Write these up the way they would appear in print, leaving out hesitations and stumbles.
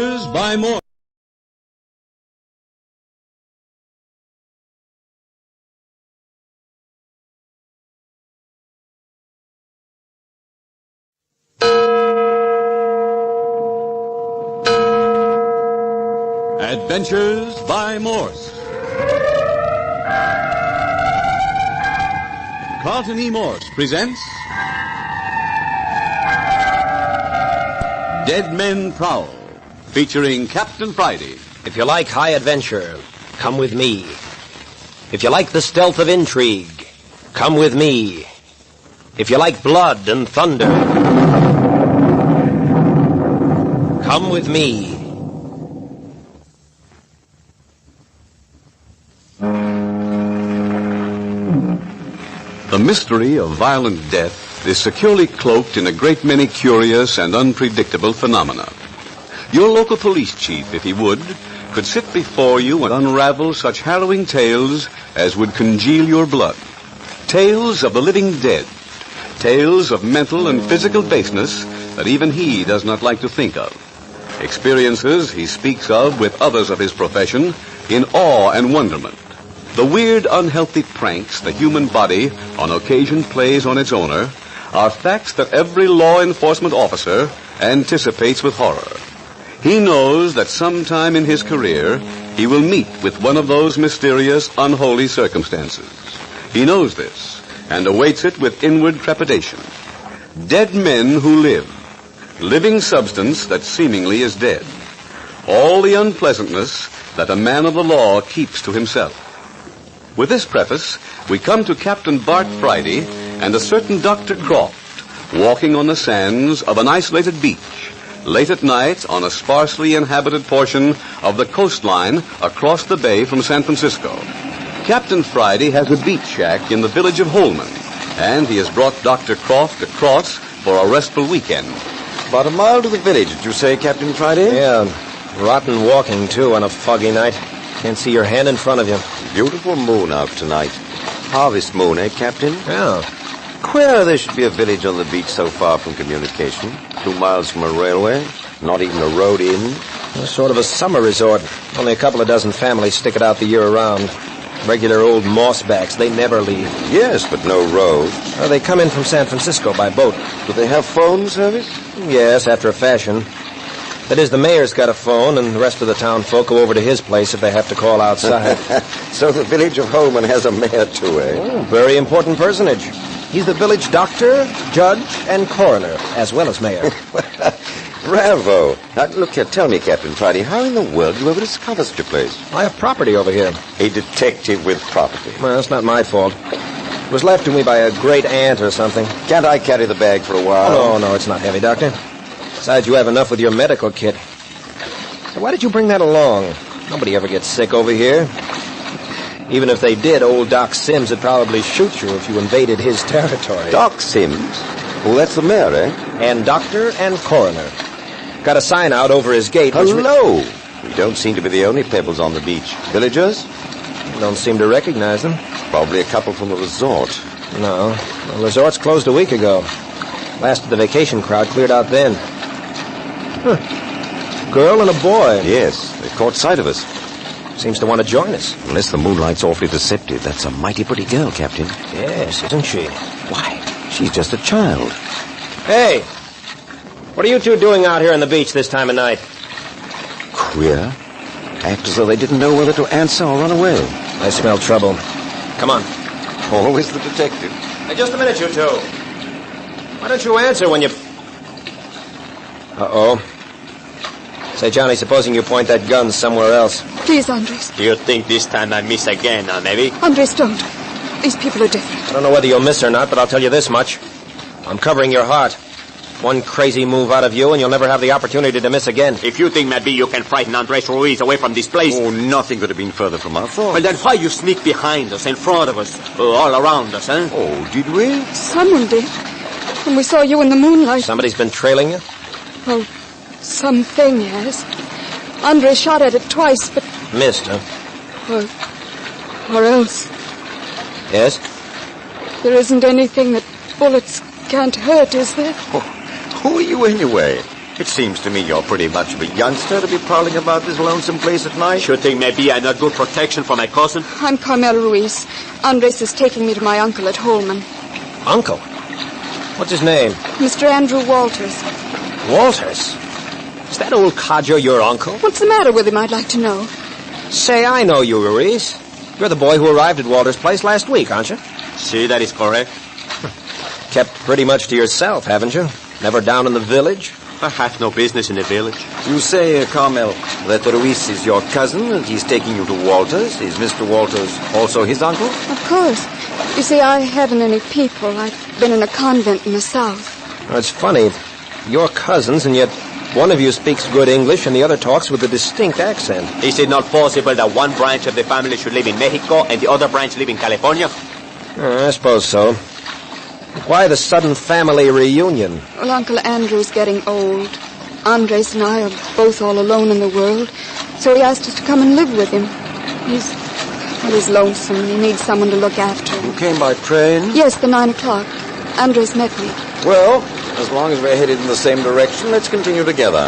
Adventures by Morse. Adventures by Morse. Carlton E. Morse presents Dead Men Prowl, featuring Captain Friday. If you like high adventure, come with me. If you like the stealth of intrigue, come with me. If you like blood and thunder, come with me. The mystery of violent death is securely cloaked in a great many curious and unpredictable phenomena. Your local police chief, if he would, could sit before you and unravel such harrowing tales as would congeal your blood. Tales of the living dead. Tales of mental and physical baseness that even he does not like to think of. Experiences he speaks of with others of his profession in awe and wonderment. The weird, unhealthy pranks the human body on occasion plays on its owner are facts that every law enforcement officer anticipates with horror. He knows that sometime in his career he will meet with one of those mysterious, unholy circumstances. He knows this and awaits it with inward trepidation. Dead men who live. Living substance that seemingly is dead. All the unpleasantness that a man of the law keeps to himself. With this preface, we come to Captain Bart Friday and a certain Dr. Croft walking on the sands of an isolated beach late at night on a sparsely inhabited portion of the coastline across the bay from San Francisco. Captain Friday has a beach shack in the village of Holman, and he has brought Dr. Croft across for a restful weekend. About a mile to the village, did you say, Captain Friday? Yeah, rotten walking, too, on a foggy night. Can't see your hand in front of you. Beautiful moon out tonight. Harvest moon, eh, Captain? Yeah. Queer there should be a village on the beach so far from communication. 2 miles from a railway. Not even a road in. It's sort of a summer resort. Only a couple of dozen families stick it out the year around. Regular old mossbacks, they never leave. Yes, but no road. They come in from San Francisco by boat. Do they have phone service? Yes, after a fashion. That is, the mayor's got a phone, and the rest of the town folk go over to his place if they have to call outside. So the village of Holman has a mayor, too, eh? Oh, very important personage. He's the village doctor, judge, and coroner, as well as mayor. Bravo. Now, look here, tell me, Captain Friday, how in the world did you ever discover such a place? I have property over here. A detective with property. Well, that's not my fault. It was left to me by a great aunt or something. Can't I carry the bag for a while? Oh, no, it's not heavy, Doctor. Besides, you have enough with your medical kit. So why did you bring that along? Nobody ever gets sick over here. Even if they did, old Doc Sims would probably shoot you if you invaded his territory. Doc Sims? Well, that's the mayor, eh? And doctor and coroner. Got a sign out over his gate. Hello! We don't seem to be the only pebbles on the beach. Villagers? Don't seem to recognize them. Probably a couple from the resort. No. The resort's closed a week ago. Last of the vacation crowd cleared out then. Huh. Girl and a boy. Yes, they caught sight of us. Seems to want to join us. Unless the moonlight's awfully deceptive. That's a mighty pretty girl, Captain. Yes, isn't she? Why, she's just a child. Hey! What are you two doing out here on the beach this time of night? Queer. Act as though they didn't know whether to answer or run away. I smell trouble. Come on. Always the detective. Hey, just a minute, you two. Why don't you answer when you... Uh-oh. Say, Johnny, supposing you point that gun somewhere else. Please, Andres. You think this time I miss again, huh, maybe? Andres, don't. These people are different. I don't know whether you'll miss or not, but I'll tell you this much. I'm covering your heart. One crazy move out of you, and you'll never have the opportunity to miss again. If you think maybe you can frighten Andres Ruiz away from this place... Oh, nothing could have been further from our thoughts. Well, then why you sneak behind us, in front of us, all around us, huh? Oh, did we? Someone did. When we saw you in the moonlight. Somebody's been trailing you? Well, something, yes. Andres shot at it twice, but... Missed, huh? Or else. Yes? There isn't anything that bullets can't hurt, is there? Oh, who are you anyway? It seems to me you're pretty much of a youngster to be prowling about this lonesome place at night. Should think maybe I not good protection for my cousin. I'm Carmel Ruiz. Andres is taking me to my uncle at Holman. Uncle? What's his name? Mr. Andrew Walters. Walters? Is that old codger your uncle? What's the matter with him, I'd like to know? Say, I know you, Ruiz. You're the boy who arrived at Walters' place last week, aren't you? See, that is correct. Kept pretty much to yourself, haven't you? Never down in the village? I have no business in the village. You say, Carmel, that Ruiz is your cousin and he's taking you to Walters. Is Mr. Walters also his uncle? Of course. You see, I haven't any people. I've been in a convent in the south. Well, it's funny. You're cousins, and yet one of you speaks good English and the other talks with a distinct accent. Is it not possible that one branch of the family should live in Mexico and the other branch live in California? I suppose so. Why the sudden family reunion? Well, Uncle Andrew's getting old. Andres and I are both all alone in the world, so he asked us to come and live with him. He's lonesome and he needs someone to look after him. You came by train? Yes, the 9 o'clock. Andres met me. Well, as long as we're headed in the same direction, let's continue together.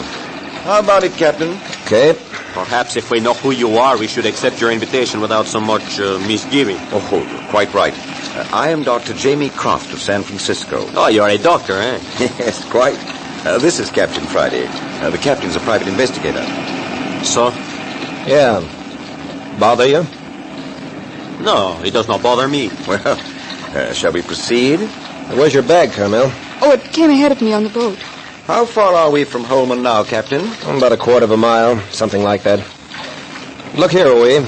How about it, Captain? Okay. Perhaps if we know who you are, we should accept your invitation without so much misgiving. Oh, quite right. I am Dr. Jamie Croft of San Francisco. Oh, you're a doctor, eh? Yes, quite. This is Captain Friday. The captain's a private investigator. So? Yeah. Bother you? No, it does not bother me. Well, shall we proceed? Where's your bag, Carmel? Oh, it came ahead of me on the boat. How far are we from Holman now, Captain? About a quarter of a mile, something like that. Look here, Owie.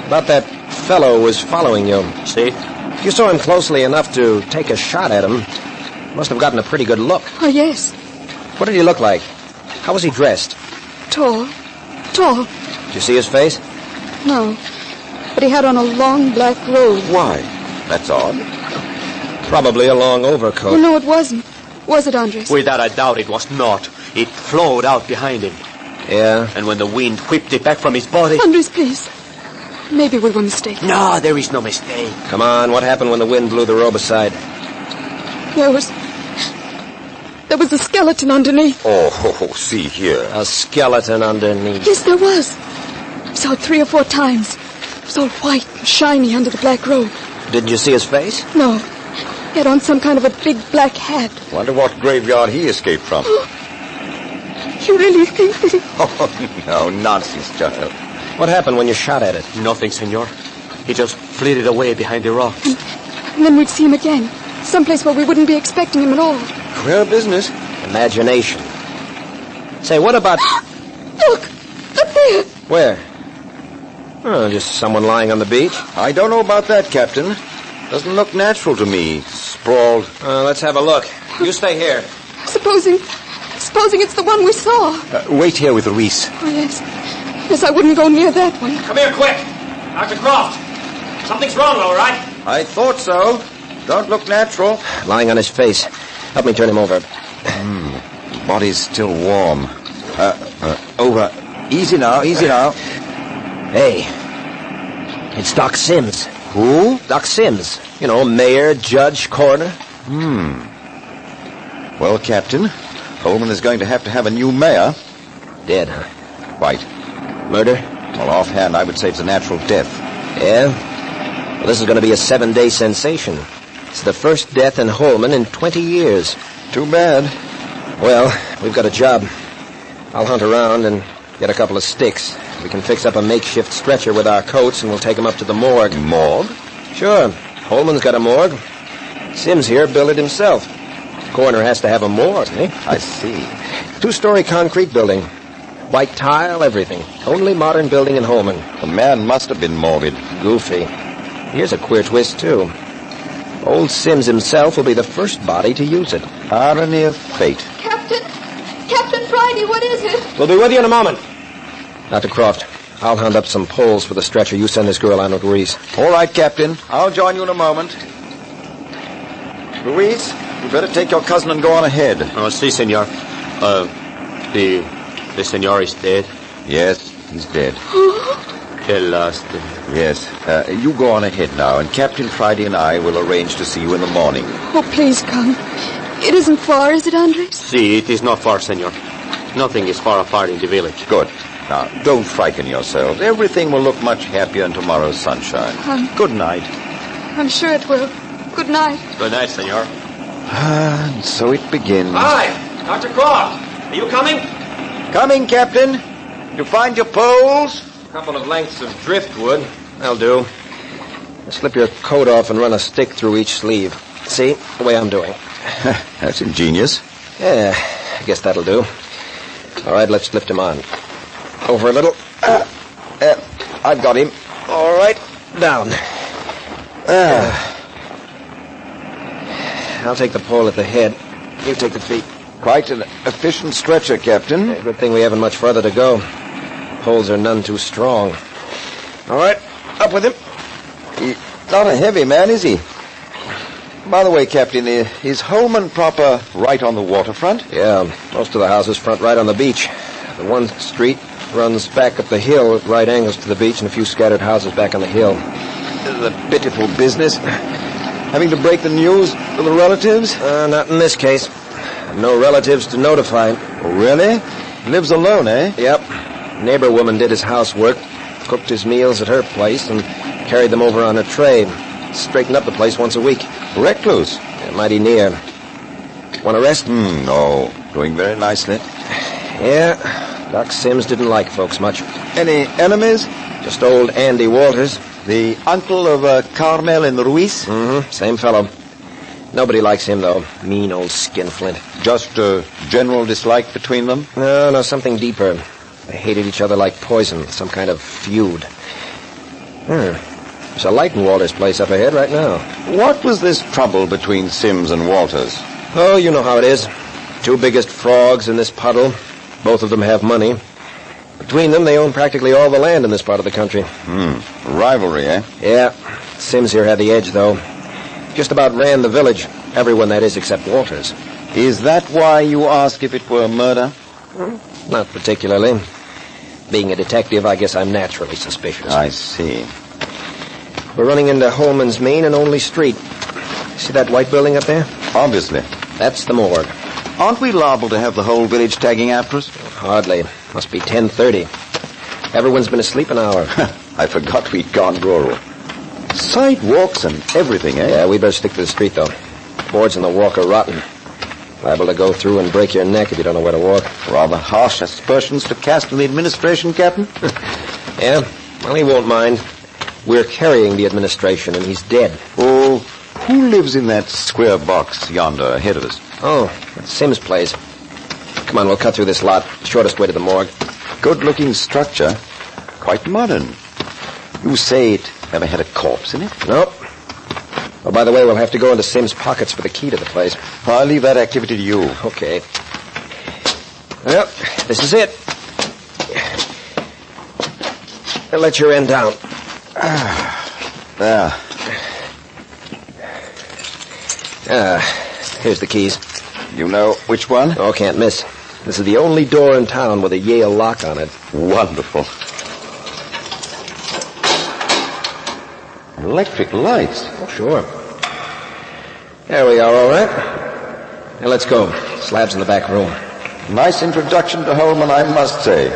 About that fellow was following you. See? If you saw him closely enough to take a shot at him, must have gotten a pretty good look. Oh, yes. What did he look like? How was he dressed? Tall. Did you see his face? No. But he had on a long black robe. Why? That's odd. Probably a long overcoat. Oh, no, it wasn't. Was it, Andres? Without a doubt, it was not. It flowed out behind him. Yeah? And when the wind whipped it back from his body... Andres, please. Maybe we were mistaken. No, there is no mistake. Come on, what happened when the wind blew the robe aside? There was a skeleton underneath. Oh, see here. A skeleton underneath. Yes, there was. I saw it 3 or 4 times. It was all white and shiny under the black robe. Didn't you see his face? No. He had on some kind of a big black hat. Wonder what graveyard he escaped from. You really think that he... Oh, no, nonsense, child. What happened when you shot at it? Nothing, senor. He just flitted away behind the rocks. And then we'd see him again. Someplace where we wouldn't be expecting him at all. Queer business. Imagination. Say, what about... Look! Up there! Where? Oh, just someone lying on the beach. I don't know about that, Captain. Doesn't look natural to me. Sprawled. Let's have a look. You stay here. Supposing it's the one we saw. Wait here with Ruiz. Oh, yes. Yes, I wouldn't go near that one. Come here, quick! Dr. Croft! Something's wrong, all right? I thought so. Don't look natural. Lying on his face. Help me turn him over. Body's still warm. Over. Easy now, easy now. Hey. It's Doc Sims. Who? Doc Sims. You know, mayor, judge, coroner. Well, Captain, Holman is going to have a new mayor. Dead, huh? Right. Murder? Well, offhand, I would say it's a natural death. Yeah? Well, this is going to be a 7-day sensation. It's the first death in Holman in 20 years. Too bad. Well, we've got a job. I'll hunt around and get a couple of sticks. We can fix up a makeshift stretcher with our coats and we'll take him up to the morgue. Morgue? Sure. Holman's got a morgue. Sims here built it himself. Coroner has to have a morgue, eh? I see. 2-story concrete building. White tile, everything. Only modern building in Holman. The man must have been morbid. Goofy. Here's a queer twist, too. Old Sims himself will be the first body to use it. Irony of fate. Captain Friday, what is it? We'll be with you in a moment. Dr. Croft, I'll hunt up some poles for the stretcher. You send this girl on with Ruiz. All right, Captain. I'll join you in a moment. Ruiz, you better take your cousin and go on ahead. Oh, si, senor. The senor is dead. Yes, he's dead. Que lástima. Yes. You go on ahead now, and Captain Friday and I will arrange to see you in the morning. Oh, please come. It isn't far, is it, Andres? Si, it is not far, senor. Nothing is far apart in the village. Good. Now, don't frighten yourselves. Everything will look much happier in tomorrow's sunshine. Good night. I'm sure it will. Good night. Good night, senor. And so it begins. Hi, Dr. Croft. Are you coming? Coming, Captain. You find your poles? A couple of lengths of driftwood. That'll do. Slip your coat off and run a stick through each sleeve. See? The way I'm doing. That's ingenious. Yeah, I guess that'll do. All right, let's lift him on. Over a little. I've got him. All right, down. I'll take the pole at the head. You take the feet. Quite an efficient stretcher, Captain. Yeah, good thing we haven't much further to go. Poles are none too strong. All right, up with him. He's not a heavy man, is he? By the way, Captain, is Holman proper right on the waterfront? Yeah, most of the houses front right on the beach. The one street runs back up the hill at right angles to the beach, and a few scattered houses back on the hill. This is a pitiful business. Having to break the news to the relatives? Not in this case. No relatives to notify. Oh, really? Lives alone, eh? Yep. Neighbor woman did his housework, cooked his meals at her place, and carried them over on a tray. Straightened up the place once a week. Recluse? Yeah, mighty near. Want to rest? No. Doing very nicely. Yeah. Doc Sims didn't like folks much. Any enemies? Just old Andy Walters. The uncle of Carmel and Ruiz? Mm-hmm. Same fellow. Nobody likes him, though. Mean old skinflint. Just a general dislike between them? No, something deeper. They hated each other like poison. Some kind of feud. There's a light in Walters' place up ahead right now. What was this trouble between Sims and Walters? Oh, you know how it is. Two biggest frogs in this puddle. Both of them have money. Between them, they own practically all the land in this part of the country. Rivalry, eh? Yeah. Sims here had the edge, though. Just about ran the village. Everyone, that is, except Walters. Is that why you ask if it were murder? Not particularly. Being a detective, I guess I'm naturally suspicious. I see. We're running into Holman's main and only street. See that white building up there? Obviously. That's the morgue. Aren't we liable to have the whole village tagging after us? Hardly. Must be 10:30. Everyone's been asleep an hour. I forgot we'd gone rural. Sidewalks and everything, eh? Yeah, we better stick to the street, though. Boards in the walk are rotten. Liable to go through and break your neck if you don't know where to walk. Rather harsh aspersions to cast on the administration, Captain. Yeah? Well, he won't mind. We're carrying the administration, and he's dead. Oh, who lives in that square box yonder ahead of us? Oh, that's Sims' place. Come on, we'll cut through this lot. Shortest way to the morgue. Good-looking structure. Quite modern. You say it never had a corpse in it? Nope. Oh, by the way, we'll have to go into Sims' pockets for the key to the place. I'll leave that activity to you. Okay. Well, this is it. I'll let your end down. There. Here's the keys. You know which one? Oh, can't miss. This is the only door in town with a Yale lock on it. Wonderful. Electric lights. Oh, sure. There we are, all right. Now, let's go. Slab's in the back room. Nice introduction to Holman, I must say.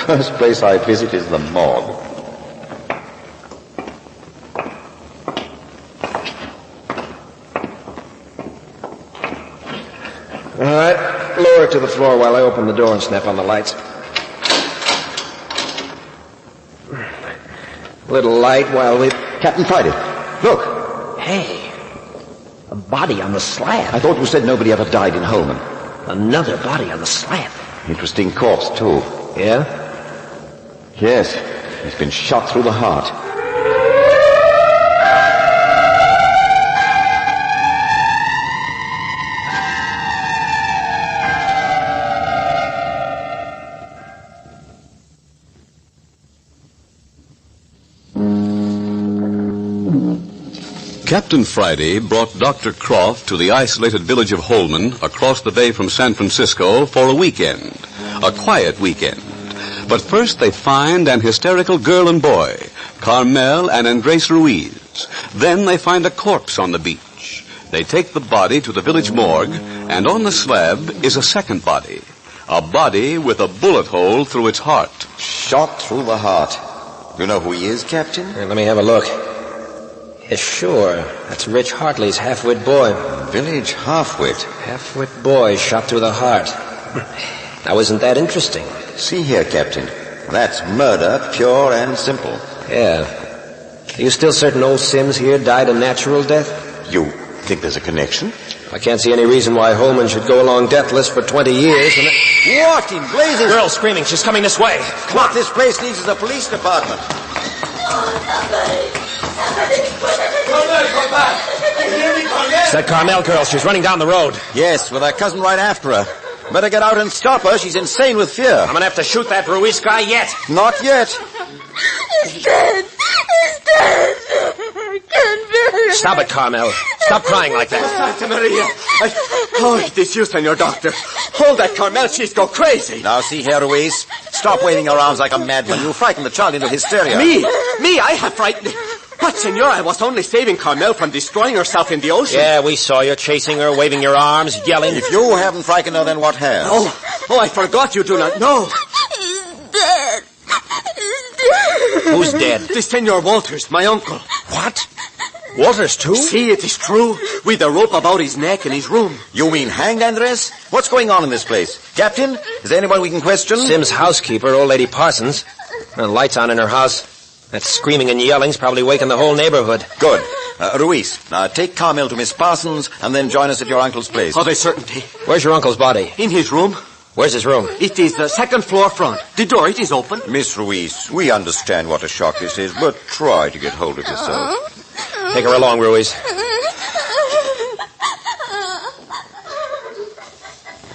First place I visit is the morgue. All right. Lower it to the floor while I open the door and snap on the lights. Little light while we... Captain Friday, look. Hey, a body on the slab. I thought you said nobody ever died in Holman. Another body on the slab. Interesting corpse, too. Yeah? Yes, he's been shot through the heart. Captain Friday brought Dr. Croft to the isolated village of Holman across the bay from San Francisco for a weekend. A quiet weekend. But first they find an hysterical girl and boy, Carmel and Andres Ruiz. Then they find a corpse on the beach. They take the body to the village morgue, and on the slab is a second body. A body with a bullet hole through its heart. Shot through the heart. You know who he is, Captain? Here, let me have a look. Yes, sure. That's Rich Hartley's half-wit boy. Village half-wit. Half-wit boy shot through the heart. Now, isn't that interesting? See here, Captain. That's murder, pure and simple. Yeah. Are you still certain old Sims here died a natural death? You think there's a connection? I can't see any reason why Holman should go along deathless for 20 years and... What in blazes? Girl screaming. She's coming this way. Come What on. this place needs is a police department. It's that Carmel girl. She's running down the road. Yes, with her cousin right after her. Better get out and stop her. She's insane with fear. I'm going to have to shoot that Ruiz guy yet. Not yet. He's dead. He's dead. I can't bear it. Stop it, Carmel. Stop crying like that. Santa Maria. Oh, it is you, Senor Doctor. Hold that Carmel. She's go crazy. Now, see here, Ruiz. Stop waving your arms like a madman. You frighten the child into hysteria. Me? I have frightened... But, Senor, I was only saving Carmel from destroying herself in the ocean. Yeah, we saw you chasing her, waving your arms, yelling. If you haven't frightened her, then what has? Oh, I forgot you do not know. He's dead. He's dead. Who's dead? The Senor Walters, my uncle. What? Walters, too? See, it is true. With a rope about his neck in his room. You mean hanged, Andres? What's going on in this place? Captain, is there anyone we can question? Sim's housekeeper, old lady Parsons. The lights on in her house. That screaming and yelling's probably waking the whole neighborhood. Good. Ruiz, take Carmel to Miss Parsons and then join us at your uncle's place. Of a certainty. Where's your uncle's body? In his room. Where's his room? It is the second floor front. The door, it is open. Miss Ruiz, we understand what a shock this is, but try to get hold of yourself. Take her along, Ruiz.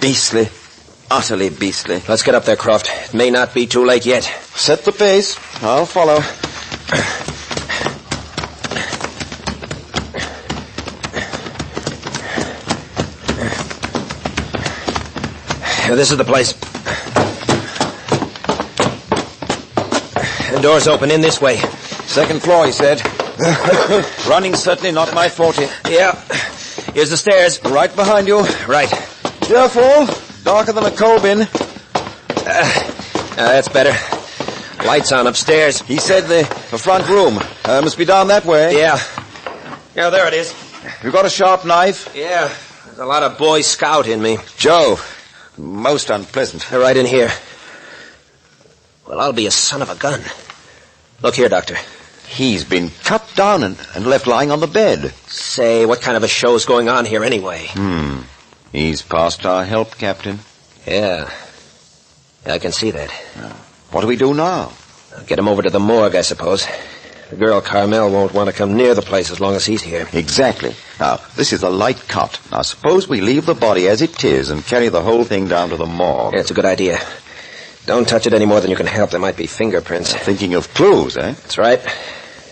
Beastly. Utterly beastly. Let's get up there, Croft. It may not be too late yet. Set the pace. I'll follow. This is the place. The door's open in this way. Second floor, he said. Running certainly not my forte. Yeah. Here's the stairs. Right behind you. Right. Careful. Darker than a coal bin. That's better. Lights on upstairs. He said the front room. Must be down that way. Yeah. Yeah, there it is. You got a sharp knife? Yeah. There's a lot of Boy Scout in me. Joe. Most unpleasant. They're right in here. Well, I'll be a son of a gun. Look here, Doctor. He's been cut down and left lying on the bed. Say, what kind of a show's going on here anyway? He's past our help, Captain. Yeah. I can see that. What do we do now? I'll get him over to the morgue, I suppose. The girl Carmel won't want to come near the place as long as he's here. Exactly. Now, this is a light cut. Now, suppose we leave the body as it is and carry the whole thing down to the morgue. Yeah, it's a good idea. Don't touch it any more than you can help. There might be fingerprints. Thinking of clues, eh? That's right.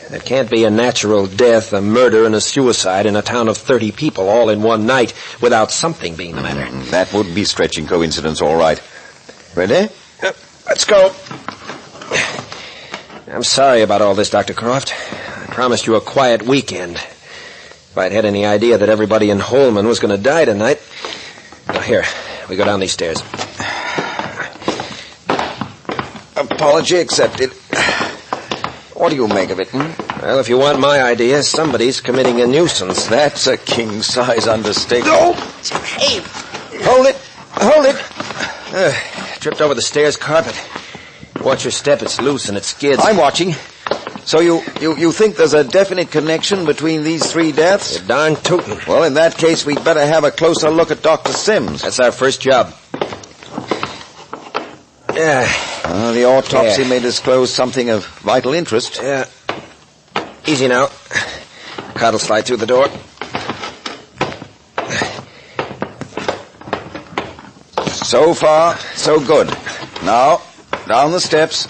There can't be a natural death, a murder, and a suicide in a town of 30 people all in one night without something being the matter. That would be stretching coincidence, all right. Ready? Let's go. I'm sorry about all this, Dr. Croft. I promised you a quiet weekend. If I'd had any idea that everybody in Holman was going to die tonight... Now, here, we go down these stairs. Apology accepted. What do you make of it, Well, if you want my idea, somebody's committing a nuisance. That's a king-size understatement. No! Hey! Hold it! Hold it! Tripped over the stairs carpet. Watch your step, it's loose and it skids. I'm watching. So you think there's a definite connection between these three deaths? You're darn tootin'. Well, in that case, we'd better have a closer look at Dr. Sims. That's our first job. The autopsy may disclose something of vital interest. Yeah. Easy now. Cot will slide through the door. So far, so good. Now, down the steps.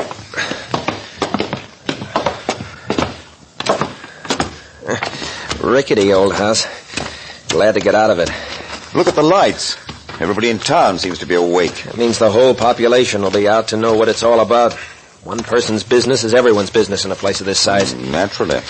Rickety old house. Glad to get out of it. Look at the lights. Everybody in town seems to be awake. That means the whole population will be out to know what it's all about. One person's business is everyone's business in a place of this size. Naturally.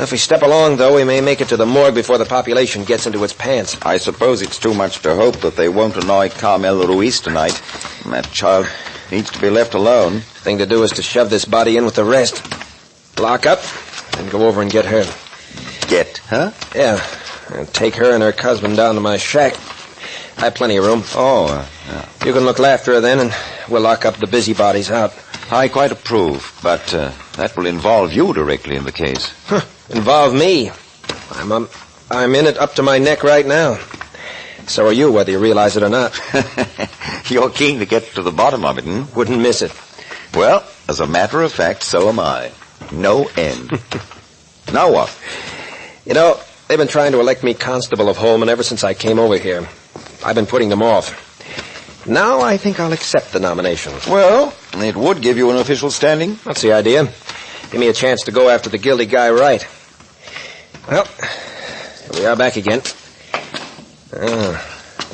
If we step along, though, we may make it to the morgue before the population gets into its pants. I suppose it's too much to hope that they won't annoy Carmel Ruiz tonight. That child needs to be left alone. Thing to do is to shove this body in with the rest. Lock up, and go over and get her. Get her? Yeah. And take her and her husband down to my shack. I have plenty of room. Oh, yeah. You can look after her then, and we'll lock up the busybodies out. I quite approve, but that will involve you directly in the case. Involve me? I'm in it up to my neck right now. So are you, whether you realize it or not. You're keen to get to the bottom of it, hmm? Wouldn't miss it. Well, as a matter of fact, so am I. No end. Now what? You know, they've been trying to elect me constable of Holman ever since I came over here. I've been putting them off. Now I think I'll accept the nomination. Well, it would give you an official standing. That's the idea. Give me a chance to go after the guilty guy right. Well, here we are back again.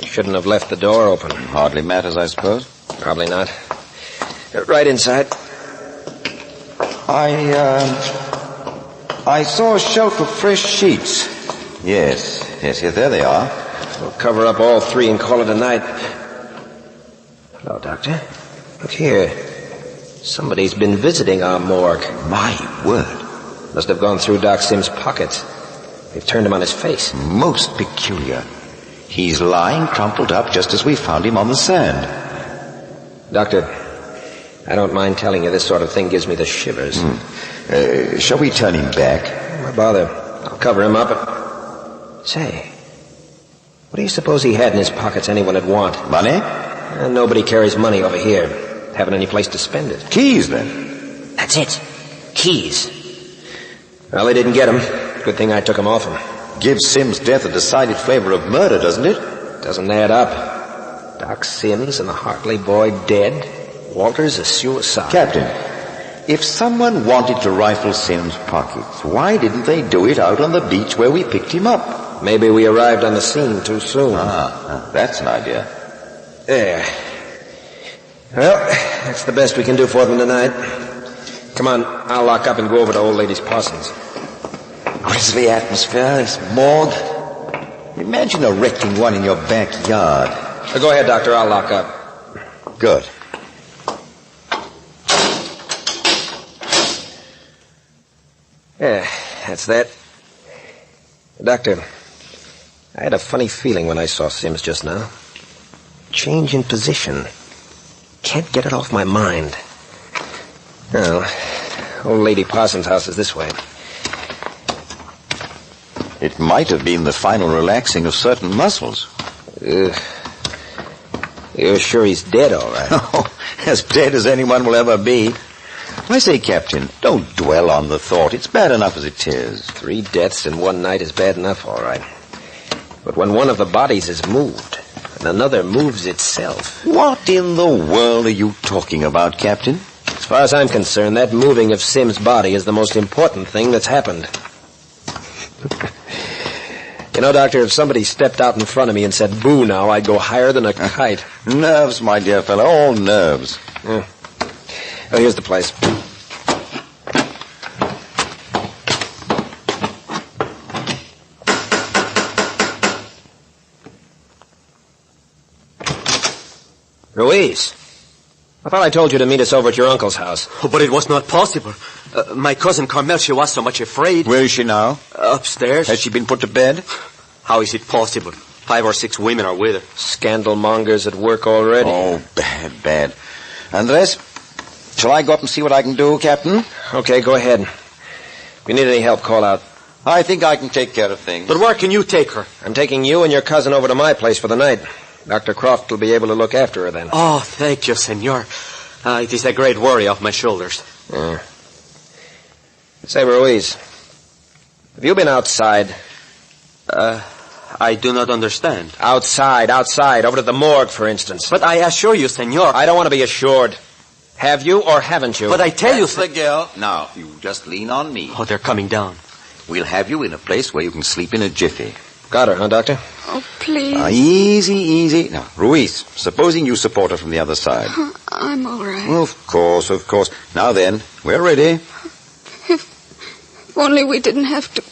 We shouldn't have left the door open. Hardly matters, I suppose. Probably not. Right inside. I saw a shelf of fresh sheets. Yes, there they are. We'll cover up all three and call it a night. Hello, Doctor. Look here. Somebody's been visiting our morgue. My word. Must have gone through Doc Sims' pockets. They've turned him on his face. Most peculiar. He's lying crumpled up just as we found him on the sand. Doctor, I don't mind telling you this sort of thing gives me the shivers. Shall we turn him back? Why bother? I'll cover him up. Say, what do you suppose he had in his pockets anyone would want? Money? Nobody carries money over here. Haven't any place to spend it. Keys, then? That's it. Keys. Well, they didn't get him. Good thing I took him off him. Gives Sims' death a decided flavor of murder, doesn't it? Doesn't add up. Doc Sims and the Hartley boy dead. Walter's a suicide. Captain, if someone wanted to rifle Sims' pockets, why didn't they do it out on the beach where we picked him up? Maybe we arrived on the scene too soon. That's an idea. There. Well, that's the best we can do for them tonight. Come on, I'll lock up and go over to old lady's Parsons. Grisly atmosphere, this morgue. Imagine erecting one in your backyard. Go ahead, Doctor, I'll lock up. Good. Yeah, that's that. Doctor, I had a funny feeling when I saw Sims just now. Change in position. Can't get it off my mind. Well, old lady Parsons' house is this way. It might have been the final relaxing of certain muscles. You're sure he's dead, all right? Oh, as dead as anyone will ever be. I say, Captain, don't dwell on the thought. It's bad enough as it is. 3 deaths in one night is bad enough, all right. But when one of the bodies is moved, and another moves itself... What in the world are you talking about, Captain? As far as I'm concerned, that moving of Sims' body is the most important thing that's happened. You know, Doctor, if somebody stepped out in front of me and said, boo now, I'd go higher than a kite. Nerves, my dear fellow, all nerves. Yeah. Well, here's the place. Ruiz, I thought I told you to meet us over at your uncle's house. Oh, but it was not possible. My cousin Carmel, she was so much afraid. Where is she now? Upstairs. Has she been put to bed? How is it possible? 5 or 6 women are with her. Scandal mongers at work already. Oh, bad. Andres, shall I go up and see what I can do, Captain? Okay, go ahead. If you need any help, call out. I think I can take care of things. But where can you take her? I'm taking you and your cousin over to my place for the night. Dr. Croft will be able to look after her then. Oh, thank you, senor. It is a great worry off my shoulders. Yeah. Say, Ruiz, have you been outside? I do not understand. Outside, over to the morgue, for instance. But I assure you, senor... I don't want to be assured. Have you or haven't you? But I tell you... That's the girl. Now, you just lean on me. Oh, they're coming down. We'll have you in a place where you can sleep in a jiffy. Got her, huh, Doctor? Oh, please. Easy. Now, Ruiz, supposing you support her from the other side. I'm all right. Of course. Now then, we're ready. If only we didn't have to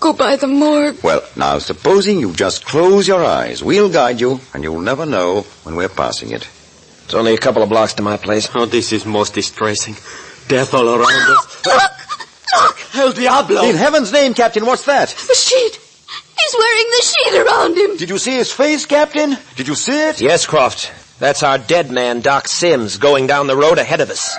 go by the morgue. Well, now, supposing you just close your eyes. We'll guide you, and you'll never know when we're passing it. It's only a couple of blocks to my place. Oh, this is most distressing. Death all around us. Look! El Diablo! In heaven's name, Captain, what's that? The sheet. He's wearing the sheet around him. Did you see his face, Captain? Did you see it? Yes, Croft. That's our dead man, Doc Sims, going down the road ahead of us.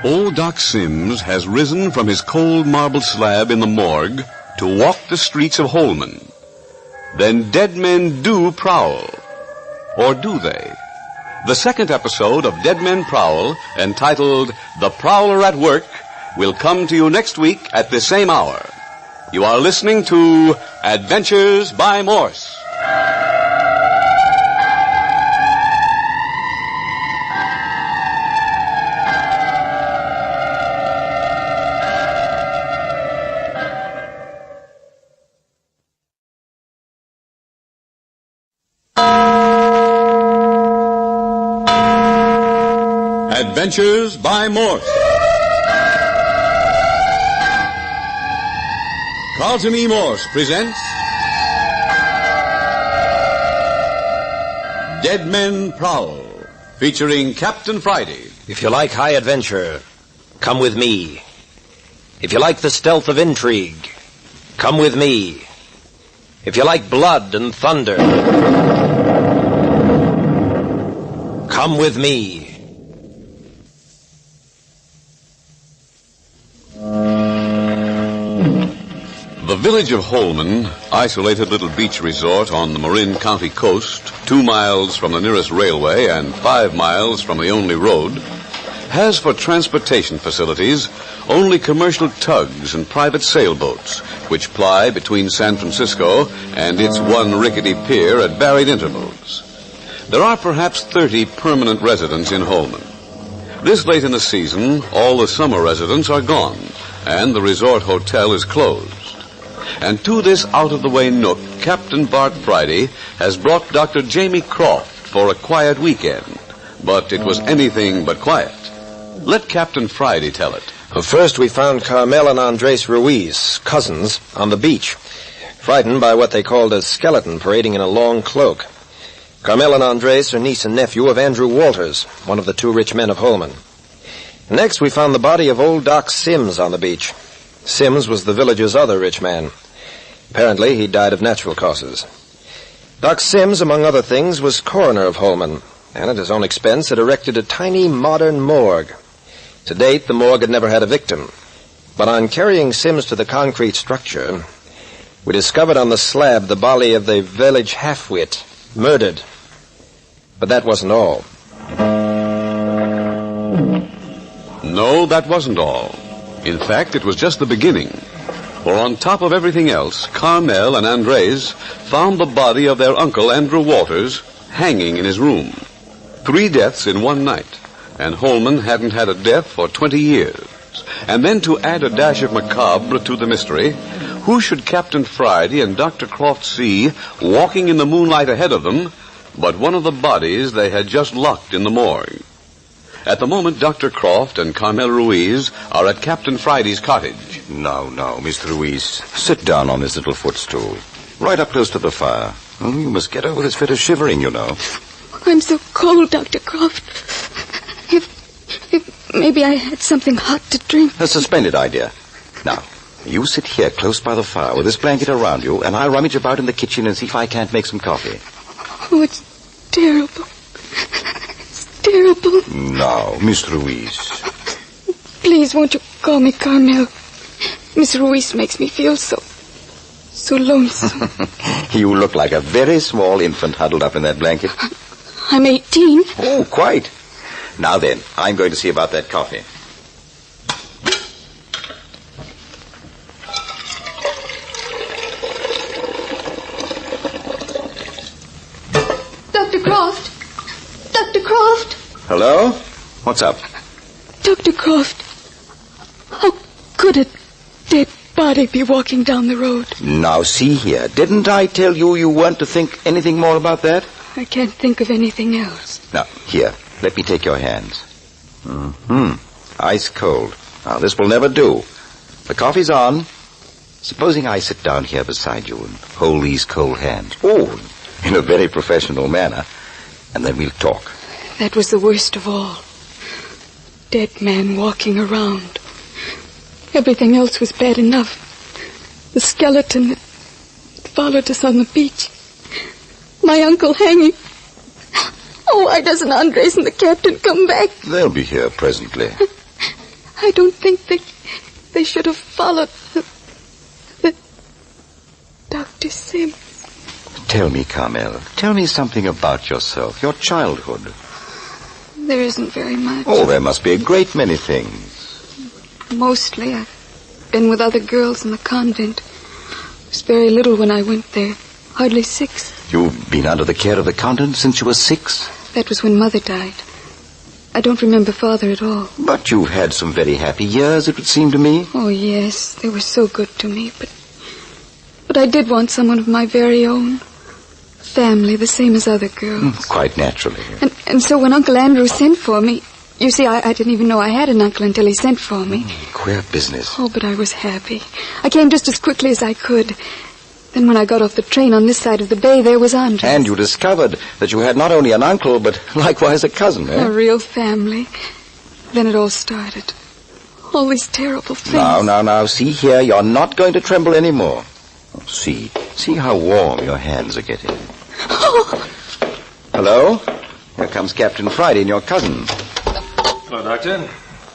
Old Doc Sims has risen from his cold marble slab in the morgue to walk the streets of Holman. Then dead men do prowl. Or do they? The second episode of Dead Men Prowl, entitled The Prowler at Work, will come to you next week at the same hour. You are listening to Adventures by Morse. Adventures by Morse. Carlton E. Morse presents Dead Men Prowl, featuring Captain Friday. If you like high adventure, come with me. If you like the stealth of intrigue, come with me. If you like blood and thunder, come with me. The village of Holman, isolated little beach resort on the Marin County coast, 2 miles from the nearest railway and 5 miles from the only road, has for transportation facilities only commercial tugs and private sailboats, which ply between San Francisco and its one rickety pier at varied intervals. There are perhaps 30 permanent residents in Holman. This late in the season, all the summer residents are gone, and the resort hotel is closed. And to this out-of-the-way nook, Captain Bart Friday has brought Dr. Jamie Croft for a quiet weekend. But it was anything but quiet. Let Captain Friday tell it. Well, first, we found Carmel and Andres Ruiz, cousins, on the beach, frightened by what they called a skeleton parading in a long cloak. Carmel and Andres are niece and nephew of Andrew Walters, one of the 2 rich men of Holman. Next, we found the body of old Doc Sims on the beach. Sims was the village's other rich man. Apparently, he died of natural causes. Doc Sims, among other things, was coroner of Holman, and at his own expense had erected a tiny modern morgue. To date, the morgue had never had a victim. But on carrying Sims to the concrete structure, we discovered on the slab the body of the village half-wit, murdered. But that wasn't all. No, that wasn't all. In fact, it was just the beginning. For on top of everything else, Carmel and Andres found the body of their uncle, Andrew Walters, hanging in his room. 3 deaths in one night, and Holman hadn't had a death for 20 years. And then to add a dash of macabre to the mystery, who should Captain Friday and Dr. Croft see walking in the moonlight ahead of them but one of the bodies they had just locked in the morgue? At the moment, Dr. Croft and Carmel Ruiz are at Captain Friday's cottage. No, Mr. Ruiz. Sit down on this little footstool. Right up close to the fire. Oh, you must get over this fit of shivering, you know. I'm so cold, Dr. Croft. If maybe I had something hot to drink. A splendid idea. Now, you sit here close by the fire with this blanket around you, and I'll rummage about in the kitchen and see if I can't make some coffee. Oh, it's terrible. Terrible. Now, Miss Ruiz. Please, won't you call me Carmel? Miss Ruiz makes me feel so lonesome. You look like a very small infant huddled up in that blanket. I'm 18. Oh, quite. Now then, I'm going to see about that coffee. Dr. Croft, Dr. Croft. Hello? What's up? Dr. Croft, how could a dead body be walking down the road? Now, see here. Didn't I tell you you weren't to think anything more about that? I can't think of anything else. Now, here. Let me take your hands. Ice cold. Now, this will never do. The coffee's on. Supposing I sit down here beside you and hold these cold hands. Oh, in a very professional manner. And then we'll talk. That was the worst of all. Dead man walking around. Everything else was bad enough. The skeleton that followed us on the beach. My uncle hanging. Oh, why doesn't Andres and the captain come back? They'll be here presently. I don't think they should have followed the Dr. Sims. Tell me, Carmel. Tell me something about yourself, your childhood. There isn't very much. Oh, there must be a great many things. Mostly I've been with other girls in the convent. I was very little when I went there. Hardly 6. You've been under the care of the convent since you were 6? That was when Mother died. I don't remember Father at all. But you've had some very happy years, it would seem to me. Oh, yes. They were so good to me. But I did want someone of my very own. Family, the same as other girls. Quite naturally. And so when Uncle Andrew sent for me... You see, I didn't even know I had an uncle until he sent for me. Queer business. Oh, but I was happy. I came just as quickly as I could. Then when I got off the train on this side of the bay, there was Andres. And you discovered that you had not only an uncle, but likewise a cousin, eh? A real family. Then it all started. All these terrible things. Now, see here, you're not going to tremble anymore. See how warm your hands are getting. Oh. Hello? Here comes Captain Friday and your cousin. Hello, Doctor.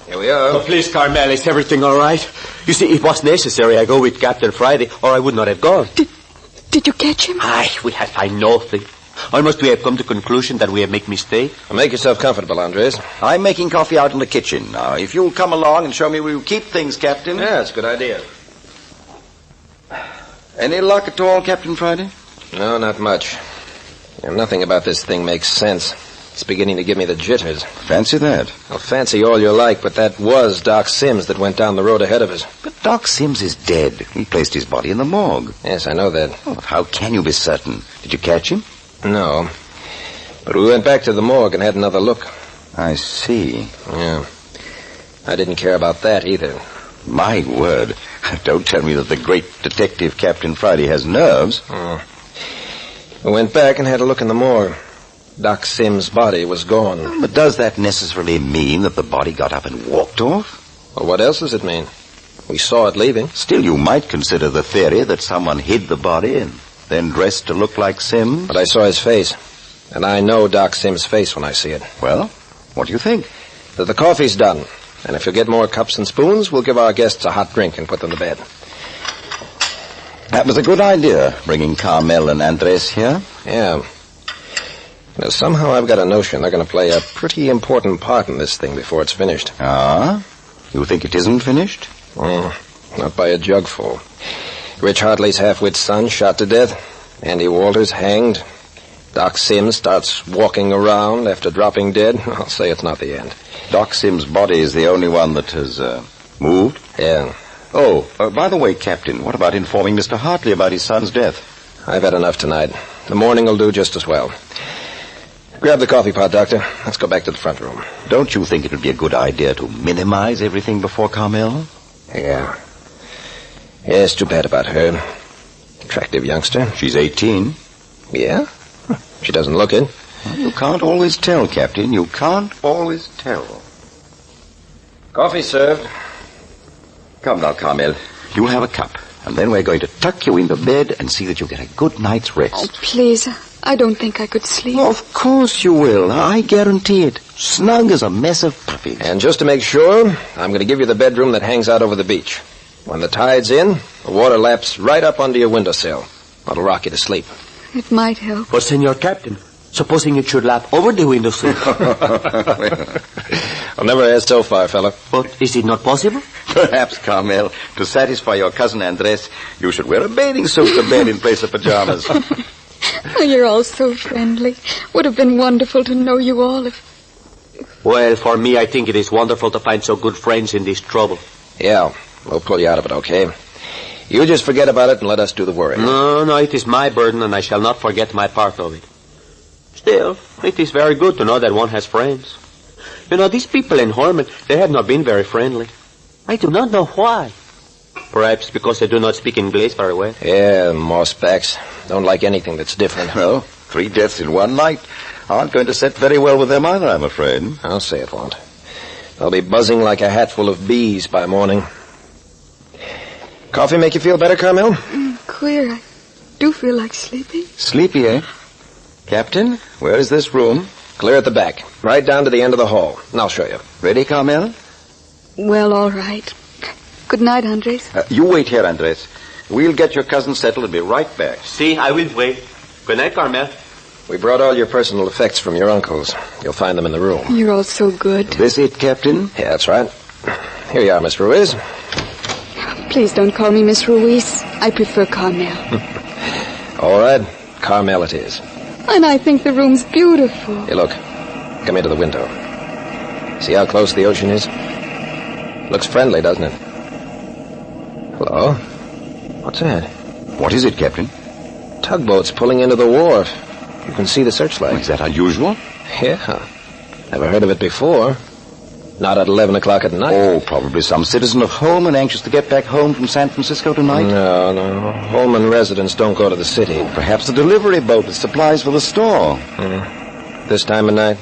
Here we are. Oh, please, Carmel, is everything all right? You see, it was necessary I go with Captain Friday, or I would not have gone. Did you catch him? Aye, we have found nothing. Almost we have come to the conclusion that we have made mistake. Make yourself comfortable, Andres. I'm making coffee out in the kitchen. Now, if you'll come along and show me where you keep things, Captain. Yeah, it's a good idea. Any luck at all, Captain Friday? No, not much. Nothing about this thing makes sense. It's beginning to give me the jitters. Fancy that. Well, fancy all you like, but that was Doc Sims that went down the road ahead of us. But Doc Sims is dead. We placed his body in the morgue. Yes, I know that. Oh, how can you be certain? Did you catch him? No. But we went back to the morgue and had another look. I see. Yeah. I didn't care about that either. My word. Don't tell me that the great detective Captain Friday has nerves. We went back and had a look in the morgue. Doc Sims' body was gone. But does that necessarily mean that the body got up and walked off? Well, what else does it mean? We saw it leaving. Still, you might consider the theory that someone hid the body and then dressed to look like Sims. But I saw his face. And I know Doc Sims' face when I see it. Well, what do you think? That the coffee's done. And if you get more cups and spoons, we'll give our guests a hot drink and put them to bed. That was a good idea, bringing Carmel and Andres here. Yeah. Now, somehow I've got a notion they're going to play a pretty important part in this thing before it's finished. Ah? You think it isn't finished? Not by a jugful. Rich Hartley's half-wit son shot to death. Andy Walters hanged. Doc Sims starts walking around after dropping dead. I'll say it's not the end. Doc Sims' body is the only one that has moved? Yeah. Oh, by the way, Captain, what about informing Mr. Hartley about his son's death? I've had enough tonight. The morning will do just as well. Grab the coffee pot, Doctor. Let's go back to the front room. Don't you think it would be a good idea to minimize everything before Carmel? Yeah. Yes, too bad about her. Attractive youngster. She's 18. Yeah? She doesn't look it. Well, you can't always tell, Captain. You can't always tell. Coffee served. Come now, Carmel. You have a cup. And then we're going to tuck you into bed and see that you get a good night's rest. Oh, please. I don't think I could sleep. Oh, of course you will. I guarantee it. Snug as a mess of puppies. And just to make sure, I'm going to give you the bedroom that hangs out over the beach. When the tide's in, the water laps right up under your windowsill. That'll rock you to sleep. It might help. But, Senor Captain, supposing it should lap over the windowsill. I'll never ask so far, fella. But is it not possible? Perhaps, Carmel, to satisfy your cousin Andres, you should wear a bathing suit to bed in place of pajamas. Oh, you're all so friendly. Would have been wonderful to know you all if... Well, for me, I think it is wonderful to find so good friends in this trouble. Yeah, we'll pull you out of it, okay? You just forget about it and let us do the worrying. No, it is my burden, and I shall not forget my part of it. Still, it is very good to know that one has friends. You know, these people in Holman, they have not been very friendly. I do not know why. Perhaps because they do not speak English very well. Yeah, Morse backs don't like anything that's different. Well, 3 deaths in one night aren't going to set very well with them either, I'm afraid. I'll say it won't. They'll be buzzing like a hatful of bees by morning. Coffee make you feel better, Carmel? Queer. I do feel like sleeping. Sleepy, eh? Captain, where is this room? Clear at the back. Right down to the end of the hall. And I'll show you. Ready, Carmel? Well, all right. Good night, Andres. You wait here, Andres. We'll get your cousin settled and be right back. See, I will wait. Good night, Carmel. We brought all your personal effects from your uncle's. You'll find them in the room. You're all so good. This it, Captain? Yeah, that's right. Here you are, Miss Ruiz. Please don't call me Miss Ruiz. I prefer Carmel. All right. Carmel it is. And I think the room's beautiful. Hey, look. Come into the window. See how close the ocean is? Looks friendly, doesn't it? Hello? What's that? What is it, Captain? Tugboats pulling into the wharf. You can see the searchlight. Is that unusual? Yeah. Never heard of it before. Not at 11 o'clock at night. Oh, probably some citizen of Holman anxious to get back home from San Francisco tonight. No. Holman residents don't go to the city. Perhaps a delivery boat with supplies for the store. This time of night?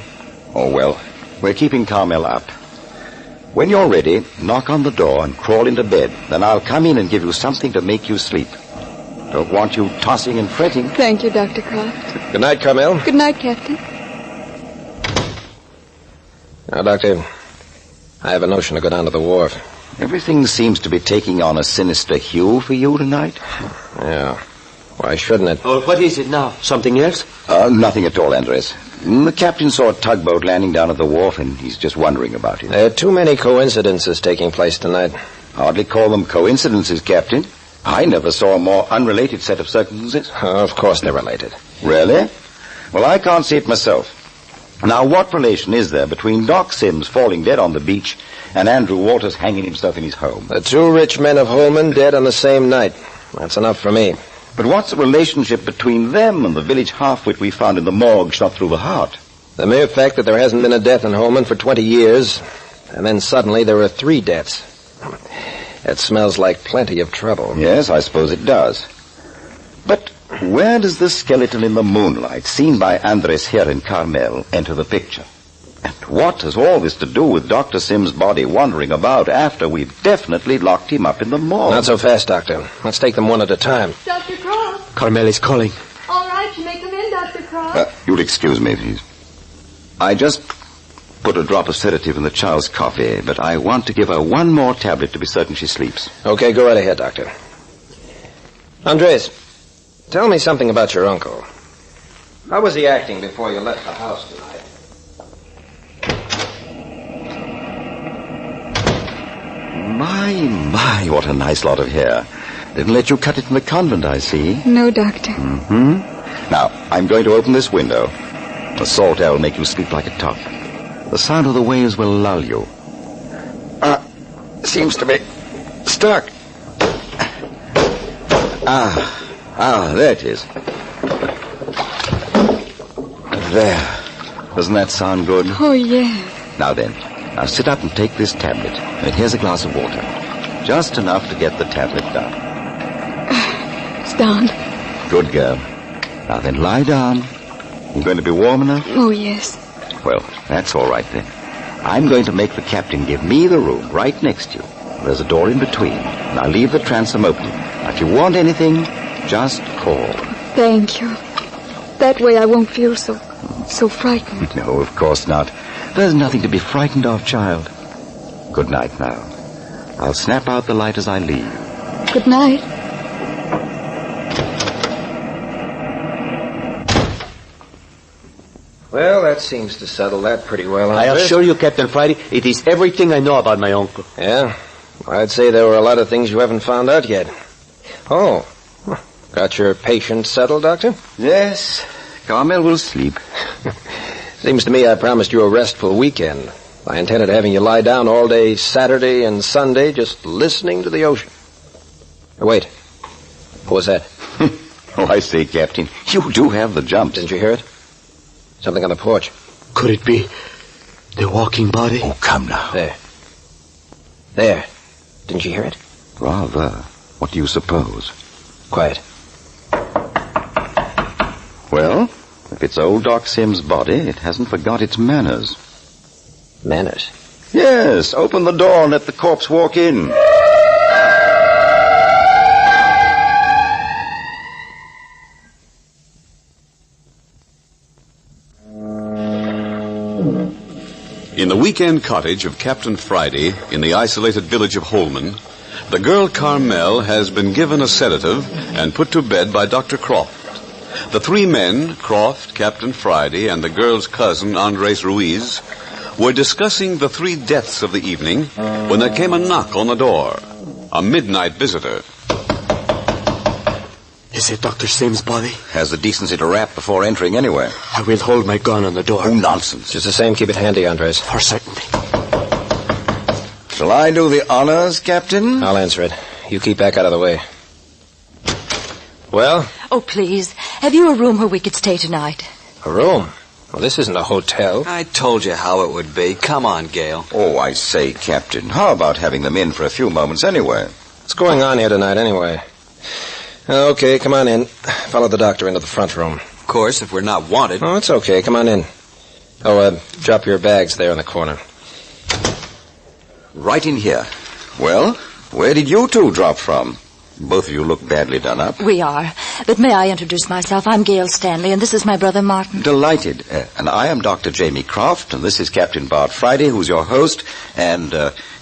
Oh, well, we're keeping Carmel up. When you're ready, knock on the door and crawl into bed. Then I'll come in and give you something to make you sleep. Don't want you tossing and fretting. Thank you, Dr. Croft. Good night, Carmel. Good night, Captain. Now, Doctor, I have a notion to go down to the wharf. Everything seems to be taking on a sinister hue for you tonight. Yeah. Why shouldn't it? Oh, what is it now? Something else? Nothing at all, Andres. The captain saw a tugboat landing down at the wharf, and he's just wondering about it. There are too many coincidences taking place tonight. Hardly call them coincidences, Captain. I never saw a more unrelated set of circumstances. Of course they're related. Really? Well, I can't see it myself. Now, what relation is there between Doc Sims falling dead on the beach and Andrew Walters hanging himself in his home? The 2 rich men of Holman dead on the same night. That's enough for me. But what's the relationship between them and the village half-wit we found in the morgue shot through the heart? The mere fact that there hasn't been a death in Holman for 20 years, and then suddenly there are 3 deaths. It smells like plenty of trouble. Yes, I suppose it does. But where does the skeleton in the moonlight, seen by Andres here in Carmel, enter the picture? And what has all this to do with Dr. Sims' body wandering about after we've definitely locked him up in the morgue? Not so fast, Doctor. Let's take them one at a time. Dr. Croft. Carmel is calling. All right, you make them in, Dr. Croft. You'll excuse me, please. I just put a drop of sedative in the child's coffee, but I want to give her one more tablet to be certain she sleeps. Okay, go right ahead, Doctor. Andres, tell me something about your uncle. How was he acting before you left the house tonight? My, what a nice lot of hair. Didn't let you cut it in the convent, I see. No, Doctor. Now, I'm going to open this window. The salt air will make you sleep like a top. The sound of the waves will lull you. Seems to be stuck. There it is. There. Doesn't that sound good? Oh, yeah. Now then, sit up and take this tablet. And here's a glass of water. Just enough to get the tablet down. It's down. Good girl. Now then, lie down. You going to be warm enough? Oh, yes. Well, that's all right then. I'm going to make the captain give me the room right next to you. There's a door in between. Now leave the transom open. Now, if you want anything, just call. Thank you. That way I won't feel so frightened. No, of course not. There's nothing to be frightened of, child. Good night now. I'll snap out the light as I leave. Good night. Well, that seems to settle that pretty well. I assure you, Captain Friday, it is everything I know about my uncle. Yeah? I'd say there were a lot of things you haven't found out yet. Oh, Got your patient settled, Doctor? Yes, Carmel will sleep. Seems to me I promised you a restful weekend. I intended having you lie down all day Saturday and Sunday just listening to the ocean. Wait. What was that? Oh, I say, Captain, you do have the jumps. Didn't you hear it? Something on the porch. Could it be the walking body? Oh, come now. There. There. Didn't you hear it? Rather. What do you suppose? Quiet. Well, if it's old Doc Sims' body, it hasn't forgot its manners. Manners? Yes, open the door and let the corpse walk in. In the weekend cottage of Captain Friday in the isolated village of Holman, the girl Carmel has been given a sedative and put to bed by Dr. Croft. The three men, Croft, Captain Friday, and the girl's cousin, Andres Ruiz, were discussing the three deaths of the evening when there came a knock on the door. A midnight visitor. Is it Dr. Sims' body? Has the decency to rap before entering anywhere. I will hold my gun on the door. Oh, nonsense. Just the same, keep it handy, Andres. For certainty. Shall I do the honors, Captain? I'll answer it. You keep back out of the way. Well? Oh, please. Have you a room where we could stay tonight? A room? Well, this isn't a hotel. I told you how it would be. Come on, Gail. Oh, I say, Captain, how about having them in for a few moments anyway? What's going on here tonight, anyway? Okay, come on in. Follow the doctor into the front room. Of course, if we're not wanted. Oh, it's okay. Come on in. Drop your bags there in the corner. Right in here. Well, where did you two drop from? Both of you look badly done up. We are. But may I introduce myself? I'm Gail Stanley, and this is my brother Martin. Delighted. And I am Dr. Jamie Croft, and this is Captain Bart Friday, who's your host. And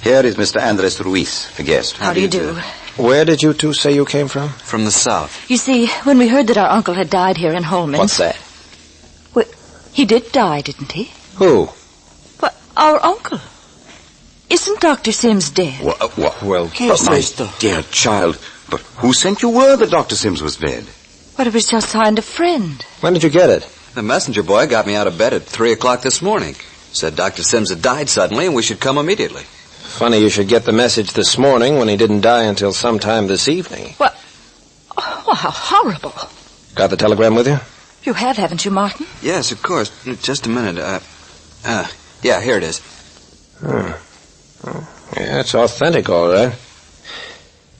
here is Mr. Andres Ruiz, the guest. How do you do? Where did you two say you came from? From the south. You see, when we heard that our uncle had died here in Holman... What's that? Well, he did die, didn't he? Who? Well, our uncle. Isn't Dr. Sims dead? Well, my dear child, but who sent you word that Dr. Sims was dead? But it was just signed a friend. When did you get it? The messenger boy got me out of bed at 3 o'clock this morning. Said Dr. Sims had died suddenly and we should come immediately. Funny you should get the message this morning when he didn't die until sometime this evening. Well, how horrible. Got the telegram with you? You have, haven't you, Martin? Yes, of course. Just a minute. Yeah, here it is. Yeah, it's authentic, all right.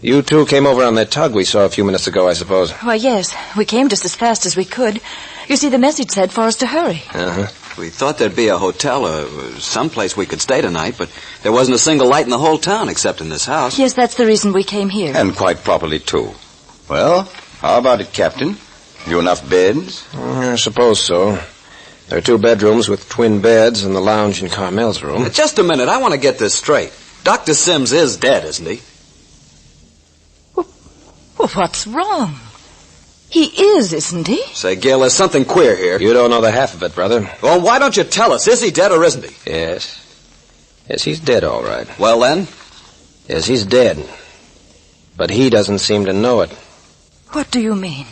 You two came over on that tug we saw a few minutes ago, I suppose. Why, yes. We came just as fast as we could. You see, the message said for us to hurry. Uh-huh. We thought there'd be a hotel or someplace we could stay tonight, but there wasn't a single light in the whole town except in this house. Yes, that's the reason we came here. And quite properly, too. Well, how about it, Captain? You enough beds? I suppose so. There are 2 bedrooms with twin beds and the lounge in Carmel's room. Just a minute. I want to get this straight. Dr. Sims is dead, isn't he? Well, what's wrong? He is, isn't he? Say, Gail, there's something queer here. You don't know the half of it, brother. Well, why don't you tell us? Is he dead or isn't he? Yes. Yes, he's dead, all right. Well, then? Yes, he's dead. But he doesn't seem to know it. What do you mean?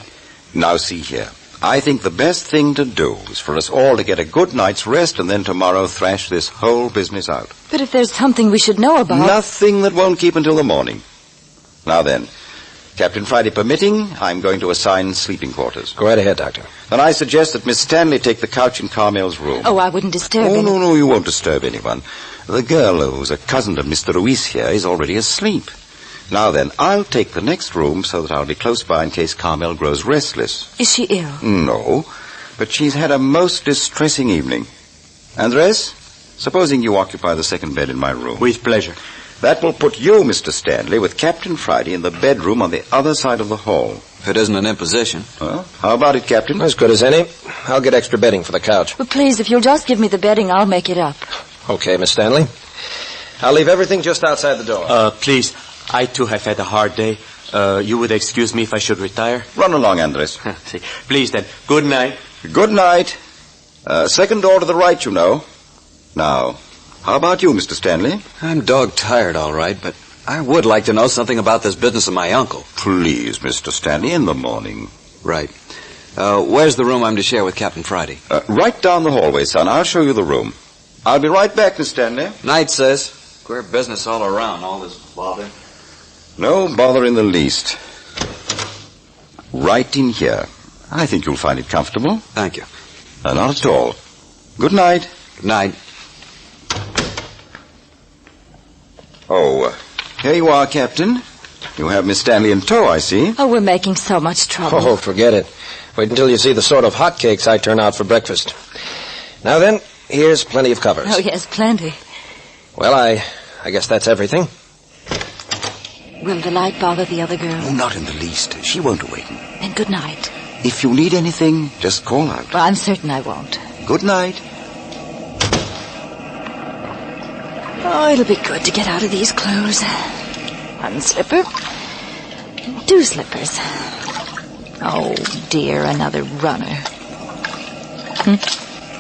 Now, see here. I think the best thing to do is for us all to get a good night's rest and then tomorrow thrash this whole business out. But if there's something we should know about... Nothing that won't keep until the morning. Now then, Captain Friday permitting, I'm going to assign sleeping quarters. Go right ahead, Doctor. Then I suggest that Miss Stanley take the couch in Carmel's room. Oh, I wouldn't disturb Oh, him. no, you won't disturb anyone. The girl who's a cousin of Mr. Ruiz here is already asleep. Now then, I'll take the next room so that I'll be close by in case Carmel grows restless. Is she ill? No, but she's had a most distressing evening. Andres, supposing you occupy the second bed in my room. With pleasure. That will put you, Mr. Stanley, with Captain Friday in the bedroom on the other side of the hall. If it isn't an imposition. Well, how about it, Captain? As good as any. I'll get extra bedding for the couch. Well, please, if you'll just give me the bedding, I'll make it up. Okay, Miss Stanley. I'll leave everything just outside the door. Please, I too have had a hard day. You would excuse me if I should retire? Run along, Andres. Please then, good night. Good night. Second door to the right, you know. Now, how about you, Mr. Stanley? I'm dog-tired, all right, but I would like to know something about this business of my uncle. Please, Mr. Stanley, in the morning. Right. Where's the room I'm to share with Captain Friday? Right down the hallway, son. I'll show you the room. I'll be right back, Miss Stanley. Night, sis. Queer business all around, all this bother. No bother in the least. Right in here. I think you'll find it comfortable. Thank you. Not at all. Good night. Good night. Oh, here you are, Captain. You have Miss Stanley in tow, I see. Oh, we're making so much trouble. Oh, forget it. Wait until you see the sort of hotcakes I turn out for breakfast. Now then, here's plenty of covers. Oh, yes, plenty. Well, I guess that's everything. Will the light bother the other girl? Oh, not in the least. She won't awaken. Then good night. If you need anything, just call out. Well, I'm certain I won't. Good night. Oh, it'll be good to get out of these clothes. One slipper. 2 slippers. Oh, dear, another runner.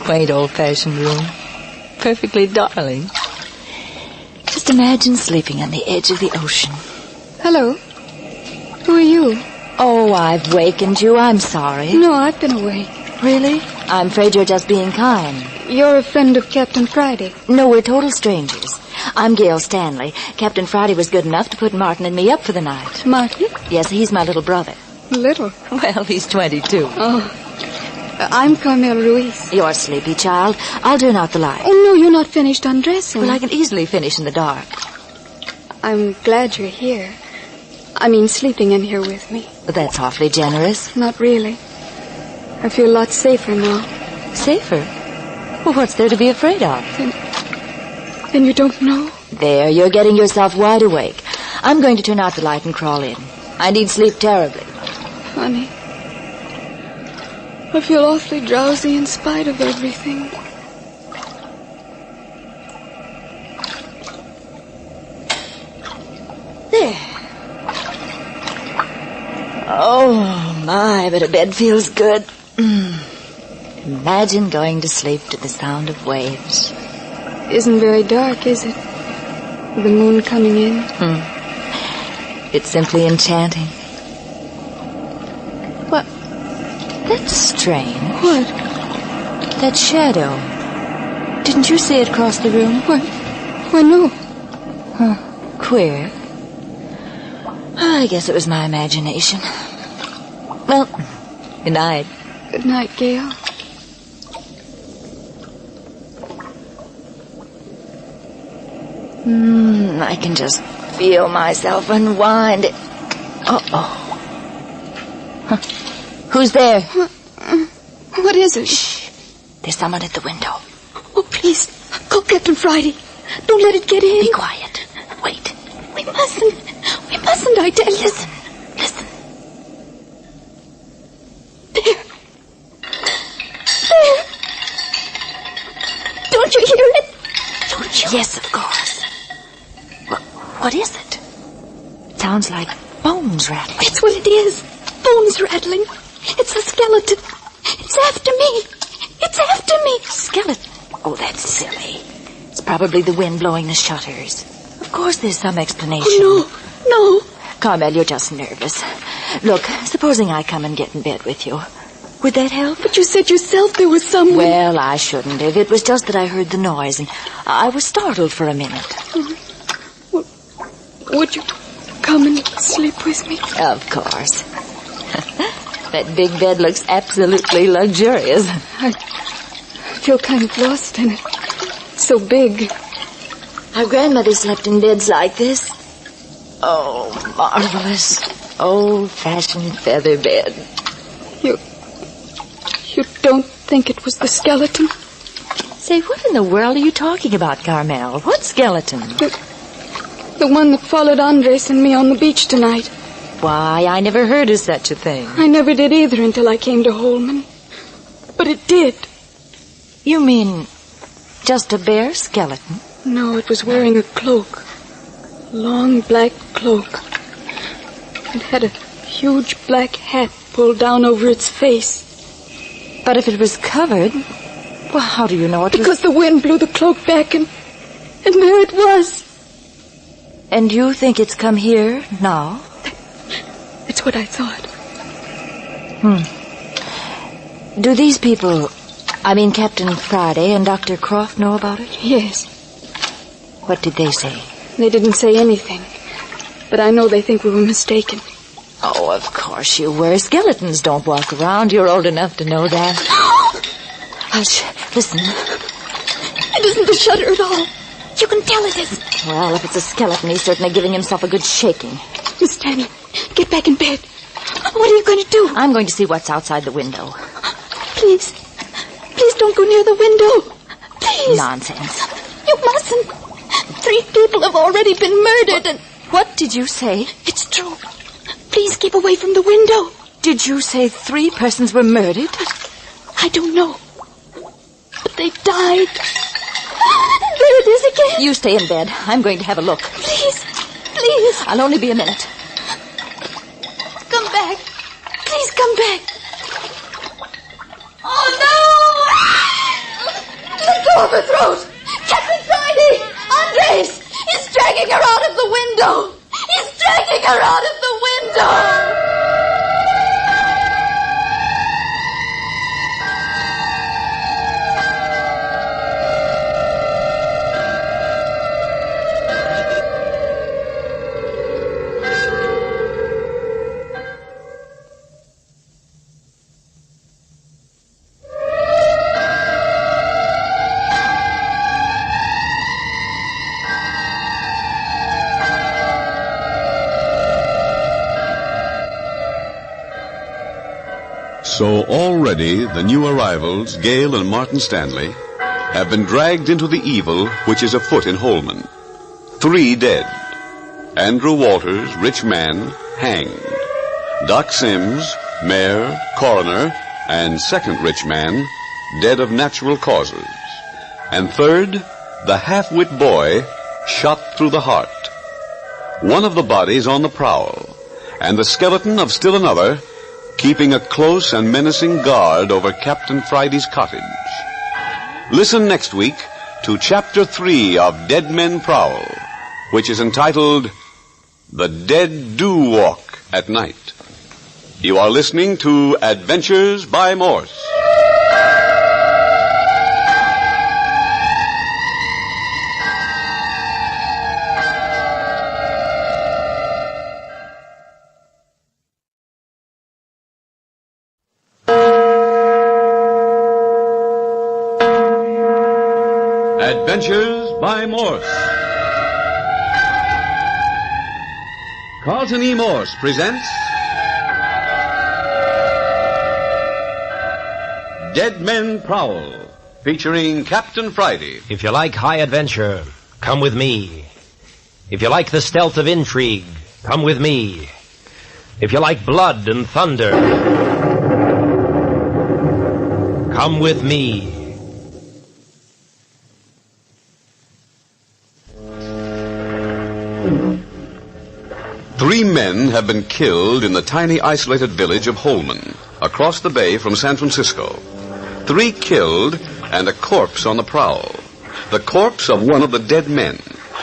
Quaint old-fashioned room. Perfectly darling. Just imagine sleeping on the edge of the ocean. Hello. Who are you? Oh, I've wakened you. I'm sorry. No, I've been awake. Really? I'm afraid you're just being kind. You're a friend of Captain Friday. No, we're total strangers. I'm Gail Stanley. Captain Friday was good enough to put Martin and me up for the night. Martin? Yes, he's my little brother. Little? Well, he's 22. Oh. I'm Carmel Ruiz. You're sleepy, child. I'll turn out the light. Oh, no, you're not finished undressing. Well, I can easily finish in the dark. I'm glad you're here. I mean, sleeping in here with me. But that's awfully generous. Not really. I feel a lot safer now. Safer? Well, what's there to be afraid of? Then you don't know? There, you're getting yourself wide awake. I'm going to turn out the light and crawl in. I need sleep terribly. Honey, I feel awfully drowsy in spite of everything. There. Oh, my, but a bed feels good. Imagine going to sleep to the sound of waves. Isn't very dark, is it? The moon coming in. It's simply enchanting. What? That's strange. What? That shadow. Didn't you see it cross the room? Why, no. Queer. I guess it was my imagination. Well, good night. Good night, Gail. I can just feel myself unwind. Uh-oh. Who's there? What is it? Shh. There's someone at the window. Oh, please. Call Captain Friday. Don't let it get in. Be quiet. Wait. We mustn't. We mustn't, I tell you. Listen. There. Don't you hear it? Don't you? Yes, of course. What is it? It sounds like bones rattling. It's what it is. Bones rattling. It's a skeleton. It's after me. It's after me. Skeleton? Oh, that's silly. It's probably the wind blowing the shutters. Of course there's some explanation. Oh, no. Carmel, you're just nervous. Look, supposing I come and get in bed with you. Would that help? But you said yourself there was someone. Well, I shouldn't have. It was just that I heard the noise, and I was startled for a minute. Would you come and sleep with me? Of course. That big bed looks absolutely luxurious. I feel kind of lost in it. It's so big. Our grandmother slept in beds like this. Oh, marvelous. Old-fashioned feather bed. You don't think it was the skeleton? Say, what in the world are you talking about, Carmel? What skeleton? The one that followed Andres and me on the beach tonight. Why, I never heard of such a thing. I never did either until I came to Holman. But it did. You mean just a bare skeleton? No, it was wearing a cloak. A long black cloak. It had a huge black hat pulled down over its face. But if it was covered, well, how do you know it was... Because the wind blew the cloak back and there it was. And you think it's come here now? It's what I thought. Do these people, I mean Captain Friday and Dr. Croft, know about it? Yes. What did they say? They didn't say anything. But I know they think we were mistaken. Oh, of course you were. Skeletons don't walk around. You're old enough to know that. Hush. Listen. It isn't the shutter at all. You can tell it isn't. Well, if it's a skeleton, he's certainly giving himself a good shaking. Miss Stanley, get back in bed. What are you going to do? I'm going to see what's outside the window. Please. Please don't go near the window. Please. Nonsense. You mustn't. 3 people have already been murdered and... What did you say? It's true. Please keep away from the window. Did you say 3 persons were murdered? I don't know. But they died. There it is again. You stay in bed. I'm going to have a look. Please. Please. I'll only be a minute. Come back. Please come back. Oh, no! Let go of her throat! Captain Friday! Andres! He's dragging her out of the window! He's dragging her out of the window! So already the new arrivals, Gale and Martin Stanley, have been dragged into the evil which is afoot in Holman. 3 dead. Andrew Walters, rich man, hanged. Doc Sims, mayor, coroner, and second rich man, dead of natural causes. And third, the half-wit boy, shot through the heart. One of the bodies on the prowl, and the skeleton of still another, keeping a close and menacing guard over Captain Friday's cottage. Listen next week to Chapter 3 of Dead Men Prowl, which is entitled The Dead Do Walk at Night. You are listening to Adventures by Morse. Adventures by Morse. Carlton E. Morse presents Dead Men Prowl, featuring Captain Friday. If you like high adventure, come with me. If you like the stealth of intrigue, come with me. If you like blood and thunder, come with me. Three men have been killed in the tiny isolated village of Holman, across the bay from San Francisco. 3 killed and a corpse on the prowl. The corpse of one of the dead men.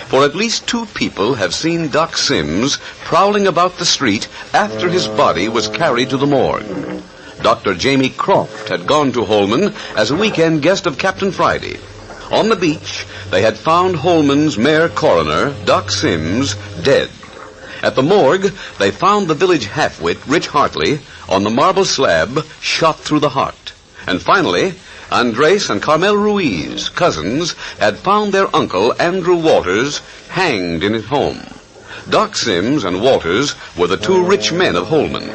For at least 2 people have seen Doc Sims prowling about the street after his body was carried to the morgue. Dr. Jamie Croft had gone to Holman as a weekend guest of Captain Friday. On the beach, they had found Holman's mayor coroner, Doc Sims, dead. At the morgue, they found the village half-wit, Rich Hartley, on the marble slab, shot through the heart. And finally, Andres and Carmel Ruiz, cousins, had found their uncle, Andrew Walters, hanged in his home. Doc Sims and Walters were the 2 rich men of Holman.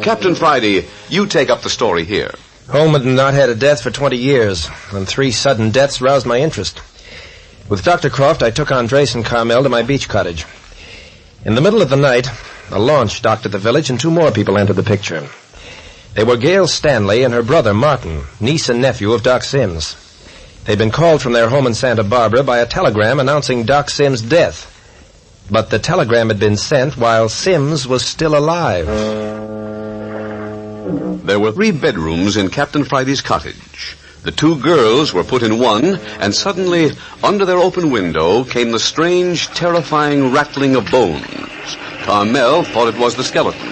Captain Friday, you take up the story here. Holman had not had a death for 20 years, and 3 sudden deaths roused my interest. With Dr. Croft, I took Andres and Carmel to my beach cottage. In the middle of the night, a launch docked at the village, and 2 more people entered the picture. They were Gale Stanley and her brother, Martin, niece and nephew of Doc Sims. They'd been called from their home in Santa Barbara by a telegram announcing Doc Sims' death. But the telegram had been sent while Sims was still alive. There were 3 bedrooms in Captain Friday's cottage. The two girls were put in one, and suddenly, under their open window, came the strange, terrifying rattling of bones. Carmel thought it was the skeleton.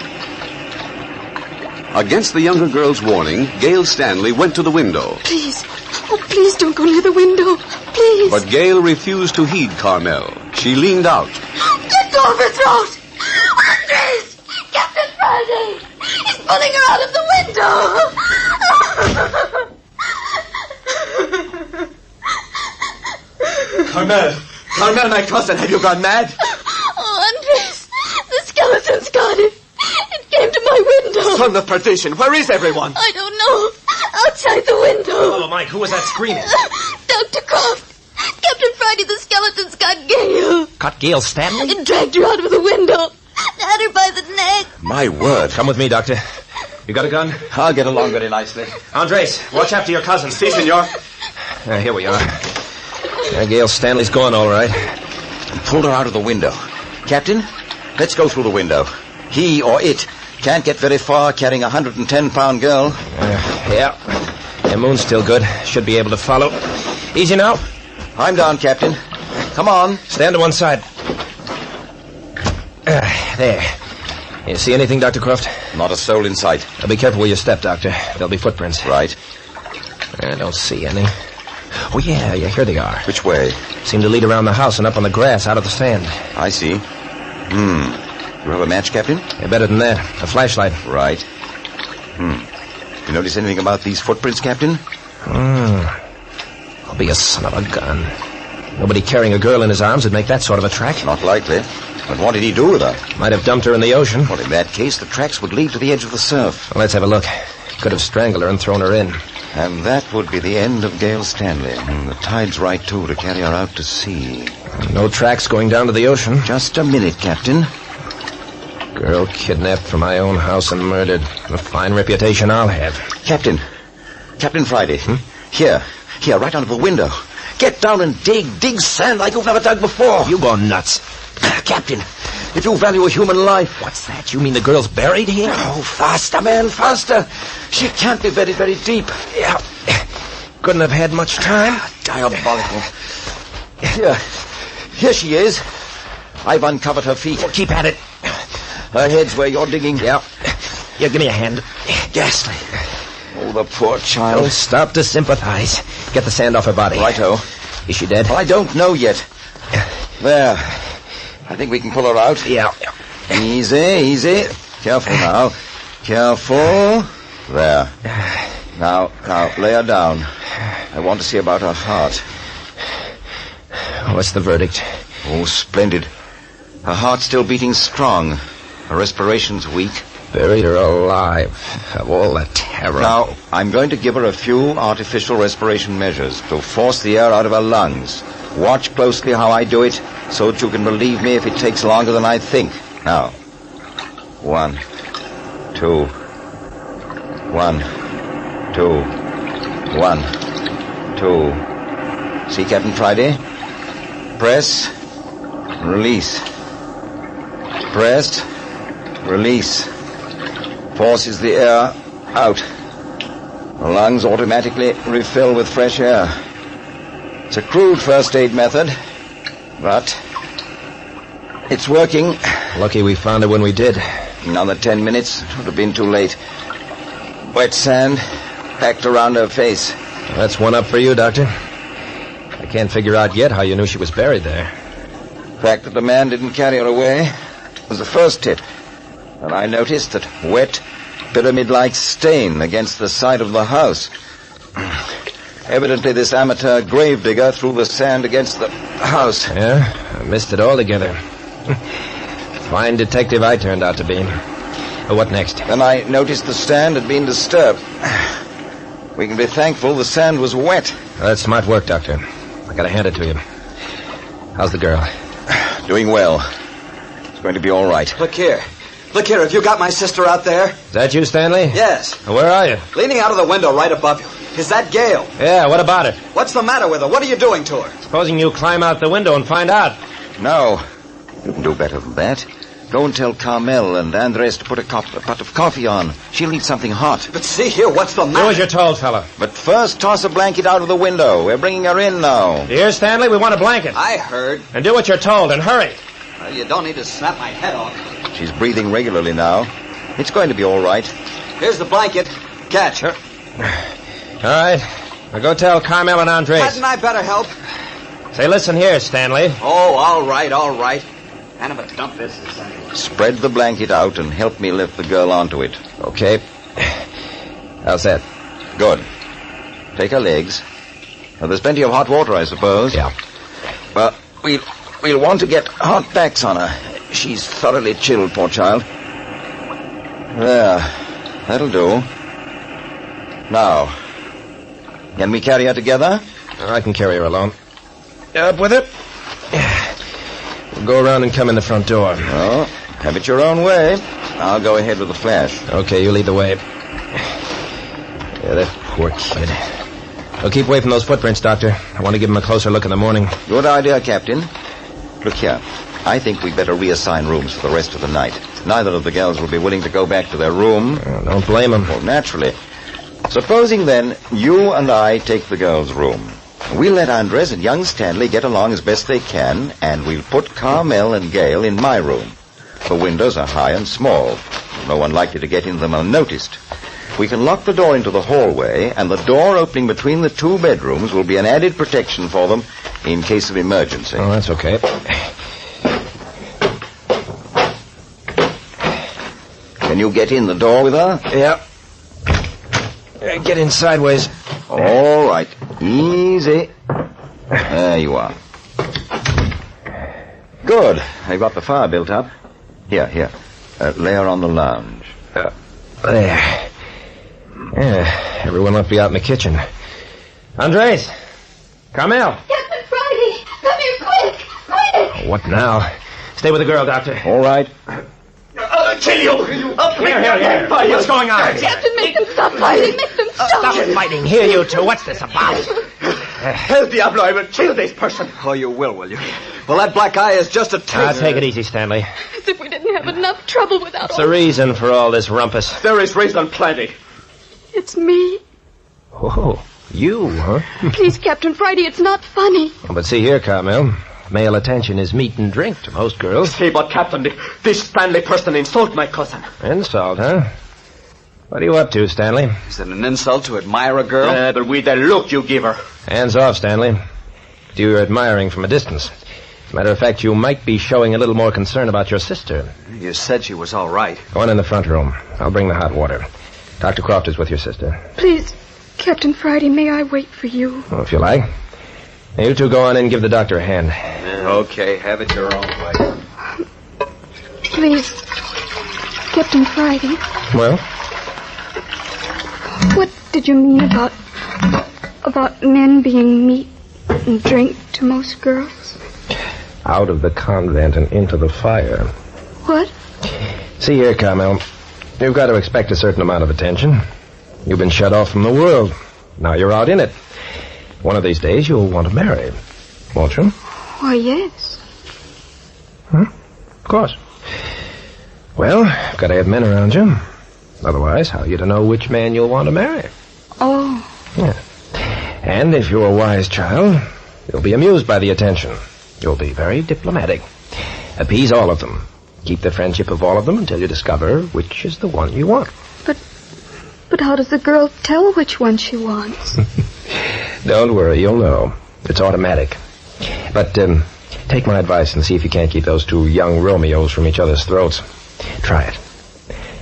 Against the younger girl's warning, Gail Stanley went to the window. Please. Oh, please don't go near the window. Please. But Gail refused to heed Carmel. She leaned out. Let go of her throat! Andres! Captain Friday! He's pulling her out of the window! Carmel, my cousin, have you gone mad? Oh, Andres! The skeleton's got it. It came to my window. Son of perdition, where is everyone? I don't know. Outside the window. Hello, Mike. Who was that screaming? Dr. Croft. Captain Friday, the skeleton's got Gail. Got Gail Stanley? It dragged her out of the window. Had her by the neck. My word. Come with me, Doctor. You got a gun? I'll get along very nicely. Andres, watch after your cousin. Si, senor. Here we are. Gail Stanley's gone, all right. Pulled her out of the window. Captain, let's go through the window. He or it can't get very far carrying a 110-pound girl. Yeah. The moon's still good. Should be able to follow. Easy now. I'm down, Captain. Come on. Stand to one side. There. You see anything, Dr. Croft? Not a soul in sight. Now be careful where you step, Doctor. There'll be footprints. Right. I don't see any. Oh, yeah, here they are. Which way? Seem to lead around the house and up on the grass out of the sand. I see. You have a match, Captain? Yeah, better than that. A flashlight. Right. You notice anything about these footprints, Captain? I'll be a son of a gun. Nobody carrying a girl in his arms would make that sort of a track. Not likely. But what did he do with her? Might have dumped her in the ocean. Well, in that case, the tracks would lead to the edge of the surf. Well, let's have a look. Could have strangled her and thrown her in. And that would be the end of Gail Stanley. And the tide's right, too, to carry her out to sea. No tracks going down to the ocean. Just a minute, Captain. Girl kidnapped from my own house and murdered. A fine reputation I'll have. Captain Friday. Here, right under the window. Get down and dig sand like you've never dug before. You go nuts. Captain, if you value a human life... What's that? You mean the girl's buried here? Oh, faster, man, faster. She can't be very, very deep. Yeah. Couldn't have had much time. Diabolical. Here she is. I've uncovered her feet. Well, keep at it. Her head's where you're digging. Yeah, give me a hand. Ghastly. Oh, the poor child. Don't stop to sympathize. Get the sand off her body. Righto. Is she dead? Well, I don't know yet. There. I think we can pull her out. Yeah. Easy. Careful now. Careful. There. Now, lay her down. I want to see about her heart. What's the verdict? Oh, splendid. Her heart's still beating strong. Her respiration's weak. Buried her alive. Of all the terror. Now, I'm going to give her a few artificial respiration measures to force the air out of her lungs. Watch closely how I do it so that you can believe me if it takes longer than I think. Now, 1, 2, 1, 2, 1, 2. See, Captain Friday? Press, release. Press, release. Forces the air out. The lungs automatically refill with fresh air. It's a crude first aid method, but it's working. Lucky we found her when we did. Another 10 minutes, it would have been too late. Wet sand packed around her face. That's one up for you, Doctor. I can't figure out yet how you knew she was buried there. The fact that the man didn't carry her away was the first tip. And I noticed that wet, pyramid-like stain against the side of the house. Evidently, this amateur gravedigger threw the sand against the house. Yeah, I missed it altogether. Fine detective I turned out to be. What next? Then I noticed the stand had been disturbed. We can be thankful the sand was wet. That's smart work, Doctor. I gotta hand it to you. How's the girl? Doing well. It's going to be all right. Look here, have you got my sister out there? Is that you, Stanley? Yes. Where are you? Leaning out of the window right above you. Is that Gail? Yeah, what about it? What's the matter with her? What are you doing to her? Supposing you climb out the window and find out. No. You can do better than that. Go and tell Carmel and Andres to put a pot of coffee on. She'll need something hot. But see here, what's the matter? Do as you're told, fella. But first, toss a blanket out of the window. We're bringing her in now. Here, Stanley, we want a blanket. I heard. And do what you're told, and hurry. Well, you don't need to snap my head off. She's breathing regularly now. It's going to be all right. Here's the blanket. Catch. All right. Now go tell Carmel and Andres. Hadn't I better help? Say, listen here, Stanley. Oh, all right. Kind of a dump this is. Spread the blanket out and help me lift the girl onto it. Okay. How's that? Good. Take her legs. Well, there's plenty of hot water, I suppose. Yeah. Well, we'll want to get hot packs on her. She's thoroughly chilled, poor child. There. That'll do. Now, can we carry her together? I can carry her alone. Up with it. We'll go around and come in the front door. Oh, have it your own way. I'll go ahead with the flash. Okay, you lead the way. Yeah, that poor kid. Well, keep away from those footprints, Doctor. I want to give him a closer look in the morning. Good idea, Captain. Look here. I think we'd better reassign rooms for the rest of the night. Neither of the girls will be willing to go back to their room. Don't blame them. Well, naturally. Supposing, then, you and I take the girls' room. We'll let Andres and young Stanley get along as best they can, and we'll put Carmel and Gail in my room. The windows are high and small. No one likely to get in them unnoticed. We can lock the door into the hallway, and the door opening between the two bedrooms will be an added protection for them in case of emergency. Oh, that's okay. Can you get in the door with her? Yeah. Get in sideways. All right. Easy. There you are. Good. I've got the fire built up. Here. Lay her on the lounge. There. Yeah, everyone must be out in the kitchen. Andres! Carmel! Captain Friday! Come here, quick! What now? Stay with the girl, Doctor. All right. I'll kill you! Here. What's going on? Captain, make them stop fighting! Make them stop! Stop fighting. Here, you two. What's this about? El Diablo, I will kill this person. Oh, you will you? Well, that black eye is just a taste. Take it easy, Stanley. As if we didn't have enough trouble without What's the reason for all this rumpus? There is reason plenty. It's me. Oh, you, huh? Please, Captain Friday, it's not funny. But see here, Carmel. Male attention is meat and drink to most girls. See, but Captain, this Stanley person insult my cousin. Insult, huh? What are you up to, Stanley? Is it an insult to admire a girl? But with the look you give her. Hands off, Stanley. You're admiring from a distance. As a matter of fact, you might be showing a little more concern about your sister. You said she was all right. Go on in the front room. I'll bring the hot water. Dr. Croft is with your sister. Please, Captain Friday, may I wait for you? Well, if you like. Now, you two go on in and give the doctor a hand. Okay, have it your own way. Please, Captain Friday. Well? What did you mean about men being meat and drink to most girls? Out of the convent and into the fire. What? See here, Carmel. You've got to expect a certain amount of attention. You've been shut off from the world. Now you're out in it. One of these days you'll want to marry. Won't you? Why, yes. Of course. Well, you've got to have men around you. Otherwise, how are you to know which man you'll want to marry? Oh. Yeah. And if you're a wise child, you'll be amused by the attention. You'll be very diplomatic. Appease all of them. Keep the friendship of all of them until you discover which is the one you want. But how does the girl tell which one she wants? Don't worry, you'll know. It's automatic. But take my advice and see if you can't keep those two young Romeos from each other's throats. Try it.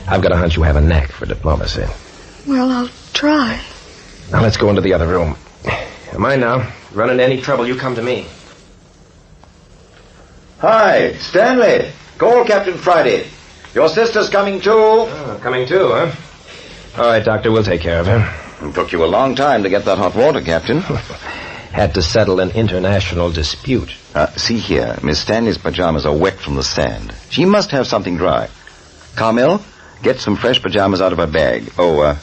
I've got a hunch you have a knack for diplomacy. Well, I'll try. Now let's go into the other room. Mind now. Run into any trouble, you come to me. Hi, Stanley. Call Captain Friday. Your sister's coming too. Oh, coming too, huh? All right, Doctor, we'll take care of her. It took you a long time to get that hot water, Captain. Had to settle an international dispute. See here, Miss Stanley's pajamas are wet from the sand. She must have something dry. Carmel, get some fresh pajamas out of her bag. Oh,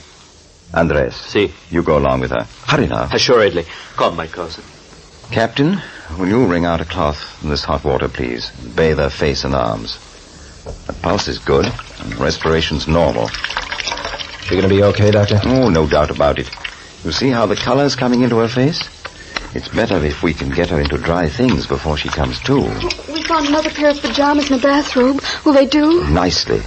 Andres. Si. You go along with her. Hurry now. Assuredly. Come, my cousin. Captain, will you wring out a cloth in this hot water, please? Bathe her face and arms. The pulse is good, and respiration's normal. She gonna be okay, Doctor? Oh, no doubt about it. You see how the color's coming into her face? It's better if we can get her into dry things before she comes to. We found another pair of pajamas and a bathrobe. Will they do? Nicely.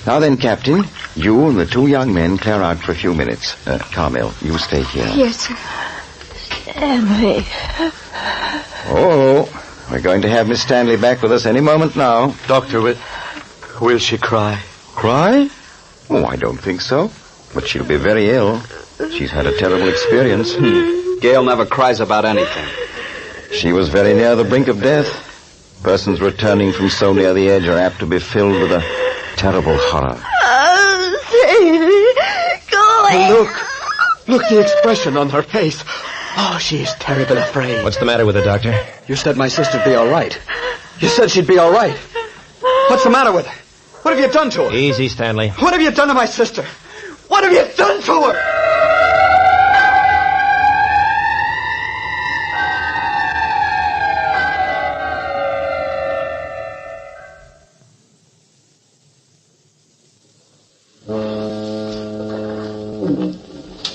Now then, Captain, you and the 2 young men clear out for a few minutes. Carmel, you stay here. Yes, sir. Stanley. Oh, we're going to have Miss Stanley back with us any moment now. Doctor, will she cry? Cry? Oh, I don't think so. But she'll be very ill. She's had a terrible experience. Gail never cries about anything. She was very near the brink of death. Persons returning from so near the edge are apt to be filled with a terrible horror. Oh, Sadie, go away. Look the expression on her face. Oh, she is terribly afraid. What's the matter with her, Doctor? You said my sister'd be all right. You said she'd be all right. What's the matter with her? What have you done to her? Easy, Stanley. What have you done to my sister? What have you done to her?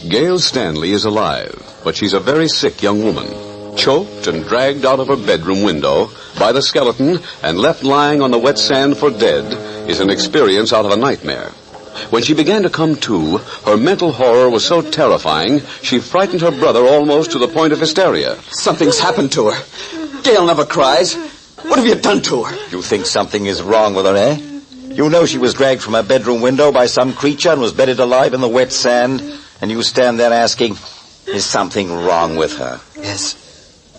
Gail Stanley is alive, but she's a very sick young woman, choked and dragged out of her bedroom window by the skeleton and left lying on the wet sand for dead is an experience out of a nightmare. When she began to come to, her mental horror was so terrifying, she frightened her brother almost to the point of hysteria. Something's happened to her. Gail never cries. What have you done to her? You think something is wrong with her, eh? You know she was dragged from her bedroom window by some creature and was bedded alive in the wet sand, and you stand there asking, is something wrong with her? Is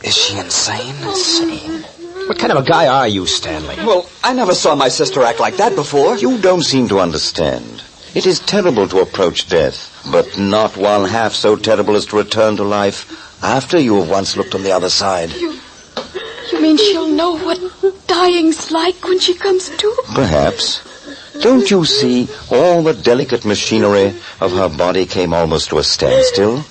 she insane? Insane? What kind of a guy are you, Stanley? Well, I never saw my sister act like that before. You don't seem to understand. It is terrible to approach death, but not one half so terrible as to return to life after you have once looked on the other side. You mean she'll know what dying's like when she comes to? Perhaps. Don't you see all the delicate machinery of her body came almost to a standstill?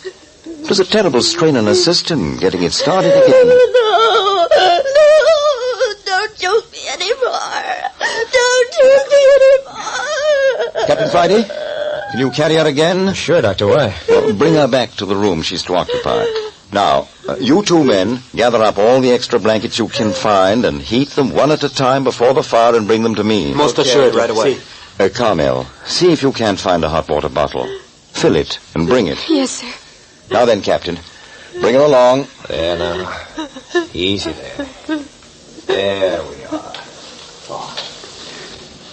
It was a terrible strain on her system, getting it started again. No, don't choke me anymore. Don't choke me anymore. Captain Friday, can you carry her again? Sure, Doctor. Why? Well, bring her back to the room she's to occupy. Now, you 2 men, gather up all the extra blankets you can find and heat them one at a time before the fire and bring them to me. Most assured, right away. Carmel, see if you can't find a hot water bottle. Fill it and bring it. Yes, sir. Now then, Captain, bring her along. There now. Easy there. There we are.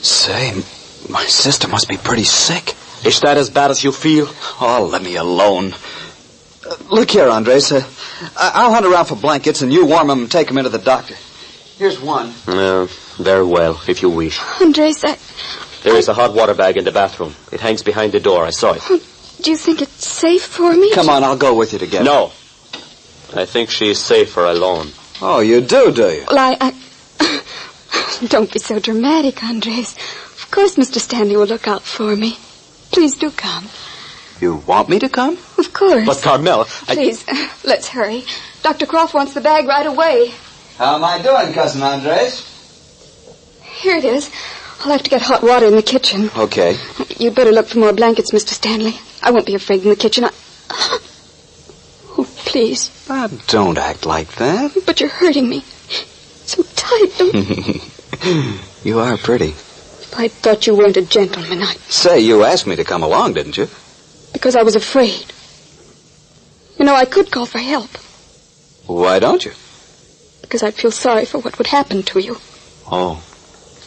Say, my sister must be pretty sick. Is that as bad as you feel? Oh, let me alone. Look here, Andres. I'll hunt around for blankets, and you warm them and take them into the doctor. Here's one. Very well, if you wish. Andres, There is a hot water bag in the bathroom. It hangs behind the door. I saw it. do you think it's safe for me? Come on, I'll go with you to get her. No. I think she is safer alone. Oh, you do you? Well, I... Don't be so dramatic, Andres. Of course Mr. Stanley will look out for me. Please do come. You want me to come? Of course. But, Carmel, Please, let's hurry. Dr. Croft wants the bag right away. How am I doing, Cousin Andres? Here it is. I'll have to get hot water in the kitchen. Okay. You'd better look for more blankets, Mr. Stanley. I won't be afraid in the kitchen. Oh, please. Don't act like that. But you're hurting me. So tight, don't... You are pretty. If I thought you weren't a gentleman, I'd... Say, you asked me to come along, didn't you? Because I was afraid. You know, I could call for help. Why don't you? Because I'd feel sorry for what would happen to you. Oh.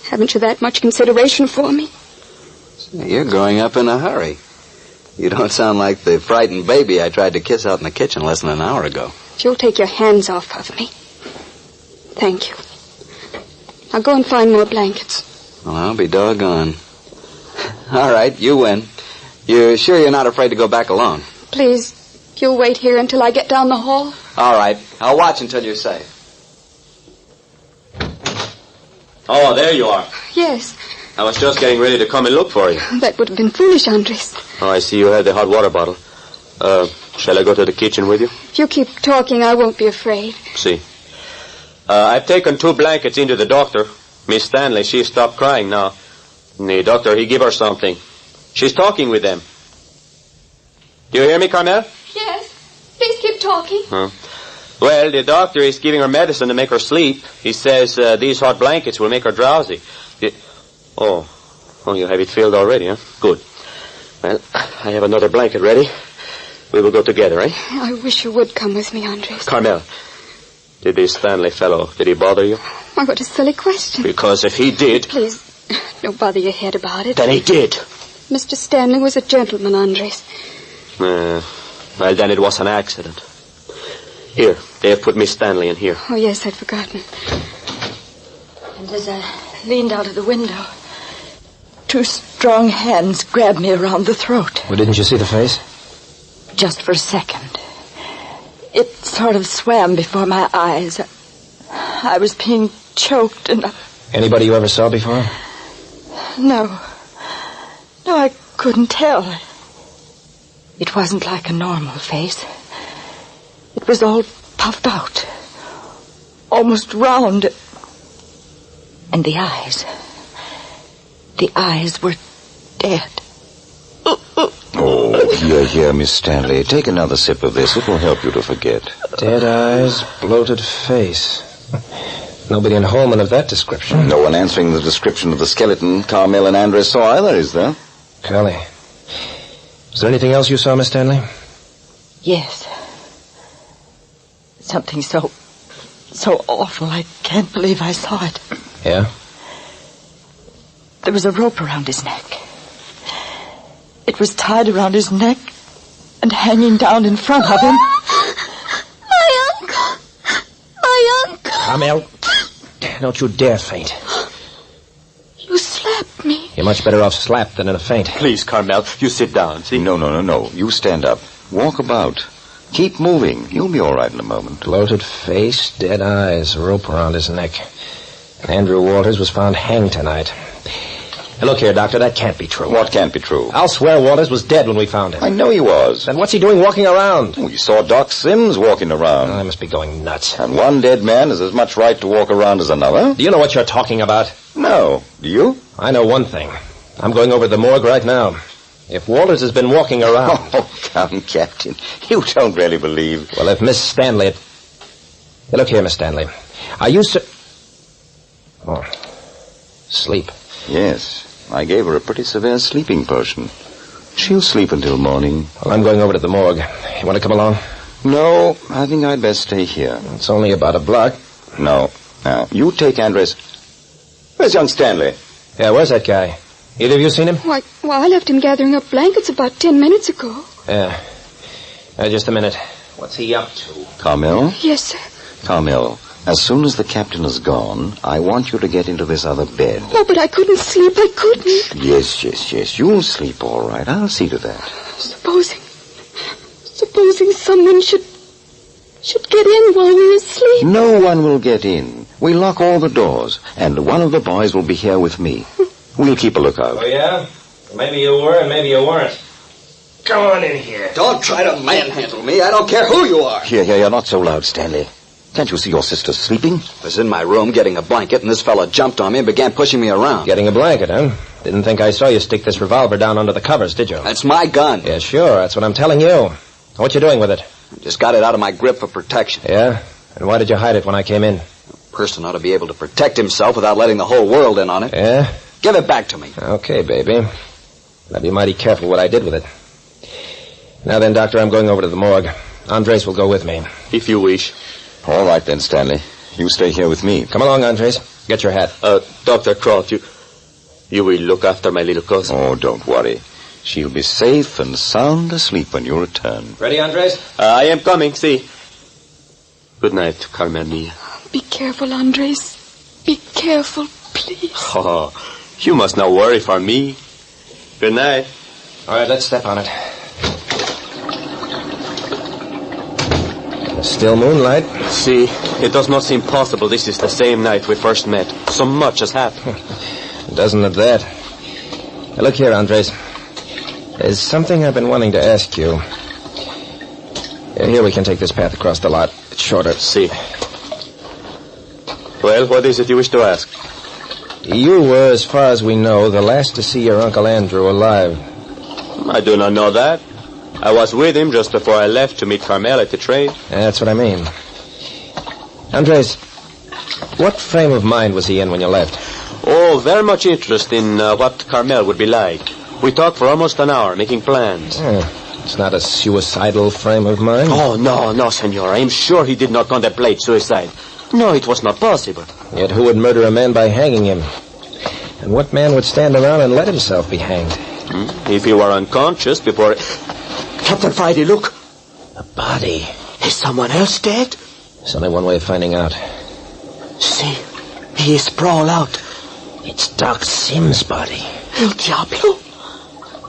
Haven't you that much consideration for me? You're growing up in a hurry. You don't sound like the frightened baby I tried to kiss out in the kitchen less than an hour ago. If you'll take your hands off of me. Thank you. Now go and find more blankets. Well, I'll be doggone. All right, you win. You're sure you're not afraid to go back alone? Please, you'll wait here until I get down the hall? All right. I'll watch until you're safe. Oh, there you are. Yes. I was just getting ready to come and look for you. That would have been foolish, Andres. Oh, I see you have the hot water bottle. Shall I go to the kitchen with you? If you keep talking, I won't be afraid. See. I've taken 2 blankets into the doctor. Miss Stanley, she stopped crying now. The doctor, he give her something. She's talking with them. Do you hear me, Carmel? Yes. Please keep talking. Huh. Well, the doctor is giving her medicine to make her sleep. He says these hot blankets will make her drowsy. Oh, you have it filled already, huh? Good. Well, I have another blanket ready. We will go together, eh? I wish you would come with me, Andres. Carmel, did this Stanley fellow, did he bother you? Why, what a silly question. Because if he did... Please, don't bother your head about it. Then he did. Mr. Stanley was a gentleman, Andres. Well, then it was an accident. Here, they have put Miss Stanley in here. Oh, yes, I'd forgotten. And as I leaned out of the window, 2 strong hands grabbed me around the throat. Well, didn't you see the face? Just for a second. It sort of swam before my eyes. I was being choked and... Anybody you ever saw before? No, I couldn't tell. It wasn't like a normal face. It was all puffed out, almost round. And the eyes were dead. Oh, here, Miss Stanley. Take another sip of this. It will help you to forget. Dead eyes, bloated face. Nobody in Holman of that description. No one answering the description of the skeleton Carmel and Andres saw either, is there? Curly. Was there anything else you saw, Miss Stanley? Yes. Something so awful, I can't believe I saw it. Yeah? There was a rope around his neck. It was tied around his neck and hanging down in front of him. My uncle! My uncle! Carmel, don't you dare faint. You slapped me. You're much better off slapped than in a faint. Please, Carmel, you sit down, see? No. You stand up. Walk about. Keep moving. You'll be all right in a moment. Bloated face, dead eyes, rope around his neck. And Andrew Walters was found hanged tonight. Now, look here, Doctor, that can't be true. What can't be true? I'll swear Walters was dead when we found him. I know he was. Then what's he doing walking around? We saw Doc Sims walking around. I must be going nuts. And one dead man has as much right to walk around as another. Do you know what you're talking about? No. Do you? I know one thing. I'm going over to the morgue right now. If Walters has been walking around... Oh, come, Captain. You don't really believe... Well, if Miss Stanley... Hey, look here, Miss Stanley. Are you sleep. Yes. I gave her a pretty severe sleeping potion. She'll sleep until morning. Well, I'm going over to the morgue. You want to come along? No, I think I'd best stay here. It's only about a block. No. Now, you take Andres. Where's young Stanley? Yeah, where's that guy? Either of you seen him? Why, I left him gathering up blankets about 10 minutes ago. Yeah. Just a minute. What's he up to? Carmel? Yes, sir. Carmel, as soon as the captain is gone, I want you to get into this other bed. Oh, but I couldn't sleep. I couldn't. Yes. You'll sleep all right. I'll see to that. Supposing someone should get in while we're asleep. No one will get in. We lock all the doors, and one of the boys will be here with me. We'll keep a lookout. Oh, yeah? Maybe you were and maybe you weren't. Come on in here. Don't try to manhandle me. I don't care who you are. Here, you're not so loud, Stanley. Can't you see your sister sleeping? I was in my room getting a blanket, and this fella jumped on me and began pushing me around. Getting a blanket, huh? Didn't think I saw you stick this revolver down under the covers, did you? That's my gun. Yeah, sure. That's what I'm telling you. What you doing with it? Just got it out of my grip for protection. Yeah? And why did you hide it when I came in? A person ought to be able to protect himself without letting the whole world in on it. Yeah? Give it back to me. Okay, baby. I'll be mighty careful what I did with it. Now then, Doctor, I'm going over to the morgue. Andres will go with me. If you wish. All right then, Stanley. You stay here with me. Come along, Andres. Get your hat. Dr. Croft, you will look after my little cousin. Oh, don't worry. She'll be safe and sound asleep when you return. Ready, Andres? I am coming, see. Good night, Carmen Mia. Be careful, Andres. Be careful, please. Oh, you must not worry for me. Good night. All right, let's step on it. Still moonlight. See, it does not seem possible this is the same night we first met. So much has happened. Doesn't it that? Now, look here, Andres. There's something I've been wanting to ask you. Here we can take this path across the lot. It's shorter. See. Well, what is it you wish to ask? You were, as far as we know, the last to see your Uncle Andrew alive. I do not know that. I was with him just before I left to meet Carmel at the train. That's what I mean. Andres, what frame of mind was he in when you left? Oh, very much interested in what Carmel would be like. We talked for almost an hour, making plans. It's not a suicidal frame of mind? Oh, no, senor. I am sure he did not contemplate suicide. No, it was not possible. Yet who would murder a man by hanging him? And what man would stand around and let himself be hanged? If he were unconscious before... Captain Friday, look. A body. Is someone else dead? There's only one way of finding out. See, he is sprawled out. It's Doc Sims' body. El Diablo.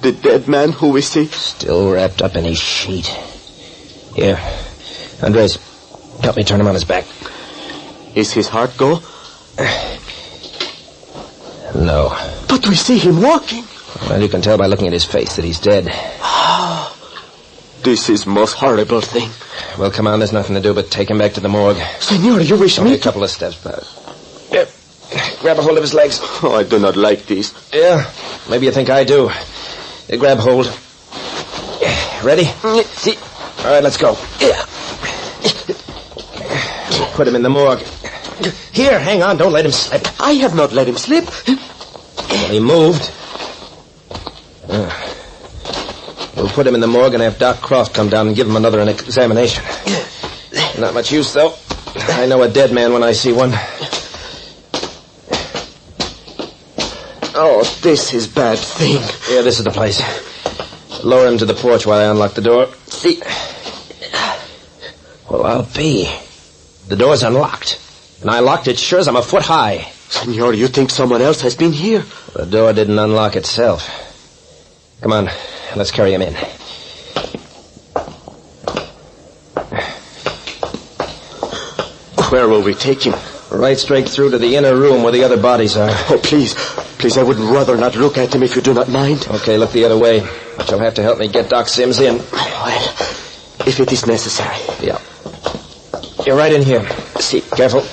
The dead man who we see. Still wrapped up in his sheet. Here. Andres, help me turn him on his back. Is his heart go? No. But we see him walking. Well, you can tell by looking at his face that he's dead. This is most horrible thing. Well, come on, there's nothing to do but take him back to the morgue. Senor, you wish Only me... a couple of steps back. Here. Grab a hold of his legs. Oh, I do not like this. Yeah, maybe you think I do. Here, grab hold. Ready? See? All right, let's go. Put him in the morgue. Here, hang on, don't let him slip. I have not let him slip. Well, he moved. We'll put him in the morgue and have Doc Croft come down and give him another examination. Not much use, though. I know a dead man when I see one. Oh, this is bad thing. Yeah, this is the place. Lower him to the porch while I unlock the door. See? Well, I'll be. The door's unlocked. And I locked it sure as I'm a foot high. Senor, you think someone else has been here? The door didn't unlock itself. Come on, let's carry him in. Where will we take him? Right straight through to the inner room where the other bodies are. Oh, please, I would rather not look at him if you do not mind. Okay, look the other way. But you'll have to help me get Doc Sims in. Well, if it is necessary. Yeah. You're right in here. See, careful.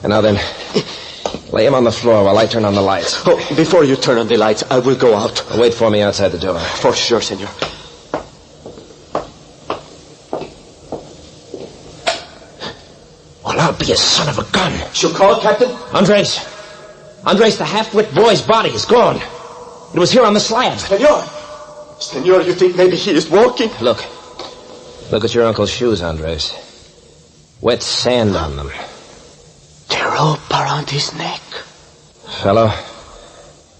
And now then, lay him on the floor while I turn on the lights. Oh, before you turn on the lights, I will go out. Wait for me outside the door. For sure, senor. Well, I'll be a son of a gun. She'll call, Captain? Andres, the half-wit boy's body is gone. It was here on the slab. Senor, you think maybe he is walking? Look at your uncle's shoes, Andres. Wet sand on them. The rope around his neck. Fellow,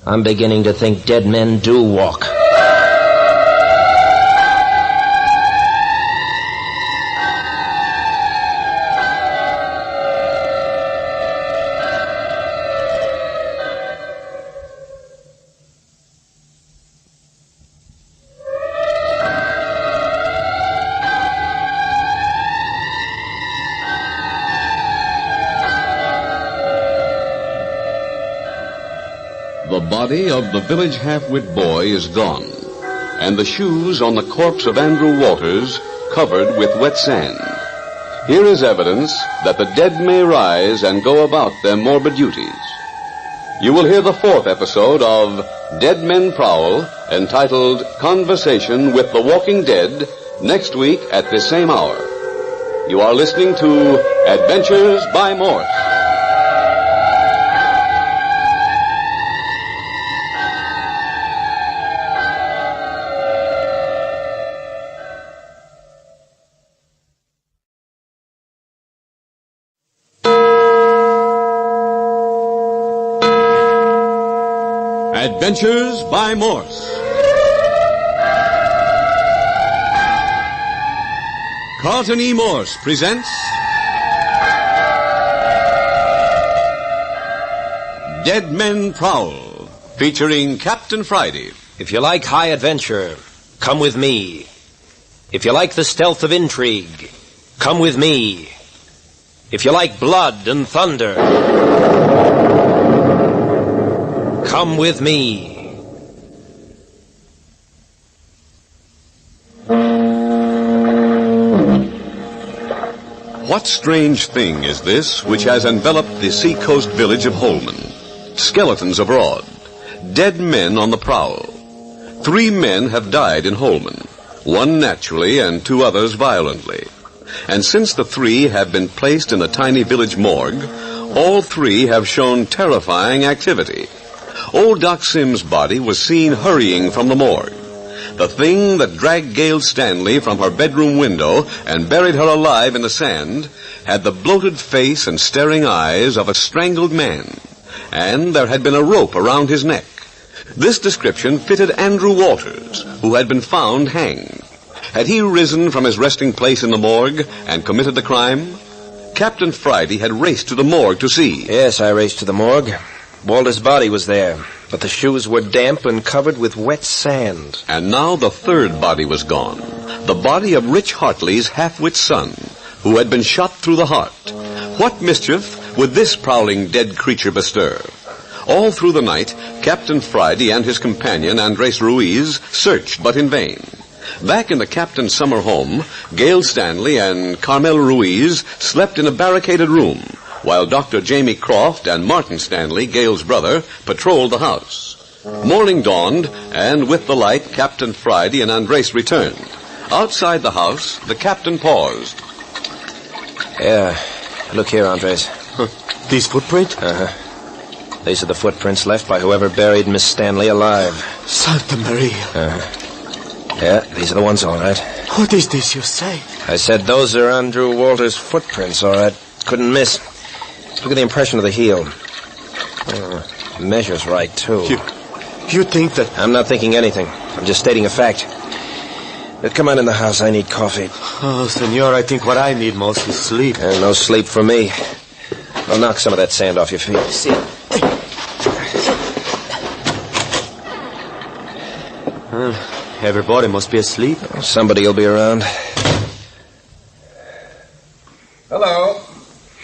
I'm beginning to think dead men do walk. The body of the village half-wit boy is gone, and the shoes on the corpse of Andrew Walters covered with wet sand. Here is evidence that the dead may rise and go about their morbid duties. You will hear the fourth episode of Dead Men Prowl, entitled Conversation with the Walking Dead, next week at this same hour. You are listening to Adventures by Morse. Adventures by Morse. Carlton E. Morse presents Dead Men Prowl, featuring Captain Friday. If you like high adventure, come with me. If you like the stealth of intrigue, come with me. If you like blood and thunder, come with me. What strange thing is this which has enveloped the seacoast village of Holman? Skeletons abroad. Dead men on the prowl. 3 men have died in Holman. 1 naturally and 2 others violently. And since the 3 have been placed in a tiny village morgue, all 3 have shown terrifying activity. Old Doc Sims' body was seen hurrying from the morgue. The thing that dragged Gail Stanley from her bedroom window and buried her alive in the sand had the bloated face and staring eyes of a strangled man, and there had been a rope around his neck. This description fitted Andrew Walters, who had been found hanged. Had he risen from his resting place in the morgue and committed the crime? Captain Friday had raced to the morgue to see. Yes, I raced to the morgue. Walter's body was there, but the shoes were damp and covered with wet sand. And now the 3rd body was gone. The body of Rich Hartley's half-wit son, who had been shot through the heart. What mischief would this prowling dead creature bestir? All through the night, Captain Friday and his companion, Andres Ruiz, searched, but in vain. Back in the captain's summer home, Gail Stanley and Carmel Ruiz slept in a barricaded room, while Dr. Jamie Croft and Martin Stanley, Gail's brother, patrolled the house. Morning dawned, and with the light, Captain Friday and Andres returned. Outside the house, the captain paused. Yeah, look here, Andres. These footprints? Uh-huh. These are the footprints left by whoever buried Miss Stanley alive. Santa Maria. Uh-huh. Yeah, these are the ones, all right. What is this you say? I said those are Andrew Walters' footprints, all right. Couldn't miss. Look at the impression of the heel. Measure's right, too. You think that... I'm not thinking anything. I'm just stating a fact. But come on in the house. I need coffee. Oh, senor, I think what I need most is sleep. No sleep for me. I'll knock some of that sand off your feet. See. Everybody must be asleep. Somebody will be around. Hello.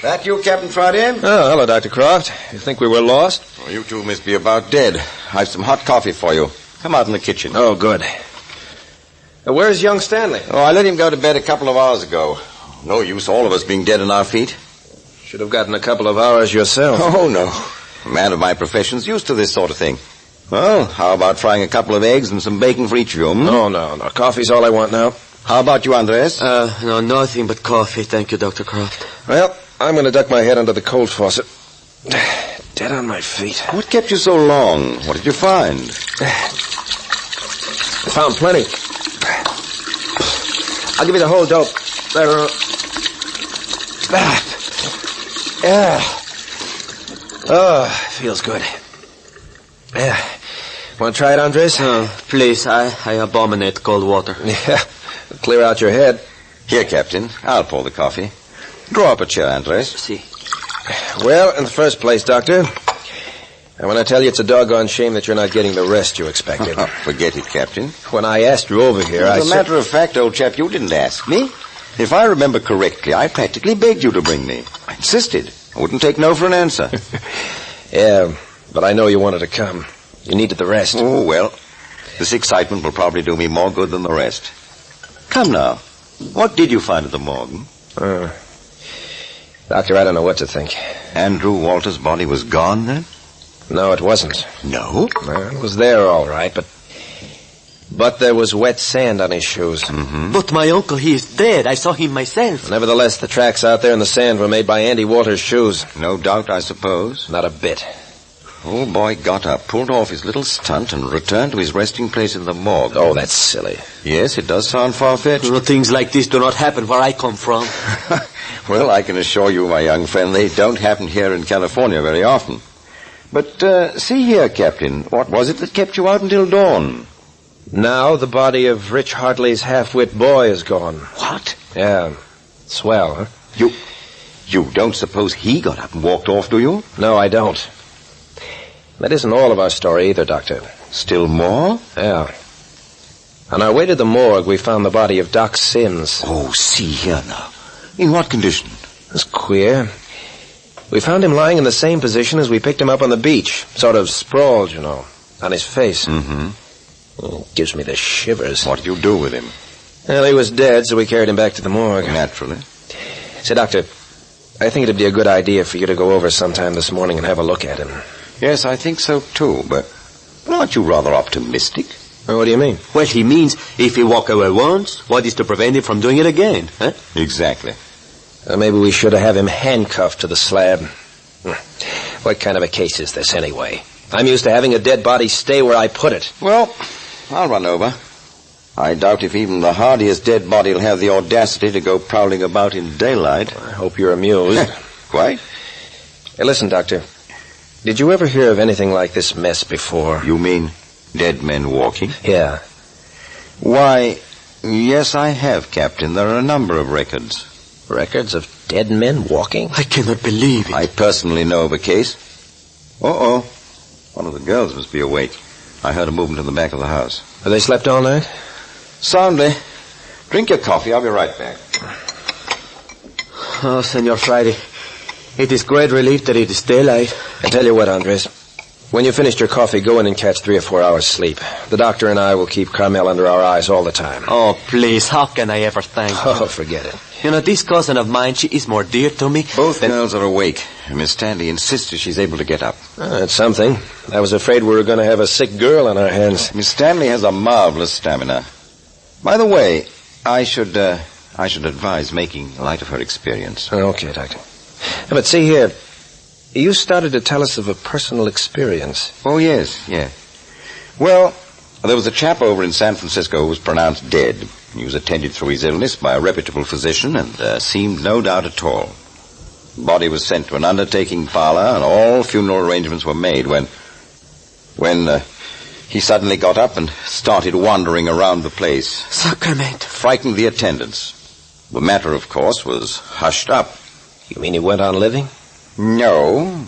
That you, Captain Friday? Oh, hello, Dr. Croft. You think we were lost? Well, you two must be about dead. I've some hot coffee for you. Come out in the kitchen. Oh, good. Where's young Stanley? Oh, I let him go to bed a couple of hours ago. No use all of us being dead on our feet. Should have gotten a couple of hours yourself. Oh, no. A man of my profession's used to this sort of thing. Well, how about frying a couple of eggs and some bacon for each of you? No. Coffee's all I want now. How about you, Andres? No, nothing but coffee. Thank you, Dr. Croft. Well, I'm going to duck my head under the cold faucet. Dead on my feet. What kept you so long? What did you find? I found plenty. I'll give you the whole dope. Oh, feels good. Yeah. Want to try it, Andres? Please, I abominate cold water. Yeah. Clear out your head. Here, Captain. I'll pour the coffee. Draw up a chair, Andres. See. Well, in the first place, Doctor, I want to tell you it's a doggone shame that you're not getting the rest you expected. Forget it, Captain. When I asked you over here, As a matter of fact, old chap, you didn't ask me. If I remember correctly, I practically begged you to bring me. I insisted. I wouldn't take no for an answer. Yeah, but I know you wanted to come. You needed the rest. Oh, well, this excitement will probably do me more good than the rest. Come now. What did you find at the morgue? Doctor, I don't know what to think. Andrew Walters' body was gone, then? No, it wasn't. No? It was there, all right, but there was wet sand on his shoes. Mm-hmm. But my uncle, he is dead. I saw him myself. Nevertheless, the tracks out there in the sand were made by Andy Walters' shoes. No doubt, I suppose. Not a bit. Old boy got up, pulled off his little stunt, and returned to his resting place in the morgue. Oh, that's silly. Yes, it does sound far-fetched. Things like this do not happen where I come from. Well, I can assure you, my young friend, they don't happen here in California very often. But, see here, Captain, what was it that kept you out until dawn? Now the body of Rich Hartley's half-wit boy is gone. What? Yeah. Swell, huh? You don't suppose he got up and walked off, do you? No, I don't. That isn't all of our story either, Doctor. Still more? Yeah. On our way to the morgue, we found the body of Doc Sims. Oh, see here now. In what condition? It's queer. We found him lying in the same position as we picked him up on the beach. Sort of sprawled, you know, on his face. Mm-hmm. It gives me the shivers. What did you do with him? Well, he was dead, so we carried him back to the morgue. Naturally. Say, Doctor, I think it'd be a good idea for you to go over sometime this morning and have a look at him. Yes, I think so, too, but aren't you rather optimistic? Well, what do you mean? Well, he means if he walk away once, what is to prevent him from doing it again? Huh? Exactly. Maybe we should have him handcuffed to the slab. What kind of a case is this, anyway? I'm used to having a dead body stay where I put it. Well, I'll run over. I doubt if even the hardiest dead body will have the audacity to go prowling about in daylight. I hope you're amused. Quite. Hey, listen, Doctor. Did you ever hear of anything like this mess before? You mean dead men walking? Yeah. Why, yes, I have, Captain. There are a number of records. Records of dead men walking? I cannot believe it. I personally know of a case. Uh-oh. One of the girls must be awake. I heard a movement in the back of the house. Have they slept all night? Soundly. Drink your coffee. I'll be right back. Oh, Senor Friday, it is great relief that it is daylight. I tell you what, Andres. When you finished your coffee, go in and catch 3 or 4 hours sleep. The doctor and I will keep Carmel under our eyes all the time. Oh, please, how can I ever thank you? Oh, forget it. You know, this cousin of mine, she is more dear to me. Both girls are awake. Miss Stanley insisted she's able to get up. That's something. I was afraid we were going to have a sick girl on our hands. Miss Stanley has a marvelous stamina. By the way, I should advise making light of her experience. Okay, Doctor. But see here, you started to tell us of a personal experience. Oh, yes. Well, there was a chap over in San Francisco who was pronounced dead. He was attended through his illness by a reputable physician, and there seemed no doubt at all. The body was sent to an undertaking parlor, and all funeral arrangements were made when he suddenly got up and started wandering around the place. Sacrament. Frightened the attendants. The matter, of course, was hushed up. You mean he went on living? No.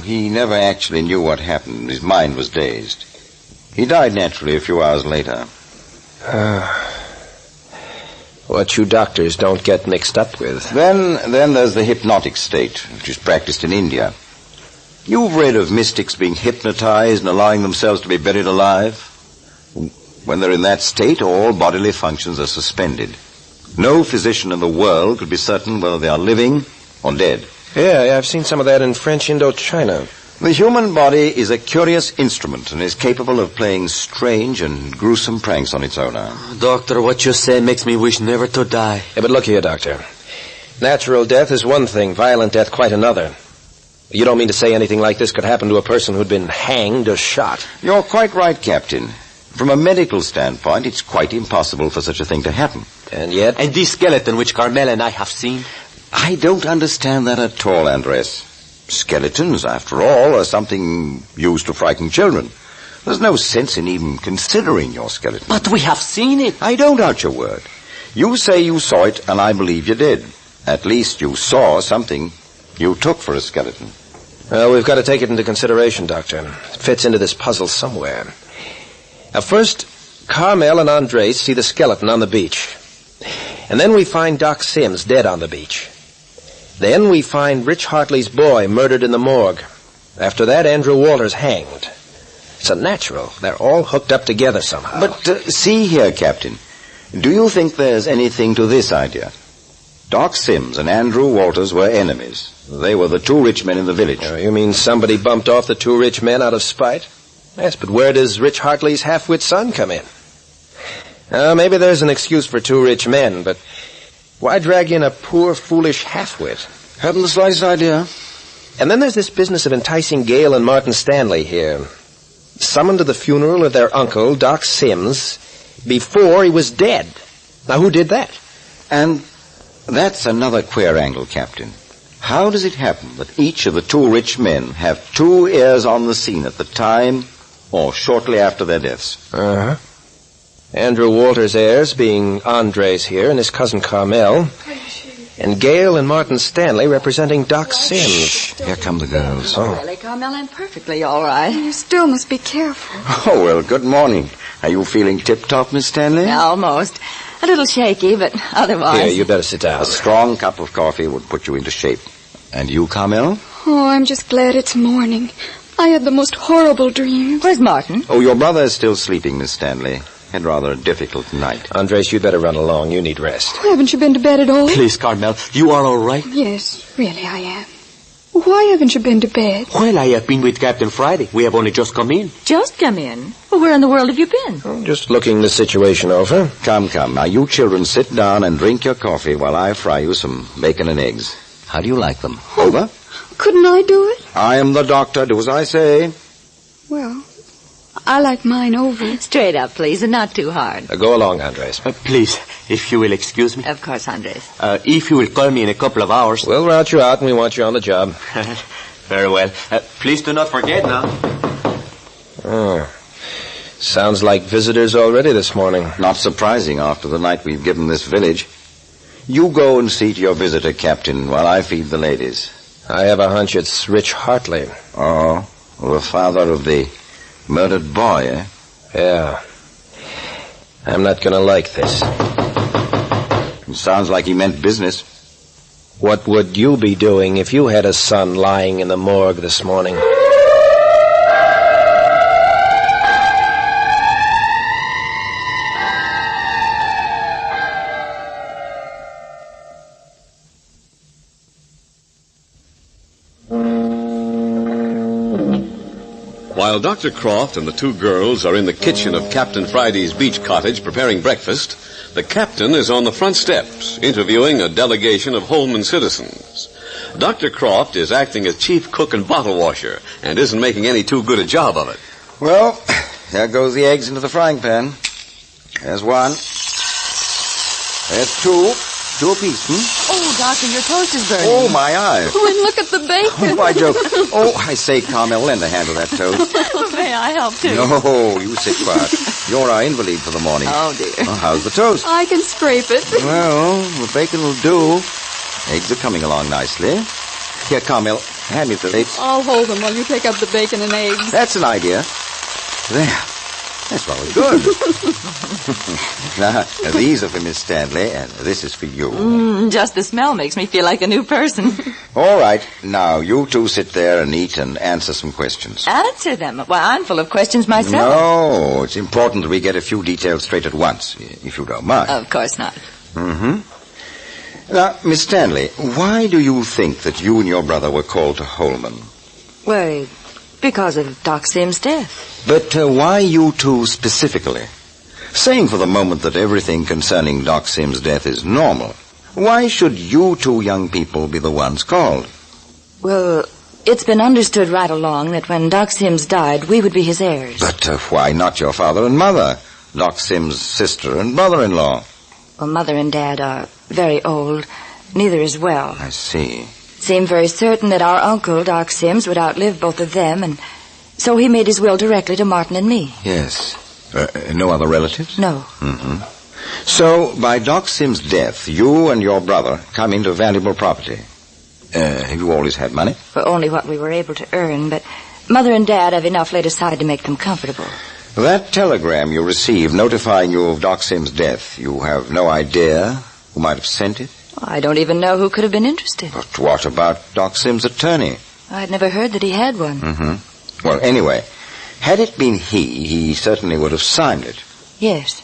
He never actually knew what happened. His mind was dazed. He died naturally a few hours later. What you doctors don't get mixed up with. Then there's the hypnotic state, which is practiced in India. You've read of mystics being hypnotized and allowing themselves to be buried alive. When they're in that state, all bodily functions are suspended. No physician in the world could be certain whether they are living or dead. Yeah, I've seen some of that in French Indochina. The human body is a curious instrument and is capable of playing strange and gruesome pranks on its owner. Doctor, what you say makes me wish never to die. Yeah, but look here, Doctor. Natural death is one thing, violent death quite another. You don't mean to say anything like this could happen to a person who'd been hanged or shot? You're quite right, Captain. From a medical standpoint, it's quite impossible for such a thing to happen. And yet? And this skeleton which Carmel and I have seen? I don't understand that at all, Andres. Skeletons, after all, are something used to frighten children. There's no sense in even considering your skeleton. But we have seen it. I don't doubt your word. You say you saw it, and I believe you did. At least you saw something you took for a skeleton. Well, we've got to take it into consideration, Doctor. It fits into this puzzle somewhere. Now, first, Carmel and Andres see the skeleton on the beach. And then we find Doc Sims dead on the beach. Then we find Rich Hartley's boy murdered in the morgue. After that, Andrew Walters hanged. It's unnatural. They're all hooked up together somehow. But see here, Captain. Do you think there's anything to this idea? Doc Sims and Andrew Walters were enemies. They were the 2 rich men in the village. Oh, you mean somebody bumped off the 2 rich men out of spite? Yes, but where does Rich Hartley's half-wit son come in? Maybe there's an excuse for 2 rich men, but why drag in a poor, foolish half-wit? Haven't the slightest idea. And then there's this business of enticing Gail and Martin Stanley here. Summoned to the funeral of their uncle, Doc Sims, before he was dead. Now, who did that? And that's another queer angle, Captain. How does it happen that each of the 2 rich men have 2 heirs on the scene at the time or shortly after their deaths? Uh-huh. Andrew Walters' heirs being Andres here and his cousin Carmel, and Gail and Martin Stanley representing Doc Sims. Here come the girls. Oh. Really, Carmel, I'm perfectly all right. You still must be careful. Oh, well, good morning. Are you feeling tip-top, Miss Stanley? Almost. A little shaky, but otherwise... Here, you better sit down. A strong cup of coffee would put you into shape. And you, Carmel? Oh, I'm just glad it's morning. I had the most horrible dreams. Where's Martin? Oh, your brother is still sleeping, Miss Stanley. Had rather a difficult night. Andres, you'd better run along. You need rest. Haven't you been to bed at all? Please, Carmel, you are all right? Yes, really I am. Why haven't you been to bed? Well, I have been with Captain Friday. We have only just come in. Just come in? Well, where in the world have you been? I'm just looking the situation over. Come. Now, you children sit down and drink your coffee while I fry you some bacon and eggs. How do you like them? Over? Couldn't I do it? I am the doctor. Do as I say. Well, I like mine over. Straight up, please, and not too hard. Go along, Andres. Please, if you will excuse me. Of course, Andres. If you will call me in a couple of hours. We'll route you out and we want you on the job. Very well. Please do not forget now. Oh. Sounds like visitors already this morning. Not surprising after the night we've given this village. You go and see to your visitor, Captain, while I feed the ladies. I have a hunch it's Rich Hartley. Oh, the father of the murdered boy, eh? Yeah. I'm not gonna like this. It sounds like he meant business. What would you be doing if you had a son lying in the morgue this morning? While Dr. Croft and the two girls are in the kitchen of Captain Friday's beach cottage preparing breakfast, the captain is on the front steps interviewing a delegation of Holman citizens. Dr. Croft is acting as chief cook and bottle washer and isn't making any too good a job of it. Well, there goes the eggs into the frying pan. There's one. There's two. Two apiece, Oh, Doctor, your toast is burning. Oh, my eye. Oh, and look at the bacon. Why, Joe? Oh, I say, Carmel, lend a hand to that toast. May I help, too? No, you sit quiet. You're our invalid for the morning. Oh, dear. Well, how's the toast? I can scrape it. Well, the bacon will do. Eggs are coming along nicely. Here, Carmel, hand me the plates. I'll hold them while you take up the bacon and eggs. That's an idea. There. That's rather good. Now, these are for Miss Stanley, and this is for you. Just the smell makes me feel like a new person. All right. Now, you two sit there and eat and answer some questions. Answer them? Why, I'm full of questions myself. No, it's important that we get a few details straight at once, if you don't mind. Of course not. Now, Miss Stanley, why do you think that you and your brother were called to Holman? Well, because of Doc Sims' death. But why you two specifically? Saying for the moment that everything concerning Doc Sims' death is normal, why should you two young people be the ones called? Well, it's been understood right along that when Doc Sims died, we would be his heirs. But why not your father and mother? Doc Sims' sister and brother-in-law. Well, Mother and Dad are very old. Neither is well. I see. It seemed very certain that our uncle, Doc Sims, would outlive both of them, and so he made his will directly to Martin and me. Yes. No other relatives? No. So, by Doc Sims' death, you and your brother come into valuable property. Have you always had money? For only what we were able to earn, but Mother and Dad have enough laid aside to make them comfortable. That telegram you received notifying you of Doc Sims' death, you have no idea who might have sent it? I don't even know who could have been interested. But what about Doc Sims' attorney? I'd never heard that he had one. Well, anyway, had it been he certainly would have signed it. Yes.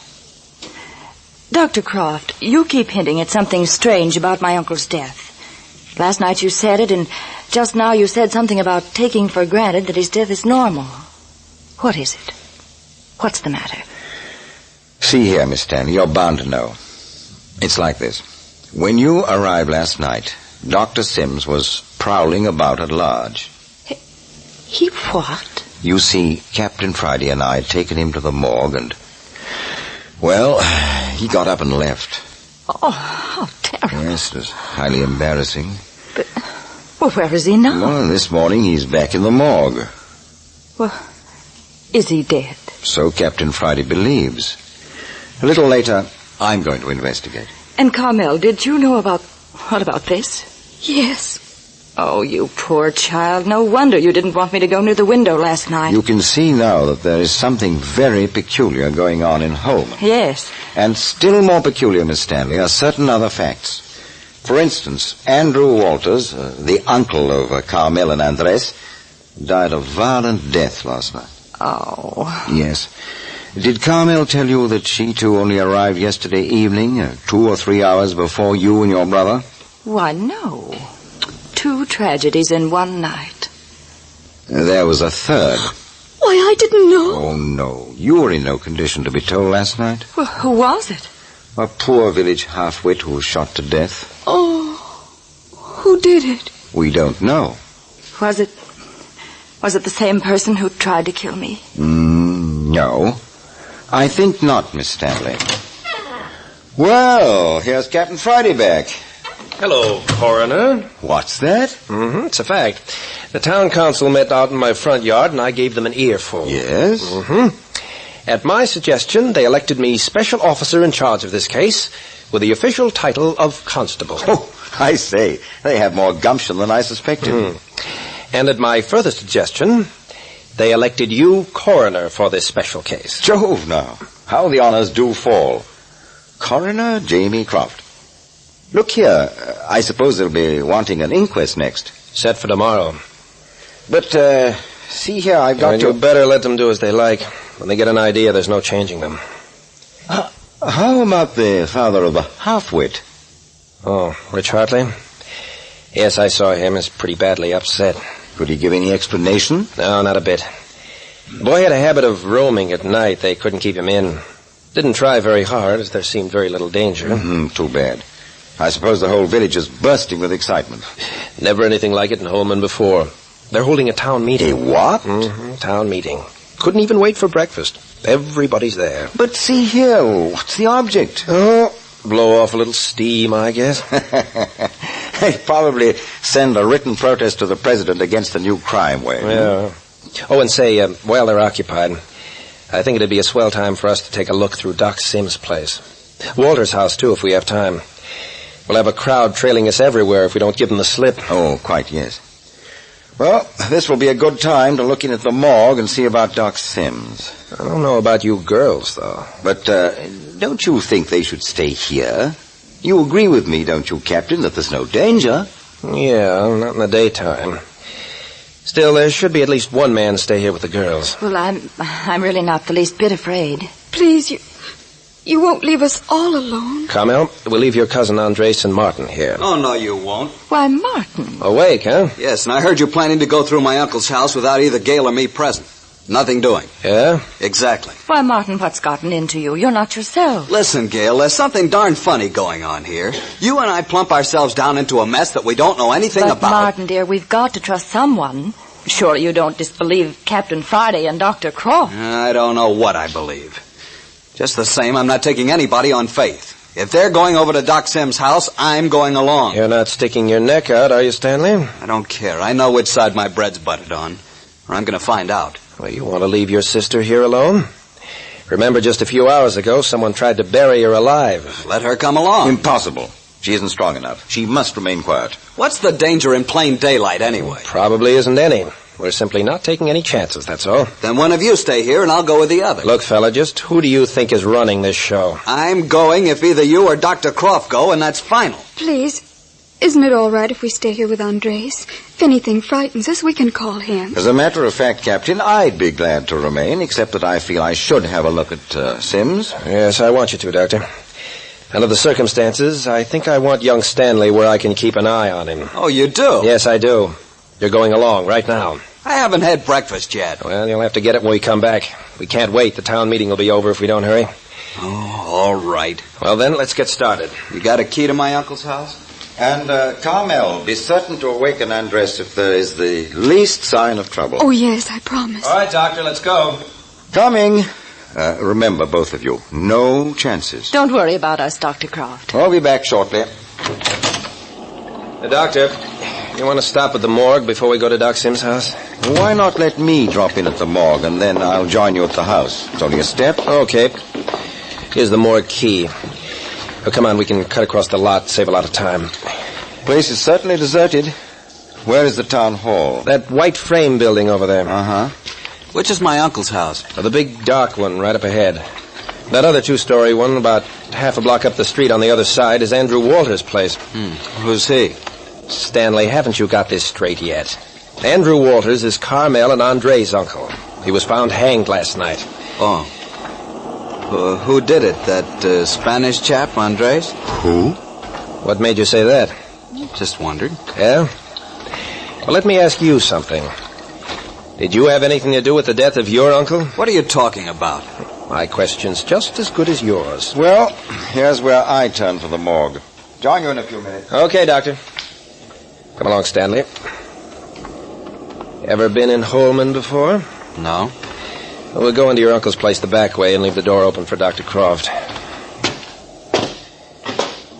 Dr. Croft, you keep hinting at something strange about my uncle's death. Last night you said it, and just now you said something about taking for granted that his death is normal. What is it? What's the matter? See here, Miss Stanley, you're bound to know. It's like this. When you arrived last night, Dr. Sims was prowling about at large. He what? You see, Captain Friday and I had taken him to the morgue and, well, he got up and left. Oh, how terrible. Yes, it was highly embarrassing. But, well, where is he now? Well, this morning he's back in the morgue. Well, is he dead? So Captain Friday believes. A little later, I'm going to investigate. And Carmel, did you know what about this? Yes. Oh, you poor child. No wonder you didn't want me to go near the window last night. You can see now that there is something very peculiar going on in Holman. Yes. And still more peculiar, Miss Stanley, are certain other facts. For instance, Andrew Walters, the uncle of Carmel and Andres, died a violent death last night. Oh. Yes. Did Carmel tell you that she too only arrived yesterday evening, 2 or 3 hours before you and your brother? Why, no. 2 tragedies in one night. There was a third. Why, I didn't know. Oh, no. You were in no condition to be told last night. Well, who was it? A poor village half-wit who was shot to death. Oh, who did it? We don't know. Was it the same person who tried to kill me? No. I think not, Miss Stanley. Well, here's Captain Friday back. Hello, Coroner. What's that? It's a fact. The town council met out in my front yard, and I gave them an earful. Yes? At my suggestion, they elected me special officer in charge of this case with the official title of constable. Oh, I say, they have more gumption than I suspected. And at my further suggestion, they elected you coroner for this special case. Jove, now. How the honors do fall. Coroner Jamie Croft. Look here, I suppose they'll be wanting an inquest next. Set for tomorrow. But, see here, I've got You better let them do as they like. When they get an idea, there's no changing them. How about the father of the half-wit? Oh, Rich Hartley? Yes, I saw him. He's pretty badly upset. Could he give any explanation? No, not a bit. The boy had a habit of roaming at night. They couldn't keep him in. Didn't try very hard, as there seemed very little danger. Too bad. I suppose the whole village is bursting with excitement. Never anything like it in Holman before. They're holding a town meeting. A what? Town meeting. Couldn't even wait for breakfast. Everybody's there. But see here, what's the object? Oh, blow off a little steam, I guess. They probably send a written protest to the president against the new crime wave. Yeah. Oh, and say, while they're occupied, I think it'd be a swell time for us to take a look through Doc Sims' place. Walter's house, too, if we have time. We'll have a crowd trailing us everywhere if we don't give them the slip. Oh, quite, yes. Well, this will be a good time to look in at the morgue and see about Doc Sims. I don't know about you girls, though. But, don't you think they should stay here? You agree with me, don't you, Captain, that there's no danger? Yeah, not in the daytime. Still, there should be at least one man stay here with the girls. Well, I'm really not the least bit afraid. Please, you won't leave us all alone. Carmel, we'll leave your cousin Andres and Martin here. Oh, no, you won't. Why, Martin. Awake, huh? Yes, and I heard you planning to go through my uncle's house without either Gail or me present. Nothing doing. Yeah? Exactly. Why, Martin, what's gotten into you? You're not yourself. Listen, Gail, there's something darn funny going on here. You and I plump ourselves down into a mess that we don't know anything But about. Martin, dear, we've got to trust someone. Surely you don't disbelieve Captain Friday and Dr. Croft. I don't know what I believe. Just the same, I'm not taking anybody on faith. If they're going over to Doc Sims' house, I'm going along. You're not sticking your neck out, are you, Stanley? I don't care. I know which side my bread's buttered on. Or I'm going to find out. Well, you want to leave your sister here alone? Remember, just a few hours ago, someone tried to bury her alive. Let her come along. Impossible. She isn't strong enough. She must remain quiet. What's the danger in plain daylight, anyway? Probably isn't any. We're simply not taking any chances, that's all. Then one of you stay here, and I'll go with the other. Look, fella, just who do you think is running this show? I'm going if either you or Dr. Croft go, and that's final. Please, isn't it all right if we stay here with Andres? If anything frightens us, we can call him. As a matter of fact, Captain, I'd be glad to remain, except that I feel I should have a look at Sims. Yes, I want you to, Doctor. Under the circumstances, I think I want young Stanley where I can keep an eye on him. Oh, you do? Yes, I do. You're going along right now. I haven't had breakfast yet. Well, you'll have to get it when we come back. We can't wait. The town meeting will be over if we don't hurry. Oh, all right. Well, then, let's get started. You got a key to my uncle's house? And, Carmel, be certain to awaken Andres if there is the least sign of trouble. Oh, yes, I promise. All right, Doctor, let's go. Coming. Remember, both of you, no chances. Don't worry about us, Dr. Croft. I'll be back shortly. Doctor, you want to stop at the morgue before we go to Doc Sims' house? Why not let me drop in at the morgue, and then I'll join you at the house? It's only a step. Okay. Here's the morgue key. Oh, come on, we can cut across the lot, save a lot of time. Place is certainly deserted. Where is the town hall? That white frame building over there. Uh-huh. Which is my uncle's house? The big dark one right up ahead. That other two-story one, about half a block up the street on the other side, is Andrew Walter's place. Who's he? Stanley, haven't you got this straight yet? Andrew Walters is Carmel and Andre's uncle. He was found hanged last night. Oh. Who did it? That Spanish chap, Andres? Who? What made you say that? Just wondered. Yeah? Well, let me ask you something. Did you have anything to do with the death of your uncle? What are you talking about? My question's just as good as yours. Well, here's where I turn for the morgue. Join you in a few minutes. Okay, Doctor. Come along, Stanley. Ever been in Holman before? No. Well, we'll go into your uncle's place the back way and leave the door open for Dr. Croft.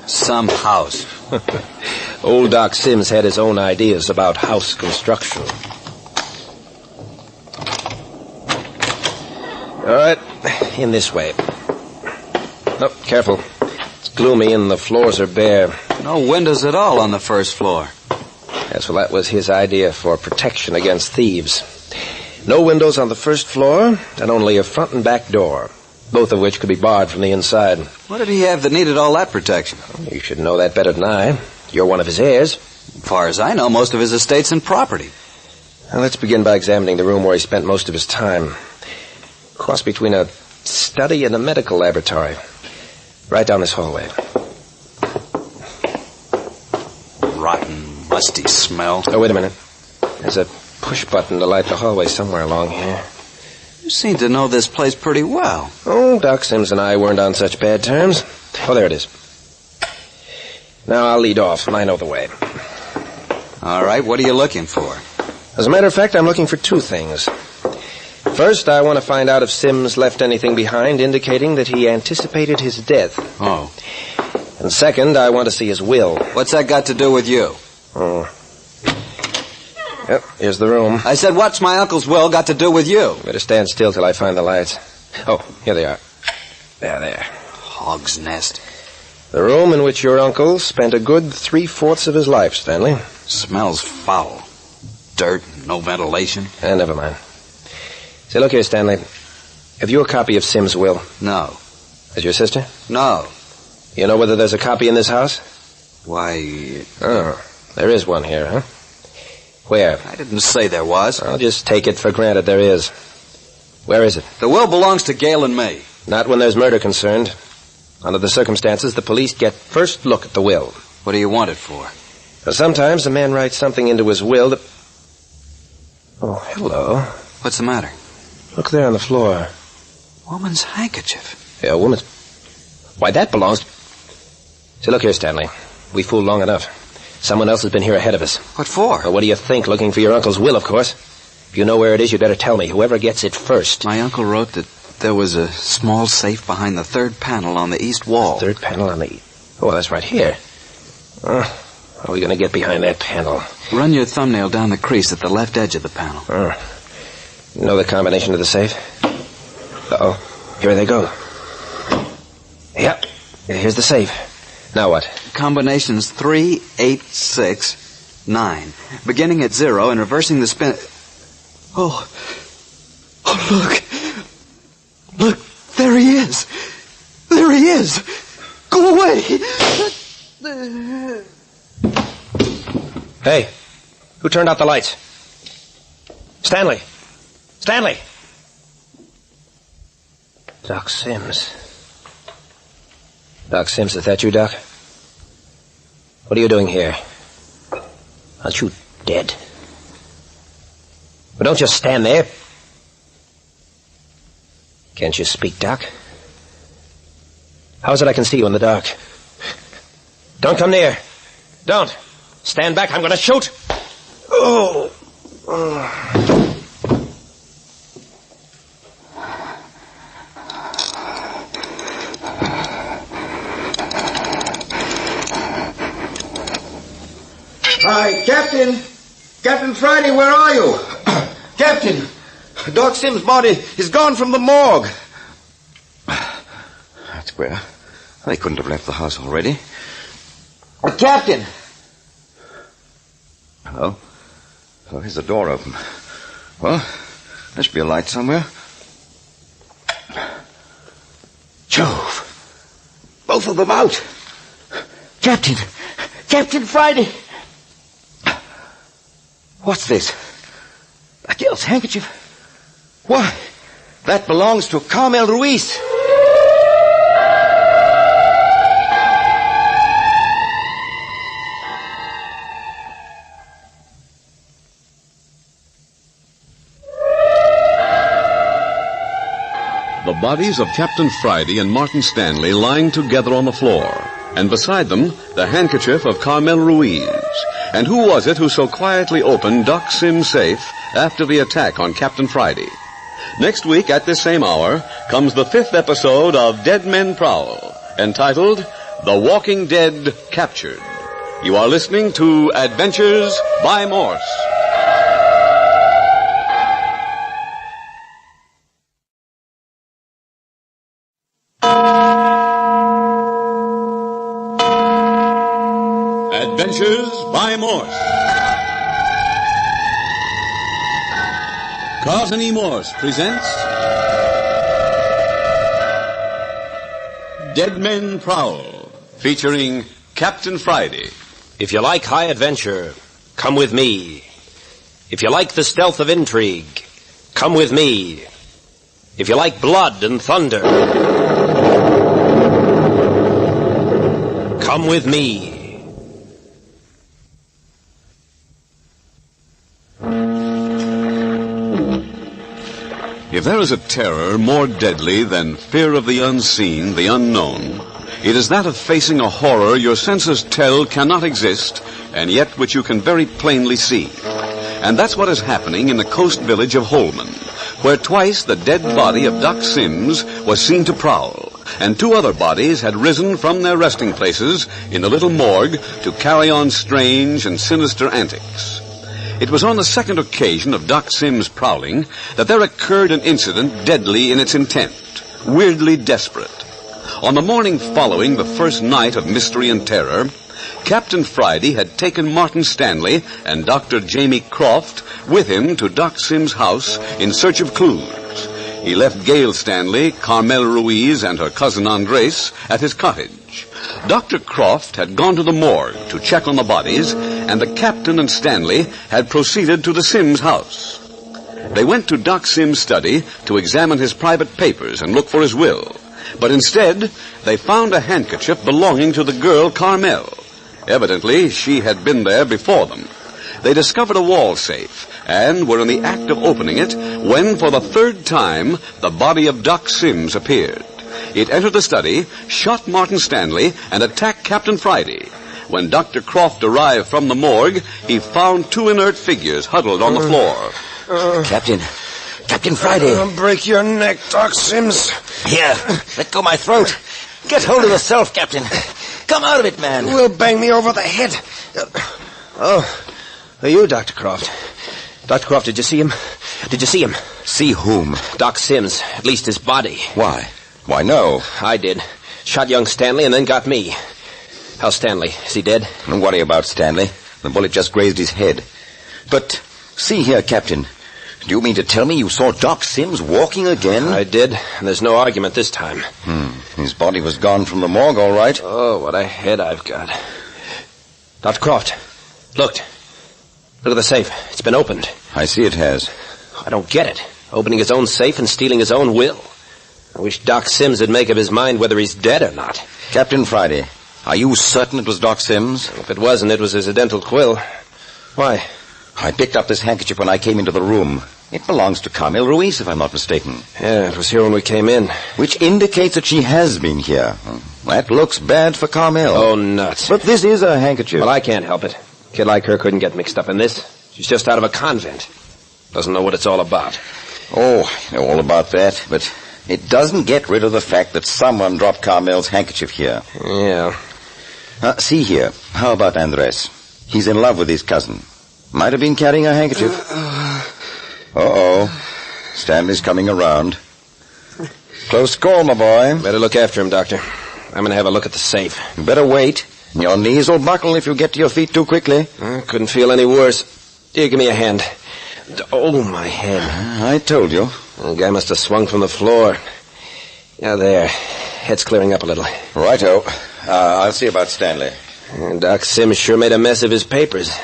Some house. Old Doc Sims had his own ideas about house construction. All right, in this way. No, careful. It's gloomy and the floors are bare. No windows at all on the first floor. Yes, well, that was his idea for protection against thieves. No windows on the first floor, and only a front and back door, both of which could be barred from the inside. What did he have that needed all that protection? You should know that better than I. You're one of his heirs. As far as I know, most of his estate's and property. Now, let's begin by examining the room where he spent most of his time. Cross between a study and a medical laboratory. Right down this hallway. Rotten, musty smell. Oh, wait a minute. There's a push button to light the hallway somewhere along here. You seem to know this place pretty well. Oh, Doc Sims and I weren't on such bad terms. Oh, there it is. Now I'll lead off, and I know the way. All right, what are you looking for? As a matter of fact, I'm looking for two things. First, I want to find out if Sims left anything behind indicating that he anticipated his death. Oh. And second, I want to see his will. What's that got to do with you? Oh. Yep, here's the room. I said, what's my uncle's will got to do with you? Better stand still till I find the lights. Oh, here they are. There. Hog's nest. The room in which your uncle spent a good 3/4 of his life, Stanley. Smells foul. Dirt, no ventilation. Never mind. Say, look here, Stanley. Have you a copy of Sims' will? No. Is your sister? No. You know whether there's a copy in this house? Why... Oh, there is one here, huh? Where? I didn't say there was. I'll just take it for granted there is. Where is it? The will belongs to Gail and me. Not when there's murder concerned. Under the circumstances, the police get first look at the will. What do you want it for? Well, sometimes a man writes something into his will that... Oh, hello. What's the matter? Look there on the floor. Woman's handkerchief. Yeah, a woman's... Why, that belongs... Say, look here, Stanley. We fooled long enough. Someone else has been here ahead of us. What for? Well, what do you think? Looking for your uncle's will, of course. If you know where it is, you'd better tell me. Whoever gets it first. My uncle wrote that there was a small safe behind the third panel on the east wall. Third panel on the... Oh, that's right here. How are we going to get behind that panel? Run your thumbnail down the crease at the left edge of the panel. You know the combination to the safe? Uh-oh. Here they go. Yep. Here's the safe. Now what? Combinations 3, 8, 6, 9. Beginning at 0 and reversing the spin... Oh, look. Look, there he is. There he is. Go away. Hey, who turned out the lights? Stanley. Stanley. Doc Sims. Doc Sims, is that you, Doc? What are you doing here? Aren't you dead? Well, don't just stand there. Can't you speak, Doc? How is it I can see you in the dark? Don't come near. Don't. Stand back. I'm going to shoot. Oh. Hi, Captain. Captain Friday, where are you? Captain, Doc Sims' body is gone from the morgue. That's queer. They couldn't have left the house already. Captain. Hello? Oh, here's the door open. Well, there should be a light somewhere. Jove. Both of them out. Captain Friday. What's this? A girl's handkerchief. Why, that belongs to Carmel Ruiz. the bodies of Captain Friday and Martin Stanley lying together on the floor, and beside them, the handkerchief of Carmel Ruiz. And who was it who so quietly opened Doc Sim's safe after the attack on Captain Friday? Next week at this same hour comes the 5th episode of Dead Men Prowl, entitled The Walking Dead Captured. You are listening to Adventures by Morse. Adventures by Morse. Carlton E. Morse presents Dead Men Prowl, featuring Captain Friday. If you like high adventure, come with me. If you like the stealth of intrigue, come with me. If you like blood and thunder, come with me. If there is a terror more deadly than fear of the unseen, the unknown, it is that of facing a horror your senses tell cannot exist, and yet which you can very plainly see. And that's what is happening in the coast village of Holman, where twice the dead body of Doc Sims was seen to prowl, and 2 other bodies had risen from their resting places in the little morgue to carry on strange and sinister antics. It was on the second occasion of Doc Sims' prowling that there occurred an incident deadly in its intent, weirdly desperate. On the morning following the first night of mystery and terror, Captain Friday had taken Martin Stanley and Dr. Jamie Croft with him to Doc Sims' house in search of clues. He left Gail Stanley, Carmel Ruiz, and her cousin Andres at his cottage. Dr. Croft had gone to the morgue to check on the bodies, and the captain and Stanley had proceeded to the Sims house. They went to Doc Sims' study to examine his private papers and look for his will. But instead, they found a handkerchief belonging to the girl Carmel. Evidently, she had been there before them. They discovered a wall safe and were in the act of opening it when, for the 3rd time, the body of Doc Sims appeared. It entered the study, shot Martin Stanley, and attacked Captain Friday. When Dr. Croft arrived from the morgue, he found 2 inert figures huddled on the floor. Captain Friday. Break your neck, Doc Sims. Here, let go my throat. Get hold of yourself, Captain. Come out of it, man. Will bang me over the head. Are you Dr. Croft? Dr. Croft, did you see him? See whom? Doc Sims, at least his body. Why? Why, no. I did. Shot young Stanley and then got me. How's Stanley? Is he dead? Don't worry about Stanley. The bullet just grazed his head. But, see here, Captain. Do you mean to tell me you saw Doc Sims walking again? I did, and there's no argument this time. His body was gone from the morgue, all right. Oh, what a head I've got. Dr. Croft, look at the safe. It's been opened. I see it has. I don't get it. Opening his own safe and stealing his own will. I wish Doc Sims would make up his mind whether he's dead or not. Captain Friday, are you certain it was Doc Sims? If it wasn't, it was his dental quill. Why? I picked up this handkerchief when I came into the room. It belongs to Carmel Ruiz, if I'm not mistaken. Yeah, it was here when we came in. Which indicates that she has been here. That looks bad for Carmel. Oh, nuts. But this is a handkerchief. Well, I can't help it. A kid like her couldn't get mixed up in this. She's just out of a convent. Doesn't know what it's all about. Oh, I know all about that, but it doesn't get rid of the fact that someone dropped Carmel's handkerchief here. Yeah. See here. How about Andres? He's in love with his cousin. Might have been carrying a handkerchief. Uh-oh. Stanley's coming around. Close call, my boy. Better look after him, Doctor. I'm going to have a look at the safe. You better wait. Your knees will buckle if you get to your feet too quickly. Couldn't feel any worse. Here, give me a hand. Oh, my head. I told you. The guy must have swung from the floor. Yeah, there. Head's clearing up a little. Righto. I'll see about Stanley. Doc Sims sure made a mess of his papers.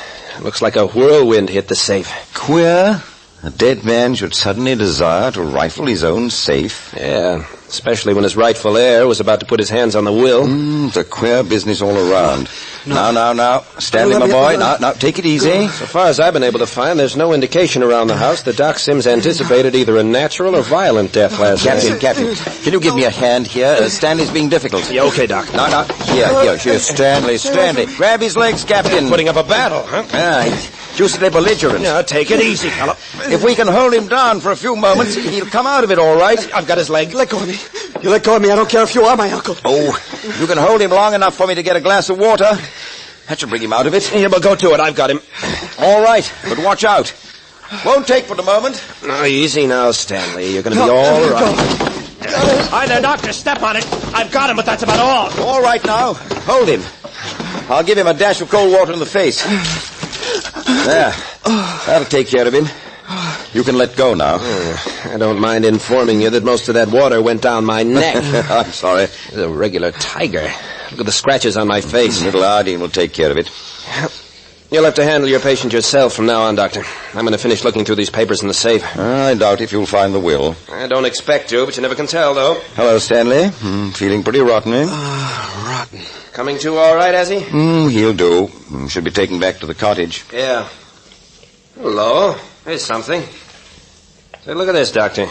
Looks like a whirlwind hit the safe. Queer. A dead man should suddenly desire to rifle his own safe. Yeah. Especially when his rightful heir was about to put his hands on the will. It's a queer business all around. Now. Stanley, my boy, now, take it easy. So far as I've been able to find, there's no indication around the house that Doc Sims anticipated either a natural or violent death last night. Captain, can you give me a hand here? Stanley's being difficult. Yeah, okay, Doc. No. Here, Stanley. Grab his legs, Captain. Putting up a battle, huh? Deucedly belligerent. No, take it easy, fella. If we can hold him down for a few moments, he'll come out of it all right. I've got his leg. Let go of me. You let go of me. I don't care if you are my uncle. Oh, you can hold him long enough for me to get a glass of water. That should bring him out of it. Here, we'll go to it. I've got him. All right, but watch out. Won't take but a moment. No, easy now, Stanley. You're going to be all right. Hi there, Doctor. Step on it. I've got him, but that's about all. All right now. Hold him. I'll give him a dash of cold water in the face. There. That'll take care of him. You can let go now. I don't mind informing you that most of that water went down my neck. I'm sorry. It's a regular tiger. Look at the scratches on my face. Little Ardeen will take care of it. You'll have to handle your patient yourself from now on, Doctor. I'm going to finish looking through these papers in the safe. I doubt if you'll find the will. I don't expect to, but you never can tell, though. Hello, Stanley. Feeling pretty rotten, eh? Rotten. Coming to all right, has he? He'll do. Should be taken back to the cottage. Yeah. Hello. Here's something. Say, look at this, Doctor.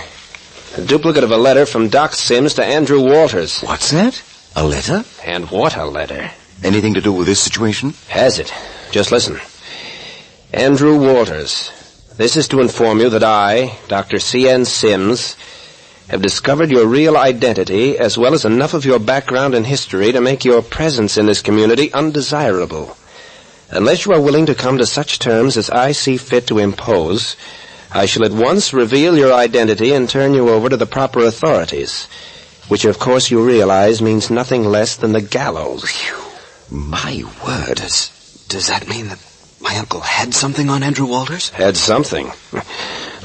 A duplicate of a letter from Doc Sims to Andrew Walters. What's that? A letter? And what a letter. Anything to do with this situation? Has it? Just listen. Andrew Walters, this is to inform you that I, Dr. C.N. Sims, have discovered your real identity as well as enough of your background and history to make your presence in this community undesirable. Unless you are willing to come to such terms as I see fit to impose, I shall at once reveal your identity and turn you over to the proper authorities, which of course you realize means nothing less than the gallows. My word. Does that mean that my uncle had something on Andrew Walters? Had something?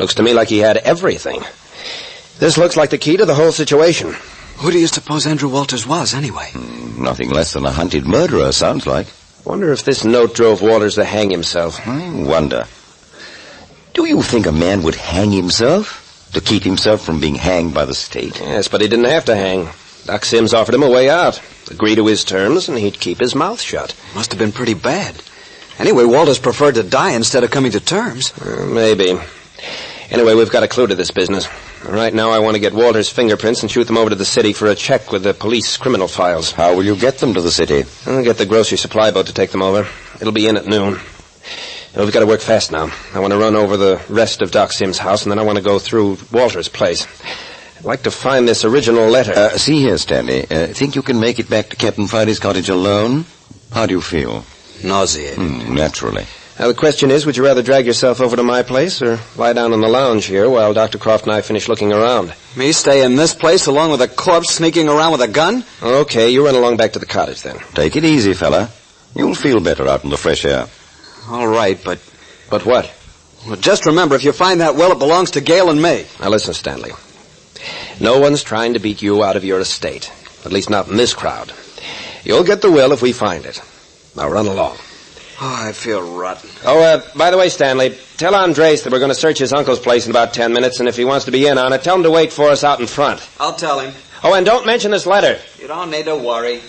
Looks to me like he had everything. This looks like the key to the whole situation. Who do you suppose Andrew Walters was, anyway? Nothing less than a hunted murderer, sounds like. Wonder if this note drove Walters to hang himself. I wonder. Do you think a man would hang himself to keep himself from being hanged by the state? Yes, but he didn't have to hang. Doc Sims offered him a way out. Agree to his terms, and he'd keep his mouth shut. Must have been pretty bad. Anyway, Walters preferred to die instead of coming to terms. Maybe. Anyway, we've got a clue to this business. Right now, I want to get Walters' fingerprints and shoot them over to the city for a check with the police criminal files. How will you get them to the city? I'll get the grocery supply boat to take them over. It'll be in at noon. We've got to work fast now. I want to run over the rest of Doc Sims' house, and then I want to go through Walters' place. I'd like to find this original letter. See here, Stanley. Think you can make it back to Captain Friday's cottage alone? How do you feel? Nauseated. Naturally. Now, the question is, would you rather drag yourself over to my place or lie down in the lounge here while Dr. Croft and I finish looking around? Me stay in this place along with a corpse sneaking around with a gun? Okay, you run along back to the cottage then. Take it easy, fella. You'll feel better out in the fresh air. All right, but... But what? Well, just remember, if you find that will, it belongs to Gail and me. Now listen, Stanley. No one's trying to beat you out of your estate. At least not in this crowd. You'll get the will if we find it. Now run along. Oh, I feel rotten. Oh, by the way, Stanley, tell Andres that we're going to search his uncle's place in about 10 minutes, and if he wants to be in on it, tell him to wait for us out in front. I'll tell him. Oh, and don't mention this letter. You don't need to worry.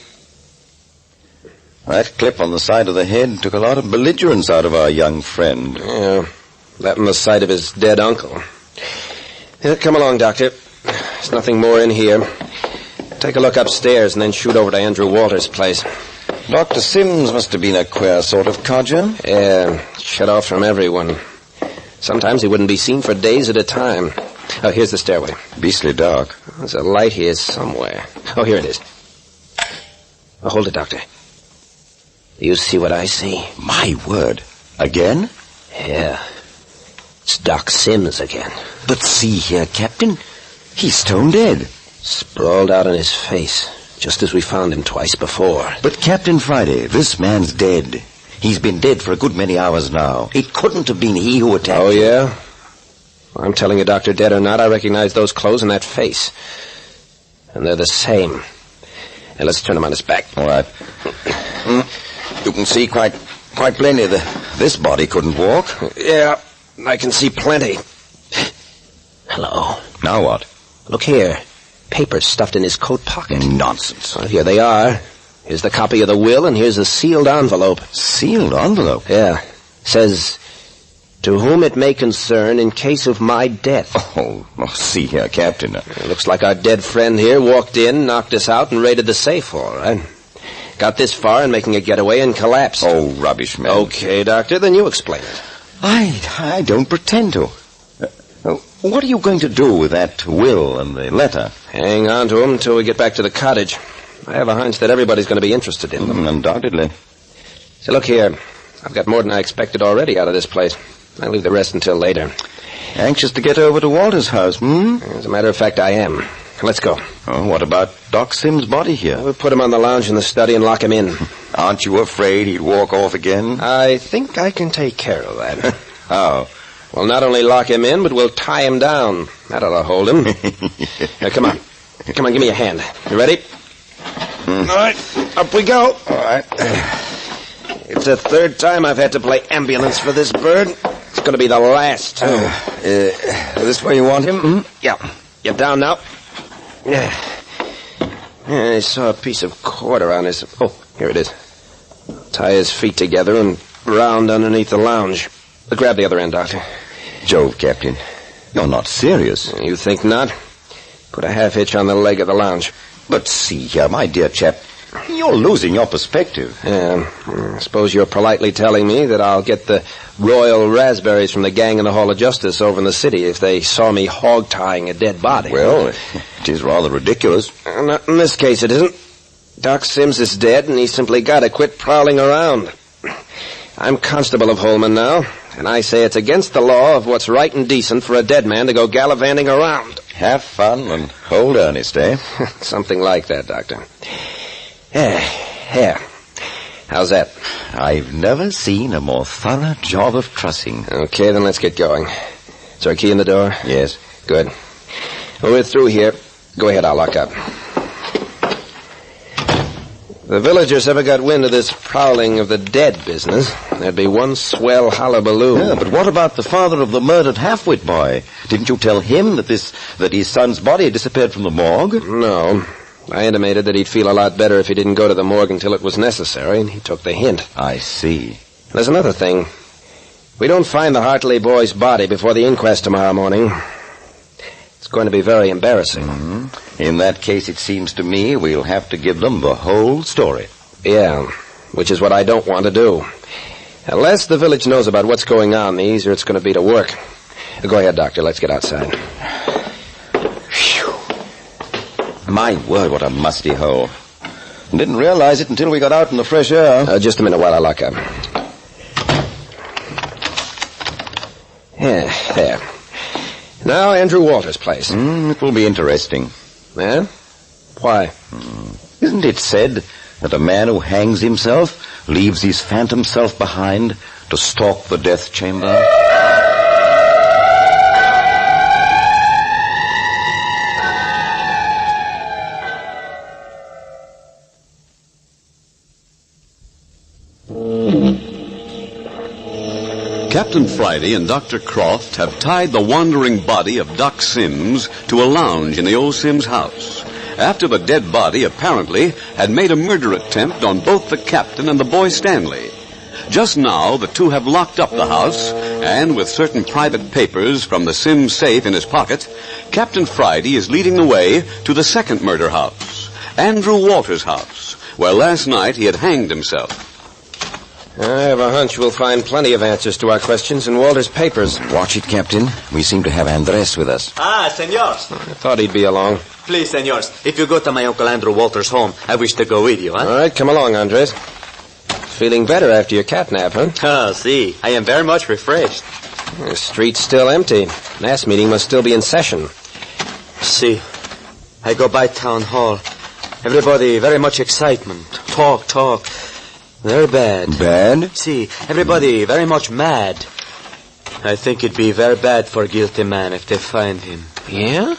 That clip on the side of the head took a lot of belligerence out of our young friend. Yeah, that and the sight of his dead uncle. Yeah, come along, Doctor. There's nothing more in here. Take a look upstairs and then shoot over to Andrew Walters' place. Dr. Sims must have been a queer sort of codger. Yeah, shut off from everyone. Sometimes he wouldn't be seen for days at a time. Oh, here's the stairway. Beastly dark. There's a light here somewhere. Oh, here it is. Oh, hold it, Doctor. You see what I see? My word. Again? Yeah. It's Doc Sims again. But see here, Captain. He's stone dead. Sprawled out on his face, just as we found him twice before. But, Captain Friday, this man's dead. He's been dead for a good many hours now. It couldn't have been he who attacked him. Oh, yeah? Well, I'm telling you, Doctor, dead or not, I recognize those clothes and that face. And they're the same. Now, let's turn him on his back. All right. You can see quite plainly that this body couldn't walk. Yeah, I can see plenty. Hello. Now what? Look here. papers stuffed in his coat pocket. Nonsense. Well, here they are. Here's the copy of the will, and here's a sealed envelope. Sealed envelope? Yeah. Says, to whom it may concern in case of my death. Oh, see here, Captain. It looks like our dead friend here walked in, knocked us out, and raided the safe, all right. Got this far in making a getaway and collapsed. Oh, rubbish, man. Okay, Doctor, then you explain it. I don't pretend to. What are you going to do with that will and the letter? Hang on to them until we get back to the cottage. I have a hunch that everybody's going to be interested in them. Undoubtedly. So look here. I've got more than I expected already out of this place. I'll leave the rest until later. Anxious to get over to Walter's house, As a matter of fact, I am. Let's go. Oh, what about Doc Sims' body here? We'll put him on the lounge in the study and lock him in. Aren't you afraid he'd walk off again? I think I can take care of that. How? We'll not only lock him in, but we'll tie him down. That'll hold him. Now, come on. Come on, give me a hand. You ready? All right, up we go. All right. It's the third time I've had to play ambulance for this bird. It's going to be the last, too. This way you want him? Yeah. You're down now? Yeah. I saw a piece of cord around his... Oh, here it is. Tie his feet together and round underneath the lounge. Grab the other end, Doctor. Jove, Captain. You're not serious. You think not? Put a half hitch on the leg of the lounge. But see here, my dear chap, you're losing your perspective. Yeah. I suppose you're politely telling me that I'll get the royal raspberries from the gang in the Hall of Justice over in the city if they saw me hog-tying a dead body. Well, it is rather ridiculous. Not in this case, it isn't. Doc Sims is dead, and he's simply got to quit prowling around. I'm constable of Holman now, and I say it's against the law of what's right and decent for a dead man to go gallivanting around. Have fun and hold earnest, eh? Something like that, Doctor. Yeah. How's that? I've never seen a more thorough job of trussing. Okay, then let's get going. Is there a key in the door? Yes. Good. Well, we're through here. Go ahead, I'll lock up. The villagers ever got wind of this prowling of the dead business, there'd be one swell hullabaloo. Yeah, but what about the father of the murdered half-wit boy? Didn't you tell him that his son's body had disappeared from the morgue? No. I intimated that he'd feel a lot better if he didn't go to the morgue until it was necessary, and he took the hint. I see. There's another thing. If we don't find the Hartley boy's body before the inquest tomorrow morning, it's going to be very embarrassing. Mm-hmm. In that case, it seems to me we'll have to give them the whole story. Yeah, which is what I don't want to do. The less the village knows about what's going on, the easier it's going to be to work. Go ahead, Doctor. Let's get outside. My word, what a musty hole. Didn't realize it until we got out in the fresh air. Just a minute while I lock up. Yeah, there. Now, Andrew Walters' place. It will be interesting. Yeah? Why? Isn't it said that a man who hangs himself leaves his phantom self behind to stalk the death chamber? Captain Friday and Dr. Croft have tied the wandering body of Doc Sims to a lounge in the old Sims house, after the dead body apparently had made a murder attempt on both the captain and the boy Stanley. Just now, the two have locked up the house, and with certain private papers from the Sims safe in his pocket, Captain Friday is leading the way to the second murder house, Andrew Walters' house, where last night he had hanged himself. I have a hunch we'll find plenty of answers to our questions in Walter's papers. Watch it, Captain. We seem to have Andres with us. Ah, senors. I thought he'd be along. Please, senors, if you go to my Uncle Andrew Walters' home, I wish to go with you, huh? All right, come along, Andres. Feeling better after your cat nap, huh? Ah, see, I am very much refreshed. The street's still empty. Mass meeting must still be in session. See, I go by town hall. Everybody very much excitement. Talk. Very bad. Bad? See, everybody very much mad. I think it'd be very bad for a guilty man if they find him. Yeah?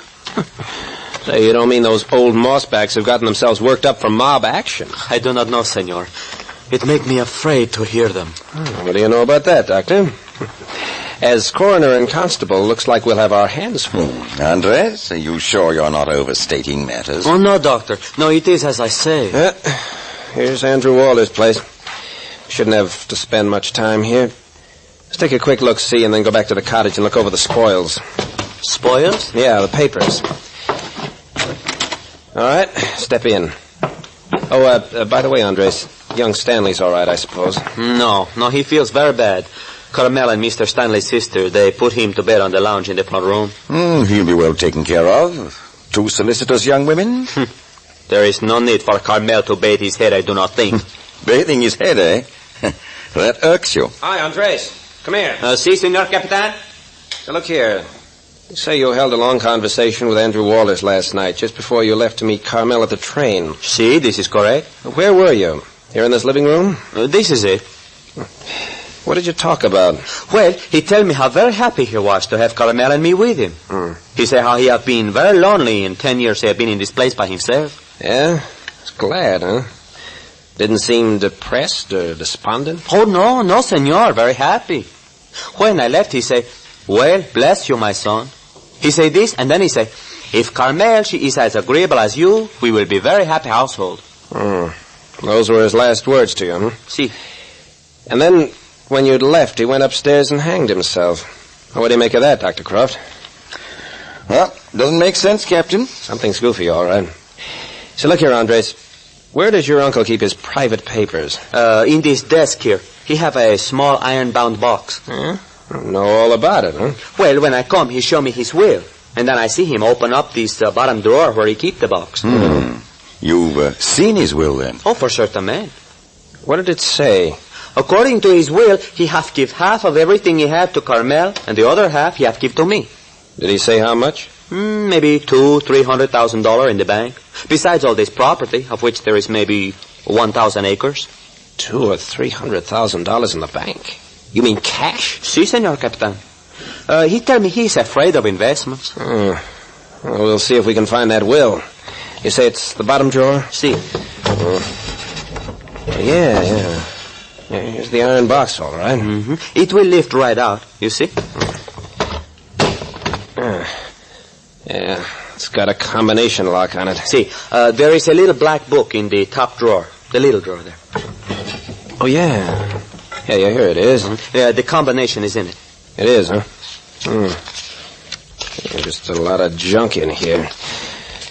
Say, you don't mean those old mossbacks have gotten themselves worked up for mob action? I do not know, senor. It make me afraid to hear them. What do you know about that, Doctor? As coroner and constable, looks like we'll have our hands full. Andres, are you sure you're not overstating matters? Oh, no, Doctor. No, it is as I say. Here's Andrew Waller's place. Shouldn't have to spend much time here. Let's take a quick look-see and then go back to the cottage and look over the spoils. Spoils? Yeah, the papers. All right, step in. Oh, by the way, Andres, young Stanley's all right, I suppose. No, he feels very bad. Carmel and Mr. Stanley's sister, they put him to bed on the lounge in the front room. He'll be well taken care of. 2 solicitous young women. There is no need for Carmel to bathe his head, I do not think. Bathing his head, eh? That irks you. Hi, Andres. Come here. Si, Senor Capitan. So look here. You say you held a long conversation with Andrew Walters last night, just before you left to meet Carmel at the train. Si, this is correct. Where were you? Here in this living room? This is it. What did you talk about? Well, he told me how very happy he was to have Carmel and me with him. He said how he had been very lonely in 10 years he had been in this place by himself. Yeah? He's glad, huh? Didn't seem depressed or despondent? Oh, no, senor. Very happy. When I left, he said, well, bless you, my son. He said this, and then he said, if Carmel, she is as agreeable as you, we will be very happy household. Those were his last words to you, huh? Si. And then, when you'd left, he went upstairs and hanged himself. What do you make of that, Dr. Croft? Well, doesn't make sense, Captain. Something's goofy, all right. So look here, Andres. Where does your uncle keep his private papers? In this desk here. He have a small iron-bound box. Yeah? Know all about it, huh? Well, when I come, he show me his will. And then I see him open up this bottom drawer where he keep the box. You've seen his will, then? Oh, for certain, man. What did it say? According to his will, he have give half of everything he had to Carmel, and the other half he have give to me. Did he say how much? Maybe $200,000-$300,000 in the bank. Besides all this property, of which there is maybe 1,000 acres. $200,000 or $300,000 in the bank? You mean cash? Si, Senor Capitan. He tell me he's afraid of investments. Well, we'll see if we can find that will. You say it's the bottom drawer? Si. Yeah, here's the iron box, all right. It will lift right out, you see? Yeah, it's got a combination lock on it. See, there is a little black book in the top drawer. The little drawer there. Oh, yeah. Yeah, here it is. Yeah, the combination is in it. It is, huh? Just a lot of junk in here.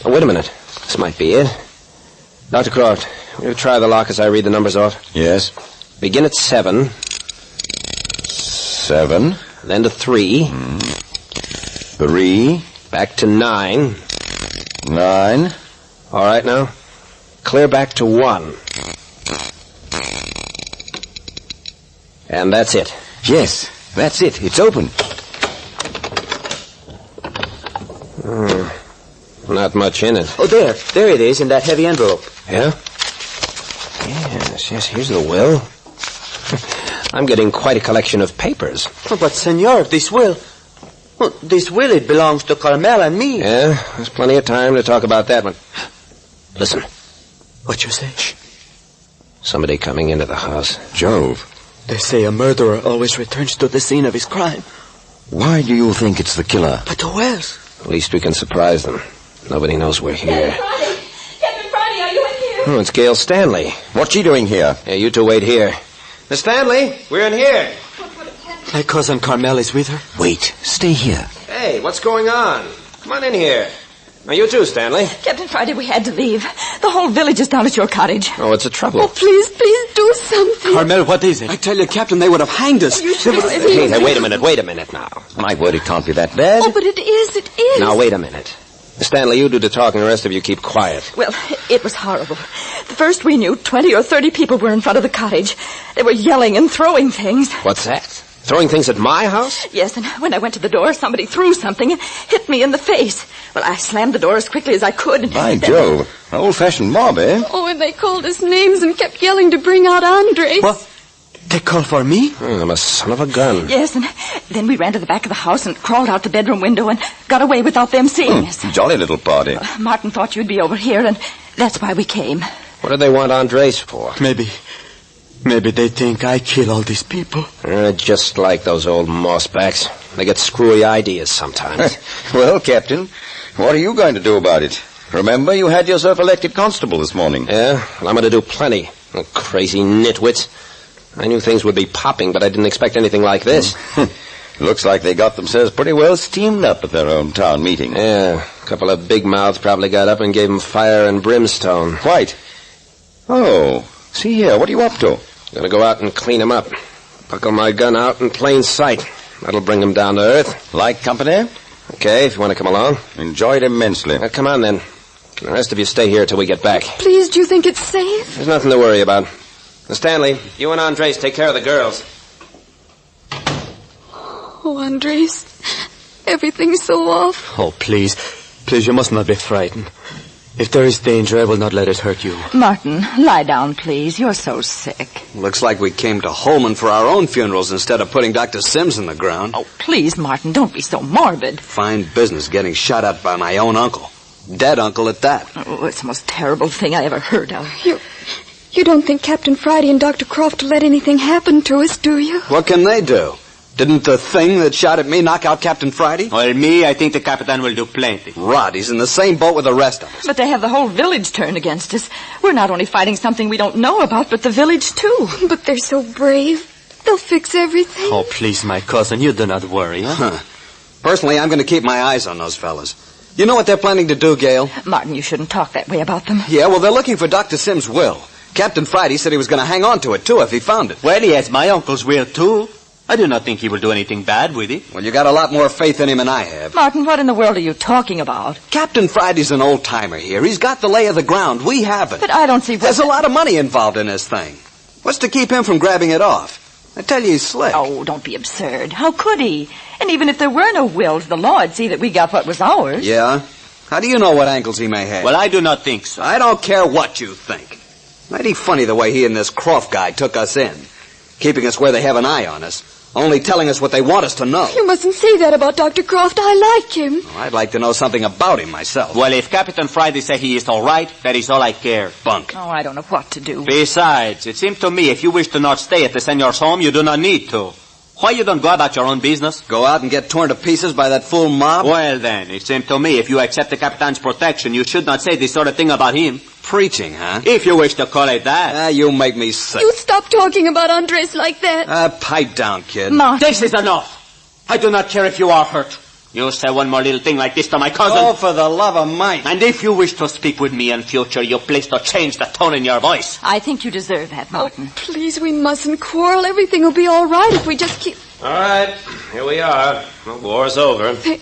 Oh, wait a minute. This might be it. Dr. Croft, will you try the lock as I read the numbers off? Yes. Begin at 7. 7. Then to 3. 3. Back to 9. 9. All right, now. Clear back to 1. And that's it. Yes, that's it. It's open. Not much in it. Oh, there it is in that heavy envelope. Yeah? Yes, here's the will. I'm getting quite a collection of papers. Oh, but, senor, this will, it belongs to Carmel and me. Yeah, there's plenty of time to talk about that one. Listen. What you say? Shh. Somebody coming into the house. Jove. They say a murderer always returns to the scene of his crime. Why do you think it's the killer? But who else? At least we can surprise them. Nobody knows we're here. Captain Friday, are you in here? Oh, it's Gail Stanley. What's she doing here? Yeah, you two wait here. Miss Stanley, we're in here. My cousin Carmel is with her. Wait, stay here. Hey, what's going on? Come on in here. Now, you too, Stanley. Captain Friday, we had to leave. The whole village is down at your cottage. Oh, what's the trouble? Oh, please do something. Carmel, what is it? I tell you, Captain, they would have hanged us. Hey, wait a minute now. My word, it can't be that bad. Oh, but it is. Now, wait a minute. Stanley, you do the talking, the rest of you keep quiet. Well, it was horrible. The first we knew, 20 or 30 people were in front of the cottage. They were yelling and throwing things. What's that? Throwing things at my house? Yes, and when I went to the door, somebody threw something and hit me in the face. Well, I slammed the door as quickly as I could. By Jove, an old-fashioned mob, eh? Oh, and they called us names and kept yelling to bring out Andres. What? They called for me? I'm a son of a gun. Yes, and then we ran to the back of the house and crawled out the bedroom window and got away without them seeing us. Jolly little party. Martin thought you'd be over here, and that's why we came. What did they want Andres for? Maybe Maybe they think I kill all these people. Just like those old mossbacks. They get screwy ideas sometimes. Well, Captain, what are you going to do about it? Remember, you had yourself elected constable this morning. Yeah? Well, I'm going to do plenty. Oh, crazy nitwits. I knew things would be popping, but I didn't expect anything like this. Looks like they got themselves pretty well steamed up at their own town meeting. Yeah, a couple of big mouths probably got up and gave them fire and brimstone. Quite. Oh, see here, what are you up to? Gonna go out and clean them up. Buckle my gun out in plain sight. That'll bring them down to earth. Like company? Okay, if you want to come along. Enjoyed immensely. Now, come on, then. The rest of you stay here till we get back. Please, do you think it's safe? There's nothing to worry about. Now, Stanley, you and Andres take care of the girls. Oh, Andres, everything's so off. Oh, please. Please, you must not be frightened. If there is danger, I will not let it hurt you. Martin, lie down, please. You're so sick. Looks like we came to Holman for our own funerals instead of putting Dr. Sims in the ground. Oh, please, Martin, don't be so morbid. Fine business getting shot at by my own uncle. Dead uncle at that. Oh, it's the most terrible thing I ever heard of. You don't think Captain Friday and Dr. Croft will let anything happen to us, do you? What can they do? Didn't the thing that shot at me knock out Captain Friday? Well, me, I think the Capitan will do plenty. Rod, he's in the same boat with the rest of us. But they have the whole village turned against us. We're not only fighting something we don't know about, but the village, too. But they're so brave. They'll fix everything. Oh, please, my cousin, you do not worry, huh? Personally, I'm going to keep my eyes on those fellas. You know what they're planning to do, Gail? Martin, you shouldn't talk that way about them. Yeah, well, they're looking for Dr. Sims' will. Captain Friday said he was going to hang on to it, too, if he found it. Well, he has my uncle's will, too. I do not think he will do anything bad with it. Well, you got a lot more faith in him than I have. Martin, what in the world are you talking about? Captain Friday's an old-timer here. He's got the lay of the ground. We haven't. But I don't see what... There's a lot of money involved in this thing. What's to keep him from grabbing it off? I tell you, he's slick. Oh, don't be absurd. How could he? And even if there were no wills, the law would see that we got what was ours. Yeah? How do you know what angles he may have? Well, I do not think so. I don't care what you think. Mighty funny the way he and this Croft guy took us in. Keeping us where they have an eye on us. Only telling us what they want us to know. You mustn't say that about Dr. Croft. I like him. Oh, I'd like to know something about him myself. Well, if Captain Friday says he is all right, that is all I care. Bunk. Oh, I don't know what to do. Besides, it seems to me if you wish to not stay at the senor's home, you do not need to. Why you don't go about your own business? Go out and get torn to pieces by that fool mob? Well, then, it seems to me if you accept the Capitan's protection, you should not say this sort of thing about him. Preaching, huh? If you wish to call it that. You make me sick. You stop talking about Andres like that. Pipe down, kid. Martin. This is enough. I do not care if you are hurt. You say one more little thing like this to my cousin. Oh, for the love of Mike. And if you wish to speak with me in future, you please to change the tone in your voice. I think you deserve that, Martin. Oh, please, we mustn't quarrel. Everything will be all right if we just keep... All right, here we are. The war's over. They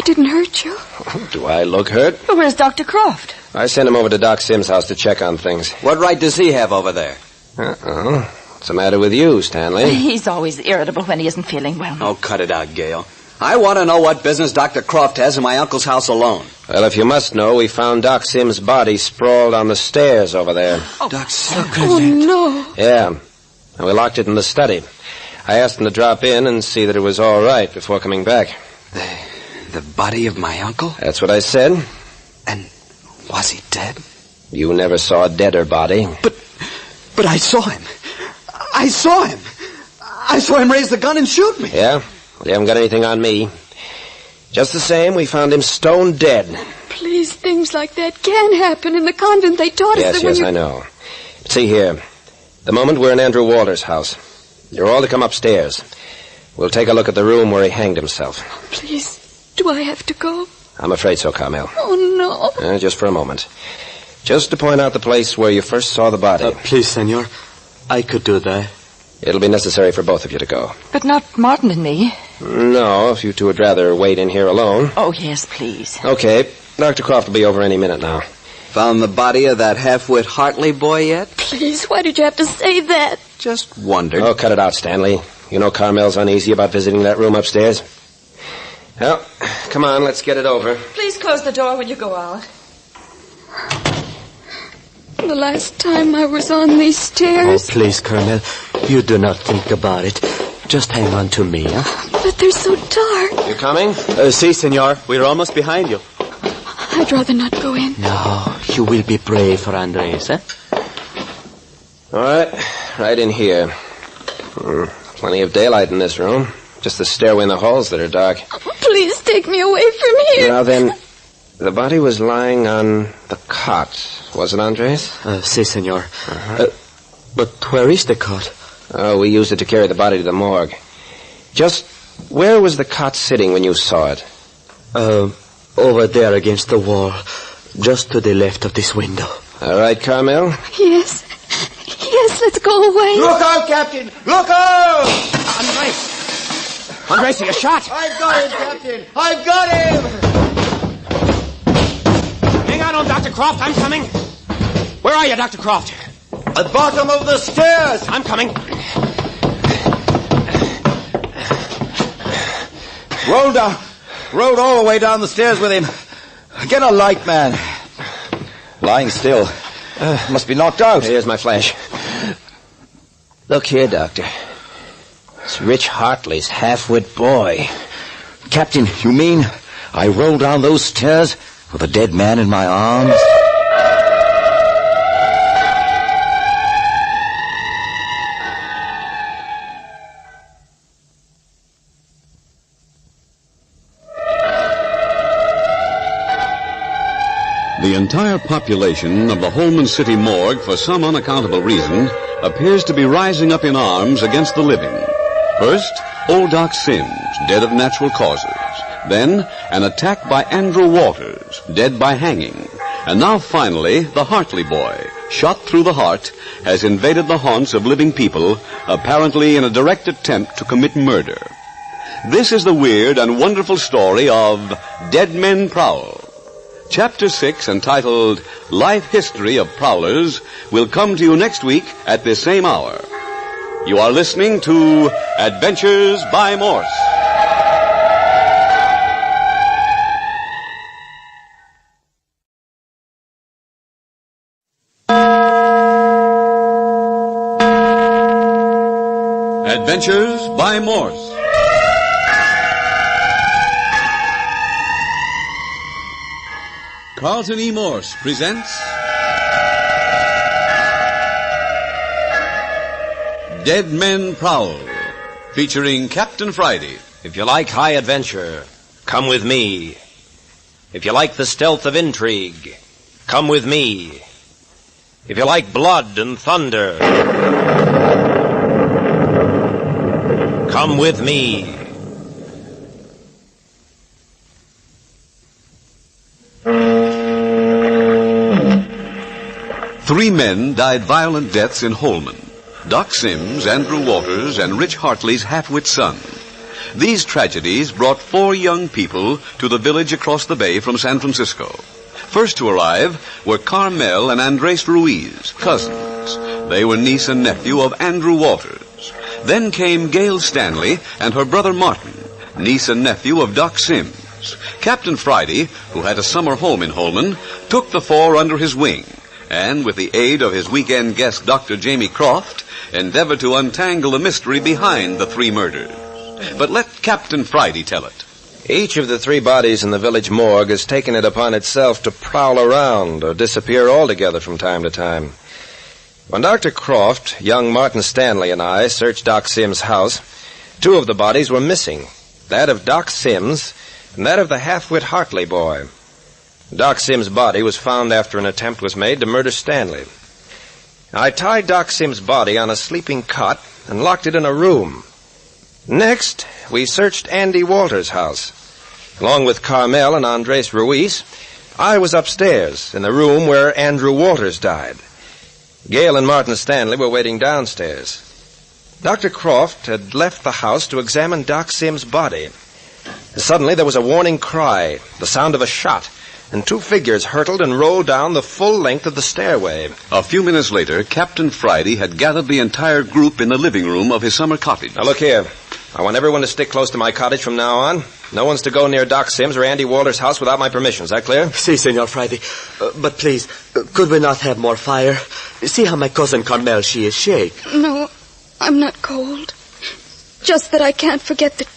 didn't hurt you? Do I look hurt? But where's Dr. Croft? I sent him over to Doc Sims' house to check on things. What right does he have over there? Uh-oh. What's the matter with you, Stanley? He's always irritable when he isn't feeling well. Oh, cut it out, Gail. I want to know what business Dr. Croft has in my uncle's house alone. Well, if you must know, we found Doc Sims' body sprawled on the stairs over there. Oh, Doc Sims. Oh, no. Yeah. And we locked it in the study. I asked him to drop in and see that it was all right before coming back. The body of my uncle? That's what I said. And was he dead? You never saw a deader body. But I saw him. I saw him. I saw him raise the gun and shoot me. Yeah? Well, you haven't got anything on me. Just the same, we found him stone dead. Please, things like that can happen. In the convent, they taught us that when Yes, I know. But see here. The moment we're in Andrew Walter's house. You're all to come upstairs. We'll take a look at the room where he hanged himself. Please, do I have to go? I'm afraid so, Carmel. Oh, no. Just for a moment. Just to point out the place where you first saw the body. Please, senor. I could do that. It'll be necessary for both of you to go. But not Martin and me. No, if you two would rather wait in here alone. Oh, yes, please. Okay. Dr. Croft will be over any minute now. Found the body of that half-wit Hartley boy yet? Please, why did you have to say that? Just wondered. Oh, cut it out, Stanley. You know Carmel's uneasy about visiting that room upstairs. Well, come on, let's get it over. Please close the door when you go out. The last time I was on these stairs... Oh, please, Colonel, you do not think about it. Just hang on to me, huh? But they're so dark. You coming? Si, senor. We're almost behind you. I'd rather not go in. No, you will be brave for Andres, eh? All right, right in here. Plenty of daylight in this room. Just the stairway and the halls that are dark. Please take me away from here. Now then, the body was lying on the cot, was it, Andres? Si, senor. But where is the cot? Oh, we used it to carry the body to the morgue. Just where was the cot sitting when you saw it? Over there against the wall, just to the left of this window. All right, Carmel? Yes. Yes, let's go away. Look out, Captain! Look out! Andres, you're shot. I've got him, Captain! I've got him! Hang on, Dr. Croft. I'm coming. Where are you, Dr. Croft? At the bottom of the stairs! I'm coming. Rolled all the way down the stairs with him. Get a light, man. Lying still. Must be knocked out. Here's my flash. Look here, Doctor. It's Rich Hartley's half-wit boy. Captain, you mean I rolled down those stairs with a dead man in my arms? The entire population of the Holman City morgue, for some unaccountable reason, appears to be rising up in arms against the living. First, old Doc Sims, dead of natural causes. Then, an attack by Andrew Waters, dead by hanging. And now, finally, the Hartley boy, shot through the heart, has invaded the haunts of living people, apparently in a direct attempt to commit murder. This is the weird and wonderful story of Dead Men Prowl. Chapter 6, entitled Life History of Prowlers, will come to you next week at this same hour. You are listening to Adventures by Morse. Adventures by Morse. Carlton E. Morse presents Dead Men Prowl, featuring Captain Friday. If you like high adventure, come with me. If you like the stealth of intrigue, come with me. If you like blood and thunder, come with me. Three men died violent deaths in Holman. Doc Sims, Andrew Waters, and Rich Hartley's half-wit son. These tragedies brought four young people to the village across the bay from San Francisco. First to arrive were Carmel and Andres Ruiz, cousins. They were niece and nephew of Andrew Waters. Then came Gail Stanley and her brother Martin, niece and nephew of Doc Sims. Captain Friday, who had a summer home in Holman, took the four under his wing, and with the aid of his weekend guest, Dr. Jamie Croft, endeavored to untangle the mystery behind the three murders. But let Captain Friday tell it. Each of the three bodies in the village morgue has taken it upon itself to prowl around or disappear altogether from time to time. When Dr. Croft, young Martin Stanley, and I searched Doc Sims' house, two of the bodies were missing, that of Doc Sims and that of the half-wit Hartley boy. Doc Sims' body was found after an attempt was made to murder Stanley. I tied Doc Sims' body on a sleeping cot and locked it in a room. Next, we searched Andy Walters' house. Along with Carmel and Andres Ruiz, I was upstairs in the room where Andrew Walters died. Gail and Martin Stanley were waiting downstairs. Dr. Croft had left the house to examine Doc Sims' body. Suddenly, there was a warning cry, the sound of a shot, and two figures hurtled and rolled down the full length of the stairway. A few minutes later, Captain Friday had gathered the entire group in the living room of his summer cottage. Now, look here. I want everyone to stick close to my cottage from now on. No one's to go near Doc Sims or Andy Walters' house without my permission. Is that clear? Si, Senor Friday. But please, could we not have more fire? See how my cousin Carmel, she is shake. No, I'm not cold. Just that I can't forget that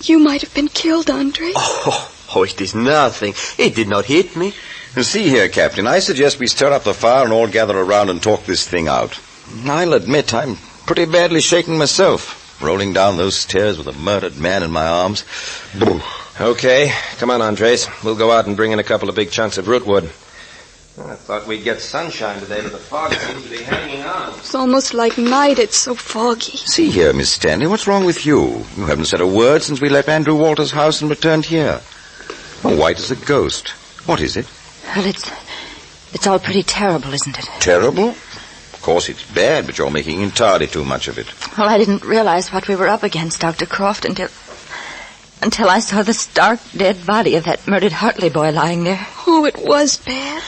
you might have been killed, Andre. Oh, it is nothing. It did not hit me. See here, Captain, I suggest we stir up the fire and all gather around and talk this thing out. I'll admit I'm pretty badly shaken myself, rolling down those stairs with a murdered man in my arms. Okay, come on, Andres. We'll go out and bring in a couple of big chunks of rootwood. I thought we'd get sunshine today, but the fog seems to be hanging on. It's almost like night. It's so foggy. See here, Miss Stanley, what's wrong with you? You haven't said a word since we left Andrew Walter's house and returned here. Oh, white as a ghost. What is it? Well, it's all pretty terrible, isn't it? Terrible? Of course it's bad, but you're making entirely too much of it. Well, I didn't realize what we were up against, Dr. Croft, until I saw the stark, dead body of that murdered Hartley boy lying there. Oh, it was bad.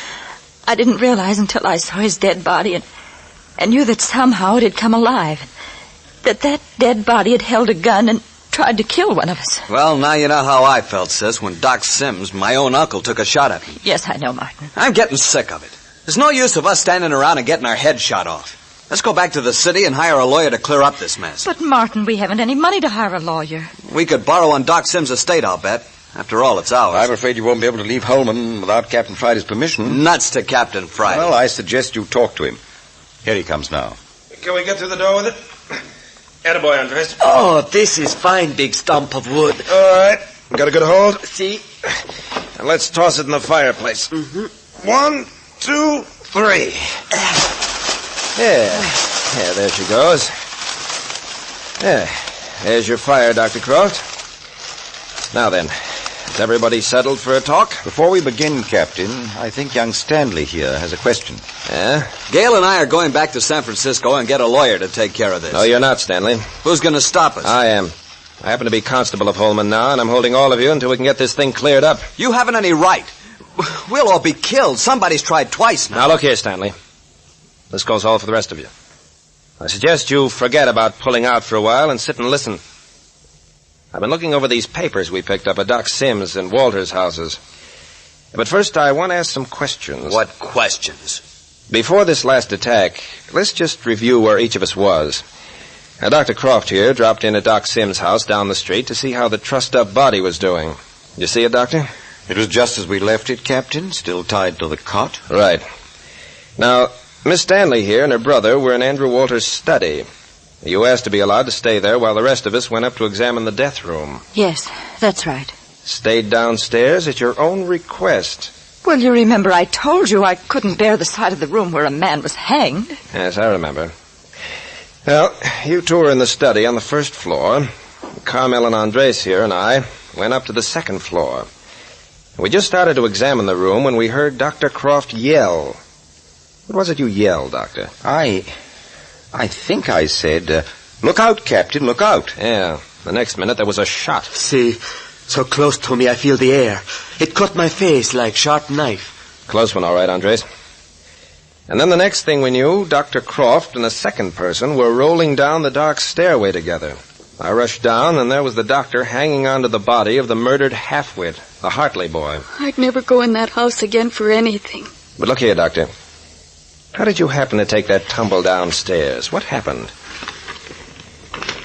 I didn't realize until I saw his dead body and knew that somehow it had come alive. That dead body had held a gun and tried to kill one of us. Well, now you know how I felt, sis, when Doc Sims, my own uncle, took a shot at me. Yes, I know, Martin. I'm getting sick of it. There's no use of us standing around and getting our heads shot off. Let's go back to the city and hire a lawyer to clear up this mess. But, Martin, we haven't any money to hire a lawyer. We could borrow on Doc Sims' estate, I'll bet. After all, it's ours. I'm afraid you won't be able to leave Holman without Captain Friday's permission. Nuts to Captain Friday. Well, I suggest you talk to him. Here he comes now. Can we get through the door with it? Attaboy, Andres. Oh, this is fine big stump of wood. All right. Got a good hold? See? And let's toss it in the fireplace. Mm-hmm. 1, 2, 3. Yeah, there she goes. Yeah, there's your fire, Dr. Croft. Now then, is everybody settled for a talk? Before we begin, Captain, I think young Stanley here has a question. Yeah? Gail and I are going back to San Francisco and get a lawyer to take care of this. No, you're not, Stanley. Who's going to stop us? I am. I happen to be constable of Holman now, and I'm holding all of you until we can get this thing cleared up. You haven't any right. We'll all be killed. Somebody's tried twice now. Now, look here, Stanley. This goes all for the rest of you. I suggest you forget about pulling out for a while and sit and listen. I've been looking over these papers we picked up at Doc Sims and Walter's houses. But first, I want to ask some questions. What questions? Before this last attack, let's just review where each of us was. Now, Dr. Croft here dropped in at Doc Sims' house down the street to see how the trussed-up body was doing. You see it, Doctor? It was just as we left it, Captain, still tied to the cot. Right. Now, Miss Stanley here and her brother were in Andrew Walter's study. You asked to be allowed to stay there while the rest of us went up to examine the death room. Yes, that's right. Stayed downstairs at your own request. Well, you remember I told you I couldn't bear the sight of the room where a man was hanged. Yes, I remember. Well, you two were in the study on the first floor. Carmel and Andres here and I went up to the second floor. We just started to examine the room when we heard Dr. Croft yell. What was it you yelled, Doctor? I think I said, look out, Captain, look out. Yeah. The next minute there was a shot. See, so close to me I feel the air. It cut my face like sharp knife. Close one, all right, Andres. And then the next thing we knew, Dr. Croft and a second person were rolling down the dark stairway together. I rushed down, and there was the doctor hanging onto the body of the murdered half-wit, the Hartley boy. I'd never go in that house again for anything. But look here, Doctor. How did you happen to take that tumble downstairs? What happened?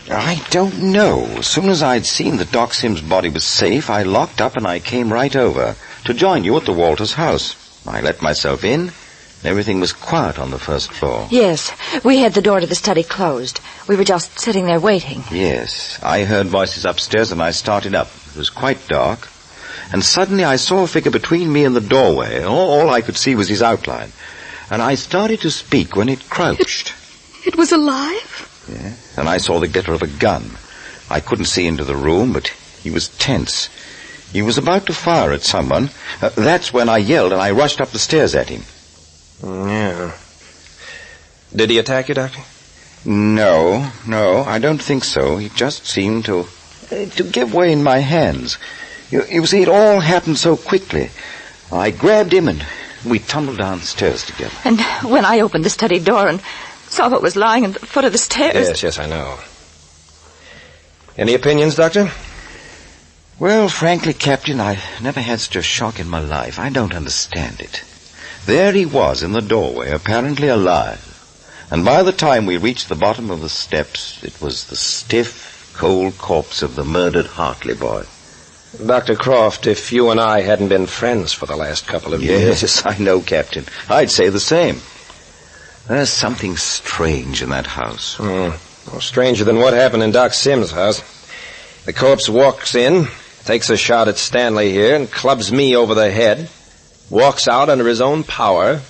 I don't know. As soon as I'd seen that Doc Sims' body was safe, I locked up and I came right over to join you at the Walters' house. I let myself in. Everything was quiet on the first floor. Yes, we had the door to the study closed. We were just sitting there waiting. Yes, I heard voices upstairs and I started up. It was quite dark. And suddenly I saw a figure between me and the doorway. All I could see was his outline. And I started to speak when it crouched. It was alive? Yeah. And I saw the glitter of a gun. I couldn't see into the room, but he was tense. He was about to fire at someone. That's when I yelled and I rushed up the stairs at him. Yeah. Did he attack you, Doctor? No, I don't think so. He just seemed to give way in my hands. You see, it all happened so quickly. I grabbed him and we tumbled downstairs together. And when I opened the study door and saw what was lying at the foot of the stairs... Yes, I know. Any opinions, Doctor? Well, frankly, Captain, I never had such a shock in my life. I don't understand it. There he was in the doorway, apparently alive. And by the time we reached the bottom of the steps, it was the stiff, cold corpse of the murdered Hartley boy. Dr. Croft, if you and I hadn't been friends for the last couple of years... Yes, I know, Captain. I'd say the same. There's something strange in that house. Well, stranger than what happened in Doc Sims' house. The corpse walks in, takes a shot at Stanley here, and clubs me over the head, walks out under his own power,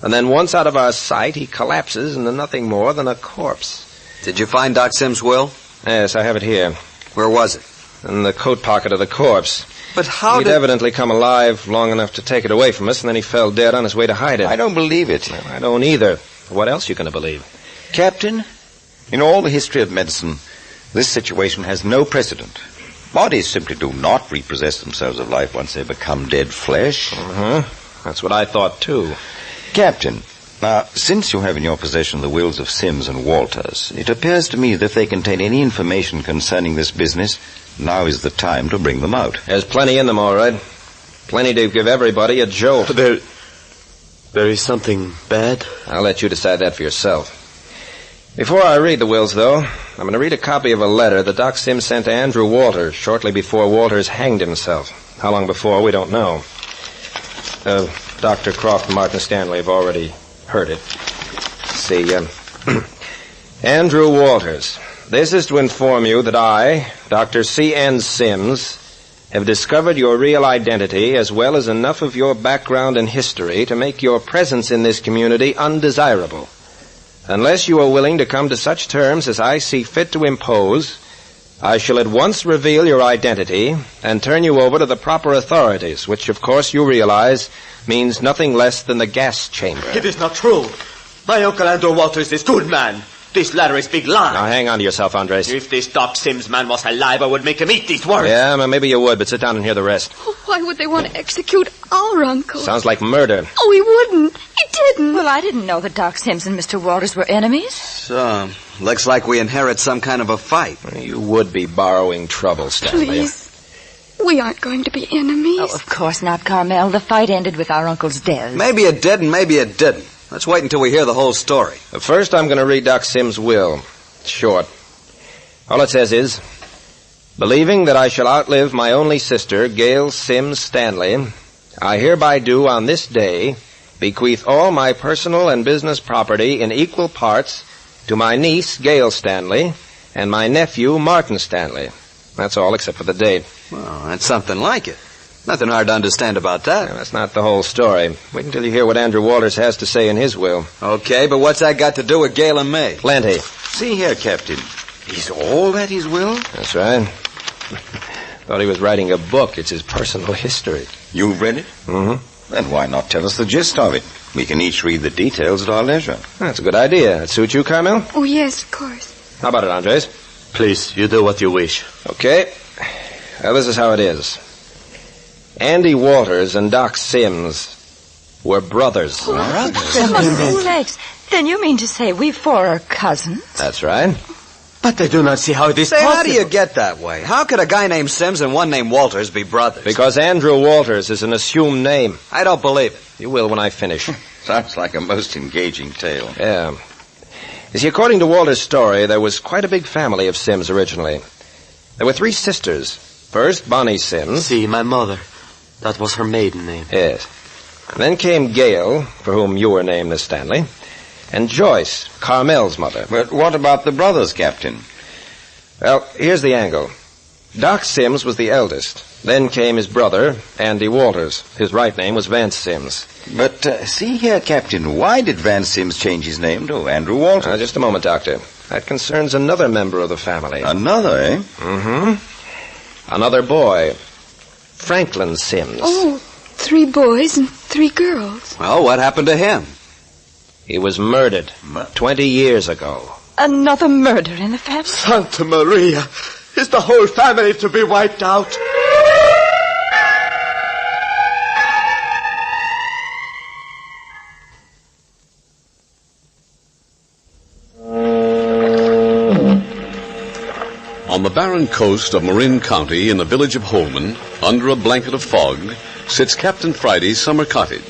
and then once out of our sight, he collapses into nothing more than a corpse. Did you find Doc Sims' will? Yes, I have it here. Where was it? In the coat pocket of the corpse. But how He'd evidently come alive long enough to take it away from us, and then he fell dead on his way to hide it. I don't believe it. Well, I don't either. What else you going to believe? Captain, in all the history of medicine, this situation has no precedent. Bodies simply do not repossess themselves of life once they become dead flesh. That's what I thought, too. Captain, now, since you have in your possession the wills of Sims and Walters, it appears to me that if they contain any information concerning this business, now is the time to bring them out. There's plenty in them, all right. Plenty to give everybody a jolt. There is something bad? I'll let you decide that for yourself. Before I read the wills, though, I'm going to read a copy of a letter that Doc Sims sent to Andrew Walters shortly before Walters hanged himself. How long before, we don't know. Dr. Croft and Martin Stanley have already heard it. Let's see, Andrew Walters, this is to inform you that I, Dr. C.N. Sims, have discovered your real identity as well as enough of your background and history to make your presence in this community undesirable. Unless you are willing to come to such terms as I see fit to impose, I shall at once reveal your identity and turn you over to the proper authorities, which, of course, you realize means nothing less than the gas chamber. It is not true. My Uncle Andrew Walters is good man. This letter is big lie. Now, hang on to yourself, Andres. If this Doc Sims man was alive, I would make him eat these words. Yeah, well, maybe you would, but sit down and hear the rest. Oh, why would they want to execute our uncle? Sounds like murder. Oh, he wouldn't. He didn't. Well, I didn't know that Doc Sims and Mr. Walters were enemies. So, looks like we inherit some kind of a fight. You would be borrowing trouble, Stanley. Please. We aren't going to be enemies. Oh, of course not, Carmel. The fight ended with our uncle's death. Maybe it did and maybe it didn't. Let's wait until we hear the whole story. First, I'm going to read Doc Sims' will. It's short. All it says is, believing that I shall outlive my only sister, Gail Sims Stanley, I hereby do on this day bequeath all my personal and business property in equal parts to my niece, Gail Stanley, and my nephew, Martin Stanley. That's all except for the date. Well, that's something like it. Nothing hard to understand about that. Yeah, that's not the whole story. Wait until you hear what Andrew Walters has to say in his will. Okay, but what's that got to do with Gail and me? Plenty. See here, Captain. Is all that his will? That's right. Thought he was writing a book. It's his personal history. You've read it? Mm-hmm. Then why not tell us the gist of it? We can each read the details at our leisure. That's a good idea. That suit you, Carmel? Oh, yes, of course. How about it, Andres? Please, you do what you wish. Okay. Well, this is how it is. Andy Walters and Doc Sims were brothers. Legs. Then you mean to say we four are cousins? That's right. But I do not see how it is Say, possible. how do you get that way? How could a guy named Sims and one named Walters be brothers? Because Andrew Walters is an assumed name. I don't believe it. You will when I finish. Sounds like a most engaging tale. Yeah. You see, according to Walter's story, there was quite a big family of Sims originally. There were 3 sisters. First, Bonnie Sims. See, my mother. That was her maiden name. Yes. And then came Gail, for whom you were named as Stanley, and Joyce, Carmel's mother. But what about the brothers, Captain? Well, here's the angle. Doc Sims was the eldest. Then came his brother, Andy Walters. His right name was Vance Sims. But see here, Captain, why did Vance Sims change his name to Andrew Walters? Just a moment, Doctor. That concerns another member of the family. Another, eh? Mm-hmm. Another boy. Franklin Sims. Oh, 3 boys and 3 girls. Well, what happened to him? He was murdered 20 years ago. Another murder in the family? Santa Maria! Is the whole family to be wiped out? On the barren coast of Marin County in the village of Holman, under a blanket of fog, sits Captain Friday's summer cottage.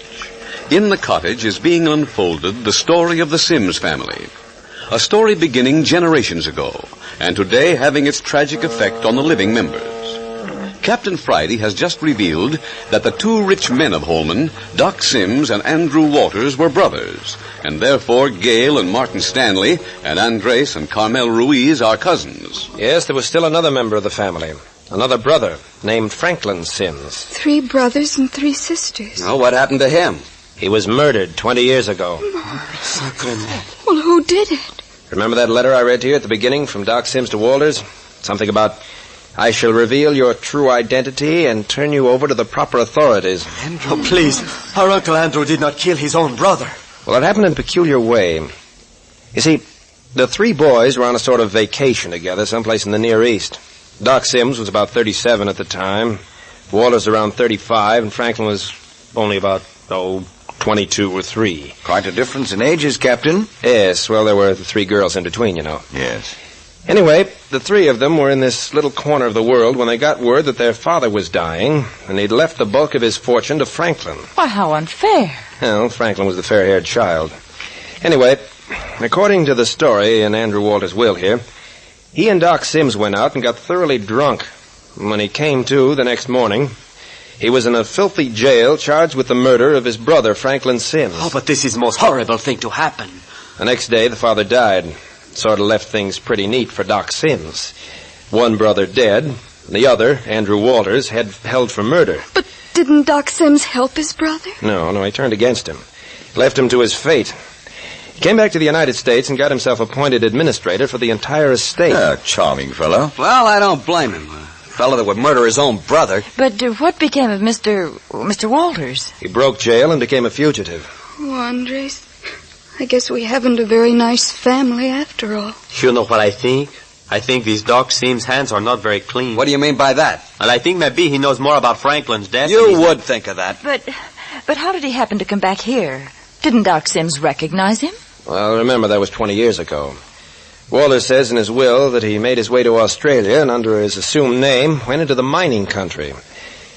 In the cottage is being unfolded the story of the Sims family. A story beginning generations ago, and today having its tragic effect on the living members. Captain Friday has just revealed that the two rich men of Holman, Doc Sims and Andrew Walters, were brothers, and therefore Gale and Martin Stanley and Andres and Carmel Ruiz are cousins. Yes, there was still another member of the family, another brother named Franklin Sims. 3 brothers and 3 sisters. Oh, what happened to him? He was murdered 20 years ago. Well, who did it? Remember that letter I read to you at the beginning from Doc Sims to Walters? Something about, I shall reveal your true identity and turn you over to the proper authorities. Andrew, oh, please. Our Uncle Andrew did not kill his own brother. Well, it happened in a peculiar way. You see, the 3 boys were on a sort of vacation together someplace in the Near East. Doc Sims was about 37 at the time, Walters around 35, and Franklin was only about, 22 or 3. Quite a difference in ages, Captain. Yes, well, there were the 3 girls in between, you know. Yes. Anyway, the 3 of them were in this little corner of the world when they got word that their father was dying, and he'd left the bulk of his fortune to Franklin. Why, how unfair. Well, Franklin was the fair-haired child. Anyway, according to the story in Andrew Walters' will here, he and Doc Sims went out and got thoroughly drunk. And when he came to the next morning, he was in a filthy jail charged with the murder of his brother, Franklin Sims. Oh, but this is the most horrible thing to happen. The next day, the father died. Sort of left things pretty neat for Doc Sims. One brother dead, the other, Andrew Walters, held for murder. But didn't Doc Sims help his brother? No, he turned against him. Left him to his fate. He came back to the United States and got himself appointed administrator for the entire estate. A charming fellow. Well, I don't blame him. A fellow that would murder his own brother. But what became of Mr. Walters? He broke jail and became a fugitive. Oh, Andres, I guess we haven't a very nice family after all. You know what I think? I think these Doc Sims' hands are not very clean. What do you mean by that? Well, I think maybe he knows more about Franklin's death. You would think of that. But how did he happen to come back here? Didn't Doc Sims recognize him? Well, remember, that was 20 years ago. Walters says in his will that he made his way to Australia and under his assumed name went into the mining country.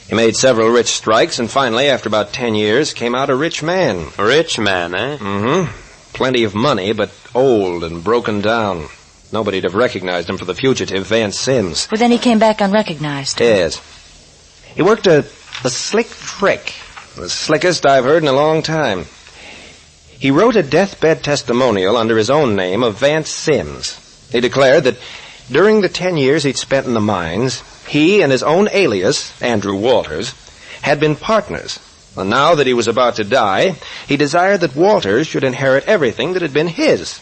He made several rich strikes and finally, after about 10 years, came out a rich man. A rich man, eh? Mm-hmm. Plenty of money, but old and broken down. Nobody'd have recognized him for the fugitive, Vance Sims. Well, then he came back unrecognized. Yes. He worked a slick trick. The slickest I've heard in a long time. He wrote a deathbed testimonial under his own name of Vance Sims. He declared that during the 10 years he'd spent in the mines, he and his own alias, Andrew Walters, had been partners. And now that he was about to die, he desired that Walters should inherit everything that had been his.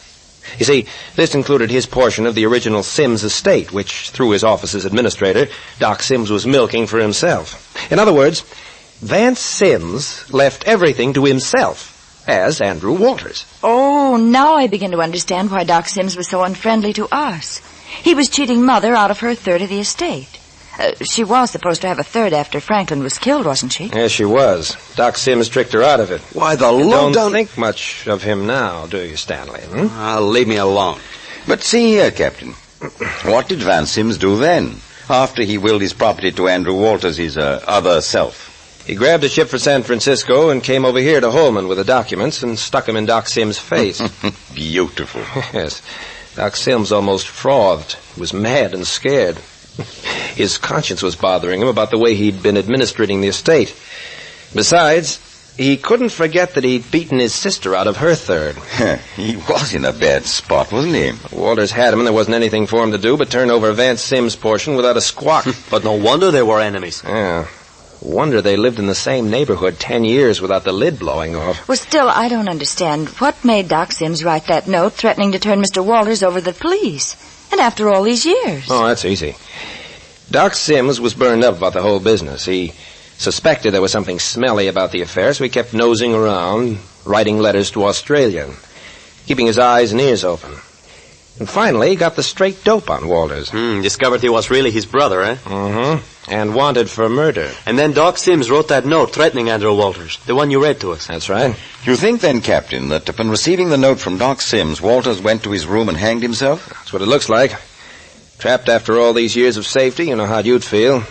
You see, this included his portion of the original Sims estate, which, through his office as administrator, Doc Sims was milking for himself. In other words, Vance Sims left everything to himself as Andrew Walters. Oh, now I begin to understand why Doc Sims was so unfriendly to us. He was cheating Mother out of her third of the estate. She was supposed to have a third after Franklin was killed, wasn't she? Yes, she was. Doc Sims tricked her out of it. Why, the You low-down... don't think much of him now, do you, Stanley? Leave me alone. But see here, Captain. What did Vance Sims do then, after he willed his property to Andrew Walters, his other self? He grabbed a ship for San Francisco and came over here to Holman with the documents and stuck them in Doc Sims' face. Beautiful. Yes. Doc Sims almost frothed. He was mad and scared. His conscience was bothering him about the way he'd been administrating the estate. Besides, he couldn't forget that he'd beaten his sister out of her third. He was in a bad spot, wasn't he? Walters had him, and there wasn't anything for him to do but turn over Vance Sims' portion without a squawk. But no wonder they were enemies. Yeah. Wonder they lived in the same neighborhood 10 years without the lid blowing off. Well, still, I don't understand. What made Doc Sims write that note threatening to turn Mr. Walters over to the police? And after all these years. Oh, that's easy. Doc Sims was burned up about the whole business. He suspected there was something smelly about the affair, so he kept nosing around, writing letters to Australia, keeping his eyes and ears open. And finally, he got the straight dope on Walters. Discovered he was really his brother, eh? Mm-hmm. And wanted for murder. And then Doc Sims wrote that note threatening Andrew Walters, the one you read to us. That's right. You think then, Captain, that upon receiving the note from Doc Sims, Walters went to his room and hanged himself? That's what it looks like. Trapped after all these years of safety, you know how you'd feel.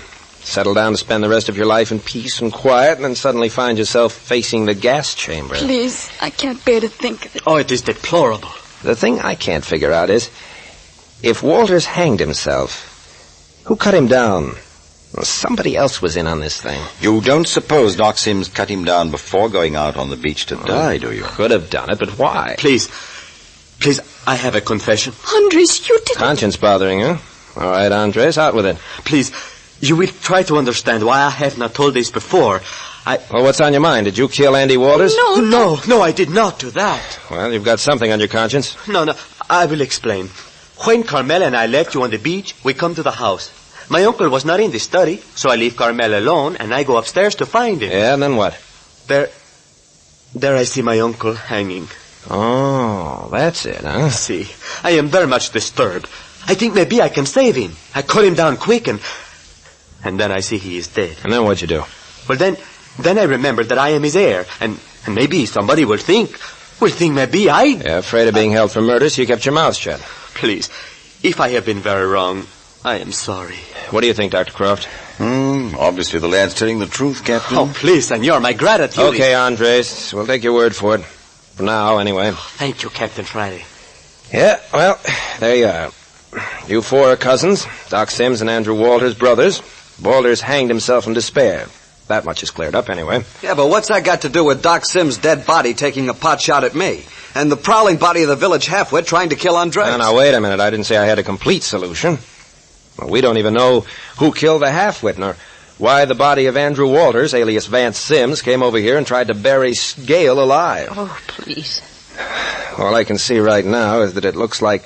Settle down to spend the rest of your life in peace and quiet, and then suddenly find yourself facing the gas chamber. Please, I can't bear to think of it. Oh, it is deplorable. The thing I can't figure out is, if Walters hanged himself, who cut him down? Well, somebody else was in on this thing. You don't suppose Doc Sims cut him down before going out on the beach to die, do you? Could have done it, but why? Please, I have a confession. Andres, you didn't... Conscience bothering you? All right, Andres, out with it. Please, you will try to understand why I have not told this before. Well, what's on your mind? Did you kill Andy Walters? No, I did not do that. Well, you've got something on your conscience. No, I will explain. When Carmela and I left you on the beach, we come to the house. My uncle was not in the study, so I leave Carmela alone, and I go upstairs to find him. Yeah, and then what? There I see my uncle hanging. Oh, that's it, huh? See, I am very much disturbed. I think maybe I can save him. I cut him down quick, and then I see he is dead. And then what'd you do? Well, then I remembered that I am his heir, and maybe somebody will think maybe I... Yeah, afraid of being held for murder, so you kept your mouth shut. Please, if I have been very wrong, I am sorry. What do you think, Dr. Croft? Obviously the lad's telling the truth, Captain. Oh, please, senor, my gratitude. Okay, Andres, we'll take your word for it. For now, anyway. Thank you, Captain Friday. Yeah, well, there you are. You four are cousins, Doc Sims and Andrew Walters, brothers. Walters hanged himself in despair. That much is cleared up, anyway. Yeah, but what's that got to do with Doc Sims' dead body taking a pot shot at me? And the prowling body of the village halfwit trying to kill Andres? Now, wait a minute. I didn't say I had a complete solution. Well, we don't even know who killed the halfwit, nor why the body of Andrew Walters, alias Vance Sims, came over here and tried to bury Gale alive. Oh, please. All I can see right now is that it looks like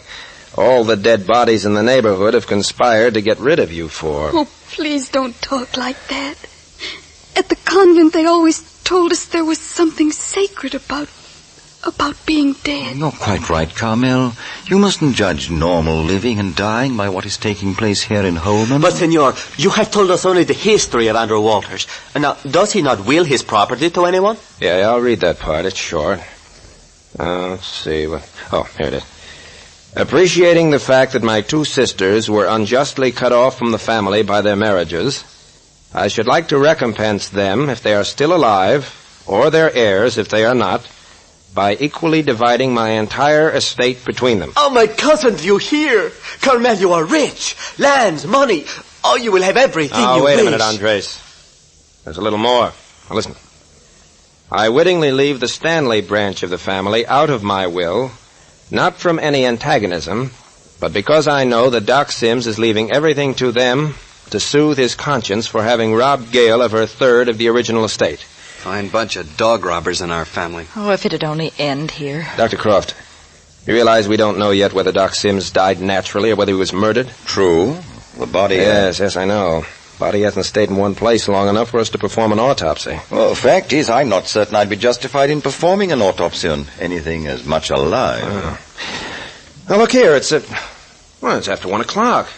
all the dead bodies in the neighborhood have conspired to get rid of you four. Oh, please don't talk like that. At the convent, they always told us there was something sacred about being dead. You're quite right, Carmel. You mustn't judge normal living and dying by what is taking place here in Holman. But, senor, you have told us only the history of Andrew Walters. Now, does he not will his property to anyone? Yeah, I'll read that part. It's short. Let's see. Here it is. Appreciating the fact that my two sisters were unjustly cut off from the family by their marriages, I should like to recompense them if they are still alive, or their heirs if they are not, by equally dividing my entire estate between them. Oh, my cousins, you hear? Carmel, you are rich. Lands, money. Oh, you will have everything you wish. Wait a minute, Andres. There's a little more. Now, listen. I wittingly leave the Stanley branch of the family out of my will, not from any antagonism, but because I know that Doc Sims is leaving everything to them to soothe his conscience for having robbed Gale of her third of the original estate. Fine bunch of dog robbers in our family. Oh, if it'd only end here. Dr. Croft, you realize we don't know yet whether Doc Sims died naturally or whether he was murdered? True. The body... Yes, I know. Body hasn't stayed in one place long enough for us to perform an autopsy. Well, the fact is, I'm not certain I'd be justified in performing an autopsy on anything as much alive. Now, look here, it's after 1 o'clock.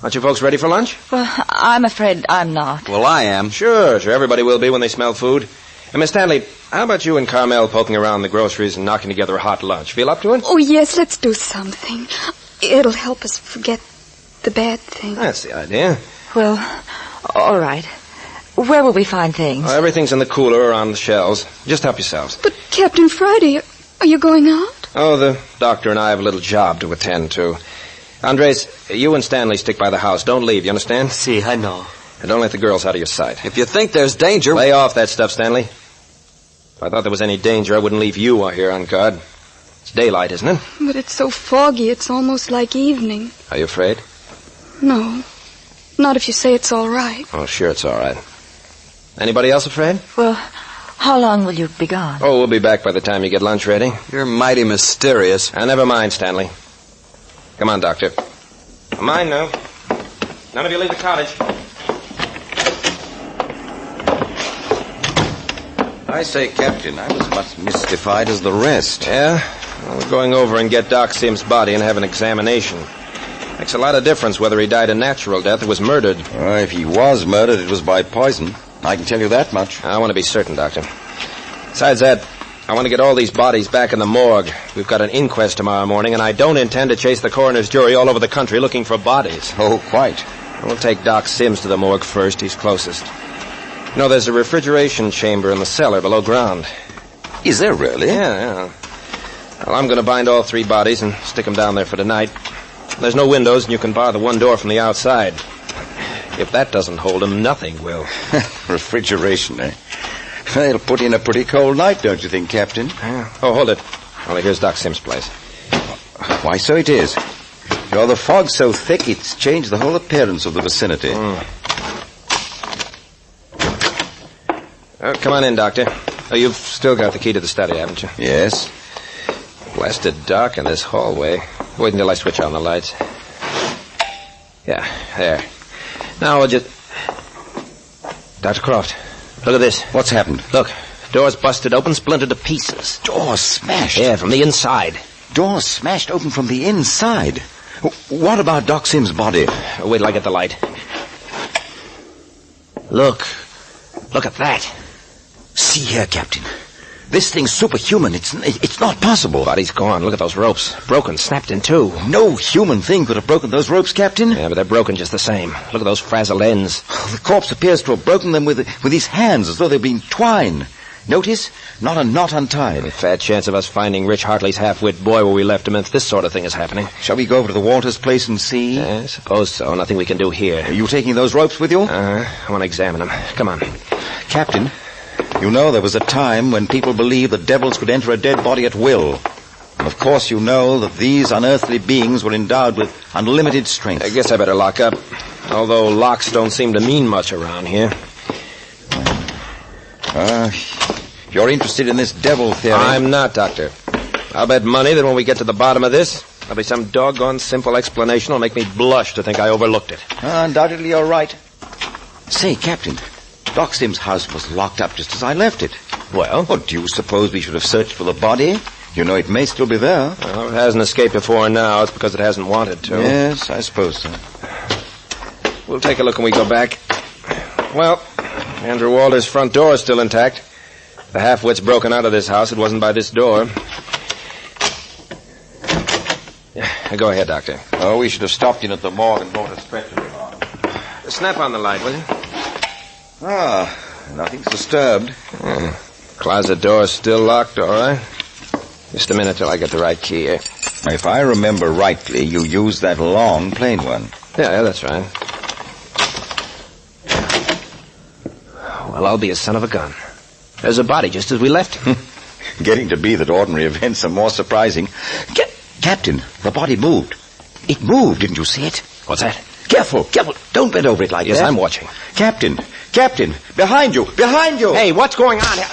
Aren't you folks ready for lunch? Well, I'm afraid I'm not. Well, I am. Sure, everybody will be when they smell food. And Miss Stanley, how about you and Carmel poking around the groceries and knocking together a hot lunch? Feel up to it? Oh, yes, let's do something. It'll help us forget the bad thing. That's the idea. Well, all right. Where will we find things? Everything's in the cooler or on the shelves. Just help yourselves. But, Captain Friday, are you going out? Oh, the doctor and I have a little job to attend to. Andres, you and Stanley stick by the house. Don't leave, you understand? See, I know. And don't let the girls out of your sight. If you think there's danger... Lay off that stuff, Stanley. If I thought there was any danger, I wouldn't leave you out here on guard. It's daylight, isn't it? But it's so foggy, it's almost like evening. Are you afraid? No. Not if you say it's all right. Oh, sure, it's all right. Anybody else afraid? Well, how long will you be gone? Oh, we'll be back by the time you get lunch ready. You're mighty mysterious. Never mind, Stanley. Come on, Doctor. Mind now. None of you leave the cottage. I say, Captain, I was as much mystified as the rest. Yeah? Well, we're going over and get Doc Sims' body and have an examination. Makes a lot of difference whether he died a natural death or was murdered. If he was murdered, it was by poison. I can tell you that much. I want to be certain, Doctor. Besides that, I want to get all these bodies back in the morgue. We've got an inquest tomorrow morning, and I don't intend to chase the coroner's jury all over the country looking for bodies. Oh, quite. We'll take Doc Sims to the morgue first. He's closest. You know, there's a refrigeration chamber in the cellar below ground. Is there really? Yeah. Well, I'm going to bind all 3 bodies and stick them down there for tonight. There's no windows, and you can bar the one door from the outside. If that doesn't hold him, nothing will. Refrigeration, eh? They'll put in a pretty cold night, don't you think, Captain? Oh, hold it. Well, here's Doc Sims' place. Why, so it is. The fog's so thick, it's changed the whole appearance of the vicinity. Come on in, Doctor. Oh, you've still got the key to the study, haven't you? Yes. Blasted dark in this hallway. Wait until I switch on the lights. Yeah, there. Now we'll just... Dr. Croft, look at this. What's happened? Look, door's busted open, splintered to pieces. Door smashed? Yeah, from the inside. Door smashed open from the inside? What about Doc Sims' body? Wait till I get the light. Look at that. See here, Captain. This thing's superhuman. It's not possible. Body's gone. Look at those ropes. Broken, snapped in two. No human thing could have broken those ropes, Captain. Yeah, but they're broken just the same. Look at those frazzled ends. The corpse appears to have broken them with his hands as though they'd been twine. Notice? Not a knot untied. A fat chance of us finding Rich Hartley's half-wit boy where we left him if this sort of thing is happening. Shall we go over to the Walters place and see? I suppose so. Nothing we can do here. Are you taking those ropes with you? I want to examine them. Come on. Captain, you know there was a time when people believed that devils could enter a dead body at will. And of course you know that these unearthly beings were endowed with unlimited strength. I guess I better lock up. Although locks don't seem to mean much around here. You're interested in this devil theory? I'm not, Doctor. I'll bet money that when we get to the bottom of this, there'll be some doggone simple explanation that'll make me blush to think I overlooked it. Undoubtedly you're right. Say, Captain, Doc Sims' house was locked up just as I left it. Well? Do you suppose we should have searched for the body? You know it may still be there. Well, it hasn't escaped before now. It's because it hasn't wanted to. Yes, I suppose so. We'll take a look when we go back. Well, Andrew Walter's front door is still intact. The half-wit's broken out of this house. It wasn't by this door. Yeah, go ahead, Doctor. Oh, we should have stopped in at the morgue and bought a stretcher. Snap on the light, will you? Nothing's disturbed. Closet door's still locked, all right. Just a minute till I get the right key here. If I remember rightly, you used that long, plain one. Yeah, that's right. Well, I'll be a son of a gun. There's a body just as we left him. Getting to be that ordinary events are more surprising. Captain, the body moved. It moved, didn't you see it? What's that? Careful. Don't bend over it like that. Yes, I'm watching. Captain, behind you. Hey, what's going on here?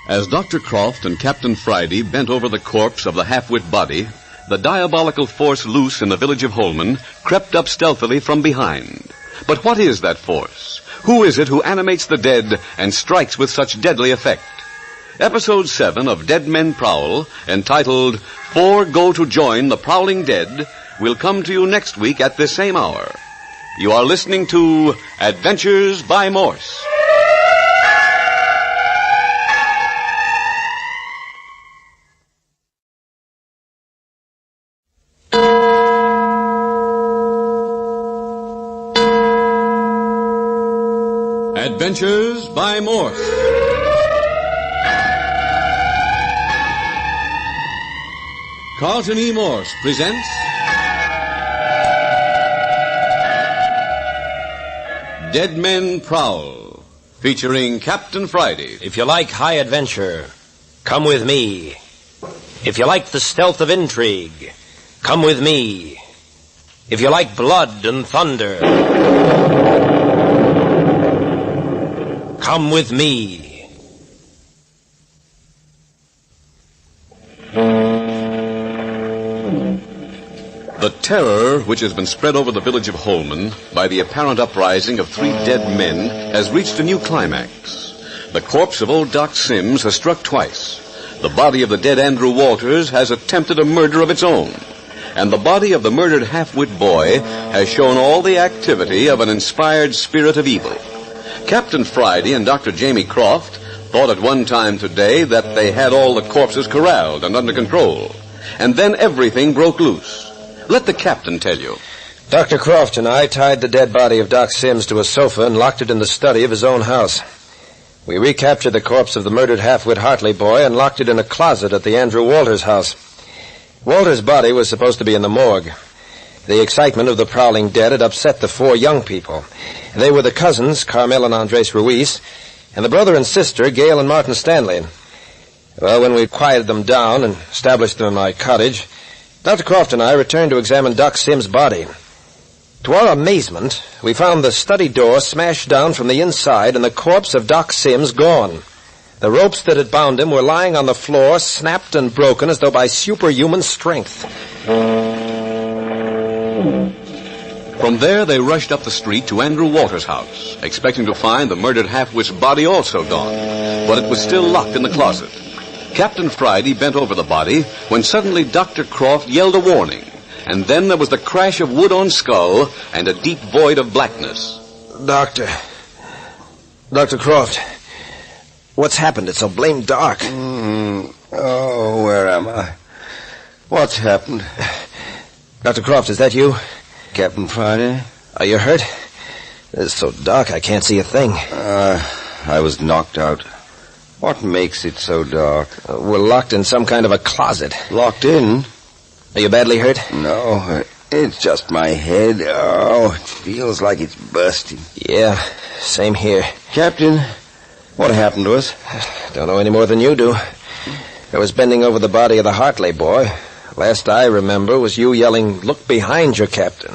As Dr. Croft and Captain Friday bent over the corpse of the half-wit body, the diabolical force loose in the village of Holman crept up stealthily from behind. But what is that force? Who is it who animates the dead and strikes with such deadly effect? Episode 7 of Dead Men Prowl, entitled 4 Go to Join the Prowling Dead, will come to you next week at this same hour. You are listening to Adventures by Morse. Adventures by Morse. Carlton E. Morse presents Dead Men Prowl, featuring Captain Friday. If you like high adventure, come with me. If you like the stealth of intrigue, come with me. If you like blood and thunder, come with me. The terror which has been spread over the village of Holman by the apparent uprising of 3 dead men has reached a new climax. The corpse of old Doc Sims has struck twice. The body of the dead Andrew Walters has attempted a murder of its own. And the body of the murdered half-wit boy has shown all the activity of an inspired spirit of evil. Captain Friday and Dr. Jamie Croft thought at one time today that they had all the corpses corralled and under control. And then everything broke loose. Let the captain tell you. Dr. Croft and I tied the dead body of Doc Sims to a sofa and locked it in the study of his own house. We recaptured the corpse of the murdered half-wit Hartley boy and locked it in a closet at the Andrew Walters house. Walters' body was supposed to be in the morgue. The excitement of the prowling dead had upset the 4 young people. They were the cousins, Carmel and Andres Ruiz, and the brother and sister, Gail and Martin Stanley. Well, when we quieted them down and established them in my cottage, Dr. Croft and I returned to examine Doc Sims' body. To our amazement, we found the study door smashed down from the inside and the corpse of Doc Sims gone. The ropes that had bound him were lying on the floor, snapped and broken as though by superhuman strength. From there, they rushed up the street to Andrew Walters' house, expecting to find the murdered half-wit's body also gone, but it was still locked in the closet. Captain Friday bent over the body when suddenly Dr. Croft yelled a warning, and then there was the crash of wood on skull and a deep void of blackness. Dr. Croft, what's happened? It's so blamed dark. Oh, where am I? What's happened? Dr. Croft, is that you? Captain Friday? Are you hurt? It's so dark I can't see a thing. I was knocked out. What makes it so dark? We're locked in some kind of a closet. Locked in? Are you badly hurt? No, it's just my head. Oh, it feels like it's bursting. Yeah, same here. Captain, what happened to us? Don't know any more than you do. I was bending over the body of the Hartley boy. Last I remember was you yelling, "Look behind you, Captain."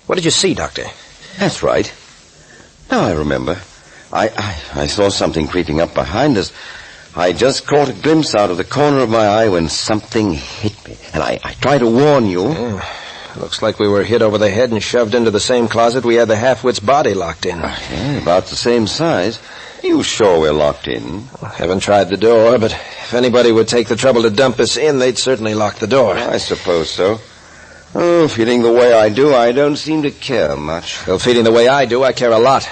What did you see, Doctor? That's right. Now I remember. I saw something creeping up behind us. I just caught a glimpse out of the corner of my eye when something hit me. And I tried to warn you. Looks like we were hit over the head and shoved into the same closet we had the half-wit's body locked in. Yeah, about the same size. You sure we're locked in? Haven't tried the door, but if anybody would take the trouble to dump us in, they'd certainly lock the door. I suppose so. Oh, feeling the way I do, I don't seem to care much. Well, feeling the way I do, I care a lot.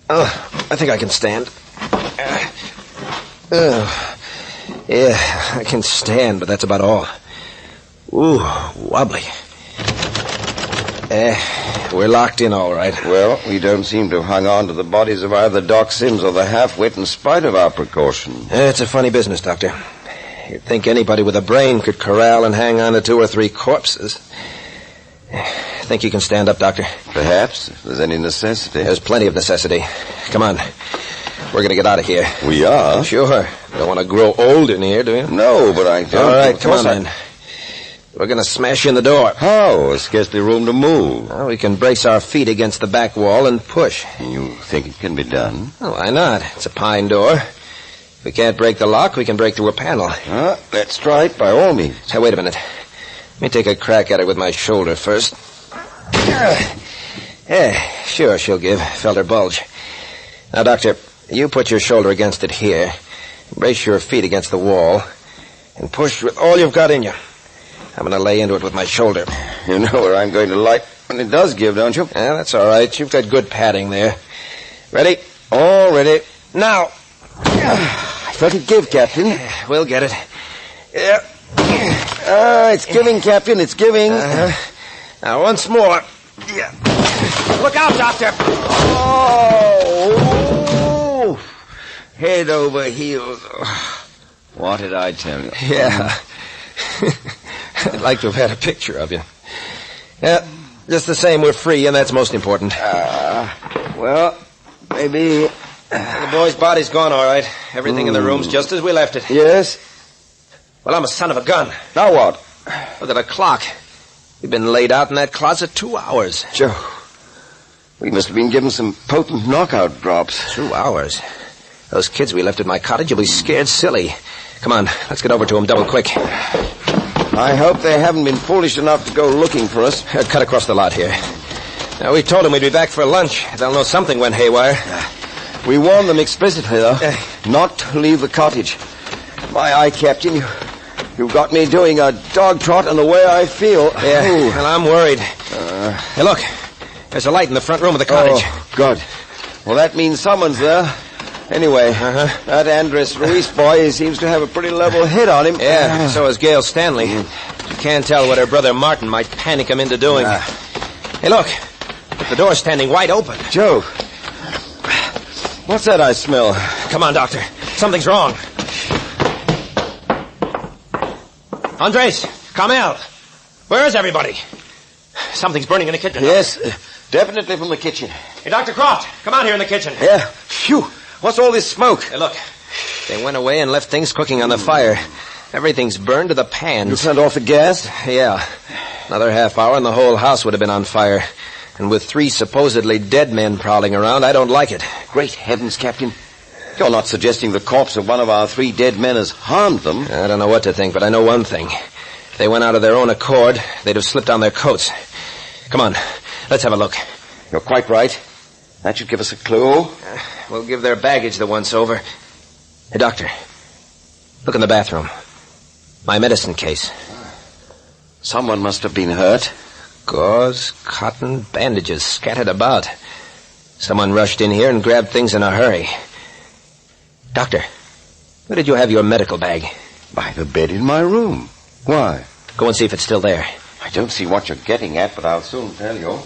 I think I can stand. Yeah, I can stand, but that's about all. Ooh, wobbly. We're locked in all right. Well, we don't seem to have hung on to the bodies of either Doc Sims or the half-wit in spite of our precaution. It's a funny business, Doctor. You'd think anybody with a brain could corral and hang on to 2 or 3 corpses. Think you can stand up, Doctor? Perhaps, if there's any necessity. There's plenty of necessity. Come on. We're going to get out of here. We are? Sure. Don't want to grow old in here, do you? No, but I don't. All right, come on, then. We're going to smash in the door. How? There's scarcely room to move. Well, we can brace our feet against the back wall and push. You think it can be done? Oh, why not? It's a pine door. If we can't break the lock, we can break through a panel. Let's try it by all means. Hey, wait a minute. Let me take a crack at it with my shoulder first. Yeah, sure, she'll give. Felt her bulge. Now, Doctor, you put your shoulder against it here. Brace your feet against the wall. And push with all you've got in you. I'm going to lay into it with my shoulder. You know where I'm going to light when it does give, don't you? Yeah, that's all right. You've got good padding there. Ready? All ready. Now. I felt it give, Captain. We'll get it. Yeah. It's giving, Captain. It's giving. Now, once more. Yeah. Look out, Doctor! Oh! Head over heels. What did I tell you? Yeah. I'd like to have had a picture of you. Yeah, just the same, we're free, and that's most important. Well, maybe... The boy's body's gone, all right. Everything in the room's just as we left it. Yes? Well, I'm a son of a gun. Now what? Look at the clock. We've been laid out in that closet 2 hours. Joe, we must have been given some potent knockout drops. 2 hours? Those kids we left at my cottage will be scared silly. Come on, let's get over to them double quick. I hope they haven't been foolish enough to go looking for us. Cut across the lot here. Now, we told them we'd be back for lunch. They'll know something went haywire. We warned them explicitly, though, not to leave the cottage. My eye, Captain, you've got me doing a dog trot in the way I feel. Yeah, well, I'm worried. Hey, look, there's a light in the front room of the cottage. Oh, good. Well, that means someone's there. Anyway, that Andres Ruiz boy seems to have a pretty level hit on him. Yeah, so is Gail Stanley. Can't tell what her brother Martin might panic him into doing. Hey, look. The door's standing wide open. Joe. What's that I smell? Come on, Doctor. Something's wrong. Andres, Carmel. Where is everybody? Something's burning in the kitchen. Yes, definitely from the kitchen. Hey, Dr. Croft, come out here in the kitchen. Yeah. Phew. What's all this smoke? Hey, look. They went away and left things cooking on the fire. Everything's burned to the pans. You turned off the gas? Yeah. Another half hour and the whole house would have been on fire. And with 3 supposedly dead men prowling around, I don't like it. Great heavens, Captain. You're not suggesting the corpse of one of our 3 dead men has harmed them? I don't know what to think, but I know one thing. If they went out of their own accord, they'd have slipped on their coats. Come on, let's have a look. You're quite right. That should give us a clue. We'll give their baggage the once over. Hey, Doctor, look in the bathroom. My medicine case. Someone must have been hurt. Gauze, cotton, bandages scattered about. Someone rushed in here and grabbed things in a hurry. Doctor, where did you have your medical bag? By the bed in my room. Why? Go and see if it's still there. I don't see what you're getting at, but I'll soon tell you.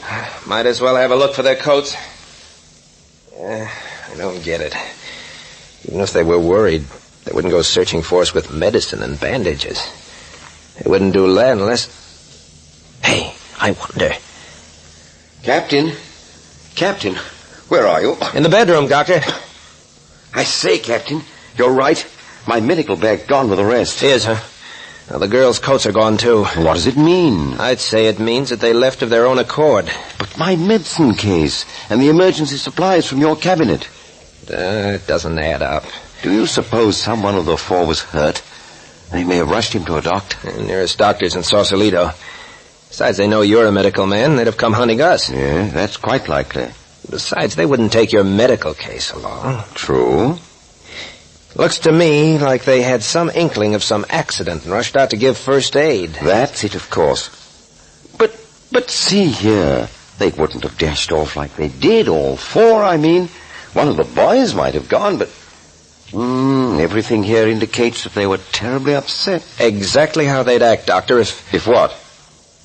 Might as well have a look for their coats. I don't get it. Even if they were worried, they wouldn't go searching for us with medicine and bandages. They wouldn't do that unless... Hey, I wonder. Captain, where are you? In the bedroom, Doctor. I say, Captain, you're right. My medical bag gone with the rest. Is, huh? Well, the girls' coats are gone, too. What does it mean? I'd say it means that they left of their own accord. But my medicine case and the emergency supplies from your cabinet. It doesn't add up. Do you suppose someone of the 4 was hurt? They may have rushed him to a doctor. The nearest doctor's in Sausalito. Besides, they know you're a medical man. They'd have come hunting us. Yeah, that's quite likely. Besides, they wouldn't take your medical case along. True. Looks to me like they had some inkling of some accident and rushed out to give first aid. That's it, of course. But see here. They wouldn't have dashed off like they did, all 4, I mean. One of the boys might have gone, but... everything here indicates that they were terribly upset. Exactly how they'd act, Doctor, If what?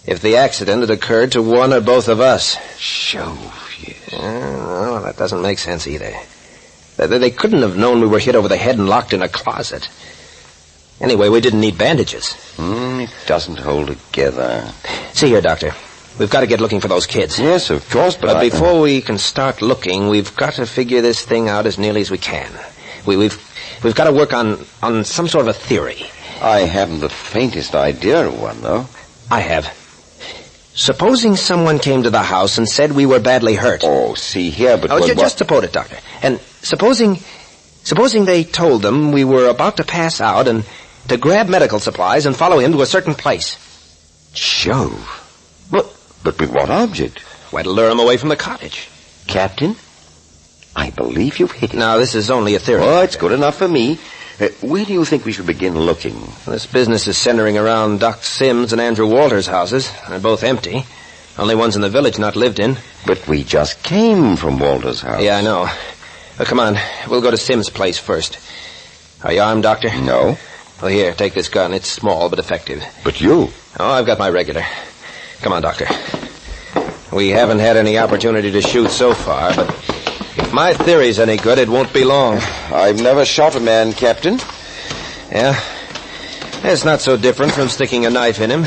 If the accident had occurred to one or both of us. Shove, yes. Well, that doesn't make sense either. They couldn't have known we were hit over the head and locked in a closet. Anyway, we didn't need bandages. It doesn't hold together. See here, Doctor. We've got to get looking for those kids. Yes, of course, but before we can start looking, we've got to figure this thing out as nearly as we can. We've got to work on some sort of a theory. I haven't the faintest idea of one, though. I have. Supposing someone came to the house and said we were badly hurt. Oh, see here, but... Just suppose it, Doctor. And supposing they told them we were about to pass out and to grab medical supplies and follow him to a certain place. Jove. But with what object? Why, to lure him away from the cottage. Captain, I believe you've hit it. Now, this is only a theory. Oh, it's good enough for me. Where do you think we should begin looking? This business is centering around Doc Sims and Andrew Walters' houses. They're both empty. Only ones in the village not lived in. But we just came from Walters' house. Yeah, I know. Come on. We'll go to Sims' place first. Are you armed, Doctor? No. Well, here, take this gun. It's small but effective. But you? Oh, I've got my regular. Come on, Doctor. We haven't had any opportunity to shoot so far, but if my theory's any good, it won't be long. I've never shot a man, Captain. Yeah? It's not so different from sticking a knife in him.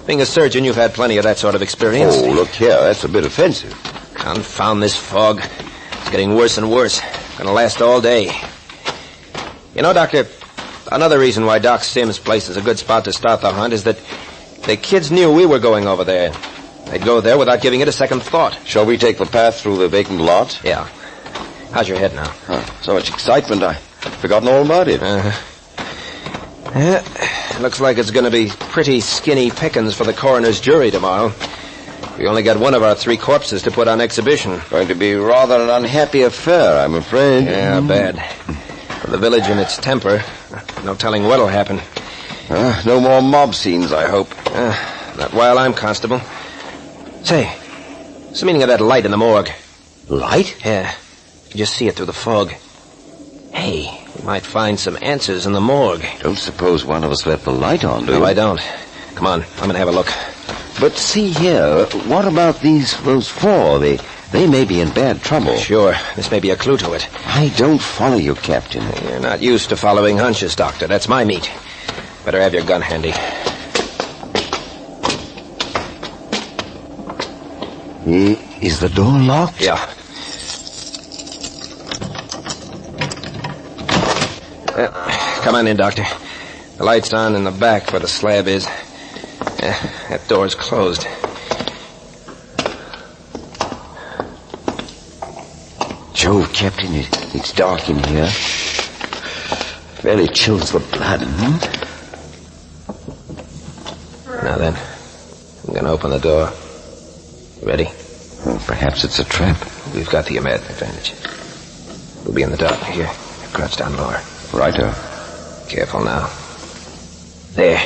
Being a surgeon, you've had plenty of that sort of experience. Oh, look here. That's a bit offensive. Confound this fog. It's getting worse and worse. Gonna last all day. You know, Doctor, another reason why Doc Sims' place is a good spot to start the hunt is that the kids knew we were going over there. They'd go there without giving it a second thought. Shall we take the path through the vacant lot? Yeah. How's your head now? So much excitement, I've forgotten all about it. Yeah, looks like it's going to be pretty skinny pickings for the coroner's jury tomorrow. We only got one of our 3 corpses to put on exhibition. Going to be rather an unhappy affair, I'm afraid. Yeah, bad. For the village and its temper, no telling what'll happen. No more mob scenes, I hope. Not while I'm constable. Say, what's the meaning of that light in the morgue? Light? Yeah. You can just see it through the fog. Hey, we might find some answers in the morgue. Don't suppose one of us left the light on, do you? No, I don't. Come on, I'm gonna have a look. But see here, what about those four? They may be in bad trouble. Sure, this may be a clue to it. I don't follow you, Captain. You're not used to following hunches, Doctor. That's my meat. Better have your gun handy. Is the door locked? Yeah. Come on in, Doctor. The light's on in the back where the slab is. That door's closed. Jove, Captain, it's dark in here. Fairly chills the blood. Now then, I'm going to open the door. You ready? Well, perhaps it's a trap. We've got the advantage. We'll be in the dark. Here, crouch down lower. Righto. Careful now. There.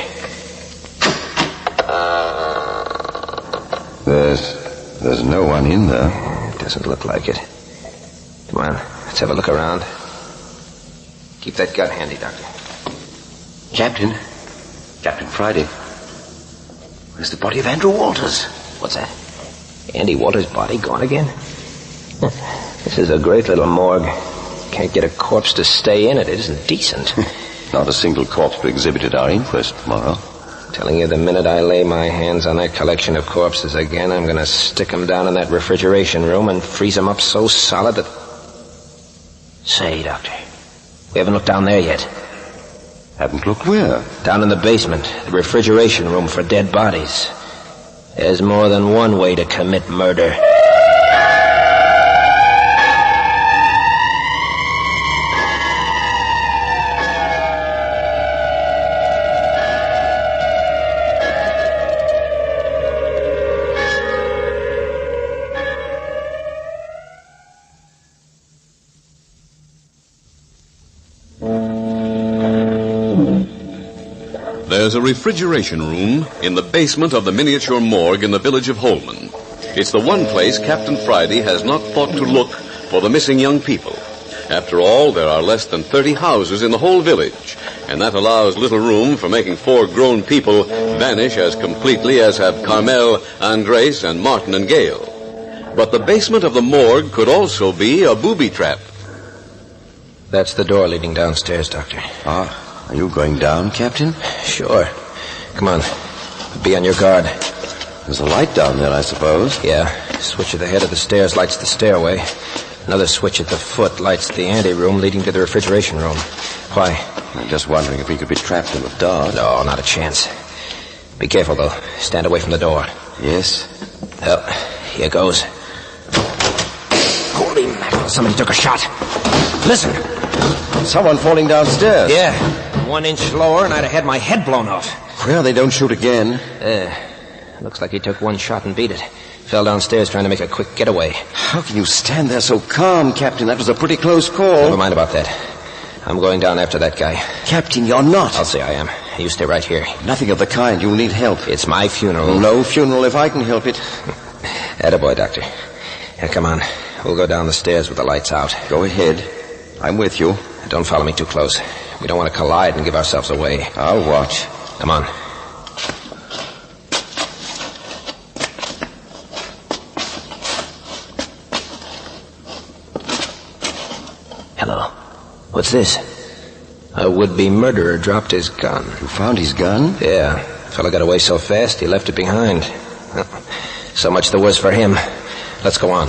There's no one in there. It doesn't look like it. Come on, let's have a look around. Keep that gun handy, Doctor. Captain Friday. Where's the body of Andrew Walters? What's that? Andy Walters' body gone again? This is a great little morgue. Can't get a corpse to stay in it. It isn't decent. Not a single corpse to exhibit at our inquest tomorrow. Telling you, the minute I lay my hands on that collection of corpses again, I'm going to stick them down in that refrigeration room and freeze them up so solid that... Say, Doctor, we haven't looked down there yet. Haven't looked where? Down in the basement, the refrigeration room for dead bodies. There's more than one way to commit murder. There's a refrigeration room in the basement of the miniature morgue in the village of Holman. It's the one place Captain Friday has not thought to look for the missing young people. After all, there are less than 30 houses in the whole village, and that allows little room for making 4 grown people vanish as completely as have Carmel, Andres, and Martin and Gale. But the basement of the morgue could also be a booby trap. That's the door leading downstairs, Doctor. Ah. Are you going down, Captain? Sure. Come on. Be on your guard. There's a light down there, I suppose. Yeah. Switch at the head of the stairs lights the stairway. Another switch at the foot lights the anteroom leading to the refrigeration room. Why? I'm just wondering if we could be trapped in the dark. No, not a chance. Be careful, though. Stand away from the door. Yes? Well, here goes. Holy mackerel, somebody took a shot. Listen. Someone falling downstairs. Yeah. 1 inch lower and I'd have had my head blown off. Well, they don't shoot again. Looks like he took 1 shot and beat it. Fell downstairs trying to make a quick getaway. How can you stand there so calm, Captain? That was a pretty close call. Never mind about that. I'm going down after that guy. Captain, you're not. I'll say I am. You stay right here. Nothing of the kind. You'll need help. It's my funeral. No funeral if I can help it. Attaboy, Doctor. Yeah, come on. We'll go down the stairs with the lights out. Go ahead. I'm with you. Don't follow me too close. We don't want to collide and give ourselves away. I'll watch. Come on. Hello. What's this? A would-be murderer dropped his gun. You found his gun? Yeah. Fella got away so fast he left it behind. Well, so much the worse for him. Let's go on.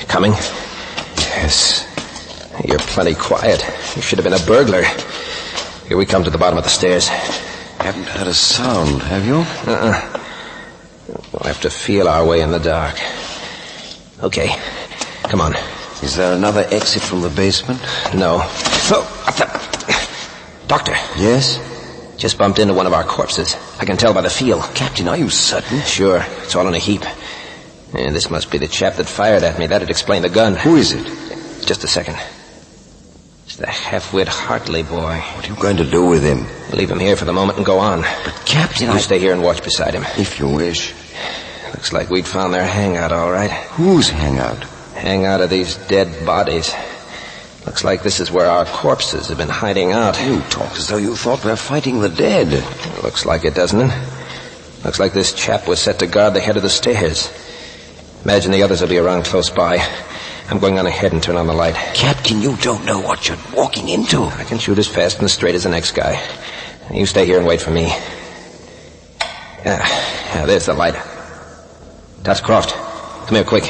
Coming? Yes. You're plenty quiet. You should have been a burglar. Here we come to the bottom of the stairs. Haven't heard a sound, have you? We'll have to feel our way in the dark. Okay. Come on. Is there another exit from the basement? No. Oh, up there. Doctor. Yes? Just bumped into one of our corpses. I can tell by the feel. Captain, are you certain? Sure. It's all in a heap. And this must be the chap that fired at me. That'd explain the gun. Who is it? Just a second. It's the half-wit Hartley boy. What are you going to do with him? Leave him here for the moment and go on. But, Captain, You stay here and watch beside him. If you wish. Looks like we'd found their hangout, all right. Whose hangout? Hangout of these dead bodies. Looks like this is where our corpses have been hiding out. You talk as though you thought we were fighting the dead. Looks like it, doesn't it? Looks like this chap was set to guard the head of the stairs. Imagine the others will be around close by. I'm going on ahead and turn on the light. Captain, you don't know what you're walking into. I can shoot as fast and straight as the next guy. You stay here and wait for me. Yeah, there's the light. Dr. Croft, come here quick.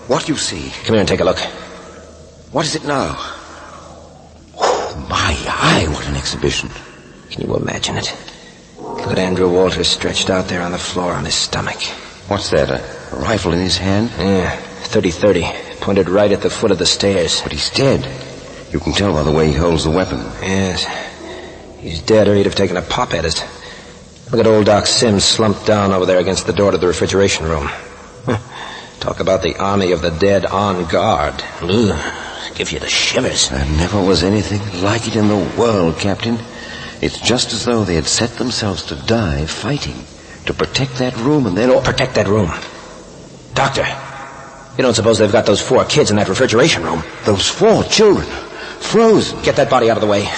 What do you see? Come here and take a look. What is it now? Oh, my eye, what an exhibition. Can you imagine it? Look at Andrew Walters stretched out there on the floor on his stomach. What's that, a rifle in his hand? Yeah, 30-30, pointed right at the foot of the stairs. But he's dead. You can tell by the way he holds the weapon. Yes. He's dead or he'd have taken a pop at us. Look at old Doc Sims slumped down over there against the door to the refrigeration room. Talk about the army of the dead on guard. Ugh, give you the shivers. There never was anything like it in the world, Captain. It's just as though they had set themselves to die fighting to protect that room and then... Protect that room? Doctor, you don't suppose they've got those 4 kids in that refrigeration room? Those 4 children? Frozen. Get that body out of the way.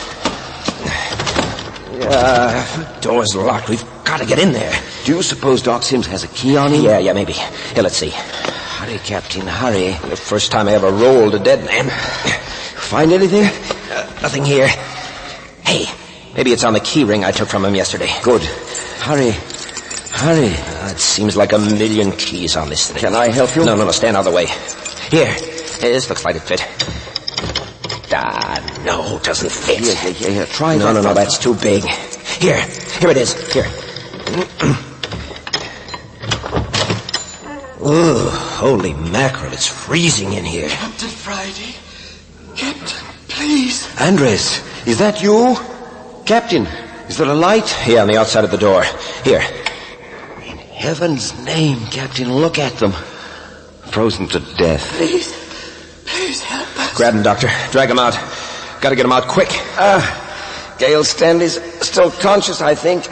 Door's locked. We've got to get in there. Do you suppose Doc Sims has a key on him? Yeah, maybe. Here, let's see. Hurry, Captain, hurry. The first time I ever rolled a dead man. Find anything? Nothing here. Hey, maybe it's on the key ring I took from him yesterday. Good. Hurry. Hurry. It seems like a million keys on this thing. Can I help you? No, stand out of the way. Here. This looks like it fit. No, doesn't fit. Here. Try No, that. No, that's too big. Here it is. Here. Ooh, holy mackerel, it's freezing in here. Captain Friday. Captain, please. Andres, is that you? Captain, is there a light? Yeah, on the outside of the door. Here. In heaven's name, Captain, look at them. Frozen to death. Please help us. Grab him, Doctor. Drag him out. Gotta get him out quick. Gail Stanley's still conscious, I think.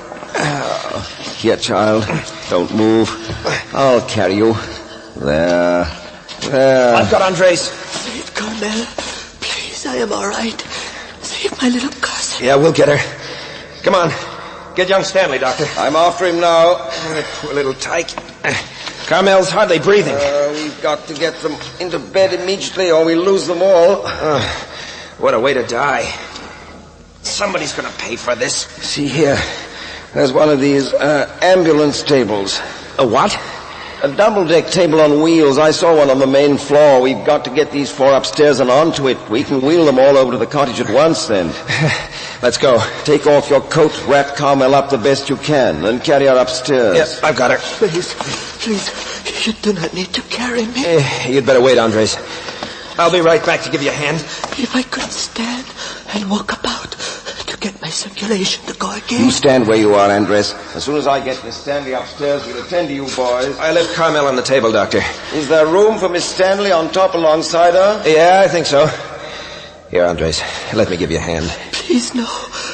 Here, child. Don't move. I'll carry you. There. I've got Andres. Save Carmel. Please, I am all right. Save my little cousin. Yeah, we'll get her. Come on. Get young Stanley, Doctor. I'm after him now. Poor little tyke. Carmel's hardly breathing. We've got to get them into bed immediately or we lose them all. What a way to die. Somebody's going to pay for this. See here. There's one of these ambulance tables. A what? A double-deck table on wheels. I saw one on the main floor. We've got to get these 4 upstairs and onto it. We can wheel them all over to the cottage at once then. Let's go. Take off your coat, wrap Carmel up the best you can, and carry her upstairs. Yes, I've got her. Please, you do not need to carry me. You'd better wait, Andres. I'll be right back to give you a hand. If I could stand and walk about to get my circulation to go again. You stand where you are, Andres. As soon as I get Miss Stanley upstairs, we'll attend to you boys. I left Carmel on the table, Doctor. Is there room for Miss Stanley on top alongside her? Yeah, I think so. Here, Andres, let me give you a hand. Please, no.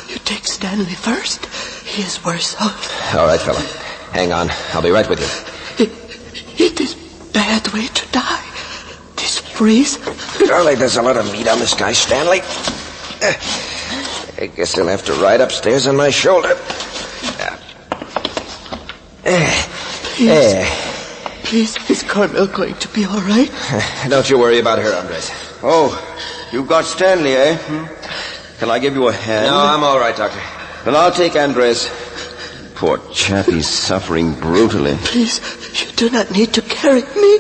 You take Stanley first. He is worse off. All right, fella. Hang on. I'll be right with you. It is bad way to die. This freeze. Surely there's a lot of meat on this guy, Stanley. I guess he'll have to ride upstairs on my shoulder. Please, is Carmel going to be all right? Don't you worry about her, Andres. Oh, you've got Stanley, eh? Can I give you a hand? No, I'm all right, Doctor. Then I'll take Andres. Poor chap, he's suffering brutally. Please, you do not need to carry me.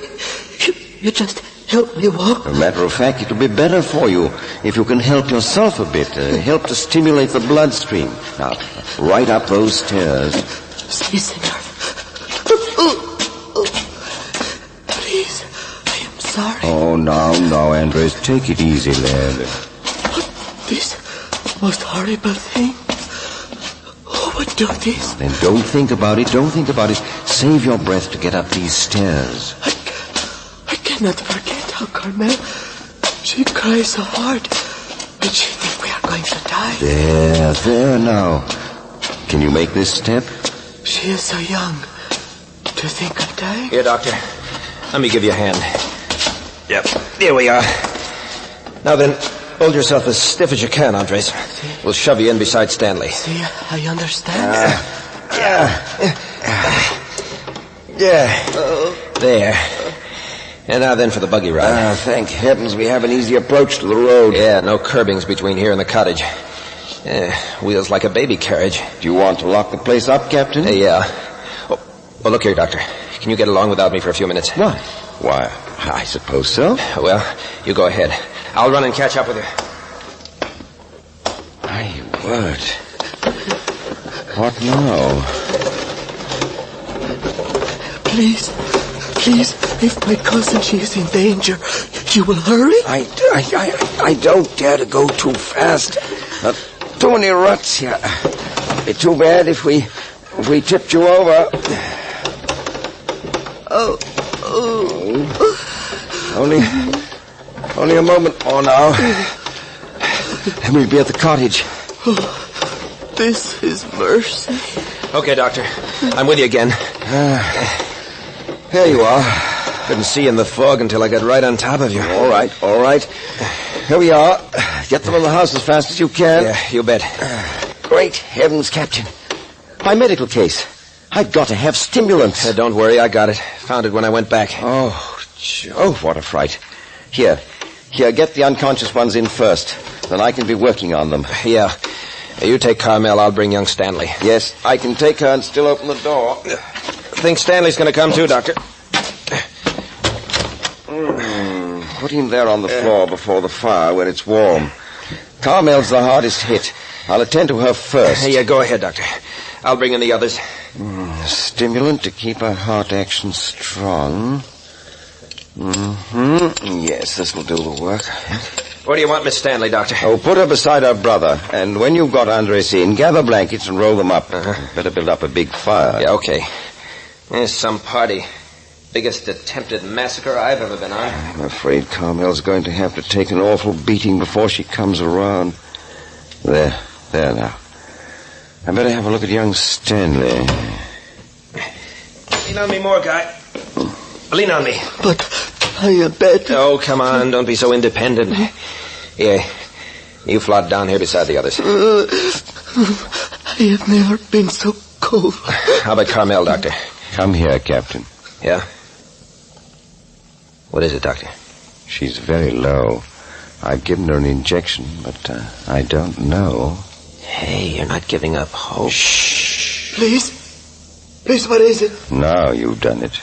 You just help me walk. As a matter of fact, it'll be better for you if you can help yourself a bit. Help to stimulate the bloodstream. Now, right up those stairs. Si, senor. Please, I am sorry. Oh, now, Andres. Take it easy, lad. But this most horrible thing. Who would do this? Then don't think about it. Save your breath to get up these stairs. I cannot forget how Carmel, she cries so hard when she thinks we are going to die. There now. Can you make this step? She is so young to think of dying. Here, Doctor. Let me give you a hand. Yep, here we are. Now then, Hold yourself as stiff as you can, Andres. We'll shove you in beside Stanley. See, I understand. There. And now then for the buggy ride. Thank heavens we have an easy approach to the road. Yeah, no curbings between here and the cottage. Wheels like a baby carriage. Do you want to lock the place up, Captain? Yeah. Oh, look here, Doctor. Can you get along without me for a few minutes? What? Why, I suppose so. Well, you go ahead. I'll run and catch up with you. My word. What now? Please, if my cousin, she is in danger, you will hurry? I don't dare to go too fast. Too many ruts here. It'd be too bad if we tipped you over. Only a moment more now. And we'll be at the cottage. This is mercy. Okay, Doctor. I'm with you again. There you are. Couldn't see in the fog until I got right on top of you. All right. Here we are. Get them in the house as fast as you can. Yeah, you bet. Great heavens, Captain. My medical case. I've got to have stimulants. Don't worry, I got it. Found it when I went back. Oh, what a fright. Here, get the unconscious ones in first. Then I can be working on them. Yeah. You take Carmel, I'll bring young Stanley. Yes, I can take her and still open the door. Think Stanley's going to come too, Doctor? Put him there on the floor before the fire where it's warm. Carmel's the hardest hit. I'll attend to her first. Yeah, go ahead, Doctor. I'll bring in the others. Stimulant to keep her heart action strong. Yes, this will do the work. What do you want, Miss Stanley, Doctor? Oh, put her beside her brother. And when you've got Andres in, gather blankets and roll them up. Better build up a big fire. Yeah, okay. There's some party. Biggest attempted massacre I've ever been on. I'm afraid Carmel's going to have to take an awful beating before she comes around. There now. I better have a look at young Stanley. Lean on me more, Guy. Lean on me. But I am bad. Oh, come on. Don't be so independent. Here. You float down here beside the others. I have never been so cold. How about Carmel, Doctor? Come here, Captain. Yeah? What is it, Doctor? She's very low. I've given her an injection, but I don't know. Hey, you're not giving up hope. Shh. Please, what is it? Now you've done it.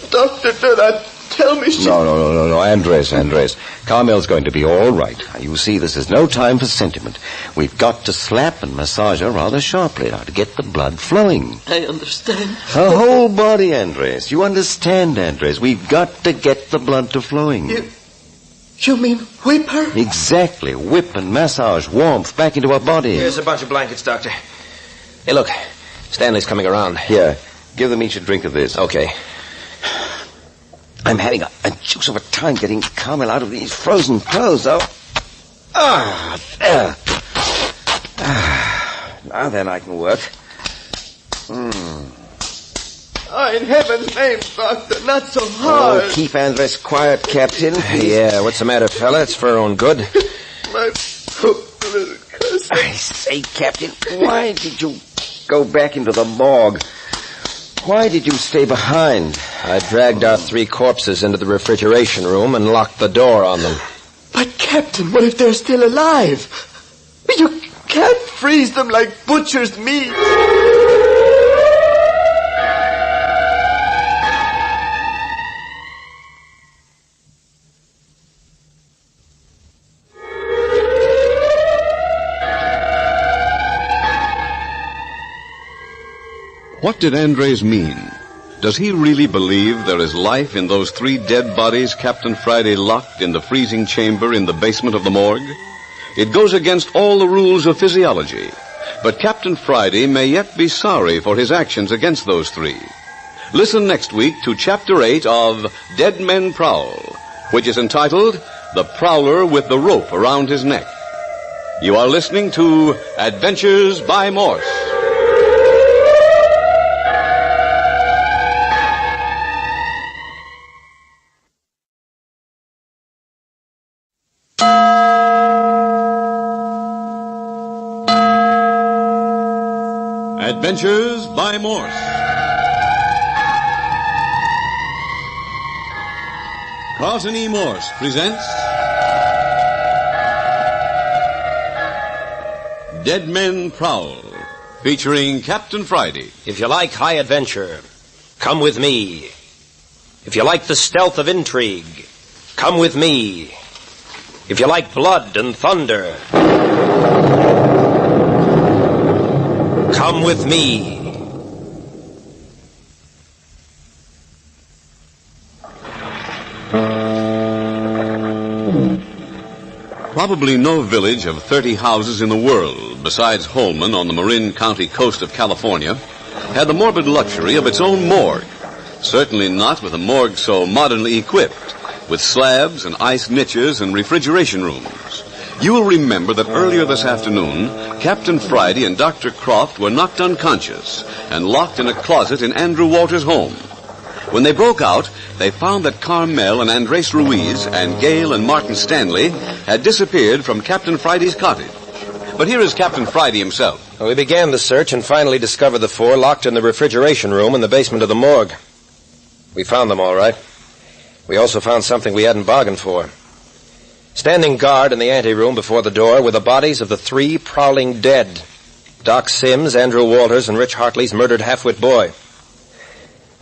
Doctor, do not tell me she... No, Andres. Carmel's going to be all right. You see, this is no time for sentiment. We've got to slap and massage her rather sharply now to get the blood flowing. I understand. Her whole body, Andres. You understand, Andres. We've got to get the blood to flowing. You mean whip her? Exactly. Whip and massage warmth back into her body. Here's a bunch of blankets, Doctor. Hey, look. Stanley's coming around. Here. Give them each a drink of this. Okay. I'm having a juice of a time getting Carmel out of these frozen clothes, though. There. Now then I can work. Oh, in heaven's name, Doctor, not so hard. Oh, keep Andres quiet, Captain. Yeah, what's the matter, fella? It's for her own good. My poor little cousin. I say, Captain, why did you go back into the morgue? Why did you stay behind? I dragged our 3 corpses into the refrigeration room and locked the door on them. But, Captain, what if they're still alive? You can't freeze them like butcher's meat. What did Andres mean? Does he really believe there is life in those 3 dead bodies Captain Friday locked in the freezing chamber in the basement of the morgue? It goes against all the rules of physiology. But Captain Friday may yet be sorry for his actions against those 3. Listen next week to Chapter 8 of Dead Men Prowl, which is entitled The Prowler with the Rope Around His Neck. You are listening to Adventures by Morse. Adventures by Morse. Carlton E. Morse presents Dead Men Prowl, featuring Captain Friday. If you like high adventure, come with me. If you like the stealth of intrigue, come with me. If you like blood and thunder, come with me. Probably no village of 30 houses in the world, besides Holman on the Marin County coast of California, had the morbid luxury of its own morgue. Certainly not with a morgue so modernly equipped, with slabs and ice niches and refrigeration rooms. You will remember that earlier this afternoon, Captain Friday and Dr. Croft were knocked unconscious and locked in a closet in Andrew Walters' home. When they broke out, they found that Carmel and Andres Ruiz and Gail and Martin Stanley had disappeared from Captain Friday's cottage. But here is Captain Friday himself. We began the search and finally discovered the four locked in the refrigeration room in the basement of the morgue. We found them all right. We also found something we hadn't bargained for. Standing guard in the anteroom before the door were the bodies of the three prowling dead. Doc Sims, Andrew Walters, and Rich Hartley's murdered half-wit boy.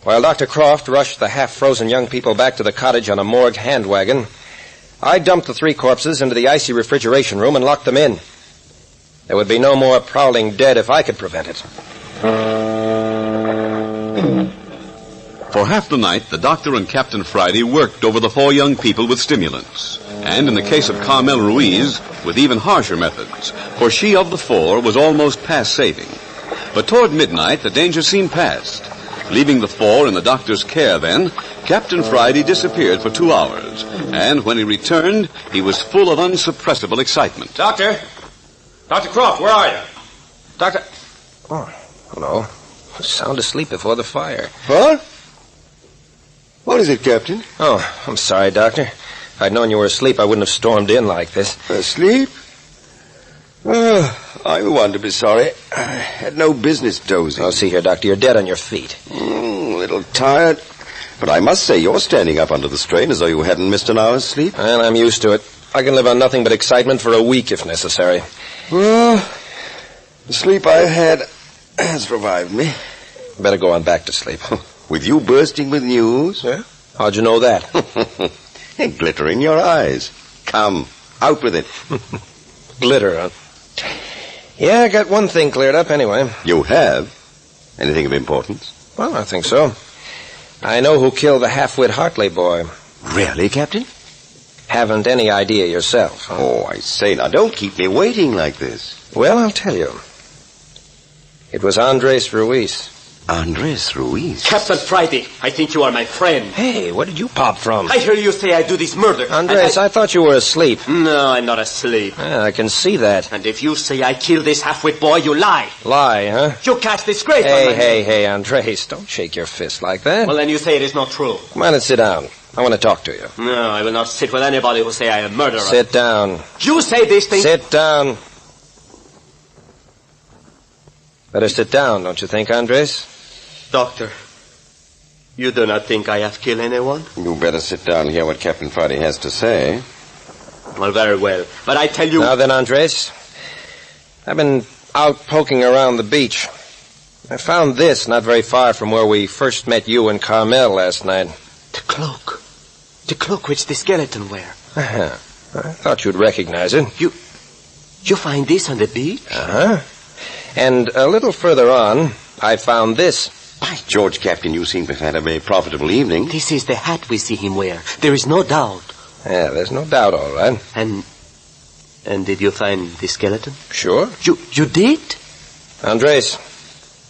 While Dr. Croft rushed the half-frozen young people back to the cottage on a morgue hand wagon, I dumped the three corpses into the icy refrigeration room and locked them in. There would be no more prowling dead if I could prevent it. For half the night, the doctor and Captain Friday worked over the four young people with stimulants. And in the case of Carmel Ruiz, with even harsher methods, for she of the four was almost past saving. But toward midnight, the danger seemed past. Leaving the four in the doctor's care then, Captain Friday disappeared for 2 hours. And when he returned, he was full of unsuppressible excitement. Doctor! Dr. Croft, where are you? Doctor... Oh, hello. Sound asleep before the fire. What? What is it, Captain? Oh, I'm sorry, Doctor. If I'd known you were asleep, I wouldn't have stormed in like this. Asleep? Oh, I want to be sorry. I had no business dozing. Oh, see here, Doctor, you're dead on your feet. A little tired. But I must say, you're standing up under the strain as though you hadn't missed an hour's sleep. Well, I'm used to it. I can live on nothing but excitement for a week if necessary. Well, the sleep I had has revived me. Better go on back to sleep. With you bursting with news? Yeah? How'd you know that? A glitter in your eyes. Come, out with it. Glitter, huh? Yeah, I got one thing cleared up anyway. You have? Anything of importance? Well, I think so. I know who killed the half-wit Hartley boy. Really, Captain? Haven't any idea yourself. Huh? Oh, I say, now don't keep me waiting like this. Well, I'll tell you. It was Andres Ruiz. Andres Ruiz? Captain Friday, I think you are my friend. Hey, where did you pop from? I hear you say I do this murder. Andres, I thought you were asleep. No, I'm not asleep. Yeah, I can see that. And if you say I killed this half-wit boy, you lie. Lie, huh? You catch disgrace on my name. Hey, Andres, don't shake your fist like that. Well, then you say it is not true. Come on and sit down. I want to talk to you. No, I will not sit with anybody who say I am a murderer. Sit down. You say this thing... Sit down. Better sit down, don't you think, Andres? Doctor, you do not think I have killed anyone? You better sit down and hear what Captain Friday has to say. Well, very well. But I tell you... Now then, Andres, I've been out poking around the beach. I found this not very far from where we first met you and Carmel last night. The cloak. The cloak which the skeleton wear. Uh-huh. I thought you'd recognize it. You find this on the beach? Uh-huh. And a little further on, I found this. By George, Captain, you seem to have had a very profitable evening. This is the hat we see him wear. There is no doubt. Yeah, there's no doubt, all right. And did you find the skeleton? Sure. You did? Andres,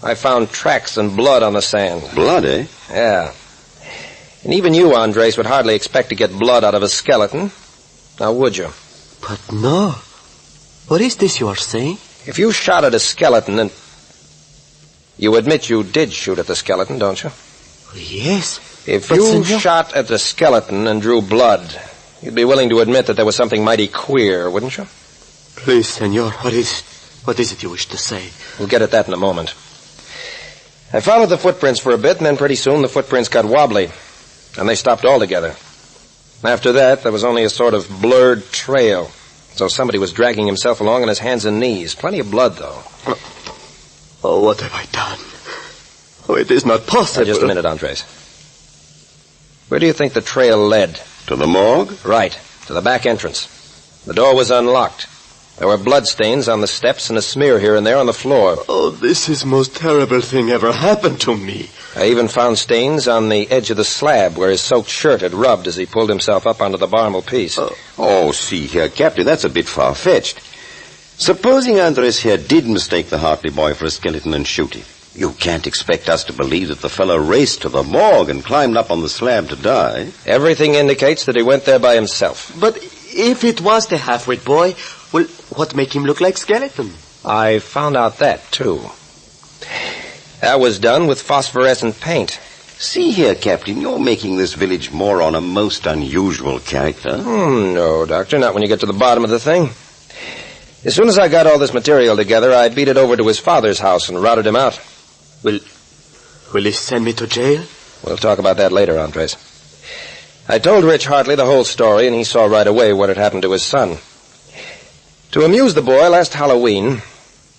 I found tracks and blood on the sand. Blood, eh? Yeah. And even you, Andres, would hardly expect to get blood out of a skeleton. Now, would you? But no. What is this you are saying? If you shot at a skeleton and... You admit you did shoot at the skeleton, don't you? Yes. If you shot at the skeleton and drew blood, you'd be willing to admit that there was something mighty queer, wouldn't you? Please, senor, what is it you wish to say? We'll get at that in a moment. I followed the footprints for a bit, and then pretty soon the footprints got wobbly, and they stopped altogether. After that, there was only a sort of blurred trail, so somebody was dragging himself along on his hands and knees. Plenty of blood, though. Oh, what have I done? Oh, it is not possible. Just a minute, Andres. Where do you think the trail led? To the morgue? Right, to the back entrance. The door was unlocked. There were bloodstains on the steps and a smear here and there on the floor. Oh, this is most terrible thing ever happened to me. I even found stains on the edge of the slab where his soaked shirt had rubbed as he pulled himself up onto the barmel piece. Oh, see here, Captain, that's a bit far-fetched. Supposing Andres here did mistake the Hartley boy for a skeleton and shoot him. You can't expect us to believe that the fellow raced to the morgue and climbed up on the slab to die. Everything indicates that he went there by himself. But if it was the half-wit boy, well, what make him look like skeleton? I found out that, too. That was done with phosphorescent paint. See here, Captain, you're making this village more on a most unusual character. No, Doctor, not when you get to the bottom of the thing. As soon as I got all this material together, I beat it over to his father's house and routed him out. Will he send me to jail? We'll talk about that later, Andres. I told Rich Hartley the whole story, and he saw right away what had happened to his son. To amuse the boy last Halloween,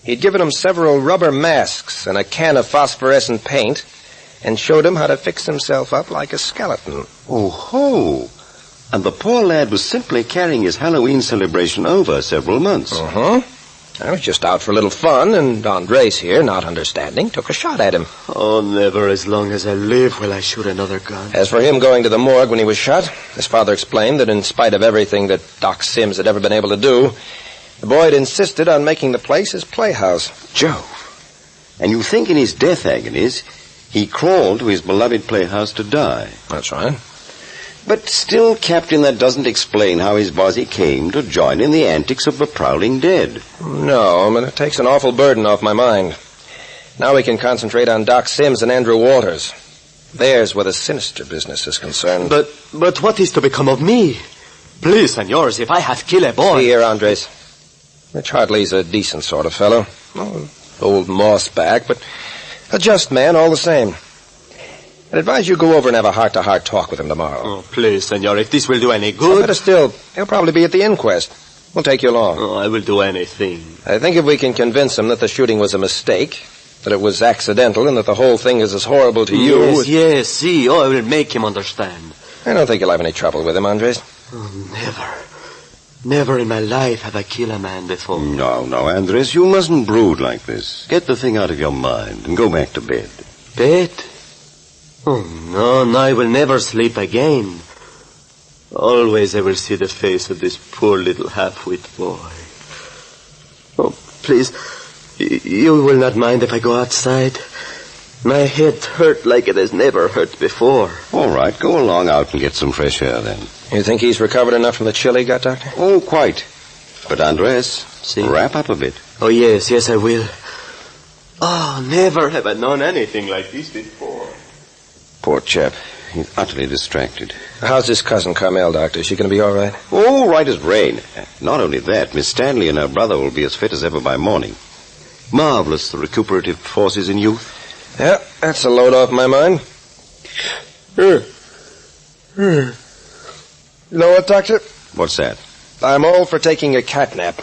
he'd given him several rubber masks and a can of phosphorescent paint and showed him how to fix himself up like a skeleton. Oh-ho! And the poor lad was simply carrying his Halloween celebration over several months. I was just out for a little fun, and Andres here, not understanding, took a shot at him. Oh, never as long as I live will I shoot another gun. As for him going to the morgue when he was shot, his father explained that in spite of everything that Doc Sims had ever been able to do, the boy had insisted on making the place his playhouse. Jove. And you think in his death agonies, he crawled to his beloved playhouse to die? That's right. But still, Captain, that doesn't explain how his body came to join in the antics of the prowling dead. No, but it takes an awful burden off my mind. Now we can concentrate on Doc Sims and Andrew Walters. There's where the sinister business is concerned. But what is to become of me? Please, senors, if I have killed a boy... See here, Andres. Rich Hartley's a decent sort of fellow. Old moss back, but a just man all the same. I'd advise you go over and have a heart-to-heart talk with him tomorrow. Oh, please, senor, if this will do any good... Better still, he'll probably be at the inquest. We'll take you along. Oh, I will do anything. I think if we can convince him that the shooting was a mistake, that it was accidental, and that the whole thing is as horrible to you... Yes, see. Oh, I will make him understand. I don't think you'll have any trouble with him, Andres. Oh, never in my life have I killed a man before. No, Andres, you mustn't brood like this. Get the thing out of your mind and go back to bed. Bed? Oh, no, I will never sleep again. Always I will see the face of this poor little half-wit boy. Oh, please, you will not mind if I go outside? My head hurt like it has never hurt before. All right, go along out and get some fresh air then. You think he's recovered enough from the chill he got, Doctor? Oh, quite. But Andres, wrap up a bit. Oh, yes, I will. Oh, never have I known anything like this before. Poor chap. He's utterly distracted. How's his cousin Carmel, Doctor? Is she going to be all right? Oh, right as rain. Not only that, Miss Stanley and her brother will be as fit as ever by morning. Marvelous, the recuperative forces in youth. Yeah, that's a load off my mind. You know what, Doctor? What's that? I'm all for taking a cat nap.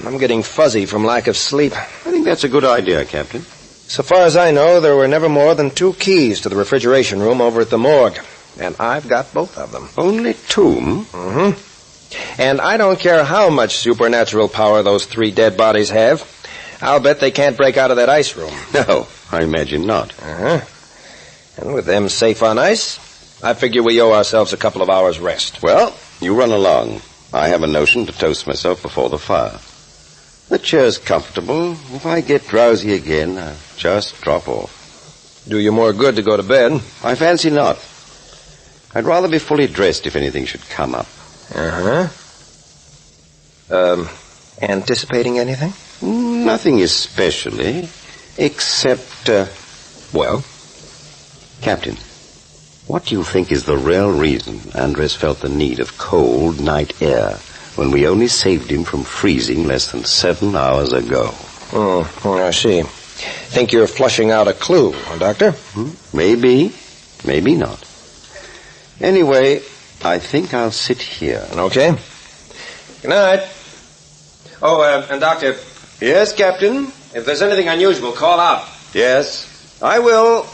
I'm getting fuzzy from lack of sleep. I think that's a good idea, Captain. So far as I know, there were never more than 2 keys to the refrigeration room over at the morgue. And I've got both of them. Only 2? Mm-hmm. And I don't care how much supernatural power those 3 dead bodies have. I'll bet they can't break out of that ice room. No, I imagine not. Uh-huh. And with them safe on ice, I figure we owe ourselves a couple of hours' rest. Well, you run along. I have a notion to toast myself before the fire. The chair's comfortable. If I get drowsy again, I'll just drop off. Do you more good to go to bed? I fancy not. I'd rather be fully dressed if anything should come up. Uh-huh. Anticipating anything? Nothing especially, except, Well? Captain, what do you think is the real reason Andres felt the need of cold night air when we only saved him from freezing less than 7 hours ago? Oh, I see. Think you're flushing out a clue, huh, Doctor? Maybe. Maybe not. Anyway, I think I'll sit here. Okay. Good night. Oh, and Doctor. Yes, Captain? If there's anything unusual, call out. Yes, I will.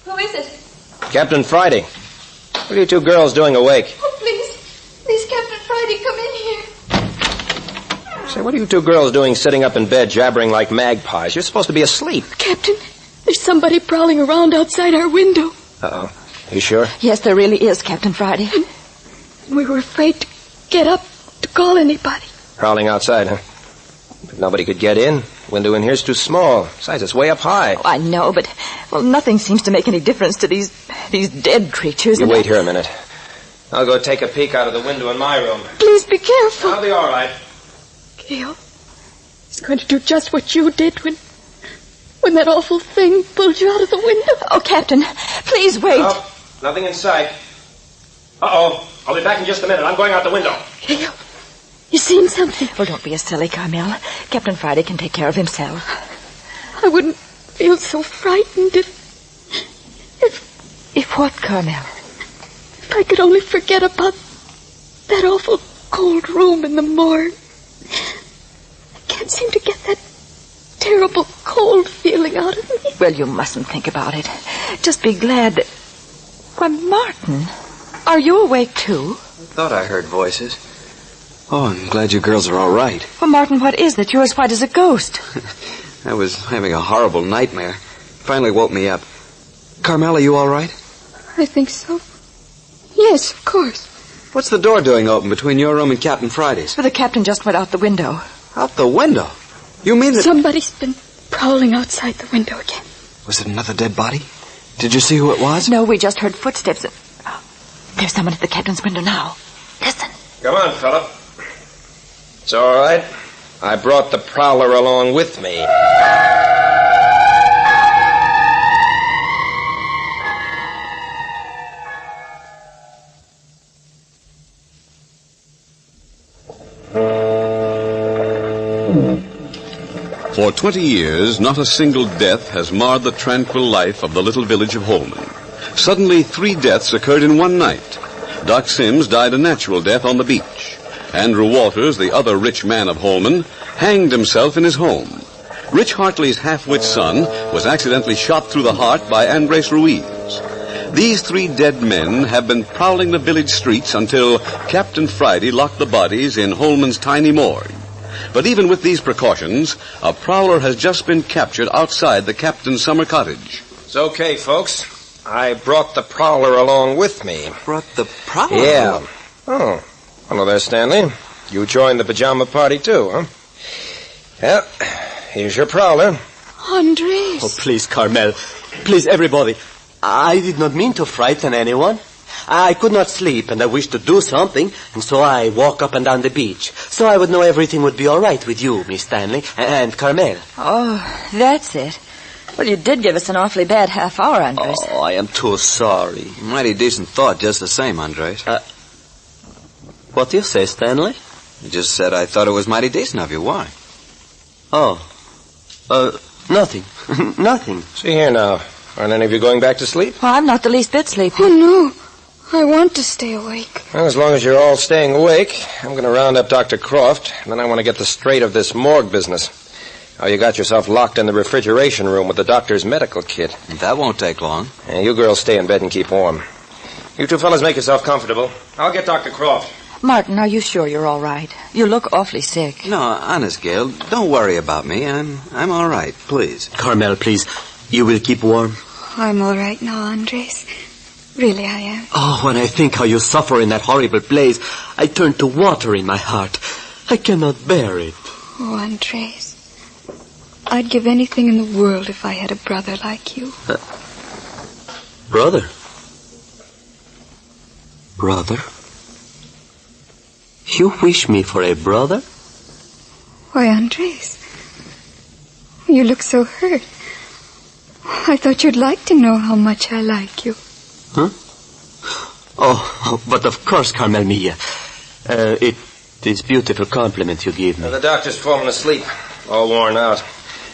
Who is it? Captain Friday. What are you two girls doing awake? Oh, please. Please, Captain Friday, come in here. Say, what are you two girls doing sitting up in bed jabbering like magpies? You're supposed to be asleep. Captain, there's somebody prowling around outside our window. Uh-oh. You sure? Yes, there really is, Captain Friday. We were afraid to get up to call anybody. Prowling outside, huh? But nobody could get in. Window in here's too small. Besides, it's way up high. Oh, I know, but, well, nothing seems to make any difference to these dead creatures. You wait here a minute. I'll go take a peek out of the window in my room. Please be careful. I'll be all right. Gail, he's going to do just what you did when that awful thing pulled you out of the window. Oh, Captain, please wait. Oh, nothing in sight. Uh-oh. I'll be back in just a minute. I'm going out the window. Gail, you seen something? Well, don't be a silly, Carmel. Captain Friday can take care of himself. I wouldn't feel so frightened if what, Carmel? If I could only forget about that awful cold room in the morgue. I can't seem to get that terrible cold feeling out of me. Well, you mustn't think about it. Just be glad that... Why, Martin, are you awake too? Thought I heard voices. Oh, I'm glad you girls are all right. Well, Martin, what is that? You're as white as a ghost. I was having a horrible nightmare. Finally woke me up. Carmel, are you all right? I think so. Yes, of course. What's the door doing open between your room and Captain Friday's? Well, the captain just went out the window. Out the window? You mean that... Somebody's been prowling outside the window again. Was it another dead body? Did you see who it was? No, we just heard footsteps. Oh, there's someone at the captain's window now. Listen. Come on, fella. It's all right. I brought the prowler along with me. For 20 years, not a single death has marred the tranquil life of the little village of Holman. Suddenly, 3 deaths occurred in one night. Doc Sims died a natural death on the beach. Andrew Walters, the other rich man of Holman, hanged himself in his home. Rich Hartley's half-wit son was accidentally shot through the heart by Andres Ruiz. These 3 dead men have been prowling the village streets until Captain Friday locked the bodies in Holman's tiny morgue. But even with these precautions, a prowler has just been captured outside the captain's summer cottage. It's okay, folks. I brought the prowler along with me. Brought the prowler? Yeah. Oh. Hello there, Stanley. You joined the pajama party, too, huh? Well, here's your prowler. Andres. Oh, please, Carmel. Please, everybody. I did not mean to frighten anyone. I could not sleep, and I wished to do something, and so I walk up and down the beach, so I would know everything would be all right with you, Miss Stanley, and Carmel. Oh, that's it. Well, you did give us an awfully bad half hour, Andres. Oh, I am too sorry. Mighty decent thought, just the same, Andres. What do you say, Stanley? You just said I thought it was mighty decent of you. Why? Oh. Nothing. Nothing. See here now. Aren't any of you going back to sleep? Well, I'm not the least bit sleepy. Oh, no. I want to stay awake. Well, as long as you're all staying awake, I'm going to round up Dr. Croft, and then I want to get the straight of this morgue business. Oh, you got yourself locked in the refrigeration room with the doctor's medical kit. That won't take long. Yeah, you girls stay in bed and keep warm. You two fellas make yourself comfortable. I'll get Dr. Croft. Martin, are you sure you're all right? You look awfully sick. No, honest, Gail, don't worry about me. I'm all right, please. Carmel, please, you will keep warm. I'm all right now, Andres. Really, I am. Oh, when I think how you suffer in that horrible place, I turn to water in my heart. I cannot bear it. Oh, Andres, I'd give anything in the world if I had a brother like you. Brother? Brother? You wish me for a brother? Why, Andres, you look so hurt. I thought you'd like to know how much I like you. Huh? Oh, but of course, Carmel Mia. It is beautiful compliment you give me. The doctor's fallen asleep, all worn out.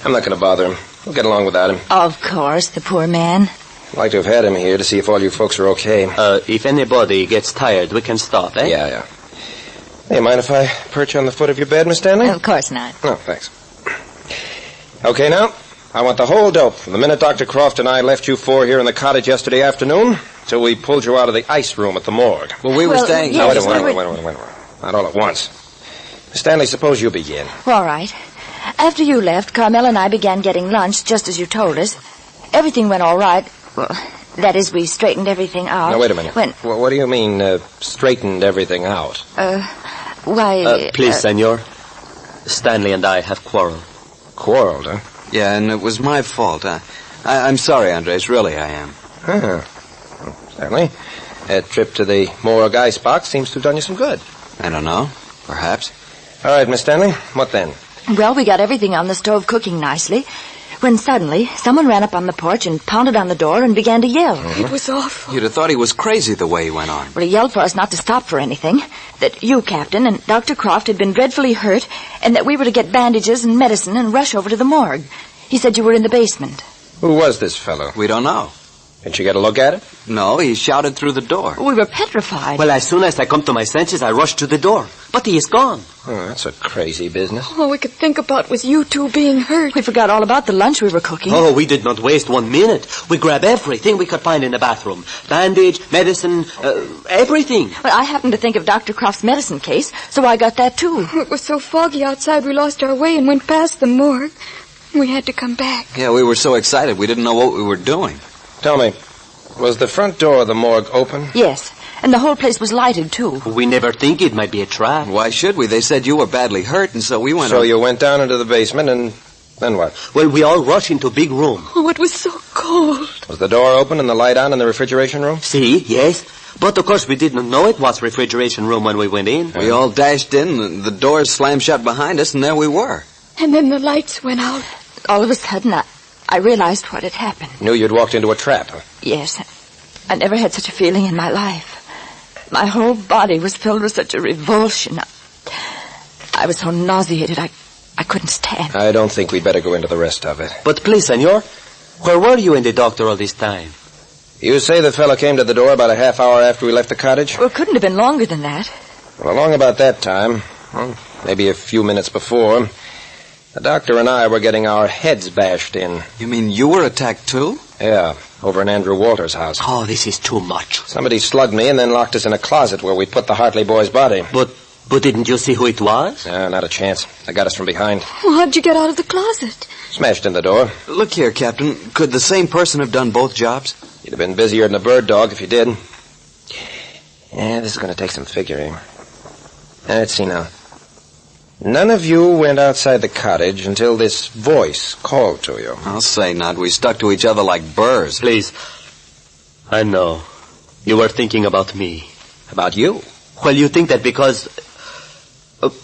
I'm not going to bother him. We'll get along without him. Of course, the poor man. I'd like to have had him here to see if all you folks are okay. If anybody gets tired, we can stop, eh? Yeah. Hey, mind if I perch on the foot of your bed, Miss Stanley? Of course not. No, thanks. Okay, now, I want the whole dope from the minute Dr. Croft and I left you four here in the cottage yesterday afternoon till we pulled you out of the ice room at the morgue. Well, we were staying... Yes, No, wait. Not all at once. Miss Stanley, suppose you begin. All right. After you left, Carmel and I began getting lunch, just as you told us. Everything went all right. Well, that is, we straightened everything out. Now, wait a minute. When... What do you mean, straightened everything out? Why... Please, senor. Stanley and I have quarreled. Quarreled, huh? Yeah, and it was my fault. I'm sorry, Andres. Really, I am. Huh. Stanley, that trip to the morgue icebox seems to have done you some good. I don't know. Perhaps. All right, Miss Stanley, what then? Well, we got everything on the stove cooking nicely, when suddenly someone ran up on the porch and pounded on the door and began to yell. Mm-hmm. It was awful. You'd have thought he was crazy the way he went on. Well, he yelled for us not to stop for anything, that you, Captain, and Dr. Croft had been dreadfully hurt, and that we were to get bandages and medicine and rush over to the morgue. He said you were in the basement. Who was this fellow? We don't know. Did you get a look at it? No, he shouted through the door. We were petrified. Well, as soon as I come to my senses, I rushed to the door. But he is gone. Oh, that's a crazy business. All we could think about was you two being hurt. We forgot all about the lunch we were cooking. Oh, we did not waste 1 minute. We grabbed everything we could find in the bathroom. Bandage, medicine, everything. Well, I happened to think of Dr. Croft's medicine case, so I got that too. It was so foggy outside we lost our way and went past the morgue. We had to come back. Yeah, we were so excited we didn't know what we were doing. Tell me, was the front door of the morgue open? Yes, and the whole place was lighted, too. We never think it might be a trap. Why should we? They said you were badly hurt, and so we went... So you went down into the basement, and then what? Well, we all rushed into a big room. Oh, it was so cold. Was the door open and the light on in the refrigeration room? See, yes. But, of course, we didn't know it was refrigeration room when we went in. We all dashed in, and the doors slammed shut behind us, and there we were. And then the lights went out. All of a sudden, I realized what had happened. Knew you'd walked into a trap, huh? Yes. I never had such a feeling in my life. My whole body was filled with such a revulsion. I was so nauseated, I couldn't stand. I don't think we'd better go into the rest of it. But please, senor, where were you and the doctor all this time? You say the fellow came to the door about a half hour after we left the cottage? Well, it couldn't have been longer than that. Well, along about that time, maybe a few minutes before, the doctor and I were getting our heads bashed in. You mean you were attacked too? Yeah, over in Andrew Walters' house. Oh, this is too much. Somebody slugged me and then locked us in a closet where we'd put the Hartley boy's body. But didn't you see who it was? No, not a chance. They got us from behind. Well, how'd you get out of the closet? Smashed in the door. Look here, Captain. Could the same person have done both jobs? You'd have been busier than a bird dog if you did. Yeah, this is going to take some figuring. Let's see now. None of you went outside the cottage until this voice called to you. I'll say not. We stuck to each other like burrs. Please. I know. You were thinking about me. About you? Well, you think that because...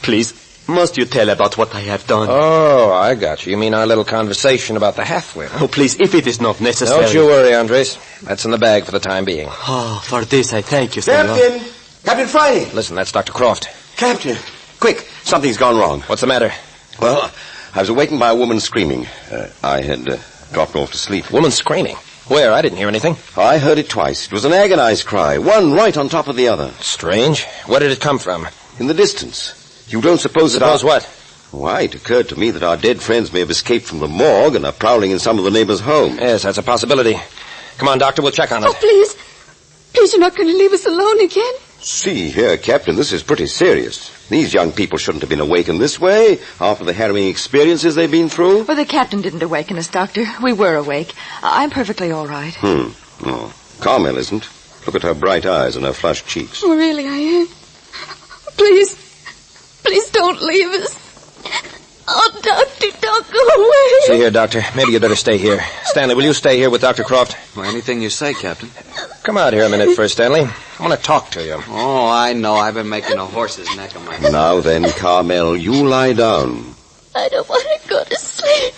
please, must you tell about what I have done? Oh, I got you. You mean our little conversation about the halfwit? Huh? Oh, please, if it is not necessary... Don't you worry, Andres. That's in the bag for the time being. Oh, for this I thank you, senor. Captain! Captain Friday! Listen, that's Dr. Croft. Captain! Quick! Something's gone wrong. What's the matter? Well, I was awakened by a woman screaming. I had dropped off to sleep. Woman screaming? Where? I didn't hear anything. I heard it twice. It was an agonized cry, one right on top of the other. Strange. Where did it come from? In the distance. You don't suppose that Suppose what? Why, it occurred to me that our dead friends may have escaped from the morgue and are prowling in some of the neighbors' homes. Yes, that's a possibility. Come on, Doctor, we'll check on it. Oh, please. Please, you're not going to leave us alone again? See here, Captain, this is pretty serious. These young people shouldn't have been awakened this way after the harrowing experiences they've been through. Well, the captain didn't awaken us, Doctor. We were awake. I'm perfectly all right. Oh, Carmel isn't. Look at her bright eyes and her flushed cheeks. Oh, really, I am. Please don't leave us. Oh, Doctor, don't go away. See here, Doctor. Maybe you'd better stay here. Stanley, will you stay here with Dr. Croft? Well, anything you say, Captain. Come out here a minute first, Stanley. I want to talk to you. Oh, I know. I've been making a horse's neck of myself. Now then, Carmel, you lie down. I don't want to go to sleep.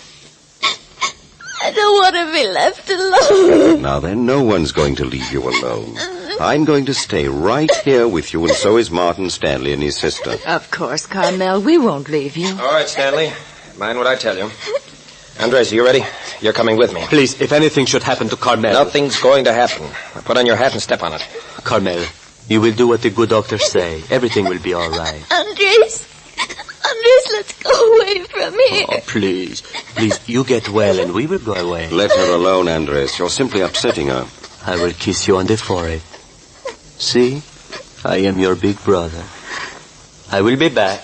I don't want to be left alone. Now then, no one's going to leave you alone. I'm going to stay right here with you, and so is Martin Stanley and his sister. Of course, Carmel. We won't leave you. All right, Stanley. Mind what I tell you. Andres, are you ready? You're coming with me. Please, if anything should happen to Carmel... Nothing's going to happen. Put on your hat and step on it. Carmel, you will do what the good doctors say. Everything will be all right. Andres, let's go away from here. Oh, please. Please, you get well and we will go away. Let her alone, Andres. You're simply upsetting her. I will kiss you on the forehead. See? I am your big brother. I will be back.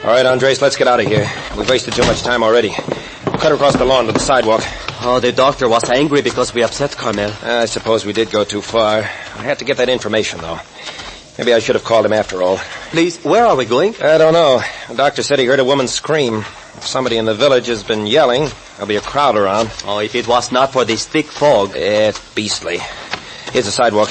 All right, Andres, let's get out of here. We've wasted too much time already. Cut across the lawn to the sidewalk. Oh, the doctor was angry because we upset Carmel. I suppose we did go too far. I had to get that information, though. Maybe I should have called him after all. Please, where are we going? I don't know. The doctor said he heard a woman scream. If somebody in the village has been yelling, there'll be a crowd around. Oh, if it was not for this thick fog. It's beastly. Here's the sidewalk.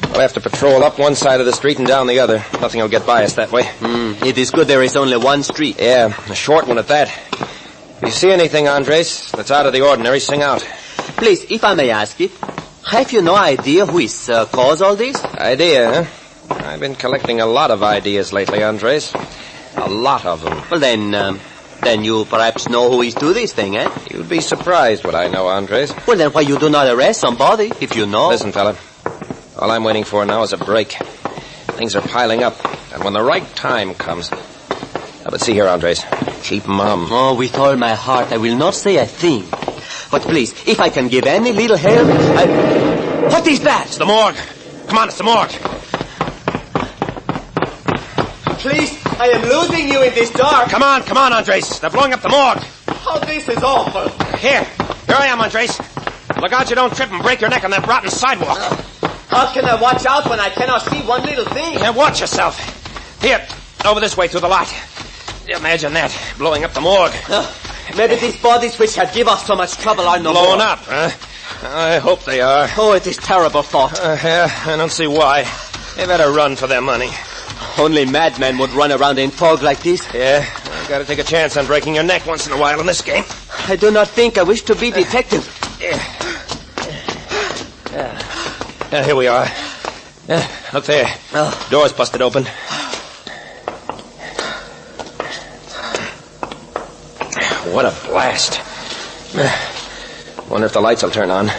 We'll have to patrol up one side of the street and down the other. Nothing will get by us that way. It is good there is only one street. Yeah, a short one at that. If you see anything, Andres, that's out of the ordinary, sing out. Please, if I may ask it, have you no idea who is caused all this? Idea, huh? I've been collecting a lot of ideas lately, Andres. A lot of them. Well, then you perhaps know who is do this thing, eh? You'd be surprised what I know, Andres. Well, then why you do not arrest somebody, if you know? Listen, fella. All I'm waiting for now is a break. Things are piling up, and when the right time comes... Now, but see here, Andres. Keep mum. Oh, with all my heart, I will not say a thing. But please, if I can give any little help, What is that? It's the morgue. Come on, it's the morgue. Please, I am losing you in this dark. Come on, Andres. They're blowing up the morgue. Oh, this is awful. Here I am, Andres. Look out you don't trip and break your neck on that rotten sidewalk. How can I watch out when I cannot see one little thing? Yeah, watch yourself. Here, over this way through the lot. Imagine that, blowing up the morgue. Maybe these bodies which had give us so much trouble are no blown more. up, huh? I hope they are. Oh, it is terrible thought. Yeah, I don't see why. They better run for their money. Only madmen would run around in fog like this. Yeah, I've got to take a chance on breaking your neck once in a while in this game. I do not think I wish to be detective. Here we are. Look there. Door's busted open. What a blast. Wonder if the lights will turn on.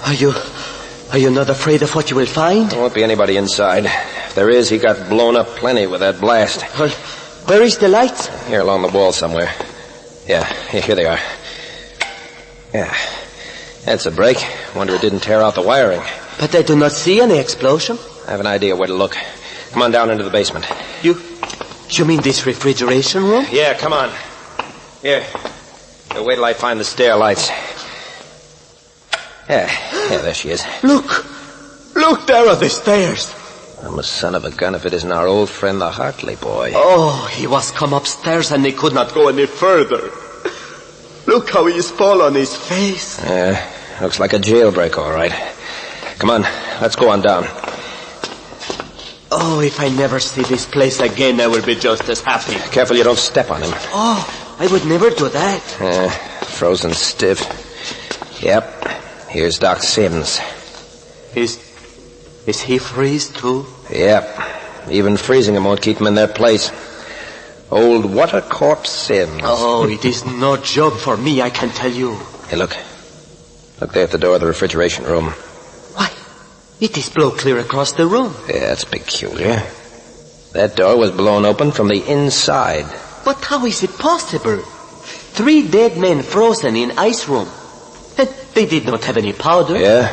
Are you not afraid of what you will find? There won't be anybody inside. If there is, he got blown up plenty with that blast. Well, where is the lights? Here along the wall somewhere. Yeah, here they are. Yeah. That's a break. Wonder it didn't tear out the wiring. But I do not see any explosion. I have an idea where to look. Come on down into the basement. You mean this refrigeration room? Yeah, come on. Here. Wait till I find the stair lights. Yeah, there she is. Look, there are the stairs. I'm a son of a gun if it isn't our old friend, the Hartley boy. Oh, he was come upstairs and he could not go any further. Look how he is fall on his face. Yeah, looks like a jailbreak, all right. Come on, let's go on down. Oh, if I never see this place again, I will be just as happy. Careful you don't step on him. Oh, I would never do that. Frozen stiff. Yep, here's Doc Sims. Is he freeze too? Yep, even freezing him won't keep him in their place. Old Watercorp Sims. Oh, it is no job for me, I can tell you. Hey, look. Look there at the door of the refrigeration room. Why, it is blown clear across the room. Yeah, that's peculiar. That door was blown open from the inside. But how is it possible? 3 dead men frozen in ice room. And they did not have any powder. Yeah.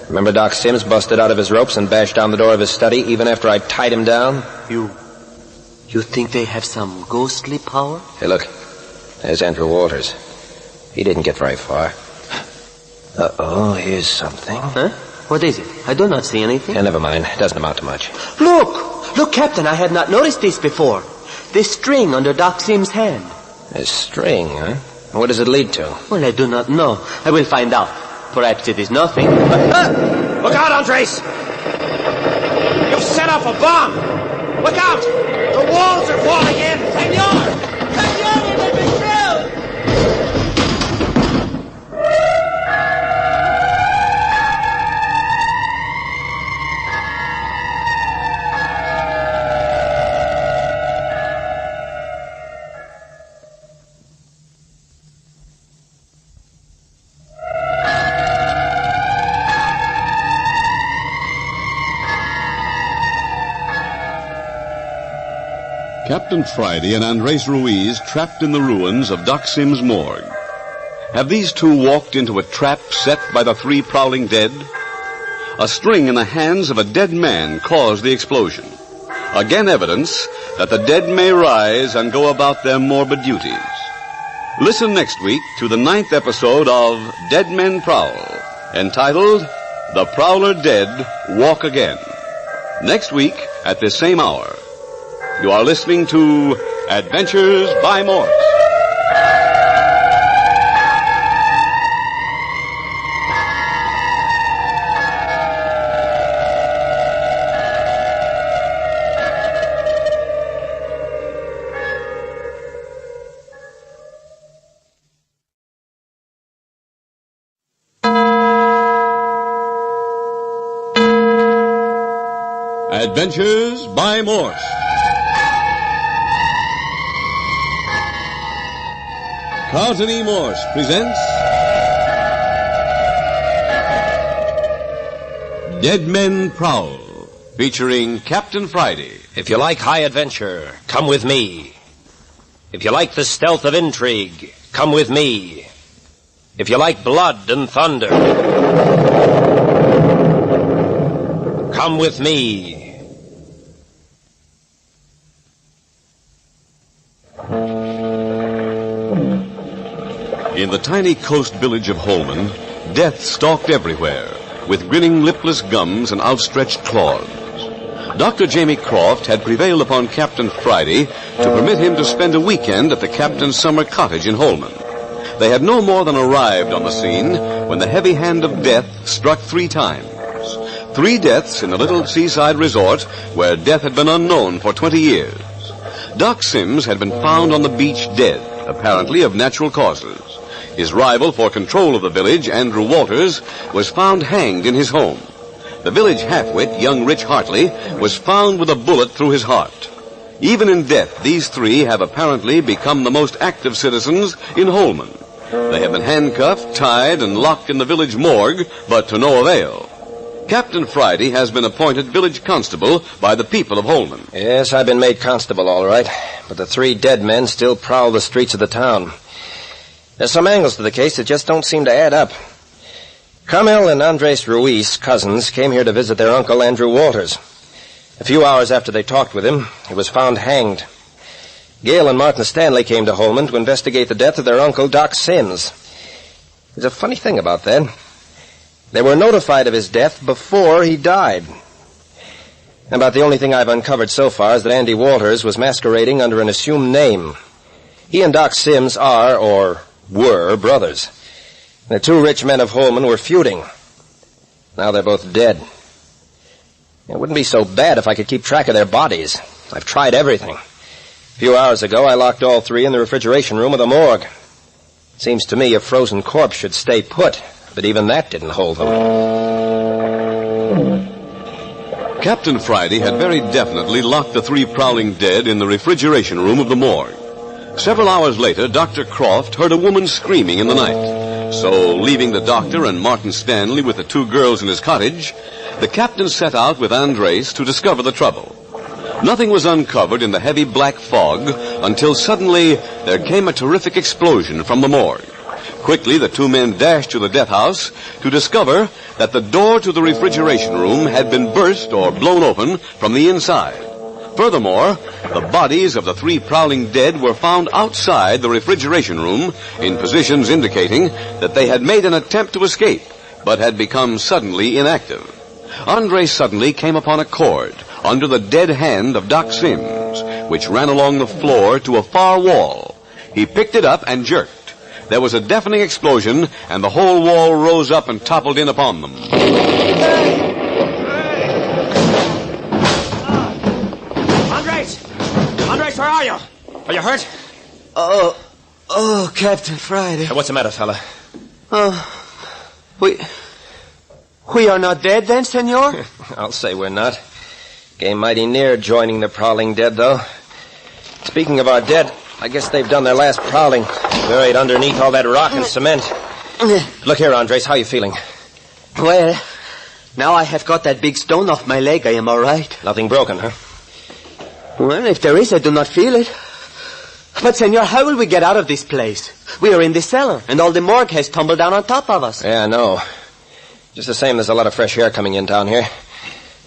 Remember Doc Sims busted out of his ropes and bashed down the door of his study even after I tied him down? You think they have some ghostly power? Hey, look. There's Andrew Walters. He didn't get very far. Uh-oh, here's something. Huh? What is it? I do not see anything. Yeah, never mind. It doesn't amount to much. Look, Captain, I had not noticed this before. This string under Doc Sims' hand. A string, huh? What does it lead to? Well, I do not know. I will find out. Perhaps it is nothing. Look out, Andres! You've set off a bomb! Look out! The walls are falling in! Senor, we will be killed! Captain Friday and Andres Ruiz trapped in the ruins of Doc Sims' morgue. Have these two walked into a trap set by the three prowling dead? A string in the hands of a dead man caused the explosion. Again evidence that the dead may rise and go about their morbid duties. Listen next week to the 9th episode of Dead Men Prowl, entitled The Prowler Dead Walk Again. Next week at this same hour. You are listening to Adventures by Morse. Adventures by Morse. Carlton E. Morse presents Dead Men Prowl, featuring Captain Friday. If you like high adventure, come with me. If you like the stealth of intrigue, come with me. If you like blood and thunder, come with me. In the tiny coast village of Holman, death stalked everywhere, with grinning lipless gums and outstretched claws. Dr. Jamie Croft had prevailed upon Captain Friday to permit him to spend a weekend at the captain's summer cottage in Holman. They had no more than arrived on the scene when the heavy hand of death struck 3 times. 3 deaths in the little seaside resort where death had been unknown for 20 years. Doc Sims had been found on the beach dead, apparently of natural causes. His rival for control of the village, Andrew Walters, was found hanged in his home. The village half-wit, young Rich Hartley, was found with a bullet through his heart. Even in death, these 3 have apparently become the most active citizens in Holman. They have been handcuffed, tied, and locked in the village morgue, but to no avail. Captain Friday has been appointed village constable by the people of Holman. Yes, I've been made constable, all right. But the 3 dead men still prowl the streets of the town. There's some angles to the case that just don't seem to add up. Carmel and Andres Ruiz, cousins, came here to visit their uncle, Andrew Walters. A few hours after they talked with him, he was found hanged. Gail and Martin Stanley came to Holman to investigate the death of their uncle, Doc Sims. There's a funny thing about that. They were notified of his death before he died. About the only thing I've uncovered so far is that Andy Walters was masquerading under an assumed name. He and Doc Sims are, or were, brothers. The 2 rich men of Holman were feuding. Now they're both dead. It wouldn't be so bad if I could keep track of their bodies. I've tried everything. A few hours ago, I locked all 3 in the refrigeration room of the morgue. Seems to me a frozen corpse should stay put, but even that didn't hold them. Captain Friday had very definitely locked the 3 prowling dead in the refrigeration room of the morgue. Several hours later, Dr. Croft heard a woman screaming in the night. So, leaving the doctor and Martin Stanley with the 2 girls in his cottage, the captain set out with Andres to discover the trouble. Nothing was uncovered in the heavy black fog until suddenly there came a terrific explosion from the morgue. Quickly, the 2 men dashed to the death house to discover that the door to the refrigeration room had been burst or blown open from the inside. Furthermore, the bodies of the 3 prowling dead were found outside the refrigeration room in positions indicating that they had made an attempt to escape, but had become suddenly inactive. Andre suddenly came upon a cord under the dead hand of Doc Sims, which ran along the floor to a far wall. He picked it up and jerked. There was a deafening explosion, and the whole wall rose up and toppled in upon them. Andres, where are you? Are you hurt? Oh, Captain Friday. What's the matter, fella? We are not dead then, senor? I'll say we're not. Came mighty near joining the prowling dead, though. Speaking of our dead, I guess they've done their last prowling, buried underneath all that rock and cement. Look here, Andres, how are you feeling? Well, now I have got that big stone off my leg, I am all right. Nothing broken, huh? Well, if there is, I do not feel it. But, senor, how will we get out of this place? We are in the cellar, and all the morgue has tumbled down on top of us. Yeah, I know. Just the same, there's a lot of fresh air coming in down here.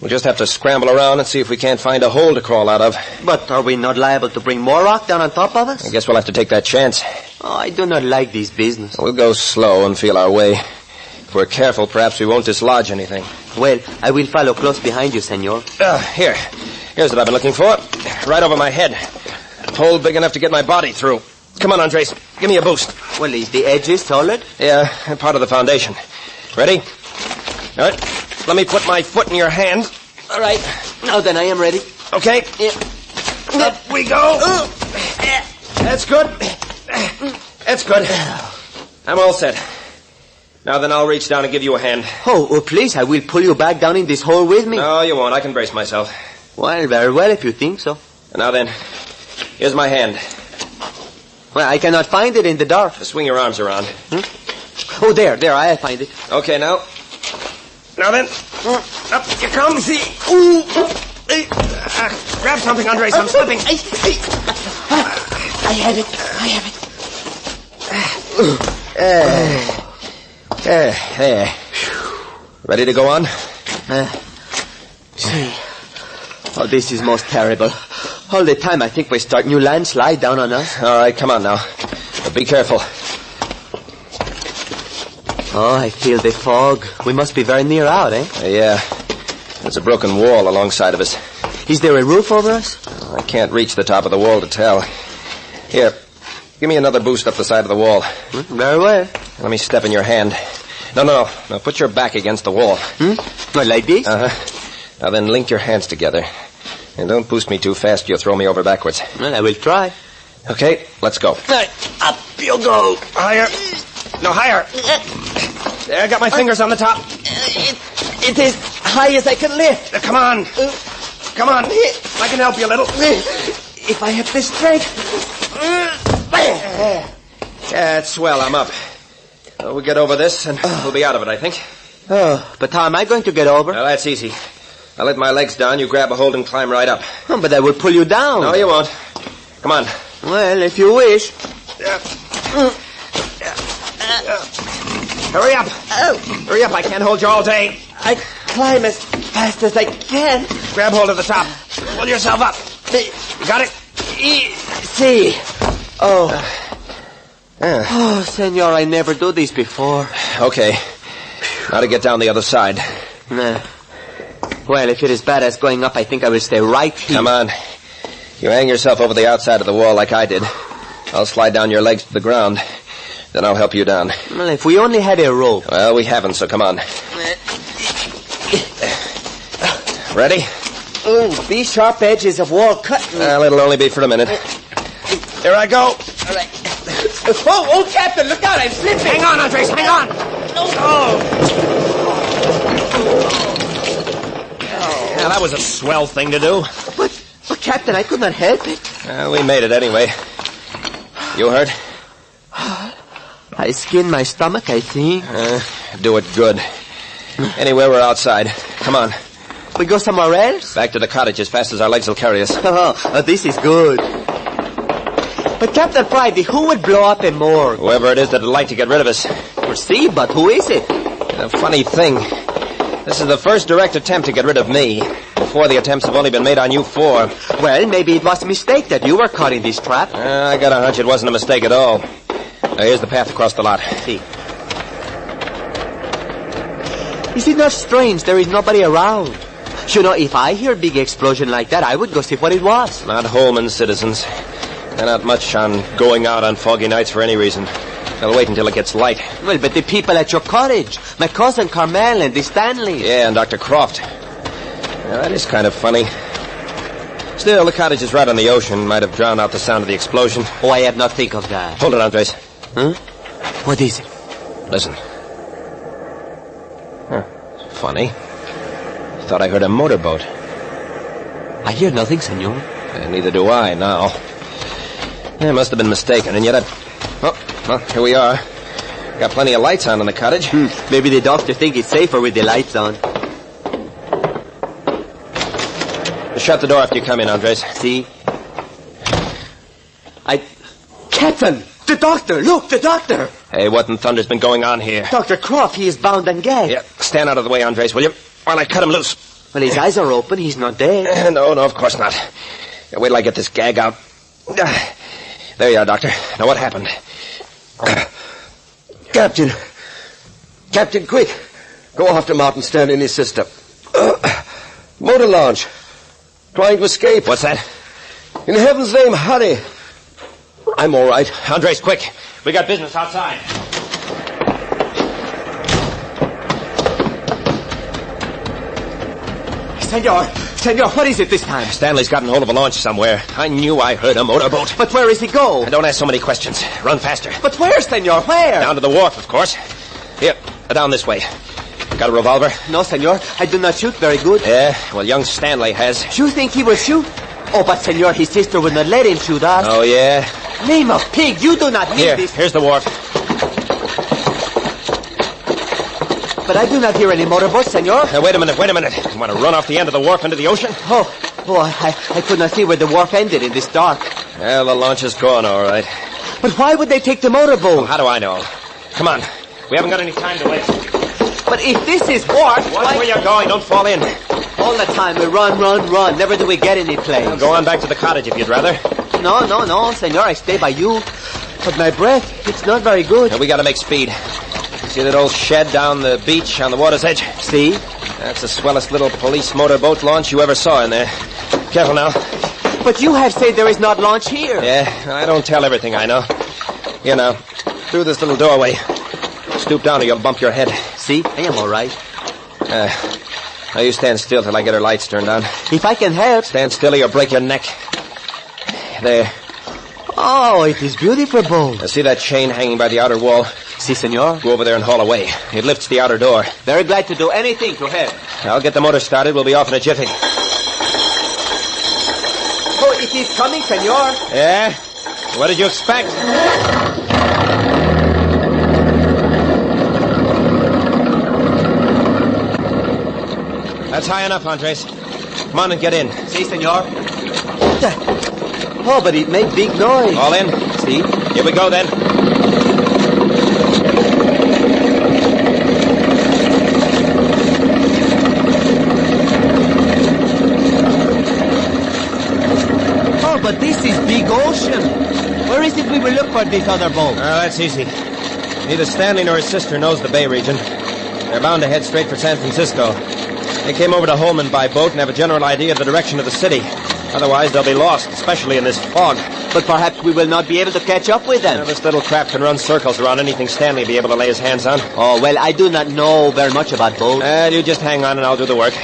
We'll just have to scramble around and see if we can't find a hole to crawl out of. But are we not liable to bring more rock down on top of us? I guess we'll have to take that chance. Oh, I do not like this business. We'll go slow and feel our way. If we're careful, perhaps we won't dislodge anything. Well, I will follow close behind you, senor. Here. Here's what I've been looking for. Right over my head. A hole big enough to get my body through. Come on, Andres. Give me a boost. Well, is the edges solid? Yeah, part of the foundation. Ready? All right. Let me put my foot in your hand. All right. Now then, I am ready. Okay. Yeah. Up we go. That's good. That's good. I'm all set. Now then, I'll reach down and give you a hand. Oh, please, I will pull you back down in this hole with me. No, you won't. I can brace myself. Well, very well, if you think so. Now then, here's my hand. Well, I cannot find it in the dark. Just swing your arms around. Oh, there, I find it. Okay, now. Now then, up you come. See. Ooh. Grab something, Andres. I'm slipping. I have it. There. Ready to go on? See. Oh, this is most terrible. All the time I think we start new landslide down on us. All right, come on now. But be careful. Oh, I feel the fog. We must be very near out, eh? Yeah. There's a broken wall alongside of us. Is there a roof over us? I can't reach the top of the wall to tell. Here, give me another boost up the side of the wall. Very well. Let me step in your hand. No. Now put your back against the wall. Well, like this? Uh-huh. Now then, link your hands together. And don't boost me too fast, you'll throw me over backwards. Well, I will try. Okay, let's go. Up you go. Higher. No, higher. There, I got my fingers on the top. It is high as I can lift. Come on. Come on. I can help you a little. If I have the strength. Yeah, it's swell. I'm up. We'll get over this, and we'll be out of it, I think. Oh, but how am I going to get over? Now, that's easy. I let my legs down, you grab a hold and climb right up. Oh, but I will pull you down. No, you won't. Come on. Well, if you wish. Hurry up. Hurry up, I can't hold you all day. I climb as fast as I can. Grab hold of the top. Pull yourself up. You got it? See. Oh, senor, I never do this before. Okay. Now to get down the other side. Nah. Well, if it is bad as going up, I think I will stay right here. Come on. You hang yourself over the outside of the wall like I did. I'll slide down your legs to the ground. Then I'll help you down. Well, if we only had a rope. Well, we haven't, so come on. Ready? These sharp edges of wall cut me. Well, it'll only be for a minute. Here I go. All right. Oh, Captain, look out, I'm slipping. Hang on, Andres, hang on. Yeah, that was a swell thing to do. But Captain, I could not help it. Well, we made it anyway. You hurt? I skinned my stomach, I think. Do it good. Anyway, we're outside. Come on. We go somewhere else? Back to the cottage as fast as our legs will carry us. This is good. But Captain Friday, who would blow up a morgue? Whoever it is that'd like to get rid of us. Well, see, but who is it? A funny thing. This is the first direct attempt to get rid of me. Before, the attempts have only been made on you four. Well, maybe it was a mistake that you were caught in this trap. I got a hunch it wasn't a mistake at all. Now, here's the path across the lot. See. Is it not strange there is nobody around? You know, if I hear a big explosion like that, I would go see what it was. Not Holman's citizens. They're not much on going out on foggy nights for any reason. They'll wait until it gets light. Well, but the people at your cottage. My cousin Carmel and the Stanleys. Yeah, and Dr. Croft. Now, that is kind of funny. Still, the cottage is right on the ocean. Might have drowned out the sound of the explosion. Oh, I have not think of that. Hold it, Andres. Huh? What is it? Listen. Funny. Thought I heard a motorboat. I hear nothing, senor. And neither do I now. I must have been mistaken, and yet Oh, well, here we are. Got plenty of lights on in the cottage. Maybe the doctor thinks it's safer with the lights on. shut the door after you come in, Andres. See? Captain! The doctor! Look, the doctor! Hey, what in thunder's been going on here? Dr. Croft, he is bound and gagged. Yeah, stand out of the way, Andres, will you? While I cut him loose. Well, his eyes are open. He's not dead. No, of course not. Wait till I get this gag out. There you are, Doctor. Now, what happened? Captain, quick. Go after Martin Stanley and his sister. Motor launch. Trying to escape. What's that? In heaven's name, hurry. I'm all right. Andres, quick. We got business outside. Senor, what is it this time? Stanley's gotten hold of a launch somewhere. I knew I heard a motorboat. But where is he go? Don't ask so many questions. Run faster. But where, senor, where? Down to the wharf, of course. Here, down this way. Got a revolver? No, senor. I do not shoot very good. Yeah, well, young Stanley has. You think he will shoot? Oh, but senor, his sister would not let him shoot us. Oh, yeah? Name of pig, you do not need this. Here's the wharf. But I do not hear any motorboats, senor. Wait a minute. You want to run off the end of the wharf into the ocean? I could not see where the wharf ended in this dark. Well, the launch is gone, all right. But why would they take the motorboat? Well, how do I know? Come on. We haven't got any time to waste. But if this is wharf... Watch where you're going. Don't fall in. All the time we run. Never do we get any place. Well, go on back to the cottage if you'd rather. No, senor. I stay by you. But my breath, it's not very good. Now, we got to make speed. See that old shed down the beach on the water's edge? See? That's the swellest little police motorboat launch you ever saw in there. Careful now. But you have said there is not launch here. Yeah, I don't tell everything I know. Here now, through this little doorway. Stoop down or you'll bump your head. See? I am all right. Now you stand still till I get her lights turned on. If I can help. Stand still or you'll break your neck. There. Oh, it is beautiful boat. Now see that chain hanging by the outer wall? Si, senor. Go over there and haul away. It lifts the outer door. Very glad to do anything to help. I'll get the motor started. We'll be off in a jiffy. Oh, it is coming, senor. Yeah? What did you expect? That's high enough, Andres. Come on and get in. Si, senor. Oh, but it makes big noise. All in? See? Here we go, then. Oh, but this is big ocean. Where is it we will look for this other boat? That's easy. Neither Stanley nor his sister knows the Bay region. They're bound to head straight for San Francisco. They came over to Holman by boat and have a general idea of the direction of the city. Otherwise, they'll be lost, especially in this fog. But perhaps we will not be able to catch up with them. This little craft can run circles around anything Stanley will be able to lay his hands on. Oh, well, I do not know very much about boats. You just hang on and I'll do the work.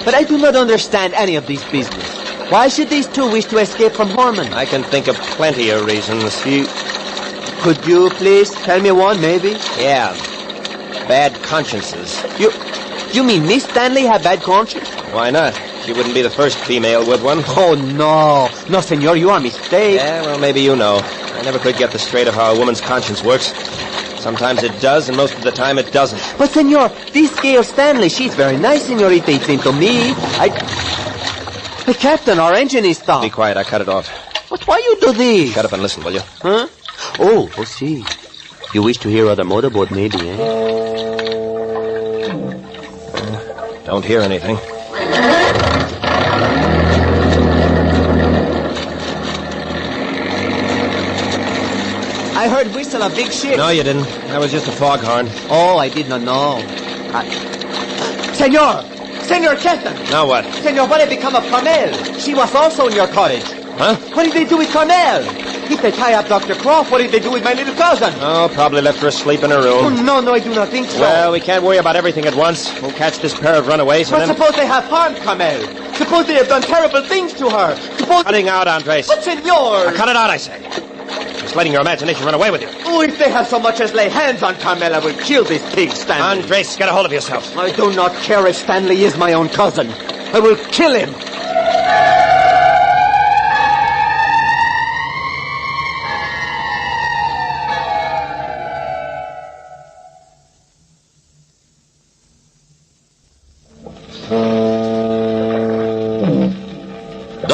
But I do not understand any of this business. Why should these two wish to escape from Horman? I can think of plenty of reasons. Could you please tell me one, maybe? Yeah. Bad consciences. You mean Miss Stanley have bad conscience? Why not? She wouldn't be the first female with one. Oh, no. No, senor, you are mistaken. Yeah, well, maybe you know. I never could get the straight of how a woman's conscience works. Sometimes it does, and most of the time it doesn't. But, senor, this Gail Stanley, she's very nice, senorita. It seems to me. Hey, Captain, our engine is stopped. Be quiet, I cut it off. But why you do this? Shut up and listen, will you? Huh? Oh, see. You wish to hear other motorboat, maybe, eh? Don't hear anything. I heard whistle of big ship. No, you didn't. That was just a foghorn. Oh, I did not know. Senor Captain! Now what? Senor, what had become of Carmel? She was also in your cottage. Huh? What did they do with Carmel? If they tie up Dr. Croft, what did they do with my little cousin? Oh, probably left her asleep in her room. Oh, no, I do not think so. Well, we can't worry about everything at once. We'll catch this pair of runaways but suppose they have harmed Carmel. Suppose they have done terrible things to her. Suppose... Cutting out, Andres. But, senor... Cut it out, I say. Just letting your imagination run away with you. Oh, if they have so much as lay hands on Carmel, I will kill this pig, Stanley. Andres, get a hold of yourself. I do not care if Stanley is my own cousin. I will kill him.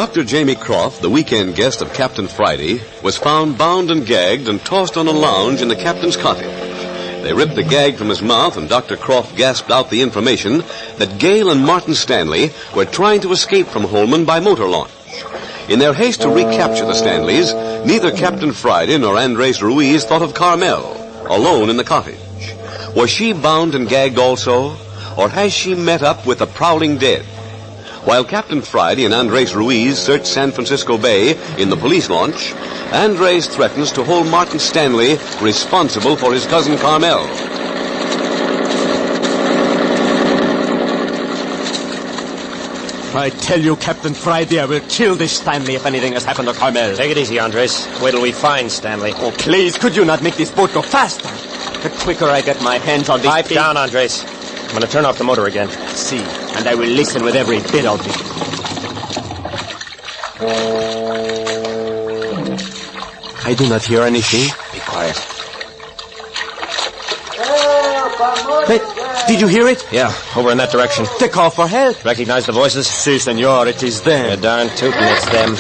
Dr. Jamie Croft, the weekend guest of Captain Friday, was found bound and gagged and tossed on a lounge in the captain's cottage. They ripped the gag from his mouth, and Dr. Croft gasped out the information that Gale and Martin Stanley were trying to escape from Holman by motor launch. In their haste to recapture the Stanleys, neither Captain Friday nor Andres Ruiz thought of Carmel, alone in the cottage. Was she bound and gagged also, or has she met up with the prowling dead? While Captain Friday and Andres Ruiz search San Francisco Bay in the police launch, Andres threatens to hold Martin Stanley responsible for his cousin Carmel. I tell you, Captain Friday, I will kill this Stanley if anything has happened to Carmel. Take it easy, Andres. Wait till we find Stanley. Oh, please, could you not make this boat go faster? The quicker I get my hands on this Pipe down, Andres. I'm going to turn off the motor again. See, and I will listen with every bit of it. I do not hear anything. Be quiet. Hey, did you hear it? Yeah, over in that direction. They call for help. Recognize the voices? Si, senor, it is them. You're darn tootin' it's them.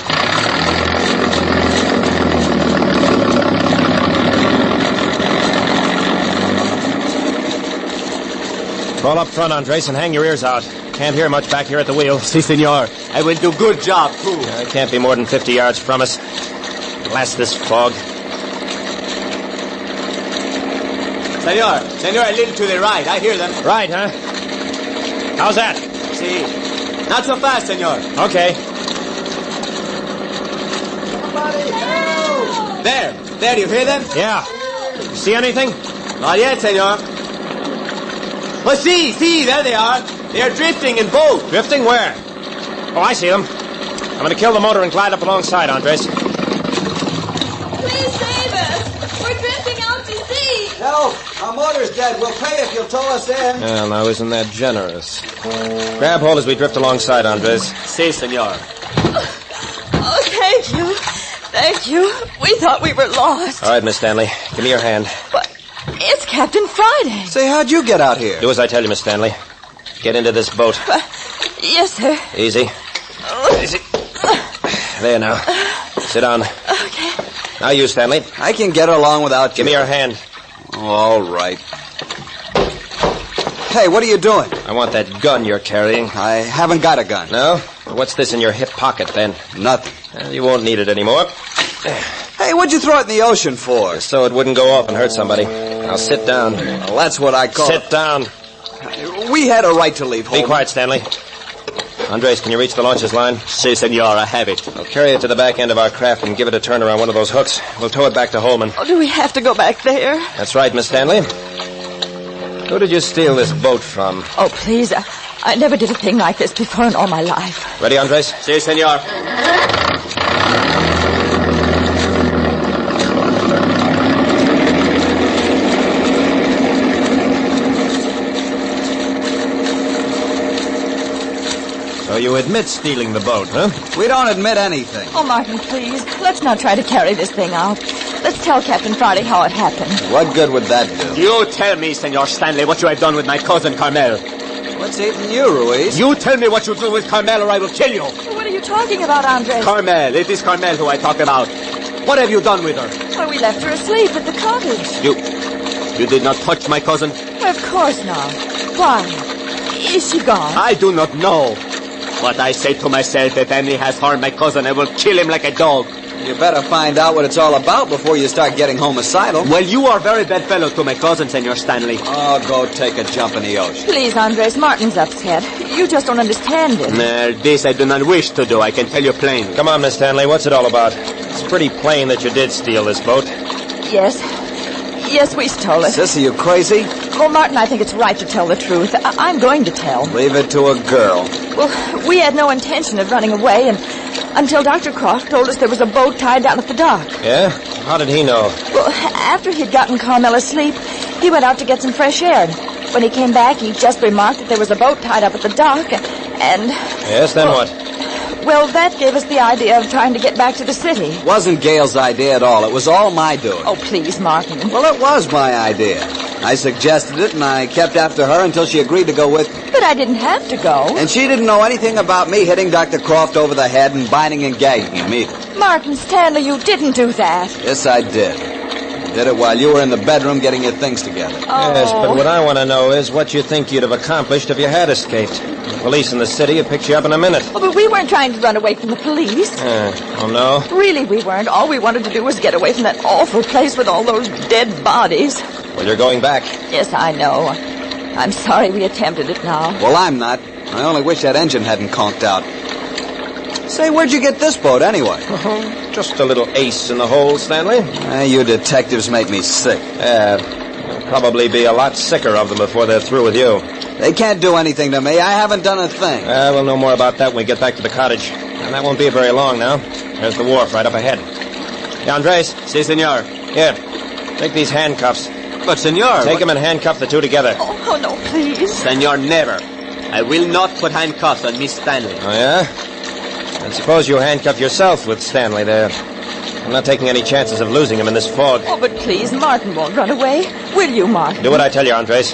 Crawl up front, Andres, and hang your ears out. Can't hear much back here at the wheel. Si, senor. I will do good job, too. It can't be more than 50 yards from us. Blast this fog. Senor, a little to the right. I hear them. Right, huh? How's that? Si. Not so fast, senor. Okay. Somebody help! There, you hear them? Yeah. You see anything? Not yet, senor. Oh, see, there they are. They are drifting in boat. Drifting where? Oh, I see them. I'm going to kill the motor and glide up alongside, Andres. Please save us. We're drifting out to sea. Help! Our motor's dead. We'll pay if you'll tow us in. Well, now, isn't that generous? Grab hold as we drift alongside, Andres. Si, senor. Oh, thank you. Thank you. We thought we were lost. All right, Miss Stanley. Give me your hand. But it's Captain Friday. Say, how'd you get out here? Do as I tell you, Miss Stanley. Get into this boat. Yes, sir. Easy. Easy. There now. Sit down. Okay. Now you, Stanley. I can get along without you. Give me your hand. All right. Hey, what are you doing? I want that gun you're carrying. I haven't got a gun. No? What's this in your hip pocket, then? Nothing. Well, you won't need it anymore. Hey, what'd you throw it in the ocean for? So it wouldn't go off and hurt somebody. Now sit down. Well, that's what I call... Sit down. We had a right to leave home. Be quiet, Stanley. Andres, can you reach the launches line? Si, senor, I have it. We'll carry it to the back end of our craft and give it a turn around one of those hooks. We'll tow it back to Holman. Oh, do we have to go back there? That's right, Miss Stanley. Who did you steal this boat from? Oh, please. I never did a thing like this before in all my life. Ready, Andres? Si, senor. So you admit stealing the boat, huh? We don't admit anything. Oh, Martin, please. Let's not try to carry this thing out. Let's tell Captain Friday how it happened. What good would that do? You tell me, Senor Stanley, what you have done with my cousin Carmel. What's eating you, Ruiz? You tell me what you do with Carmel or I will kill you. What are you talking about, Andres? Carmel. It is Carmel who I talk about. What have you done with her? Well, we left her asleep at the cottage. You did not touch my cousin? Well, of course not. Why? Is she gone? I do not know. But I say to myself, if any has harmed my cousin, I will kill him like a dog. You better find out what it's all about before you start getting homicidal. Well, you are a very bad fellow to my cousin, Senor Stanley. Oh, go take a jump in the ocean. Please, Andres, Martin's upset. You just don't understand it. This I do not wish to do, I can tell you plain. Come on, Miss Stanley, what's it all about? It's pretty plain that you did steal this boat. Yes. Yes, we stole it. Sissy, you crazy? Oh, Martin, I think it's right to tell the truth. I'm going to tell. Leave it to a girl. Well, we had no intention of running away, and until Dr. Croft told us there was a boat tied down at the dock. Yeah? How did he know? Well, after he'd gotten Carmel asleep, he went out to get some fresh air. And when he came back, he just remarked that there was a boat tied up at the dock, and... Yes, then what? Well, that gave us the idea of trying to get back to the city. Wasn't Gail's idea at all. It was all my doing. Oh, please, Martin. Well, it was my idea. I suggested it, and I kept after her until she agreed to go with me. But I didn't have to go. And she didn't know anything about me hitting Dr. Croft over the head and binding and gagging him either. Martin Stanley, you didn't do that. Yes, I did. Did it while you were in the bedroom getting your things together. Oh. Yes, but what I want to know is what you think you'd have accomplished if you had escaped. The police in the city have picked you up in a minute. Oh, but we weren't trying to run away from the police. Oh, no? Really, we weren't. All we wanted to do was get away from that awful place with all those dead bodies. Well, you're going back. Yes, I know. I'm sorry we attempted it now. Well, I'm not. I only wish that engine hadn't conked out. Say, where'd you get this boat, anyway? Just a little ace in the hole, Stanley. You detectives make me sick. You'll probably be a lot sicker of them before they're through with you. They can't do anything to me. I haven't done a thing. We'll know more about that when we get back to the cottage. And that won't be very long now. There's the wharf right up ahead. Hey, Andres. Si, senor. Here, take these handcuffs. But, senor... Take them and handcuff the two together. Oh, no, please. Senor, never. I will not put handcuffs on Miss Stanley. Oh, yeah? And suppose you handcuff yourself with Stanley there. I'm not taking any chances of losing him in this fog. Oh, but please, Martin won't run away. Will you, Martin? Do what I tell you, Andres.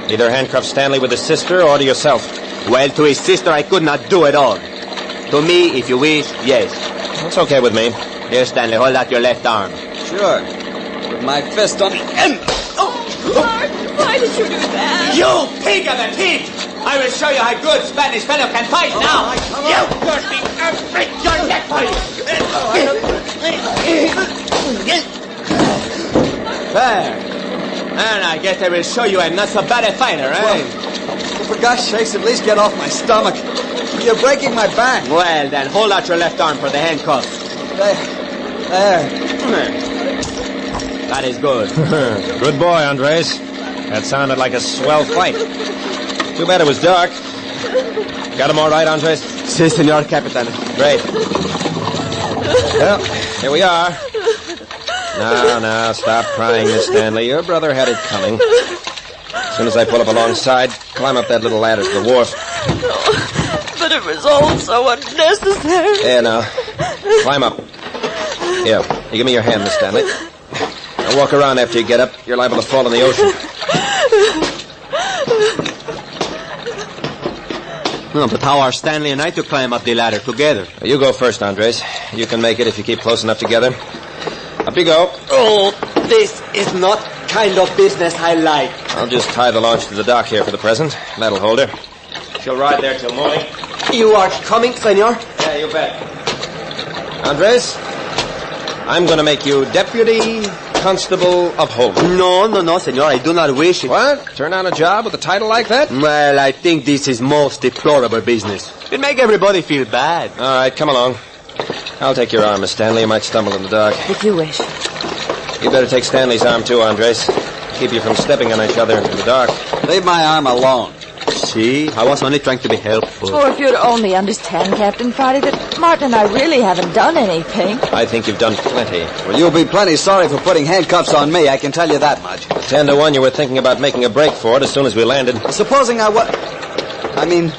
Either handcuff Stanley with his sister or to yourself. Well, to his sister I could not do it all. To me, if you wish, yes. That's okay with me. Here, Stanley, hold out your left arm. Sure. With my fist on the end. Martin, why did you do that? You pig of a pig! I will show you how good Spanish fellow can fight now. You dirty break your neck, There. And I guess I will show you I'm not so bad a fighter, eh? Well, for gosh sakes, at least get off my stomach. You're breaking my back. Well, then, hold out your left arm for the handcuffs. There. That is good. Good boy, Andres. That sounded like a swell fight. Too bad it was dark. Got him all right, Andres? Si, senor Capitan. Great. Well, here we are. Now, stop crying, Miss Stanley. Your brother had it coming. As soon as I pull up alongside, climb up that little ladder to the wharf. Oh, but it was all so unnecessary. There, now. Climb up. Here, you give me your hand, Miss Stanley. Now walk around after you get up. You're liable to fall in the ocean. No, but how are Stanley and I to climb up the ladder together? You go first, Andres. You can make it if you keep close enough together. Up you go. Oh, this is not kind of business I like. I'll just tie the launch to the dock here for the present. That'll hold her. She'll ride there till morning. You are coming, senor? Yeah, you bet. Andres, I'm going to make you Deputy Constable of Holman. No, senor. I do not wish it. What? Turn down a job with a title like that? Well, I think this is most deplorable business. It make everybody feel bad. All right, come along. I'll take your arm, Miss Stanley. You might stumble in the dark. If you wish. You better take Stanley's arm, too, Andres. Keep you from stepping on each other in the dark. Leave my arm alone. See? I was only trying to be helpful. Oh, if you'd only understand, Captain Friday, that Martin and I really haven't done anything. I think you've done plenty. Well, you'll be plenty sorry for putting handcuffs on me, I can tell you that much. 10 to 1, you were thinking about making a break for it as soon as we landed. Supposing I was...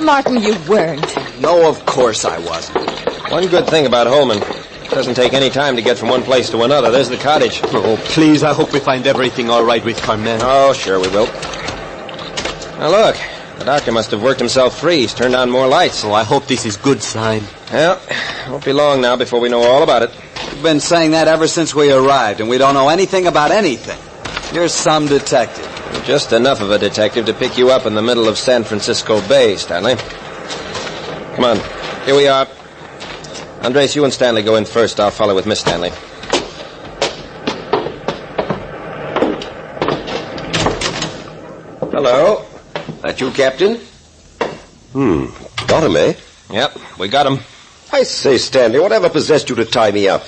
Martin, you weren't. No, of course I wasn't. One good thing about Holman. It doesn't take any time to get from one place to another. There's the cottage. Oh, please, I hope we find everything all right with Carmel. Oh, sure we will. Now, look. The doctor must have worked himself free. He's turned on more lights. Oh, I hope this is good sign. Well, won't be long now before we know all about it. You've been saying that ever since we arrived, and we don't know anything about anything. You're some detective. Just enough of a detective to pick you up in the middle of San Francisco Bay, Stanley. Come on. Here we are. Andres, you and Stanley go in first. I'll follow with Miss Stanley. Hello. That you, Captain? Got him, eh? Yep, we got him. I say, Stanley, whatever possessed you to tie me up?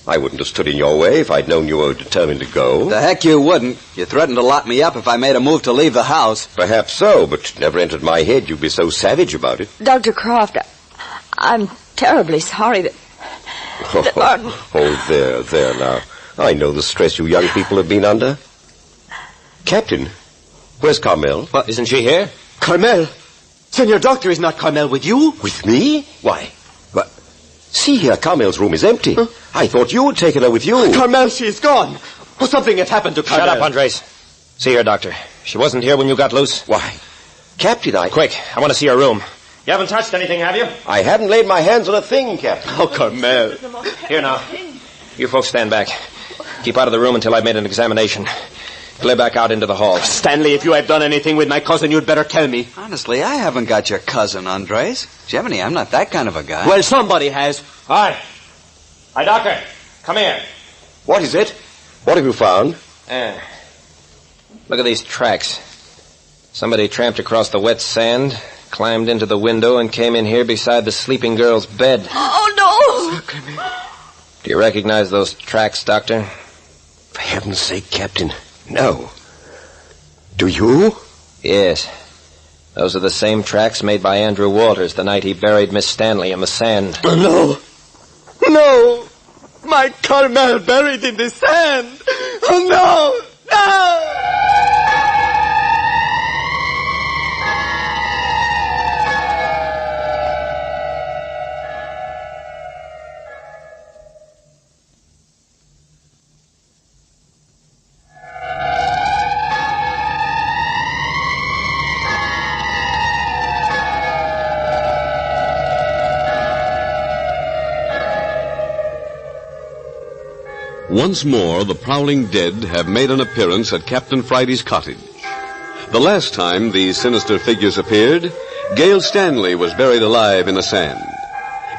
I wouldn't have stood in your way if I'd known you were determined to go. The heck you wouldn't. You threatened to lock me up if I made a move to leave the house. Perhaps so, but it never entered my head you'd be so savage about it. Dr. Croft, I'm terribly sorry that Martin... Oh, there now. I know the stress you young people have been under. Captain, where's Carmel? What, isn't she here? Carmel? Senor Doctor, is not Carmel with you? With me? Why? But see here, Carmel's room is empty. Huh? I thought you had taken her with you. Carmel, she is gone. Oh, something has happened to Carmel. Shut up, Andres. See here, Doctor. She wasn't here when you got loose. Why? Captain, Quick, I want to see your room. You haven't touched anything, have you? I haven't laid my hands on a thing, Captain. Oh, Carmel. Here now. You folks stand back. Keep out of the room until I've made an examination. Clear back out into the hall. Stanley, if you have done anything with my cousin, you'd better tell me. Honestly, I haven't got your cousin, Andres. Gemini, I'm not that kind of a guy. Well, somebody has. Hi. Hi, Doctor. Come here. What is it? What have you found? Look at these tracks. Somebody tramped across the wet sand, climbed into the window, and came in here beside the sleeping girl's bed. Oh, no! Do you recognize those tracks, Doctor? For heaven's sake, Captain, no. Do you? Yes. Those are the same tracks made by Andrew Walters the night he buried Miss Stanley in the sand. No! No! My Carmel buried in the sand! Oh, no! No! Once more, the prowling dead have made an appearance at Captain Friday's cottage. The last time these sinister figures appeared, Gail Stanley was buried alive in the sand.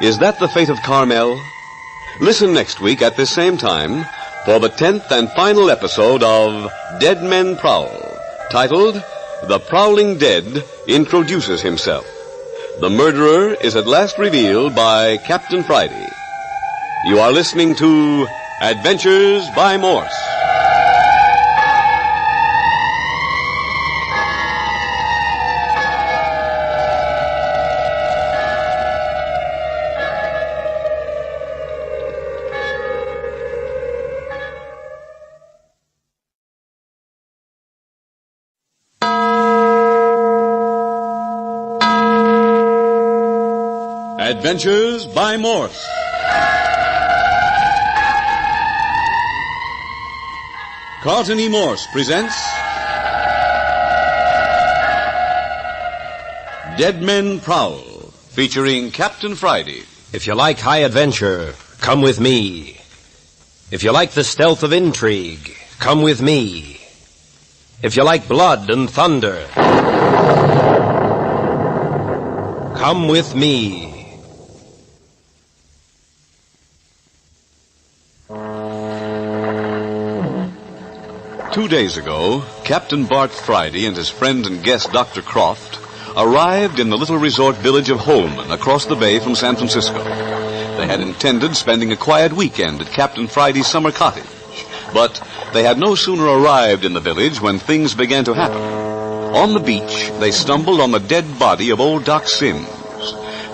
Is that the fate of Carmel? Listen next week at this same time for the 10th and final episode of Dead Men Prowl, titled The Prowling Dead Introduces Himself. The murderer is at last revealed by Captain Friday. You are listening to Adventures by Morse. Adventures by Morse. Carlton E. Morse presents Dead Men Prowl, featuring Captain Friday. If you like high adventure, come with me. If you like the stealth of intrigue, come with me. If you like blood and thunder, come with me. 2 days ago, Captain Bart Friday and his friend and guest, Dr. Croft, arrived in the little resort village of Holman across the bay from San Francisco. They had intended spending a quiet weekend at Captain Friday's summer cottage, but they had no sooner arrived in the village when things began to happen. On the beach, they stumbled on the dead body of old Doc Sims.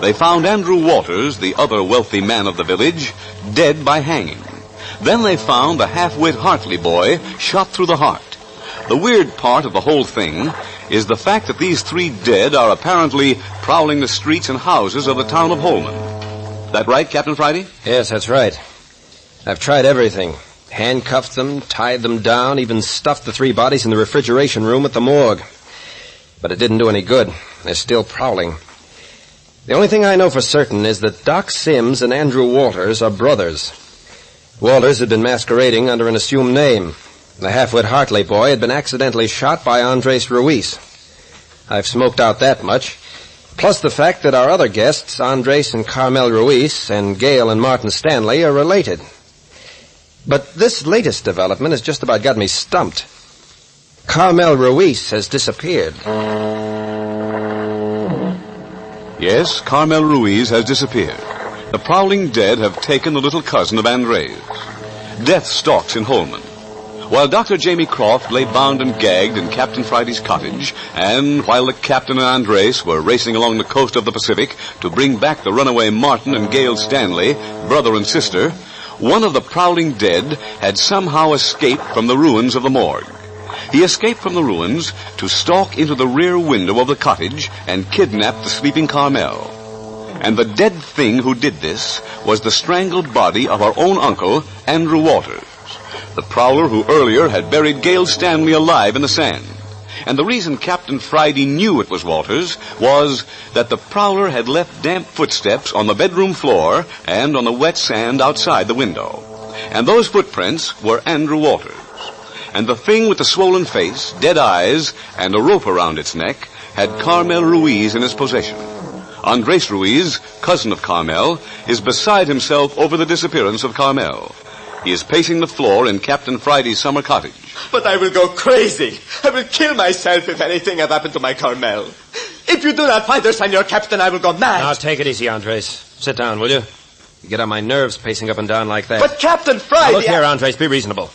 They found Andrew Walters, the other wealthy man of the village, dead by hanging. Then they found the half-wit Hartley boy shot through the heart. The weird part of the whole thing is the fact that these three dead are apparently prowling the streets and houses of the town of Holman. That right, Captain Friday? Yes, that's right. I've tried everything. Handcuffed them, tied them down, even stuffed the three bodies in the refrigeration room at the morgue. But it didn't do any good. They're still prowling. The only thing I know for certain is that Doc Sims and Andrew Walters are brothers. Walters had been masquerading under an assumed name. The half-wit Hartley boy had been accidentally shot by Andres Ruiz. I've smoked out that much, plus the fact that our other guests, Andres and Carmel Ruiz, and Gail and Martin Stanley, are related. But this latest development has just about got me stumped. Carmel Ruiz has disappeared. Yes, Carmel Ruiz has disappeared. The prowling dead have taken the little cousin of Andres. Death stalks in Holman. While Dr. Jamie Croft lay bound and gagged in Captain Friday's cottage, and while the captain and Andres were racing along the coast of the Pacific to bring back the runaway Martin and Gail Stanley, brother and sister, one of the prowling dead had somehow escaped from the ruins of the morgue. He escaped from the ruins to stalk into the rear window of the cottage and kidnap the sleeping Carmel. And the dead thing who did this was the strangled body of our own uncle, Andrew Walters, the prowler who earlier had buried Gail Stanley alive in the sand. And the reason Captain Friday knew it was Walters was that the prowler had left damp footsteps on the bedroom floor and on the wet sand outside the window. And those footprints were Andrew Walters. And the thing with the swollen face, dead eyes, and a rope around its neck had Carmel Ruiz in his possession. Andres Ruiz, cousin of Carmel, is beside himself over the disappearance of Carmel. He is pacing the floor in Captain Friday's summer cottage. But I will go crazy. I will kill myself if anything have happened to my Carmel. If you do not find her, Senor Captain, I will go mad. Now, take it easy, Andres. Sit down, will you? You get on my nerves pacing up and down like that. But Captain Friday... Now, look here, Andres, be reasonable.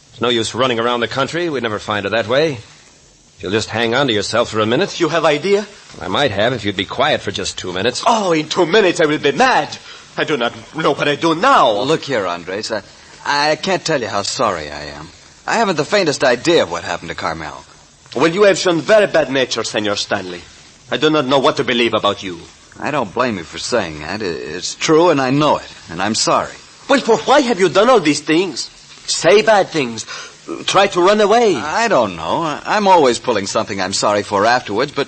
There's no use running around the country. We'd never find her that way. If you'll just hang on to yourself for a minute. You have idea? I might have if you'd be quiet for just 2 minutes. Oh, in 2 minutes I will be mad. I do not know what I do now. Look here, Andres. I can't tell you how sorry I am. I haven't the faintest idea of what happened to Carmel. Well, you have shown very bad nature, Senor Stanley. I do not know what to believe about you. I don't blame you for saying that. It's true, and I know it, and I'm sorry. Well, for why have you done all these things? Say bad things. Try to run away. I don't know. I'm always pulling something I'm sorry for afterwards, but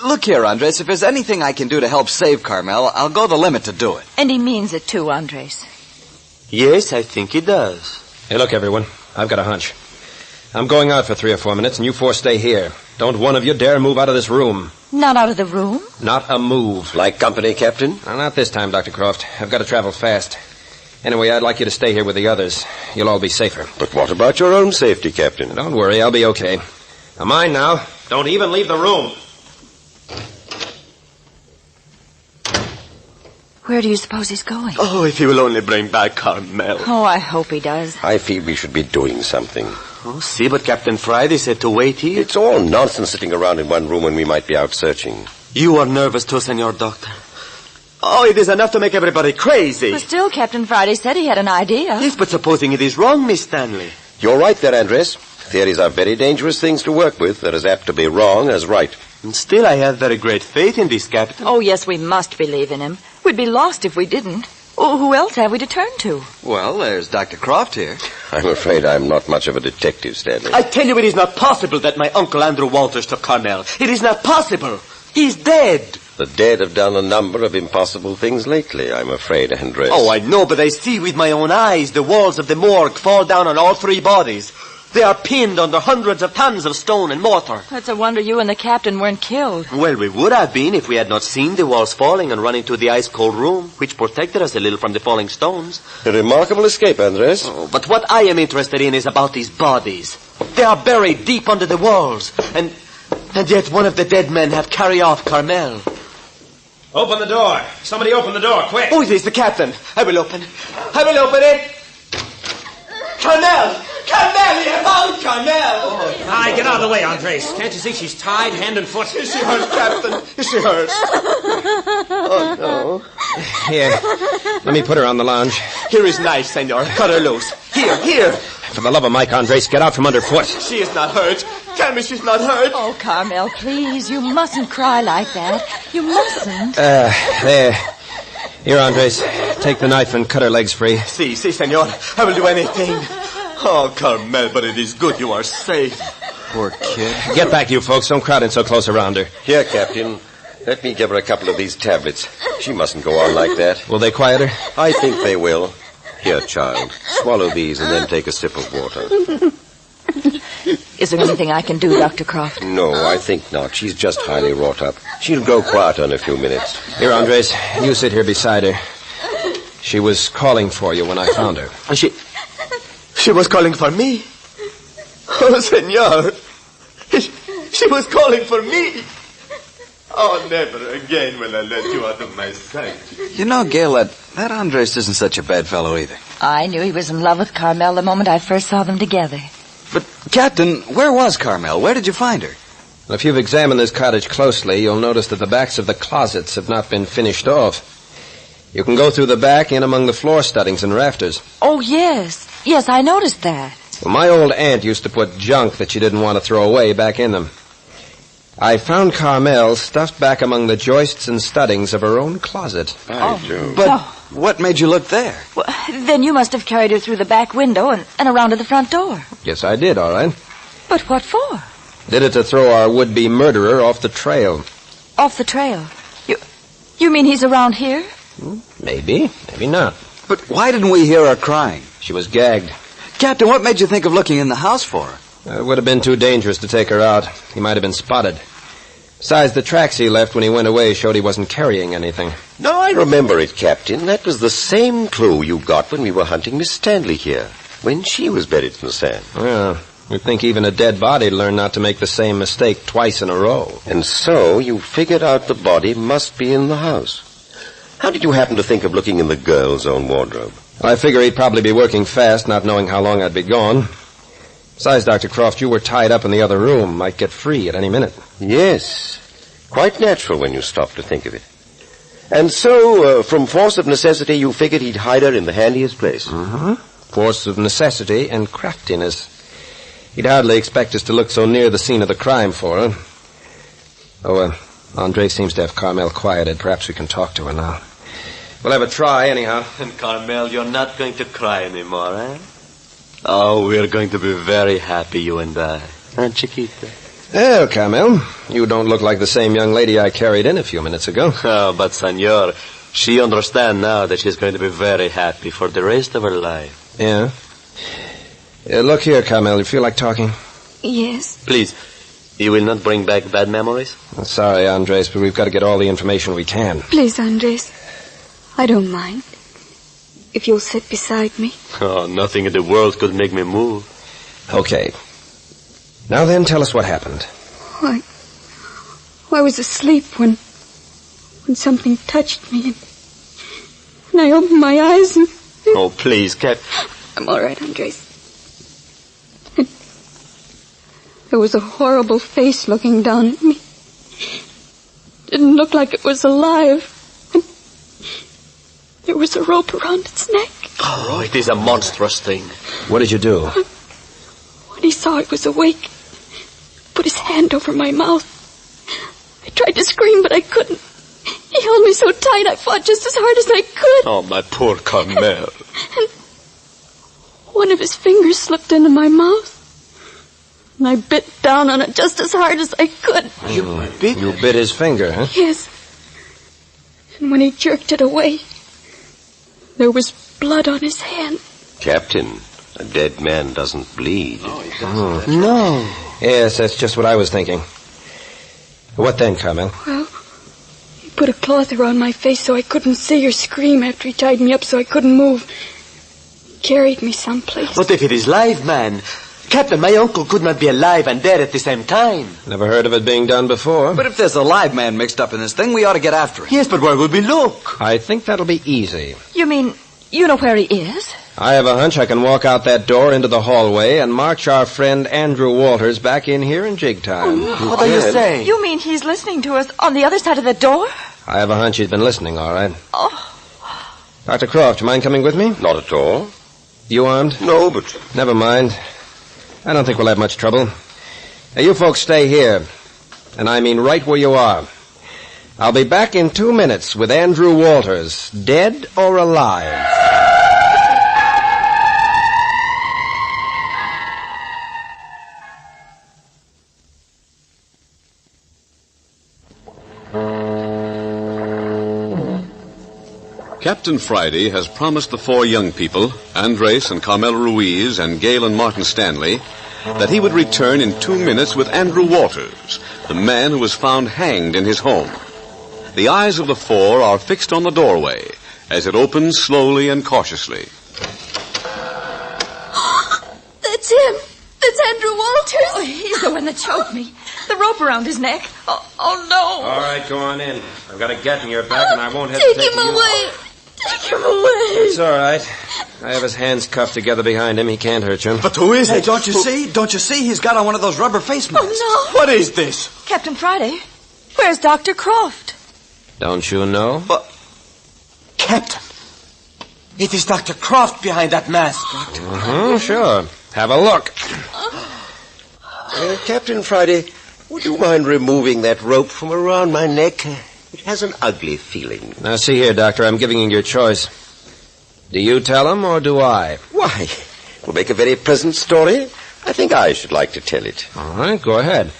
look here, Andres, if there's anything I can do to help save Carmel, I'll go the limit to do it. And he means it too, Andres. Yes, I think he does. Hey, look, everyone. I've got a hunch. I'm going out for 3 or 4 minutes, and you 4 stay here. Don't one of you dare move out of this room. Not out of the room? Not a move. Like company, Captain? Well, not this time, Dr. Croft. I've got to travel fast. Anyway, I'd like you to stay here with the others. You'll all be safer. But what about your own safety, Captain? Don't worry, I'll be okay. Now, mind now. Don't even leave the room. Where do you suppose he's going? Oh, if he will only bring back Carmel. Oh, I hope he does. I feel we should be doing something. Oh, see, but Captain Friday said to wait here. It's all nonsense sitting around in one room when we might be out searching. You are nervous too, Senor Doctor. Oh, it is enough to make everybody crazy. But still, Captain Friday said he had an idea. Yes, but supposing it is wrong, Miss Stanley. You're right there, Andres. Theories are very dangerous things to work with. They're as apt to be wrong as right. And still, I have very great faith in this captain. Oh, yes, we must believe in him. We'd be lost if we didn't. Oh, who else have we to turn to? Well, there's Dr. Croft here. I'm afraid I'm not much of a detective, Stanley. I tell you, it is not possible that my Uncle Andrew Walters took Carmel. It is not possible. He's dead. The dead have done a number of impossible things lately, I'm afraid, Andres. Oh, I know, but I see with my own eyes the walls of the morgue fall down on all 3 bodies. They are pinned under hundreds of tons of stone and mortar. It's a wonder you and the captain weren't killed. Well, we would have been if we had not seen the walls falling and run into the ice-cold room, which protected us a little from the falling stones. A remarkable escape, Andres. Oh, but what I am interested in is about these bodies. They are buried deep under the walls, and yet one of the dead men have carried off Carmel. Open the door. Somebody open the door, quick. Oh, it is the captain. I will open it. Carmel! Carmel! We have found Carmel! Hi, get out of the way, Andres. Can't you see she's tied hand and foot? Is she hurt, Captain? Is she hurt? Oh, no. Here, let me put her on the lounge. Here is knife, senor. Cut her loose. Here. For the love of Mike, Andres, get out from underfoot. She is not hurt. Tell me she's not hurt. Oh, Carmel, please. You mustn't cry like that. You mustn't. There. Here, Andres. Take the knife and cut her legs free. Si, senor. I will do anything. Oh, Carmel, but it is good you are safe. Poor kid. Get back, you folks. Don't crowd in so close around her. Here, Captain. Let me give her a couple of these tablets. She mustn't go on like that. Will they quiet her? I think they will. Here, child. Swallow these and then take a sip of water. Is there anything I can do, Dr. Croft? No, I think not. She's just highly wrought up. She'll grow quieter in a few minutes. Here, Andres. You sit here beside her. She was calling for you when I found her. She was calling for me? Oh, senor. She was calling for me. Oh, never again will I let you out of my sight. You know, Gail, that Andres isn't such a bad fellow either. I knew he was in love with Carmel the moment I first saw them together. But, Captain, where was Carmel? Where did you find her? Well, if you've examined this cottage closely, you'll notice that the backs of the closets have not been finished off. You can go through the back in among the floor studdings and rafters. Oh, yes. Yes, I noticed that. Well, my old aunt used to put junk that she didn't want to throw away back in them. I found Carmel stuffed back among the joists and studdings of her own closet. But what made you look there? Well, then you must have carried her through the back window and around to the front door. Yes, I did, all right. But what for? Did it to throw our would-be murderer off the trail. Off the trail? You mean he's around here? Maybe, maybe not. But why didn't we hear her crying? She was gagged. Captain, what made you think of looking in the house for her? It would have been too dangerous to take her out. He might have been spotted. Besides, the tracks he left when he went away showed he wasn't carrying anything. No, I remember it, Captain. That was the same clue you got when we were hunting Miss Stanley here, when she was buried in the sand. Yeah, you'd think even a dead body'd learn not to make the same mistake twice in a row. And so you figured out the body must be in the house. How did you happen to think of looking in the girl's own wardrobe? I figure he'd probably be working fast, not knowing how long I'd be gone. Besides, Dr. Croft, you were tied up in the other room. Might get free at any minute. Yes. Quite natural when you stop to think of it. And so, from force of necessity, you figured he'd hide her in the handiest place. Mm-hmm. Force of necessity and craftiness. He'd hardly expect us to look so near the scene of the crime for her. Oh, Andre seems to have Carmel quieted. Perhaps we can talk to her now. We'll have a try, anyhow. And Carmel, you're not going to cry anymore, eh? Oh, we're going to be very happy, you and I. And Chiquita. Well, Carmel, you don't look like the same young lady I carried in a few minutes ago. Oh, but, senor, she understands now that she's going to be very happy for the rest of her life. Yeah? Look here, Carmel, you feel like talking? Yes. Please, you will not bring back bad memories? Sorry, Andres, but we've got to get all the information we can. Please, Andres. I don't mind. If you'll sit beside me. Oh, nothing in the world could make me move. Okay. Now then, tell us what happened. I was asleep when something touched me. And I opened my eyes and... Oh, please, Cap. I'm all right, Andres. And there was a horrible face looking down at me. Didn't look like it was alive. And there was a rope around its neck. Oh, it is a monstrous thing. What did you do? When he saw I was awake, put his hand over my mouth. I tried to scream, but I couldn't. He held me so tight, I fought just as hard as I could. Oh, my poor Carmel. And one of his fingers slipped into my mouth. And I bit down on it just as hard as I could. You bit his finger, huh? Yes. And when he jerked it away, there was blood on his hand. Captain, a dead man doesn't bleed. No, he doesn't. No. Yes, that's just what I was thinking. What then, Carmel? Well, he put a cloth around my face so I couldn't see or scream after he tied me up so I couldn't move. He carried me someplace. But if it is live, man... Captain, my uncle could not be alive and dead at the same time. Never heard of it being done before. But if there's a live man mixed up in this thing, we ought to get after him. Yes, but where would we look? I think that'll be easy. You mean you know where he is? I have a hunch I can walk out that door into the hallway and march our friend Andrew Walters back in here in jig time. Oh, no. What are you saying? You mean he's listening to us on the other side of the door? I have a hunch he's been listening, all right. Oh. Dr. Croft, you mind coming with me? Not at all. You armed? No, but... Never mind. I don't think we'll have much trouble. Now, you folks stay here. And I mean right where you are. I'll be back in 2 minutes with Andrew Walters, dead or alive. Captain Friday has promised the 4 young people, Andres and Carmel Ruiz and Gail and Martin Stanley, that he would return in 2 minutes with Andrew Walters, the man who was found hanged in his home. The eyes of the 4 are fixed on the doorway as it opens slowly and cautiously. That's him. That's Andrew Walters. Oh, he's the one that choked me. The rope around his neck. Oh no. All right, go on in. I've got a gat in your back and I won't Take hesitate him to use away. Take him away. It's all right. I have his hands cuffed together behind him. He can't hurt you. But who is it? Hey, don't you see? Don't you see? He's got on one of those rubber face masks. Oh, no. What is this? Captain Friday, where's Dr. Croft? Don't you know? But... Captain, it is Dr. Croft behind that mask. Sure. Have a look. Captain Friday, would you mind removing that rope from around my neck? It has an ugly feeling. Now, see here, Doctor, I'm giving you your choice. Do you tell him or do I? Why, it will make a very pleasant story. I think I should like to tell it. All right, go ahead.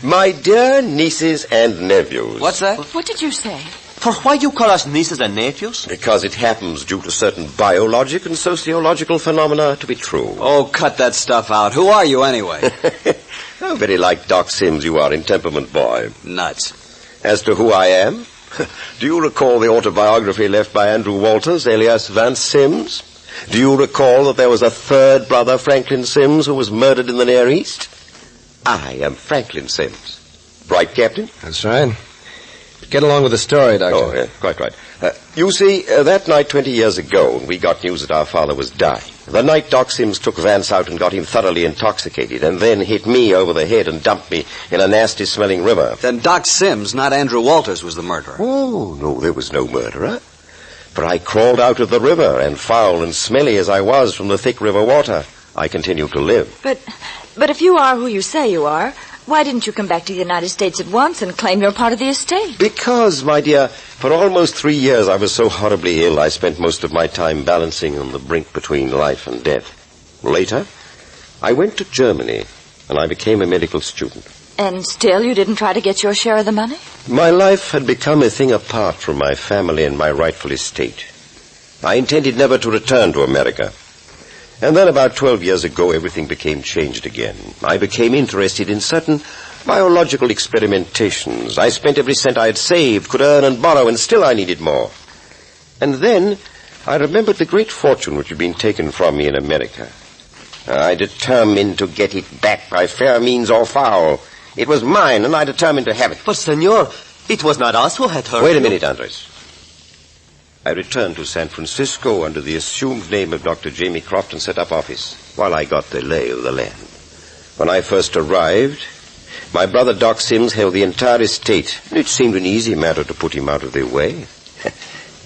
My dear nieces and nephews. What's that? What did you say? For why you call us nieces and nephews? Because it happens due to certain biologic and sociological phenomena to be true. Oh, cut that stuff out. Who are you anyway? How very like Doc Sims you are in temperament, boy. Nuts. As to who I am, do you recall the autobiography left by Andrew Walters, alias Vance Sims? Do you recall that there was a third brother, Franklin Sims, who was murdered in the Near East? I am Franklin Sims. Right, Captain? That's right. Get along with the story, Doctor. Oh, yeah, quite right. You see, that night 20 years ago, we got news that our father was dying. The night Doc Sims took Vance out and got him thoroughly intoxicated, and then hit me over the head and dumped me in a nasty-smelling river. Then Doc Sims, not Andrew Walters, was the murderer. Oh, no, there was no murderer. For I crawled out of the river, and foul and smelly as I was from the thick river water, I continued to live. But if you are who you say you are, why didn't you come back to the United States at once and claim your part of the estate? Because, my dear, for almost 3 years I was so horribly ill I spent most of my time balancing on the brink between life and death. Later, I went to Germany, and I became a medical student. And still you didn't try to get your share of the money? My life had become a thing apart from my family and my rightful estate. I intended never to return to America. And then about 12 years ago, everything became changed again. I became interested in certain biological experimentations. I spent every cent I had saved, could earn and borrow, and still I needed more. And then I remembered the great fortune which had been taken from me in America. I determined to get it back by fair means or foul. It was mine, and I determined to have it. But, senor, it was not us who had hurt Wait a minute, Andres. I returned to San Francisco under the assumed name of Dr. Jamie Croft and set up office while I got the lay of the land. When I first arrived, my brother Doc Sims held the entire estate, and it seemed an easy matter to put him out of their way.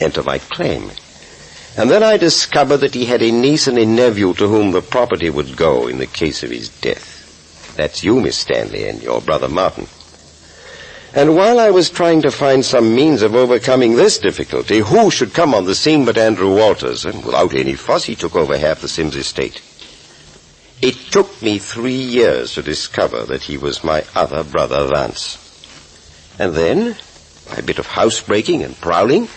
Enter my claim. And then I discovered that he had a niece and a nephew to whom the property would go in the case of his death. That's you, Miss Stanley, and your brother Martin. And while I was trying to find some means of overcoming this difficulty, who should come on the scene but Andrew Walters? And without any fuss, he took over half the Sims estate. It took me 3 years to discover that he was my other brother, Vance. And then, by a bit of housebreaking and prowling,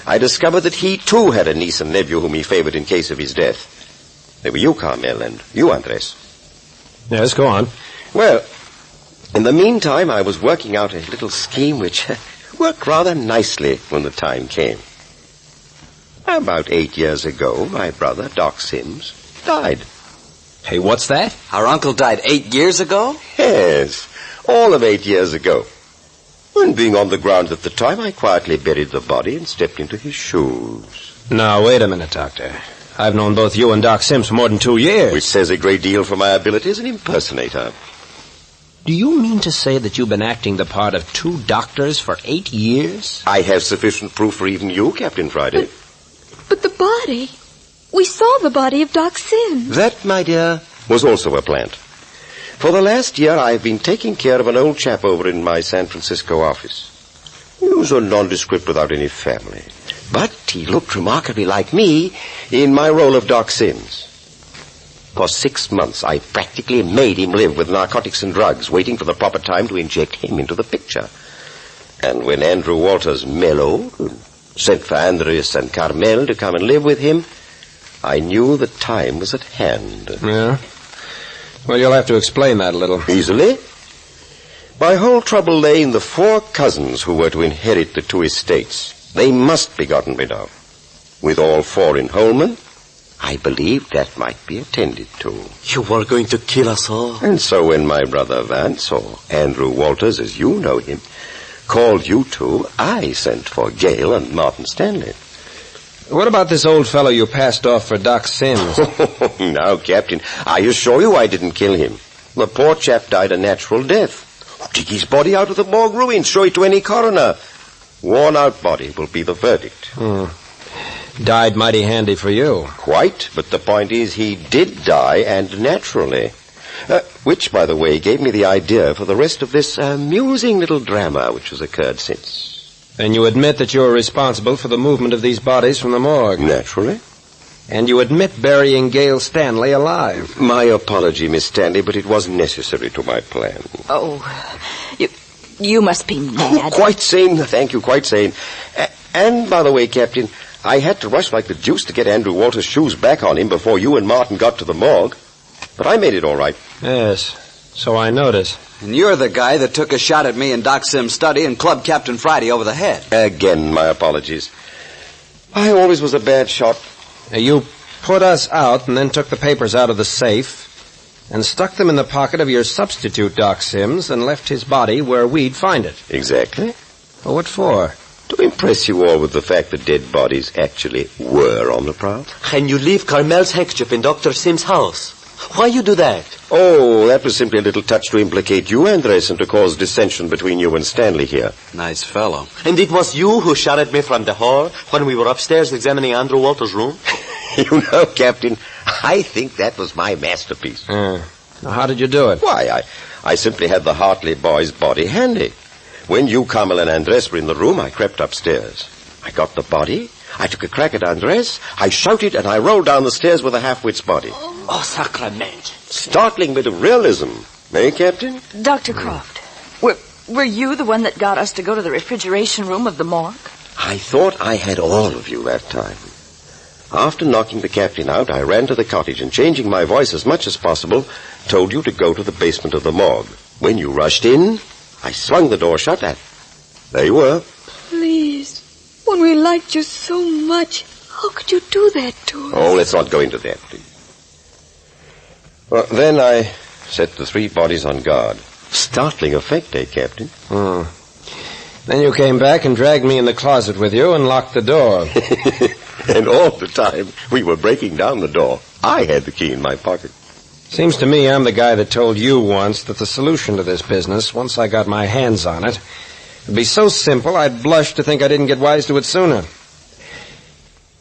I discovered that he too had a niece and nephew whom he favored in case of his death. They were you, Carmel, and you, Andres. Yes, go on. Well, in the meantime, I was working out a little scheme which worked rather nicely when the time came. About 8 years ago, my brother, Doc Sims, died. Hey, what's that? Our uncle died 8 years ago? Yes, all of 8 years ago. And being on the ground at the time, I quietly buried the body and stepped into his shoes. Now, wait a minute, Doctor. I've known both you and Doc Sims for more than 2 years. Which says a great deal for my ability as an impersonator. Do you mean to say that you've been acting the part of 2 doctors for 8 years? I have sufficient proof for even you, Captain Friday. But the body... We saw the body of Doc Sims. That, my dear, was also a plant. For the last year, I have been taking care of an old chap over in my San Francisco office. He was a nondescript without any family. But he looked remarkably like me in my role of Doc Sims. For 6 months, I practically made him live with narcotics and drugs, waiting for the proper time to inject him into the picture. And when Andrew Walters mellowed and sent for Andres and Carmel to come and live with him, I knew the time was at hand. Yeah? Well, you'll have to explain that a little. Easily. My whole trouble lay in the 4 cousins who were to inherit the 2 estates. They must be gotten rid of. With all 4 in Holman, I believed that might be attended to. You were going to kill us all. And so when my brother Vance, or Andrew Walters as you know him, called you 2, I sent for Gale and Martin Stanley. What about this old fellow you passed off for Doc Sims? Now, Captain, I assure you I didn't kill him. The poor chap died a natural death. Dig his body out of the morgue ruins, show it to any coroner. Worn-out body will be the verdict. Died mighty handy for you. Quite, but the point is he did die, and naturally. Which, by the way, gave me the idea for the rest of this amusing little drama which has occurred since. And you admit that you're responsible for the movement of these bodies from the morgue? Naturally. And you admit burying Gail Stanley alive. My apology, Miss Stanley, but it was necessary to my plan. Oh, you must be mad. Quite sane, thank you, quite sane. And, by the way, Captain, I had to rush like the deuce to get Andrew Walter's shoes back on him before you and Martin got to the morgue. But I made it all right. Yes, so I notice. And you're the guy that took a shot at me in Doc Sim's study and clubbed Captain Friday over the head. Again, my apologies. I always was a bad shot. You put us out and then took the papers out of the safe and stuck them in the pocket of your substitute, Doc Sims, and left his body where we'd find it. Exactly. Well, what for? To impress you all with the fact that dead bodies actually were on the prowl. And you leave Carmel's handkerchief in Dr. Sim's house. Why you do that? Oh, that was simply a little touch to implicate you, Andres, and to cause dissension between you and Stanley here. Nice fellow. And it was you who shot at me from the hall when we were upstairs examining Andrew Walter's room? You know, Captain, I think that was my masterpiece. Now, how did you do it? Why, I simply had the Hartley boy's body handy. When you, Carmel, and Andres were in the room, I crept upstairs. I got the body, I took a crack at Andres, I shouted, and I rolled down the stairs with a half-wit's body. Oh, sacrament. Startling bit of realism. Eh, Captain? Dr. Croft, were you the one that got us to go to the refrigeration room of the morgue? I thought I had all of you that time. After knocking the captain out, I ran to the cottage and, changing my voice as much as possible, told you to go to the basement of the morgue. When you rushed in, I swung the door shut and there you were. Please, when we liked you so much, how could you do that to us? Oh, let's not go into that, please. Well, then I set the 3 bodies on guard. Startling effect, eh, Captain? Then you came back and dragged me in the closet with you and locked the door. And all the time we were breaking down the door, I had the key in my pocket. Seems to me I'm the guy that told you once that the solution to this business, once I got my hands on it, would be so simple I'd blush to think I didn't get wise to it sooner.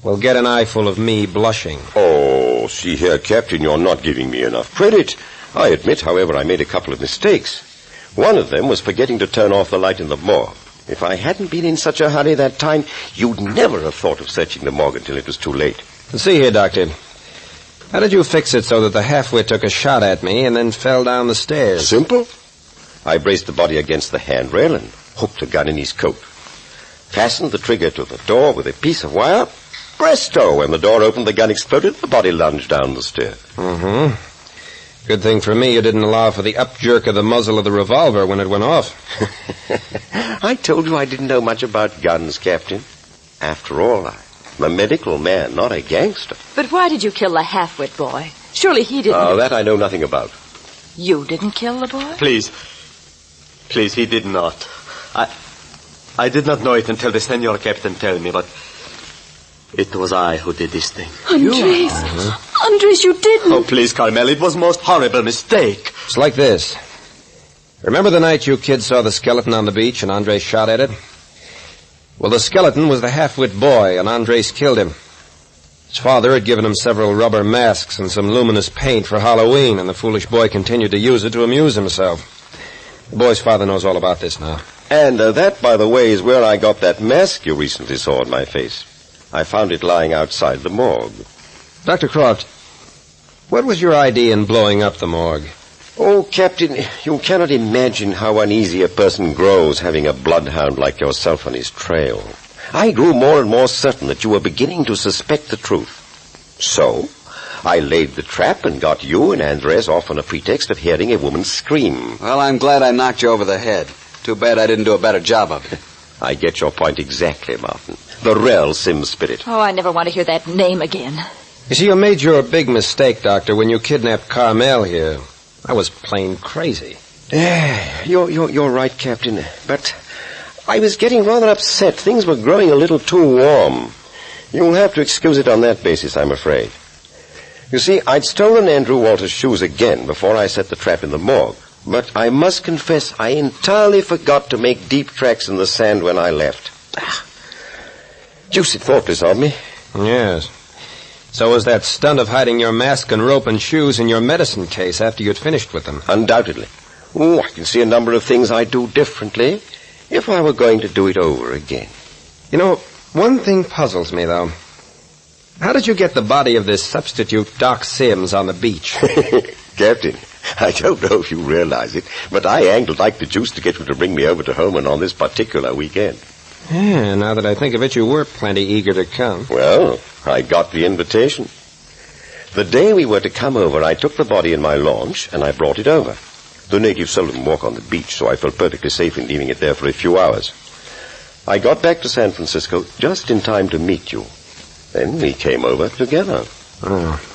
Well, get an eyeful of me blushing. Oh, see here, Captain, you're not giving me enough credit. I admit, however, I made a couple of mistakes. One of them was forgetting to turn off the light in the morgue. If I hadn't been in such a hurry that time, you'd never have thought of searching the morgue until it was too late. See here, Doctor. How did you fix it so that the half-wit took a shot at me and then fell down the stairs? Simple. I braced the body against the handrail and hooked the gun in his coat. Fastened the trigger to the door with a piece of wire. Presto! When the door opened, the gun exploded, the body lunged down the stairs. Good thing for me you didn't allow for the up-jerk of the muzzle of the revolver when it went off. I told you I didn't know much about guns, Captain. After all, I'm a medical man, not a gangster. But why did you kill the half-wit boy? Surely he didn't... Oh, that I know nothing about. You didn't kill the boy? Please, he did not. I did not know it until the Senor Captain told me, but it was I who did this thing. Andres! Andres, you didn't! Oh, please, Carmel, it was most horrible mistake. It's like this. Remember the night you kids saw the skeleton on the beach and Andres shot at it? Well, the skeleton was the half-wit boy, and Andres killed him. His father had given him several rubber masks and some luminous paint for Halloween, and the foolish boy continued to use it to amuse himself. The boy's father knows all about this now. And that, by the way, is where I got that mask you recently saw on my face. I found it lying outside the morgue. Dr. Croft, what was your idea in blowing up the morgue? Oh, Captain, you cannot imagine how uneasy a person grows having a bloodhound like yourself on his trail. I grew more and more certain that you were beginning to suspect the truth. So, I laid the trap and got you and Andres off on a pretext of hearing a woman scream. Well, I'm glad I knocked you over the head. Too bad I didn't do a better job of it. I get your point exactly, Martin. The real Sim spirit. Oh, I never want to hear that name again. You see, you made your big mistake, Doctor, when you kidnapped Carmel here. I was plain crazy. You're right, Captain. But I was getting rather upset. Things were growing a little too warm. You'll have to excuse it on that basis, I'm afraid. You see, I'd stolen Andrew Walter's shoes again before I set the trap in the morgue. But I must confess I entirely forgot to make deep tracks in the sand when I left. Deuced thoughtless of me. Yes. So was that stunt of hiding your mask and rope and shoes in your medicine case after you'd finished with them? Undoubtedly. Oh, I can see a number of things I'd do differently if I were going to do it over again. You know, one thing puzzles me, though. How did you get the body of this substitute Doc Sims on the beach? Captain, I don't know if you realize it, but I angled like the juice to get you to bring me over to Holman on this particular weekend. Yeah, now that I think of it, you were plenty eager to come. Well, I got the invitation. The day we were to come over, I took the body in my launch and I brought it over. The natives seldom walk on the beach, so I felt perfectly safe in leaving it there for a few hours. I got back to San Francisco just in time to meet you. Then we came over together. Oh.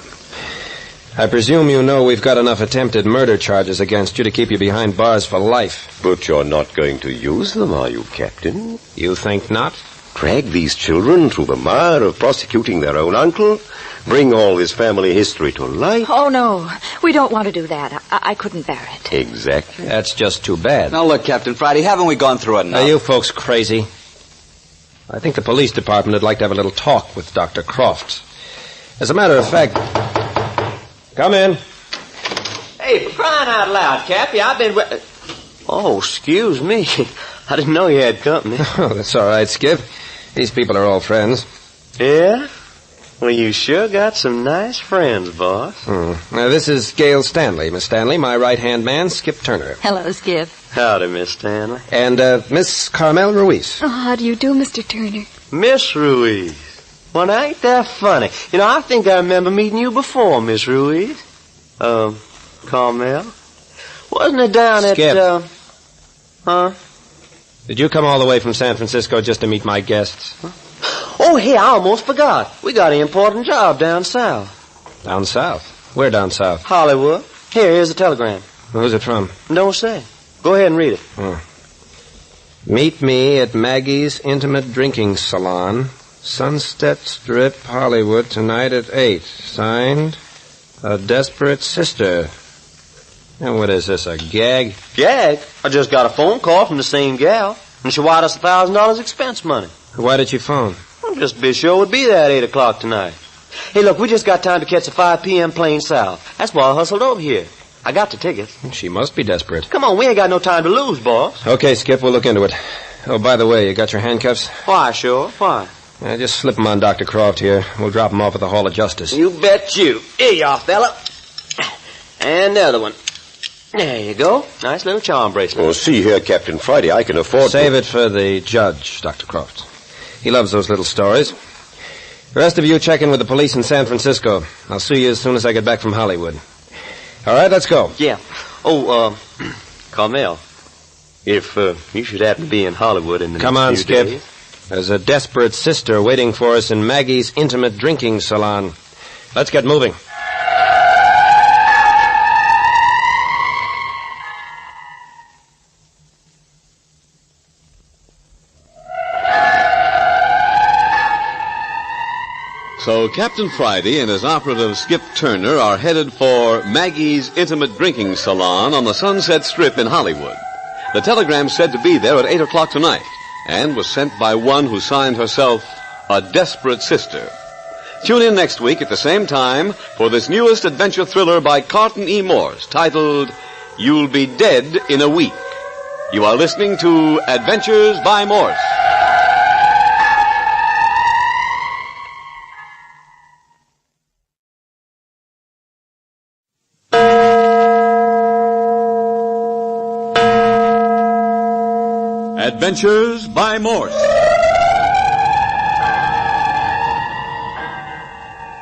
I presume you know we've got enough attempted murder charges against you to keep you behind bars for life. But you're not going to use them, are you, Captain? You think not? Drag these children through the mire of prosecuting their own uncle? Bring all this family history to light? Oh, no. We don't want to do that. I couldn't bear it. Exactly. That's just too bad. Now, look, Captain Friday, haven't we gone through enough? Are you folks crazy? I think the police department would like to have a little talk with Dr. Croft. As a matter of fact... Come in. Hey, for crying out loud, Cappy, I've been... Oh, excuse me. I didn't know you had company. Oh, that's all right, Skip. These people are all friends. Yeah? Well, you sure got some nice friends, boss. Now, this is Gail Stanley. Miss Stanley, my right-hand man, Skip Turner. Hello, Skip. Howdy, Miss Stanley. And Miss Carmel Ruiz. Oh, how do you do, Mr. Turner? Miss Ruiz. Well, now, ain't that funny? You know, I think I remember meeting you before, Miss Ruiz. Carmel. Wasn't it down Skip. at, Huh? Did you come all the way from San Francisco just to meet my guests? Oh, hey, I almost forgot. We got an important job down south. Down south? Where down south? Hollywood. Here's the telegram. Who's it from? Don't say. Go ahead and read it. Meet me at Maggie's Intimate Drinking Salon, Sunset Strip, Hollywood, tonight at 8. Signed, A Desperate Sister. And what is this, a gag? Gag? I just got a phone call from the same gal, and she wired us $1,000 expense money. Why did you phone? Well, just to be sure would be there at 8 o'clock tonight. Hey, look, we just got time to catch a 5 p.m. plane south. That's why I hustled over here. I got the tickets. She must be desperate. Come on, we ain't got no time to lose, boss. Okay, Skip, we'll look into it. Oh, by the way, you got your handcuffs? Why, sure. Why? Just slip them on Dr. Croft here. We'll drop them off at the Hall of Justice. You bet you. Here you are, fella. And the other one. There you go. Nice little charm bracelet. Oh, see here, Captain Friday, I can afford Save it for the judge, Dr. Croft. He loves those little stories. The rest of you check in with the police in San Francisco. I'll see you as soon as I get back from Hollywood. All right, let's go. Yeah. Oh, Carmel, if you should happen to be in Hollywood in the Come on, next few Skip. days. There's a desperate sister waiting for us in Maggie's Intimate Drinking Salon. Let's get moving. So Captain Friday and his operative Skip Turner are headed for Maggie's Intimate Drinking Salon on the Sunset Strip in Hollywood. The telegram said to be there at 8 o'clock tonight and was sent by one who signed herself A Desperate Sister. Tune in next week at the same time for this newest adventure thriller by Carlton E. Morse titled You'll Be Dead in a Week. You are listening to Adventures by Morse. Adventures by Morse.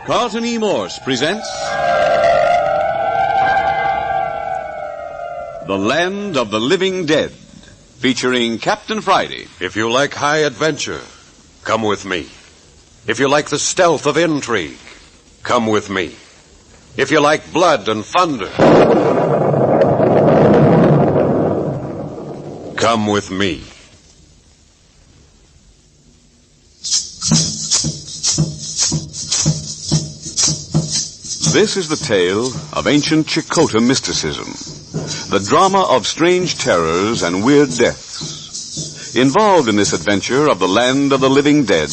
Carlton E. Morse presents The Land of the Living Dead, featuring Captain Friday. If you like high adventure, come with me. If you like the stealth of intrigue, come with me. If you like blood and thunder, come with me. This is the tale of ancient Chicota mysticism, the drama of strange terrors and weird deaths. Involved in this adventure of the land of the living dead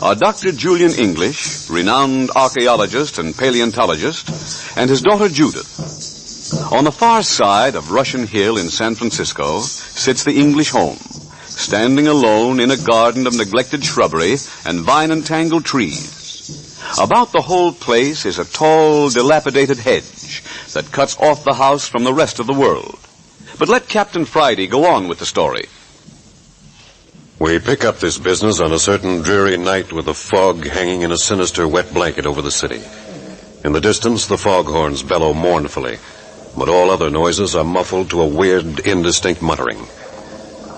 are Dr. Julian English, renowned archaeologist and paleontologist, and his daughter Judith. On the far side of Russian Hill in San Francisco sits the English home, standing alone in a garden of neglected shrubbery and vine-entangled trees. About the whole place is a tall, dilapidated hedge that cuts off the house from the rest of the world. But let Captain Friday go on with the story. We pick up this business on a certain dreary night with the fog hanging in a sinister wet blanket over the city. In the distance, the foghorns bellow mournfully, but all other noises are muffled to a weird, indistinct muttering.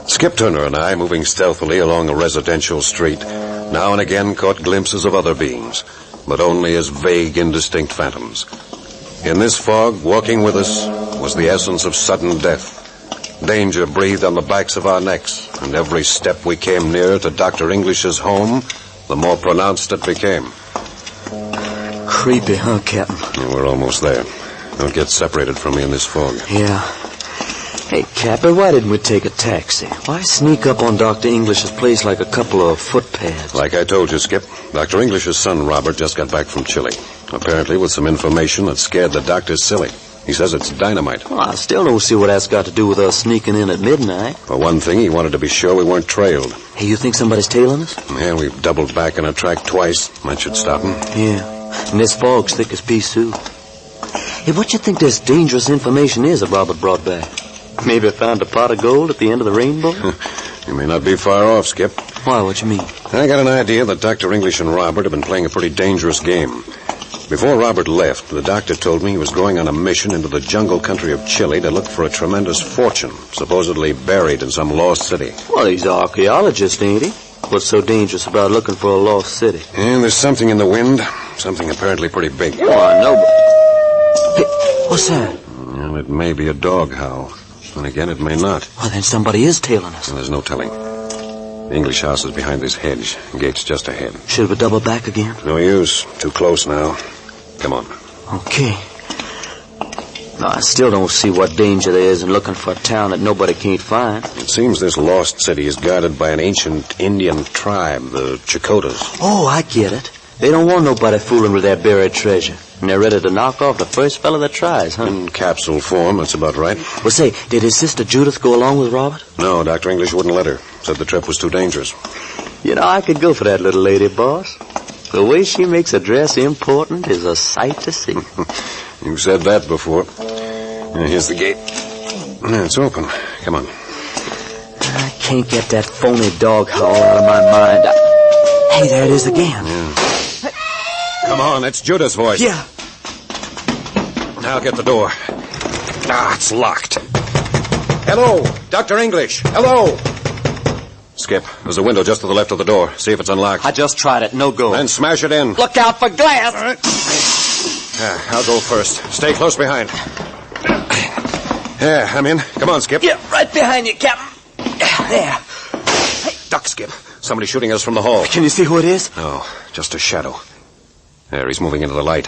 Skip Turner and I, moving stealthily along a residential street, now and again caught glimpses of other beings, but only as vague, indistinct phantoms. In this fog, walking with us, was the essence of sudden death. Danger breathed on the backs of our necks, and every step we came nearer to Dr. English's home, the more pronounced it became. Creepy, huh, Captain? Yeah, we're almost there. Don't get separated from me in this fog. Yeah. Hey, Captain, why didn't we take a taxi? Why sneak up on Dr. English's place like a couple of footpads? Like I told you, Skip, Dr. English's son, Robert, just got back from Chile. Apparently with some information that scared the doctor silly. He says it's dynamite. Well, I still don't see what that's got to do with us sneaking in at midnight. For one thing, he wanted to be sure we weren't trailed. Hey, you think somebody's tailing us? Yeah, we've doubled back on a track twice. That should stop him. Yeah, and this fog's thick as pea soup. Hey, what you think this dangerous information is that Robert brought back? Maybe I found a pot of gold at the end of the rainbow? You may not be far off, Skip. Why, what you mean? I got an idea that Dr. English and Robert have been playing a pretty dangerous game. Before Robert left, the doctor told me he was going on a mission into the jungle country of Chile to look for a tremendous fortune, supposedly buried in some lost city. Well, he's an archaeologist, ain't he? What's so dangerous about looking for a lost city? And there's something in the wind, something apparently pretty big. Oh, I know, but... Hey, what's that? Well, it may be a dog howl. And again, it may not. Well, then somebody is tailing us. And there's no telling. The English house is behind this hedge. Gate's just ahead. Should we double back again? No use. Too close now. Come on. Okay. No, I still don't see what danger there is in looking for a town that nobody can't find. It seems this lost city is guarded by an ancient Indian tribe, the Chicotas. Oh, I get it. They don't want nobody fooling with their buried treasure. And they're ready to knock off the first fella that tries, huh? In capsule form, that's about right. Well, say, did his sister Judith go along with Robert? No, Dr. English wouldn't let her. Said the trip was too dangerous. You know, I could go for that little lady, boss. The way she makes a dress important is a sight to see. You've said that before. Here's the gate. It's open. Come on. I can't get that phony dog howl out of my mind. Hey, there it is again. Yeah. Come on, that's Judith's voice. Yeah. Now get the door. It's locked. Hello, Dr. English. Hello. Skip, there's a window just to the left of the door. See if it's unlocked. I just tried it. No go. Then smash it in. Look out for glass. All right. I'll go first. Stay close behind. Yeah, I'm in. Come on, Skip. Yeah, right behind you, Captain. There. Hey, duck, Skip. Somebody's shooting us from the hall. Can you see who it is? No, just a shadow. There, he's moving into the light.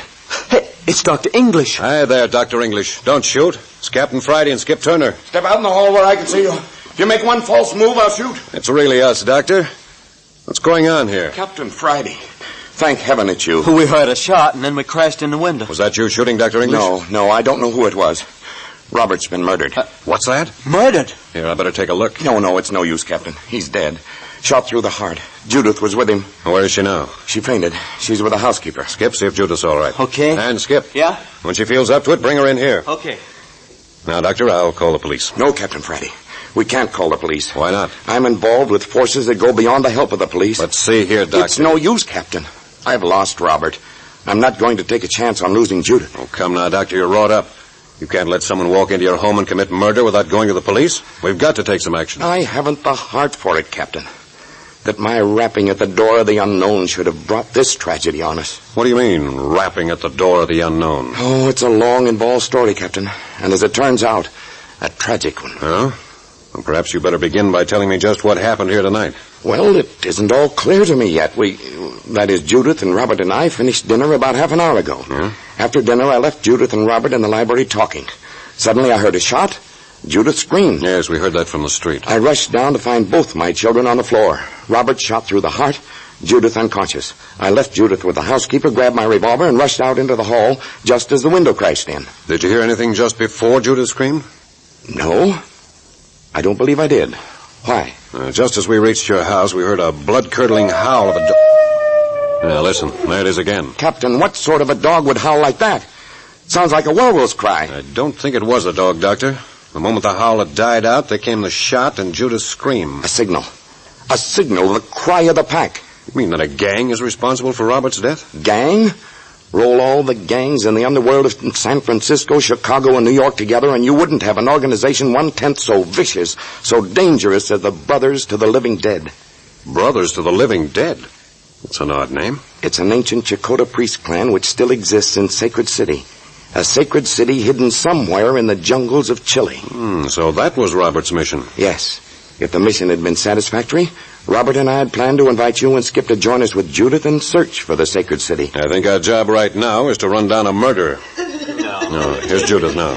Hey, it's Dr. English. Hi there, Dr. English. Don't shoot. It's Captain Friday and Skip Turner. Step out in the hall where I can see you. If you make one false move, I'll shoot. It's really us, Doctor. What's going on here? Captain Friday. Thank heaven it's you. We heard a shot, and then we crashed in the window. Was that you shooting, Dr. English? No, I don't know who it was. Robert's been murdered. What's that? Murdered? Here, I better take a look. No, it's no use, Captain. He's dead. Shot through the heart. Judith was with him. Where is she now? She fainted. She's with the housekeeper. Skip, see if Judith's all right. Okay. And Skip. Yeah? When she feels up to it, bring her in here. Okay. Now, Doctor, I'll call the police. No, Captain Friday. We can't call the police. Why not? I'm involved with forces that go beyond the help of the police. Let's see here, Doctor. It's no use, Captain. I've lost Robert. I'm not going to take a chance on losing Judith. Oh, come now, Doctor, you're wrought up. You can't let someone walk into your home and commit murder without going to the police. We've got to take some action. I haven't the heart for it, Captain. That my rapping at the door of the unknown should have brought this tragedy on us. What do you mean, rapping at the door of the unknown? Oh, it's a long, involved story, Captain. And as it turns out, a tragic one. Oh? Well, perhaps you better begin by telling me just what happened here tonight. Well, it isn't all clear to me yet. That is, Judith and Robert and I finished dinner about half an hour ago. Yeah? After dinner, I left Judith and Robert in the library talking. Suddenly, I heard a shot. Judith screamed. Yes, we heard that from the street. I rushed down to find both my children on the floor. Robert shot through the heart, Judith unconscious. I left Judith with the housekeeper, grabbed my revolver, and rushed out into the hall just as the window crashed in. Did you hear anything just before Judith screamed? No. I don't believe I did. Why? Just as we reached your house, we heard a blood-curdling howl of a dog. Now, listen. There it is again. Captain, what sort of a dog would howl like that? Sounds like a werewolf's cry. I don't think it was a dog, Doctor. The moment the howl had died out, there came the shot and Judith's scream. A signal. A signal, the cry of the pack. You mean that a gang is responsible for Robert's death? Gang? Roll all the gangs in the underworld of San Francisco, Chicago, and New York together, and you wouldn't have an organization 1/10 so vicious, so dangerous as the Brothers to the Living Dead. Brothers to the Living Dead? That's an odd name. It's an ancient Chakotah priest clan which still exists in Sacred City. A sacred city hidden somewhere in the jungles of Chile. So that was Robert's mission. Yes. If the mission had been satisfactory, Robert and I had planned to invite you and Skip to join us with Judith and search for the sacred city. I think our job right now is to run down a murderer. No, here's Judith now.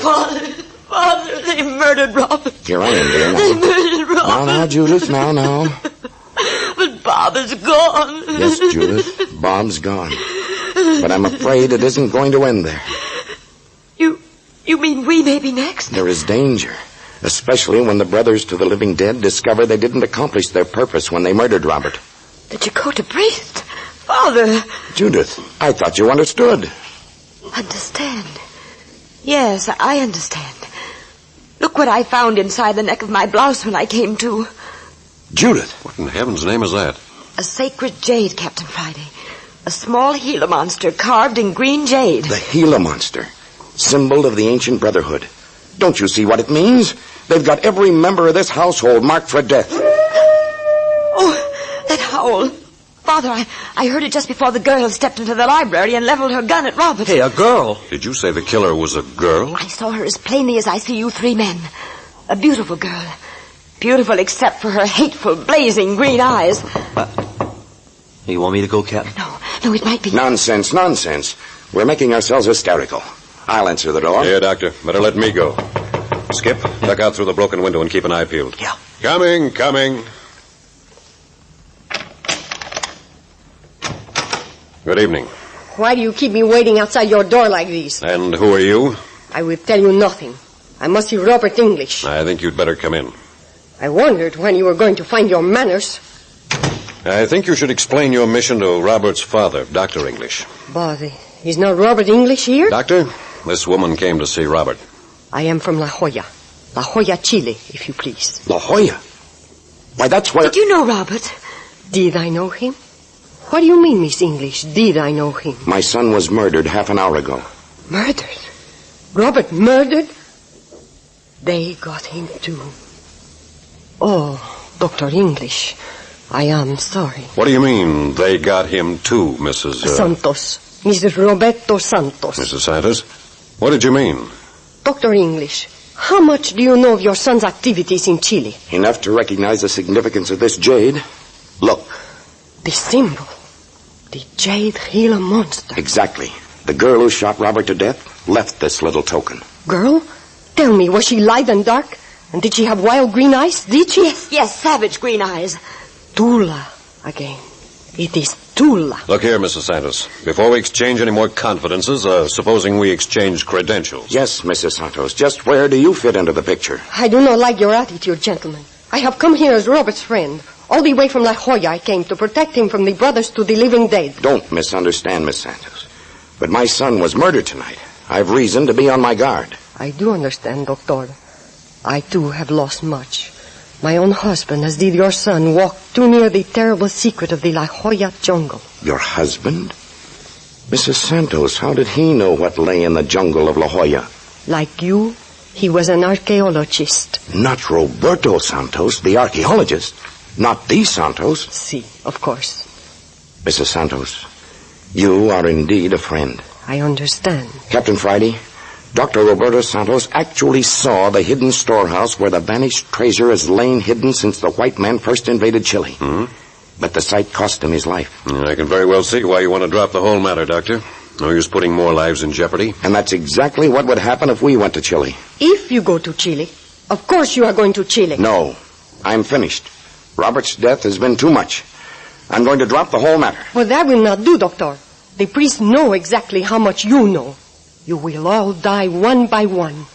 Father, they murdered Robert. Here I am, dear. They murdered Robert. Now, Judith, now. But Bob is gone. Yes, Judith, Bob's gone. But I'm afraid it isn't going to end there. You mean we may be next? There is danger. Especially when the Brothers to the Living Dead discover they didn't accomplish their purpose when they murdered Robert. The Chakotah priest? Father! Judith, I thought you understood. Understand? Yes, I understand. Look what I found inside the neck of my blouse when I came to. Judith! What in heaven's name is that? A sacred jade, Captain Friday. A small Gila monster carved in green jade. The Gila monster. Symbol of the ancient brotherhood. Don't you see what it means? They've got every member of this household marked for death. Oh, that howl. Father, I heard it just before the girl stepped into the library and leveled her gun at Robert. Hey, a girl? Did you say the killer was a girl? I saw her as plainly as I see you three men. A beautiful girl. Beautiful except for her hateful, blazing green eyes. You want me to go, Captain? No, it might be... Nonsense. We're making ourselves hysterical. I'll answer the door. Here, Doctor. Better let me go. Skip, duck out through the broken window and keep an eye peeled. Yeah. Coming. Good evening. Why do you keep me waiting outside your door like this? And who are you? I will tell you nothing. I must see Robert English. I think you'd better come in. I wondered when you were going to find your manners. I think you should explain your mission to Robert's father, Dr. English. But is not Robert English here? Doctor, this woman came to see Robert. I am from La Jolla, Chile, if you please. La Jolla? Why, that's where... Did you know Robert? Did I know him? What do you mean, Miss English? Did I know him? My son was murdered half an hour ago. Murdered? Robert murdered? They got him too. Oh, Dr. English, I am sorry. What do you mean, they got him too, Mrs. Santos. Mrs. Roberto Santos. Mrs. Santos? What did you mean? Dr. English, how much do you know of your son's activities in Chile? Enough to recognize the significance of this jade. Look. The symbol. The jade Gila monster. Exactly. The girl who shot Robert to death left this little token. Girl? Tell me, was she light and dark? And did she have wild green eyes? Did she? Yes, savage green eyes. Tula again. It is Tula. Look here, Mrs. Santos. Before we exchange any more confidences, supposing we exchange credentials. Yes, Mrs. Santos. Just where do you fit into the picture? I do not like your attitude, gentlemen. I have come here as Robert's friend. All the way from La Jolla I came to protect him from the Brothers to the Living Dead. Don't misunderstand, Miss Santos. But my son was murdered tonight. I've reason to be on my guard. I do understand, Doctor. I, too, have lost much. My own husband, as did your son, walked too near the terrible secret of the La Jolla jungle. Your husband? Mrs. Santos, how did he know what lay in the jungle of La Jolla? Like you, he was an archaeologist. Not Roberto Santos, the archaeologist. Not the Santos. Si, of course. Mrs. Santos, you are indeed a friend. I understand. Captain Friday, Dr. Roberto Santos actually saw the hidden storehouse where the vanished treasure has lain hidden since the white man first invaded Chile. Hmm? But the sight cost him his life. I can very well see why you want to drop the whole matter, Doctor. No use putting more lives in jeopardy. And that's exactly what would happen if we went to Chile. If you go to Chile, of course you are going to Chile. No, I'm finished. Robert's death has been too much. I'm going to drop the whole matter. Well, that will not do, Doctor. The priests know exactly how much you know. You will all die one by one.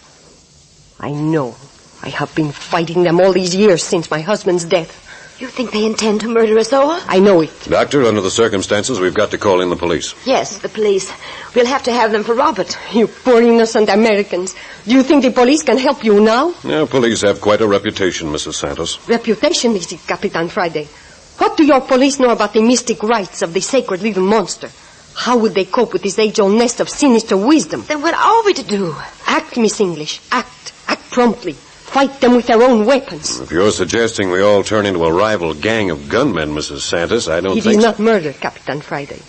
I know. I have been fighting them all these years since my husband's death. You think they intend to murder us all? I know it. Doctor, under the circumstances, we've got to call in the police. Yes, the police. We'll have to have them for Robert. You poor innocent Americans. Do you think the police can help you now? Yeah, police have quite a reputation, Mrs. Santos. Reputation, is it, Capitan Friday? What do your police know about the mystic rites of the sacred little monster? How would they cope with this age-old nest of sinister wisdom? Then what are we to do? Act, Miss English. Act. Act promptly. Fight them with their own weapons. If you're suggesting we all turn into a rival gang of gunmen, Mrs. Santos, I don't think... It is not murder, Capitan Friday.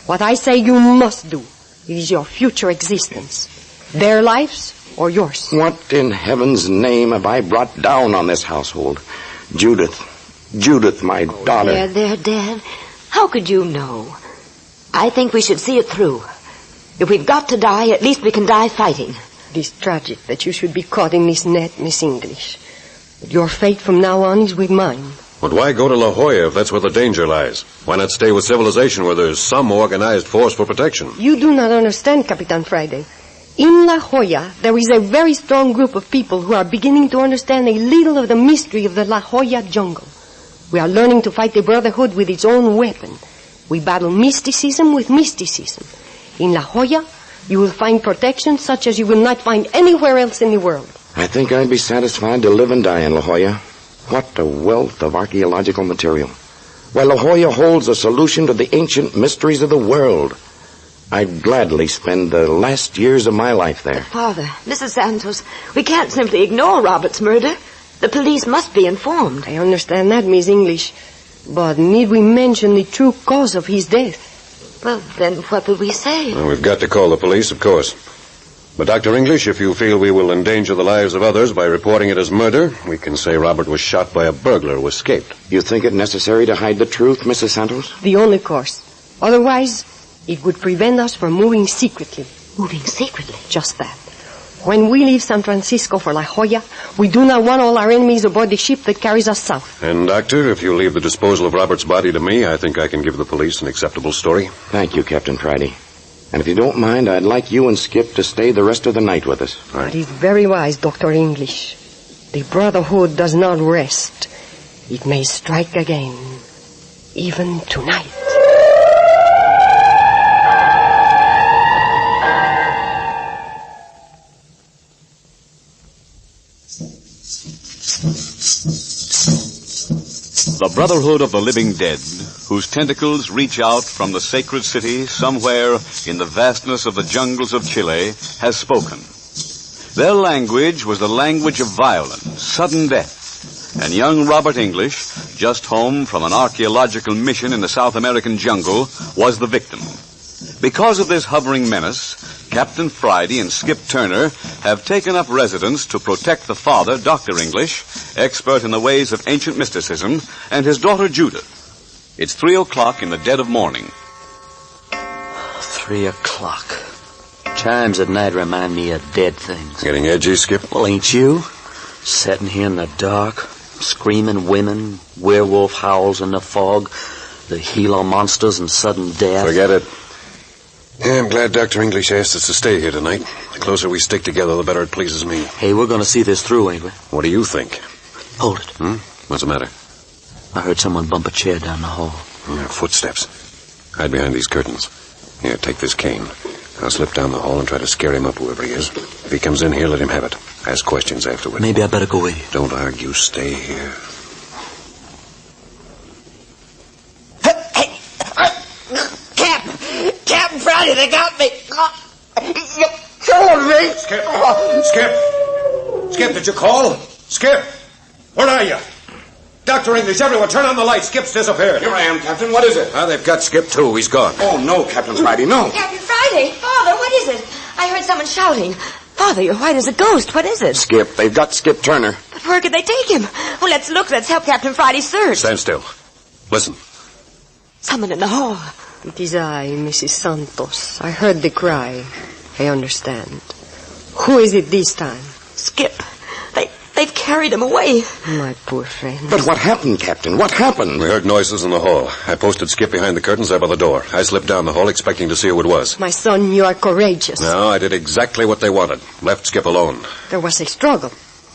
What I say you must do. It is your future existence. Their lives or yours. What in heaven's name have I brought down on this household? Judith, my daughter. There, Dad. How could you know? I think we should see it through. If we've got to die, at least we can die fighting. It is tragic that you should be caught in this net, Miss English. But your fate from now on is with mine. But why go to La Jolla if that's where the danger lies? Why not stay with civilization where there's some organized force for protection? You do not understand, Capitan Friday. In La Jolla, there is a very strong group of people who are beginning to understand a little of the mystery of the La Jolla jungle. We are learning to fight the Brotherhood with its own weapon. We battle mysticism with mysticism. In La Jolla, you will find protection such as you will not find anywhere else in the world. I think I'd be satisfied to live and die in La Jolla. What a wealth of archaeological material. Why, La Jolla holds a solution to the ancient mysteries of the world. I'd gladly spend the last years of my life there. Father, Mrs. Santos, we can't simply ignore Robert's murder. The police must be informed. I understand that, Miss English. But need we mention the true cause of his death? Well, then what will we say? Well, we've got to call the police, of course. But, Dr. English, if you feel we will endanger the lives of others by reporting it as murder, we can say Robert was shot by a burglar who escaped. You think it necessary to hide the truth, Mrs. Santos? The only course. Otherwise, it would prevent us from moving secretly. Moving secretly? Just that. When we leave San Francisco for La Jolla, we do not want all our enemies aboard the ship that carries us south. And, Doctor, if you leave the disposal of Robert's body to me, I think I can give the police an acceptable story. Thank you, Captain Friday. And if you don't mind, I'd like you and Skip to stay the rest of the night with us. That is very wise, Dr. English. The Brotherhood does not rest. It may strike again, even tonight. The Brotherhood of the Living Dead, whose tentacles reach out from the sacred city somewhere in the vastness of the jungles of Chile, has spoken. Their language was the language of violence, sudden death, and young Robert English, just home from an archaeological mission in the South American jungle, was the victim. Because of this hovering menace, Captain Friday and Skip Turner have taken up residence to protect the father, Dr. English, expert in the ways of ancient mysticism, and his daughter Judith. It's 3 o'clock in the dead of morning. 3 o'clock. Chimes at night remind me of dead things. Getting edgy, Skip? Well, ain't you? Sitting here in the dark, screaming women, werewolf howls in the fog, the Gila monsters and sudden death. Forget it. Yeah, I'm glad Dr. English asked us to stay here tonight. The closer we stick together, the better it pleases me. Hey, we're going to see this through, ain't we? What do you think? Hold it. What's the matter? I heard someone bump a chair down the hall. Yeah, footsteps. Hide behind these curtains. Here, take this cane. I'll slip down the hall and try to scare him up, whoever he is. If he comes in here, let him have it. Ask questions afterward. Maybe I better go with you. Don't argue. Stay here. Captain Friday, they got me. You killed me. Skip, did you call? Skip, where are you? Dr. English, everyone, turn on the light. Skip's disappeared. Here I am, Captain. What is it? They've got Skip, too. He's gone. Oh, no, Captain Friday, no. Captain Friday! Father, what is it? I heard someone shouting. Father, you're white as a ghost. What is it? Skip. They've got Skip Turner. But where could they take him? Well, let's look. Let's help Captain Friday search. Stand still. Listen. Someone in the hall. It is I, Mrs. Santos. I heard the cry. I understand. Who is it this time? Skip. They've carried him away. My poor friend. But what happened, Captain? What happened? We heard noises in the hall. I posted Skip behind the curtains there by the door. I slipped down the hall expecting to see who it was. My son, you are courageous. No, I did exactly what they wanted. Left Skip alone. There was a struggle.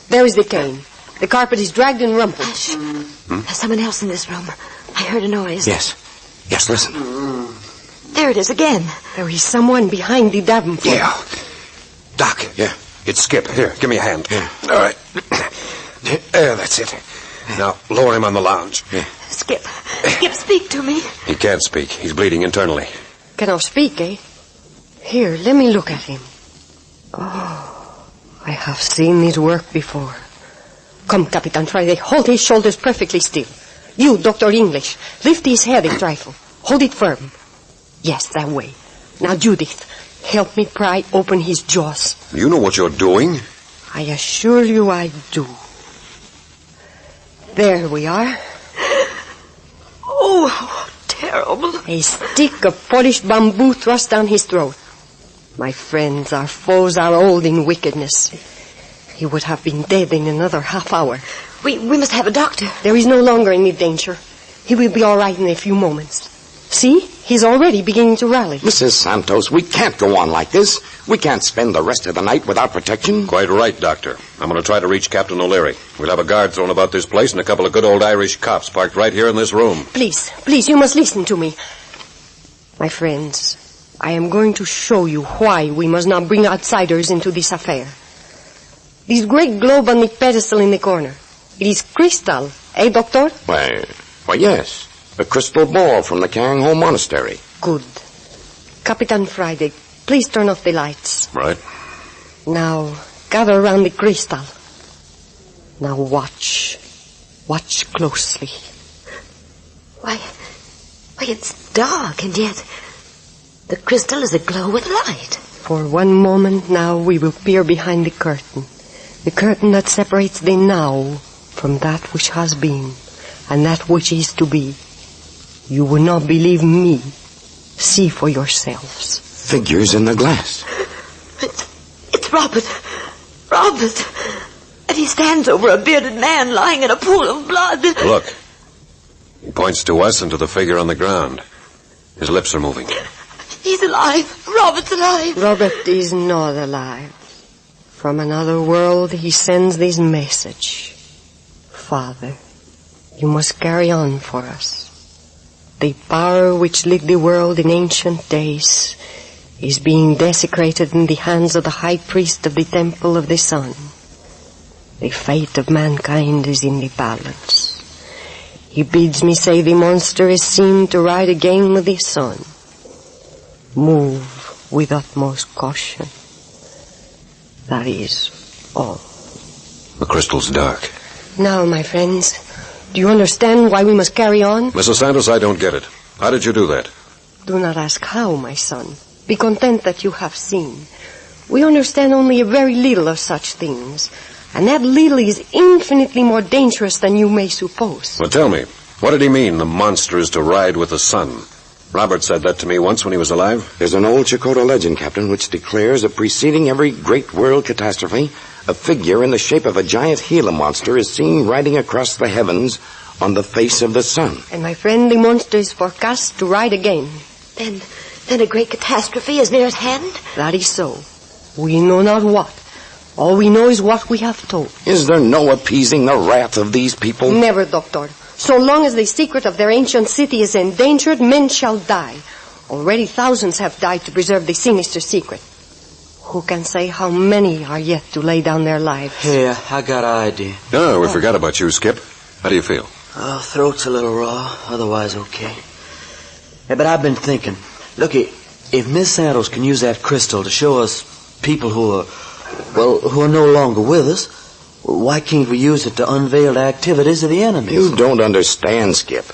There is the cane. The carpet is dragged and rumpled. Hush. There's someone else in this room. I heard a noise. Yes. Yes, listen. There it is again. There is someone behind the davenport. Yeah. Doc. Yeah. It's Skip. Here, give me a hand. Yeah. All right. There, that's it. Now, lower him on the lounge. Yeah. Skip, speak to me. He can't speak. He's bleeding internally. Cannot speak, eh? Here, let me look at him. Oh, I have seen his work before. Come, Capitan Friday, hold his shoulders perfectly still. You, Dr. English, lift his head a trifle. Hold it firm. Yes, that way. Now, Judith, help me pry open his jaws. You know what you're doing? I assure you I do. There we are. Oh, how terrible. A stick of polished bamboo thrust down his throat. My friends, our foes are old in wickedness. He would have been dead in another half hour. We must have a doctor. There is no longer any danger. He will be all right in a few moments. See? He's already beginning to rally. Mrs. Santos, we can't go on like this. We can't spend the rest of the night without protection. Quite right, Doctor. I'm going to try to reach Captain O'Leary. We'll have a guard thrown about this place and a couple of good old Irish cops parked right here in this room. Please, you must listen to me. My friends, I am going to show you why we must not bring outsiders into this affair. This great globe on the pedestal in the corner. It is crystal, eh, Doctor? Why, yes. A crystal ball from the Kang-Ho Monastery. Good. Capitan Friday, please turn off the lights. Right. Now, gather around the crystal. Now watch. Watch closely. Why, it's dark, and yet the crystal is aglow with light. For one moment now we will peer behind the curtain. The curtain that separates the now from that which has been and that which is to be. You will not believe me. See for yourselves. Figures in the glass. It's Robert. Robert. And he stands over a bearded man lying in a pool of blood. Look. He points to us and to the figure on the ground. His lips are moving. He's alive. Robert's alive. Robert is not alive. From another world he sends this message. Father, you must carry on for us. The power which lit the world in ancient days is being desecrated in the hands of the high priest of the temple of the sun. The fate of mankind is in the balance. He bids me say the monster is seen to ride again with the sun. Move with utmost caution. That is all. The crystal's dark. Now, my friends, do you understand why we must carry on? Mrs. Santos, I don't get it. How did you do that? Do not ask how, my son. Be content that you have seen. We understand only a very little of such things, and that little is infinitely more dangerous than you may suppose. Well, tell me, what did he mean, the monster is to ride with the sun? Robert said that to me once when he was alive. There's an old Chakotay legend, Captain, which declares that preceding every great world catastrophe, a figure in the shape of a giant Gila monster is seen riding across the heavens on the face of the sun. And my friend, the monster is forecast to ride again. Then a great catastrophe is near at hand? That is so. We know not what. All we know is what we have told. Is there no appeasing the wrath of these people? Never, Doctor. So long as the secret of their ancient city is endangered, men shall die. Already thousands have died to preserve the sinister secret. Who can say how many are yet to lay down their lives? Here, I got an idea. No, we forgot about you, Skip. How do you feel? Throat's a little raw, otherwise okay. Yeah, but I've been thinking. Look, if Miss Santos can use that crystal to show us people who are no longer with us, why can't we use it to unveil the activities of the enemy? You don't understand, Skip.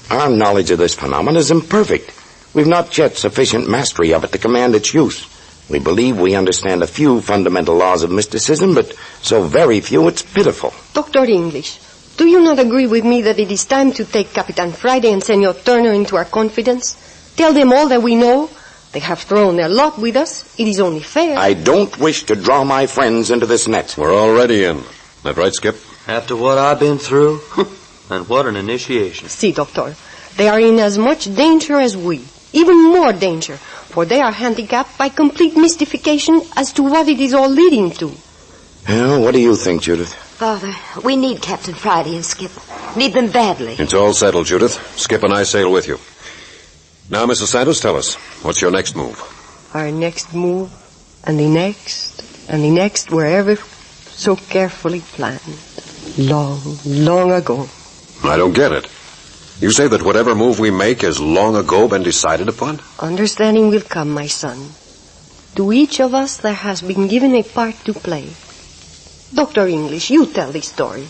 Our knowledge of this phenomenon is imperfect. We've not yet sufficient mastery of it to command its use. We believe we understand a few fundamental laws of mysticism, but so very few it's pitiful. Dr. English, do you not agree with me that it is time to take Capitan Friday and Senor Turner into our confidence? Tell them all that we know. They have thrown their lot with us. It is only fair. I don't wish to draw my friends into this net. We're already in. That right, Skip? After what I've been through? And what an initiation. See, Doctor, they are in as much danger as we. Even more danger, for they are handicapped by complete mystification as to what it is all leading to. Well, what do you think, Judith? Father, we need Captain Friday and Skip. Need them badly. It's all settled, Judith. Skip and I sail with you. Now, Mrs. Santos, tell us, what's your next move? Our next move, and the next were ever so carefully planned. Long, long ago. I don't get it. You say that whatever move we make has long ago been decided upon? Understanding will come, my son. To each of us there has been given a part to play. Dr. English, you tell the story.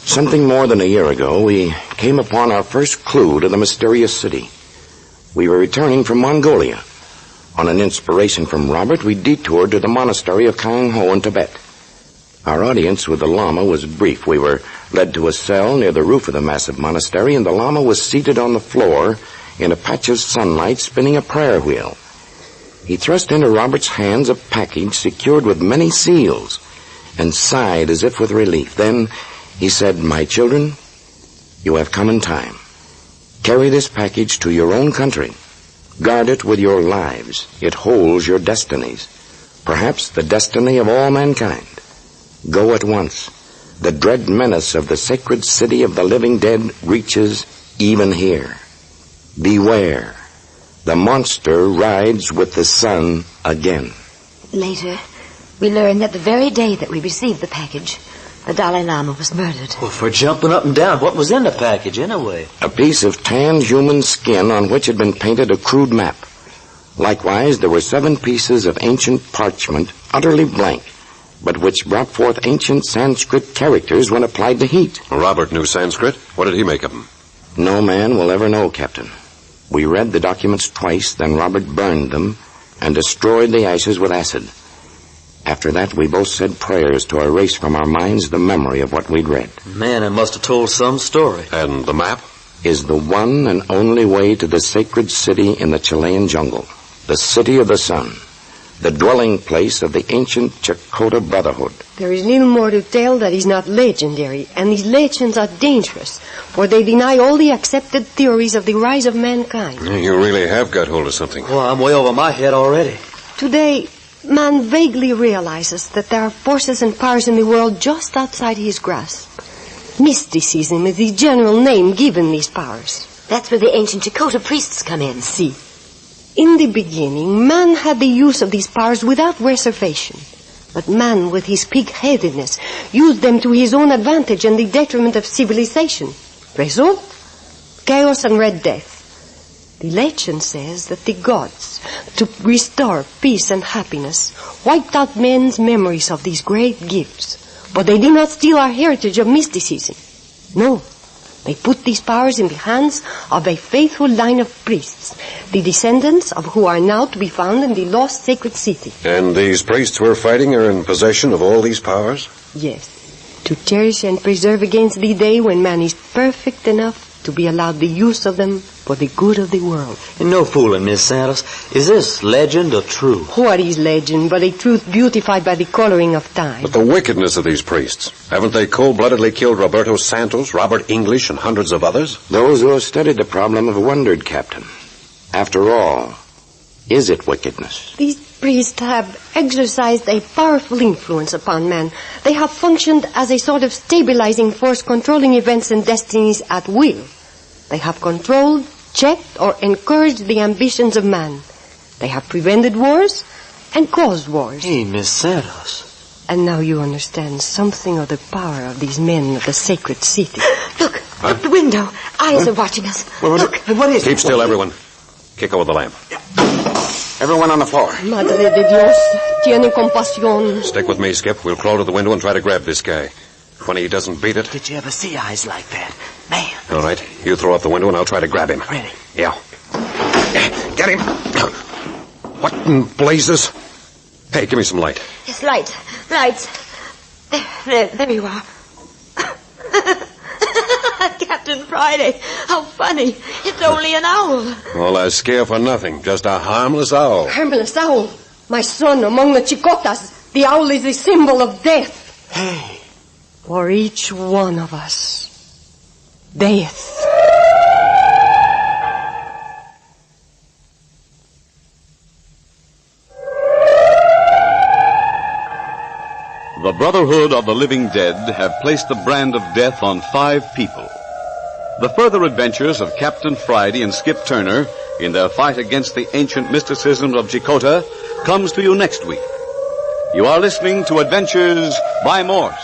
Something more than a year ago, we came upon our first clue to the mysterious city. We were returning from Mongolia. On an inspiration from Robert, we detoured to the monastery of Kang Ho in Tibet. Our audience with the Lama was brief. We were led to a cell near the roof of the massive monastery, and the Lama was seated on the floor in a patch of sunlight spinning a prayer wheel. He thrust into Robert's hands a package secured with many seals and sighed as if with relief. Then he said, "My children, you have come in time. Carry this package to your own country. Guard it with your lives. It holds your destinies, perhaps the destiny of all mankind. Go at once. The dread menace of the sacred city of the living dead reaches even here. Beware. The monster rides with the sun again." Later, we learned that the very day that we received the package, the Dalai Lama was murdered. Well, for jumping up and down, what was in the package anyway? A piece of tanned human skin on which had been painted a crude map. Likewise, there were 7 pieces of ancient parchment, utterly blank, but which brought forth ancient Sanskrit characters when applied to heat. Robert knew Sanskrit. What did he make of them? No man will ever know, Captain. We read the documents twice, then Robert burned them and destroyed the ashes with acid. After that, we both said prayers to erase from our minds the memory of what we'd read. Man, it must have told some story. And the map? Is the one and only way to the sacred city in the Chilean jungle. The city of the sun. The dwelling place of the ancient Chakotay Brotherhood. There is little more to tell that is not legendary, and these legends are dangerous, for they deny all the accepted theories of the rise of mankind. You really have got hold of something. Well, I'm way over my head already. Today, man vaguely realizes that there are forces and powers in the world just outside his grasp. Mysticism is the general name given these powers. That's where the ancient Chakotay priests come in. See, in the beginning, man had the use of these powers without reservation. But man, with his pig-headedness, used them to his own advantage and the detriment of civilization. Result? Chaos and red death. The legend says that the gods, to restore peace and happiness, wiped out men's memories of these great gifts. But they did not steal our heritage of mysticism. No. They put these powers in the hands of a faithful line of priests, the descendants of who are now to be found in the lost sacred city. And these priests we're fighting are in possession of all these powers? Yes, to cherish and preserve against the day when man is perfect enough to be allowed the use of them for the good of the world. And no fooling, Miss Santos. Is this legend or true? What is legend but a truth beautified by the coloring of time? But the wickedness of these priests. Haven't they cold-bloodedly killed Roberto Santos, Robert English, and hundreds of others? Those who have studied the problem have wondered, Captain. After all, is it wickedness? These priests have exercised a powerful influence upon man. They have functioned as a sort of stabilizing force, controlling events and destinies at will. They have controlled, checked, or encouraged the ambitions of man. They have prevented wars and caused wars. Hey, Miss Santos. And now you understand something of the power of these men of the sacred city. Look, out the window. Eyes are watching us. Look. What is it? Keep still, everyone. Kick over the lamp. Everyone on the floor. Madre de Dios, tiene compasión. Stick with me, Skip. We'll crawl to the window and try to grab this guy. When he doesn't beat it. Did you ever see eyes like that? Man. All right. You throw up the window and I'll try to grab him. Ready. Yeah. Get him. What in blazes? Hey, give me some light. Yes, lights. There you are. Captain Friday, how funny. It's only an owl. All that scare for nothing. Just a harmless owl. Harmless owl. My son, among the Chicotas, the owl is a symbol of death. Hey. For each one of us, death. The Brotherhood of the Living Dead have placed the brand of death on 5 people. The further adventures of Captain Friday and Skip Turner in their fight against the ancient mysticism of Chakotah comes to you next week. You are listening to Adventures by Morse.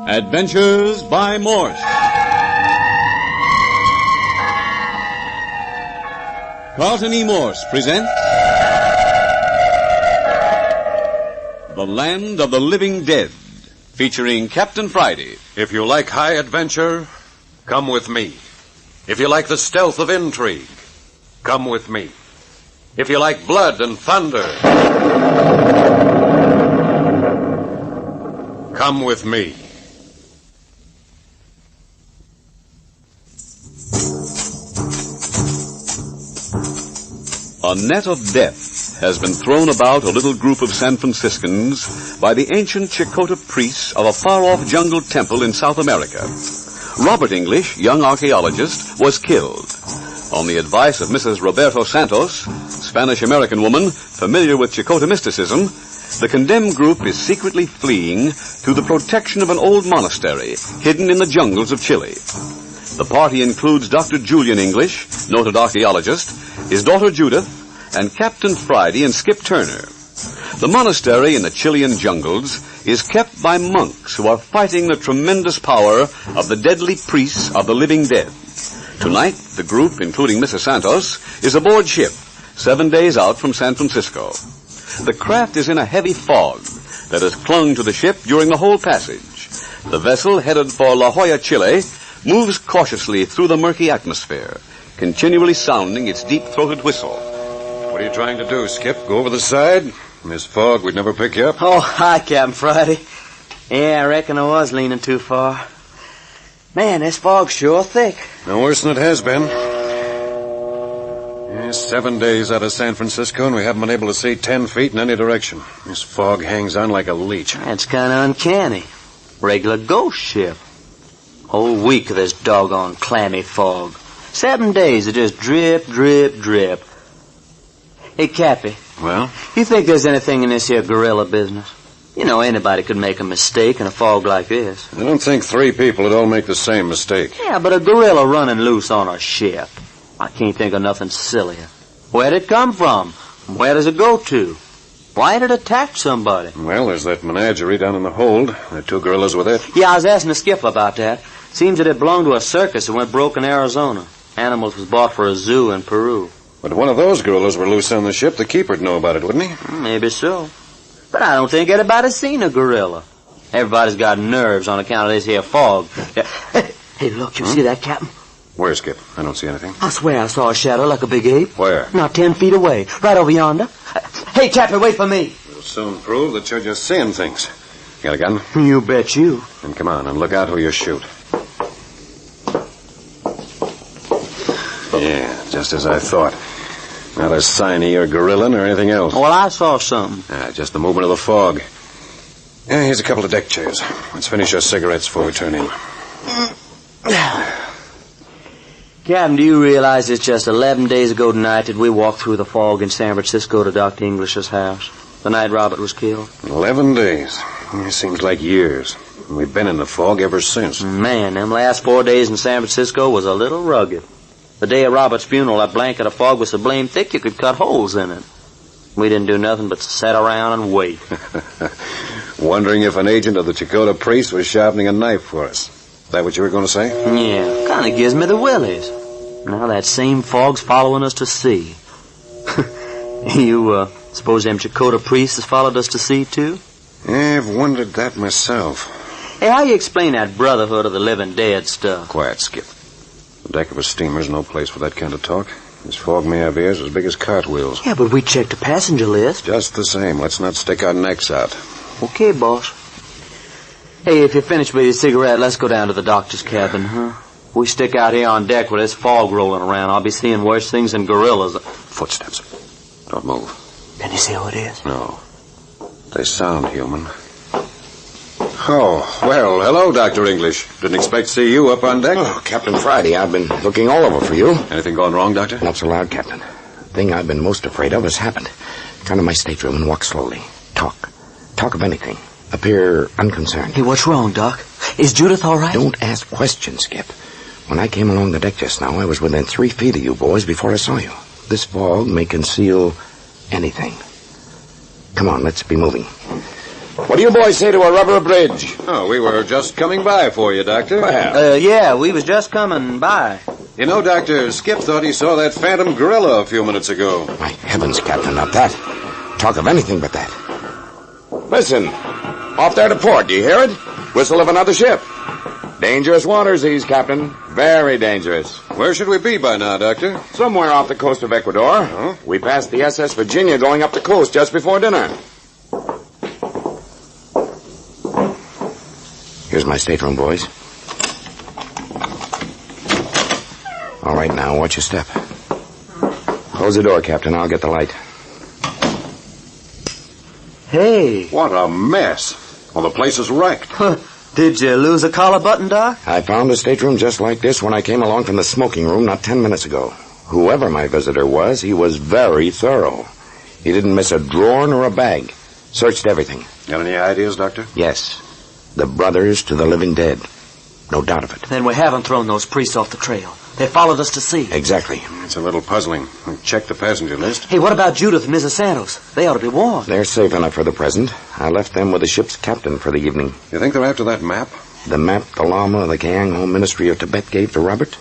Adventures by Morse. Carlton E. Morse presents The Land of the Living Dead, featuring Captain Friday. If you like high adventure, come with me. If you like the stealth of intrigue, come with me. If you like blood and thunder, come with me. A net of death has been thrown about a little group of San Franciscans by the ancient Chakotah priests of a far-off jungle temple in South America. Robert English, young archaeologist, was killed. On the advice of Mrs. Roberto Santos, Spanish-American woman familiar with Chakotah mysticism, the condemned group is secretly fleeing to the protection of an old monastery hidden in the jungles of Chile. The party includes Dr. Julian English, noted archaeologist, his daughter Judith, and Captain Friday and Skip Turner. The monastery in the Chilean jungles is kept by monks who are fighting the tremendous power of the deadly priests of the living dead. Tonight, the group, including Mrs. Santos, is aboard ship, 7 days out from San Francisco. The craft is in a heavy fog that has clung to the ship during the whole passage. The vessel, headed for La Jolla, Chile, moves cautiously through the murky atmosphere, continually sounding its deep-throated whistle. What are you trying to do, Skip? Go over the side? In this fog, we'd never pick you up. Oh, hi, Captain Friday. Yeah, I reckon I was leaning too far. Man, this fog's sure thick. No worse than it has been. Yeah, 7 days out of San Francisco, and we haven't been able to see 10 feet in any direction. This fog hangs on like a leech. That's kind of uncanny. Regular ghost ship. Whole week of this doggone clammy fog. 7 days of just drip, drip, drip. Hey, Cappy. Well? You think there's anything in this here gorilla business? You know, anybody could make a mistake in a fog like this. I don't think 3 people would all make the same mistake. Yeah, but a gorilla running loose on a ship. I can't think of nothing sillier. Where'd it come from? Where does it go to? Why did it attack somebody? Well, there's that menagerie down in the hold. There are 2 gorillas with it. Yeah, I was asking the skipper about that. Seems that it belonged to a circus that went broke in Arizona. Animals was bought for a zoo in Peru. But if one of those gorillas were loose on the ship, the keeper'd know about it, wouldn't he? Maybe so. But I don't think anybody's seen a gorilla. Everybody's got nerves on account of this here fog. Hey, look, you see that, Captain? Where, Skip? I don't see anything. I swear I saw a shadow like a big ape. Where? Not 10 feet away. Right over yonder. Hey, Captain, wait for me. We'll soon prove that you're just seeing things. Got a gun? You bet you. Then come on and look out who you shoot. Yeah, just as I thought. Not a sign of your gorilla or anything else. Well, I saw something. Just the movement of the fog. Yeah, here's a couple of deck chairs. Let's finish our cigarettes before we turn in. Captain, do you realize it's just 11 days ago tonight that we walked through the fog in San Francisco to Dr. English's house? The night Robert was killed? 11 days. It seems like years. We've been in the fog ever since. Man, them last 4 days in San Francisco was a little rugged. The day of Robert's funeral, that blanket of fog was so blame thick you could cut holes in it. We didn't do nothing but sit around and wait. Wondering if an agent of the Chakotah priest was sharpening a knife for us. Is that what you were going to say? Yeah, kind of gives me the willies. Now that same fog's following us to sea. You, suppose them Chakotah priests has followed us to sea, too? Yeah, I've wondered that myself. Hey, how you explain that brotherhood of the living dead stuff? Quiet, Skip. The deck of a steamer's no place for that kind of talk. This fog may have ears as big as cartwheels. Yeah, but we checked the passenger list. Just the same. Let's not stick our necks out. Okay, boss. Hey, if you're finished with your cigarette, let's go down to the doctor's cabin, huh? If we stick out here on deck with this fog rolling around, I'll be seeing worse things than gorillas. Footsteps. Don't move. Can you see who it is? No. They sound human. Oh, well, hello, Dr. English. Didn't expect to see you up on deck. Oh, Captain Friday, I've been looking all over for you. Anything going wrong, Doctor? Not so loud, Captain. The thing I've been most afraid of has happened. Come to my stateroom and walk slowly. Talk. Talk of anything. Appear unconcerned. Hey, what's wrong, Doc? Is Judith all right? Don't ask questions, Skip. When I came along the deck just now, I was within 3 feet of you boys before I saw you. This fog may conceal anything. Come on, let's be moving. What do you boys say to a rubber bridge? Oh, we were just coming by for you, Doctor. Well. Yeah, we was just coming by. You know, Doctor, Skip thought he saw that phantom gorilla a few minutes ago. My heavens, Captain, not that. Talk of anything but that. Listen, off there to port, do you hear it? Whistle of another ship. Dangerous waters these, Captain. Very dangerous. Where should we be by now, Doctor? Somewhere off the coast of Ecuador. Huh? We passed the SS Virginia going up the coast just before dinner. Here's my stateroom, boys. All right, now, watch your step. Close the door, Captain. I'll get the light. Hey. What a mess. Well, the place is wrecked. Did you lose a collar button, Doc? I found a stateroom just like this when I came along from the smoking room not 10 minutes ago. Whoever my visitor was, he was very thorough. He didn't miss a drawer nor a bag. Searched everything. Got any ideas, Doctor? Yes. The brothers to the living dead. No doubt of it. Then we haven't thrown those priests off the trail. They followed us to sea. Exactly. It's a little puzzling. Check the passenger list. Hey, what about Judith and Mrs. Santos? They ought to be warned. They're safe enough for the present. I left them with the ship's captain for the evening. You think they're after that map? The map the Lama of the Kayang Home Ministry of Tibet gave to Robert?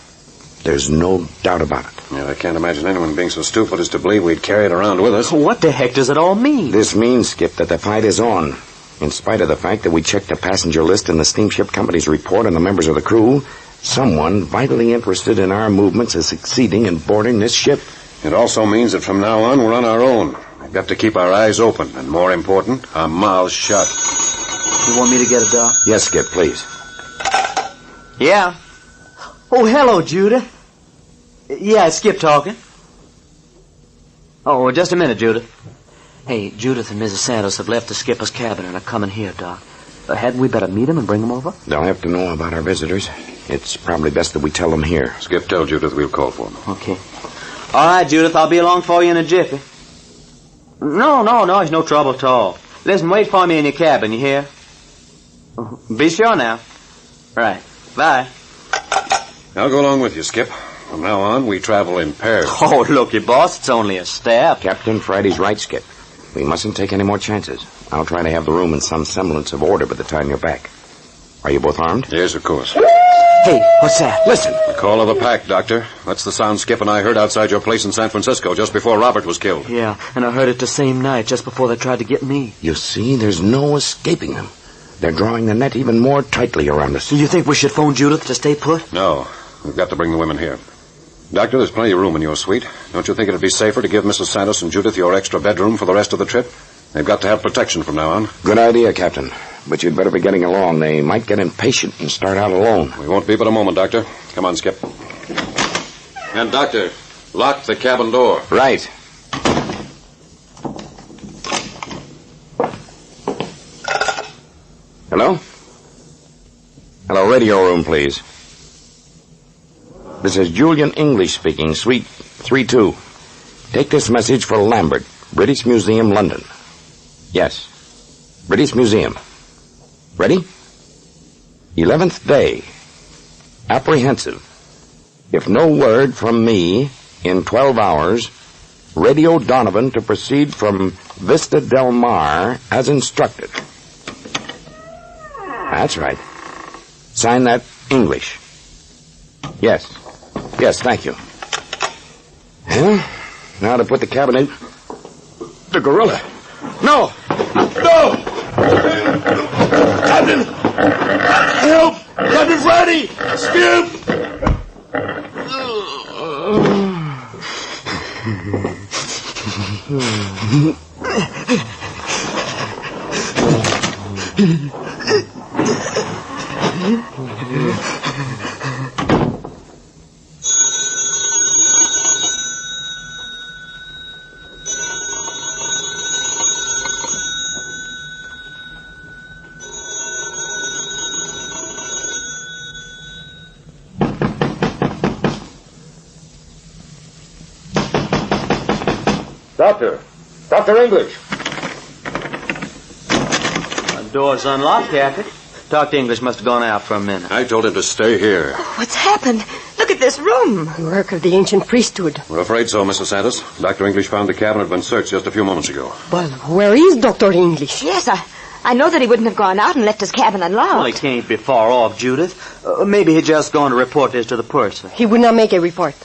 There's no doubt about it. Yeah, I can't imagine anyone being so stupid as to believe we'd carry it around with us. What the heck does it all mean? This means, Skip, that the fight is on. In spite of the fact that we checked the passenger list in the steamship company's report and the members of the crew, someone vitally interested in our movements is succeeding in boarding this ship. It also means that from now on, we're on our own. We've got to keep our eyes open, and more important, our mouths shut. You want me to get it, Doc? Yes, Skip, please. Yeah. Oh, hello, Judith. Yeah, it's Skip talking. Oh, just a minute, Judith. Hey, Judith and Mrs. Santos have left the skipper's cabin and are coming here, Doc. Hadn't we better meet them and bring them over? They'll have to know about our visitors. It's probably best that we tell them here. Skip, tell Judith we'll call for them. Okay. All right, Judith, I'll be along for you in a jiffy. No, it's no trouble at all. Listen, wait for me in your cabin, you hear? Be sure now. Right. Bye. I'll go along with you, Skip. From now on, we travel in pairs. Oh, looky, boss, it's only a step. Captain Friday's right, Skip. We mustn't take any more chances. I'll try to have the room in some semblance of order by the time you're back. Are you both armed? Yes, of course. Hey, what's that? Listen. The call of the pack, Doctor. That's the sound Skip and I heard outside your place in San Francisco just before Robert was killed. Yeah, and I heard it the same night, just before they tried to get me. You see, there's no escaping them. They're drawing the net even more tightly around us. You think we should phone Judith to stay put? No. We've got to bring the women here. Doctor, there's plenty of room in your suite. Don't you think it'd be safer to give Mrs. Santos and Judith your extra bedroom for the rest of the trip? They've got to have protection from now on. Good idea, Captain. But you'd better be getting along. They might get impatient and start out alone. We won't be but a moment, Doctor. Come on, Skip. And, Doctor, lock the cabin door. Right. Hello? Hello, radio room, please. This is Julian English speaking, Suite 32. Take this message for Lambert, British Museum, London. Yes. British Museum. Ready? 11th day. Apprehensive. If no word from me in 12 hours, radio Donovan to proceed from Vista Del Mar as instructed. That's right. Sign that English. Yes. Yes, thank you. Well, now to put the cabin in. The gorilla. No! No! Captain! Help! Captain Friday! Skip! Doctor. Dr. English. The door's unlocked, Captain. Dr. English must have gone out for a minute. I told him to stay here. What's happened? Look at this room. The work of the ancient priesthood. We're afraid so, Mrs. Santos. Dr. English found the cabin had been searched just a few moments ago. Well, where is Dr. English? Yes, I know that he wouldn't have gone out and left his cabin unlocked. Well, he can't be far off, Judith. Maybe he's just going to report this to the purser. He would not make a report.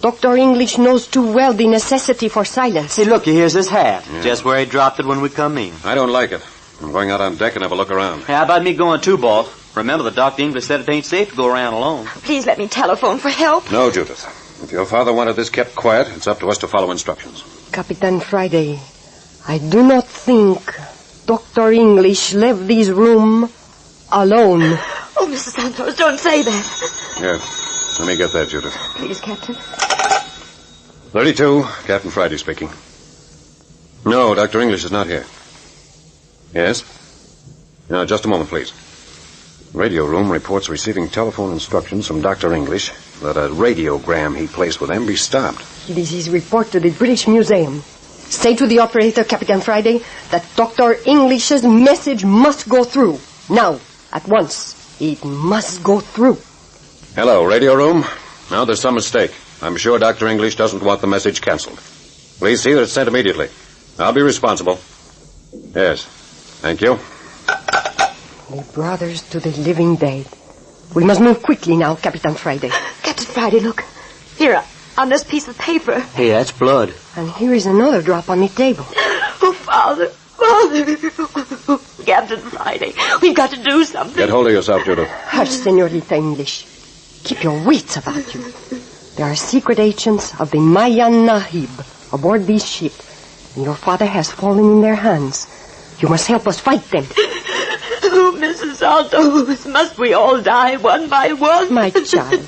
Dr. English knows too well the necessity for silence. See, look, here's his hat. Yeah. Just where he dropped it when we come in. I don't like it. I'm going out on deck and have a look around. How about me going too, boss? Remember, the Dr. English said it ain't safe to go around alone. Please let me telephone for help. No, Judith. If your father wanted this kept quiet, it's up to us to follow instructions. Captain Friday, I do not think Dr. English left this room alone. Oh, Mrs. Santos, don't say that. Here, let me get that, Judith. Please, Captain. 32, Captain Friday speaking. No, Dr. English is not here. Yes? No, just a moment, please. Radio room reports receiving telephone instructions from Dr. English that a radiogram he placed with them be stopped. It is his report to the British Museum. Say to the operator, Captain Friday, that Dr. English's message must go through. Now, at once. It must go through. Hello, radio room. No, there's some mistake. I'm sure Dr. English doesn't want the message canceled. Please see that it's sent immediately. I'll be responsible. Yes. Thank you. The brothers to the living dead. We must move quickly now, Captain Friday. Captain Friday, look. Here, on this piece of paper. Hey, that's blood. And here is another drop on the table. Oh, Father. Captain Friday, we've got to do something. Get hold of yourself, Judith. Hush, Senorita English. Keep your wits about you. There are secret agents of the Mayan Nahib aboard this ship, and your father has fallen in their hands. You must help us fight them. Oh, Mrs. Santos, must we all die one by one? My child,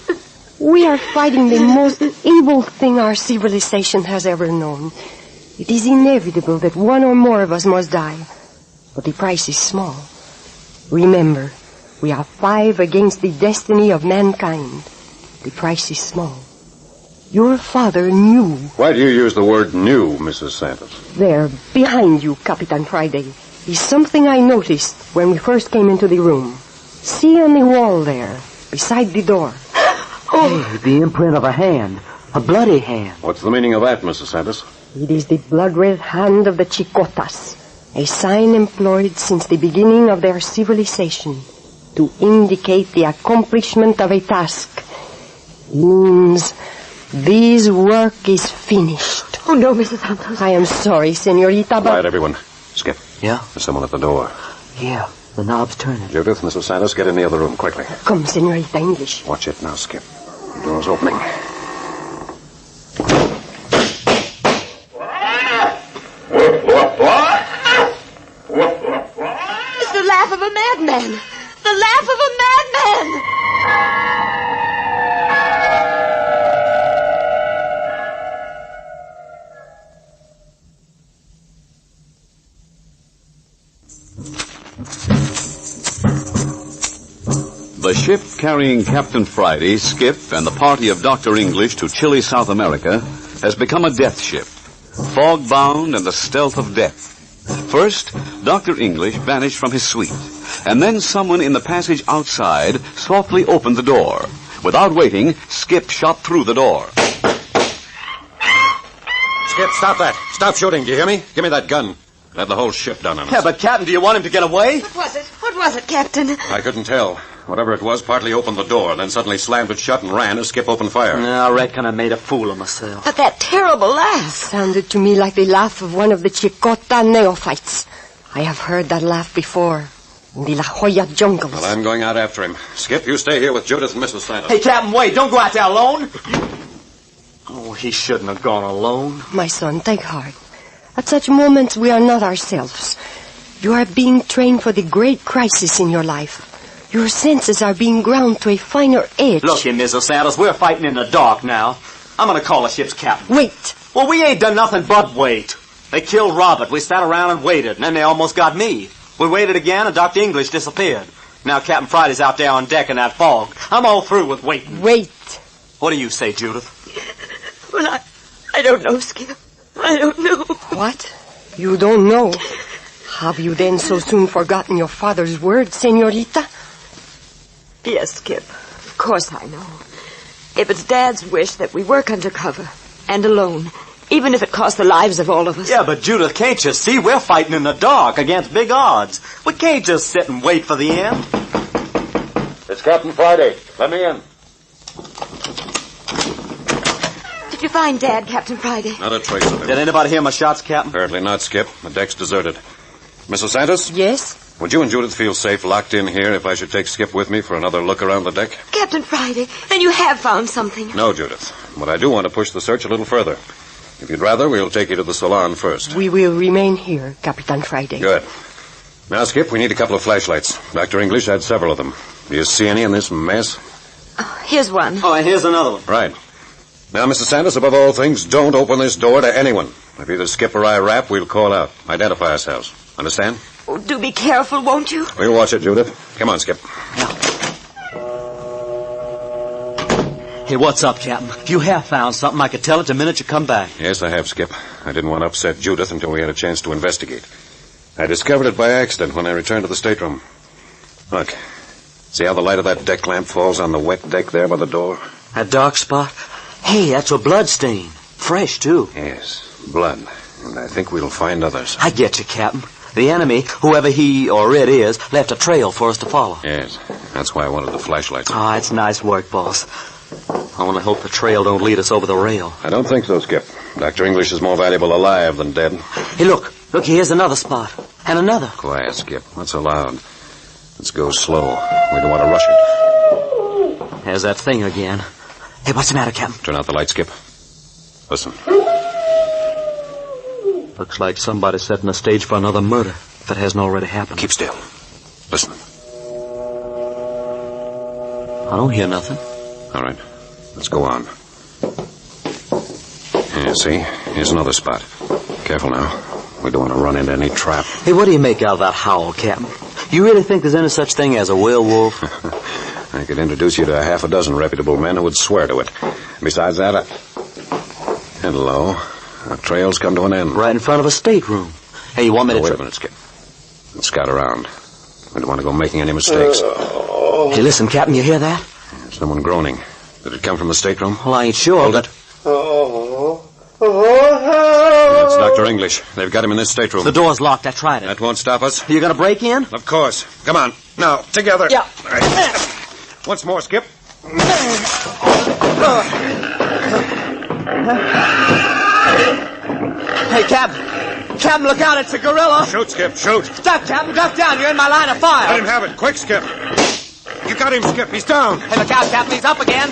we are fighting the most evil thing our civilization has ever known. It is inevitable that one or more of us must die, but the price is small. Remember, we are 5 against the destiny of mankind. The price is small. Your father knew. Why do you use the word knew, Mrs. Santos? There, behind you, Captain Friday, is something I noticed when we first came into the room. See on the wall there, beside the door. Oh, hey, the imprint of a hand. A bloody hand. What's the meaning of that, Mrs. Santos? It is the blood-red hand of the Chicotas, a sign employed since the beginning of their civilization to indicate the accomplishment of a task. It means this work is finished. Oh, no, Mrs. Santos. I am sorry, Senorita, but... Quiet, everyone. Skip. Yeah? There's someone at the door. Yeah, the knob's turning. Judith, Mrs. Santos, get in the other room quickly. Come, Senorita English. Watch it now, Skip. The door's opening. It's the laugh of a madman. The laugh of a madman. The ship carrying Captain Friday, Skip, and the party of Dr. English to chilly South America has become a death ship, fog-bound and the stealth of death. First, Dr. English vanished from his suite, and then someone in the passage outside softly opened the door. Without waiting, Skip shot through the door. Skip, stop that. Stop shooting, do you hear me? Give me that gun. It'll have the whole ship down on us. Yeah, but Captain, do you want him to get away? What was it? What was it, Captain? I couldn't tell. Whatever it was partly opened the door, then suddenly slammed it shut and ran as Skip opened fire. I reckon I made a fool of myself. But that terrible laugh sounded to me like the laugh of one of the Chicota neophytes. I have heard that laugh before in the La Jolla jungles. Well, I'm going out after him. Skip, you stay here with Judith and Mrs. Santos. Hey, Captain, wait. Don't go out there alone. Oh, he shouldn't have gone alone. My son, take heart. At such moments, we are not ourselves. You are being trained for the great crisis in your life. Your senses are being ground to a finer edge. Look here, Mrs. Santos, we're fighting in the dark now. I'm going to call the ship's captain. Wait. Well, we ain't done nothing but wait. They killed Robert. We sat around and waited, and then they almost got me. We waited again, and Dr. English disappeared. Now Captain Friday's out there on deck in that fog. I'm all through with waiting. Wait. What do you say, Judith? Well, I don't know, Skip. I don't know. What? You don't know? Have you then so soon forgotten your father's word, senorita? Yes, Skip. Of course I know. If it's Dad's wish that we work undercover and alone, even if it costs the lives of all of us. Yeah, but Judith, can't you see we're fighting in the dark against big odds? We can't just sit and wait for the end. It's Captain Friday. Let me in. Did you find Dad, Captain Friday? Not a trace of him. Did anybody hear my shots, Captain? Apparently not, Skip. The deck's deserted. Mrs. Santos? Yes? Would you and Judith feel safe locked in here if I should take Skip with me for another look around the deck? Captain Friday, then you have found something. No, Judith. But I do want to push the search a little further. If you'd rather, we'll take you to the salon first. We will remain here, Capitan Friday. Good. Now, Skip, we need a couple of flashlights. Dr. English had several of them. Do you see any in this mess? Here's one. Oh, and here's another one. Right. Now, Mr. Sanders, above all things, don't open this door to anyone. If either Skip or I rap, we'll call out. Identify ourselves. Understand? Oh, do be careful, won't you? We'll watch it, Judith. Come on, Skip. Hey, what's up, Captain? If you have found something, I could tell it the minute you come back. Yes, I have, Skip. I didn't want to upset Judith until we had a chance to investigate. I discovered it by accident when I returned to the stateroom. Look. See how the light of that deck lamp falls on the wet deck there by the door? That dark spot? Hey, that's a blood stain. Fresh, too. Yes, blood. And I think we'll find others. I get you, Captain. The enemy, whoever he or it is, left a trail for us to follow. Yes, that's why I wanted the flashlights. Ah, it's nice work, boss. I only hope the trail don't lead us over the rail. I don't think so, Skip. Dr. English is more valuable alive than dead. Hey, look. Look, here's another spot. And another. Quiet, Skip. What's so loud? Let's go slow. We don't want to rush it. There's that thing again. Hey, what's the matter, Captain? Turn out the light, Skip. Listen. Looks like somebody's setting the stage for another murder, if it hasn't already happened. Keep still. Listen. I don't hear nothing. All right. Let's go on. Yeah, see? Here's another spot. Careful now. We don't want to run into any trap. Hey, what do you make out of that howl, Captain? You really think there's any such thing as a werewolf? I could introduce you to a half a dozen reputable men who would swear to it. Besides that, Hello. Our trail's come to an end. Right in front of a stateroom. Hey, you want me to... Wait a minute, Skip. Let's scout around. We don't want to go making any mistakes. Hey, listen, Captain, you hear that? Someone groaning. Did it come from the stateroom? Well, I ain't sure, Hold but... it. It's Dr. English. They've got him in this stateroom. The door's locked. I tried it. That won't stop us. You gonna break in? Of course. Come on. Now, together. Yeah. Right. Once more, Skip. Hey, Captain. Captain, look out. It's a gorilla. Shoot, Skip. Shoot. Duck, Captain. Duck down. You're in my line of fire. Let him have it. Quick, Skip. You got him, Skip. He's down. Hey, look out, Captain. He's up again.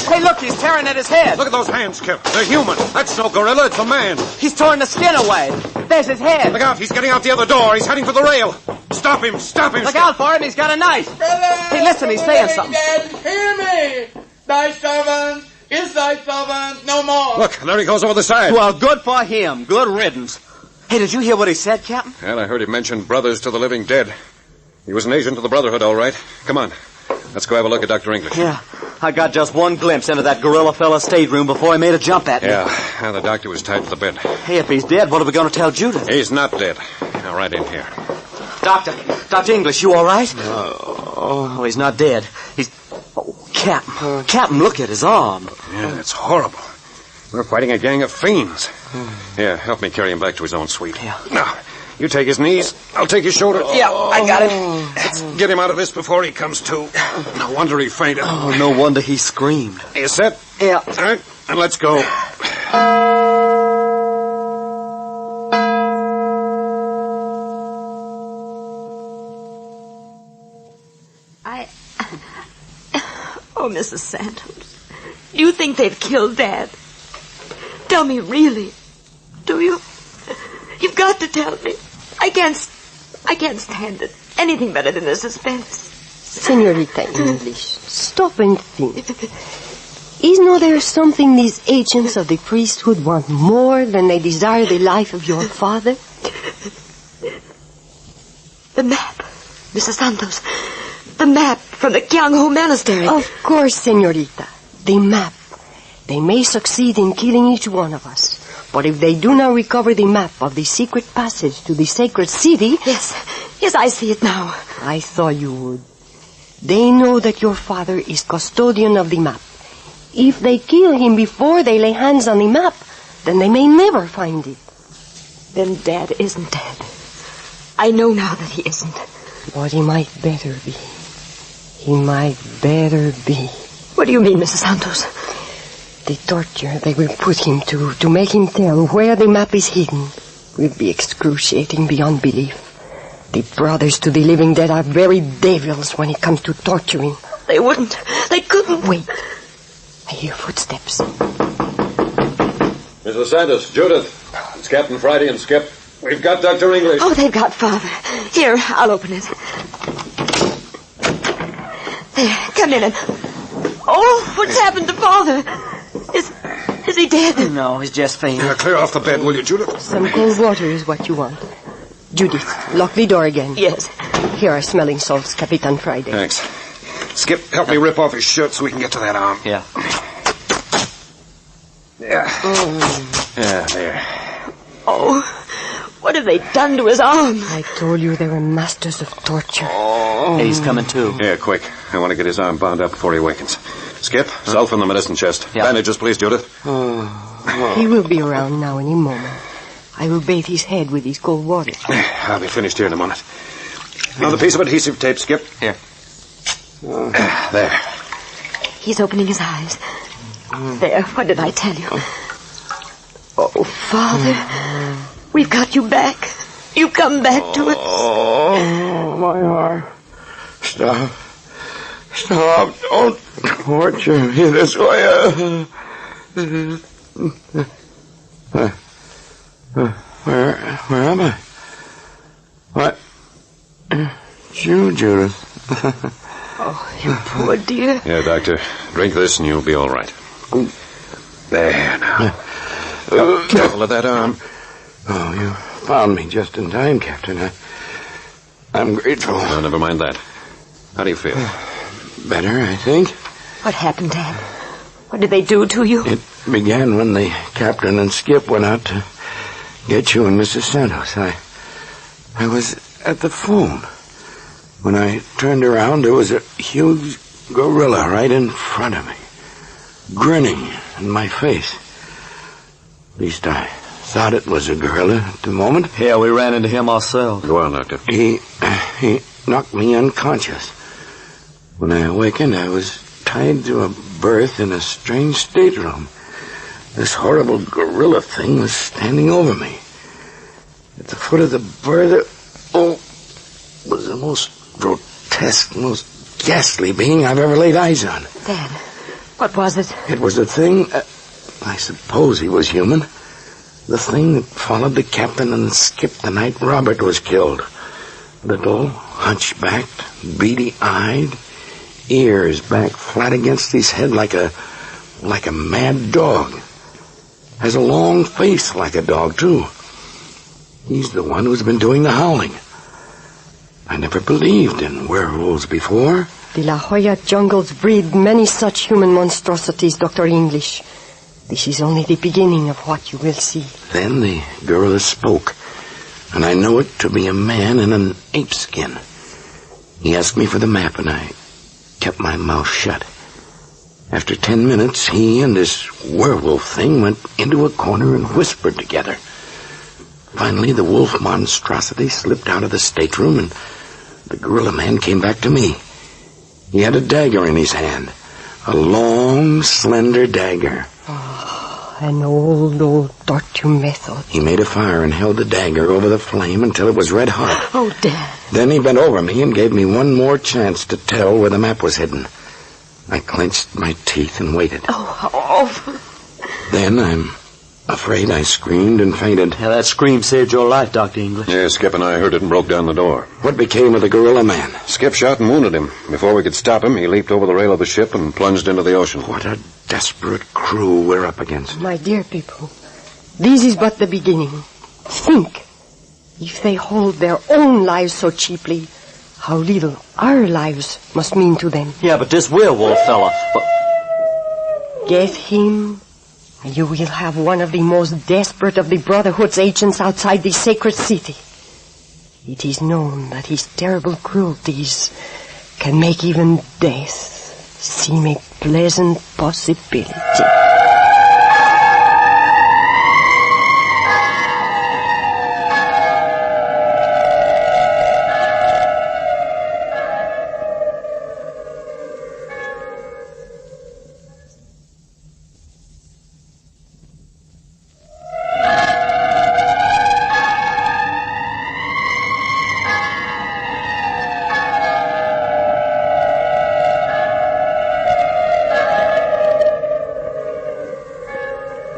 Hey, look. He's tearing at his head. Look at those hands, Skip. They're human. That's no gorilla. It's a man. He's torn the skin away. There's his head. Look out. He's getting out the other door. He's heading for the rail. Stop him. Stop him. Look out for him. He's got a knife. Hey, listen. He's saying something. Hear me. Thy servant is thy servant no more. Look, there he goes over the side. Well, good for him. Good riddance. Hey, did you hear what he said, Captain? Well, I heard him mention brothers to the living dead. He was an agent of the Brotherhood, all right. Come on. Let's go have a look at Dr. English. Yeah. I got just one glimpse into that gorilla fella's stateroom before he made a jump at me. Yeah, the doctor was tied to the bed. Hey, if he's dead, what are we going to tell Judith? He's not dead. Now, right in here. Dr. English, you all right? Oh, he's not dead. He's... Oh, Captain. Captain, look at his arm. Yeah, it's horrible. We're fighting a gang of fiends. Here, help me carry him back to his own suite. Yeah. Now, you take his knees. I'll take his shoulder. Yeah, I got him. Let's get him out of this before he comes to. No wonder he fainted. Oh, no wonder he screamed. You set? Yeah. All right, and let's go. Oh, Mrs. Santos, do you think they've killed Dad? Tell me, really. Do you? You've got to tell me. I can't stand it. Anything better than the suspense. Senorita English, stop and think. Is not there something these agents of the priesthood want more than they desire the life of your father? The map, Mrs. Santos. The map from the Kyang-ho Monastery. Of course, senorita. The map. They may succeed in killing each one of us. But if they do not recover the map of the secret passage to the sacred city... Yes, I see it now. I thought you would. They know that your father is custodian of the map. If they kill him before they lay hands on the map, then they may never find it. Then Dad isn't dead. I know now that he isn't. But he might better be. He might better be. What do you mean, Mrs. Santos? The torture they will put him to make him tell where the map is hidden will be excruciating beyond belief. The brothers to the living dead are very devils when it comes to torturing. They wouldn't. They couldn't. Wait. I hear footsteps. Mrs. Santos, Judith, it's Captain Friday and Skip. We've got Dr. English. Oh, they've got Father. Here, I'll open it. There, come in and... Oh, what's happened to Father? Is he dead? No, he's just fainted. Clear off the bed, will you, Judith? Some cold water is what you want. Judith, lock the door again. Yes. Here are smelling salts, Capitan Friday. Thanks. Skip, help me rip off his shirt so we can get to that arm. Yeah. Yeah, there. Oh, what have they done to his arm? I told you they were masters of torture. Hey, he's coming too. Yeah, quick. I want to get his arm bound up before he wakens. Skip, sulphur in the medicine chest. Yeah. Bandages, please, Judith. He will be around now any moment. I will bathe his head with these cold water. I'll be finished here in a moment. Another piece of adhesive tape, Skip. Here. There. He's opening his eyes. There, what did I tell you? Oh, Father, we've got you back. You come back to us. Oh, my heart. Stop. Stop. Don't torture me this way. Where am I? What? It's you, Judith. Oh, you poor dear. Yeah, Doctor. Drink this and you'll be all right. There now. Careful of that arm. Oh, you found me just in time, Captain. I'm grateful. No, never mind that. How do you feel? Better, I think. What happened, Dad? What did they do to you? It began when the captain and Skip went out to get you and Mrs. Santos. I was at the phone. When I turned around, there was a huge gorilla right in front of me, grinning in my face. At least I thought it was a gorilla at the moment. Yeah, we ran into him ourselves. Go on, Doctor. He knocked me unconscious. When I awakened, I was tied to a berth in a strange stateroom. This horrible gorilla thing was standing over me. At the foot of the berth, was the most grotesque, most ghastly being I've ever laid eyes on. Dad, what was it? It was the thing, I suppose he was human, the thing that followed the captain and Skip the night Robert was killed. Little, hunchbacked, beady-eyed, ears back flat against his head like a mad dog. Has a long face like a dog, too. He's the one who's been doing the howling. I never believed in werewolves before. The La Jolla jungles breed many such human monstrosities, Dr. English. This is only the beginning of what you will see. Then the gorilla spoke, and I know it to be a man in an ape skin. He asked me for the map, and I kept my mouth shut. After 10 minutes, he and this werewolf thing went into a corner and whispered together. Finally, the wolf monstrosity slipped out of the stateroom, and the gorilla man came back to me. He had a dagger in his hand, a long, slender dagger. Oh, an old torture method. He made a fire and held the dagger over the flame until it was red hot. Oh, Dad. Then he bent over me and gave me one more chance to tell where the map was hidden. I clenched my teeth and waited. Oh. Then I'm afraid I screamed and fainted. Yeah, that scream saved your life, Dr. English. Yeah, Skip and I heard it and broke down the door. What became of the gorilla man? Skip shot and wounded him. Before we could stop him, he leaped over the rail of the ship and plunged into the ocean. What a desperate crew we're up against. My dear people, this is but the beginning. Think, if they hold their own lives so cheaply, how little our lives must mean to them. Yeah, but this werewolf fella... Get him You will have one of the most desperate of the Brotherhood's agents outside the sacred city. It is known that his terrible cruelties can make even death seem a pleasant possibility.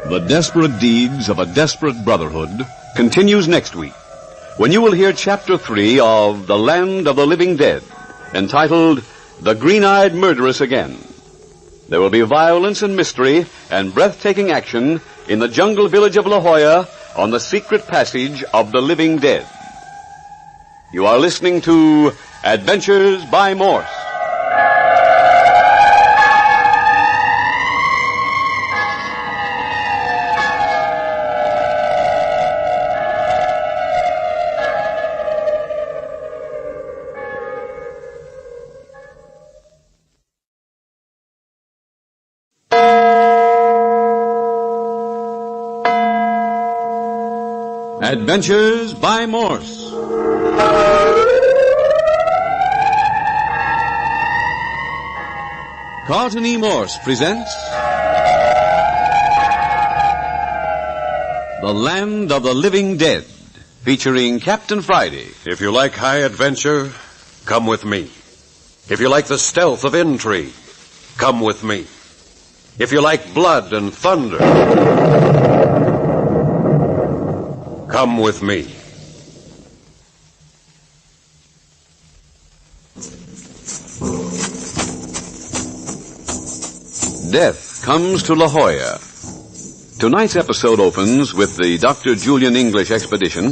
The desperate deeds of a desperate brotherhood continues next week, when you will hear Chapter 3 of The Land of the Living Dead, entitled The Green-Eyed Murderess Again. There will be violence and mystery and breathtaking action in the jungle village of La Jolla on the secret passage of the living dead. You are listening to Adventures by Morse. Adventures by Morse. Carlton E. Morse presents The Land of the Living Dead, featuring Captain Friday. If you like high adventure, come with me. If you like the stealth of intrigue, come with me. If you like blood and thunder, come with me. Death comes to La Jolla. Tonight's episode opens with the Dr. Julian English expedition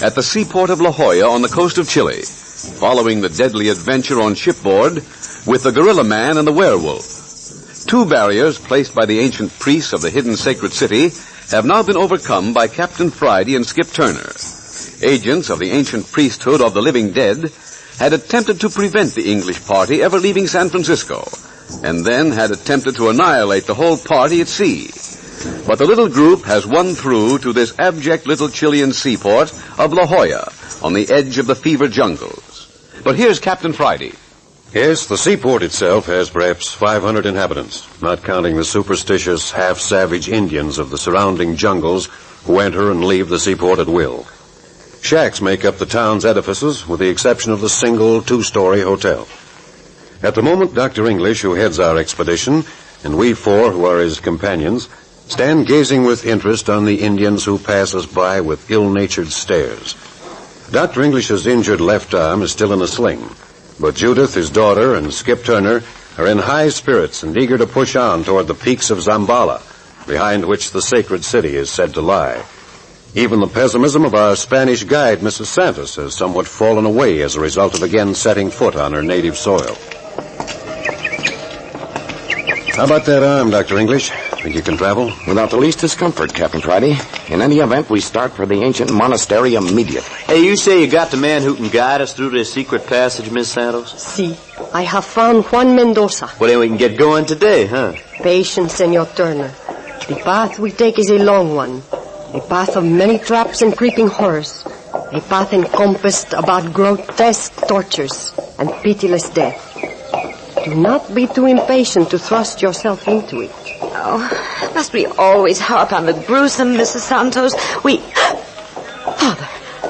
at the seaport of La Jolla on the coast of Chile, following the deadly adventure on shipboard with the gorilla man and the werewolf. Two barriers placed by the ancient priests of the hidden sacred city have now been overcome by Captain Friday and Skip Turner. Agents of the ancient priesthood of the living dead had attempted to prevent the English party ever leaving San Francisco, and then had attempted to annihilate the whole party at sea. But the little group has won through to this abject little Chilean seaport of La Jolla on the edge of the fever jungles. But here's Captain Friday. Yes, the seaport itself has perhaps 500 inhabitants, not counting the superstitious, half-savage Indians of the surrounding jungles who enter and leave the seaport at will. Shacks make up the town's edifices, with the exception of the single two-story hotel. At the moment, Dr. English, who heads our expedition, and we four, who are his companions, stand gazing with interest on the Indians who pass us by with ill-natured stares. Dr. English's injured left arm is still in a sling, but Judith, his daughter, and Skip Turner are in high spirits and eager to push on toward the peaks of Zambala, behind which the sacred city is said to lie. Even the pessimism of our Spanish guide, Mrs. Santos, has somewhat fallen away as a result of again setting foot on her native soil. How about that arm, Dr. English? Think you can travel? Without the least discomfort, Captain Friday. In any event, we start for the ancient monastery immediately. Hey, you say you got the man who can guide us through this secret passage, Miss Santos? See, I have found Juan Mendoza. Well, then we can get going today, huh? Patience, Senor Turner. The path we take is a long one. A path of many traps and creeping horrors. A path encompassed about grotesque tortures and pitiless death. Do not be too impatient to thrust yourself into it. Oh, must we always harp on the gruesome, Mrs. Santos?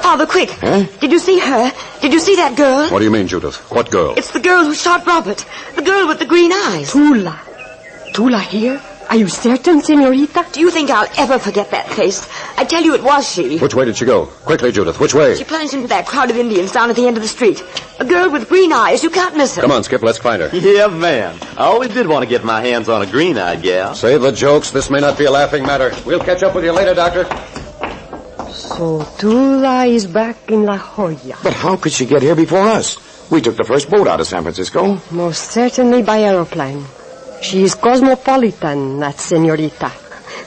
Father, quick. Huh? Did you see her? Did you see that girl? What do you mean, Judith? What girl? It's the girl who shot Robert. The girl with the green eyes. Tula. Tula here? Are you certain, senorita? Do you think I'll ever forget that face? I tell you it was she. Which way did she go? Quickly, Judith, which way? She plunged into that crowd of Indians down at the end of the street. A girl with green eyes. You can't miss her. Come on, Skip, let's find her. Yeah, man. I always did want to get my hands on a green-eyed gal. Save the jokes. This may not be a laughing matter. We'll catch up with you later, Doctor. So Tula is back in La Jolla. But how could she get here before us? We took the first boat out of San Francisco. Most certainly by aeroplane. She is cosmopolitan, that senorita.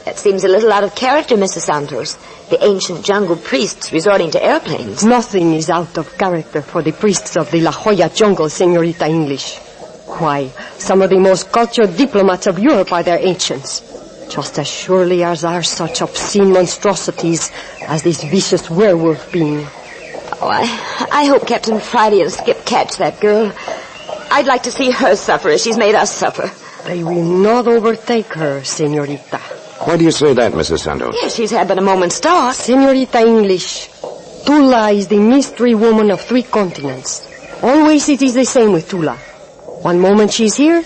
That seems a little out of character, Mrs. Santos. The ancient jungle priests resorting to airplanes. Nothing is out of character for the priests of the La Jolla jungle, Senorita English. Why, some of the most cultured diplomats of Europe are their ancients. Just as surely as are such obscene monstrosities as this vicious werewolf being. Oh, I hope Captain Friday and Skip catch that girl. I'd like to see her suffer as she's made us suffer. They will not overtake her, Senorita. Why do you say that, Mrs. Santos? Yes, she's had but a moment's start. Senorita English, Tula is the mystery woman of 3 continents. Always it is the same with Tula. One moment she's here,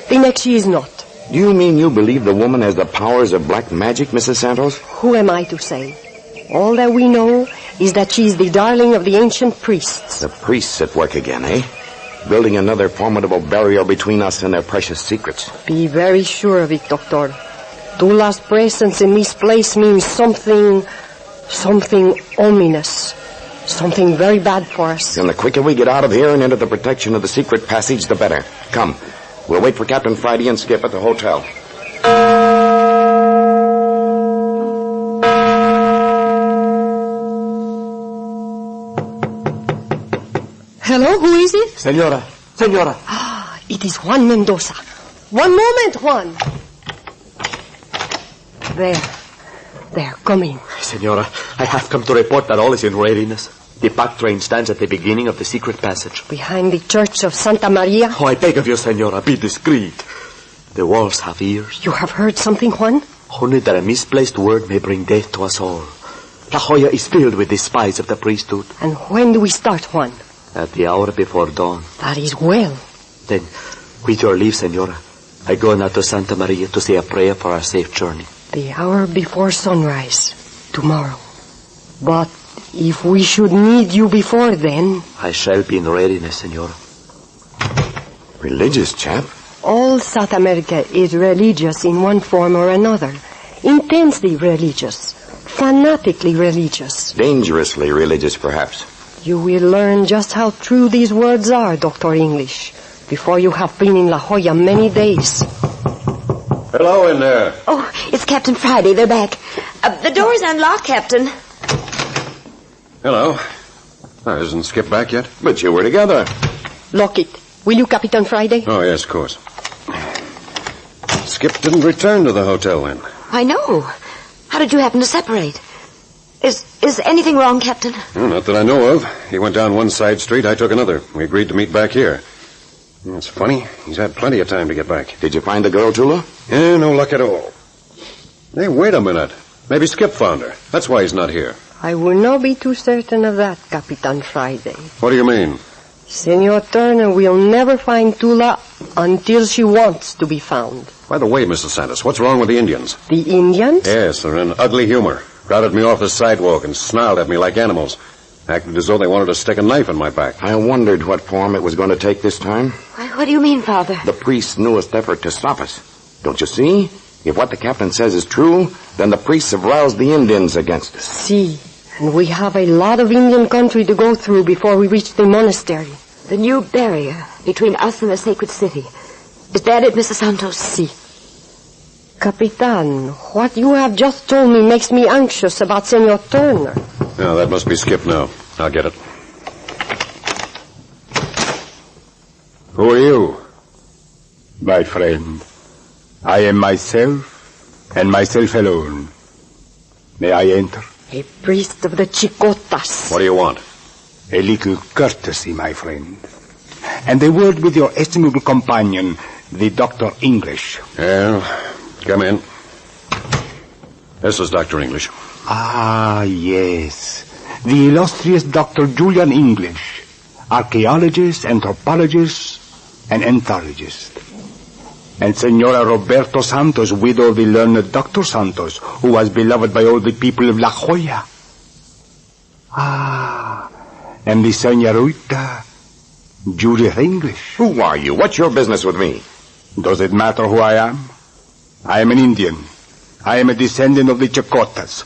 the next she is not. Do you mean you believe the woman has the powers of black magic, Mrs. Santos? Who am I to say? All that we know is that she is the darling of the ancient priests. The priests at work again, eh? Building another formidable barrier between us and their precious secrets. Be very sure of it, Doctor. Tula's presence in this place means something ominous. Something very bad for us. And the quicker we get out of here and into the protection of the secret passage, the better. Come. We'll wait for Captain Friday and Skip at the hotel. Hello, who is it? Senora. Ah, it is Juan Mendoza. One moment, Juan. They're coming. Senora, I have come to report that all is in readiness. The pack train stands at the beginning of the secret passage. Behind the church of Santa Maria? Oh, I beg of you, Senora, be discreet. The walls have ears. You have heard something, Juan? Only that a misplaced word may bring death to us all. La Jolla is filled with the spies of the priesthood. And when do we start, Juan? At the hour before dawn. That is well. Then, with your leave, Senora, I go now to Santa Maria to say a prayer for our safe journey. The hour before sunrise, tomorrow. But if we should need you before then... I shall be in readiness, Senora. Religious chap? All South America is religious in one form or another. Intensely religious. Fanatically religious. Dangerously religious, perhaps. You will learn just how true these words are, Dr. English, before you have been in La Jolla many days. Hello in there. Oh, it's Captain Friday. They're back. The door's unlocked, Captain. Hello. Isn't Skip back yet? But you were together. Lock it. Will you, Capitan Friday? Oh, yes, of course. Skip didn't return to the hotel then. I know. How did you happen to separate? Is anything wrong, Captain? Well, not that I know of. He went down one side street, I took another. We agreed to meet back here. It's funny. He's had plenty of time to get back. Did you find the girl, Tula? Yeah, no luck at all. Hey, wait a minute. Maybe Skip found her. That's why he's not here. I will not be too certain of that, Capitan Friday. What do you mean? Senor Turner will never find Tula until she wants to be found. By the way, Mrs. Santos, what's wrong with the Indians? The Indians? Yes, they're in ugly humor. Crowded me off the sidewalk and snarled at me like animals. Acted as though they wanted to stick a knife in my back. I wondered what form it was going to take this time. What do you mean, Father? The priest's newest effort to stop us. Don't you see? If what the captain says is true, then the priests have roused the Indians against us. See, and we have a lot of Indian country to go through before we reach the monastery. The new barrier between us and the sacred city. Is that it, Mrs. Santos? Si. Capitan, what you have just told me makes me anxious about Senor Turner. No, that must be Skip now. I'll get it. Who are you? My friend, I am myself and myself alone. May I enter? A priest of the Chicotas. What do you want? A little courtesy, my friend. And a word with your estimable companion, the Dr. English. Well, come in. This is Dr. English. Ah, yes. The illustrious Dr. Julian English, archaeologist, anthropologist, and anthologist. And Senora Roberto Santos, widow of the learned Dr. Santos, who was beloved by all the people of La Jolla. Ah, and the Senorita Judith English. Who are you? What's your business with me? Does it matter who I am? I am an Indian. I am a descendant of the Chicotas.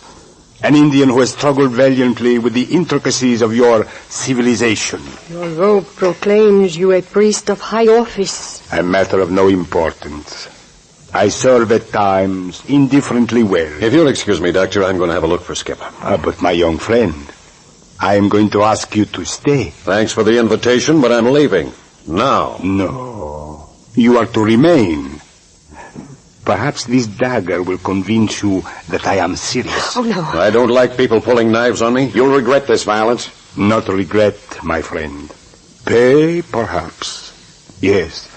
An Indian who has struggled valiantly with the intricacies of your civilization. Your robe proclaims you a priest of high office. A matter of no importance. I serve at times indifferently well. If you'll excuse me, Doctor, I'm going to have a look for Skip. But my young friend, I am going to ask you to stay. Thanks for the invitation, but I'm leaving. Now. No. You are to remain. Perhaps this dagger will convince you that I am serious. Oh, no. I don't like people pulling knives on me. You'll regret this violence. Not regret, my friend. Pay, perhaps. Yes,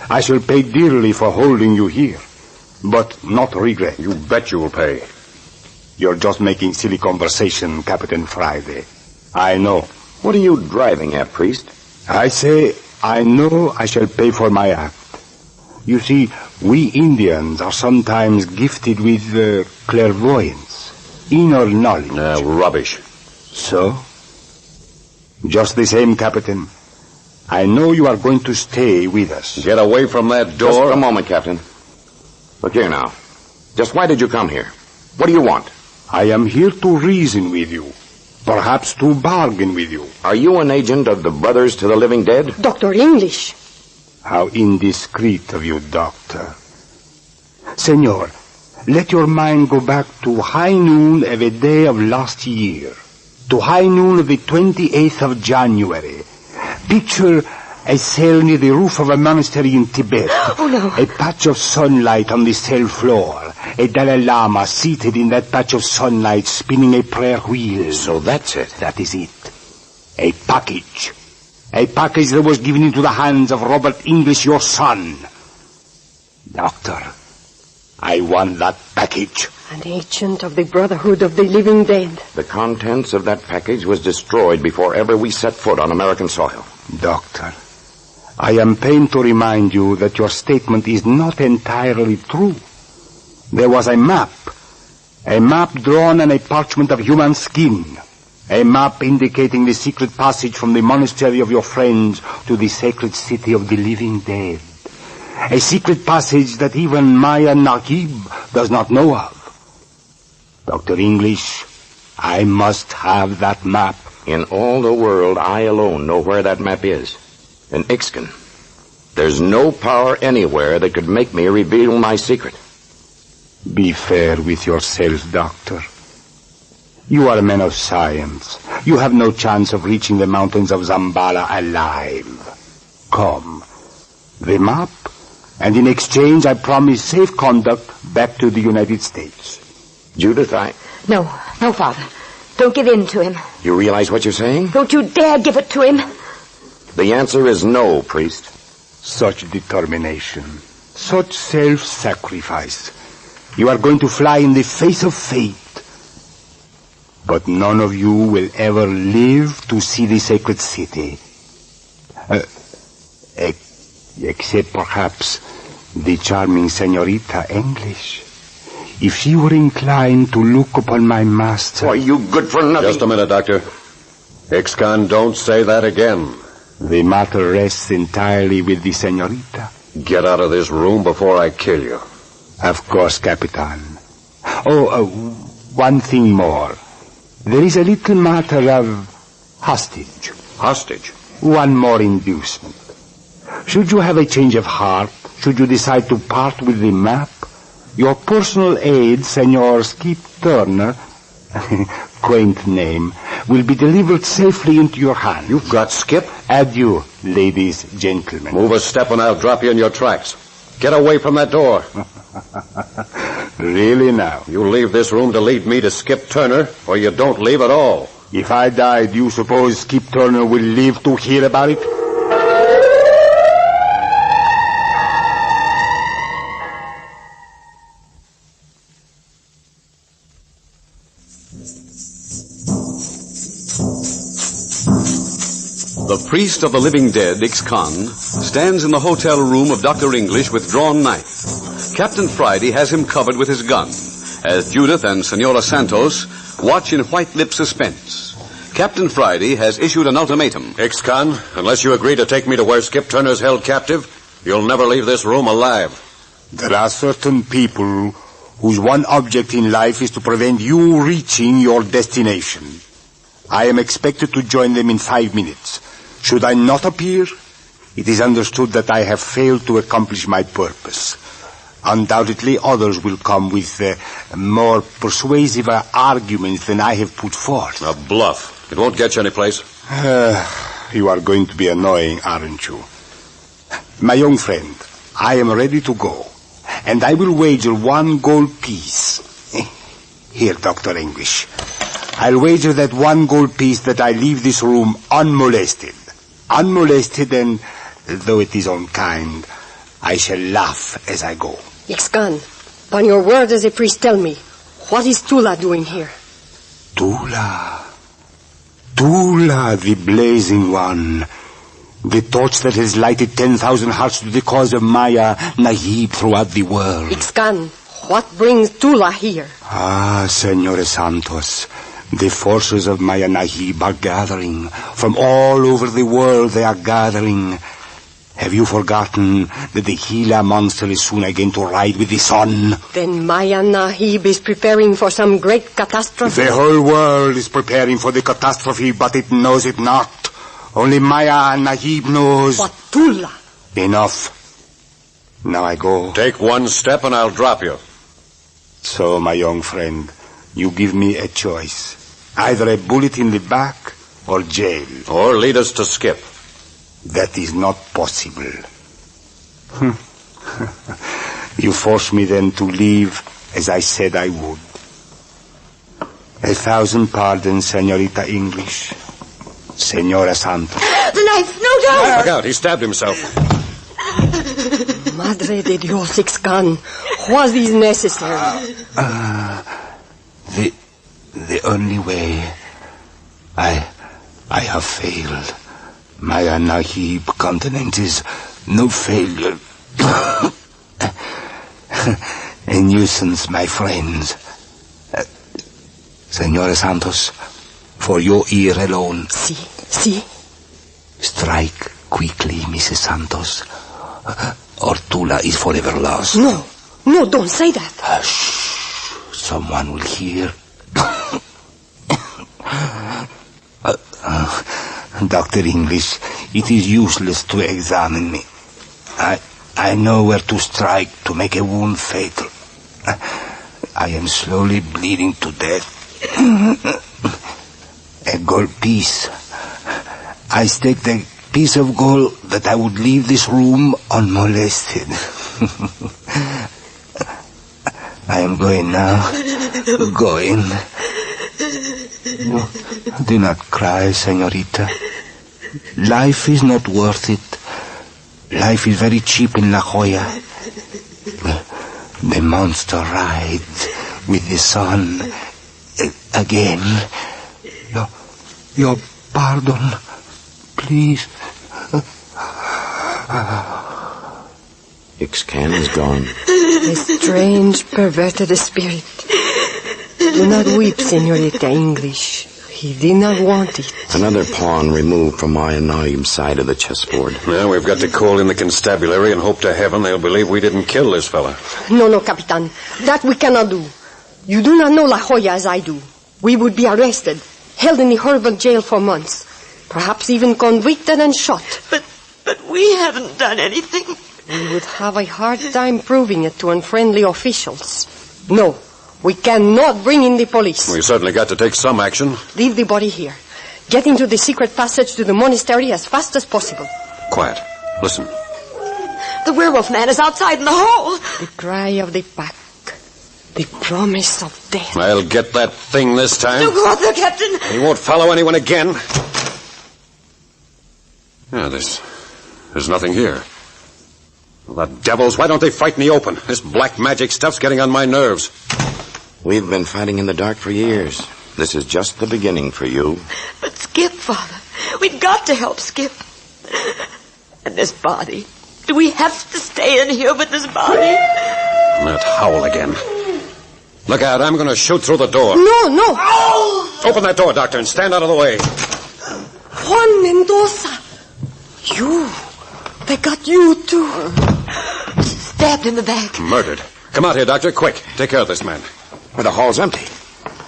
I shall pay dearly for holding you here, but not regret. You bet you will pay. You're just making silly conversation, Captain Friday. I know. What are you driving at, priest? I say, I know I shall pay for my act. You see, we Indians are sometimes gifted with clairvoyance, inner knowledge. Rubbish. So? Just the same, Captain. I know you are going to stay with us. Get away from that door. Just a moment, Captain. Look here now. Just why did you come here? What do you want? I am here to reason with you. Perhaps to bargain with you. Are you an agent of the Brothers to the Living Dead? Dr. English. How indiscreet of you, Doctor. Senor, let your mind go back to high noon of a day of last year. To high noon of the 28th of January. Picture a cell near the roof of a monastery in Tibet. Oh, no. A patch of sunlight on the cell floor. A Dalai Lama seated in that patch of sunlight spinning a prayer wheel. So that's it. That is it. A package. A package that was given into the hands of Robert English, your son. Doctor, I want that package. An agent of the Brotherhood of the Living Dead. The contents of that package was destroyed before ever we set foot on American soil. Doctor, I am pained to remind you that your statement is not entirely true. There was a map drawn on a parchment of human skin, a map indicating the secret passage from the monastery of your friends to the sacred city of the living dead. A secret passage that even Maya Nagib does not know of. Dr. English, I must have that map. In all the world, I alone know where that map is. In Ixkin. There's no power anywhere that could make me reveal my secret. Be fair with yourself, Doctor. You are a man of science. You have no chance of reaching the mountains of Zambala alive. Come. The map, and in exchange I promise safe conduct back to the United States. Judith, No, Father. Don't give in to him. You realize what you're saying? Don't you dare give it to him. The answer is no, priest. Such determination. Such self-sacrifice. You are going to fly in the face of fate. But none of you will ever live to see the sacred city. Except perhaps the charming Senorita English. If she were inclined to look upon my master... Why, you good for nothing... Just a minute, Doctor. Ex-con, don't say that again. The matter rests entirely with the Senorita. Get out of this room before I kill you. Of course, Capitan. One thing more. There is a little matter of hostage. Hostage? One more inducement. Should you have a change of heart, should you decide to part with the map, your personal aide, Senor Skip Turner, quaint name, will be delivered safely into your hand. You've got Skip? Adieu, ladies, gentlemen. Move a step and I'll drop you in your tracks. Get away from that door. Really now? You leave this room to lead me to Skip Turner, or you don't leave at all. If I die, do you suppose Skip Turner will live to hear about it? The priest of the living dead, Ix-Con, stands in the hotel room of Dr. English with drawn knife. Captain Friday has him covered with his gun, as Judith and Senora Santos watch in white-lipped suspense. Captain Friday has issued an ultimatum. Ix-Con, unless you agree to take me to where Skip Turner's held captive, you'll never leave this room alive. There are certain people whose one object in life is to prevent you reaching your destination. I am expected to join them in 5 minutes. Should I not appear, it is understood that I have failed to accomplish my purpose. Undoubtedly, others will come with more persuasive arguments than I have put forth. A bluff. It won't get you any place. You are going to be annoying, aren't you? My young friend, I am ready to go, and I will wager 1 gold piece. Here, Dr. English. I'll wager that 1 gold piece that I leave this room unmolested. Unmolested, and though it is unkind, I shall laugh as I go. Ixcan, upon your word as a priest, tell me, what is Tula doing here? Tula, the blazing one. The torch that has lighted 10,000 hearts to the cause of Maya Nahib throughout the world. Ixcan, what brings Tula here? Senor Santos, the forces of Maya Nahib are gathering. From all over the world they are gathering. Have you forgotten that the Gila monster is soon again to ride with the sun? Then Maya Nahib is preparing for some great catastrophe? The whole world is preparing for the catastrophe, but it knows it not. Only Maya Nahib knows. But Tula. Enough. Now I go. Take 1 step and I'll drop you. So, my young friend, you give me a choice. Either a bullet in the back or jail. Or lead us to Skip. That is not possible. You force me then to leave as I said I would. 1,000 pardons, Senorita English. Senora Santos. The knife! No, don't! Look out, he stabbed himself. Madre de Dios, Ixcan. Was this necessary? The only way. I have failed. Maya Nahib countenances no failure. A nuisance, my friends. Senora Santos, for your ear alone. Si. Strike quickly, Mrs. Santos, or Tula is forever lost. No, don't say that. Hush. Someone will hear. Dr. English, it is useless to examine me. I know where to strike to make a wound fatal. I am slowly bleeding to death. A gold piece. I stake the piece of gold that I would leave this room unmolested. I am going now. Going. Do not cry, señorita. Life is not worth it. Life is very cheap in La Jolla. The monster rides with the sun again. Your pardon, please. Ixcan is gone. A strange, perverted spirit. Do not weep, Senorita English. He did not want it. Another pawn removed from Maya Nahib's side of the chessboard. Well, we've got to call in the constabulary and hope to heaven they'll believe we didn't kill this fella. No, Capitan. That we cannot do. You do not know La Jolla as I do. We would be arrested, held in the horrible jail for months, perhaps even convicted and shot. But we haven't done anything. We would have a hard time proving it to unfriendly officials. No, we cannot bring in the police. We certainly got to take some action. Leave the body here. Get into the secret passage to the monastery as fast as possible. Quiet. Listen. The werewolf man is outside in the hall. The cry of the pack. The promise of death. I'll get that thing this time. Don't go out there, Captain. He won't follow anyone again. Yeah, there's nothing here. The devils, why don't they fight in the open? This black magic stuff's getting on my nerves. We've been fighting in the dark for years. This is just the beginning for you. But Skip, Father, we've got to help Skip. And this body. Do we have to stay in here with this body? That howl again. Look out, I'm going to shoot through the door. No. Oh! Open that door, Doctor, and stand out of the way. Juan Mendoza. You. They got you, too. Stabbed in the back. Murdered. Come out here, Doctor, quick. Take care of this man. Well, the hall's empty.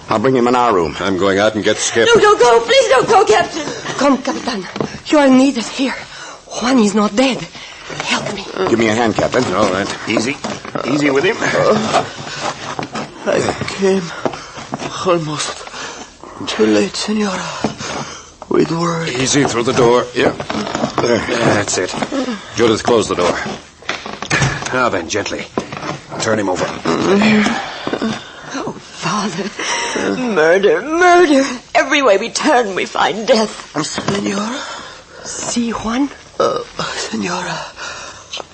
I'll bring him in our room. I'm going out and get Skip. No, don't go. Please don't go, Captain. Come, Capitan. You are needed here. Juan is not dead. Help me. Give me a hand, Captain. All right. Easy. Easy with him. I came almost too late, Senora. With work. Easy through the door. Yeah. There. That's it. Judith, close the door. Now then, gently. Turn him over. Oh, Father. Murder. Every way we turn, we find death. Senora? See, Juan? Senora,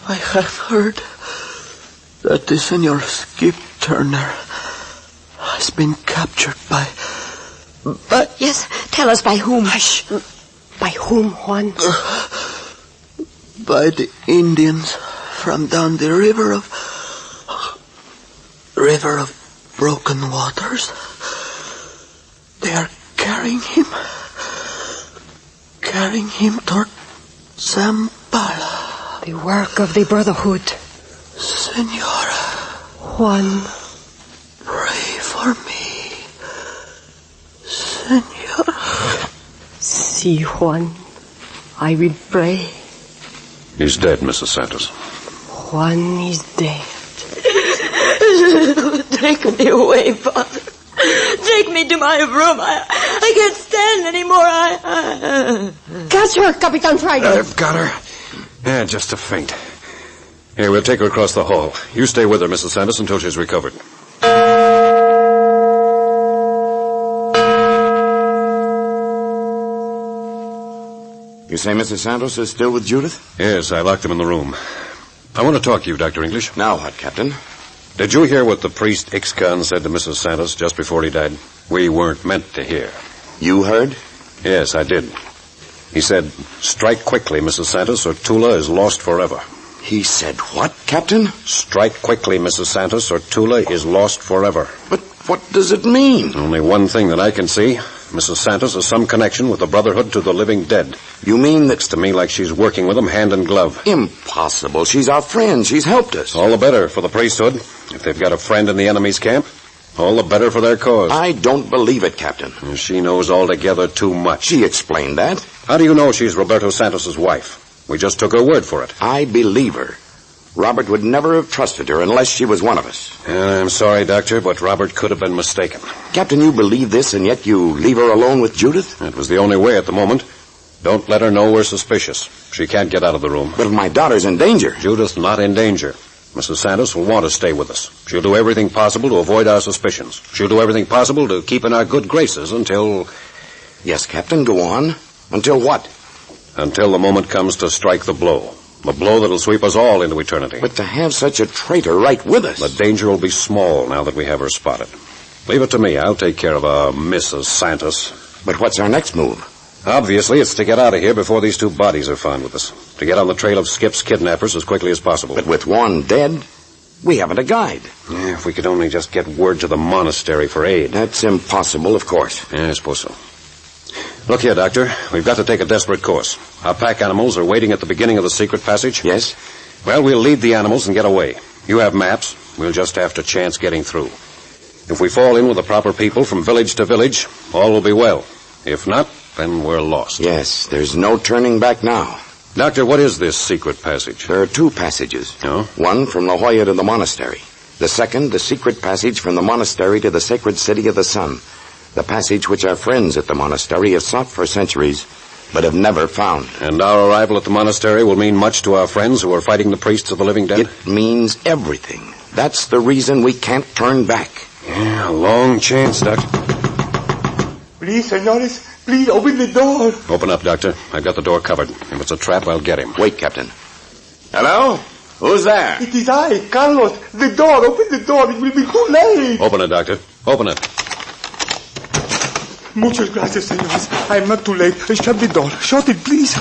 I have heard that the Senor Skip Turner has been captured by... Yes, tell us by whom. Hush. By whom, Juan? By the Indians from down the river of broken waters. They are carrying him toward Zambala. The work of the Brotherhood. Senora. Juan. Pray for me. Senora. See, Juan. I will pray. He's dead, Mrs. Santos. Juan is dead. Take me away, Father. Take me to my room. I can't stand anymore. Catch her, Capitan Friday. I've got her. Yeah, just a faint. Here, we'll take her across the hall. You stay with her, Mrs. Santos, until she's recovered. You say Mrs. Santos is still with Judith? Yes, I locked him in the room. I want to talk to you, Dr. English. Now what, Captain? Did you hear what the priest Ixcan said to Mrs. Santos just before he died? We weren't meant to hear. You heard? Yes, I did. He said, strike quickly, Mrs. Santos, or Tula is lost forever. He said what, Captain? Strike quickly, Mrs. Santos, or Tula is lost forever. But what does it mean? Only one thing that I can see. Mrs. Santos has some connection with the Brotherhood to the living dead. You mean that... Looks to me like she's working with them hand in glove. Impossible. She's our friend. She's helped us. All the better for the priesthood. If they've got a friend in the enemy's camp, all the better for their cause. I don't believe it, Captain. She knows altogether too much. She explained that. How do you know she's Roberto Santos's wife? We just took her word for it. I believe her. Robert would never have trusted her unless she was one of us. I'm sorry, Doctor, but Robert could have been mistaken. Captain, you believe this, and yet you leave her alone with Judith? It was the only way at the moment. Don't let her know we're suspicious. She can't get out of the room. But if my daughter's in danger... Judith's not in danger. Mrs. Santos will want to stay with us. She'll do everything possible to avoid our suspicions. She'll do everything possible to keep in our good graces until... Yes, Captain, go on. Until what? Until the moment comes to strike the blow. The blow that'll sweep us all into eternity. But to have such a traitor right with us... The danger will be small now that we have her spotted. Leave it to me. I'll take care of Mrs. Santos. But what's our next move? Obviously, it's to get out of here before these two bodies are found with us. To get on the trail of Skip's kidnappers as quickly as possible. But with one dead, we haven't a guide. Yeah, if we could only just get word to the monastery for aid. That's impossible, of course. Yeah, I suppose so. Look here, Doctor. We've got to take a desperate course. Our pack animals are waiting at the beginning of the secret passage. Yes? Well, we'll lead the animals and get away. You have maps. We'll just have to chance getting through. If we fall in with the proper people from village to village, all will be well. If not, then we're lost. Yes, there's no turning back now. Doctor, what is this secret passage? There are two passages. Oh? One from La Jolla to the monastery. The second, the secret passage from the monastery to the sacred city of the sun. The passage which our friends at the monastery have sought for centuries, but have never found. And our arrival at the monastery will mean much to our friends who are fighting the priests of the living dead? It means everything. That's the reason we can't turn back. Yeah, a long chance, Doctor. Please, senores, please open the door. Open up, Doctor. I've got the door covered. If it's a trap, I'll get him. Wait, Captain. Hello? Who's there? It is I, Carlos. The door, open the door. It will be too late. Open it, Doctor. Open it. Muchas gracias, senores. I am not too late. Shut the door. Shut it, please.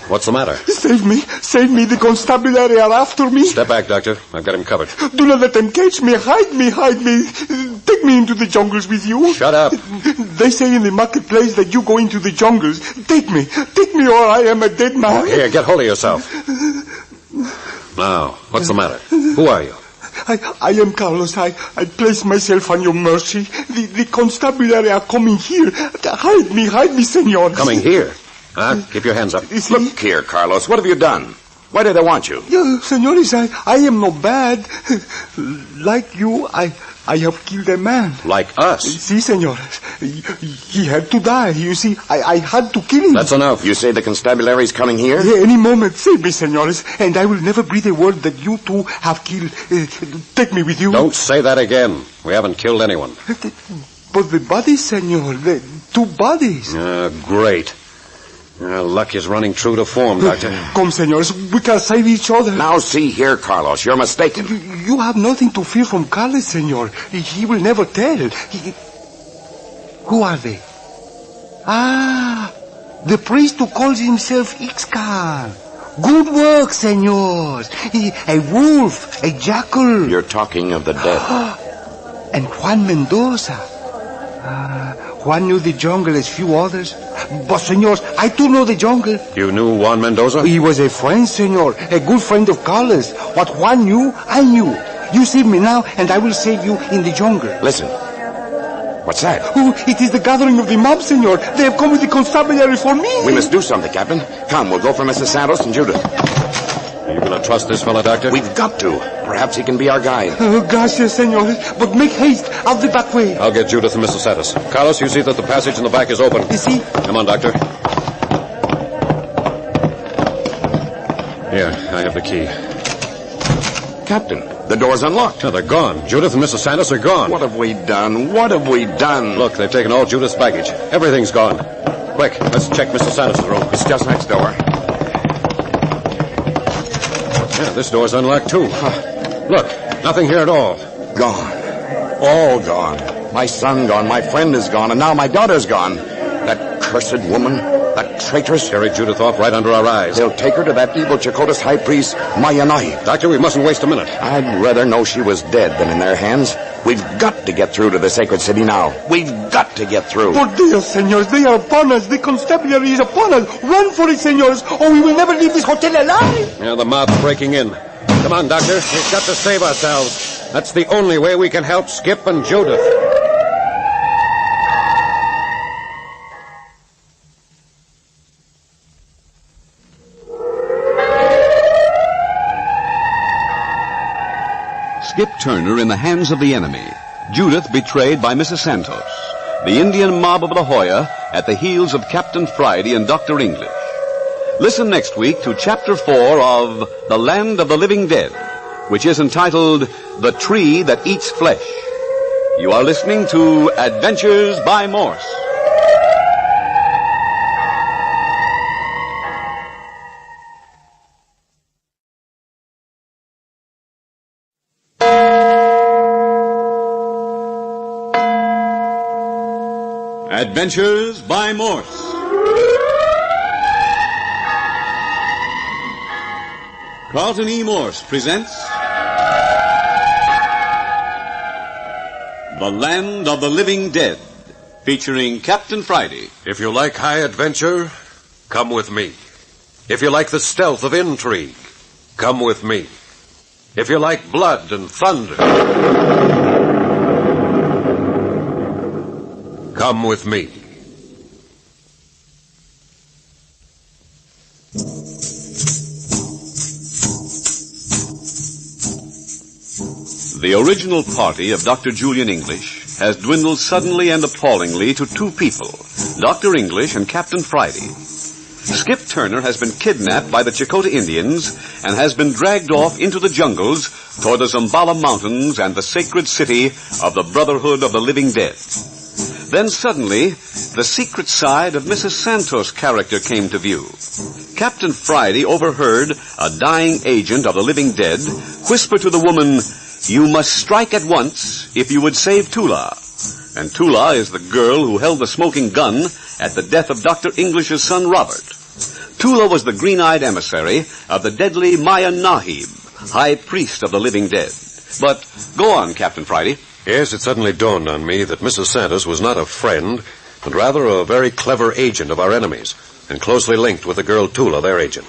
What's the matter? Save me. Save me. The constabulary are after me. Step back, Doctor. I've got him covered. Do not let them catch me. Hide me. Hide me. Take me into the jungles with you. Shut up. They say in the marketplace that you go into the jungles. Take me. Take me or I am a dead man. Oh, here, get hold of yourself. Now, what's the matter? Who are you? I am Carlos. I place myself on your mercy. The constabulary are coming here. Hide me, senor. Coming here? Keep your hands up. Look here, Carlos. What have you done? Why do they want you? Senores, I am not bad. Like you, I have killed a man. Like us? Si, senores. He had to die. You see, I had to kill him. That's enough. You say the constabulary's coming here? Yeah, any moment. Save me, senores. And I will never breathe a word that you two have killed. Take me with you. Don't say that again. We haven't killed anyone. But the bodies, senor. The 2 bodies. Great. Luck is running true to form, Doctor. Come, senores. We can save each other. Now, see here, Carlos. You're mistaken. You have nothing to fear from Carlos, senor. He will never tell. Who are they? Ah, the priest who calls himself Ixcal. Good work, senors. A wolf, a jackal. You're talking of the dead. And Juan Mendoza. Juan knew the jungle as few others. But, senors, I too know the jungle. You knew Juan Mendoza? He was a friend, senor. A good friend of Carlos. What Juan knew, I knew. You save me now, and I will save you in the jungle. Listen. What's that? Oh, it is the gathering of the mob, senor. They have come with the constabulary for me. We must do something, Captain. Come, we'll go for Mrs. Santos and Judith. Are you going to trust this fellow, Doctor? We've got to. Perhaps he can be our guide. Oh, gracias, senor. But make haste. Out the back way. I'll get Judith and Mrs. Santos. Carlos, you see that the passage in the back is open. You see? Come on, Doctor. Here, I have the key. Captain, the door's unlocked. No, they're gone. Judith and Mrs. Santos are gone. What have we done? What have we done? Look, they've taken all Judith's baggage. Everything's gone. Quick, let's check Mrs. Santos' room. It's just next door. Yeah, this door's unlocked, too. Look, nothing here at all. Gone. All gone. My son gone, my friend is gone, and now my daughter's gone. That cursed woman, that traitress. Carried Judith off right under our eyes. They'll take her to that evil Chakotay's high priest, Mayanahi. Doctor, we mustn't waste a minute. I'd rather know she was dead than in their hands. We've got to get through to the sacred city now. We've got to get through. Por Dios, senors, they are upon us. The constabulary is upon us. Run for it, senors, or we will never leave this hotel alive. Yeah, the mob's breaking in. Come on, Doctor. We've got to save ourselves. That's the only way we can help Skip and Judith. Skip Turner in the hands of the enemy. Judith betrayed by Mrs. Santos. The Indian mob of La Jolla at the heels of Captain Friday and Dr. English. Listen next week to Chapter 4 of The Land of the Living Dead, which is entitled The Tree That Eats Flesh. You are listening to Adventures by Morse. Adventures by Morse. Carlton E. Morse presents The Land of the Living Dead, featuring Captain Friday. If you like high adventure, come with me. If you like the stealth of intrigue, come with me. If you like blood and thunder, come with me. The original party of Dr. Julian English has dwindled suddenly and appallingly to 2 people, Dr. English and Captain Friday. Skip Turner has been kidnapped by the Chakotay Indians and has been dragged off into the jungles toward the Zambala Mountains and the sacred city of the Brotherhood of the Living Dead. Then suddenly, the secret side of Mrs. Santos' character came to view. Captain Friday overheard a dying agent of the living dead whisper to the woman, "You must strike at once if you would save Tula." And Tula is the girl who held the smoking gun at the death of Dr. English's son Robert. Tula was the green-eyed emissary of the deadly Maya Nahib, high priest of the living dead. But go on, Captain Friday. Yes, it suddenly dawned on me that Mrs. Santos was not a friend, but rather a very clever agent of our enemies, and closely linked with the girl Tula, their agent.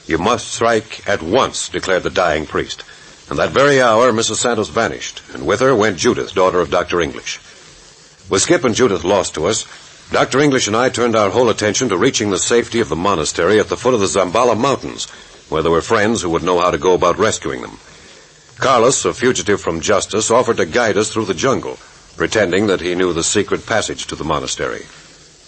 You must strike at once, declared the dying priest. And that very hour, Mrs. Santos vanished, and with her went Judith, daughter of Dr. English. With Skip and Judith lost to us, Dr. English and I turned our whole attention to reaching the safety of the monastery at the foot of the Zambala Mountains, where there were friends who would know how to go about rescuing them. Carlos, a fugitive from justice, offered to guide us through the jungle, pretending that he knew the secret passage to the monastery.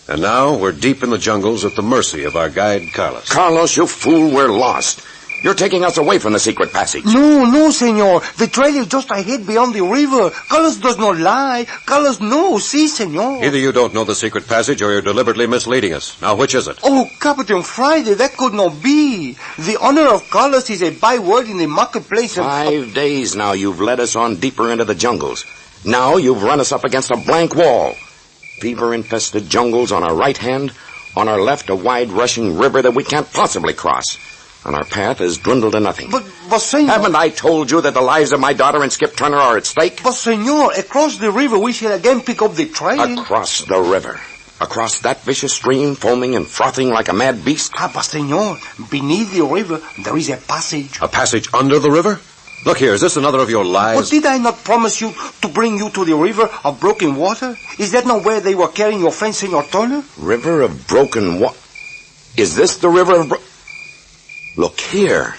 And now we're deep in the jungles at the mercy of our guide, Carlos. Carlos, you fool, we're lost. You're taking us away from the secret passage. No, senor. The trail is just ahead beyond the river. Carlos does not lie. Carlos knows, si, senor. Either you don't know the secret passage or you're deliberately misleading us. Now, which is it? Oh, Captain Friday, that could not be. The honor of Carlos is a byword in the marketplace. 5 days now you've led us on deeper into the jungles. Now you've run us up against a blank wall. Fever-infested jungles on our right hand. On our left, a wide rushing river that we can't possibly cross. And our path has dwindled to nothing. But, senor... Haven't I told you that the lives of my daughter and Skip Turner are at stake? But, senor, across the river we shall again pick up the trail. Across the river. Across that vicious stream, foaming and frothing like a mad beast. But, senor, beneath the river there is a passage. A passage under the river? Look here, is this another of your lies? But did I not promise you to bring you to the river of broken water? Is that not where they were carrying your friend, Senor Turner? River of broken water? Is this the river of... Look here.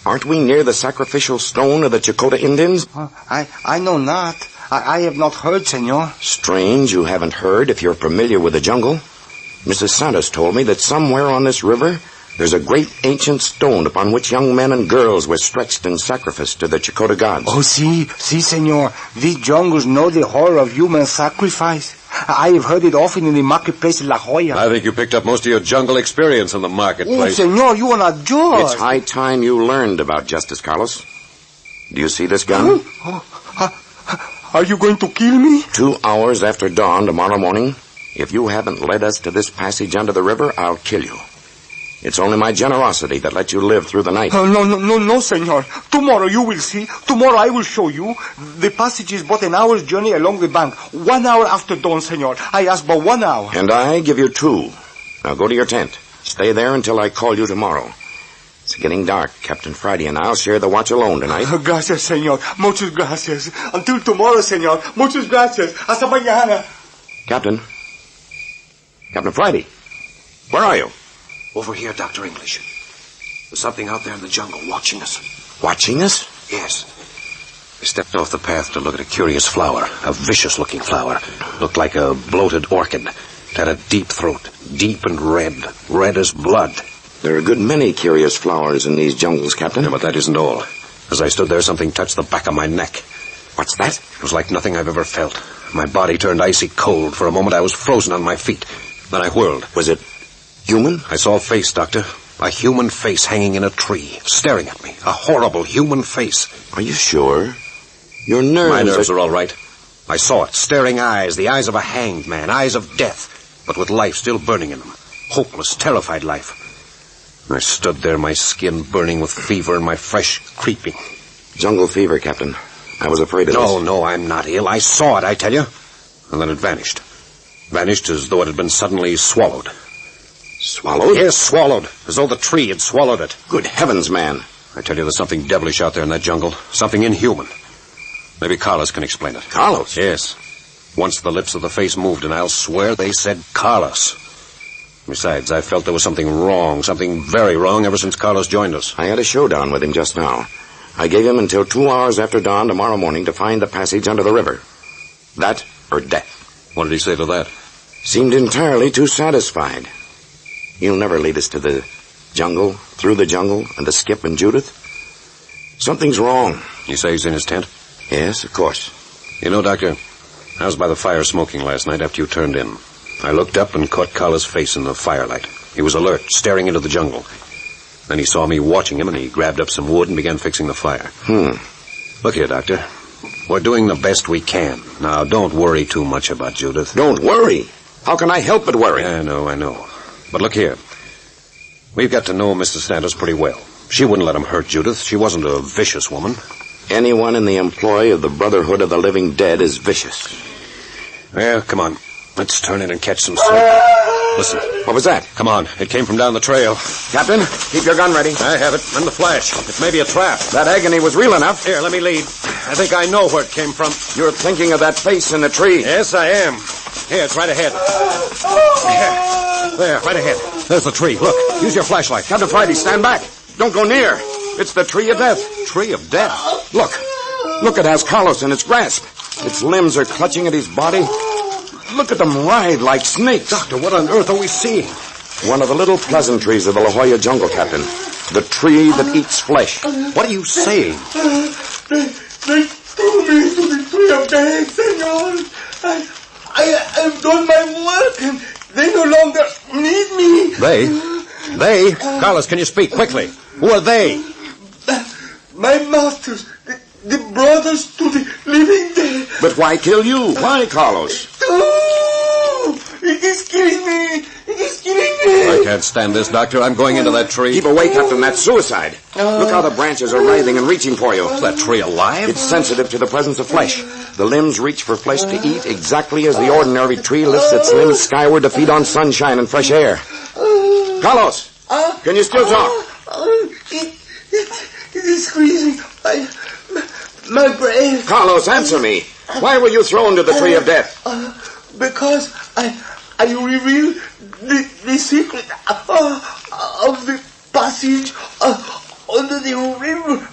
Aren't we near the sacrificial stone of the Chakota Indians? I know not. I have not heard, senor. Strange you haven't heard if you're familiar with the jungle. Mrs. Santos told me that somewhere on this river there's a great ancient stone upon which young men and girls were stretched in sacrifice to the Chakota gods. Oh, si, senor. These jungles know the horror of human sacrifice. I have heard it often in the marketplace in La Jolla. I think you picked up most of your jungle experience in the marketplace. Oh, senor, you are not just. It's high time you learned about justice, Carlos. Do you see this gun? Are you going to kill me? 2 hours after dawn tomorrow morning, if you haven't led us to this passage under the river, I'll kill you. It's only my generosity that let you live through the night. No, senor. Tomorrow you will see. Tomorrow I will show you. The passage is but an hour's journey along the bank. 1 hour after dawn, senor. I ask but 1 hour. And I give you 2. Now go to your tent. Stay there until I call you tomorrow. It's getting dark. Captain Friday and I'll share the watch alone tonight. Gracias, senor. Muchas gracias. Until tomorrow, senor. Muchas gracias. Hasta mañana. Captain Friday. Where are you? Over here, Dr. English. There's something out there in the jungle watching us. Watching us? Yes. I stepped off the path to look at a curious flower, a vicious-looking flower. Looked like a bloated orchid. It had a deep throat, deep and red as blood. There are a good many curious flowers in these jungles, Captain. Yeah, but that isn't all. As I stood there, something touched the back of my neck. What's that? It was like nothing I've ever felt. My body turned icy cold. For a moment, I was frozen on my feet. Then I whirled. Was it human? I saw a face, Doctor. A human face hanging in a tree, staring at me. A horrible human face. Are you sure? Your nerves... My nerves are all right. I saw it. Staring eyes. The eyes of a hanged man. Eyes of death. But with life still burning in them. Hopeless, terrified life. I stood there, my skin burning with fever and my flesh creeping. Jungle fever, Captain. I was afraid of this. No, I'm not ill. I saw it, I tell you. And then it vanished. Vanished as though it had been suddenly swallowed. Swallowed? Yes, swallowed. As though the tree had swallowed it. Good heavens, man. I tell you, there's something devilish out there in that jungle. Something inhuman. Maybe Carlos can explain it. Carlos? Yes. Once the lips of the face moved, and I'll swear they said Carlos. Besides, I felt there was something wrong, something very wrong ever since Carlos joined us. I had a showdown with him just now. I gave him until 2 hours after dawn tomorrow morning to find the passage under the river. That or death. What did he say to that? Seemed entirely too satisfied. He'll never lead us to the jungle, through the jungle, and to Skip and Judith. Something's wrong. You say he's in his tent? Yes, of course. You know, Doctor, I was by the fire smoking last night after you turned in. I looked up and caught Carlos' face in the firelight. He was alert, staring into the jungle. Then he saw me watching him, and he grabbed up some wood and began fixing the fire. Look here, Doctor. We're doing the best we can. Now, don't worry too much about Judith. Don't worry? How can I help but worry? I know. But look here. We've got to know Mrs. Santos pretty well. She wouldn't let him hurt Judith. She wasn't a vicious woman. Anyone in the employ of the Brotherhood of the Living Dead is vicious. Well, come on. Let's turn in and catch some sleep. Listen. What was that? Come on. It came from down the trail. Captain, keep your gun ready. I have it. And the flash. It may be a trap. That agony was real enough. Here, let me lead. I think I know where it came from. You're thinking of that face in the tree. Yes, I am. Here, it's right ahead. There, right ahead. There's the tree. Look, use your flashlight. Captain Friday, stand back. Don't go near. It's the tree of death. Tree of death? Look. Look, it has Carlos in its grasp. Its limbs are clutching at his body. Look at them writhe like snakes. Doctor, what on earth are we seeing? One of the little pleasantries of the La Jolla jungle, Captain. The tree that eats flesh. What are you saying? They threw me into the tree of death, senor. I've done my work, and they no longer need me. They? Carlos, can you speak quickly? Who are they? My masters, the brothers to the living dead. But why kill you? Why, Carlos? Oh, it is killing me. It is killing me. I can't stand this, Doctor. I'm going into that tree. Keep away, Captain. That's suicide. Look how the branches are writhing and reaching for you. Is that tree alive? It's sensitive to the presence of flesh. The limbs reach for flesh to eat exactly as the ordinary tree lifts its limbs skyward to feed on sunshine and fresh air. Carlos, can you still talk? It is squeezing my brain. Carlos, answer me. Why were you thrown to the tree of death? Because I revealed the secret of the passage under the river.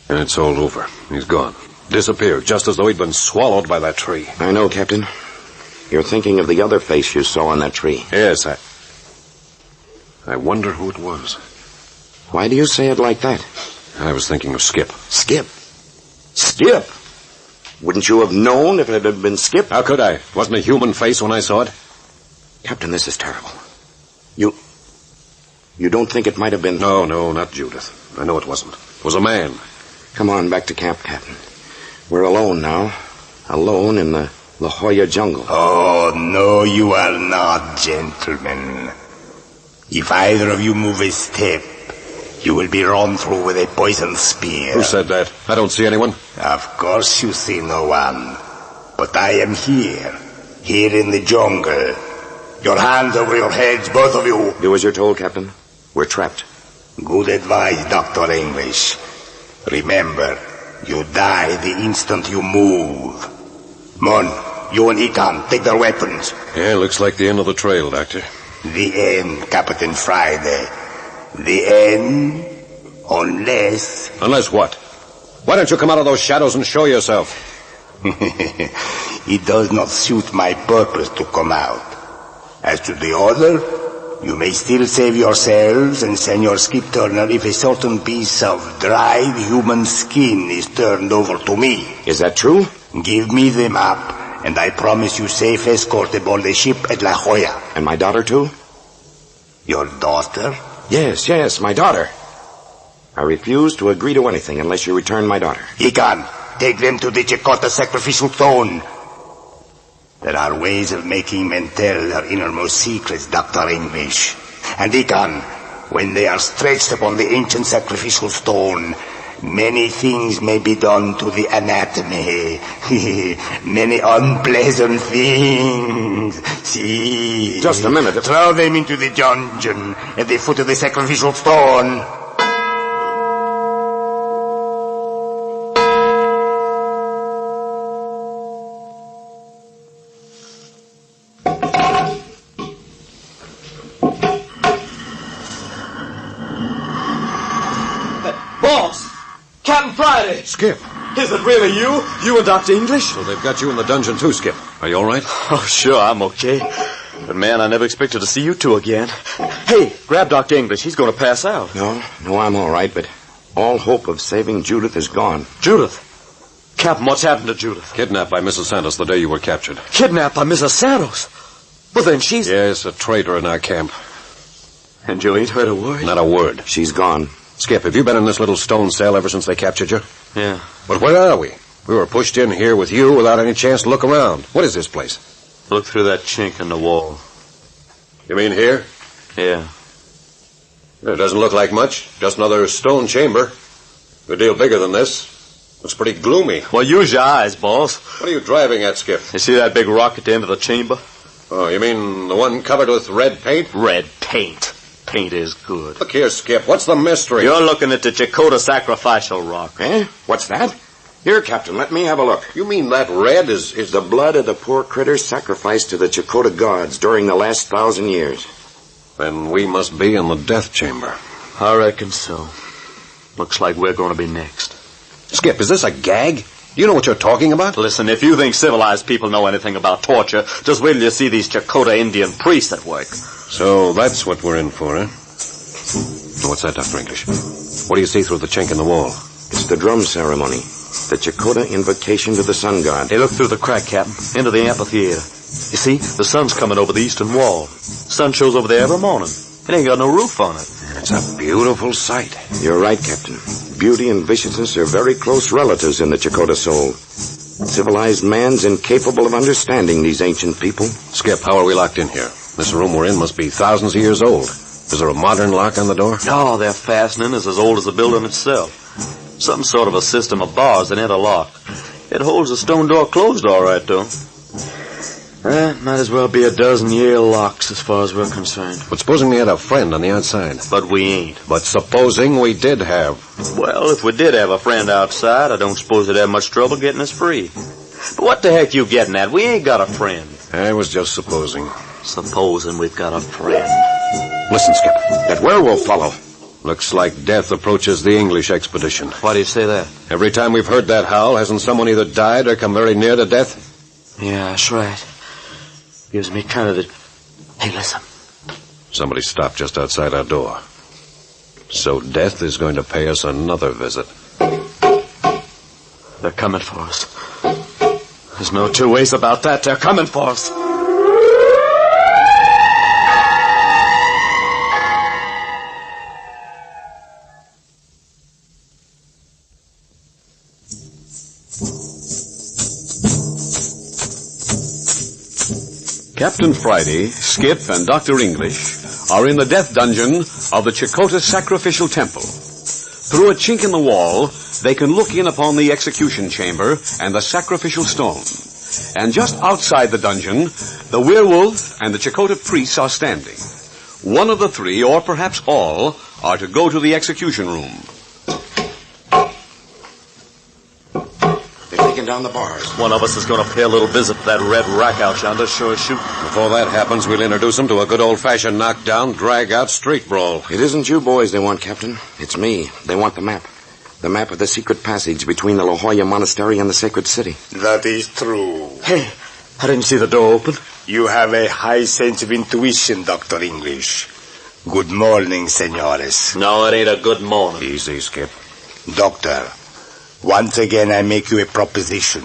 And it's all over. He's gone. Disappeared, just as though he'd been swallowed by that tree. I know, Captain. You're thinking of the other face you saw on that tree. Yes, I wonder who it was. Why do you say it like that? I was thinking of Skip. Skip? Skip? Wouldn't you have known if it had been Skip? How could I? Wasn't a human face when I saw it. Captain, this is terrible. You don't think it might have been... No, not Judith. I know it wasn't. It was a man. Come on, back to camp, Captain. We're alone now. Alone in the La Jolla jungle. Oh, no, you are not, gentlemen. If either of you move a step, you will be run through with a poisoned spear. Who said that? I don't see anyone. Of course you see no one. But I am here in the jungle. Your hands over your heads, both of you. Do as you're told, Captain. We're trapped. Good advice, Dr. English. Remember, you die the instant you move. Mon, you and Eton, take their weapons. Yeah, looks like the end of the trail, Doctor. The end, Captain Friday. The end, unless... Unless what? Why don't you come out of those shadows and show yourself? It does not suit my purpose to come out. As to the other, you may still save yourselves and Senor Skip Turner if a certain piece of dried human skin is turned over to me. Is that true? Give me the map, and I promise you safe escort aboard the ship at La Jolla. And my daughter, too? Your daughter? Yes, my daughter. I refuse to agree to anything unless you return my daughter. Ikan, take them to the Chicota sacrificial stone. There are ways of making men tell their innermost secrets, Dr. English. And Ikan, when they are stretched upon the ancient sacrificial stone, many things may be done to the anatomy. Many unpleasant things. See? Just a minute. Throw them into the dungeon at the foot of the sacrificial stone. Friday! Skip! Is it really you? You and Dr. English? So they've got you in the dungeon too, Skip. Are you all right? Oh, sure, I'm okay. But, man, I never expected to see you two again. Hey, grab Dr. English. He's going to pass out. No, I'm all right, but all hope of saving Judith is gone. Judith? Captain, what's happened to Judith? Kidnapped by Mrs. Santos the day you were captured. Kidnapped by Mrs. Santos? Well, then she's... Yes, a traitor in our camp. And you ain't heard a word? Not a word. She's gone. Skip, have you been in this little stone cell ever since they captured you? Yeah. But where are we? We were pushed in here with you without any chance to look around. What is this place? Look through that chink in the wall. You mean here? Yeah. It doesn't look like much. Just another stone chamber. A good deal bigger than this. Looks pretty gloomy. Well, use your eyes, boss. What are you driving at, Skip? You see that big rock at the end of the chamber? Oh, you mean the one covered with red paint? Red paint. Paint is good. Look here, Skip. What's the mystery? You're looking at the Chicota sacrificial rock. Eh? What's that? Here, Captain, let me have a look. You mean that red is the blood of the poor critters sacrificed to the Chicota gods during the last 1,000 years. Then we must be in the death chamber. I reckon so. Looks like we're going to be next. Skip, is this a gag? Do you know what you're talking about? Listen, if you think civilized people know anything about torture, just wait till you see these Chakotay Indian priests at work. So that's what we're in for, eh? What's that, Dr. English? What do you see through the chink in the wall? It's the drum ceremony. The Chakotay invocation to the sun god. Hey, look through the crack, Captain, into the amphitheater. You see, the sun's coming over the eastern wall. Sun shows over there every morning. It ain't got no roof on it. It's a beautiful sight. You're right, Captain. Beauty and viciousness are very close relatives in the Chakotay soul. Civilized man's incapable of understanding these ancient people. Skip, how are we locked in here? This room we're in must be thousands of years old. Is there a modern lock on the door? No, their fastening is as old as the building itself. Some sort of a system of bars that interlock. It holds the stone door closed all right, though. Might as well be a dozen Yale locks as far as we're concerned. But supposing we had a friend on the outside? But we ain't. But supposing we did have? Well, if we did have a friend outside, I don't suppose they'd have much trouble getting us free. But what the heck you getting at? We ain't got a friend. I was just supposing. Supposing we've got a friend. Listen, Skip. That werewolf fellow. Looks like death approaches the English expedition. Why do you say that? Every time we've heard that howl, hasn't someone either died or come very near to death? Yeah, that's right. Gives me kind of the... Hey, listen. Somebody stopped just outside our door. So death is going to pay us another visit. They're coming for us. There's no two ways about that. They're coming for us. Captain Friday, Skip, and Dr. English are in the death dungeon of the Chakotay Sacrificial Temple. Through a chink in the wall, they can look in upon the execution chamber and the sacrificial stone. And just outside the dungeon, the werewolf and the Chakotay priests are standing. One of the three, or perhaps all, are to go to the execution room. Down the bars. One of us is going to pay a little visit to that red rack out yonder, sure as shoot. Before that happens, we'll introduce them to a good old-fashioned knockdown, drag-out street brawl. It isn't you boys they want, Captain. It's me. They want the map. The map of the secret passage between the La Jolla Monastery and the sacred city. That is true. Hey, I didn't see the door open. You have a high sense of intuition, Dr. English. Good morning, senores. No, it ain't a good morning. Easy, Skip. Doctor, once again I make you a proposition.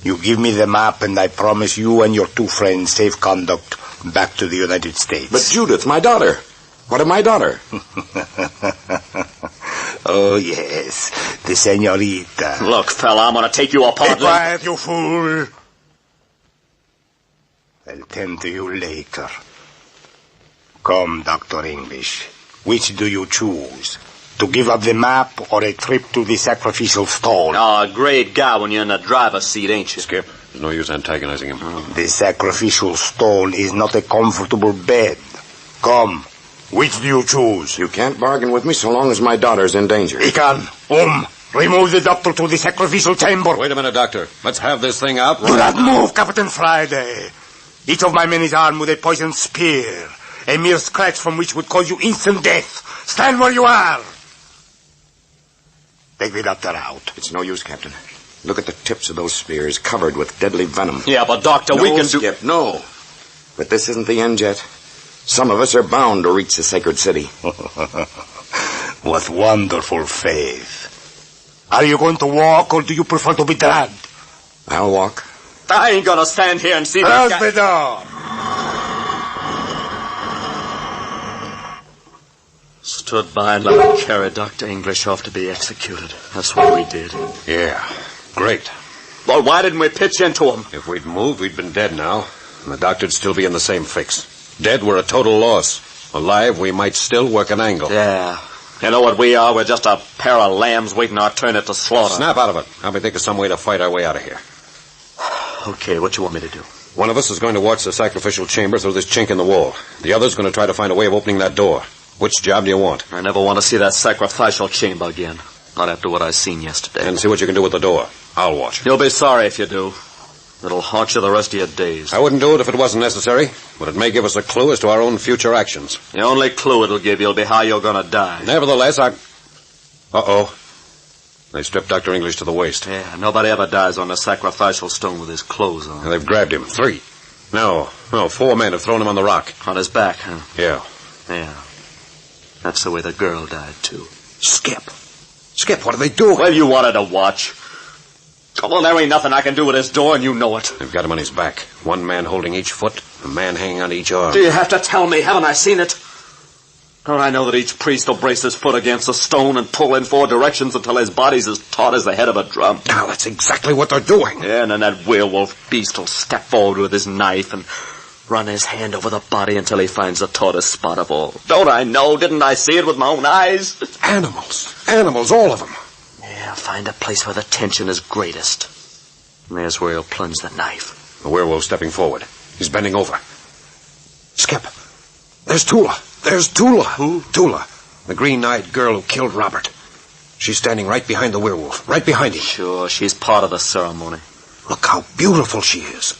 You give me the map and I promise you and your two friends safe conduct back to the United States. But Judith, my daughter. What of my daughter? Oh, yes, the senorita. Look, fella, I'm going to take you apart. Be quiet, you fool. I'll tend to you later. Come, Dr. English. Which do you choose? To give up the map or a trip to the sacrificial stone? Oh, a great guy when you're in the driver's seat, ain't you? Skip, there's no use antagonizing him. The sacrificial stone is not a comfortable bed. Come, which do you choose? You can't bargain with me so long as my daughter's in danger. Ikan, remove the doctor to the sacrificial chamber. Wait a minute, Doctor. Let's have this thing out. Do not move, Captain Friday. Each of my men is armed with a poisoned spear. A mere scratch from which would cause you instant death. Stand where you are. Take the doctor out. It's no use, Captain. Look at the tips of those spears covered with deadly venom. Yeah, but Doctor, we can Skip, no. But this isn't the end yet. Some of us are bound to reach the sacred city. What wonderful faith. Are you going to walk or do you prefer to be dragged? I'll walk. I ain't gonna stand here and see Close the door. Stood by and let me carry Dr. English off to be executed. That's what we did. Yeah, great. Well, why didn't we pitch into him? If we'd moved, we'd been dead now. And the doctor'd still be in the same fix. Dead, we're a total loss. Alive, we might still work an angle. Yeah. You know what we are? We're just a pair of lambs waiting our turn at the slaughter. Snap out of it. I'll be thinking of some way to fight our way out of here. Okay, what you want me to do? One of us is going to watch the sacrificial chamber through this chink in the wall. The other's going to try to find a way of opening that door. Which job do you want? I never want to see that sacrificial chamber again. Not after what I seen yesterday. And see what you can do with the door. I'll watch. You'll be sorry if you do. It'll haunt you the rest of your days. I wouldn't do it if it wasn't necessary, but it may give us a clue as to our own future actions. The only clue it'll give you will be how you're going to die. Nevertheless, Uh-oh. They stripped Dr. English to the waist. Yeah, nobody ever dies on the sacrificial stone with his clothes on. And they've grabbed him. 3. No, 4 men have thrown him on the rock. On his back, huh? Yeah. Yeah. That's the way the girl died, too. Skip, what are they doing? Well, you wanted to watch. Come on, there ain't nothing I can do with this door, and you know it. They've got him on his back. 1 man holding each foot, a man hanging on each arm. Do you have to tell me? Haven't I seen it? Don't I know that each priest will brace his foot against a stone and pull in 4 directions until his body's as taut as the head of a drum? Now, that's exactly what they're doing. Yeah, and then that werewolf beast will step forward with his knife and run his hand over the body until he finds the tautest spot of all. Don't I know? Didn't I see it with my own eyes? Animals, all of them. Yeah, find a place where the tension is greatest. And there's where he'll plunge the knife. The werewolf stepping forward. He's bending over. Skip, there's Tula. Who? Tula, the green-eyed girl who killed Robert. She's standing right behind the werewolf, right behind him. Sure, she's part of the ceremony. Look how beautiful she is.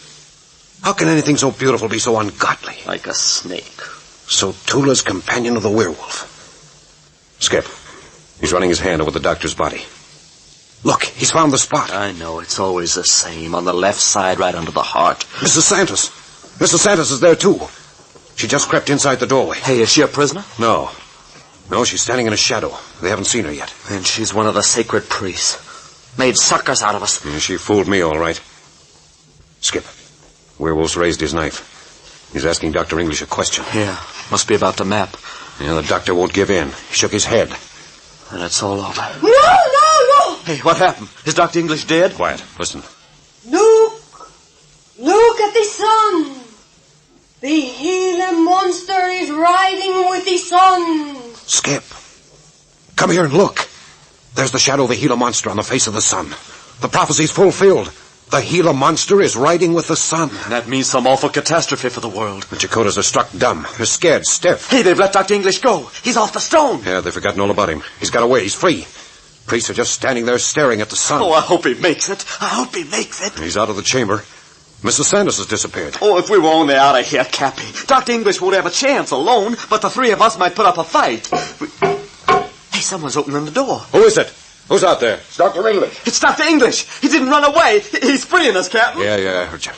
How can anything so beautiful be so ungodly? Like a snake. So Tula's companion of the werewolf. Skip, he's running his hand over the doctor's body. Look, he's found the spot. I know, it's always the same. On the left side, right under the heart. Mrs. Santos is there, too. She just crept inside the doorway. Hey, is she a prisoner? No, she's standing in a shadow. They haven't seen her yet. And she's one of the sacred priests. Made suckers out of us. Yeah, she fooled me, all right. Skip, werewolf's raised his knife. He's asking Dr. English a question. Yeah, must be about the map. Yeah, the doctor won't give in. He shook his head. And it's all over. No! Hey, what happened? Is Dr. English dead? Quiet, listen. Look at the sun. The Gila monster is riding with the sun. Skip, come here and look. There's the shadow of the Gila monster on the face of the sun. The prophecy's fulfilled. The Gila monster is riding with the sun. That means some awful catastrophe for the world. The Chakotas are struck dumb. They're scared stiff. Hey, they've let Dr. English go. He's off the stone. Yeah, they've forgotten all about him. He's got away. He's free. Priests are just standing there staring at the sun. Oh, I hope he makes it. He's out of the chamber. Mrs. Santos has disappeared. Oh, if we were only out of here, Cappy. Dr. English won't have a chance alone, but the 3 of us might put up a fight. Hey, someone's opening the door. Who is it? Who's out there? It's Dr. English. It's Dr. English. He didn't run away. He's freeing us, Captain. Yeah, I heard you.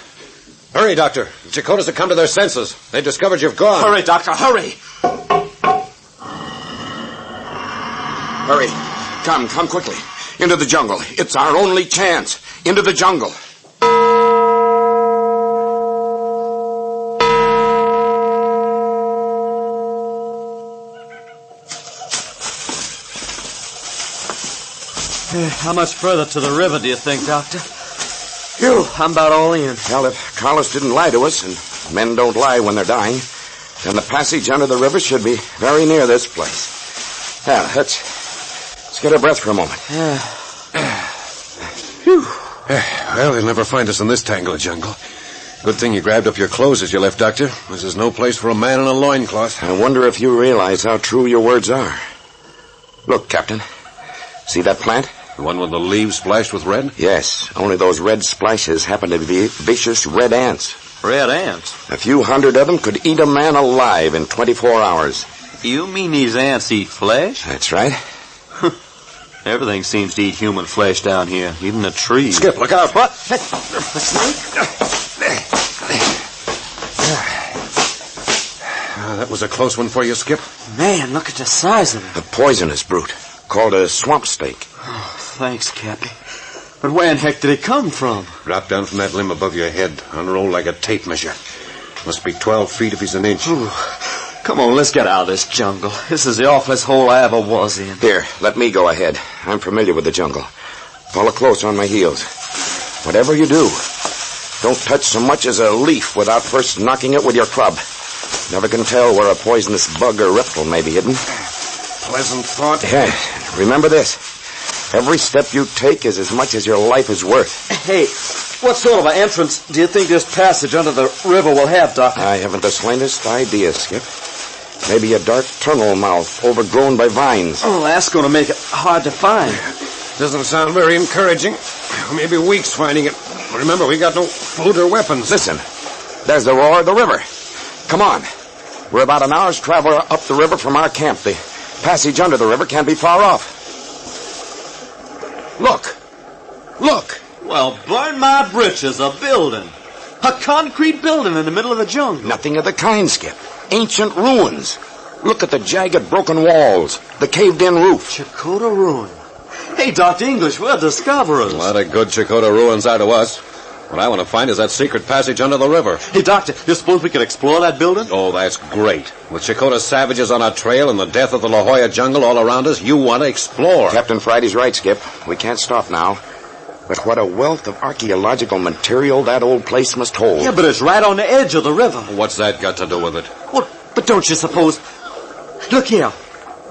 Hurry, Doctor. The Chakotas have come to their senses. They discovered you've gone. Hurry, Doctor, hurry. Hurry. Come quickly. Into the jungle. It's our only chance. Into the jungle. How much further to the river do you think, Doctor? Phew, I'm about all in. Well, if Carlos didn't lie to us, and men don't lie when they're dying, then the passage under the river should be very near this place. Yeah, let's get our breath for a moment. Phew. Well, they'll never find us in this tangle of jungle. Good thing you grabbed up your clothes as you left, Doctor. This is no place for a man in a loincloth. I wonder if you realize how true your words are. Look, Captain. See that plant? The one with the leaves splashed with red? Yes, only those red splashes happen to be vicious red ants. Red ants? A few hundred of them could eat a man alive in 24 hours. You mean these ants eat flesh? That's right. Everything seems to eat human flesh down here, even the trees. Skip, look out. What? The snake? That was a close one for you, Skip. Man, look at the size of it. A poisonous brute called a swamp snake. Oh, thanks, Cappy. But where in heck did it come from? Dropped down from that limb above your head, unrolled like a tape measure. Must be 12 feet if he's an inch. Ooh. Come on, let's get out of this jungle. This is the awfulest hole I ever was in. Here, let me go ahead. I'm familiar with the jungle. Follow close on my heels. Whatever you do, don't touch so much as a leaf without first knocking it with your club. Never can tell where a poisonous bug or reptile may be hidden. Pleasant thought. Yeah, remember this. Every step you take is as much as your life is worth. Hey, what sort of an entrance do you think this passage under the river will have, Doctor? I haven't the slightest idea, Skip. Maybe a dark tunnel mouth overgrown by vines. Oh, that's going to make it hard to find. Doesn't sound very encouraging. Maybe weeks finding it. Remember, we got no food or weapons. Listen, there's the roar of the river. Come on. We're about an hour's travel up the river from our camp. The passage under the river can't be far off. Look. Look. Well, burn my britches, a building. A concrete building in the middle of the jungle. Nothing of the kind, Skip. Ancient ruins. Look at the jagged, broken walls, the caved-in roof. Chakotay ruin. Hey, Dr. English, we're discoverers. A lot of good Chakotay ruins are to us. What I want to find is that secret passage under the river. Hey, Doctor, you suppose we could explore that building? Oh, that's great. With Chakotay savages on our trail and the death of the La Jolla jungle all around us, you want to explore. Captain Friday's right, Skip. We can't stop now. But what a wealth of archaeological material that old place must hold. Yeah, but it's right on the edge of the river. What's that got to do with it? Well, but don't you suppose... Look here.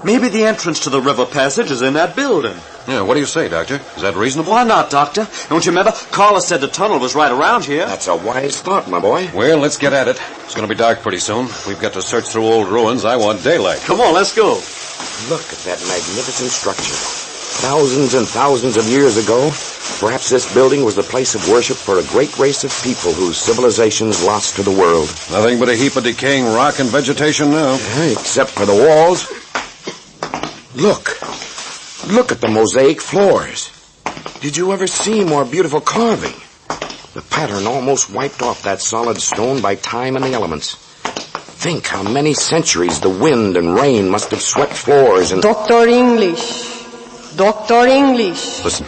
Maybe the entrance to the river passage is in that building. Yeah, what do you say, Doctor? Is that reasonable? Why not, Doctor? Don't you remember? Carla said the tunnel was right around here. That's a wise thought, my boy. Well, let's get at it. It's going to be dark pretty soon. We've got to search through old ruins. I want daylight. Come on, let's go. Look at that magnificent structure. Thousands and thousands of years ago, perhaps this building was the place of worship for a great race of people whose civilizations lost to the world. Nothing but a heap of decaying rock and vegetation now. Except for the walls. Look. Look at the mosaic floors. Did you ever see more beautiful carving? The pattern almost wiped off that solid stone by time and the elements. Think how many centuries the wind and rain must have swept floors and... Dr. English. Dr. English. Listen.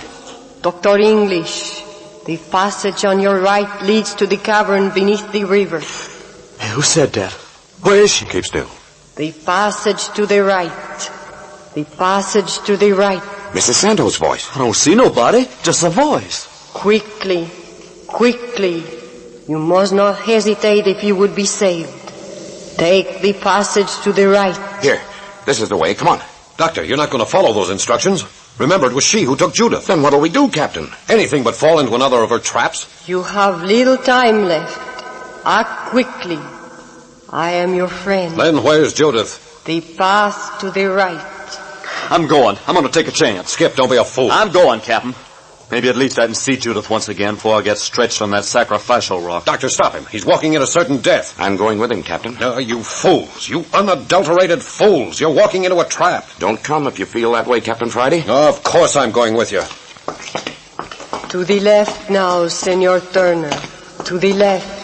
Dr. English. The passage on your right leads to the cavern beneath the river. Hey, who said that? Where is she? Keep still. The passage to the right. The passage to the right. Mrs. Santos' voice. I don't see nobody. Just a voice. Quickly. Quickly. You must not hesitate if you would be saved. Take the passage to the right. Here. This is the way. Come on. Doctor, you're not going to follow those instructions. Remember, it was she who took Judith. Then what'll we do, Captain? Anything but fall into another of her traps. You have little time left. Act quickly. I am your friend. Then where's Judith? The path to the right. I'm going. I'm going to take a chance. Skip, don't be a fool. I'm going, Captain. Maybe at least I can see Judith once again before I get stretched on that sacrificial rock. Doctor, stop him. He's walking into certain death. I'm going with him, Captain. You fools. You unadulterated fools. You're walking into a trap. Don't come if you feel that way, Captain Friday. Of course I'm going with you. To the left now, Senor Turner. To the left.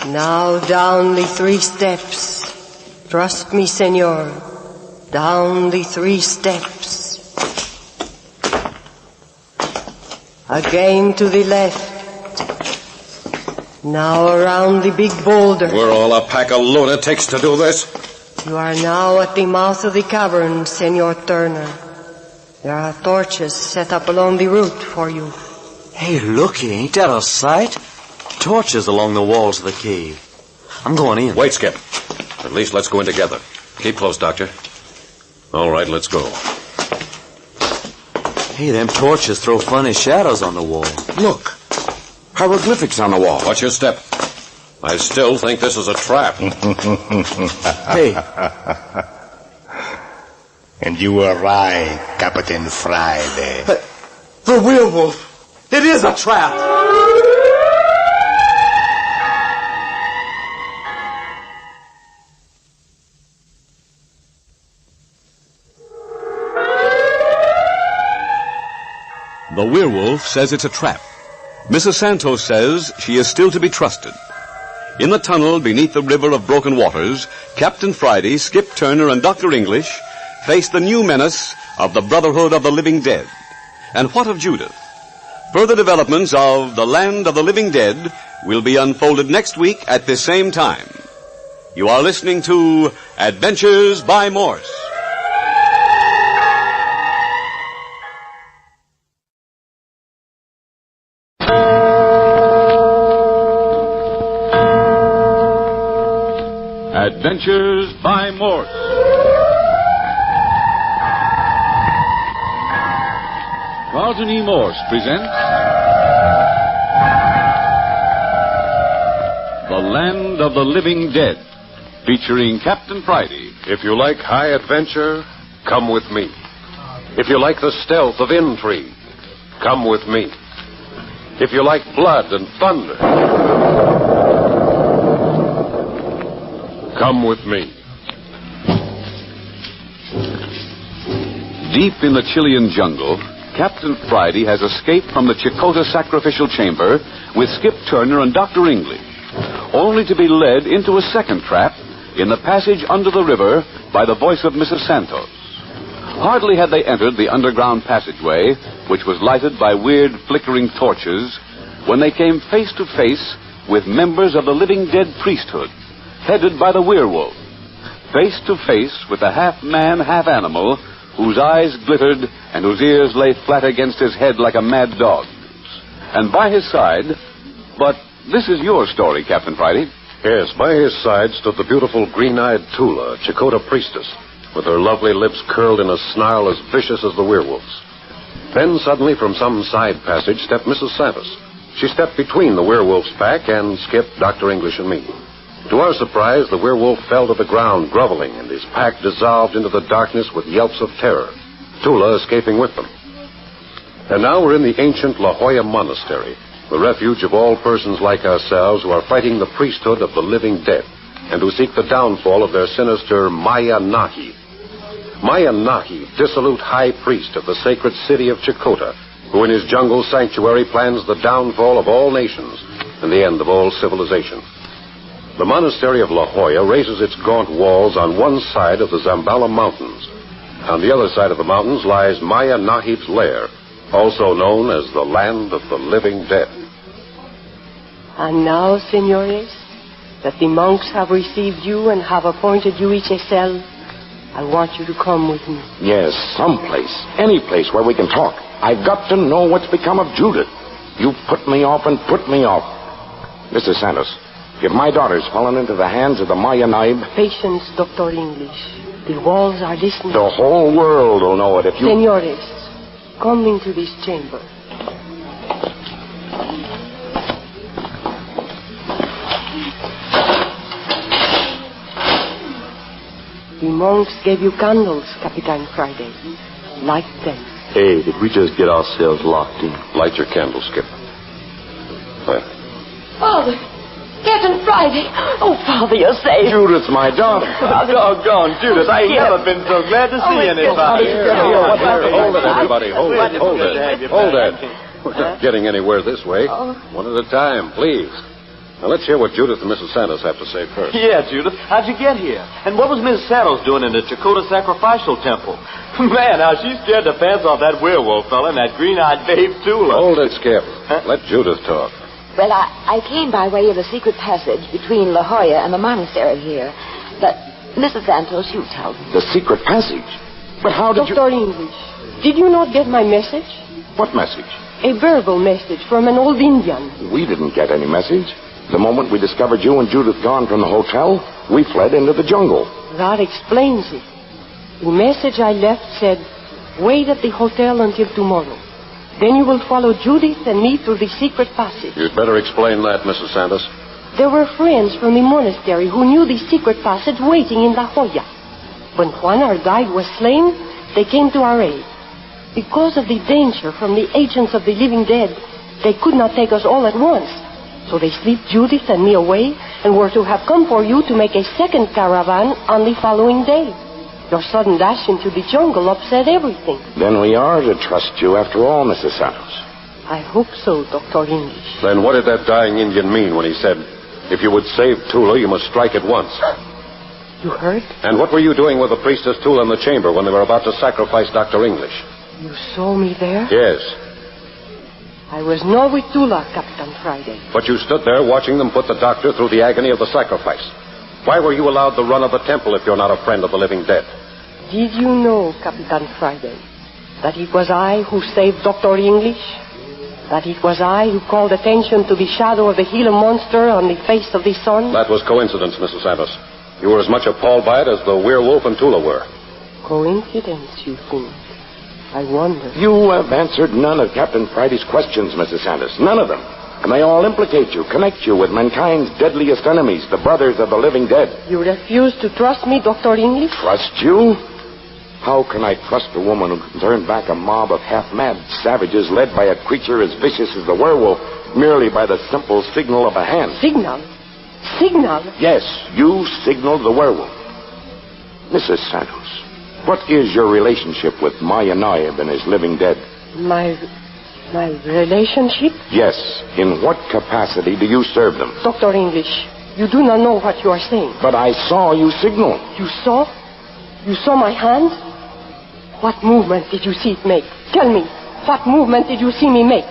Now down the 3 steps. Trust me, Senor. Down the 3 steps. Again to the left. Now around the big boulder. We're all a pack of lunatics to do this. You are now at the mouth of the cavern, Senor Turner. There are torches set up along the route for you. Hey, looky, ain't that a sight? Torches along the walls of the cave. I'm going in. Wait, Skip. At least let's go in together. Keep close, Doctor. All right, let's go. Hey, them torches throw funny shadows on the wall. Look. Hieroglyphics on the wall. Watch your step. I still think this is a trap. Hey. And you were right, Captain Friday. The werewolf. It is a trap. The werewolf says it's a trap. Mrs. Santos says she is still to be trusted. In the tunnel beneath the river of broken waters, Captain Friday, Skip Turner, and Dr. English face the new menace of the Brotherhood of the Living Dead. And what of Judith? Further developments of The Land of the Living Dead will be unfolded next week at this same time. You are listening to Adventures by Morse. Adventures by Morse. Carlton E. Morse presents The Land of the Living Dead, featuring Captain Friday. If you like high adventure, come with me. If you like the stealth of intrigue, come with me. If you like blood and thunder, come with me. Deep in the Chilean jungle, Captain Friday has escaped from the Chakotay sacrificial chamber with Skip Turner and Dr. English, only to be led into a second trap in the passage under the river by the voice of Mrs. Santos. Hardly had they entered the underground passageway, which was lighted by weird flickering torches, when they came face to face with members of the living dead priesthood, headed by the werewolf, face to face with the half-man, half-animal, whose eyes glittered and whose ears lay flat against his head like a mad dog's. And by his side, but this is your story, Captain Friday. Yes, by his side stood the beautiful green-eyed Tula, Chakotay priestess, with her lovely lips curled in a snarl as vicious as the werewolf's. Then suddenly from some side passage stepped Mrs. Santos. She stepped between the werewolf's pack and Skip, Dr. English, and me. To our surprise, the werewolf fell to the ground, groveling, and his pack dissolved into the darkness with yelps of terror, Tula escaping with them. And now we're in the ancient La Jolla Monastery, the refuge of all persons like ourselves who are fighting the priesthood of the living dead, and who seek the downfall of their sinister Maya Nahi. Maya Nahi, dissolute high priest of the sacred city of Chakotay, who in his jungle sanctuary plans the downfall of all nations and the end of all civilization. The monastery of La Jolla raises its gaunt walls on one side of the Zambala Mountains. On the other side of the mountains lies Maya Nahib's lair, also known as the land of the living dead. And now, senores, that the monks have received you and have appointed you each a cell, I want you to come with me. Yes, someplace, any place where we can talk. I've got to know what's become of Judith. You've put me off and put me off. Mr. Santos, if my daughter's fallen into the hands of the Maya Naib... Patience, Dr. English. The walls are listening. The whole world will know it if you... Senores, come into this chamber. The monks gave you candles, Capitan Friday. Light them. Hey, did we just get ourselves locked in? Light your candle, Skip. Father! Captain Friday! Oh, Father, you're safe. Judith's my daughter. Doggone, Judith, I ain't never been so glad to see anybody. Hold it, everybody. Hold it. We're not getting anywhere this way. One at a time, please. Now, let's hear what Judith and Mrs. Santos have to say first. Yeah, Judith. How'd you get here? And what was Mrs. Santos doing in the Chakotay sacrificial temple? Man, how she scared the pants off that werewolf fella and that green-eyed babe, Tula. Hold it, Skip. Let Judith talk. Well, I came by way of the secret passage between La Jolla and the monastery here. But, Mrs. Santos, you tell me. The secret passage? But how did Dr. English, did you not get my message? What message? A verbal message from an old Indian. We didn't get any message. The moment we discovered you and Judith gone from the hotel, we fled into the jungle. That explains it. The message I left said, wait at the hotel until tomorrow. Then you will follow Judith and me through the secret passage. You'd better explain that, Mrs. Santos. There were friends from the monastery who knew the secret passage waiting in La Jolla. When Juan, our guide, was slain, they came to our aid. Because of the danger from the agents of the living dead, they could not take us all at once. So they slipped Judith and me away and were to have come for you to make a second caravan on the following day. Your sudden dash into the jungle upset everything. Then we are to trust you after all, Mrs. Santos. I hope so, Dr. English. Then what did that dying Indian mean when he said, if you would save Tula, you must strike at once? You heard? And what were you doing with the priestess Tula in the chamber when they were about to sacrifice Dr. English? You saw me there? Yes. I was not with Tula, Captain Friday. But you stood there watching them put the doctor through the agony of the sacrifice. Why were you allowed the run of the temple if you're not a friend of the living dead? Did you know, Captain Friday, that it was I who saved Dr. English? That it was I who called attention to the shadow of the Gila monster on the face of the sun? That was coincidence, Mrs. Santos. You were as much appalled by it as the werewolf and Tula were. Coincidence, you think? I wonder. You have answered none of Captain Friday's questions, Mrs. Santos. None of them. And they all implicate you, connect you with mankind's deadliest enemies, the brothers of the living dead. You refuse to trust me, Dr. English? Trust you? How can I trust a woman who can turn back a mob of half-mad savages led by a creature as vicious as the werewolf merely by the simple signal of a hand? Signal? Signal? Yes, you signaled the werewolf. Mrs. Santos, what is your relationship with Maya Naib and his living dead? My relationship? Yes. In what capacity do you serve them? Dr. English, you do not know what you are saying. But I saw you signal. You saw? You saw my hand? What movement did you see it make? Tell me, what movement did you see me make?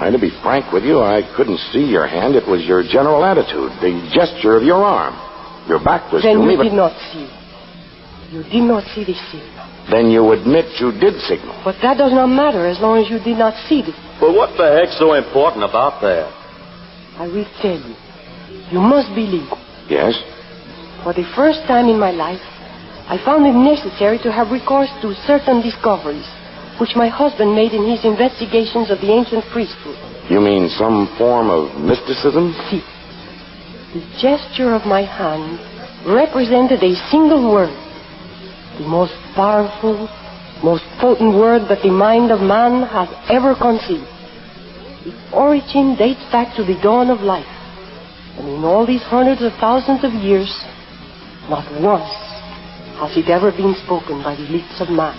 To be frank with you, I couldn't see your hand. It was your general attitude, the gesture of your arm. Your back was to me, Then you but... did not see. You did not see the signal. Then you admit you did signal. But that does not matter as long as you did not see it. But what the heck's so important about that? I will tell you. You must believe. Yes? For the first time in my life, I found it necessary to have recourse to certain discoveries which my husband made in his investigations of the ancient priesthood. You mean some form of mysticism? See, the gesture of my hand represented a single word, the most powerful, most potent word that the mind of man has ever conceived. Its origin dates back to the dawn of life, and in all these hundreds of thousands of years, not once has it ever been spoken by the lips of man.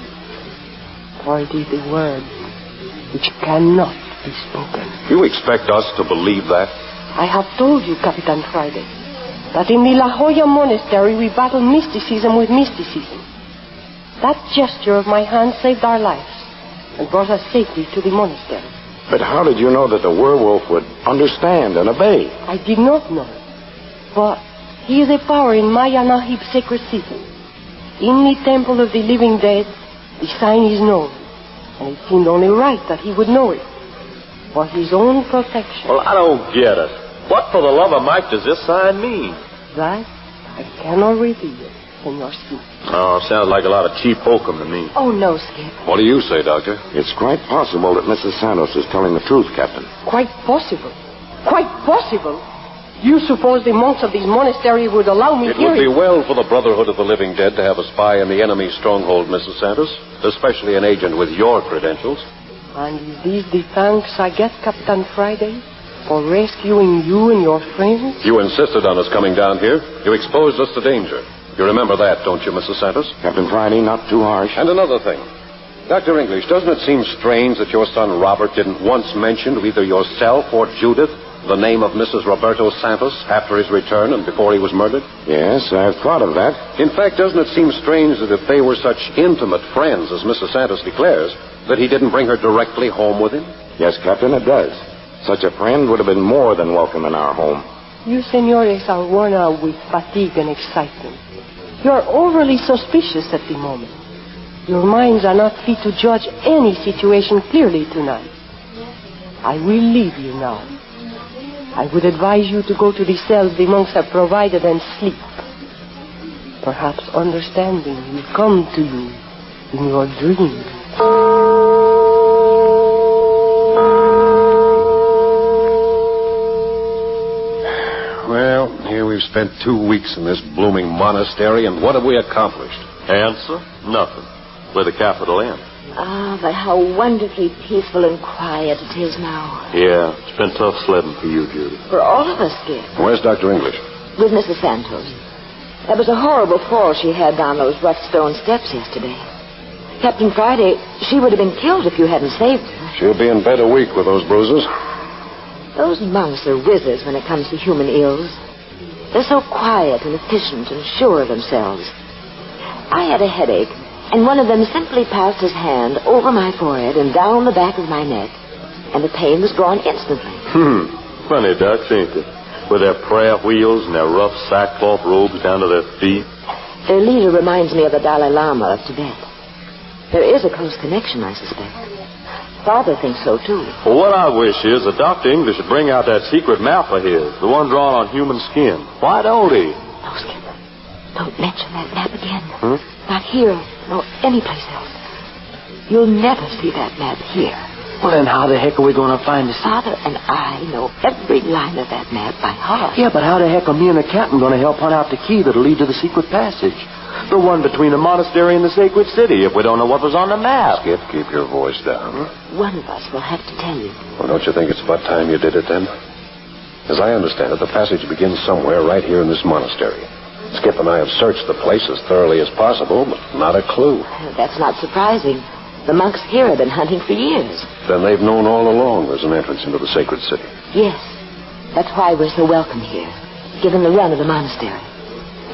For it is the word which cannot be spoken. You expect us to believe that? I have told you, Capitan Friday, that in the La Jolla Monastery we battle mysticism with mysticism. That gesture of my hand saved our lives and brought us safely to the monastery. But how did you know that the werewolf would understand and obey? I did not know. But he is a power in Maya Nahib's sacred city. In the temple of the living dead, the sign is known, and it seemed only right that he would know it, for his own protection. Well, I don't get it. What for the love of Mike does this sign mean? That I cannot reveal, Senor Skip. Oh, sounds like a lot of cheap hokum to me. Oh, no, Skip. What do you say, Doctor? It's quite possible that Mrs. Santos is telling the truth, Captain. Quite possible. Quite possible. You suppose the monks of this monastery would allow me It here? would be well for the Brotherhood of the Living Dead to have a spy in the enemy's stronghold, Mrs. Santos, especially an agent with your credentials. And is this the thanks I get, Captain Friday, for rescuing you and your friends? You insisted on us coming down here. You exposed us to danger. You remember that, don't you, Mrs. Santos? Captain Friday, not too harsh. And another thing. Dr. English, doesn't it seem strange that your son Robert didn't once mention to either yourself or Judith the name of Mrs. Roberto Santos after his return and before he was murdered? Yes, I've thought of that. In fact, doesn't it seem strange that if they were such intimate friends as Mrs. Santos declares, that he didn't bring her directly home with him? Yes, Captain, it does. Such a friend would have been more than welcome in our home. You senores are worn out with fatigue and excitement. You are overly suspicious at the moment. Your minds are not fit to judge any situation clearly tonight. I will leave you now. I would advise you to go to the cells the monks have provided and sleep. Perhaps understanding will come to you in your dreams. Well, here we've spent 2 weeks in this blooming monastery, and what have we accomplished? Answer? Nothing. With a capital N. Ah, but how wonderfully peaceful and quiet it is now. Yeah, it's been tough sledding for you, Judy. For all of us, Skip. Where's Dr. English? With Mrs. Santos. That was a horrible fall she had down those rough stone steps yesterday. Captain Friday, she would have been killed if you hadn't saved her. She'll be in bed a week with those bruises. Those monks are wizards when it comes to human ills. They're so quiet and efficient and sure of themselves. I had a headache, and one of them simply passed his hand over my forehead and down the back of my neck, and the pain was gone instantly. Funny ducks, ain't they? With their prayer wheels and their rough sackcloth robes down to their feet. Their leader reminds me of the Dalai Lama of Tibet. There is a close connection, I suspect. Father thinks so, too. Well, what I wish is that Dr. English should bring out that secret map of his, the one drawn on human skin. Why don't he? No, Skip. Don't mention that map again. Not here, nor anyplace else. You'll never see that map here. Well, then how the heck are we going to find the... Father and I know every line of that map by heart. Yeah, but how the heck are me and the captain going to help hunt out the key that'll lead to the secret passage? The one between the monastery and the sacred city, if we don't know what was on the map. Skip, keep your voice down. One of us will have to tell you. Well, don't you think it's about time you did it then? As I understand it, the passage begins somewhere right here in this monastery. Skip and I have searched the place as thoroughly as possible, but not a clue. That's not surprising. The monks here have been hunting for years. Then they've known all along there's an entrance into the sacred city. Yes. That's why we're so welcome here, given the run of the monastery.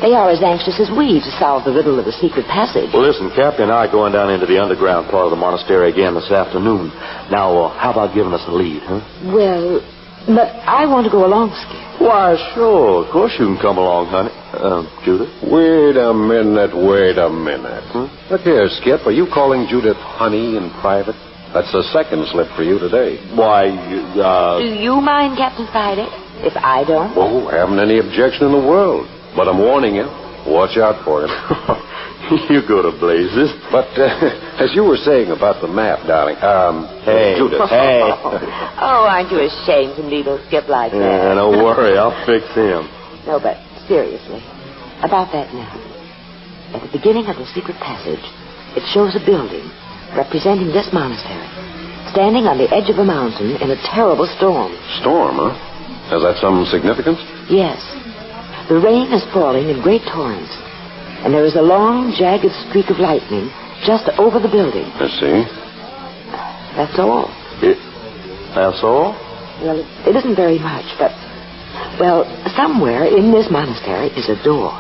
They are as anxious as we to solve the riddle of the secret passage. Well, listen, Captain and I are going down into the underground part of the monastery again this afternoon. Now, how about giving us a lead, huh? Well, but I want to go along, Skip. Why, sure. Of course you can come along, honey. Judith? Wait a minute. Look here, Skip. Are you calling Judith honey in private? That's the second slip for you today. Why, Do you mind, Captain Friday, if I don't? Oh, haven't any objection in the world. But I'm warning you, watch out for him. You go to blazes. But as you were saying about the map, darling, Judith. Hey. Oh, aren't you ashamed to needle Skip like that? Yeah, don't worry, I'll fix him. No, but seriously, about that now. At the beginning of the secret passage, it shows a building representing this monastery, standing on the edge of a mountain in a terrible storm. Storm, huh? Has that some significance? Yes. The rain is falling in great torrents, and there is a long, jagged streak of lightning just over the building. I see. That's all. That's all? Well, it isn't very much, but, well, somewhere in this monastery is a door.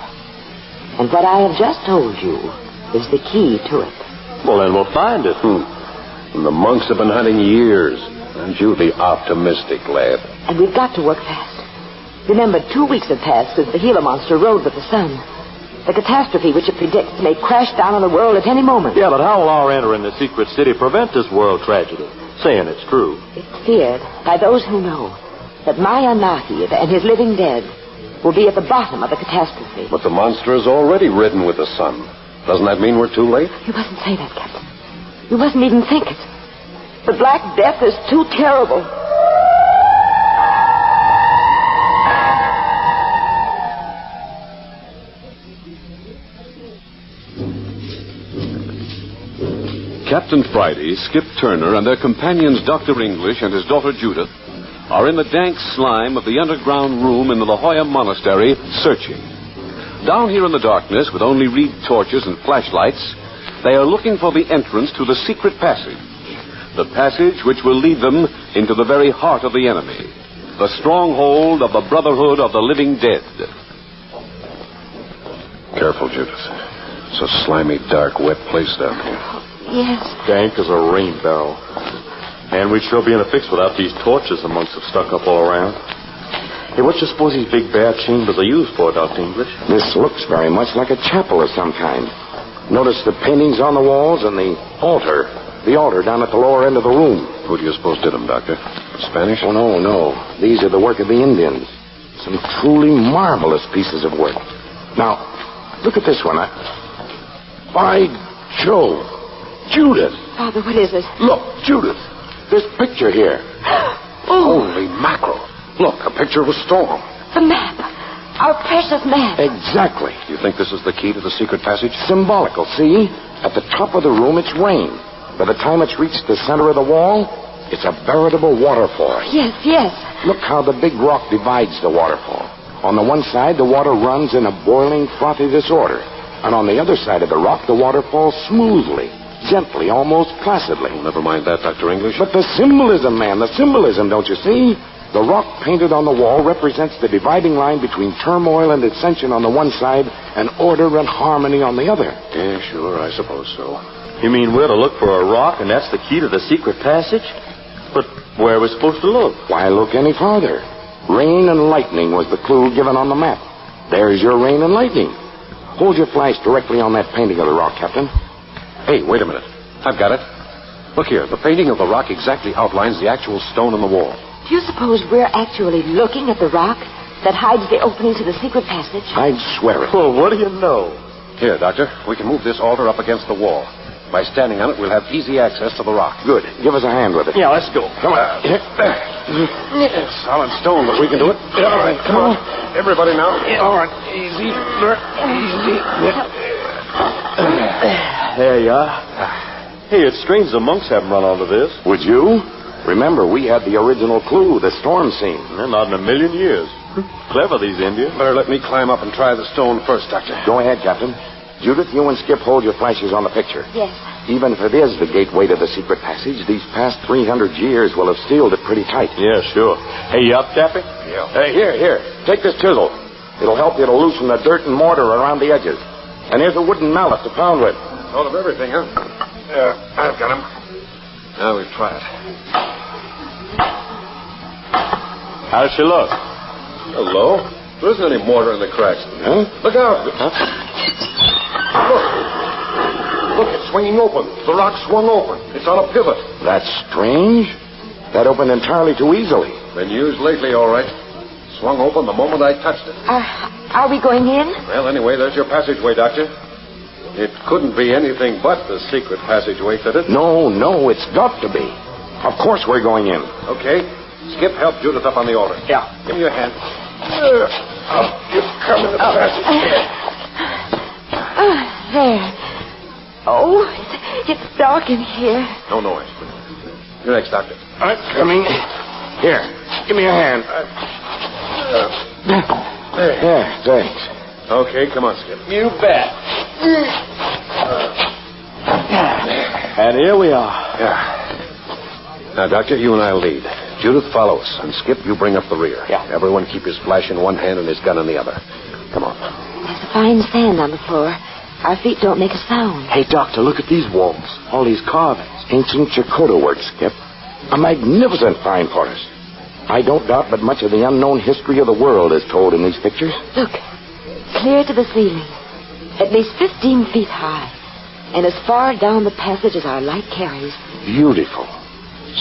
And what I have just told you is the key to it. Well, then we'll find it. And the monks have been hunting years. Aren't you the optimistic lad? And we've got to work fast. Remember, 2 weeks have passed since the Gila monster rode with the sun. The catastrophe which it predicts may crash down on the world at any moment. Yeah, but how will our entering the secret city prevent this world tragedy? Saying it's true. It's feared by those who know that Maya Nahid and his living dead will be at the bottom of the catastrophe. But the monster is already ridden with the sun. Doesn't that mean we're too late? You mustn't say that, Captain. You mustn't even think it. The Black Death is too terrible. Captain Friday, Skip Turner, and their companions Dr. English and his daughter Judith are in the dank slime of the underground room in the La Jolla Monastery, searching. Down here in the darkness, with only reed torches and flashlights, they are looking for the entrance to the secret passage. The passage which will lead them into the very heart of the enemy, the stronghold of the Brotherhood of the Living Dead. Careful, Judith. It's a slimy, dark, wet place down here. Yes. Dank as a rain barrel. And we'd sure be in a fix without these torches the monks have stuck up all around. Hey, what you suppose these big bare chambers are used for, Dr. English? This looks very much like a chapel of some kind. Notice the paintings on the walls and the altar. The altar down at the lower end of the room. Who do you suppose did them, Doctor? Spanish? Oh, no. These are the work of the Indians. Some truly marvelous pieces of work. Now, look at this one. By Jove. Judith. Father, what is it? Look, Judith. This picture here. Oh. Holy mackerel. Look, a picture of a storm. The map. Our precious map. Exactly. You think this is the key to the secret passage? Symbolical, see? At the top of the room, it's rain. By the time it's reached the center of the wall, it's a veritable waterfall. Yes. Look how the big rock divides the waterfall. On the one side, the water runs in a boiling, frothy disorder. And on the other side of the rock, the water falls smoothly, gently, almost placidly. Oh, never mind that, Dr. English. But the symbolism, man, the symbolism, don't you see? The rock painted on the wall represents the dividing line between turmoil and ascension on the one side and order and harmony on the other. Yeah, sure, I suppose so. You mean we're to look for a rock and that's the key to the secret passage? But where are we supposed to look? Why look any farther? Rain and lightning was the clue given on the map. There's your rain and lightning. Hold your flash directly on that painting of the rock, Captain. Hey, wait a minute. I've got it. Look here. The painting of the rock exactly outlines the actual stone on the wall. Do you suppose we're actually looking at the rock that hides the opening to the secret passage? I'd swear it. Well, what do you know? Here, Doctor. We can move this altar up against the wall. By standing on it, we'll have easy access to the rock. Good. Give us a hand with it. Yeah, let's go. Come on. It's solid stone, but we can do it. All right, come on. Everybody now. All right. Easy. There you are. Hey, it's strange the monks haven't run onto this. Would you? Remember, we had the original clue, the storm scene. Not in a million years. Clever, these Indians. Better let me climb up and try the stone first, Doctor. Go ahead, Captain. Judith, you and Skip hold your flashes on the picture. Yes. Even if it is the gateway to the secret passage, these past 300 years will have sealed it pretty tight. Yeah, sure. Hey, you up, Daffy? Yeah. Hey, here. Take this chisel. It'll help you to loosen the dirt and mortar around the edges. And here's a wooden mallet to pound with. Hold of everything, huh? I've got him. Now we'll try it. How does she look? Hello. There isn't any mortar in the cracks. Huh? Look out. Huh? Look, it's swinging open. The rock swung open. It's on a pivot. That's strange. That opened entirely too easily. Been used lately, all right. Swung open the moment I touched it. Are we going in? Well, anyway, there's your passageway, Doctor. It couldn't be anything but the secret passageway, could it? No, it's got to be. Of course we're going in. Okay. Skip, help Judith up on the altar. Yeah. Give me your hand. You come in the passage. There. Oh, it's dark in here. No noise. You're next, Doctor. I'm coming. Here, give me a hand. There. Yeah, thanks. Okay, come on, Skip. You bet. And here we are. Yeah. Now, Doctor, you and I'll lead. Judith, follow us. And Skip, you bring up the rear. Yeah. Everyone keep his flash in one hand and his gun in the other. Come on. There's a fine sand on the floor. Our feet don't make a sound. Hey, Doctor, look at these walls. All these carvings. Ancient Chakotay work, Skip. A magnificent find for us. I don't doubt but much of the unknown history of the world is told in these pictures. Look, clear to the ceiling. At least 15 feet high. And as far down the passage as our light carries. Beautiful.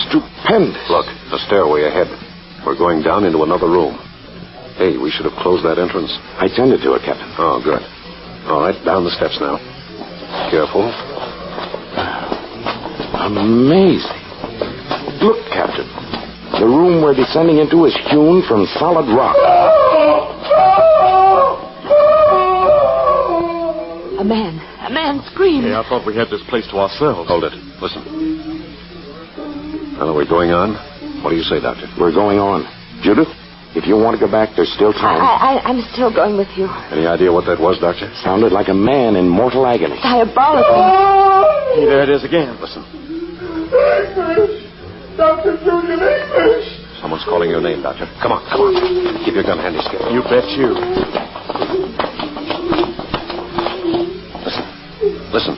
Stupendous. Look, the stairway ahead. We're going down into another room. Hey, we should have closed that entrance. I tended to it, Captain. Oh, good. All right, down the steps now. Careful. Amazing. Look, Captain. The room we're descending into is hewn from solid rock. A man screamed. Hey, I thought we had this place to ourselves. Hold it. Listen. Now that we're going on, what do you say, Doctor? We're going on. Judith, if you want to go back, there's still time. I'm still going with you. Any idea what that was, Doctor? Sounded like a man in mortal agony. Diabolical. Hey, there it is again. Listen. English! Dr. Julian English! Someone's calling your name, Doctor. Come on. Keep your gun handy, Skip. You bet you. Listen.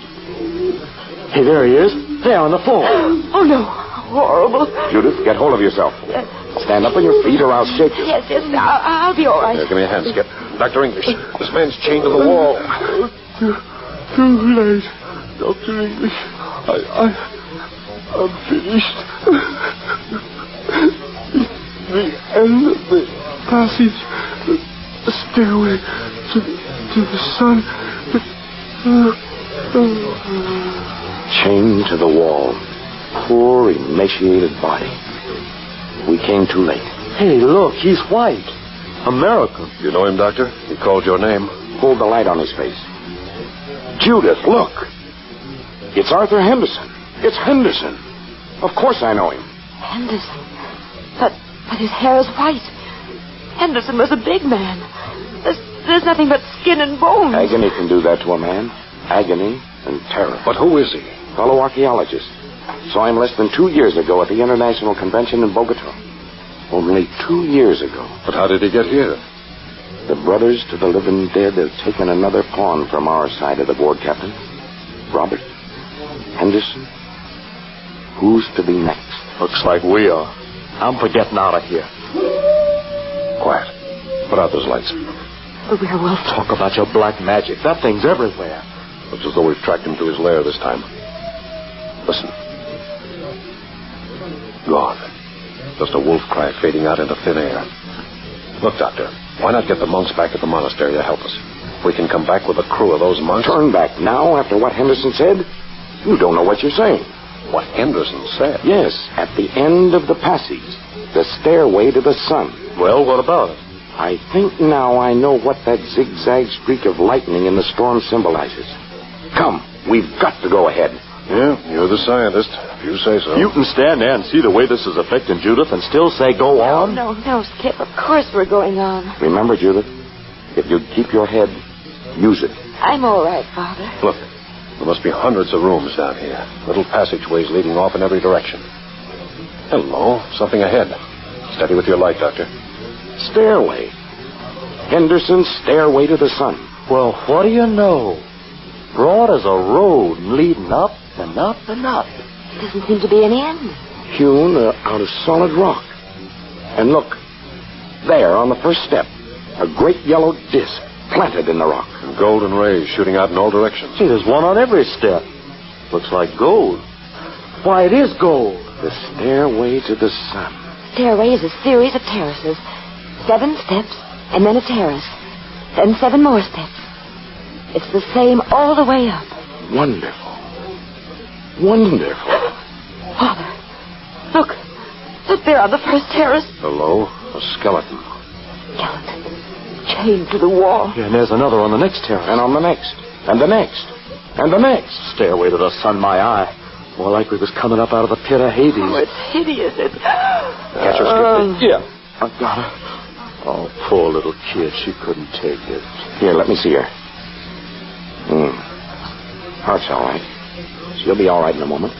Hey, there he is. There on the floor. Oh, no. Horrible. Judith, get hold of yourself. Stand up on your feet or I'll shake you. Yes, I'll be all right. Here, give me a hand, Skip. Dr. English, this man's chained to the wall. Too late, Dr. English. I'm finished. The end of the passage, the stairway to the sun. Chained to the wall. Poor, emaciated body. We came too late. Hey, look, he's white. American. You know him, Doctor? He called your name. Hold the light on his face. Judith, look. It's Arthur Henderson. It's Henderson. Of course I know him. Henderson? But his hair is white. Henderson was a big man. There's nothing but skin and bones. Agony can do that to a man. Agony and terror. But who is he? Fellow archaeologist. Saw him less than 2 years ago at the International Convention in Bogota. Only 2 years ago. But how did he get here? The brothers to the living dead have taken another pawn from our side of the board, Captain. Robert. Henderson. Who's to be next? Looks like we are. I'm for getting out of here. Quiet. Put out those lights. The werewolf. Talk about your black magic. That thing's everywhere. Looks as though we've tracked him to his lair this time. Listen. Gone. Just a wolf cry fading out into thin air. Look, Doctor, why not get the monks back at the monastery to help us? We can come back with a crew of those monks. Turn back now after what Henderson said? You don't know what you're saying. What Henderson said? Yes, at the end of the passage. The stairway to the sun. Well, what about it? I think now I know what that zigzag streak of lightning in the storm symbolizes. Come, we've got to go ahead. Yeah, you're the scientist. If you say so. You can stand there and see the way this is affecting Judith and still say go on? No, Skip. Of course we're going on. Remember, Judith, if you keep your head, use it. I'm all right, Father. Look, there must be hundreds of rooms down here. Little passageways leading off in every direction. Hello, something ahead. Steady with your light, Doctor. Stairway. Henderson's Stairway to the Sun. Well, what do you know? Broad as a road leading up and up and up. There doesn't seem to be any end. Hewn out of solid rock. And look, there on the first step, a great yellow disc planted in the rock. And golden rays shooting out in all directions. See, there's one on every step. Looks like gold. Why, it is gold. The Stairway to the Sun. Stairway is a series of terraces. 7 steps, and then a terrace. Then 7 more steps. It's the same all the way up. Wonderful. Wonderful. Father, look. Look there on the first terrace. Hello, a skeleton. Skeleton. Chained to the wall. Yeah, and there's another on the next terrace. And on the next. And the next. And the next. Stairway to the Sun, my eye. More like we was coming up out of the pit of Hades. Oh, it's hideous. It's... Catch her, Skip. Yeah, I got her. Oh, poor little kid. She couldn't take it. Here, let me see her. Heart's all right. She'll be all right in a moment.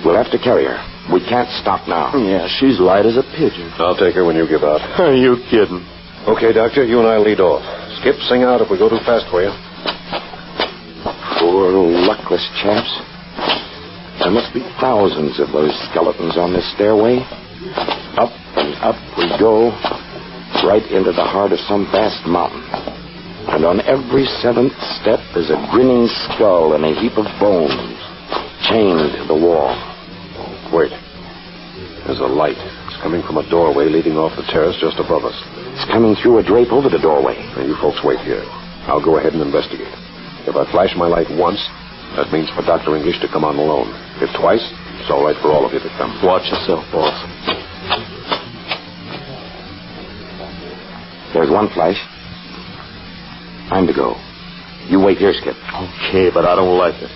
We'll have to carry her. We can't stop now. Yeah, she's light as a pigeon. I'll take her when you give out. Are you kidding? Okay, Doctor, you and I lead off. Skip, sing out if we go too fast for you. Poor luckless chaps. There must be thousands of those skeletons on this stairway. Up and up we go, right into the heart of some vast mountain. And on every 7th step is a grinning skull and a heap of bones, chained to the wall. Wait. There's a light. It's coming from a doorway leading off the terrace just above us. It's coming through a drape over the doorway. Now, you folks wait here. I'll go ahead and investigate. If I flash my light once, that means for Dr. English to come on alone. If twice, it's all right for all of you to come. Watch yourself, boss. There's one flash. Time to go. You wait here, Skip. Okay, but I don't like it.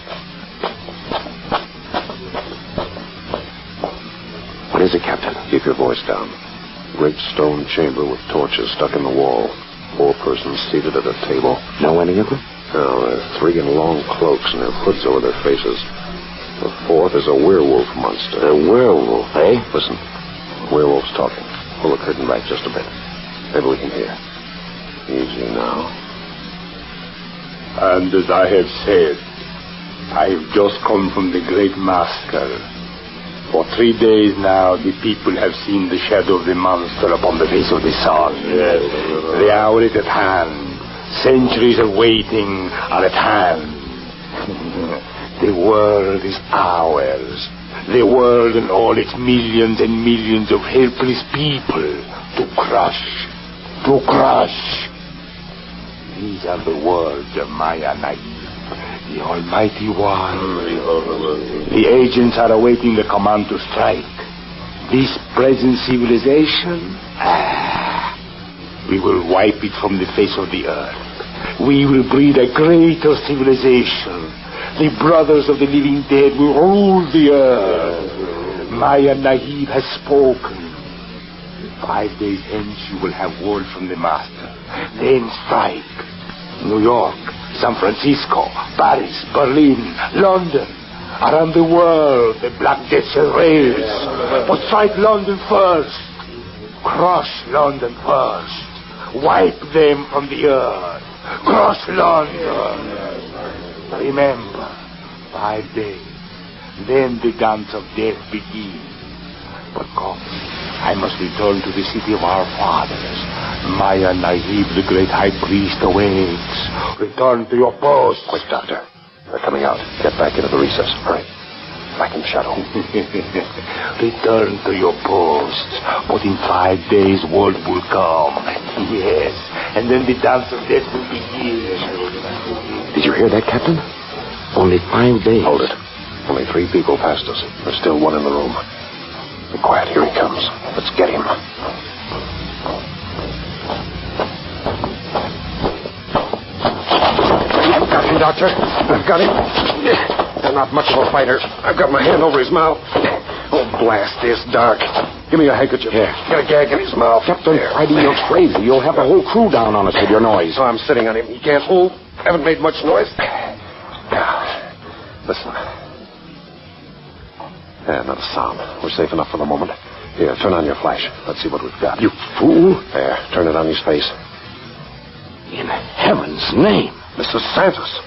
What is it, Captain? Keep your voice down. Great stone chamber with torches stuck in the wall. 4 persons seated at a table. Know any of them? No, there are 3 in long cloaks and have hoods over their faces. The 4th is a werewolf monster. A werewolf, eh? Listen, werewolf's talking. Pull the curtain back just a bit. Maybe we can hear. Easy now. And as I have said, I have just come from the great master. For 3 days now, the people have seen the shadow of the monster upon the face of the sun. Yes. The hour is at hand. Centuries of waiting are at hand. The world is ours. The world and all its millions and millions of helpless people to crush. To crush. These are the words of Maya Naib, the Almighty One. The agents are awaiting the command to strike. This present civilization, we will wipe it from the face of the earth. We will breed a greater civilization. The brothers of the living dead will rule the earth. Maya Naib has spoken. 5 days hence you will have word from the master. Then strike. New York, San Francisco, Paris, Berlin, London. Around the world, the Black Death shall raise. But strike London first. Crush London first. Wipe them from the earth. Crush London. Remember, 5 days. Then the dance of death begins. But come, I must return to the city of our fathers. Maya Naib, the great high priest, awaits. Return to your post. Quick, Doctor. They're coming out. Get back into the recess. Hurry. Back in shadow. Return to your post. But in 5 days, word will come. Yes. And then the dance of death will begin. Did you hear that, Captain? Only 5 days. Hold it. Only 3 people passed us. There's still one in the room. Be quiet. Here he comes. Let's get him. Doctor. I've got him. I'm not much of a fighter. I've got my hand over his mouth. Oh, blast this, Doc. Give me a handkerchief. Here. Got a gag in his mouth. Captain Friday, you're crazy. You'll have the whole crew down on us with your noise. Oh, I'm sitting on him. He can't move. Haven't made much noise. Now, listen. Not a sound. We're safe enough for the moment. Here, turn on your flash. Let's see what we've got. You fool. There, turn it on his face. In heaven's name, Mrs. Santos.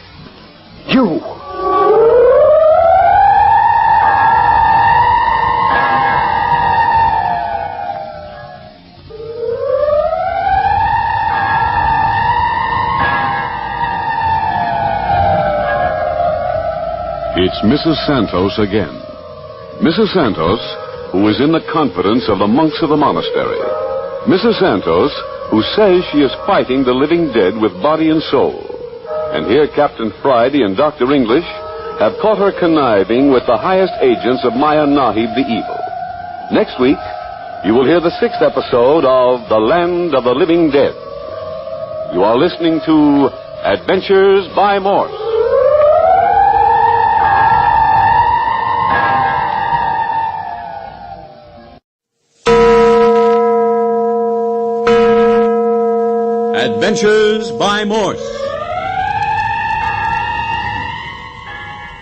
You. It's Mrs. Santos again. Mrs. Santos, who is in the confidence of the monks of the monastery. Mrs. Santos, who says she is fighting the living dead with body and soul. And here Captain Friday and Dr. English have caught her conniving with the highest agents of Maya Nahib the Evil. Next week, you will hear the 6th episode of The Land of the Living Dead. You are listening to Adventures by Morse. Adventures by Morse.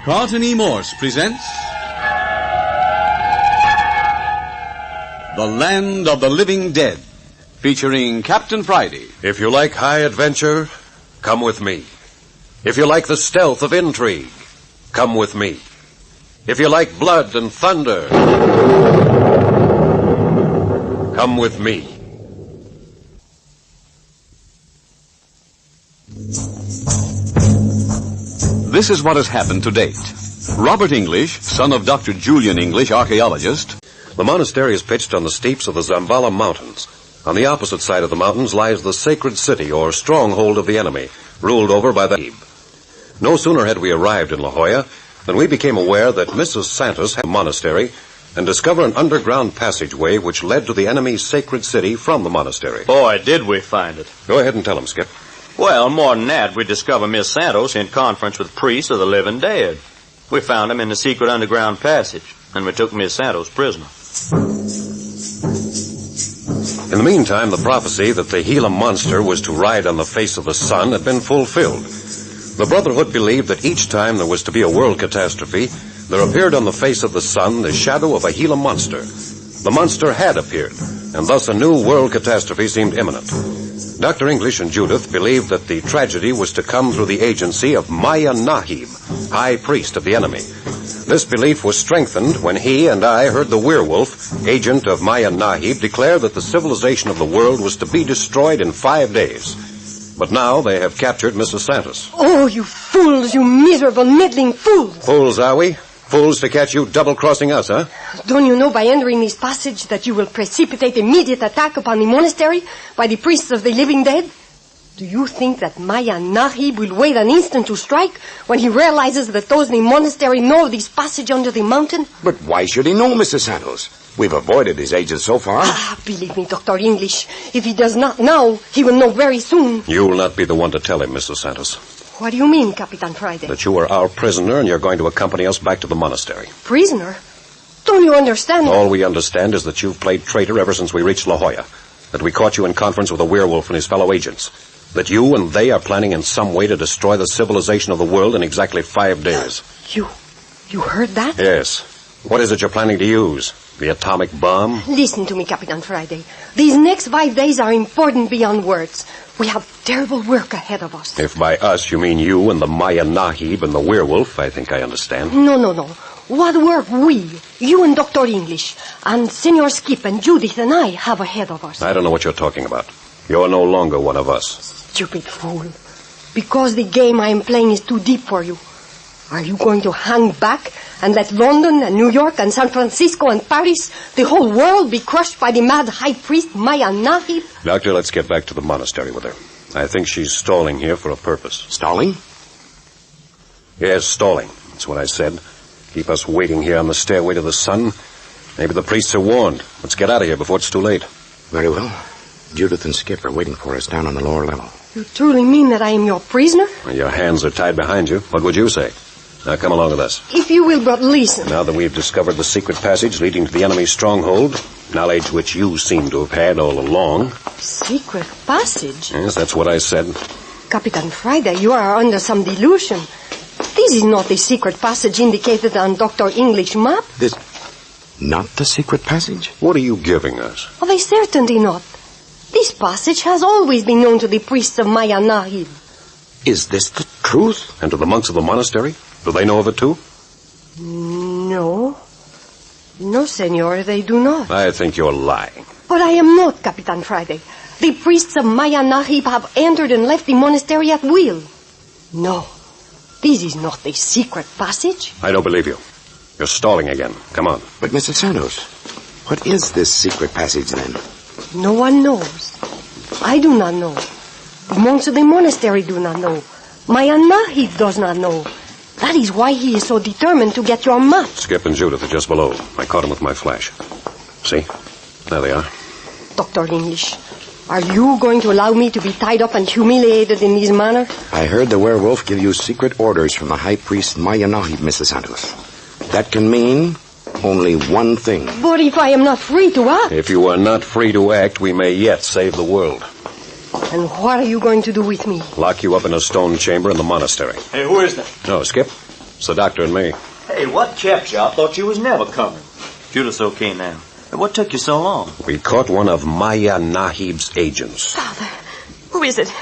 Carlton E. Morse presents The Land of the Living Dead, featuring Captain Friday. If you like high adventure, come with me. If you like the stealth of intrigue, come with me. If you like blood and thunder, come with me. This is what has happened to date. Robert English, son of Dr. Julian English, archaeologist. The monastery is pitched on the steeps of the Zambala Mountains. On the opposite side of the mountains lies the sacred city, or stronghold of the enemy, ruled over by the Nahib. No sooner had we arrived in La Jolla than we became aware that Mrs. Santos had a monastery and discovered an underground passageway which led to the enemy's sacred city from the monastery. Boy, did we find it. Go ahead and tell him, Skip. Well, more than that, we discovered Miss Santos in conference with priests of the living dead. We found him in the secret underground passage, and we took Miss Santos prisoner. In the meantime, the prophecy that the Gila monster was to ride on the face of the sun had been fulfilled. The Brotherhood believed that each time there was to be a world catastrophe, there appeared on the face of the sun the shadow of a Gila monster. The monster had appeared, and thus a new world catastrophe seemed imminent. Dr. English and Judith believed that the tragedy was to come through the agency of Maya Nahib, high priest of the enemy. This belief was strengthened when he and I heard the werewolf, agent of Maya Nahib, declare that the civilization of the world was to be destroyed in 5 days. But now they have captured Mrs. Santos. Oh, you fools, you miserable, meddling fools. Fools, are we? Fools to catch you double-crossing us, huh? Don't you know by entering this passage that you will precipitate immediate attack upon the monastery by the priests of the living dead? Do you think that Maya Nahib will wait an instant to strike when he realizes that those in the monastery know of this passage under the mountain? But why should he know, Mrs. Santos? We've avoided his agents so far. Believe me, Dr. English, if he does not now, he will know very soon. You will not be the one to tell him, Mrs. Santos. What do you mean, Capitan Friday? That you are our prisoner and you're going to accompany us back to the monastery. Prisoner? Don't you understand? All we understand is that you've played traitor ever since we reached La Jolla. That we caught you in conference with a werewolf and his fellow agents. That you and they are planning in some way to destroy the civilization of the world in exactly 5 days. You heard that? Yes. What is it you're planning to use? The atomic bomb? Listen to me, Capitan Friday. These next 5 days are important beyond words. We have terrible work ahead of us. If by us you mean you and the Maya Nahib and the werewolf, I think I understand. No. What work we, you and Dr. English, and Senor Skip and Judith and I have ahead of us. I don't know what you're talking about. You're no longer one of us. Stupid fool. Because the game I am playing is too deep for you. Are you going to hang back and let London and New York and San Francisco and Paris, the whole world, be crushed by the mad high priest Maya Nahib? Doctor, let's get back to the monastery with her. I think she's stalling here for a purpose. Stalling? Yes, stalling. That's what I said. Keep us waiting here on the stairway to the sun. Maybe the priests are warned. Let's get out of here before it's too late. Very well. Judith and Skip are waiting for us down on the lower level. You truly mean that I am your prisoner? Your hands are tied behind you. What would you say? Now come along with us. If you will but listen. Now that we've discovered the secret passage leading to the enemy's stronghold, knowledge which you seem to have had all along. Secret passage? Yes, that's what I said. Capitan Friday, you are under some delusion. This is not the secret passage indicated on Dr. English map. This... not the secret passage? What are you giving us? Of a certainty not. This passage has always been known to the priests of Maya Nahib. Is this the truth? And to the monks of the monastery? Do they know of it too? No. No, senor, they do not. I think you're lying. But I am not, Capitan Friday. The priests of Maya Nahib have entered and left the monastery at will. No, this is not the secret passage. I don't believe you. You're stalling again. Come on. But, Mrs. Santos, what is this secret passage then? No one knows. I do not know. The monks of the monastery do not know. Maya Nahib does not know. That is why he is so determined to get your map. Skip and Judith are just below. I caught them with my flash. See? There they are. Dr. English, are you going to allow me to be tied up and humiliated in this manner? I heard the werewolf give you secret orders from the high priest Maya Nahib, Mrs. Santos. That can mean only one thing. But if I am not free to act... If you are not free to act, we may yet save the world. And what are you going to do with me? Lock you up in a stone chamber in the monastery. Hey, who is that? No, Skip. It's the doctor and me. Hey, what kept you? I thought you was never coming. Judith's okay now. Hey, what took you so long? We caught one of Maya Nahib's agents. Father, who is it?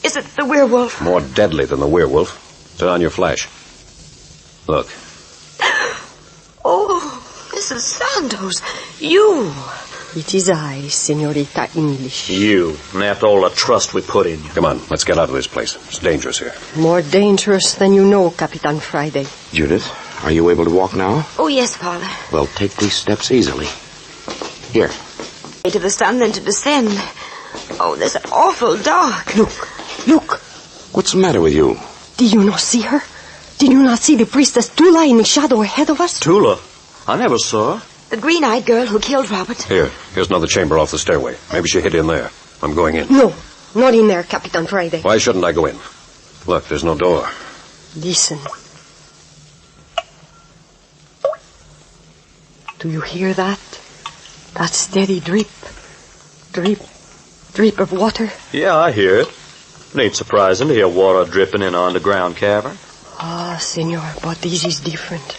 Is it the werewolf? More deadly than the werewolf. Turn on your flash. Look. Oh, Mrs. Santos, you. It is I, Senorita English. You, and after all the trust we put in you. Come on, let's get out of this place. It's dangerous here. More dangerous than you know, Capitan Friday. Judith, are you able to walk now? Oh, yes, Father. Well, take these steps easily. Here. To the sun, then to descend. Oh, this awful dark. Look. What's the matter with you? Did you not see her? Did you not see the priestess Tula in the shadow ahead of us? Tula? I never saw her. The green-eyed girl who killed Robert. Here's another chamber off the stairway. Maybe she hid in there. I'm going in. No, not in there, Capitan Friday. Why shouldn't I go in? Look, there's no door. Listen. Do you hear that? That steady drip. Drip of water. Yeah, I hear it. It ain't surprising to hear water dripping in an underground cavern. Ah, senor, but this is different.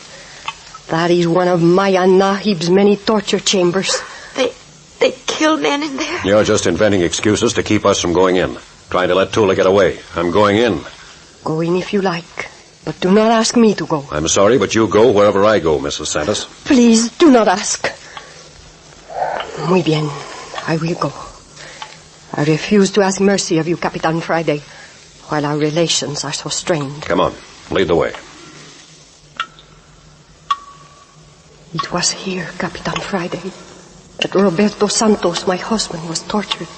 That is one of Maya Nahib's many torture chambers. They killed men in there? You're just inventing excuses to keep us from going in. Trying to let Tula get away. I'm going in. Go in if you like, but do not ask me to go. I'm sorry, but you go wherever I go, Mrs. Santos. Please, do not ask. Muy bien, I will go. I refuse to ask mercy of you, Capitan Friday, while our relations are so strained. Come on, lead the way. It was here, Capitan Friday, that Roberto Santos, my husband, was tortured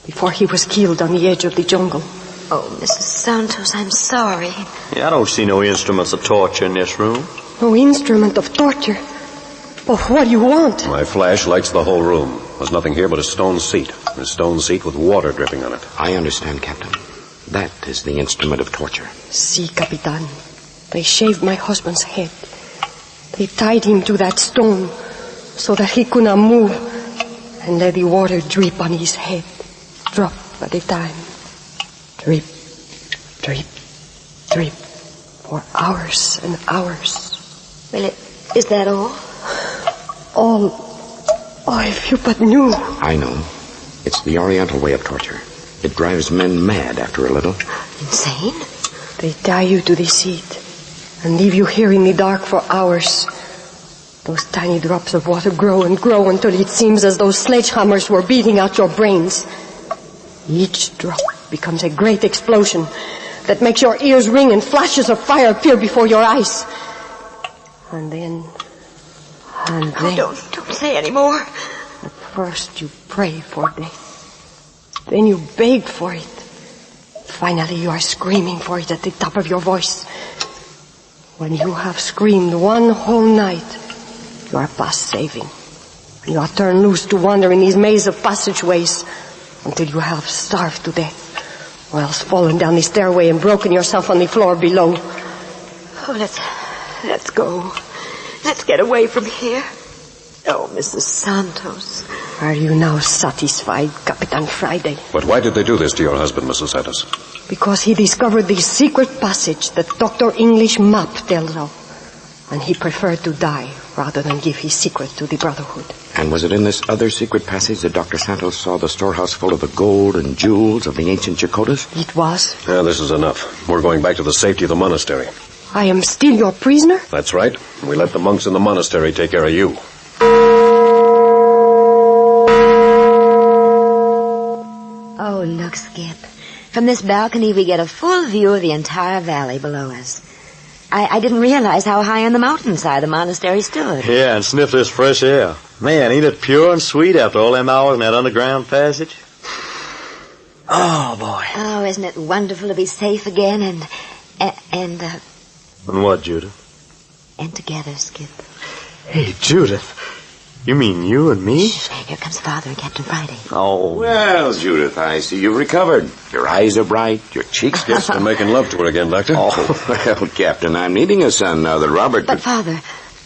before he was killed on the edge of the jungle. Oh, Mrs. Santos, I'm sorry. Yeah, I don't see no instruments of torture in this room. No instrument of torture? But what do you want? My flash lights the whole room. There's nothing here but a stone seat. A stone seat with water dripping on it. I understand, Captain. That is the instrument of torture. See, Capitan. They shaved my husband's head. They tied him to that stone so that he could not move and let the water drip on his head, drop at a time. Drip, drip, drip, for hours and hours. Well, is that all? All. Oh, if you but knew. I know. It's the Oriental way of torture. It drives men mad after a little. Insane? They tie you to the seat and leave you here in the dark for hours. Those tiny drops of water grow and grow until it seems as though sledgehammers were beating out your brains. Each drop becomes a great explosion that makes your ears ring and flashes of fire appear before your eyes. And then... Oh, don't say any more. At first you pray for death. Then you beg for it. Finally you are screaming for it at the top of your voice. When you have screamed one whole night, you are past saving. You are turned loose to wander in these maze of passageways until you have starved to death or else fallen down the stairway and broken yourself on the floor below. Oh, let's go. Let's get away from here. Oh, Mrs. Santos. Are you now satisfied, Capitan Friday? But why did they do this to your husband, Mrs. Santos? Because he discovered the secret passage that Dr. English map tells of. And he preferred to die rather than give his secret to the Brotherhood. And was it in this other secret passage that Dr. Santos saw the storehouse full of the gold and jewels of the ancient Chakotas? It was. Yeah, this is enough. We're going back to the safety of the monastery. I am still your prisoner? That's right. We let the monks in the monastery take care of you. Oh, look, Skip. From this balcony, we get a full view of the entire valley below us. I didn't realize how high on the mountainside the monastery stood. Yeah, and sniff this fresh air. Man, ain't it pure and sweet after all them hours in that underground passage? Oh, boy. Oh, isn't it wonderful to be safe again and And what, Judith? and together, Skip. Hey, Judith. You mean you and me? Shh, here comes Father and Captain Friday. Oh. Well, Judith, I see you've recovered. Your eyes are bright, your cheeks Yes, they're making love to her again, Doctor. Oh, well, Captain, I'm needing a son now that Robert... But, Father,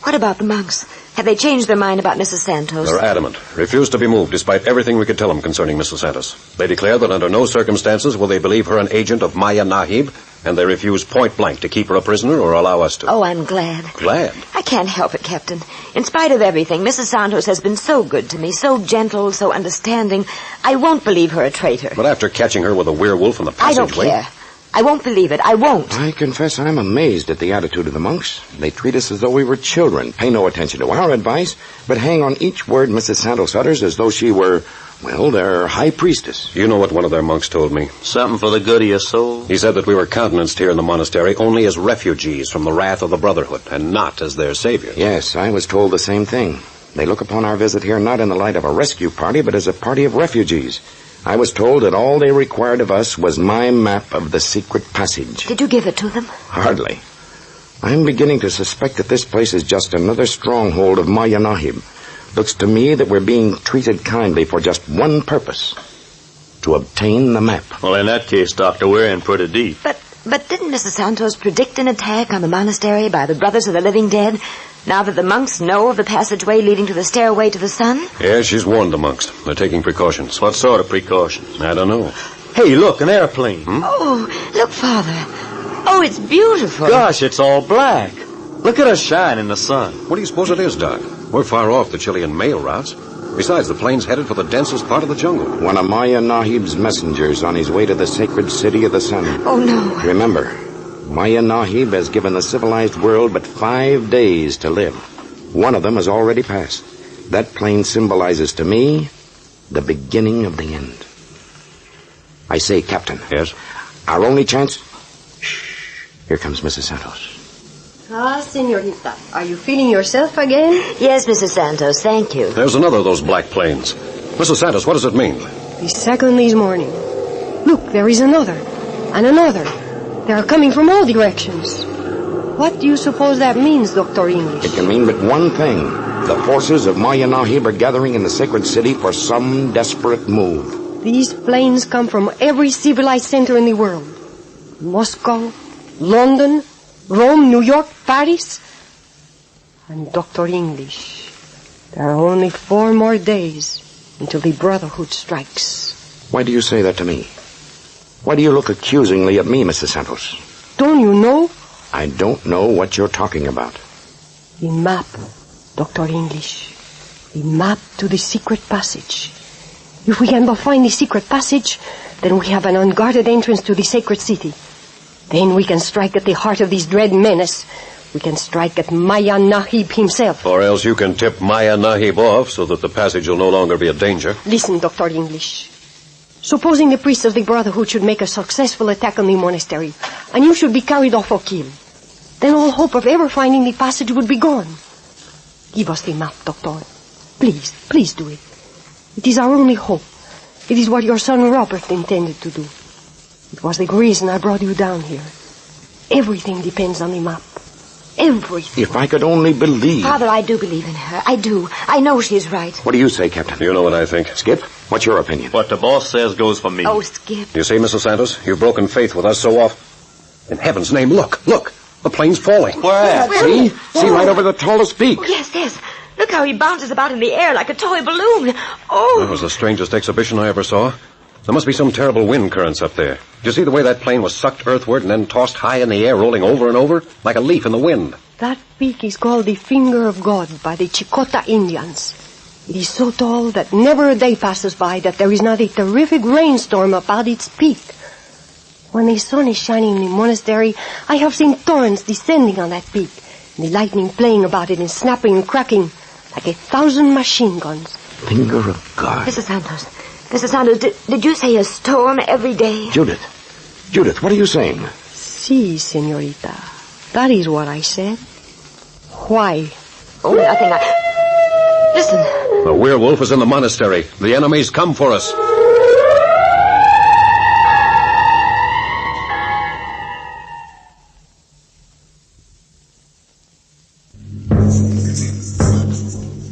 what about the monks? Have they changed their mind about Mrs. Santos? They're adamant. Refuse to be moved despite everything we could tell them concerning Mrs. Santos. They declare that under no circumstances will they believe her an agent of Maya Nahib, and they refuse point blank to keep her a prisoner or allow us to. Oh, I'm glad. Glad? I can't help it, Captain. In spite of everything, Mrs. Santos has been so good to me, so gentle, so understanding. I won't believe her a traitor. But after catching her with a werewolf in the I don't passageway... care. I won't believe it. I won't. I confess I'm amazed at the attitude of the monks. They treat us as though we were children, pay no attention to our advice, but hang on each word Mrs. Santos utters as though she were, well, their high priestess. You know what one of their monks told me? Something for the good of your soul? He said that we were countenanced here in the monastery only as refugees from the wrath of the Brotherhood, and not as their saviors. Yes, I was told the same thing. They look upon our visit here not in the light of a rescue party, but as a party of refugees. I was told that all they required of us was my map of the secret passage. Did you give it to them? Hardly. I'm beginning to suspect that this place is just another stronghold of Maya Nahib. Looks to me that we're being treated kindly for just one purpose. To obtain the map. Well, in that case, Doctor, we're in pretty deep. But didn't Mrs. Santos predict an attack on the monastery by the Brothers of the Living Dead, now that the monks know of the passageway leading to the stairway to the sun? Yeah, she's warned the monks. They're taking precautions. What sort of precautions? I don't know. Hey, look, an airplane. Oh, look, Father. Oh, it's beautiful. Gosh, it's all black. Look at us shine in the sun. What do you suppose it is, Doc? We're far off the Chilean mail routes. Besides, the plane's headed for the densest part of the jungle. One of Maya Nahib's messengers on his way to the sacred city of the sun. Oh, no. Remember, Maya Nahib has given the civilized world but 5 days to live. One of them has already passed. That plane symbolizes to me the beginning of the end. I say, Captain. Yes? Our only chance... Shh. Here comes Mrs. Santos. Ah, senorita, are you feeling yourself again? Yes, Mrs. Santos, thank you. There's another of those black planes. Mrs. Santos, what does it mean? The second this morning. Look, there is another. And another. They are coming from all directions. What do you suppose that means, Dr. English? It can mean but one thing. The forces of Maya Nahib are gathering in the sacred city for some desperate move. These planes come from every civilized center in the world. Moscow, London, Rome, New York, Paris. And Dr. English, there are only 4 more days until the Brotherhood strikes. Why do you say that to me? Why do you look accusingly at me, Mrs. Santos? Don't you know? I don't know what you're talking about. The map, Dr. English. The map to the secret passage. If we can but find the secret passage, then we have an unguarded entrance to the sacred city. Then we can strike at the heart of this dread menace. We can strike at Maya Nahib himself. Or else you can tip Maya Nahib off so that the passage will no longer be a danger. Listen, Dr. English. Supposing the priests of the Brotherhood should make a successful attack on the monastery, and you should be carried off or killed, then all hope of ever finding the passage would be gone. Give us the map, Doctor. Please, please do it. It is our only hope. It is what your son Robert intended to do. It was the reason I brought you down here. Everything depends on the map. Everything. If I could only believe. Father, I do believe in her. I do. I know she's right. What do you say, Captain? You know what I think. Skip, what's your opinion? What the boss says goes for me. Oh, Skip. You see, Mrs. Santos, you've broken faith with us so often. In heaven's name, look. The plane's falling. Where at? See? See right over the tallest peak. Oh, yes. Look how he bounces about in the air like a toy balloon. Oh. That was the strangest exhibition I ever saw. There must be some terrible wind currents up there. Did you see the way that plane was sucked earthward and then tossed high in the air, rolling over and over, like a leaf in the wind? That peak is called the Finger of God by the Chicota Indians. It is so tall that never a day passes by that there is not a terrific rainstorm about its peak. When the sun is shining in the monastery, I have seen torrents descending on that peak, and the lightning playing about it and snapping and cracking like 1,000 machine guns. Finger of God. Mrs. Santos, did you say a storm every day? Judith, what are you saying? Si, señorita. That is what I said. Why? Oh, nothing. Listen. The werewolf is in the monastery. The enemy's come for us.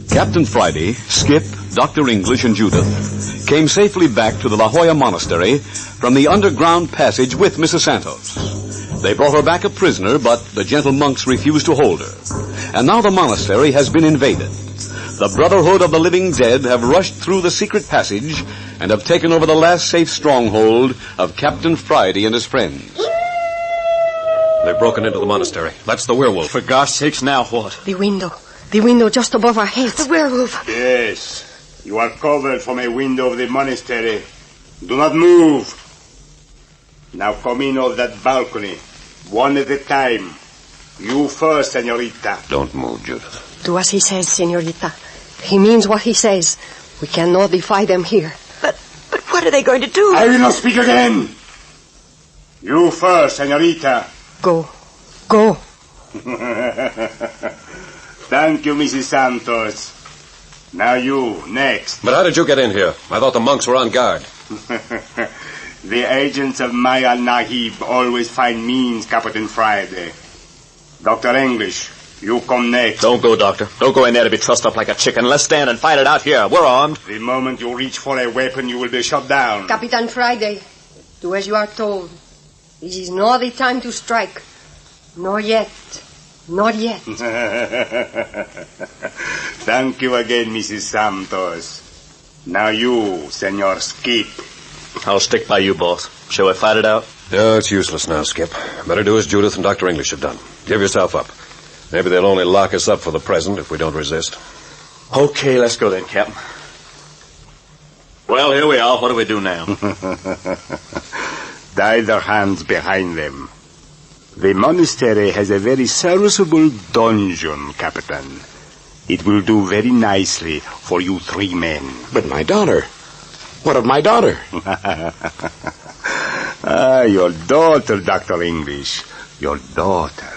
Captain Friday, Skip, Dr. English, and Judith came safely back to the La Jolla Monastery from the underground passage with Mrs. Santos. They brought her back a prisoner, but the gentle monks refused to hold her. And now the monastery has been invaded. The Brotherhood of the Living Dead have rushed through the secret passage and have taken over the last safe stronghold of Captain Friday and his friends. They've broken into the monastery. That's the werewolf. For gosh sakes, now what? The window just above our heads. The werewolf. Yes. You are covered from a window of the monastery. Do not move. Now come in off that balcony. One at a time. You first, señorita. Don't move, Judith. Do as he says, señorita. He means what he says. We cannot defy them here. But what are they going to do? I will not speak again. You first, señorita. Go. Thank you, Mrs. Santos. Now you, next. But how did you get in here? I thought the monks were on guard. The agents of Maya Nahib always find means, Captain Friday. Dr. English, you come next. Don't go, Doctor. Don't go in there to be trussed up like a chicken. Let's stand and fight it out here. We're armed. The moment you reach for a weapon, you will be shot down. Capitan Friday, do as you are told. This is not the time to strike. Nor yet. Not yet. Thank you again, Mrs. Santos. Now you, Senor Skip. I'll stick by you, boss. Shall we fight it out? No, it's useless now, Skip. Better do as Judith and Dr. English have done. Give yourself up. Maybe they'll only lock us up for the present if we don't resist. Okay, let's go then, Captain. Well, here we are. What do we do now? Tie their hands behind them. The monastery has a very serviceable dungeon, Captain. It will do very nicely for you 3 men. But my daughter. What of my daughter? Your daughter, Dr. English. Your daughter.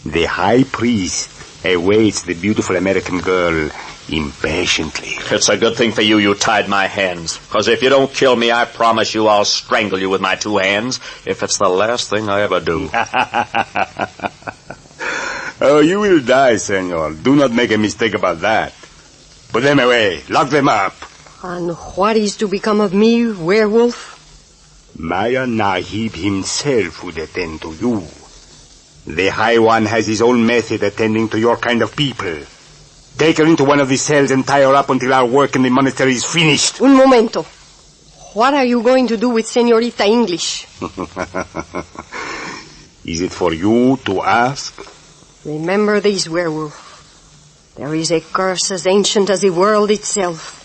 The high priest awaits the beautiful American girl impatiently. It's a good thing for you tied my hands. Because if you don't kill me, I promise you I'll strangle you with my 2 hands. If it's the last thing I ever do. Oh, you will die, senor. Do not make a mistake about that. Put them away. Lock them up. And what is to become of me, werewolf? Maya Nahib himself would attend to you. The High One has his own method attending to your kind of people. Take her into one of the cells and tie her up until our work in the monastery is finished. Un momento. What are you going to do with Señorita English? Is it for you to ask? Remember this, werewolf. There is a curse as ancient as the world itself,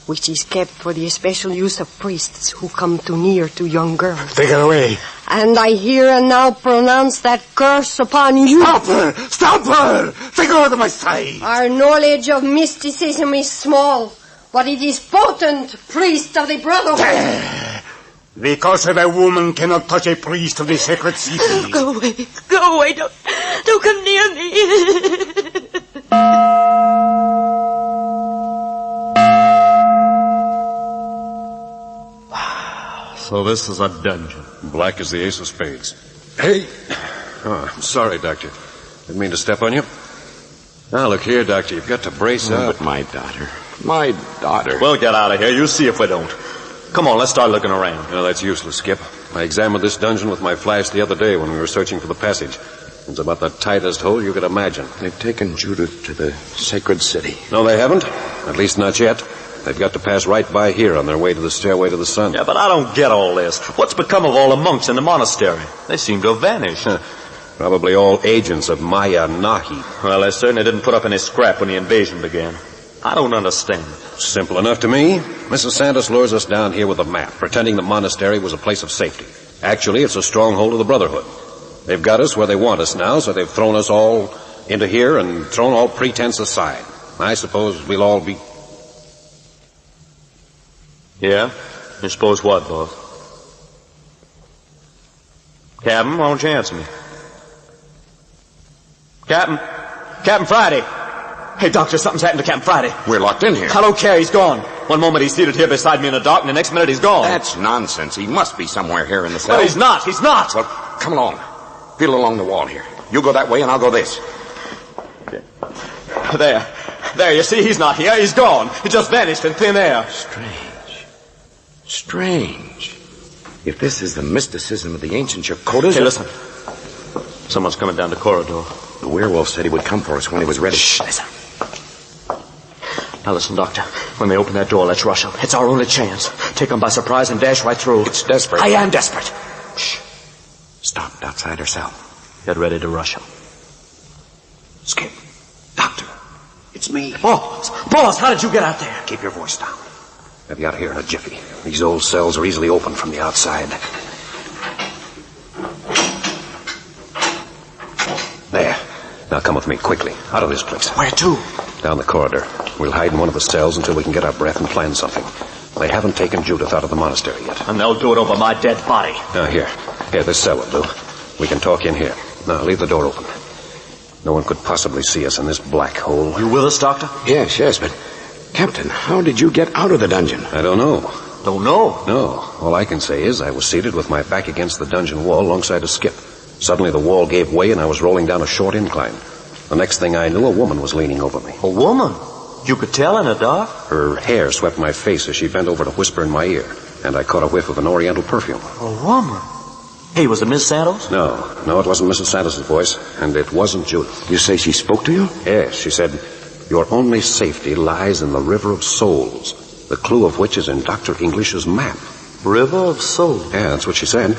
which is kept for the especial use of priests who come too near to young girls. Take her away. And I here and now pronounce that curse upon you. Stop her! Stop her! Take her out of my sight! Our knowledge of mysticism is small, but it is potent, priest of the Brotherhood. The curse of a woman cannot touch a priest of the sacred city. Go away. Go away. Don't come near me. So this is a dungeon. Black as the ace of spades. Hey! Oh, I'm sorry, Doctor. Didn't mean to step on you. Now, look here, Doctor. You've got to brace up. But my daughter. My daughter. We'll get out of here. You see if we don't. Come on, let's start looking around. No, that's useless, Skip. I examined this dungeon with my flash the other day when we were searching for the passage. It's about the tightest hole you could imagine. They've taken Judith to the sacred city. No, they haven't. At least not yet. They've got to pass right by here on their way to the stairway to the sun. Yeah, but I don't get all this. What's become of all the monks in the monastery? They seem to have vanished. Probably all agents of Maya Nahi. Well, they certainly didn't put up any scrap when the invasion began. I don't understand. Simple enough to me. Mrs. Santos lures us down here with a map, pretending the monastery was a place of safety. Actually, it's a stronghold of the Brotherhood. They've got us where they want us now, so they've thrown us all into here and thrown all pretense aside. I suppose we'll all be... Yeah? You suppose what, boss? Captain, why don't you answer me? Captain Friday. Hey, Doctor, something's happened to Captain Friday. We're locked in here. I don't care, he's gone. One moment he's seated here beside me in the dark, and the next minute he's gone. That's nonsense. He must be somewhere here in the cell. But he's not. Well, come along. Feel along the wall here. You go that way and I'll go this. There, you see, he's not here. He's gone. He just vanished in thin air. Strange. If this is the mysticism of the ancient Chakotas... Hey, listen. Someone's coming down the corridor. The werewolf said he would come for us when he was ready. Shh, listen. Now listen, Doctor. When they open that door, let's rush them. It's our only chance. Take them by surprise and dash right through. It's desperate. I am desperate. Shh. Stopped outside her cell. Get ready to rush them. Skip. Doctor. It's me. Boss, how did you get out there? Keep your voice down. I'll be out here in a jiffy. These old cells are easily opened from the outside. There. Now come with me, quickly. Out of this place. Where to? Down the corridor. We'll hide in one of the cells until we can get our breath and plan something. They haven't taken Judith out of the monastery yet. And they'll do it over my dead body. Now, here, this cell will do. We can talk in here. Now, leave the door open. No one could possibly see us in this black hole. You with us, Doctor? Yes, but... Captain, how did you get out of the dungeon? I don't know. Don't know? No. All I can say is I was seated with my back against the dungeon wall alongside a Skip. Suddenly the wall gave way and I was rolling down a short incline. The next thing I knew, a woman was leaning over me. A woman? You could tell in the dark? Her hair swept my face as she bent over to whisper in my ear, and I caught a whiff of an oriental perfume. A woman? Hey, was it Miss Santos? No, it wasn't Mrs. Santos' voice, and it wasn't Judith. You say she spoke to you? Yes, she said, "Your only safety lies in the River of Souls, the clue of which is in Dr. English's map." River of Souls? Yeah, that's what she said.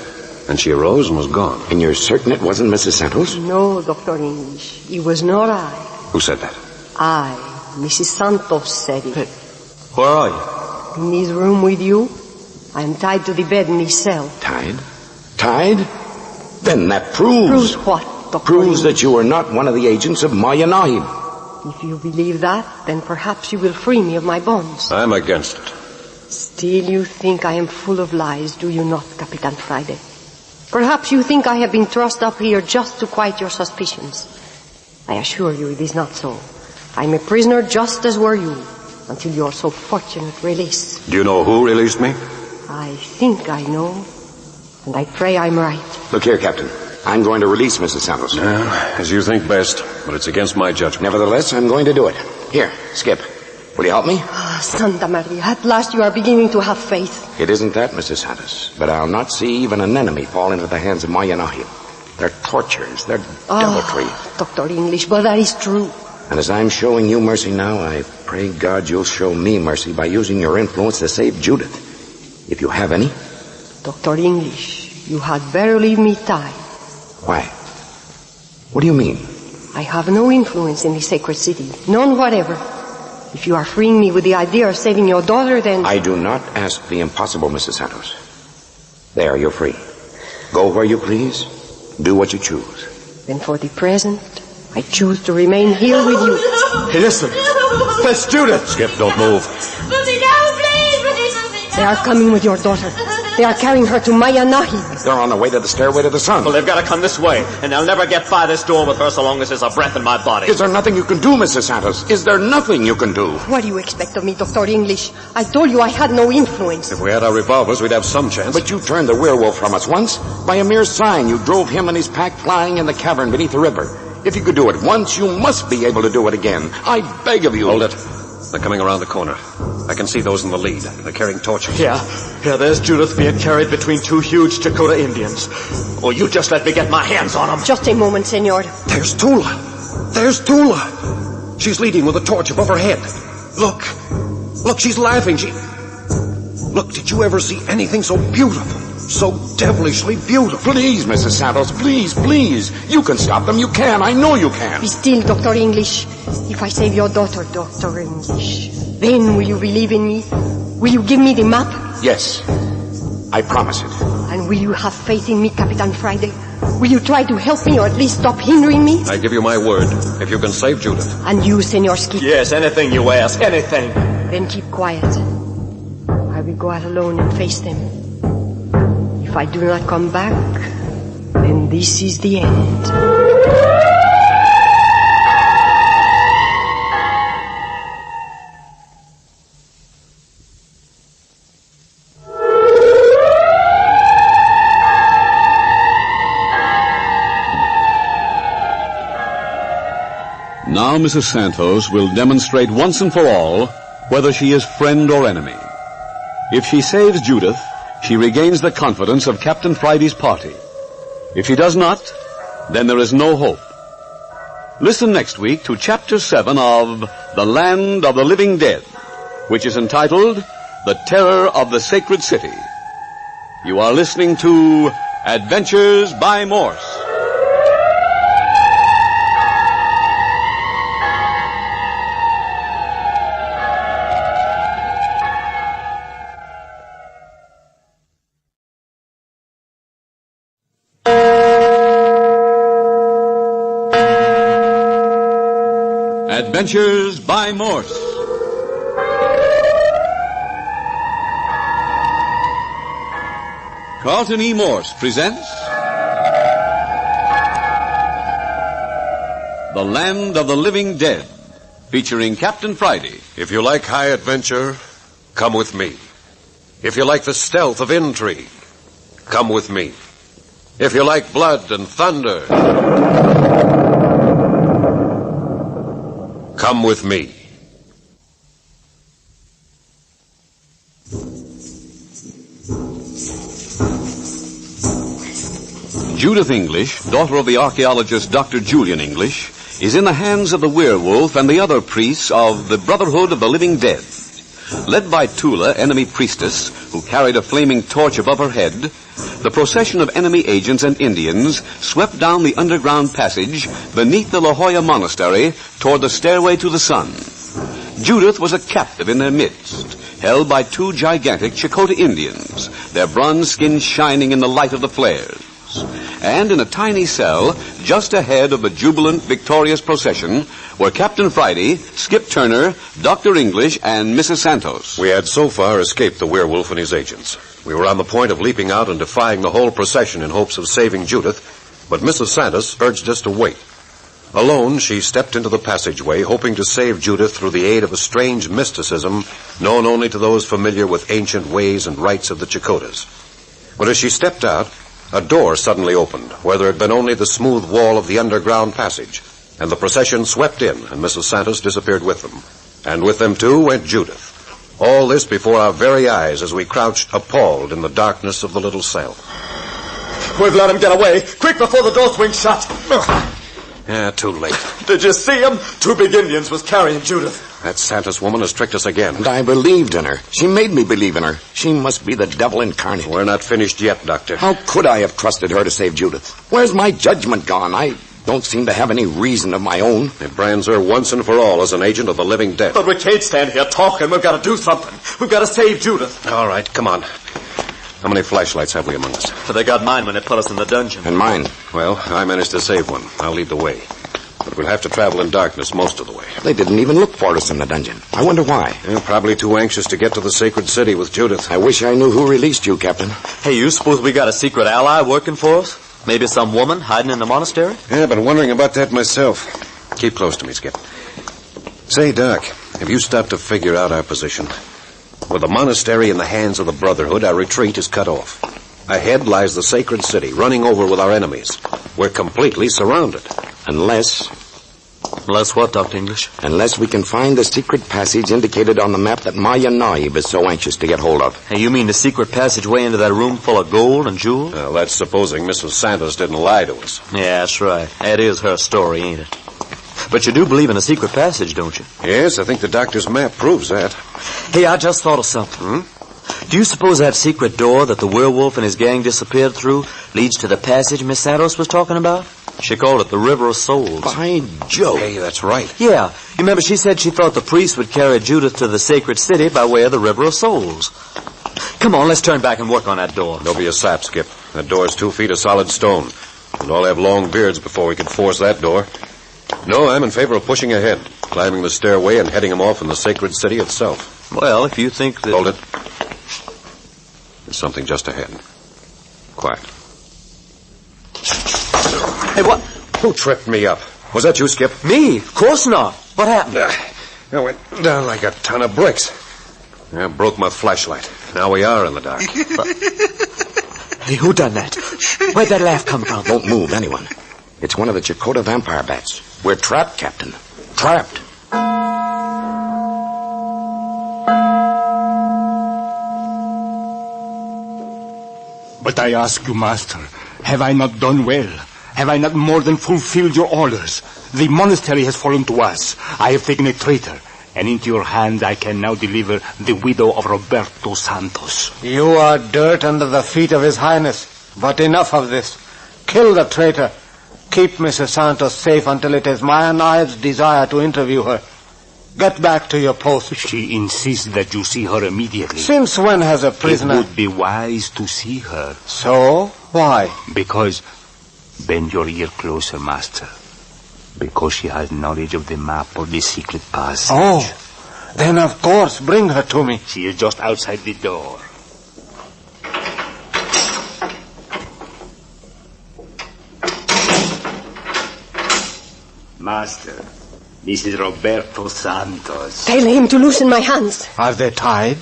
And she arose and was gone. And you're certain it wasn't Mrs. Santos? No, Dr. English. It was not I. Who said that? I. Mrs. Santos said it. Hey, where are you? In this room with you. I am tied to the bed in this cell. Tied? Then that proves... Proves what, Dr. Proves English? that you are not one of the agents of Maya Nahib. If you believe that, then perhaps you will free me of my bonds. I'm against it. Still you think I am full of lies, do you not, Capitan Friday? Perhaps you think I have been thrust up here just to quiet your suspicions. I assure you it is not so. I am a prisoner just as were you, until your so fortunate release. Do you know who released me? I think I know, and I pray I'm right. Look here, Captain. I'm going to release Mrs. Santos. As you think best, but it's against my judgment. Nevertheless, I'm going to do it. Here, Skip. Will you help me? Santa Maria, at last you are beginning to have faith. It isn't that, Mrs. Santos, but I'll not see even an enemy fall into the hands of Maya Nahib. Their tortures, their deviltry. Dr. English, but that is true. And as I'm showing you mercy now, I pray God you'll show me mercy by using your influence to save Judith. If you have any. Dr. English, you had better leave me tied. Why? What do you mean? I have no influence in the sacred city. None whatever. If you are freeing me with the idea of saving your daughter, then... I do not ask the impossible, Mrs. Santos. There, you're free. Go where you please. Do what you choose. Then for the present, I choose to remain here with you. Hey, listen. That's Judith. Skip, don't move. Put me down, please. They are coming with your daughter. They are carrying her to Maya Nahib. They're on the way to the stairway to the sun. Well, they've got to come this way, and they'll never get by this door with her so long as there's a breath in my body. Is there nothing you can do, Mrs. Santos? Is there nothing you can do? What do you expect of me, Dr. English? I told you I had no influence. If we had our revolvers, we'd have some chance. But you turned the werewolf from us once. By a mere sign, you drove him and his pack flying in the cavern beneath the river. If you could do it once, you must be able to do it again. I beg of you. Hold it. They're coming around the corner. I can see those in the lead. They're carrying torches. Yeah, there's Judith being carried between two huge Dakota Indians. Oh, you just let me get my hands on them. Just a moment, senor. There's Tula. There's Tula. She's leading with a torch above her head. Look, she's laughing. Look, did you ever see anything so beautiful? So devilishly beautiful. Please, Mrs. Santos, please. You can stop them. You can. I know you can. Be still, Dr. English. If I save your daughter, Dr. English, then will you believe in me? Will you give me the map? Yes. I promise it. And will you have faith in me, Capitan Friday? Will you try to help me or at least stop hindering me? I give you my word. If you can save Judith. And you, Senor Skip? Yes, anything you ask, anything. Then keep quiet. I will go out alone and face them. If I do not come back, then this is the end. Now Mrs. Santos will demonstrate once and for all whether she is friend or enemy. If she saves Judith, she regains the confidence of Captain Friday's party. If she does not, then there is no hope. Listen next week to Chapter 7 of The Land of the Living Dead, which is entitled The Terror of the Sacred City. You are listening to Adventures by Morse. Adventures by Morse. Carlton E. Morse presents The Land of the Living Dead, featuring Captain Friday. If you like high adventure, come with me. If you like the stealth of intrigue, come with me. If you like blood and thunder, come with me. Judith English, daughter of the archaeologist Dr. Julian English, is in the hands of the werewolf and the other priests of the Brotherhood of the Living Dead. Led by Tula, enemy priestess, who carried a flaming torch above her head, the procession of enemy agents and Indians swept down the underground passage beneath the La Jolla Monastery toward the stairway to the sun. Judith was a captive in their midst, held by two gigantic Chakota Indians, their bronze skins shining in the light of the flares. And in a tiny cell, just ahead of the jubilant, victorious procession, were Captain Friday, Skip Turner, Dr. English, and Mrs. Santos. We had so far escaped the werewolf and his agents. We were on the point of leaping out and defying the whole procession in hopes of saving Judith, but Mrs. Santos urged us to wait. Alone, she stepped into the passageway, hoping to save Judith through the aid of a strange mysticism known only to those familiar with ancient ways and rites of the Chakotas. But as she stepped out, a door suddenly opened, where there had been only the smooth wall of the underground passage, and the procession swept in, and Mrs. Santos disappeared with them. And with them, too, went Judith. All this before our very eyes as we crouched appalled in the darkness of the little cell. We've let him get away. Quick, before the door swings shut. Yeah, too late. Did you see him? Two big Indians was carrying Judith. That Santos woman has tricked us again. And I believed in her. She made me believe in her. She must be the devil incarnate. We're not finished yet, Doctor. How could I have trusted her to save Judith? Where's my judgment gone? I don't seem to have any reason of my own. It brands her once and for all as an agent of the living dead. But we can't stand here talking. We've got to do something. We've got to save Judith. All right, come on. How many flashlights have we among us? They got mine when they put us in the dungeon. And mine. Well, I managed to save one. I'll lead the way. But we'll have to travel in darkness most of the way. They didn't even look for us in the dungeon. I wonder why. They're probably too anxious to get to the sacred city with Judith. I wish I knew who released you, Captain. Hey, you suppose we got a secret ally working for us? Maybe some woman hiding in the monastery? Yeah, I've been wondering about that myself. Keep close to me, Skip. Say, Doc, have you stopped to figure out our position? With the monastery in the hands of the Brotherhood, our retreat is cut off. Ahead lies the sacred city, running over with our enemies. We're completely surrounded. Unless what, Dr. English? Unless we can find the secret passage indicated on the map that Maya Naib is so anxious to get hold of. Hey, you mean the secret passageway into that room full of gold and jewels? Well, that's supposing Mrs. Santos didn't lie to us. Yeah, that's right. That is her story, ain't it? But you do believe in a secret passage, don't you? Yes, I think the doctor's map proves that. Hey, I just thought of something. Do you suppose that secret door that the werewolf and his gang disappeared through leads to the passage Miss Santos was talking about? She called it the River of Souls. By Jove. Hey, that's right. Yeah. You remember she said she thought the priest would carry Judith to the sacred city by way of the River of Souls. Come on, let's turn back and work on that door. Don't be a sap, Skip. That door's 2 feet of solid stone. We'd all have long beards before we could force that door. No, I'm in favor of pushing ahead, climbing the stairway and heading him off in the sacred city itself. Well, if you think that... Hold it. There's something just ahead. Quiet. Hey, what? Who tripped me up? Was that you, Skip? Me? Of course not. What happened? I went down like a ton of bricks. I broke my flashlight. Now we are in the dark. Hey, who done that? Where'd that laugh come from? Don't move, anyone. It's one of the Chakotay vampire bats. We're trapped, Captain. Trapped. But I ask you, Master, have I not done well? Have I not more than fulfilled your orders? The monastery has fallen to us. I have taken a traitor, and into your hands I can now deliver the widow of Roberto Santos. You are dirt under the feet of His Highness. But enough of this. Kill the traitor. Keep Mrs. Santos safe until it is Maya Naib's desire to interview her. Get back to your post. She insists that you see her immediately. Since when has a prisoner... It would be wise to see her. So? Why? Because... Bend your ear closer, Master. Because she has knowledge of the map of the secret passage. Oh, then of course, bring her to me. She is just outside the door. Master, this is Roberto Santos. Tell him to loosen my hands. Are they tied?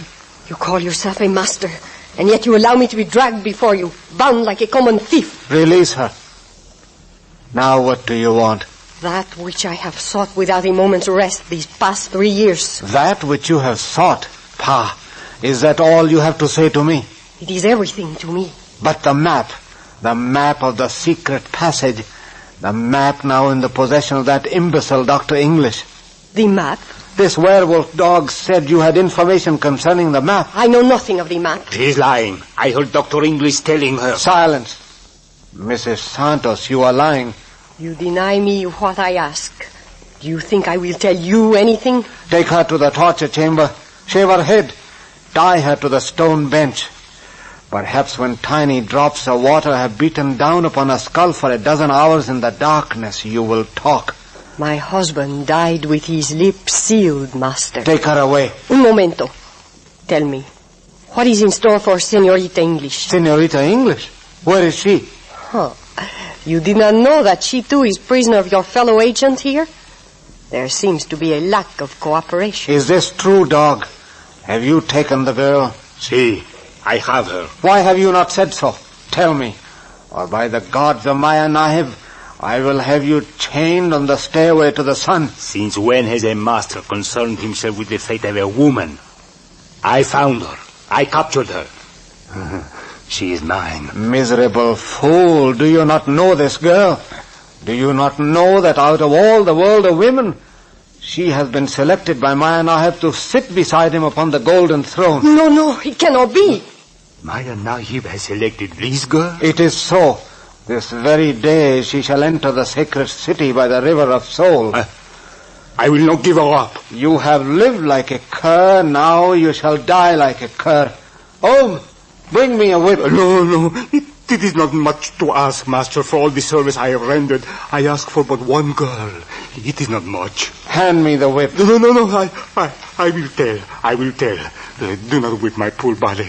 You call yourself a master, and yet you allow me to be dragged before you, bound like a common thief. Release her. Now what do you want? That which I have sought without a moment's rest these past 3 years. That which you have sought? Pa, is that all you have to say to me? It is everything to me. But the map of the secret passage, the map now in the possession of that imbecile Dr. English. The map? This werewolf dog said you had information concerning the map. I know nothing of the map. She's lying. I heard Dr. English telling her. Silence. Mrs. Santos, you are lying. You deny me what I ask. Do you think I will tell you anything? Take her to the torture chamber. Shave her head. Tie her to the stone bench. Perhaps when tiny drops of water have beaten down upon a skull for a dozen hours in the darkness, you will talk. My husband died with his lips sealed, Master. Take her away. Un momento. Tell me, what is in store for Senorita English? Senorita English? Where is she? Huh. You did not know that she too is prisoner of your fellow agent here? There seems to be a lack of cooperation. Is this true, dog? Have you taken the girl? Si, I have her. Why have you not said so? Tell me, or by the gods of Maya Naib, I will have you chained on the stairway to the sun. Since when has a master concerned himself with the fate of a woman? I found her. I captured her. She is mine. Miserable fool, do you not know this girl? Do you not know that out of all the world of women, she has been selected by Maya Naib to sit beside him upon the golden throne? No, it cannot be. Maya Naib has selected this girl? It is so. This very day she shall enter the sacred city by the river of soul. I will not give her up. You have lived like a cur, now you shall die like a cur. Oh, bring me a whip. No. It is not much to ask, Master, for all the service I have rendered. I ask for but one girl. It is not much. Hand me the whip. No. I will tell. Do not whip my poor body.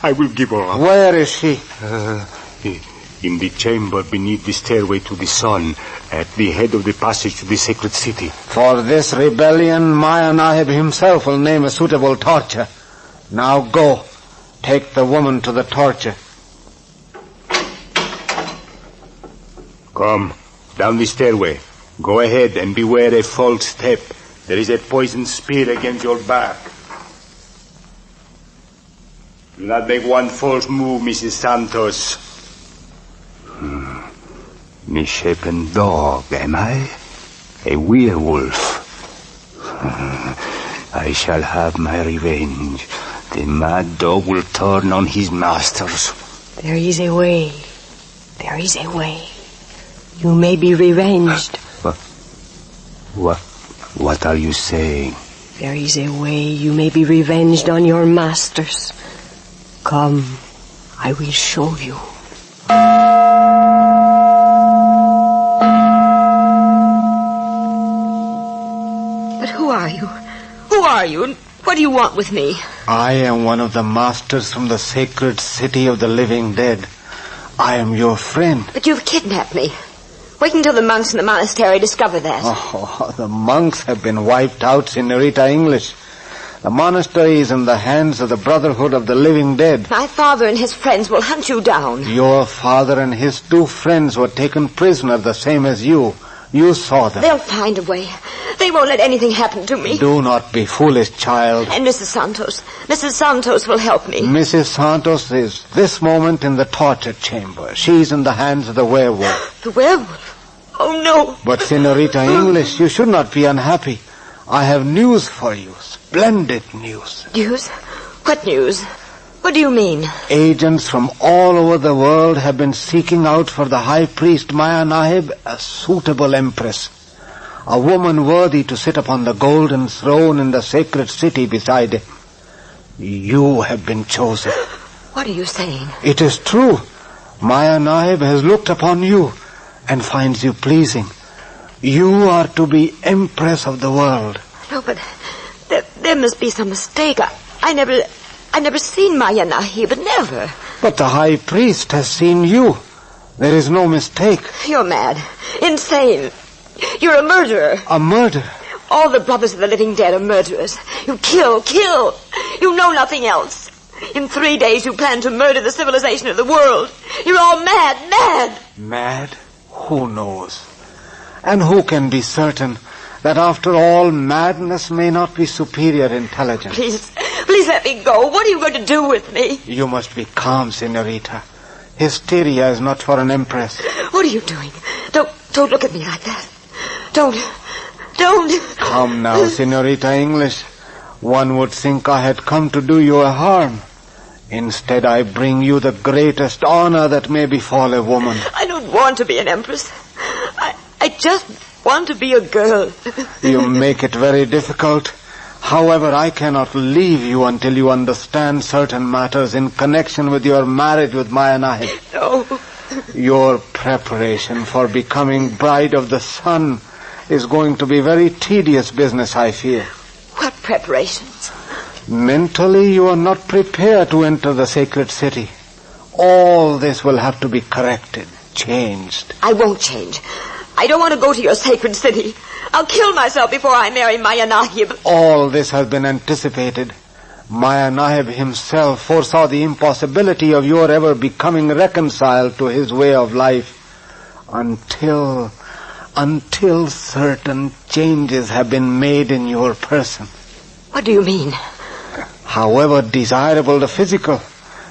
I will give her up. Where is she? In the chamber beneath the stairway to the sun, at the head of the passage to the sacred city. For this rebellion, Maya Naib himself will name a suitable torture. Now go. Take the woman to the torture. Come, Down the stairway. Go ahead and beware a false step. There is a poisoned spear against your back. Do not make one false move, Mrs. Santos. Misshapen dog, am I? A werewolf. I shall have my revenge. The mad dog will turn on his masters. There is a way. There is a way. You may be revenged. What are you saying? There is a way you may be revenged on your masters. Come, I will show you. But who are you? Who are you, and what do you want with me? I am one of the masters from the sacred city of the living dead. I am your friend. But you've kidnapped me. Wait until the monks in the monastery discover that. Oh, the monks have been wiped out, Senorita English. The monastery is in the hands of the Brotherhood of the Living Dead. My father and his friends will hunt you down. Your father and his 2 friends were taken prisoner, the same as you. You saw them. They'll find a way. They won't let anything happen to me. Do not be foolish, child. And Mrs. Santos. Mrs. Santos will help me. Mrs. Santos is this moment in the torture chamber. She's in the hands of the werewolf. The werewolf? Oh, no. But, Senorita English, you should not be unhappy. I have news for you. Splendid news. News? What news? What do you mean? Agents from all over the world have been seeking out for the high priest Maya Nahib a suitable empress. A woman worthy to sit upon the golden throne in the sacred city beside him. You have been chosen. What are you saying? It is true. Maya Nahib has looked upon you and finds you pleasing. You are to be empress of the world. No, but there must be some mistake. I never seen Maya Nahib, but never. But the high priest has seen you. There is no mistake. You're mad. Insane. You're a murderer. A murderer? All the brothers of the living dead are murderers. You kill. You know nothing else. In 3 days you plan to murder the civilization of the world. You're all mad. Mad? Who knows? And who can be certain that after all madness may not be superior intelligence? Please let me go. What are you going to do with me? You must be calm, Senorita. Hysteria is not for an empress. What are you doing? Don't look at me like that. Don't. Come now, Senorita English. One would think I had come to do you a harm. Instead, I bring you the greatest honor that may befall a woman. I don't want to be an empress. I just want to be a girl. You make it very difficult. However, I cannot leave you until you understand certain matters in connection with your marriage with Maya Nahib. No. Your preparation for becoming bride of the sun is going to be very tedious business, I fear. What preparations? Mentally, you are not prepared to enter the sacred city. All this will have to be corrected, changed. I won't change. I don't want to go to your sacred city. I'll kill myself before I marry Maya Nahib. All this has been anticipated. Maya Nahib himself foresaw the impossibility of your ever becoming reconciled to his way of life until certain changes have been made in your person. What do you mean? However desirable the physical,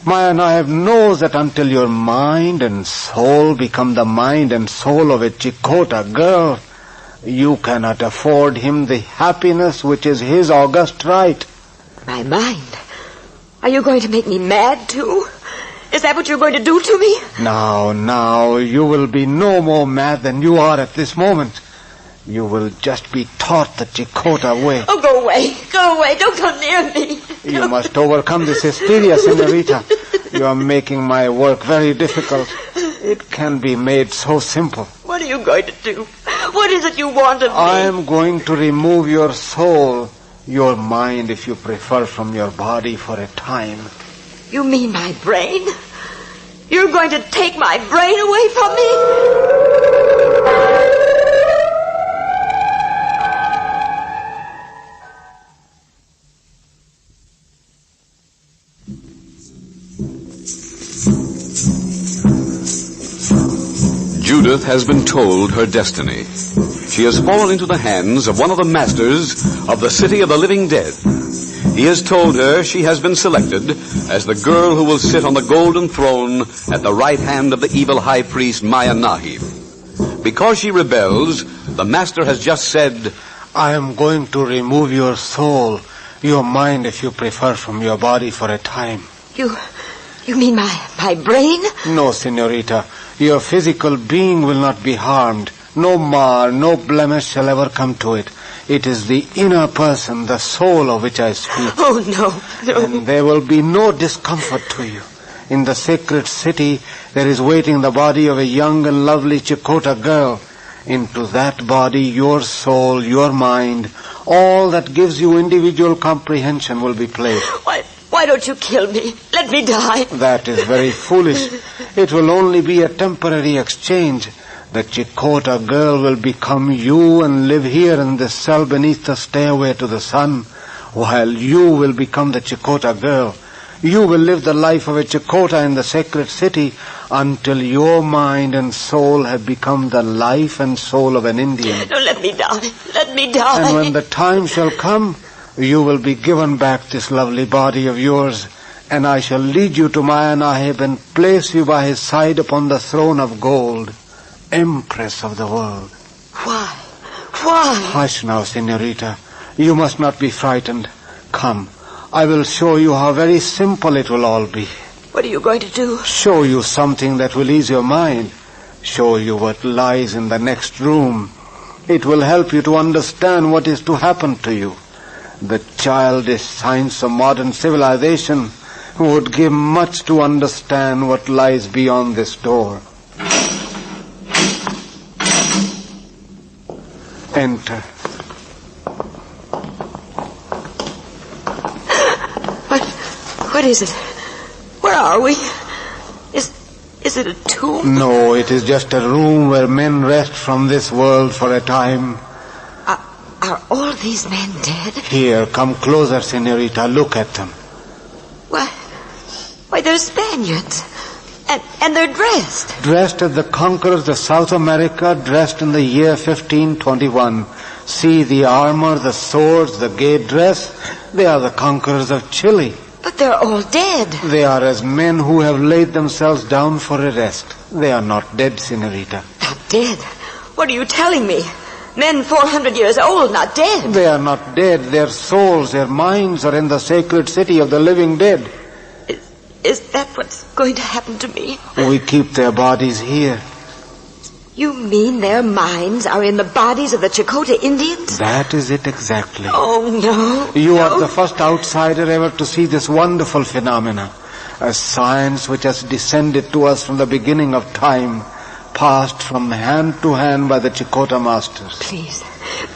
Maya Nahib knows that until your mind and soul become the mind and soul of a Chicota girl, you cannot afford him the happiness which is his august right. My mind? Are you going to make me mad, too? Is that what you're going to do to me? Now, you will be no more mad than you are at this moment. You will just be taught the Chicota way. Oh, go away. Don't come near me. You must overcome this hysteria, Senorita. You are making my work very difficult. It can be made so simple. What are you going to do? What is it you want of me? I am going to remove your soul, your mind, if you prefer, from your body for a time. You mean my brain? You're going to take my brain away from me? Judith has been told her destiny. She has fallen into the hands of one of the masters of the city of the living dead. He has told her she has been selected as the girl who will sit on the golden throne at the right hand of the evil high priest Maya Nahib. Because she rebels, the master has just said, I am going to remove your soul, your mind if you prefer, from your body for a time. You mean my brain? No, senorita. Your physical being will not be harmed. No mar, no blemish shall ever come to it. It is the inner person, the soul of which I speak. Oh, no. And there will be no discomfort to you. In the sacred city, there is waiting the body of a young and lovely Chakota girl. Into that body, your soul, your mind, all that gives you individual comprehension will be placed. Why don't you kill me? Let me die. That is very foolish. It will only be a temporary exchange. The Chakota girl will become you and live here in this cell beneath the stairway to the sun, while you will become the Chakota girl. You will live the life of a Chakota in the sacred city until your mind and soul have become the life and soul of an Indian. No, let me die. Let me die. And when the time shall come, you will be given back this lovely body of yours, and I shall lead you to Maya Nahib and place you by his side upon the throne of gold, Empress of the world. Why? Why? Hush now, senorita. You must not be frightened. Come. I will show you how very simple it will all be. What are you going to do? Show you something that will ease your mind. Show you what lies in the next room. It will help you to understand what is to happen to you. The childish science of modern civilization would give much to understand what lies beyond this door. Enter. What is it? Where are we? Is it a tomb? No, it is just a room where men rest from this world for a time. Are all these men dead? Here, come closer, senorita. Look at them. Why, they're Spaniards. And they're dressed. Dressed as the conquerors of South America, dressed in the year 1521. See the armor, the swords, the gay dress. They are the conquerors of Chile. But they're all dead. They are as men who have laid themselves down for a rest. They are not dead, senorita. Not dead? What are you telling me? Men 400 years old, not dead. They are not dead. Their souls, their minds are in the sacred city of the living dead. Is that what's going to happen to me? We keep their bodies here. You mean their minds are in the bodies of the Chakota Indians? That is it exactly. Oh, no. You are the first outsider ever to see this wonderful phenomena. A science which has descended to us from the beginning of time, passed from hand to hand by the Chakota masters.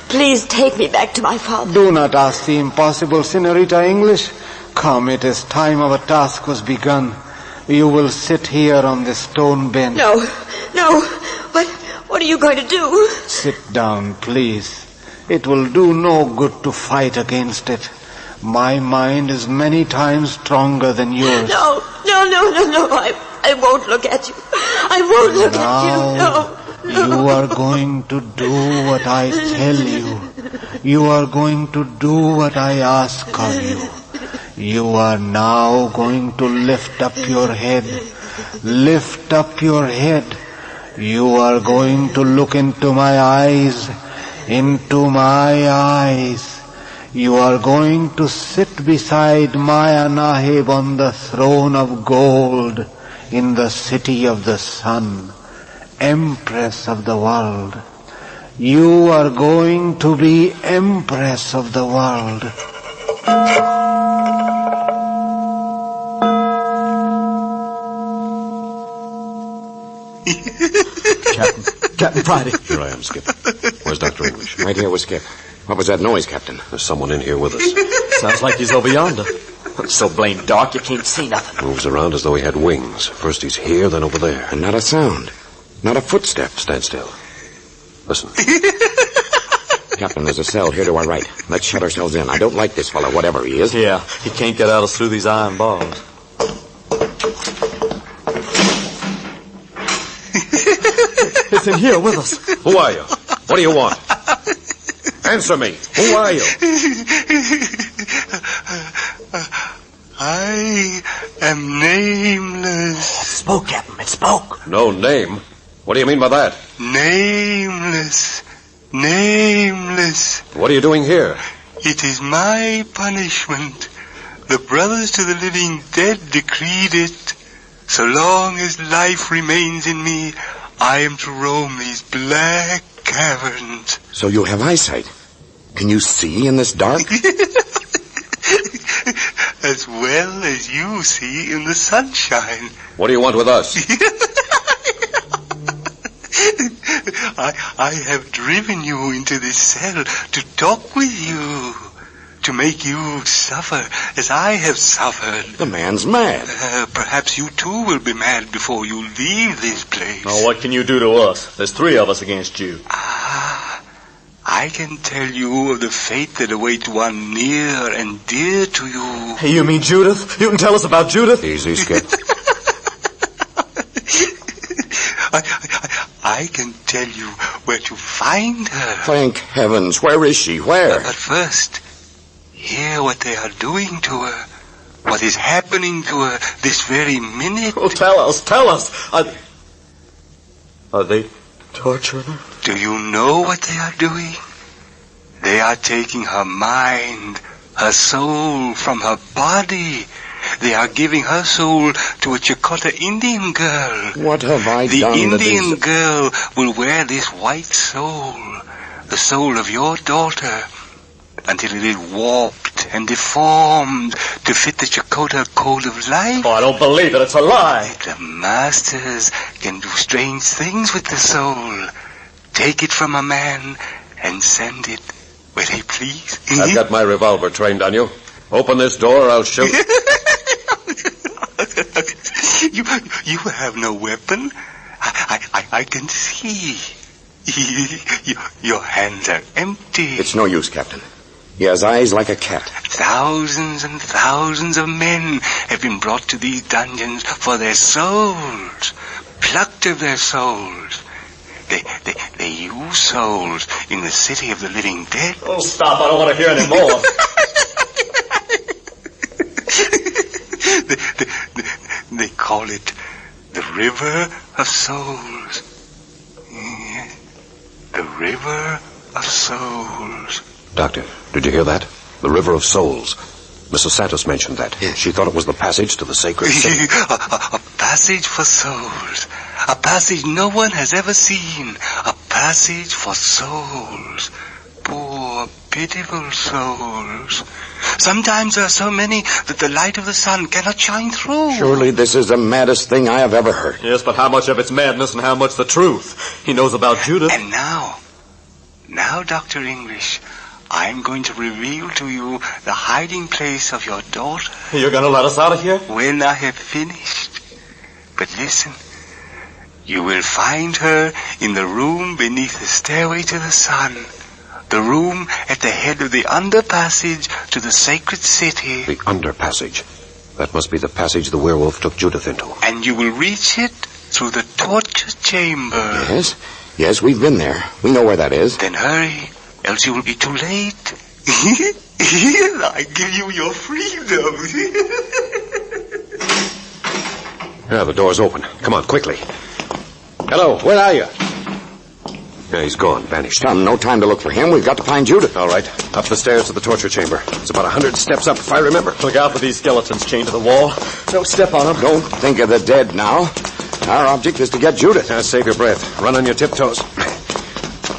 Please take me back to my father. Do not ask the impossible, Senorita English. Come, it is time our task was begun. You will sit here on this stone bench. No. What are you going to do? Sit down, please. It will do no good to fight against it. My mind is many times stronger than yours. No. I won't look at you. I won't look at you. No. You are going to do what I tell you. You are going to do what I ask of you. You are now going to lift up your head. Lift up your head. You are going to look into my eyes. Into my eyes. You are going to sit beside Maya Nahib on the throne of gold in the city of the sun, Empress of the world. You are going to be Empress of the world. Captain Friday. Here I am, Skip. Where's Dr. English? Right here with Skip. What was that noise, Captain? There's someone in here with us. Sounds like he's over yonder. It's so blamed dark you can't see nothing. Moves around as though he had wings. First he's here, then over there. And not a sound. Not a footstep. Stand still. Listen. Captain, there's a cell here to our right. Let's shut ourselves in. I don't like this fellow, whatever he is. Yeah, he can't get at us through these iron bars. Judith in here with us. Who are you? What do you want? Answer me. Who are you? I am nameless. It spoke, Captain. It spoke. No name. What do you mean by that? Nameless. Nameless. What are you doing here? It is my punishment. The brothers to the living dead decreed it. So long as life remains in me, I am to roam these black caverns. So you have eyesight. Can you see in this dark? As well as you see in the sunshine. What do you want with us? I have driven you into this cell to talk with you. To make you suffer as I have suffered. The man's mad. Perhaps you too will be mad before you leave this place. Oh, what can you do to us? There's 3 of us against you. I can tell you of the fate that awaits one near and dear to you. You mean Judith? You can tell us about Judith? Easy, Skip. I can tell you where to find her. Thank heavens. Where is she? Where? But first, hear what they are doing to her. What is happening to her this very minute. Oh, tell us. Are they torturing her? Do you know what they are doing? They are taking her mind, her soul from her body. They are giving her soul to a Chakotay Indian girl. What have I done? The Indian girl will wear this white soul, the soul of your daughter, until it is warped and deformed to fit the Chakotay code of life. Oh, I don't believe it. It's a lie. The masters can do strange things with the soul. Take it from a man and send it where they please. I've got my revolver trained on you. Open this door or I'll shoot. You have no weapon. I can see. Your hands are empty. It's no use, Captain. He has eyes like a cat. Thousands and thousands of men have been brought to these dungeons for their souls, plucked of their souls. They use souls in the city of the living dead. Oh, stop. I don't want to hear any more. They call it the River of Souls. The River of Souls. Doctor, did you hear that? The River of Souls. Mrs. Santos mentioned that. Yes. She thought it was the passage to the sacred city. A passage for souls. A passage no one has ever seen. A passage for souls. Poor, pitiful souls. Sometimes there are so many that the light of the sun cannot shine through. Surely this is the maddest thing I have ever heard. Yes, but how much of it's madness and how much the truth? He knows about Judith. And now, Dr. English, I'm going to reveal to you the hiding place of your daughter. You're going to let us out of here? When I have finished. But listen, you will find her in the room beneath the stairway to the sun. The room at the head of the underpassage to the sacred city. The underpassage. That must be the passage the werewolf took Judith into. And you will reach it through the torture chamber. Yes, we've been there. We know where that is. Then hurry, else you will be too late. I give you your freedom. Yeah, the door's open. Come on, quickly. Hello, where are you? Yeah, he's gone, vanished. Tom, no time to look for him. We've got to find Judith. All right, up the stairs to the torture chamber. It's about 100 steps up, if I remember. Look out for these skeletons chained to the wall. Don't step on them. Don't think of the dead now. Our object is to get Judith. Now, save your breath. Run on your tiptoes.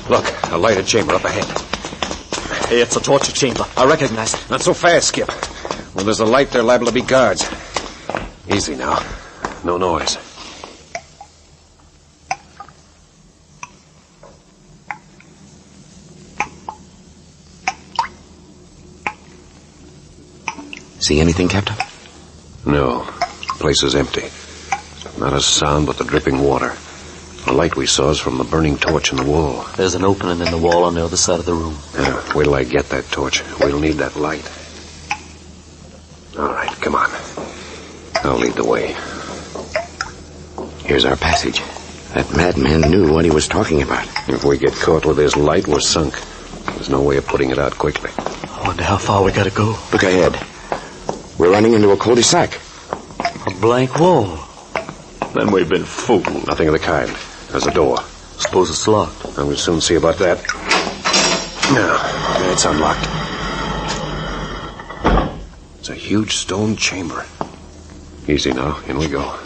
Look, a lighted chamber up ahead. Hey, it's a torture chamber. I recognize it. Not so fast, Skip. When there's a light, there are liable to be guards. Easy now. No noise. See anything, Captain? No. The place is empty. Not a sound but the dripping water. The light we saw is from the burning torch in the wall. There's an opening in the wall on the other side of the room. Yeah, wait till I get that torch. We'll need that light. All right, come on. I'll lead the way. Here's our passage. That madman knew what he was talking about. If we get caught with his light, we're sunk. There's no way of putting it out quickly. I wonder how far we gotta go. Look ahead. We're running into a cul-de-sac. A blank wall. Then we've been fooled. Nothing of the kind. There's a door. Suppose it's locked. And we'll soon see about that. No, it's unlocked. It's a huge stone chamber. Easy now. In we go.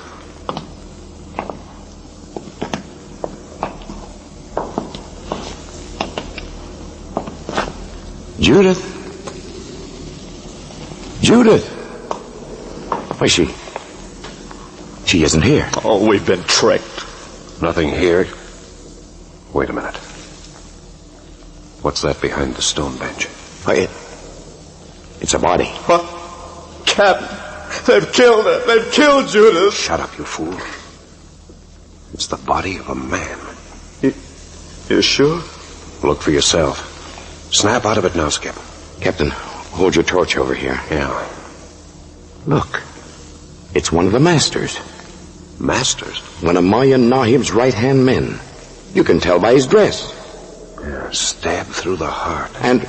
Judith? Judith? Why, she isn't here. Oh, we've been tricked. Nothing here. Wait a minute. What's that behind the stone bench? Why, it's a body. What? Captain, they've killed her. They've killed Judith. Shut up, you fool. It's the body of a man. You sure? Look for yourself. Snap out of it now, Skip. Captain, hold your torch over here. Yeah. Look. It's one of the masters. Masters? One of Maya Nahib's right-hand men. You can tell by his dress. Yeah, stabbed through the heart. And...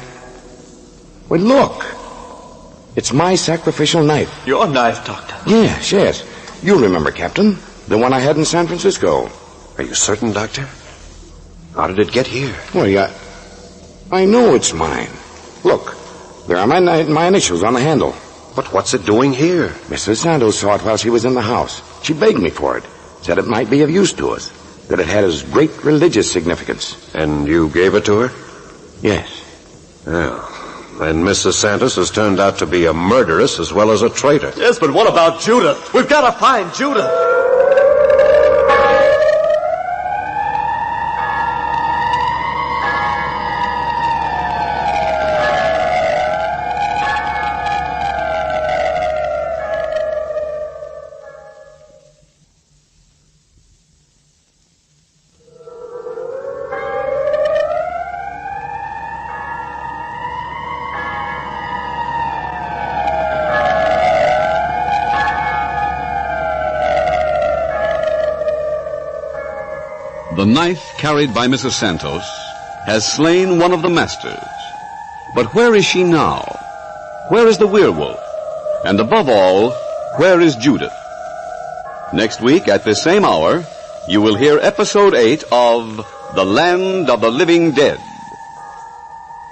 well, look. It's my sacrificial knife. Your knife, Doctor? Yes. You'll remember, Captain. The one I had in San Francisco. Are you certain, Doctor? How did it get here? Well, I know it's mine. Look, there are my initials on the handle. But what's it doing here? Mrs. Santos saw it while she was in the house. She begged me for it. Said it might be of use to us. That it had as great religious significance. And you gave it to her? Yes. Well, then Mrs. Santos has turned out to be a murderess as well as a traitor. Yes, but what about Judith? We've got to find Judith. The knife carried by Mrs. Santos has slain one of the masters. But where is she now? Where is the werewolf? And above all, where is Judith? Next week at this same hour, you will hear episode 8 of The Land of the Living Dead.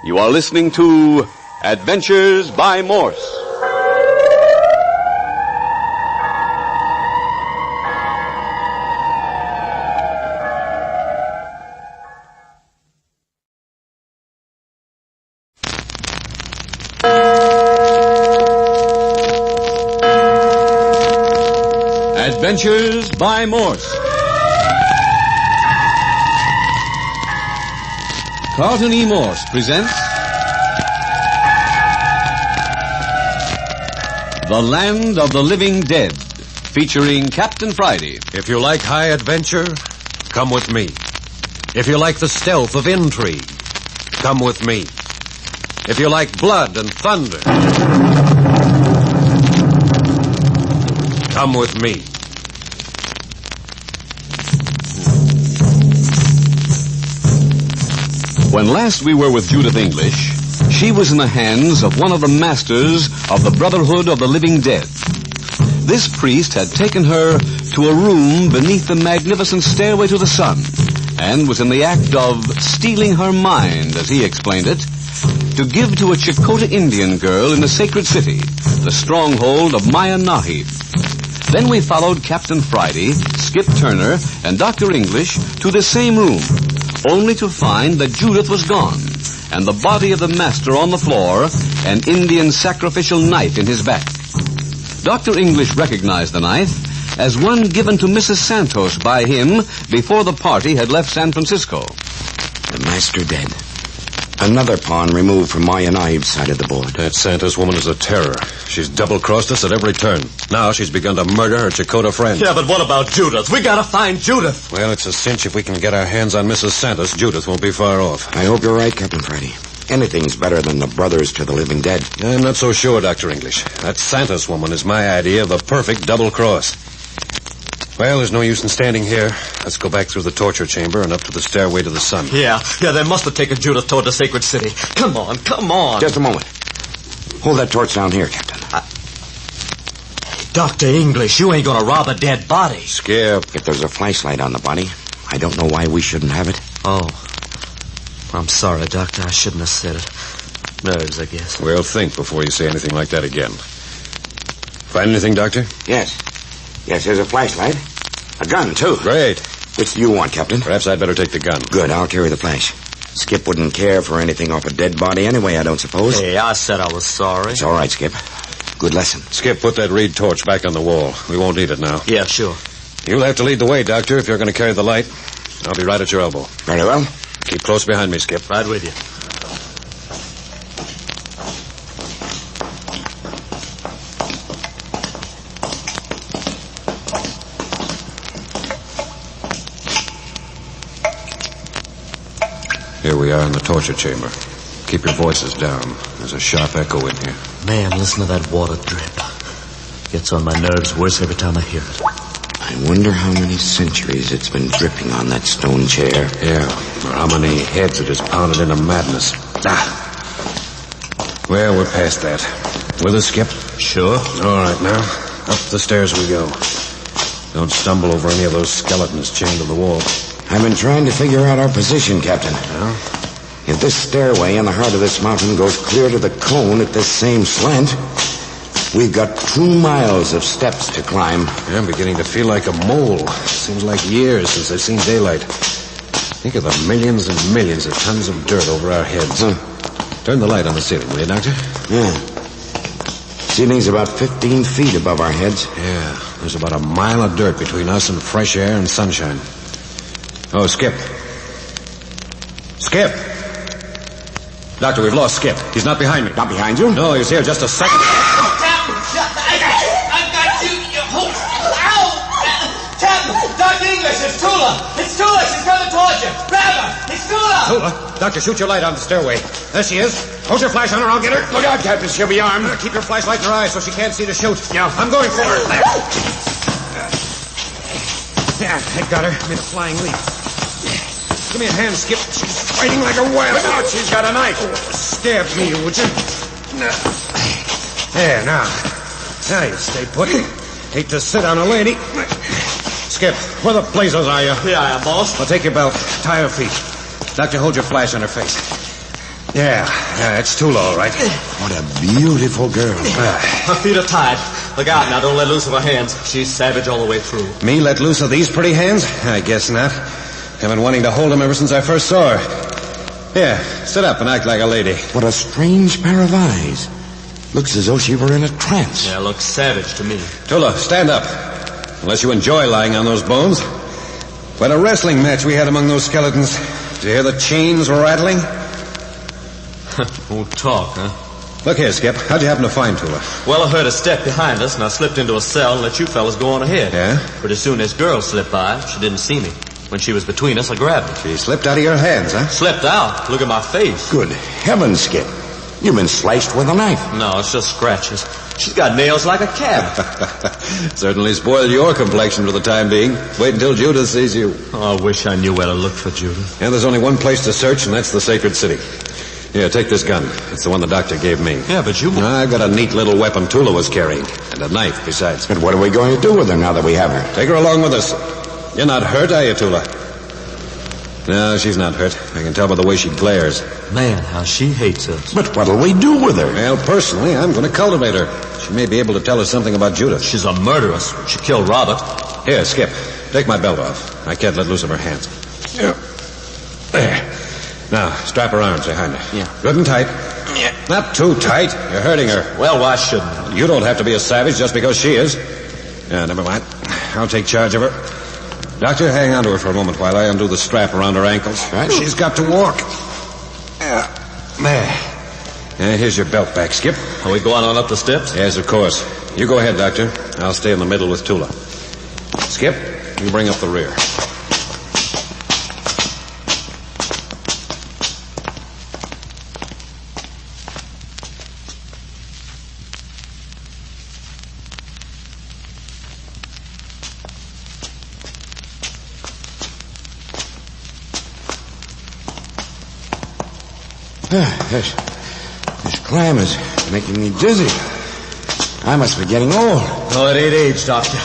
You are listening to Adventures by Morse. Adventures by Morse. Carlton E. Morse presents The Land of the Living Dead, featuring Captain Friday. If you like high adventure, come with me. If you like the stealth of intrigue, come with me. If you like blood and thunder, come with me. When last we were with Judith English, she was in the hands of one of the masters of the Brotherhood of the Living Dead. This priest had taken her to a room beneath the magnificent stairway to the sun and was in the act of stealing her mind, as he explained it, to give to a Chakota Indian girl in the sacred city, the stronghold of Maya Nahib. Then we followed Captain Friday, Skip Turner, and Dr. English to the same room, only to find that Judith was gone, and the body of the master on the floor, an Indian sacrificial knife in his back. Dr. English recognized the knife as one given to Mrs. Santos by him before the party had left San Francisco. The master dead. Another pawn removed from Maya Nahib's side of the board. That Santos woman is a terror. She's double-crossed us at every turn. Now she's begun to murder her Chakota friend. Yeah, but what about Judith? We gotta find Judith. Well, it's a cinch if we can get our hands on Mrs. Santos. Judith won't be far off. I hope you're right, Captain Friday. Anything's better than the brothers to the living dead. I'm not so sure, Dr. English. That Santos woman is my idea of a perfect double-cross. Well, there's no use in standing here. Let's go back through the torture chamber and up to the stairway to the sun. Yeah, they must have taken Judith toward the sacred city. Come on. Just a moment. Hold that torch down here, Captain. Dr. English, you ain't gonna rob a dead body. Skip. If there's a flashlight on the body, I don't know why we shouldn't have it. Oh. I'm sorry, Doctor. I shouldn't have said it. Nerves, I guess. Well, think before you say anything like that again. Find anything, Doctor? Yes. Yes, there's a flashlight. A gun, too. Great. Which do you want, Captain? Perhaps I'd better take the gun. Good, I'll carry the flash. Skip wouldn't care for anything off a dead body anyway, I don't suppose. Hey, I said I was sorry. It's all right, Skip. Good lesson. Skip, put that reed torch back on the wall. We won't need it now. Yeah, sure. You'll have to lead the way, Doctor, if you're going to carry the light. I'll be right at your elbow. Very well. Keep close behind me, Skip. Right with you. Here we are in the torture chamber. Keep your voices down. There's a sharp echo in here. Man, listen to that water drip. Gets on my nerves worse every time I hear it. I wonder how many centuries it's been dripping on that stone chair. Yeah, or how many heads it has pounded into madness. Well, we're past that. With us, Skip? Sure. All right, now. Up the stairs we go. Don't stumble over any of those skeletons chained to the wall. I've been trying to figure out our position, Captain. Yeah? If this stairway in the heart of this mountain goes clear to the cone at this same slant, we've got 2 miles of steps to climb. Yeah, I'm beginning to feel like a mole. Seems like years since I've seen daylight. Think of the millions and millions of tons of dirt over our heads. Turn the light on the ceiling, will you, Doctor? Yeah. Ceiling's about 15 feet above our heads. Yeah, there's about a mile of dirt between us and fresh air and sunshine. Oh, Skip. Skip! Doctor, we've lost Skip. He's not behind me. Not behind you? No, he was here just a second. I've got you. Ow! Captain, Dr. English, it's Tula. It's Tula. She's coming towards you. Grab her. It's Tula. Tula? Doctor, shoot your light on the stairway. There she is. Hold your flash on her. I'll get her. Look out, Captain. She'll be armed. Keep your flashlight in her eyes so she can't see to shoot. Yeah. I'm going for her. There. Yeah, I got her. Made a flying leap. Give me a hand, Skip. She's fighting like a wild. Look out, she's got a knife. Stab me, would you? There, now. Now you stay put. Hate to sit on a lady. Skip, where the blazes are you? Here I am, boss. Well, take your belt. Tie her feet. Doctor, hold your flash on her face. Yeah, it's Tula, all right. What a beautiful girl. Her feet are tied. Look out now, don't let loose of her hands. She's savage all the way through. Me let loose of these pretty hands? I guess not. I've been wanting to hold them ever since I first saw her. Here, sit up and act like a lady. What a strange pair of eyes. Looks as though she were in a trance. Yeah, looks savage to me. Tula, stand up. Unless you enjoy lying on those bones. What a wrestling match we had among those skeletons. Did you hear the chains rattling? Won't talk, huh? Look here, Skip. How'd you happen to find Tula? Well, I heard a step behind us, and I slipped into a cell and let you fellas go on ahead. Yeah? But as soon as girl slipped by, she didn't see me. When she was between us, I grabbed her. She slipped out of your hands, huh? Slipped out? Look at my face. Good heavens, Skip. You've been sliced with a knife. No, it's just scratches. She's got nails like a cat. Certainly spoiled your complexion for the time being. Wait until Judith sees you. Oh, I wish I knew where to look for Judith. Yeah, there's only one place to search, and that's the sacred city. Here, take this gun. It's the one the doctor gave me. Yeah, but you... I've got a neat little weapon Tula was carrying, and a knife besides. But what are we going to do with her now that we have her? Take her along with us. You're not hurt, are you, Tula? No, she's not hurt. I can tell by the way she glares. Man, how she hates us. But what'll we do with her? Well, personally, I'm going to cultivate her. She may be able to tell us something about Judith. She's a murderess. She killed Robert. Here, Skip. Take my belt off. I can't let loose of her hands. Yeah. There. Now, strap her arms behind her. Yeah. Good and tight. Yeah. Not too tight. You're hurting her. Well, why shouldn't you? Don't have to be a savage just because she is. Yeah, never mind. I'll take charge of her. Doctor, hang on to her for a moment while I undo the strap around her ankles. Right. She's got to walk. Yeah. There. Here's your belt back, Skip. Are we going on up the steps? Yes, of course. You go ahead, Doctor. I'll stay in the middle with Tula. Skip, you bring up the rear. This climb is making me dizzy. I must be getting old. Oh, it ain't age, Doctor.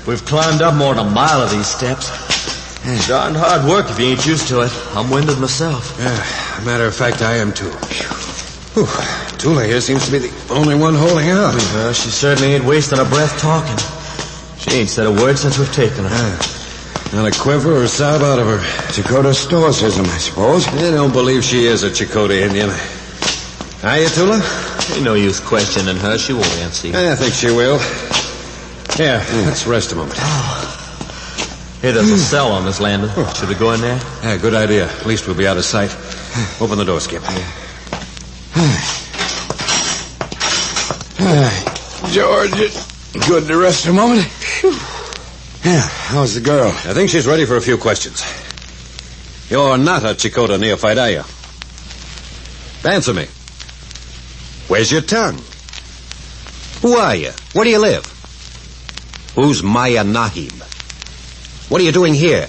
We've climbed up more than a mile of these steps. Darn hard work if you ain't used to it. I'm winded myself. Matter of fact, I am too. Whew. Tula here seems to be the only one holding out. Well, she certainly ain't wasting her breath talking. She ain't said a word since we've taken her. Not a quiver or sob out of her. Chakotah stoicism, I suppose. I don't believe she is a Chakotah Indian. Are you, Tula? Ain't no use questioning her. She won't answer you. I think she will. Here, let's rest a moment. Hey, there's a cell on this landing. Should we go in there? Yeah, good idea. At least we'll be out of sight. Open the door, Skip. George, good to rest a moment. Yeah, how's the girl? I think she's ready for a few questions. You're not a Chakotah neophyte, are you? Answer me. Where's your tongue? Who are you? Where do you live? Who's Maya Nahib? What are you doing here?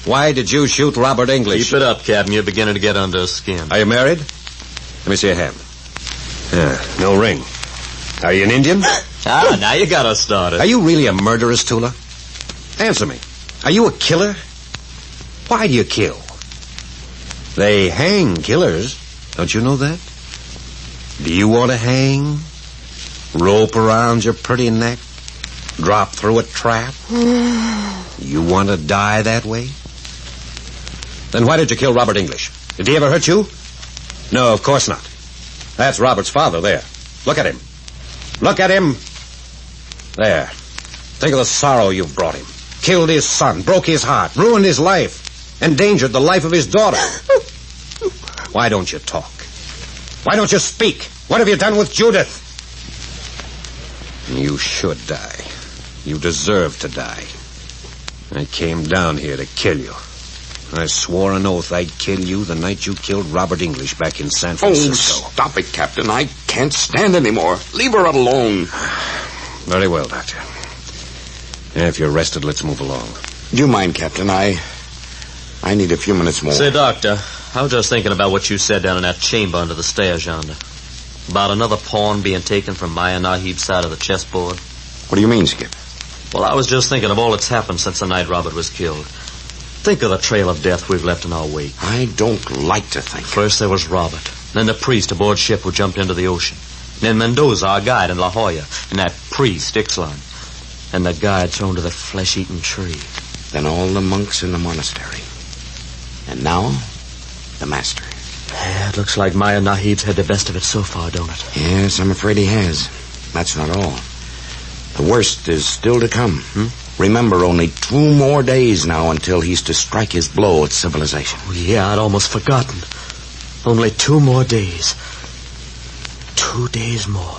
Why did you shoot Robert English? Keep it up, Captain. You're beginning to get under his skin. Are you married? Let me see your hand. No ring. Are you an Indian? Now you got us started. Are you really a murderess, Tula? Answer me. Are you a killer? Why do you kill? They hang killers. Don't you know that? Do you want to hang? Rope around your pretty neck? Drop through a trap? You want to die that way? Then why did you kill Robert English? Did he ever hurt you? No, of course not. That's Robert's father there. Look at him. Look at him. There. Think of the sorrow you've brought him. Killed his son, broke his heart, ruined his life, endangered the life of his daughter. Why don't you talk? Why don't you speak? What have you done with Judith? You should die. You deserve to die. I came down here to kill you. I swore an oath I'd kill you the night you killed Robert English back in San Francisco. Oh, stop it, Captain. I can't stand anymore. Leave her alone. Very well, Doctor. If you're rested, let's move along. Do you mind, Captain? I need a few minutes more. Say, Doctor, I was just thinking about what you said down in that chamber under the stairs yonder. About another pawn being taken from Maya Nahib's side of the chessboard. What do you mean, Skip? Well, I was just thinking of all that's happened since the night Robert was killed. Think of the trail of death we've left in our wake. I don't like to think. First there was Robert, then the priest aboard ship who jumped into the ocean, then Mendoza, our guide in La Jolla, and that priest, Ixtlan, and the guide thrown to the flesh-eating tree. Then all the monks in the monastery. And now, the master. Yeah, it looks like Maya Nahib's had the best of it so far, don't it? Yes, I'm afraid he has. That's not all. The worst is still to come. Remember, only 2 more days now until he's to strike his blow at civilization. Oh, yeah, I'd almost forgotten. Only 2 more days. 2 days more.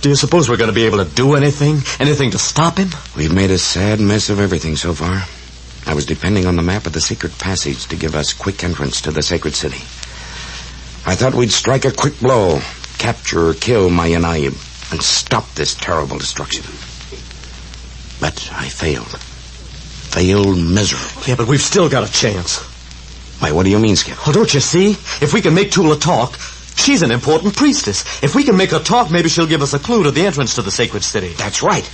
Do you suppose we're going to be able to do anything? Anything to stop him? We've made a sad mess of everything so far. I was depending on the map of the secret passage to give us quick entrance to the sacred city. I thought we'd strike a quick blow, capture or kill Maya Nahib, and stop this terrible destruction. But I failed. Failed miserably. Yeah, but we've still got a chance. Why, what do you mean, Skip? Oh, don't you see? If we can make Tula talk, she's an important priestess. If we can make her talk, maybe she'll give us a clue to the entrance to the sacred city. That's right.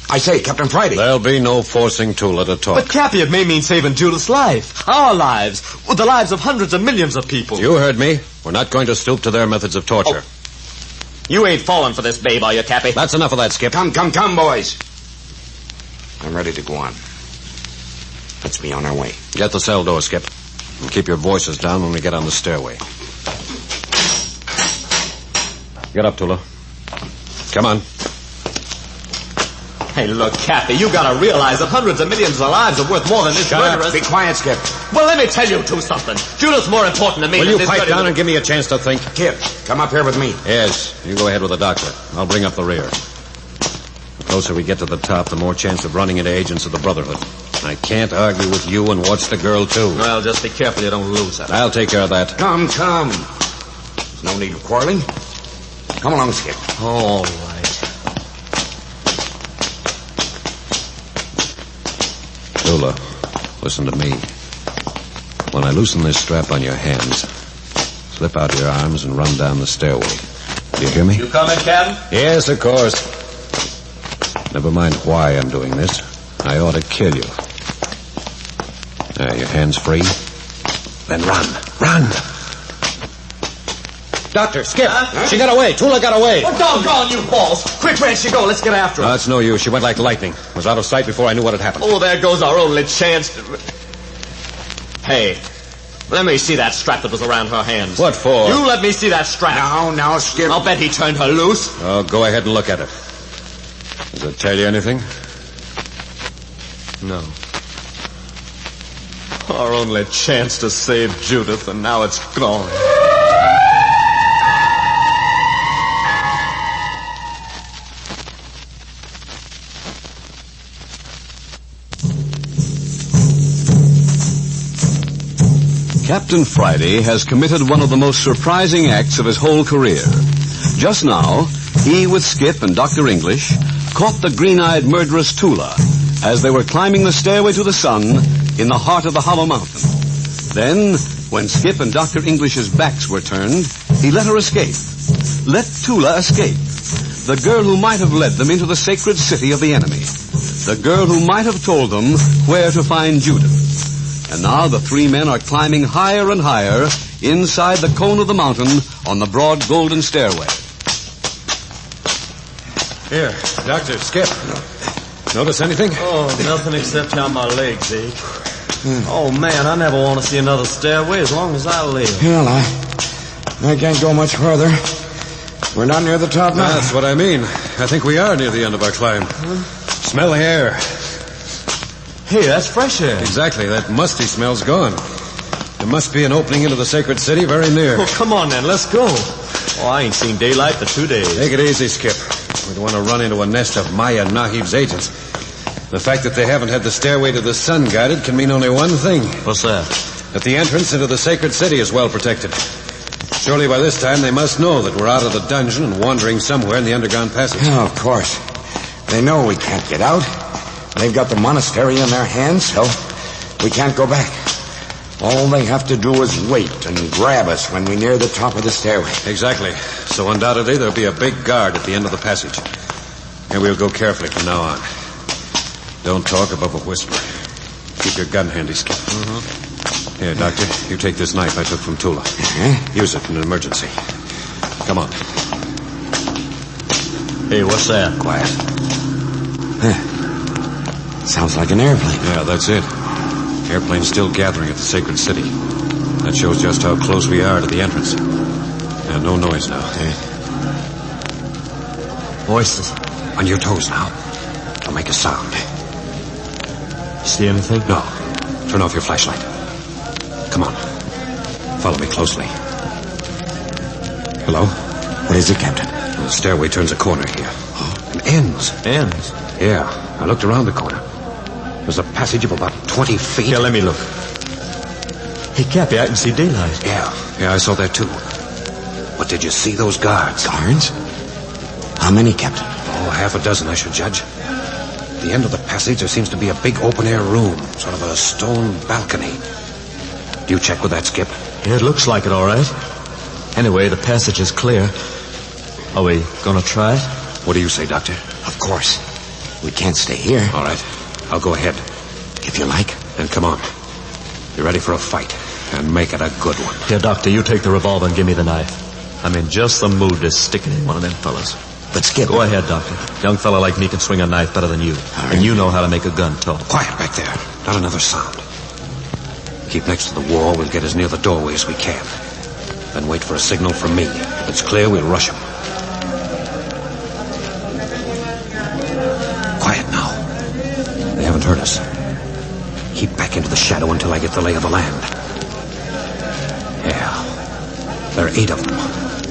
I say, Captain Friday. There'll be no forcing Tula to talk. But, Cappy, it may mean saving Judith's life. Our lives. The lives of hundreds of millions of people. You heard me. We're not going to stoop to their methods of torture. Oh. You ain't falling for this babe, are you, Cappy? That's enough of that, Skip. Come, boys. I'm ready to go on. Let's be on our way. Get the cell door, Skip. And keep your voices down when we get on the stairway. Get up, Tula. Come on. Hey, look, Cappy, you gotta realize that hundreds of millions of lives are worth more than this murderess. Be quiet, Skip. Well, let me tell you two something. Judith's more important to me Will than you this pipe down and give me a chance to think? Kip, come up here with me. Yes, you go ahead with the doctor. I'll bring up the rear. The closer we get to the top, the more chance of running into agents of the Brotherhood. I can't argue with you and watch the girl, too. Well, just be careful you don't lose her. I'll take care of that. Come. There's no need of quarreling. Come along, Skip. All right. Tula, listen to me. When I loosen this strap on your hands, slip out your arms and run down the stairway. Do you hear me? You coming, Captain? Yes, of course. Never mind why I'm doing this. I ought to kill you. There, your hands free. Then run. Run! Doctor, Skip! She got away! Tula got away! Oh, doggone you, balls! Quick, where'd she go? Let's get after her. No, that's no use. She went like lightning. Was out of sight before I knew what had happened. Oh, there goes our only chance to... Hey, let me see that strap that was around her hands. What for? You let me see that strap. Now, Skip. I'll bet he turned her loose. Oh, go ahead and look at it. Does it tell you anything? No. Our only chance to save Judith, and now it's gone. Captain Friday has committed one of the most surprising acts of his whole career. Just now, he with Skip and Dr. English caught the green-eyed murderess Tula as they were climbing the stairway to the sun in the heart of the Hollow Mountain. Then, when Skip and Dr. English's backs were turned, he let her escape. Let Tula escape. The girl who might have led them into the sacred city of the enemy. The girl who might have told them where to find Judith. And now the three men are climbing higher and higher inside the cone of the mountain on the broad golden stairway. Here, Doctor, Skip. Notice anything? Oh, nothing except how my legs ache. Oh, man, I never want to see another stairway as long as I live. Well, I can't go much further. We're not near the top now. That's what I mean. I think we are near the end of our climb. Smell the air. Hey, that's fresh air. Exactly. That musty smell's gone. There must be an opening into the sacred city very near. Well, come on, then. Let's go. Oh, I ain't seen daylight for 2 days. Take it easy, Skip. We don't want to run into a nest of Maya Nahib's agents. The fact that they haven't had the stairway to the sun guarded can mean only one thing. What's that? That the entrance into the sacred city is well protected. Surely by this time they must know that we're out of the dungeon and wandering somewhere in the underground passage. Oh, of course. They know we can't get out. They've got the monastery in their hands, so we can't go back. All they have to do is wait and grab us when we near the top of the stairway. Exactly. So undoubtedly there'll be a big guard at the end of the passage. And we'll go carefully from now on. Don't talk above a whisper. Keep your gun handy, Skip. Mm-hmm. Here, Doctor, you take this knife I took from Tula. Use it in an emergency. Come on. Hey, what's that? Quiet. Sounds like an airplane. Yeah, that's it. Airplane's still gathering at the sacred city. That shows just how close we are to the entrance. And no noise now. Voices. On your toes now. Don't make a sound. See anything? No. Turn off your flashlight. Come on. Follow me closely. Hello? What is it, Captain? The stairway turns a corner here. And ends. Ends? Yeah. I looked around the corner. There's a passage of about 20 feet. Here, let me look. Hey, Cappy, I can see daylight. Yeah, I saw that too. But did you see those guards? Guards? How many, Captain? Oh, half a dozen, I should judge. At the end of the passage, there seems to be a big open-air room, sort of a stone balcony. Do you check with that, Skip? Yeah, it looks like it, all right. Anyway, the passage is clear. Are we gonna try it? What do you say, Doctor? Of course. We can't stay here. All right. I'll go ahead. If you like. Then come on. Be ready for a fight. And make it a good one. Here, Doctor, you take the revolver and give me the knife. I'm in just the mood to stick it in one of them fellas. But Skip... Go ahead, Doctor. Young fella like me can swing a knife better than you. Right. And you know how to make a gun talk. Quiet back there. Not another sound. Keep next to the wall. We'll get as near the doorway as we can. Then wait for a signal from me. If it's clear, we'll rush him. Quiet now. They haven't heard us. Keep back into the shadow until I get the lay of the land. Yeah. There are 8 of them.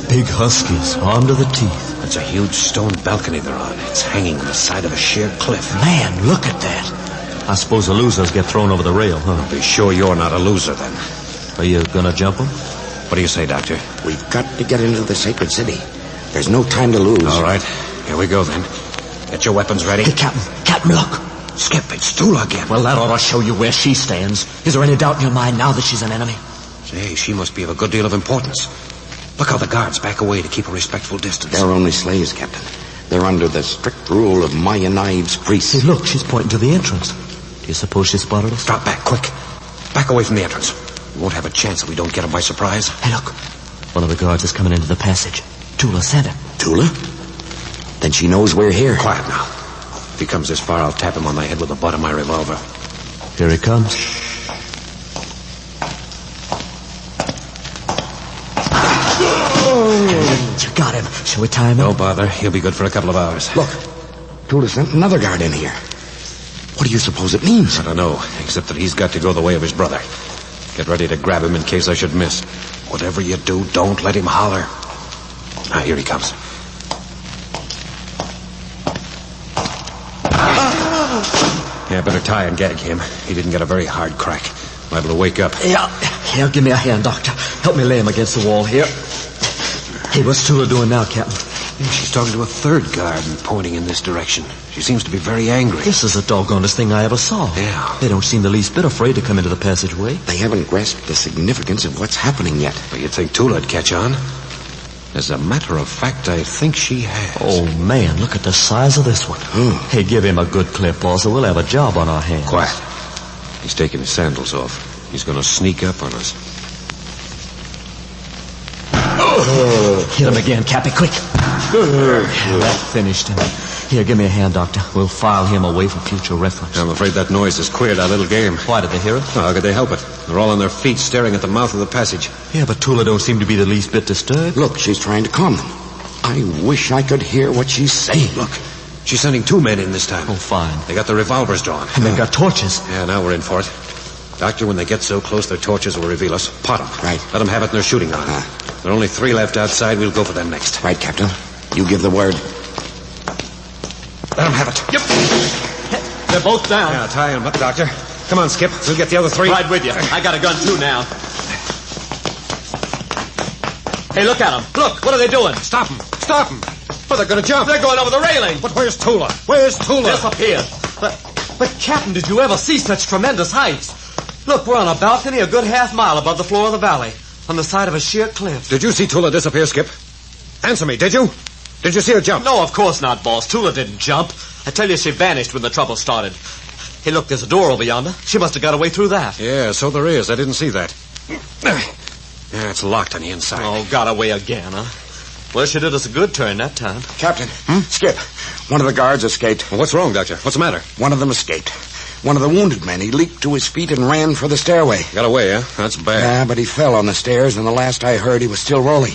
Big huskies, armed to the teeth. It's a huge stone balcony they're on. It's hanging on the side of a sheer cliff. Man, look at that. I suppose the losers get thrown over the rail, huh? I'll be sure you're not a loser, then. Are you gonna jump them? What do you say, Doctor? We've got to get into the sacred city. There's no time to lose. All right. Here we go, then. Get your weapons ready. Hey, Captain, look. Skip, it's Tula again. Well, that ought to show you where she stands. Is there any doubt in your mind now that she's an enemy? Say, she must be of a good deal of importance. Look how the guards back away to keep a respectful distance. They're only slaves, Captain. They're under the strict rule of Maya Knives' priests. See, look, she's pointing to the entrance. Do you suppose she spotted us? Drop back, quick. Back away from the entrance. We won't have a chance if we don't get them by surprise. Hey, look. One of the guards is coming into the passage. Tula sent him. Tula? Then she knows we're here. Quiet now. If he comes this far, I'll tap him on the head with the butt of my revolver. Here he comes. You got him. Shall we tie him up? No bother. He'll be good for a couple of hours. Look, Tula sent another guard in here. What do you suppose it means? I don't know, except that he's got to go the way of his brother. Get ready to grab him in case I should miss. Whatever you do, don't let him holler. Ah, here he comes. Yeah, better tie and gag him. He didn't get a very hard crack. Liable to wake up. Yeah, give me a hand, Doctor. Help me lay him against the wall here. Hey, what's Tula doing now, Captain? She's talking to a third guard and pointing in this direction. She seems to be very angry. This is the doggonest thing I ever saw. Yeah. They don't seem the least bit afraid to come into the passageway. They haven't grasped the significance of what's happening yet. But you'd think Tula'd catch on. As a matter of fact, I think she has. Oh, man, look at the size of this one. Hey, give him a good clip, boss, or we'll have a job on our hands. Quiet. He's taking his sandals off. He's going to sneak up on us. Hit him again, Cappy, quick. That finished him. Here, give me a hand, Doctor. We'll file him away for future reference. I'm afraid that noise has queered our little game. Why, did they hear it? Oh, how could they help it? They're all on their feet staring at the mouth of the passage. Yeah, but Tula don't seem to be the least bit disturbed. Look, she's trying to calm them. I wish I could hear what she's saying. Look, she's sending 2 men in this time. Oh, fine. They got their revolvers drawn. And they've got torches. Yeah, now we're in for it. Doctor, when they get so close, their torches will reveal us. Pot them. Right. Let them have it and they're shooting on. There are only 3 left outside. We'll go for them next. Right, Captain. You give the word. Let them have it. Yep. They're both down. Yeah, tie them up, Doctor. Come on, Skip. We'll get the other 3. Right with you. I got a gun, too, now. Hey, look at them. Look, what are they doing? Stop them. Stop them. Oh, they're going to jump. They're going over the railing. But where's Tula? Where's Tula? Disappeared. But, Captain, did you ever see such tremendous heights? Look, we're on a balcony a good half-mile above the floor of the valley, on the side of a sheer cliff. Did you see Tula disappear, Skip? Answer me, did you? Did you see her jump? No, of course not, boss. Tula didn't jump. I tell you, she vanished when the trouble started. Hey, look, there's a door over yonder. She must have got away through that. Yeah, so there is. I didn't see that. Yeah, it's locked on the inside. Oh, got away again, huh? Well, she did us a good turn that time. Captain, Skip, one of the guards escaped. Well, what's wrong, Doctor? What's the matter? One of them escaped. One of the wounded men. He leaped to his feet and ran for the stairway. Got away, huh? That's bad. Yeah, but he fell on the stairs, and the last I heard, he was still rolling.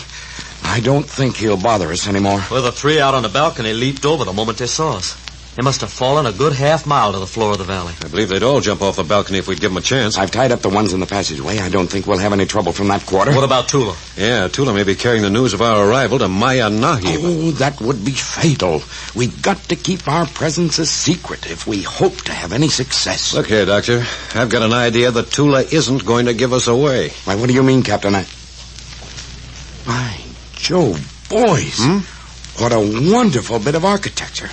I don't think he'll bother us anymore. Well, the 3 out on the balcony leaped over the moment they saw us. They must have fallen a good half-mile to the floor of the valley. I believe they'd all jump off the balcony if we'd give them a chance. I've tied up the ones in the passageway. I don't think we'll have any trouble from that quarter. What about Tula? Yeah, Tula may be carrying the news of our arrival to Maya Nahib. Oh, that would be fatal. We've got to keep our presence a secret if we hope to have any success. Look here, Doctor. I've got an idea that Tula isn't going to give us away. Why, what do you mean, Captain? By Jove, boys. What a wonderful bit of architecture.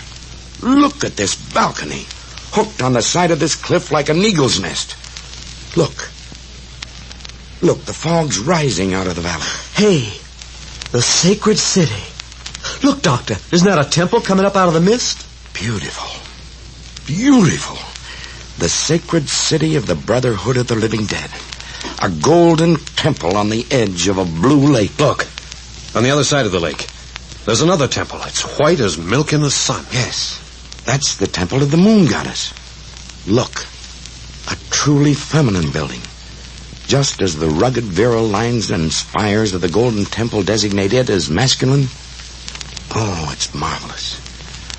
Look at this balcony, hooked on the side of this cliff like an eagle's nest. Look. Look, the fog's rising out of the valley. Hey, the sacred city. Look, Doctor, isn't that a temple coming up out of the mist? Beautiful. Beautiful. The sacred city of the Brotherhood of the Living Dead. A golden temple on the edge of a blue lake. Look, on the other side of the lake, there's another temple. It's white as milk in the sun. Yes. That's the temple of the moon goddess. Look, a truly feminine building. Just as the rugged virile lines and spires of the golden temple designate it as masculine. Oh, it's marvelous.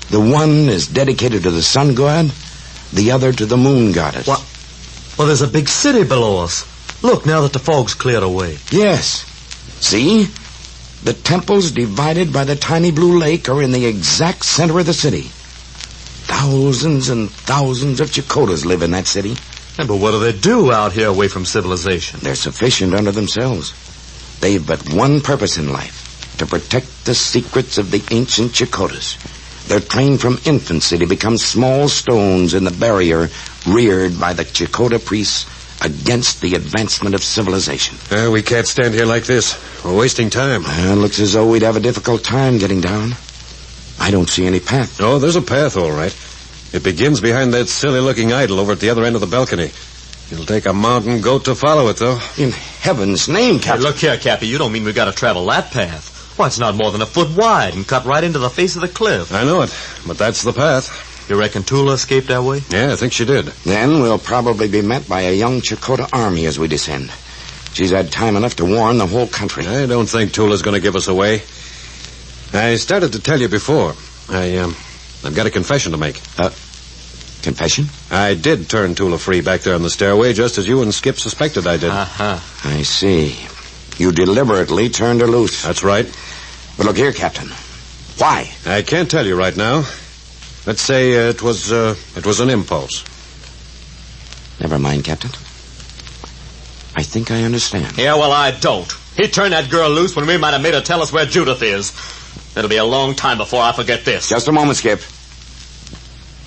The one is dedicated to the sun god, the other to the moon goddess. What? Well, there's a big city below us. Look, now that the fog's cleared away. Yes. See? The temples divided by the tiny blue lake are in the exact center of the city. Thousands and thousands of Chakotas live in that city. Yeah, but what do they do out here away from civilization? They're sufficient unto themselves. They've but one purpose in life, to protect the secrets of the ancient Chakotas. They're trained from infancy to become small stones in the barrier reared by the Chakotay priests against the advancement of civilization. We can't stand here like this. We're wasting time. It looks as though we'd have a difficult time getting down. I don't see any path. Oh, there's a path, all right. It begins behind that silly-looking idol over at the other end of the balcony. It'll take a mountain goat to follow it, though. In heaven's name, Captain. Hey, look here, Cappy. You don't mean we've got to travel that path. Why, it's not more than a foot wide and cut right into the face of the cliff. I know it, but that's the path. You reckon Tula escaped that way? Yeah, I think she did. Then we'll probably be met by a young Chakotay army as we descend. She's had time enough to warn the whole country. I don't think Tula's going to give us away. I started to tell you before. I've got a confession to make. Confession? I did turn Tula free back there on the stairway, just as you and Skip suspected I did. I see. You deliberately turned her loose. That's right. But look here, Captain. Why? I can't tell you right now. Let's say it was an impulse. Never mind, Captain. I think I understand. Yeah, well, I don't. He turned that girl loose when we might have made her tell us where Judith is. It'll be a long time before I forget this. Just a moment, Skip.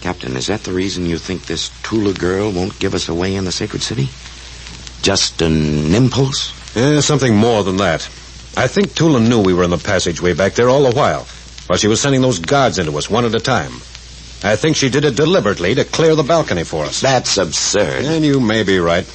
Captain, is that the reason you think this Tula girl won't give us away in the sacred city? Just an impulse? Yeah, something more than that. I think Tula knew we were in the passageway back there all the while she was sending those guards into us one at a time. I think she did it deliberately to clear the balcony for us. That's absurd. And you may be right.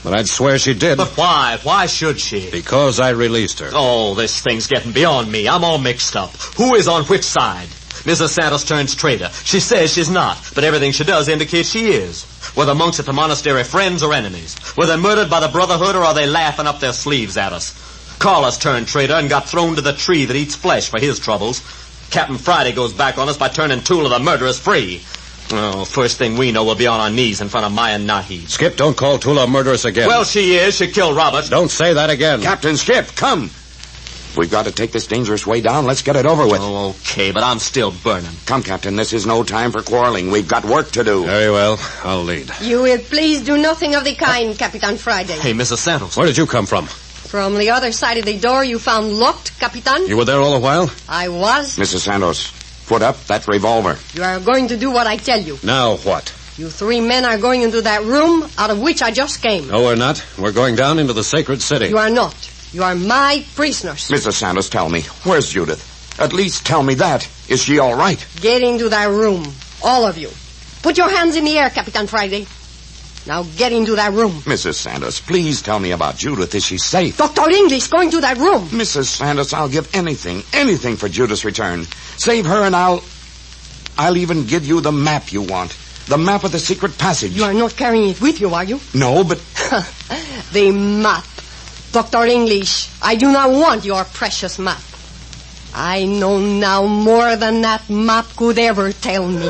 But I'd swear she did. But why? Why should she? Because I released her. Oh, this thing's getting beyond me. I'm all mixed up. Who is on which side? Mrs. Santos turns traitor. She says she's not, but everything she does indicates she is. Were the monks at the monastery friends or enemies? Were they murdered by the Brotherhood, or are they laughing up their sleeves at us? Carlos turned traitor and got thrown to the tree that eats flesh for his troubles. Captain Friday goes back on us by turning Tula the murderess free. Oh, first thing we know, we'll be on our knees in front of Maya Nahid. Skip, don't call Tula a murderess again. Well, she is. She killed Robert. Don't say that again. Captain Skip, come. We've got to take this dangerous way down. Let's get it over with. Oh, okay, but I'm still burning. Come, Captain, this is no time for quarreling. We've got work to do. Very well. I'll lead. You will please do nothing of the kind, Capitan Friday. Hey, Mrs. Santos. Where did you come from? From the other side of the door you found locked, Capitan. You were there all the while? I was. Mrs. Santos, put up that revolver. You are going to do what I tell you. Now what? You three men are going into that room out of which I just came. No, we're not. We're going down into the sacred city. You are not. You are my prisoners. Mrs. Santos, tell me, where's Judith? At least tell me that. Is she all right? Get into that room, all of you. Put your hands in the air, Capitan Friday. Now get into that room. Mrs. Santos, please tell me about Judith. Is she safe? Dr. English, go into that room. Mrs. Santos, I'll give anything for Judith's return. Save her and I'll even give you the map you want. The map of the secret passage. You are not carrying it with you, are you? No, but... The map. Dr. English, I do not want your precious map. I know now more than that map could ever tell me.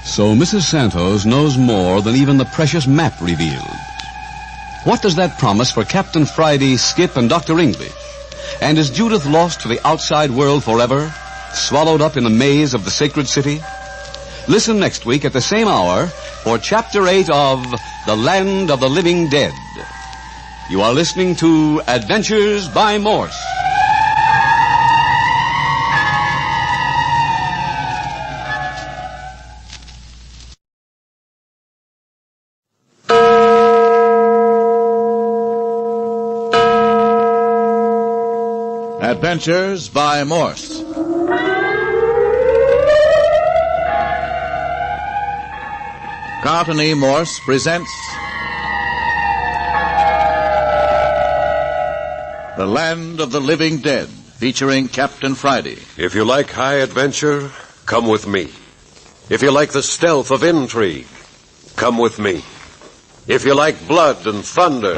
So Mrs. Santos knows more than even the precious map revealed. What does that promise for Captain Friday, Skip, and Dr. English? And is Judith lost to the outside world forever, swallowed up in the maze of the sacred city? Listen next week at the same hour for Chapter 8 of The Land of the Living Dead. You are listening to Adventures by Morse. Adventures by Morse. Carlton E. Morse presents The Land of the Living Dead, featuring Captain Friday. If you like high adventure, come with me. If you like the stealth of intrigue, come with me. If you like blood and thunder,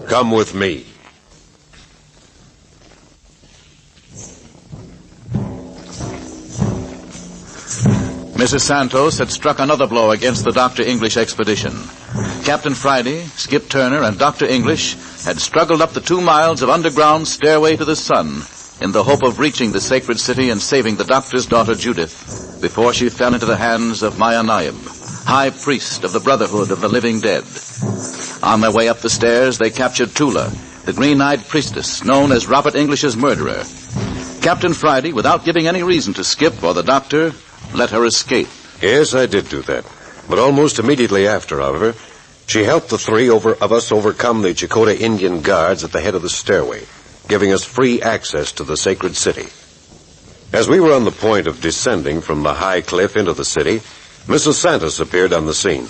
come with me. Mrs. Santos had struck another blow against the Dr. English expedition. Captain Friday, Skip Turner, and Dr. English had struggled up the 2 miles of underground stairway to the sun in the hope of reaching the sacred city and saving the doctor's daughter Judith before she fell into the hands of Maya Naib, high priest of the Brotherhood of the Living Dead. On their way up the stairs, they captured Tula, the green-eyed priestess known as Robert English's murderer. Captain Friday, without giving any reason to Skip or the doctor, let her escape. Yes, I did do that. But almost immediately after, however, she helped the three of us overcome the Chakotay Indian guards at the head of the stairway, giving us free access to the sacred city. As we were on the point of descending from the high cliff into the city, Mrs. Santos appeared on the scene.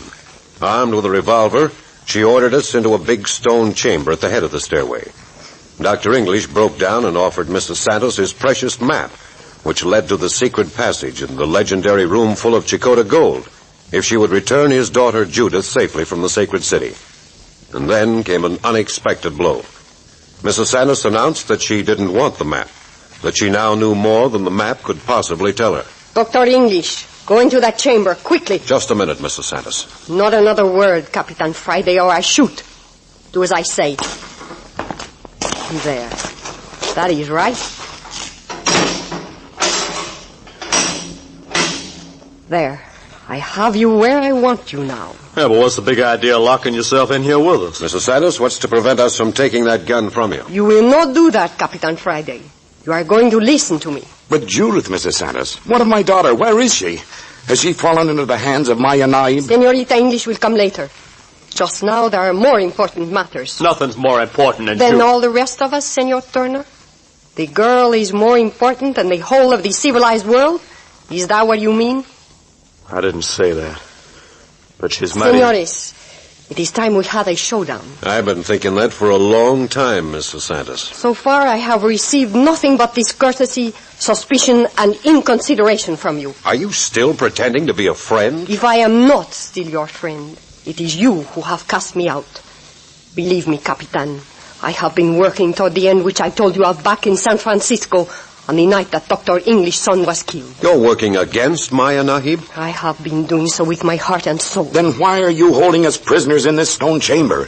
Armed with a revolver, she ordered us into a big stone chamber at the head of the stairway. Dr. English broke down and offered Mrs. Santos his precious map, which led to the secret passage in the legendary room full of Chakotay gold, if she would return his daughter Judith safely from the sacred city. And then came an unexpected blow. Mrs. Santos announced that she didn't want the map, that she now knew more than the map could possibly tell her. Dr. English, go into that chamber, quickly. Just a minute, Mrs. Santos. Not another word, Capitan Friday, or I shoot. Do as I say. There. That is right. There. I have you where I want you now. Yeah, but what's the big idea of locking yourself in here with us? Mrs. Santos, what's to prevent us from taking that gun from you? You will not do that, Capitan Friday. You are going to listen to me. But Judith, Mrs. Santos, what of my daughter? Where is she? Has she fallen into the hands of Maya Naib? Senorita English will come later. Just now there are more important matters. Nothing's more important than Judith. All the rest of us, Senor Turner? The girl is more important than the whole of the civilized world? Is that what you mean? I didn't say that. But she's mighty... Senores, it is time we had a showdown. I've been thinking that for a long time, Mrs. Santos. So far I have received nothing but discourtesy, suspicion, and inconsideration from you. Are you still pretending to be a friend? If I am not still your friend, it is you who have cast me out. Believe me, Capitan, I have been working toward the end which I told you of back in San Francisco on the night that Dr. English's son was killed. You're working against Maya Naib? I have been doing so with my heart and soul. Then why are you holding us prisoners in this stone chamber?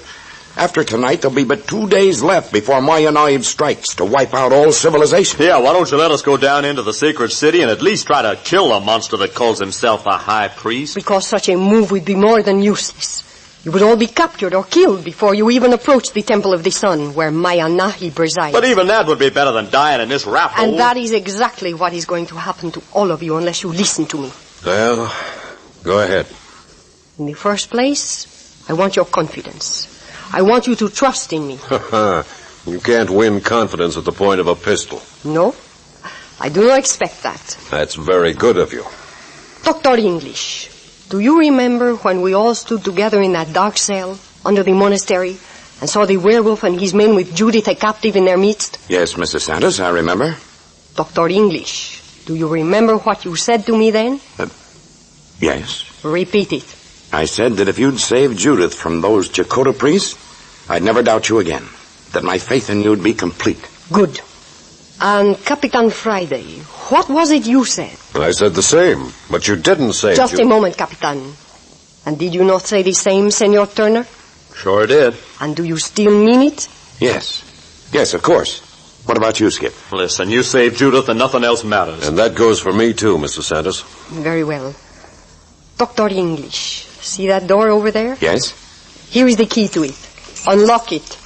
After tonight, there'll be but 2 days left before Maya Naib strikes to wipe out all civilization. Yeah, why don't you let us go down into the secret city and at least try to kill the monster that calls himself a high priest? Because such a move would be more than useless. You would all be captured or killed before you even approach the Temple of the Sun, where Maya Naib resides. But even that would be better than dying in this raffle. And that is exactly what is going to happen to all of you unless you listen to me. Well, go ahead. In the first place, I want your confidence. I want you to trust in me. You can't win confidence at the point of a pistol. No, I do not expect that. That's very good of you. Dr. English, do you remember when we all stood together in that dark cell under the monastery and saw the werewolf and his men with Judith a captive in their midst? Yes, Mrs. Santos, I remember. Dr. English, do you remember what you said to me then? Yes. Repeat it. I said that if you'd saved Judith from those Chakotay priests, I'd never doubt you again. That my faith in you'd be complete. Good. And Capitan Friday, what was it you said? I said the same, but you didn't say... Just a moment, Capitan. And did you not say the same, Senor Turner? Sure did. And do you still mean it? Yes. Yes, of course. What about you, Skip? Listen, you saved Judith and nothing else matters. And that goes for me too, Mrs. Santos. Very well. Dr. English, see that door over there? Yes. Here is the key to it. Unlock it.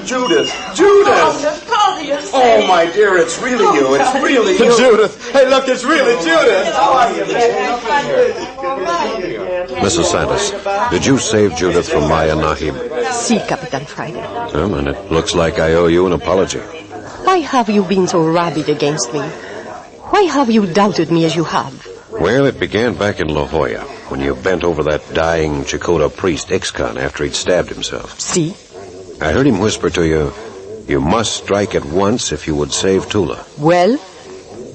Judith! Judith! Oh, my dear, it's really you. It's really you. Judith! Hey, look, it's really Judith! How are you, Mrs. Santos, did you save Judith from Maya Naib? Si, Capitan Friday. Well, and it looks like I owe you an apology. Why have you been so rabid against me? Why have you doubted me as you have? Well, it began back in La Jolla, when you bent over that dying Chakotay priest, Ixcon, after he'd stabbed himself. Si? I heard him whisper to you, you must strike at once if you would save Tula. Well?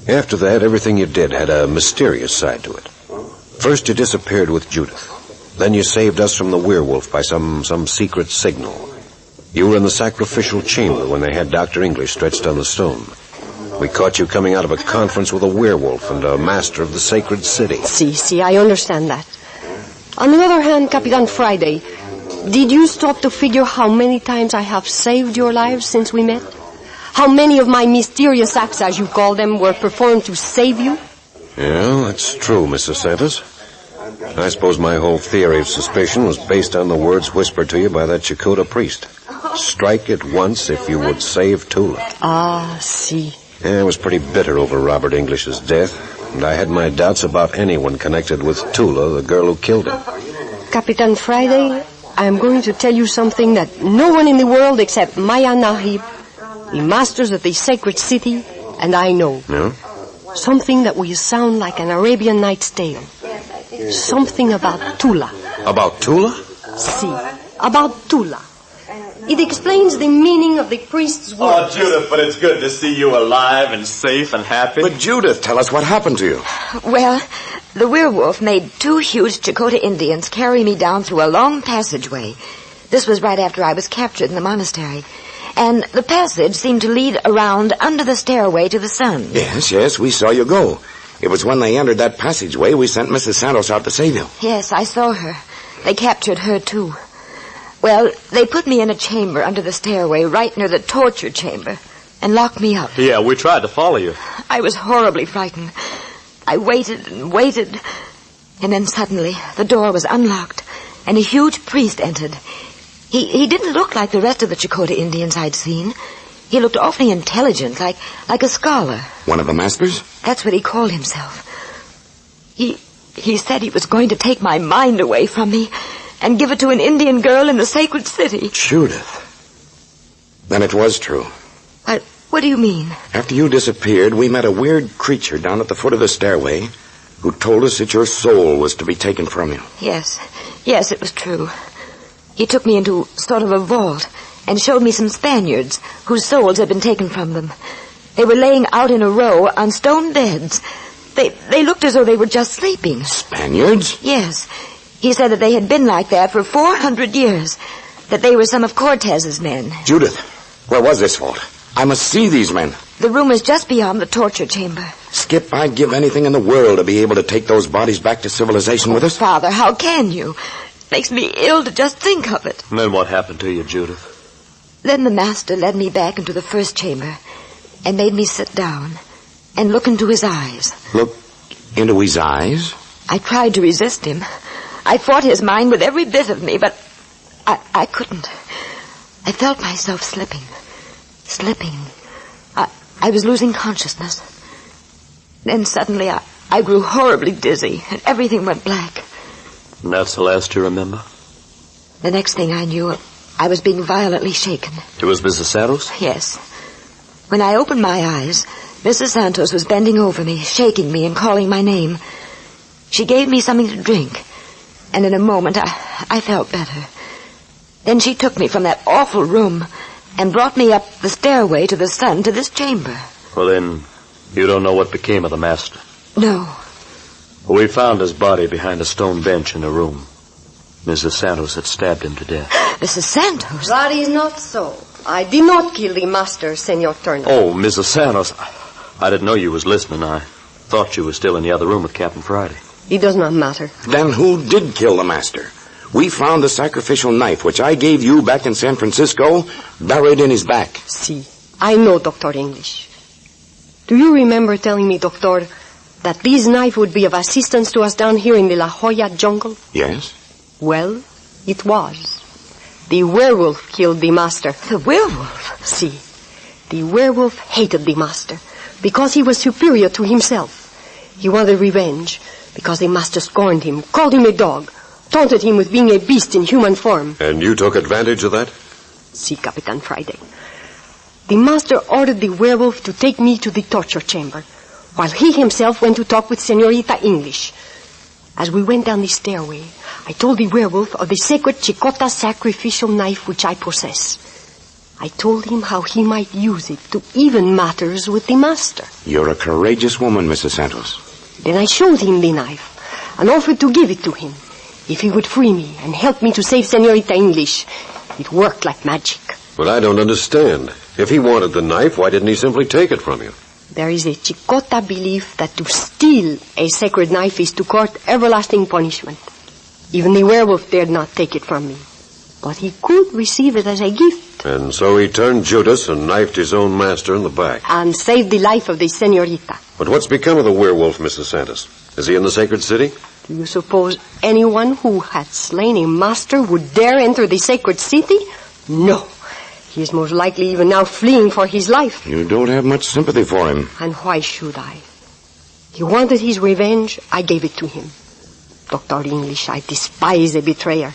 After that, everything you did had a mysterious side to it. First, you disappeared with Judith. Then you saved us from the werewolf by some secret signal. You were in the sacrificial chamber when they had Dr. English stretched on the stone. We caught you coming out of a conference with a werewolf and a master of the sacred city. Si, I understand that. On the other hand, Capitan Friday, did you stop to figure how many times I have saved your lives since we met? How many of my mysterious acts, as you call them, were performed to save you? Yeah, that's true, Mrs. Santos. I suppose my whole theory of suspicion was based on the words whispered to you by that Chakotay priest. Strike at once if you would save Tula. Ah, see. Yeah, I was pretty bitter over Robert English's death, and I had my doubts about anyone connected with Tula, the girl who killed him. Capitan Friday, I am going to tell you something that no one in the world except Maya Nahib, the masters of the sacred city, and I know. No? Something that will sound like an Arabian Nights tale. Something about Tula. About Tula? See, about Tula. It explains the meaning of the priest's words. Oh, Judith, but it's good to see you alive and safe and happy. But Judith, tell us what happened to you. Well, the werewolf made 2 huge Chakotay Indians carry me down through a long passageway. This was right after I was captured in the monastery. And the passage seemed to lead around under the stairway to the sun. Yes, we saw you go. It was when they entered that passageway we sent Mrs. Santos out to save you. Yes, I saw her. They captured her, too. Well, they put me in a chamber under the stairway right near the torture chamber and locked me up. Yeah, we tried to follow you. I was horribly frightened. I waited and waited, and then suddenly the door was unlocked and a huge priest entered. He didn't look like the rest of the Chakotay Indians I'd seen. He looked awfully intelligent, like a scholar. One of the masters? That's what he called himself. He said he was going to take my mind away from me and give it to an Indian girl in the sacred city. Judith. Then it was true. What do you mean? After you disappeared, we met a weird creature down at the foot of the stairway who told us that your soul was to be taken from you. Yes, it was true. He took me into sort of a vault and showed me some Spaniards whose souls had been taken from them. They were laying out in a row on stone beds. They looked as though they were just sleeping. Spaniards? Yes. He said that they had been like that for 400 years, that they were some of Cortez's men. Judith, where was this vault? I must see these men. The room is just beyond the torture chamber. Skip, I'd give anything in the world to be able to take those bodies back to civilization with us. Father, how can you? Makes me ill to just think of it. And then what happened to you, Judith? Then the master led me back into the first chamber and made me sit down and look into his eyes. Look into his eyes? I tried to resist him. I fought his mind with every bit of me, but I couldn't. I felt myself slipping. I was losing consciousness. Then suddenly I grew horribly dizzy and everything went black. And that's the last you remember? The next thing I knew, I was being violently shaken. It was Mrs. Santos? Yes. When I opened my eyes, Mrs. Santos was bending over me, shaking me and calling my name. She gave me something to drink, and in a moment I felt better. Then she took me from that awful room and brought me up the stairway to the sun to this chamber. Well, then, you don't know what became of the master? No. We found his body behind a stone bench in the room. Mrs. Santos had stabbed him to death. Mrs. Santos? That is not so. I did not kill the master, Senor Turner. Oh, Mrs. Santos, I didn't know you was listening. I thought you were still in the other room with Captain Friday. It does not matter. Then who did kill the master? We found the sacrificial knife, which I gave you back in San Francisco, buried in his back. See, I know Dr. English. Do you remember telling me, Doctor, that this knife would be of assistance to us down here in the La Jolla jungle? Yes. Well, it was. The werewolf killed the master. The werewolf? See, the werewolf hated the master because he was superior to himself. He wanted revenge because the master scorned him, called him a dog, taunted him with being a beast in human form. And you took advantage of that? See, Capitan Friday. The master ordered the werewolf to take me to the torture chamber, while he himself went to talk with Senorita English. As we went down the stairway, I told the werewolf of the sacred Chakotay sacrificial knife which I possess. I told him how he might use it to even matters with the master. You're a courageous woman, Mrs. Santos. Then I showed him the knife and offered to give it to him if he would free me and help me to save Senorita English. It worked like magic. But I don't understand. If he wanted the knife, why didn't he simply take it from you? There is a Chakotay belief that to steal a sacred knife is to court everlasting punishment. Even the werewolf dared not take it from me. But he could receive it as a gift. And so he turned Judas and knifed his own master in the back. And saved the life of the senorita. But what's become of the werewolf, Mrs. Santos? Is he in the sacred city? Do you suppose anyone who had slain a master would dare enter the sacred city? No. He is most likely even now fleeing for his life. You don't have much sympathy for him. And why should I? He wanted his revenge. I gave it to him. Dr. English, I despise a betrayer,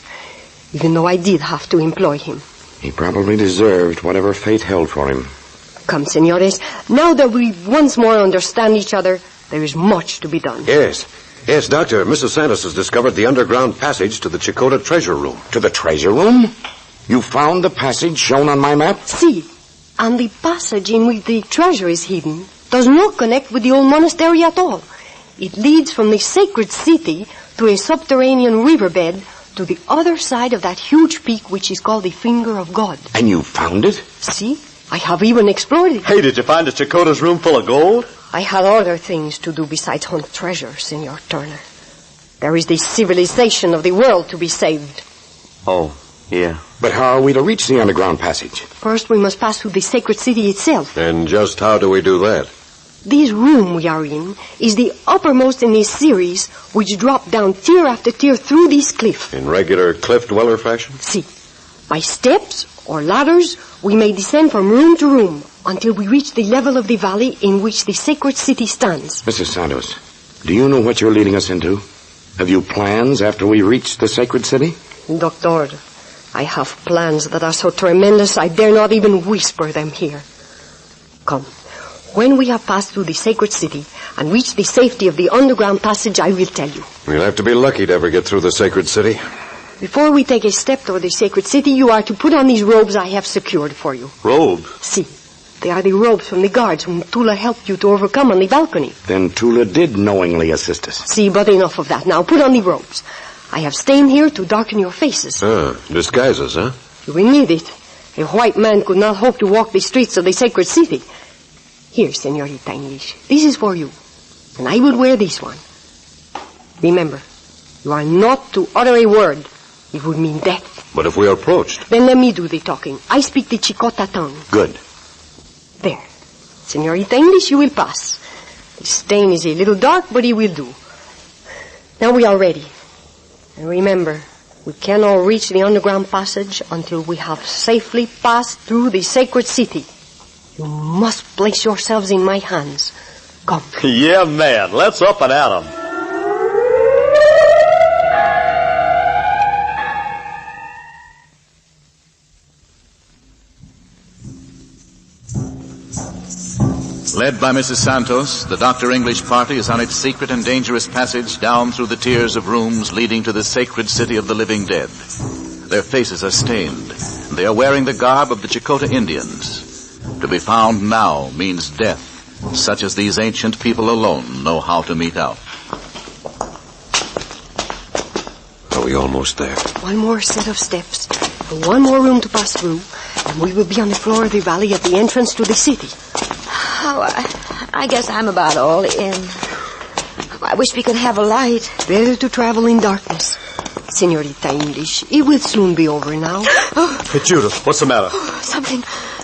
even though I did have to employ him. He probably deserved whatever fate held for him. Come, senores, now that we once more understand each other, there is much to be done. Yes, Doctor. Mrs. Santos has discovered the underground passage to the Chakotay treasure room. To the treasure room? You found the passage shown on my map? See, and the passage in which the treasure is hidden does not connect with the old monastery at all. It leads from the sacred city to a subterranean riverbed to the other side of that huge peak which is called the Finger of God. And you found it? See, I have even explored it. Hey, did you find the Chakotay's room full of gold? I had other things to do besides hunt treasure, Senor Turner. There is the civilization of the world to be saved. Oh, yeah. But how are we to reach the underground passage? First, we must pass through the sacred city itself. And just how do we do that? This room we are in is the uppermost in this series, which drop down tier after tier through this cliff. In regular cliff dweller fashion? See, by steps or ladders, we may descend from room to room until we reach the level of the valley in which the sacred city stands. Mrs. Santos, do you know what you're leading us into? Have you plans after we reach the sacred city? Doctor, I have plans that are so tremendous I dare not even whisper them here. Come. When we have passed through the sacred city and reached the safety of the underground passage, I will tell you. We'll have to be lucky to ever get through the sacred city. Before we take a step toward the sacred city, you are to put on these robes I have secured for you. Robes? See, they are the robes from the guards whom Tula helped you to overcome on the balcony. Then Tula did knowingly assist us. See, but enough of that. Now put on the robes. I have stayed here to darken your faces. Disguises, huh? You will need it. A white man could not hope to walk the streets of the sacred city. Here, Senorita English. This is for you. And I will wear this one. Remember, you are not to utter a word. It would mean death. But if we are approached? Then let me do the talking. I speak the Chicota tongue. Good. There. Senorita English, you will pass. The stain is a little dark, but it will do. Now we are ready. And remember, we cannot reach the underground passage until we have safely passed through the sacred city. You must place yourselves in my hands. Come. Yeah, man. Let's up and at 'em. Led by Mrs. Santos, the Dr. English party is on its secret and dangerous passage down through the tiers of rooms leading to the sacred city of the living dead. Their faces are stained, and they are wearing the garb of the Chakotay Indians. To be found now means death, such as these ancient people alone know how to mete out. Are we almost there? One more set of steps, and one more room to pass through, and we will be on the floor of the valley at the entrance to the city. Oh, I guess I'm about all in. I wish we could have a light. Better to travel in darkness. Senorita English, it will soon be over now. Hey, Judith, what's the matter?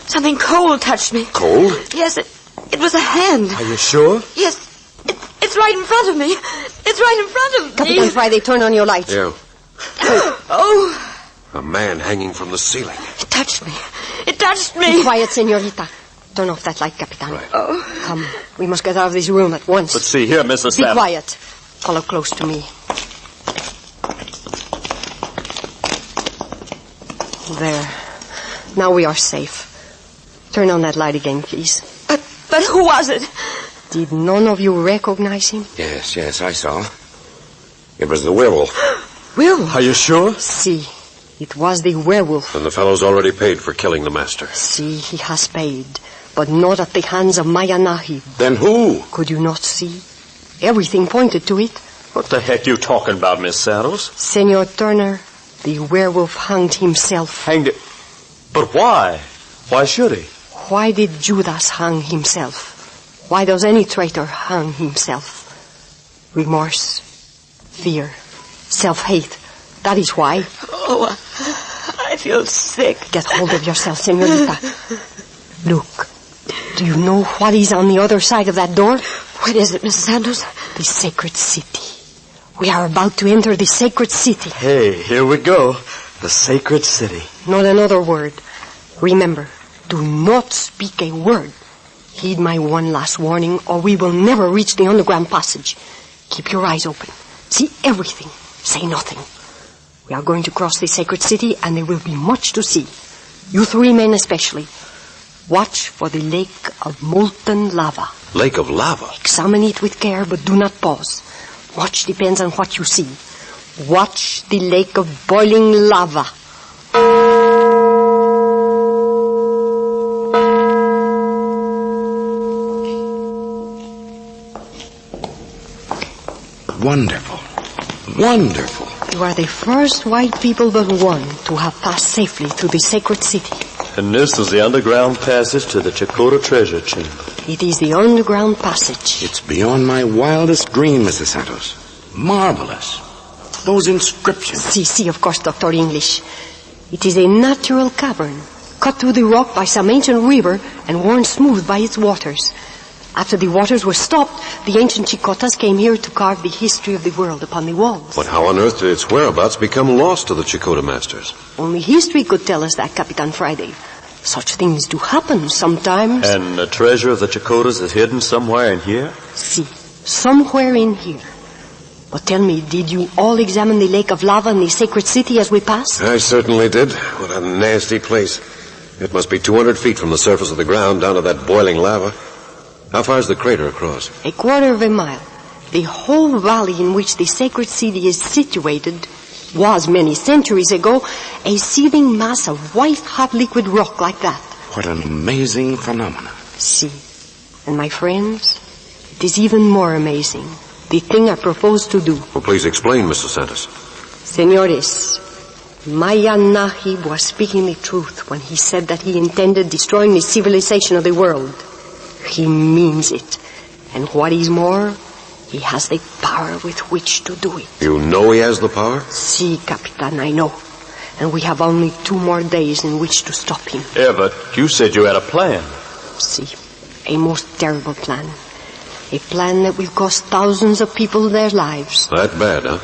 Something cold touched me. Cold? Yes, it was a hand. Are you sure? Yes, it's right in front of me. It's right in front of me. Capitan Friday, turn on your light. Yeah. Oh. A man hanging from the ceiling. It touched me. It touched me. Be quiet, Senorita. Turn off that light, Capitan. Right. Oh. Come, we must get out of this room at once. Let's see here, Mrs. Be Sam. quiet. Follow close to me. There. Now we are safe. Turn on that light again, please. But who was it? Did none of you recognize him? Yes, I saw. It was the werewolf. Werewolf? Are you sure? See, it was the werewolf. And the fellow's already paid for killing the master. See, he has paid, but not at the hands of Maya Nahib. Then who? Could you not see? Everything pointed to it. What the heck you talking about, Miss Santos? Senor Turner, the werewolf hanged himself. Hanged it? But why? Why should he? Why did Judas hang himself? Why does any traitor hang himself? Remorse, fear, self-hate. That is why. Oh, I feel sick. Get hold of yourself, senorita. Look, do you know what is on the other side of that door? What is it, Mrs. Santos? The sacred city. We are about to enter the sacred city. Hey, here we go. The sacred city. Not another word. Remember, do not speak a word. Heed my one last warning, or we will never reach the underground passage. Keep your eyes open. See everything. Say nothing. We are going to cross the sacred city, and there will be much to see. You three men especially. Watch for the lake of molten lava. Lake of lava? Examine it with care, but do not pause. Much depends on what you see. Watch the lake of boiling lava. Wonderful. Wonderful. You are the first white people but one to have passed safely through the sacred city. And this is the underground passage to the Chakotay treasure chamber. It is the underground passage. It's beyond my wildest dream, Mrs. Santos. Marvelous. Those inscriptions. See, of course, Dr. English. It is a natural cavern, cut through the rock by some ancient river and worn smooth by its waters. After the waters were stopped, the ancient Chicotas came here to carve the history of the world upon the walls. But how on earth did its whereabouts become lost to the Chakotay masters? Only history could tell us that, Capitan Friday. Such things do happen sometimes. And the treasure of the Chakotas is hidden somewhere in here? See, somewhere in here. But tell me, did you all examine the lake of lava in the sacred city as we passed? I certainly did. What a nasty place. It must be 200 feet from the surface of the ground down to that boiling lava. How far is the crater across? A quarter of a mile. The whole valley in which the sacred city is situated was many centuries ago a seething mass of white-hot liquid rock like that. What an amazing phenomenon. See, and my friends, it is even more amazing, the thing I propose to do. Well, please explain, Mr. Santos. Senores, Maya Nahib was speaking the truth when he said that he intended destroying the civilization of the world. He means it. And what is more, he has the power with which to do it. You know he has the power? Si, Capitan, I know. And we have only 2 more days in which to stop him. Yeah, but you said you had a plan. Si, a most terrible plan. A plan that will cost thousands of people their lives. That bad, huh?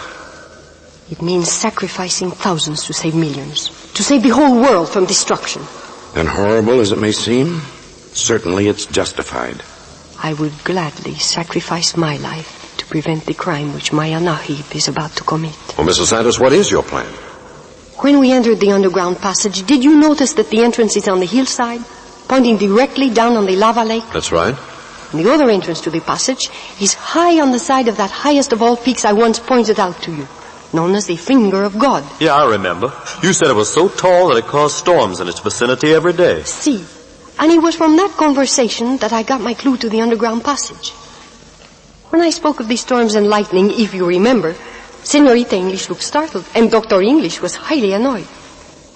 It means sacrificing thousands to save millions. To save the whole world from destruction. And horrible as it may seem, certainly it's justified. I would gladly sacrifice my life to prevent the crime which Maya Nahib is about to commit. Well, Mrs. Santos, what is your plan? When we entered the underground passage, did you notice that the entrance is on the hillside, pointing directly down on the lava lake? That's right. And the other entrance to the passage is high on the side of that highest of all peaks I once pointed out to you, known as the Finger of God. Yeah, I remember. You said it was so tall that it caused storms in its vicinity every day. See. And it was from that conversation that I got my clue to the underground passage. When I spoke of the storms and lightning, if you remember, Senorita English looked startled, and Dr. English was highly annoyed.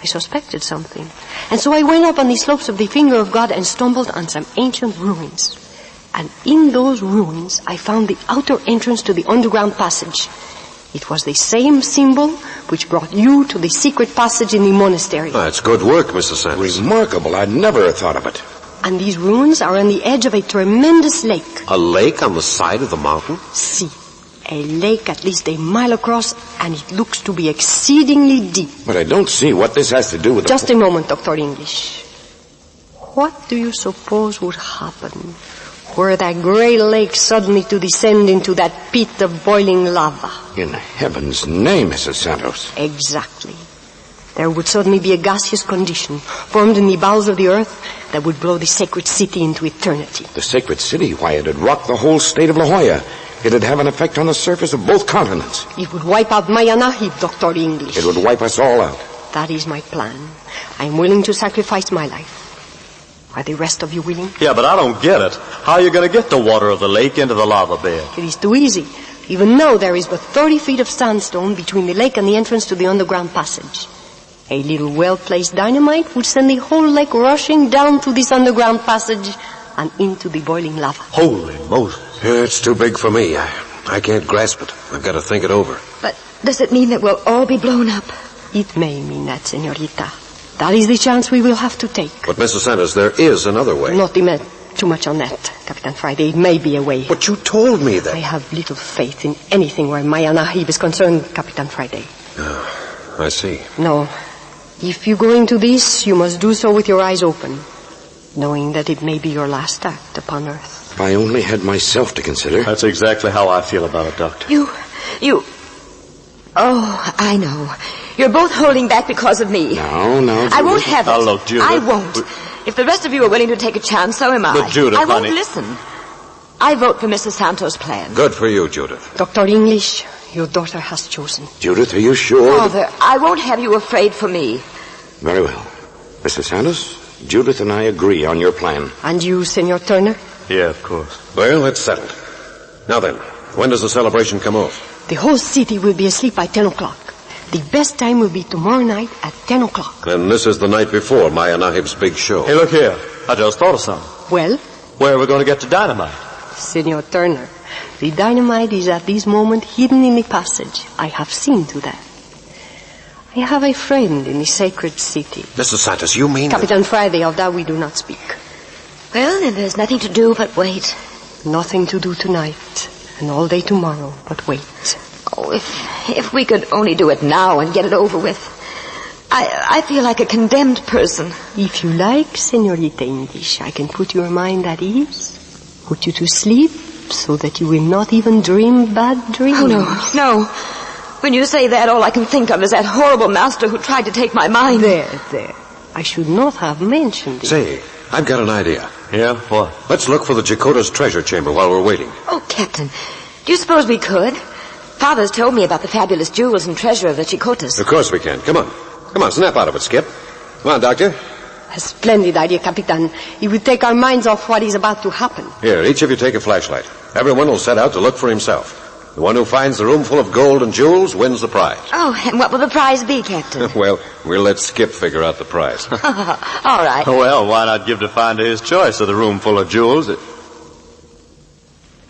I suspected something. And so I went up on the slopes of the Finger of God and stumbled on some ancient ruins. And in those ruins, I found the outer entrance to the underground passage. It was the same symbol which brought you to the secret passage in the monastery. That's good work, Mr. Santos. Remarkable. I'd never have thought of it. And these ruins are on the edge of a tremendous lake. A lake on the side of the mountain? See, a lake at least a mile across, and it looks to be exceedingly deep. But I don't see what this has to do with... Just a moment, Dr. English. What do you suppose would happen were that great lake suddenly to descend into that pit of boiling lava? In heaven's name, Mrs. Santos. Exactly. There would suddenly be a gaseous condition formed in the bowels of the earth that would blow the sacred city into eternity. The sacred city? Why, it'd rock the whole state of La Jolla. It'd have an effect on the surface of both continents. It would wipe out Maya Nahib, Dr. English. It would wipe us all out. That is my plan. I am willing to sacrifice my life. Are the rest of you willing? Yeah, but I don't get it. How are you going to get the water of the lake into the lava bed? It is too easy. Even now there is but 30 feet of sandstone between the lake and the entrance to the underground passage. A little well-placed dynamite would send the whole lake rushing down to this underground passage and into the boiling lava. Holy Moses. Yeah, it's too big for me. I can't grasp it. I've got to think it over. But Does it mean that we'll all be blown up? It may mean that, senorita. That is the chance we will have to take. But, Mrs. Santos, there is another way. Not demand too much on that, Capitan Friday. It may be a way. But you told me that. I have little faith in anything where Maya Nahib is concerned, Capitan Friday. I see. No. If you go into this, you must do so with your eyes open, knowing that it may be your last act upon Earth. If I only had myself to consider. That's exactly how I feel about it, Doctor. You... Oh, I know. You're both holding back because of me. No. I won't have it. Now, look, Judith. I won't. If the rest of you are willing to take a chance, so am I. But, Judith, I won't honey. listen. I vote for Mrs. Santos' plan. Good for you, Judith. Dr. English, your daughter has chosen. Judith, are you sure? Father, I won't have you afraid for me. Very well. Mrs. Santos, Judith and I agree on your plan. And you, Senor Turner? Yeah, of course. Well, it's settled. Now then, when does the celebration come off? The whole city will be asleep by 10 o'clock. The best time will be tomorrow night at 10 o'clock. And this is the night before Maya Nahib's big show. Hey, look here. I just thought of something. Well? Where are we going to get the dynamite? Senor Turner, the dynamite is at this moment hidden in the passage. I have seen to that. I have a friend in the sacred city. Mrs. Santos, you mean... Capitan Friday, of that we do not speak. Well, then there's nothing to do but wait. Nothing to do tonight, and all day tomorrow, but wait. Oh, if we could only do it now and get it over with. I feel like a condemned person. If you like, Senorita English, I can put your mind at ease, put you to sleep, so that you will not even dream bad dreams. Oh, no. When you say that, all I can think of is that horrible master who tried to take my mind. There. I should not have mentioned it. Say, I've got an idea. Yeah? What? Let's look for the Jacota's treasure chamber while we're waiting. Oh, Captain, do you suppose we could? Father's told me about the fabulous jewels and treasure of the Chicotas. Of course we can. Come on, snap out of it, Skip. Come on, Doctor. A splendid idea, Capitan. It would take our minds off what is about to happen. Here, each of you take a flashlight. Everyone will set out to look for himself. The one who finds the room full of gold and jewels wins the prize. Oh, and what will the prize be, Captain? Well, we'll let Skip figure out the prize. All right. Well, why not give the finder his choice of the room full of jewels?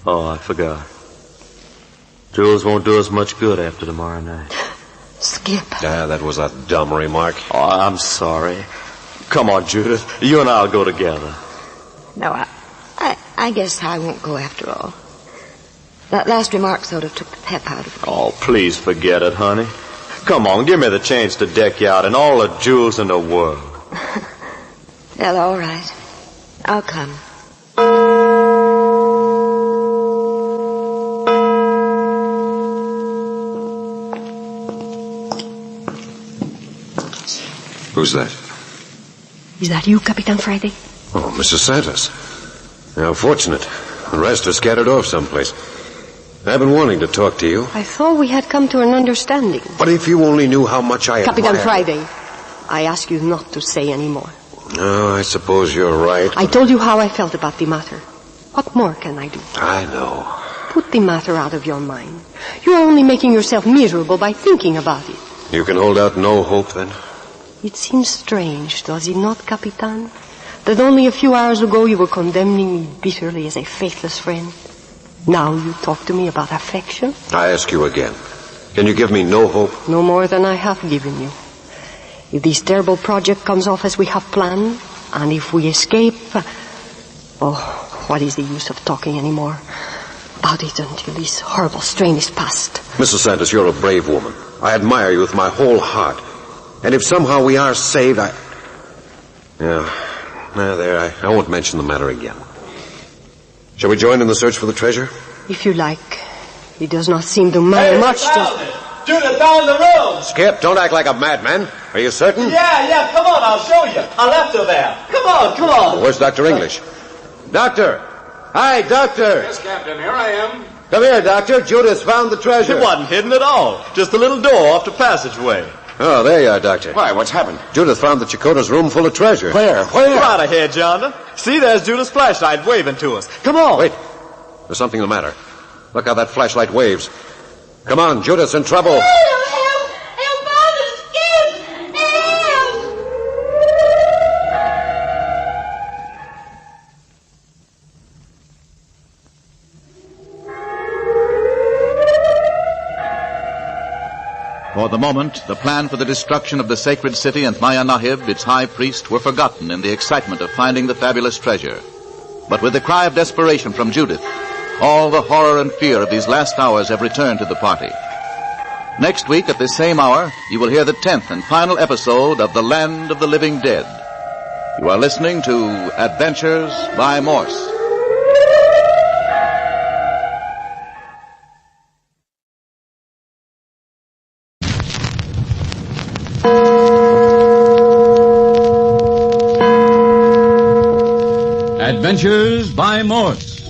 Oh, I forgot. Jewels won't do us much good after tomorrow night. Skip. That was a dumb remark. Oh, I'm sorry. Come on, Judith. You and I'll go together. No, I guess I won't go after all. That last remark sort of took the pep out of me. Oh, please forget it, honey. Come on, give me the chance to deck you out in all the jewels in the world. Well, all right. I'll come. Who's that? Is that you, Capitan Friday? Oh, Mrs. Santos. How fortunate. The rest are scattered off someplace. I've been wanting to talk to you. I thought we had come to an understanding. But if you only knew how much I admire... Capitan Friday, I ask you not to say any more. Oh, I suppose you're right. I told you how I felt about the matter. What more can I do? I know. Put the matter out of your mind. You are only making yourself miserable by thinking about it. You can hold out no hope, then? It seems strange, does it not, Capitan? That only a few hours ago you were condemning me bitterly as a faithless friend. Now you talk to me about affection? I ask you again. Can you give me no hope? No more than I have given you. If this terrible project comes off as we have planned, and if we escape... Oh, what is the use of talking anymore about it until this horrible strain is past? Mrs. Santos, you're a brave woman. I admire you with my whole heart. And if somehow we are saved, there, I won't mention the matter again. Shall we join in the search for the treasure? If you like. It does not seem to matter much to... Judith, down the road! Skip, don't act like a madman. Are you certain? Yeah, come on, I'll show you. I left her there. Come on. Where's Dr. English? Doctor! Hi, Doctor! Yes, Captain, here I am. Come here, Doctor. Judith found the treasure. It wasn't hidden at all. Just a little door off the passageway. Oh, there you are, Doctor. Why, what's happened? Judith found the Chicota's room full of treasure. Where? Right ahead, yonder. See, there's Judith's flashlight waving to us. Come on. Wait. There's something the matter. Look how that flashlight waves. Come on, Judith's in trouble. Help, Father, Skip! Help! For the moment, the plan for the destruction of the sacred city and Maya Nahib, its high priest, were forgotten in the excitement of finding the fabulous treasure. But with the cry of desperation from Judith, all the horror and fear of these last hours have returned to the party. Next week at this same hour, you will hear the 10th and final episode of The Land of the Living Dead. You are listening to Adventures by Morse. Adventures by Morse.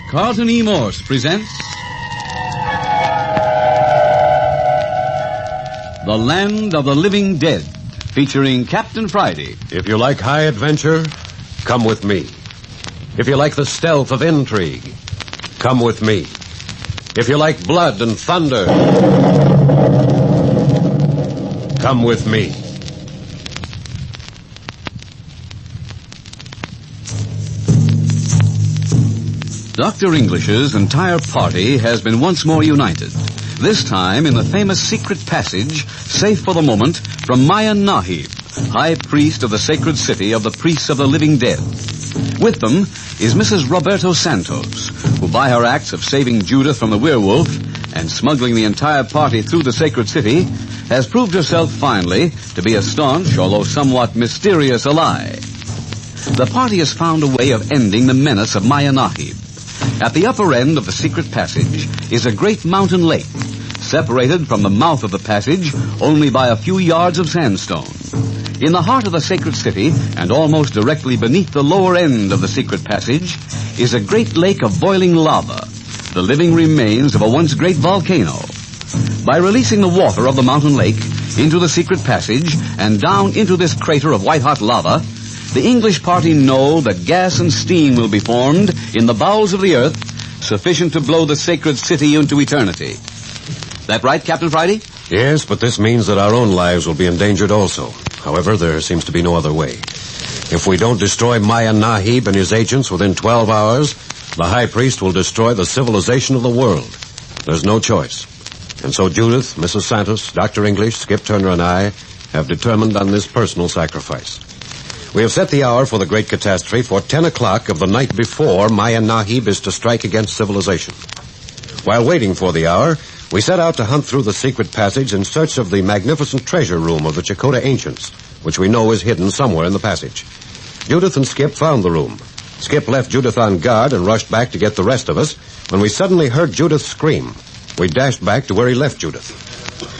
Carlton E. Morse presents The Land of the Living Dead, featuring Captain Friday. If you like high adventure, come with me. If you like the stealth of intrigue, come with me. If you like blood and thunder, come with me. Dr. English's entire party has been once more united, this time in the famous secret passage, safe for the moment, from Maya Nahib, high priest of the sacred city of the priests of the living dead. With them is Mrs. Roberto Santos, who by her acts of saving Judith from the werewolf and smuggling the entire party through the sacred city, has proved herself finally to be a staunch, although somewhat mysterious ally. The party has found a way of ending the menace of Maya Nahib. At the upper end of the secret passage is a great mountain lake, separated from the mouth of the passage only by a few yards of sandstone. In the heart of the sacred city, and almost directly beneath the lower end of the secret passage, is a great lake of boiling lava, the living remains of a once great volcano. By releasing the water of the mountain lake into the secret passage and down into this crater of white-hot lava, the English party know that gas and steam will be formed in the bowels of the earth, sufficient to blow the sacred city into eternity. That right, Captain Friday? Yes, but this means that our own lives will be endangered also. However, there seems to be no other way. If we don't destroy Maya Nahib and his agents within 12 hours, the high priest will destroy the civilization of the world. There's no choice. And so Judith, Mrs. Santos, Dr. English, Skip Turner, and I have determined on this personal sacrifice. We have set the hour for the great catastrophe for 10 o'clock of the night before Maya Nahib is to strike against civilization. While waiting for the hour, we set out to hunt through the secret passage in search of the magnificent treasure room of the Chakotay ancients, which we know is hidden somewhere in the passage. Judith and Skip found the room. Skip left Judith on guard and rushed back to get the rest of us when we suddenly heard Judith scream. We dashed back to where he left Judith.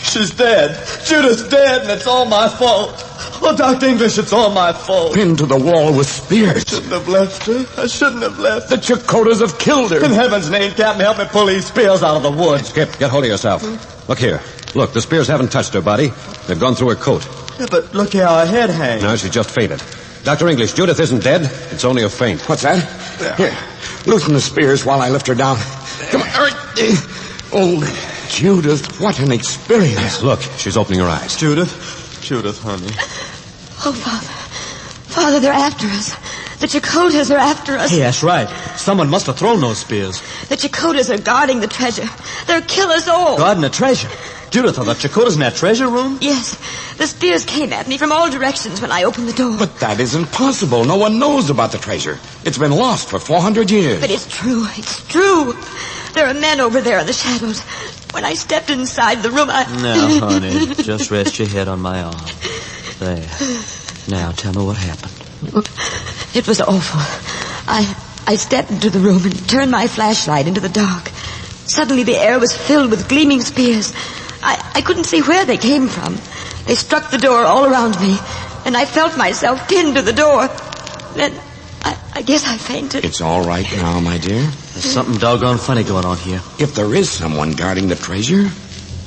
She's dead. Judith's dead, and it's all my fault. Oh, Dr. English, it's all my fault. Pinned to the wall with spears. I shouldn't have left her. I shouldn't have left her. The Chakotas have killed her. In heaven's name, Captain, help me pull these spears out of the wood. Skip, get hold of yourself. Look here. Look, the spears haven't touched her body. They've gone through her coat. Yeah, but look how her head hangs. No, she just fainted. Dr. English, Judith isn't dead. It's only a faint. What's that? Here, loosen the spears while I lift her down. Come on. Oh, Judith, what an experience. Look, she's opening her eyes. Judith, honey. Oh, Father, they're after us. The Chakotas are after us. Hey, that's right. Someone must have thrown those spears. The Chakotas are guarding the treasure. They'll kill us all. Guarding the treasure? Judith, are the Chakotas in that treasure room? Yes. The spears came at me from all directions when I opened the door. But that isn't possible. No one knows about the treasure. It's been lost for 400 years. But it's true. It's true. There are men over there in the shadows. When I stepped inside the room, Now, honey, just rest your head on my arm. There. Now, tell me what happened. It was awful. I stepped into the room and turned my flashlight into the dark. Suddenly the air was filled with gleaming spears. I couldn't see where they came from. They struck the door all around me, and I felt myself pinned to the door. Then I guess I fainted. It's all right now, my dear. There's something doggone funny going on here. If there is someone guarding the treasure,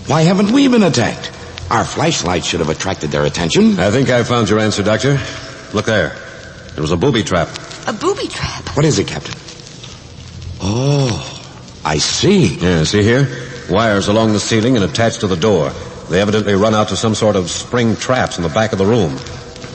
why haven't we been attacked? Our flashlight should have attracted their attention. I think I found your answer, Doctor. Look there. It was a booby trap. A booby trap? What is it, Captain? Oh, I see. Yeah, see here? Wires along the ceiling and attached to the door. They evidently run out to some sort of spring traps in the back of the room.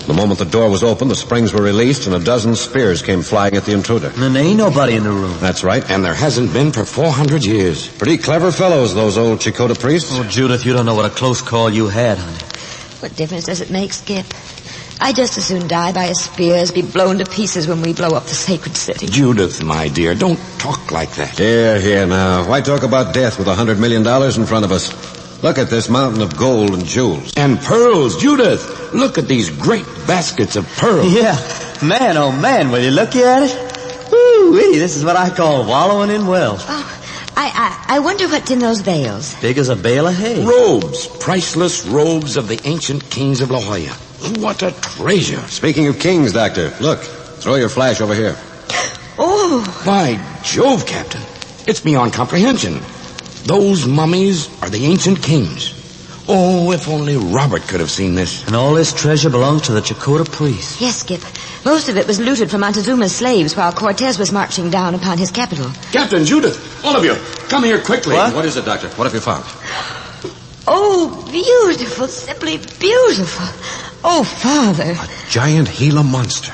The moment the door was opened, the springs were released, and a dozen spears came flying at the intruder. And there ain't nobody in the room. That's right. And there hasn't been for 400 years. Pretty clever fellows, those old Chakotah priests. Oh, Judith, you don't know what a close call you had, honey. What difference does it make, Skip? I'd just as soon die by a spear as be blown to pieces when we blow up the sacred city. Judith, my dear, don't talk like that. Here now. Why talk about death with $100 million in front of us? Look at this mountain of gold and jewels. And pearls, Judith. Look at these great baskets of pearls. Yeah. Man, oh man, will you look at it? Woo-wee, this is what I call wallowing in wealth. Oh, I wonder what's in those veils. Big as a bale of hay. Robes, priceless robes of the ancient kings of La Jolla. What a treasure. Speaking of kings, Doctor, look. Throw your flash over here. Oh. By Jove, Captain. It's beyond comprehension. Those mummies are the ancient kings. Oh, if only Robert could have seen this. And all this treasure belongs to the Chakotah priests. Yes, Skip. Most of it was looted from Montezuma's slaves while Cortez was marching down upon his capital. Captain, Judith, all of you, come here quickly. What is it, Doctor? What have you found? Oh, beautiful, simply beautiful. Oh, Father. A giant Gila monster.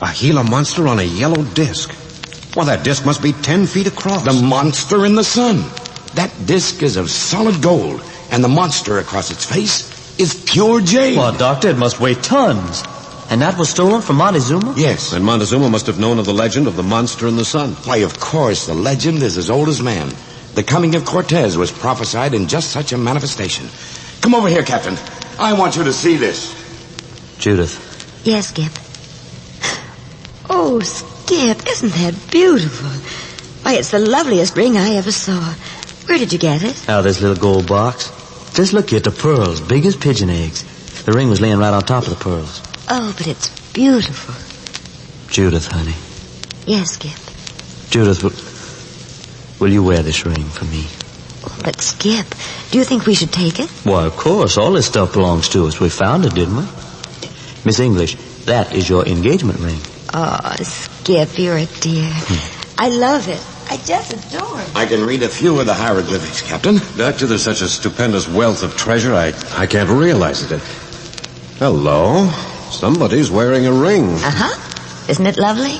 A Gila monster on a yellow disc. Well, that disc must be 10 feet across. The monster in the sun. That disc is of solid gold, and the monster across its face is pure jade. Well, Doctor, it must weigh tons. And that was stolen from Montezuma? Yes. And Montezuma must have known of the legend of the monster in the sun. Why, of course, the legend is as old as man. The coming of Cortez was prophesied in just such a manifestation. Come over here, Captain. I want you to see this. Judith. Yes, Skip. Oh, Skip, isn't that beautiful? Why, it's the loveliest ring I ever saw. Where did you get it? Out of this little gold box. Just look at the pearls, big as pigeon eggs. The ring was laying right on top of the pearls. Oh, but it's beautiful. Judith, honey. Yes, Skip. Judith, will you wear this ring for me? But, Skip, do you think we should take it? Why, of course. All this stuff belongs to us. We found it, didn't we? Miss English, that is your engagement ring. Oh, Skip, you're a dear. I love it. I just adore it. I can read a few of the hieroglyphics, Captain. Doctor, there's such a stupendous wealth of treasure, I can't realize it. Hello. Somebody's wearing a ring. Uh-huh. Isn't it lovely?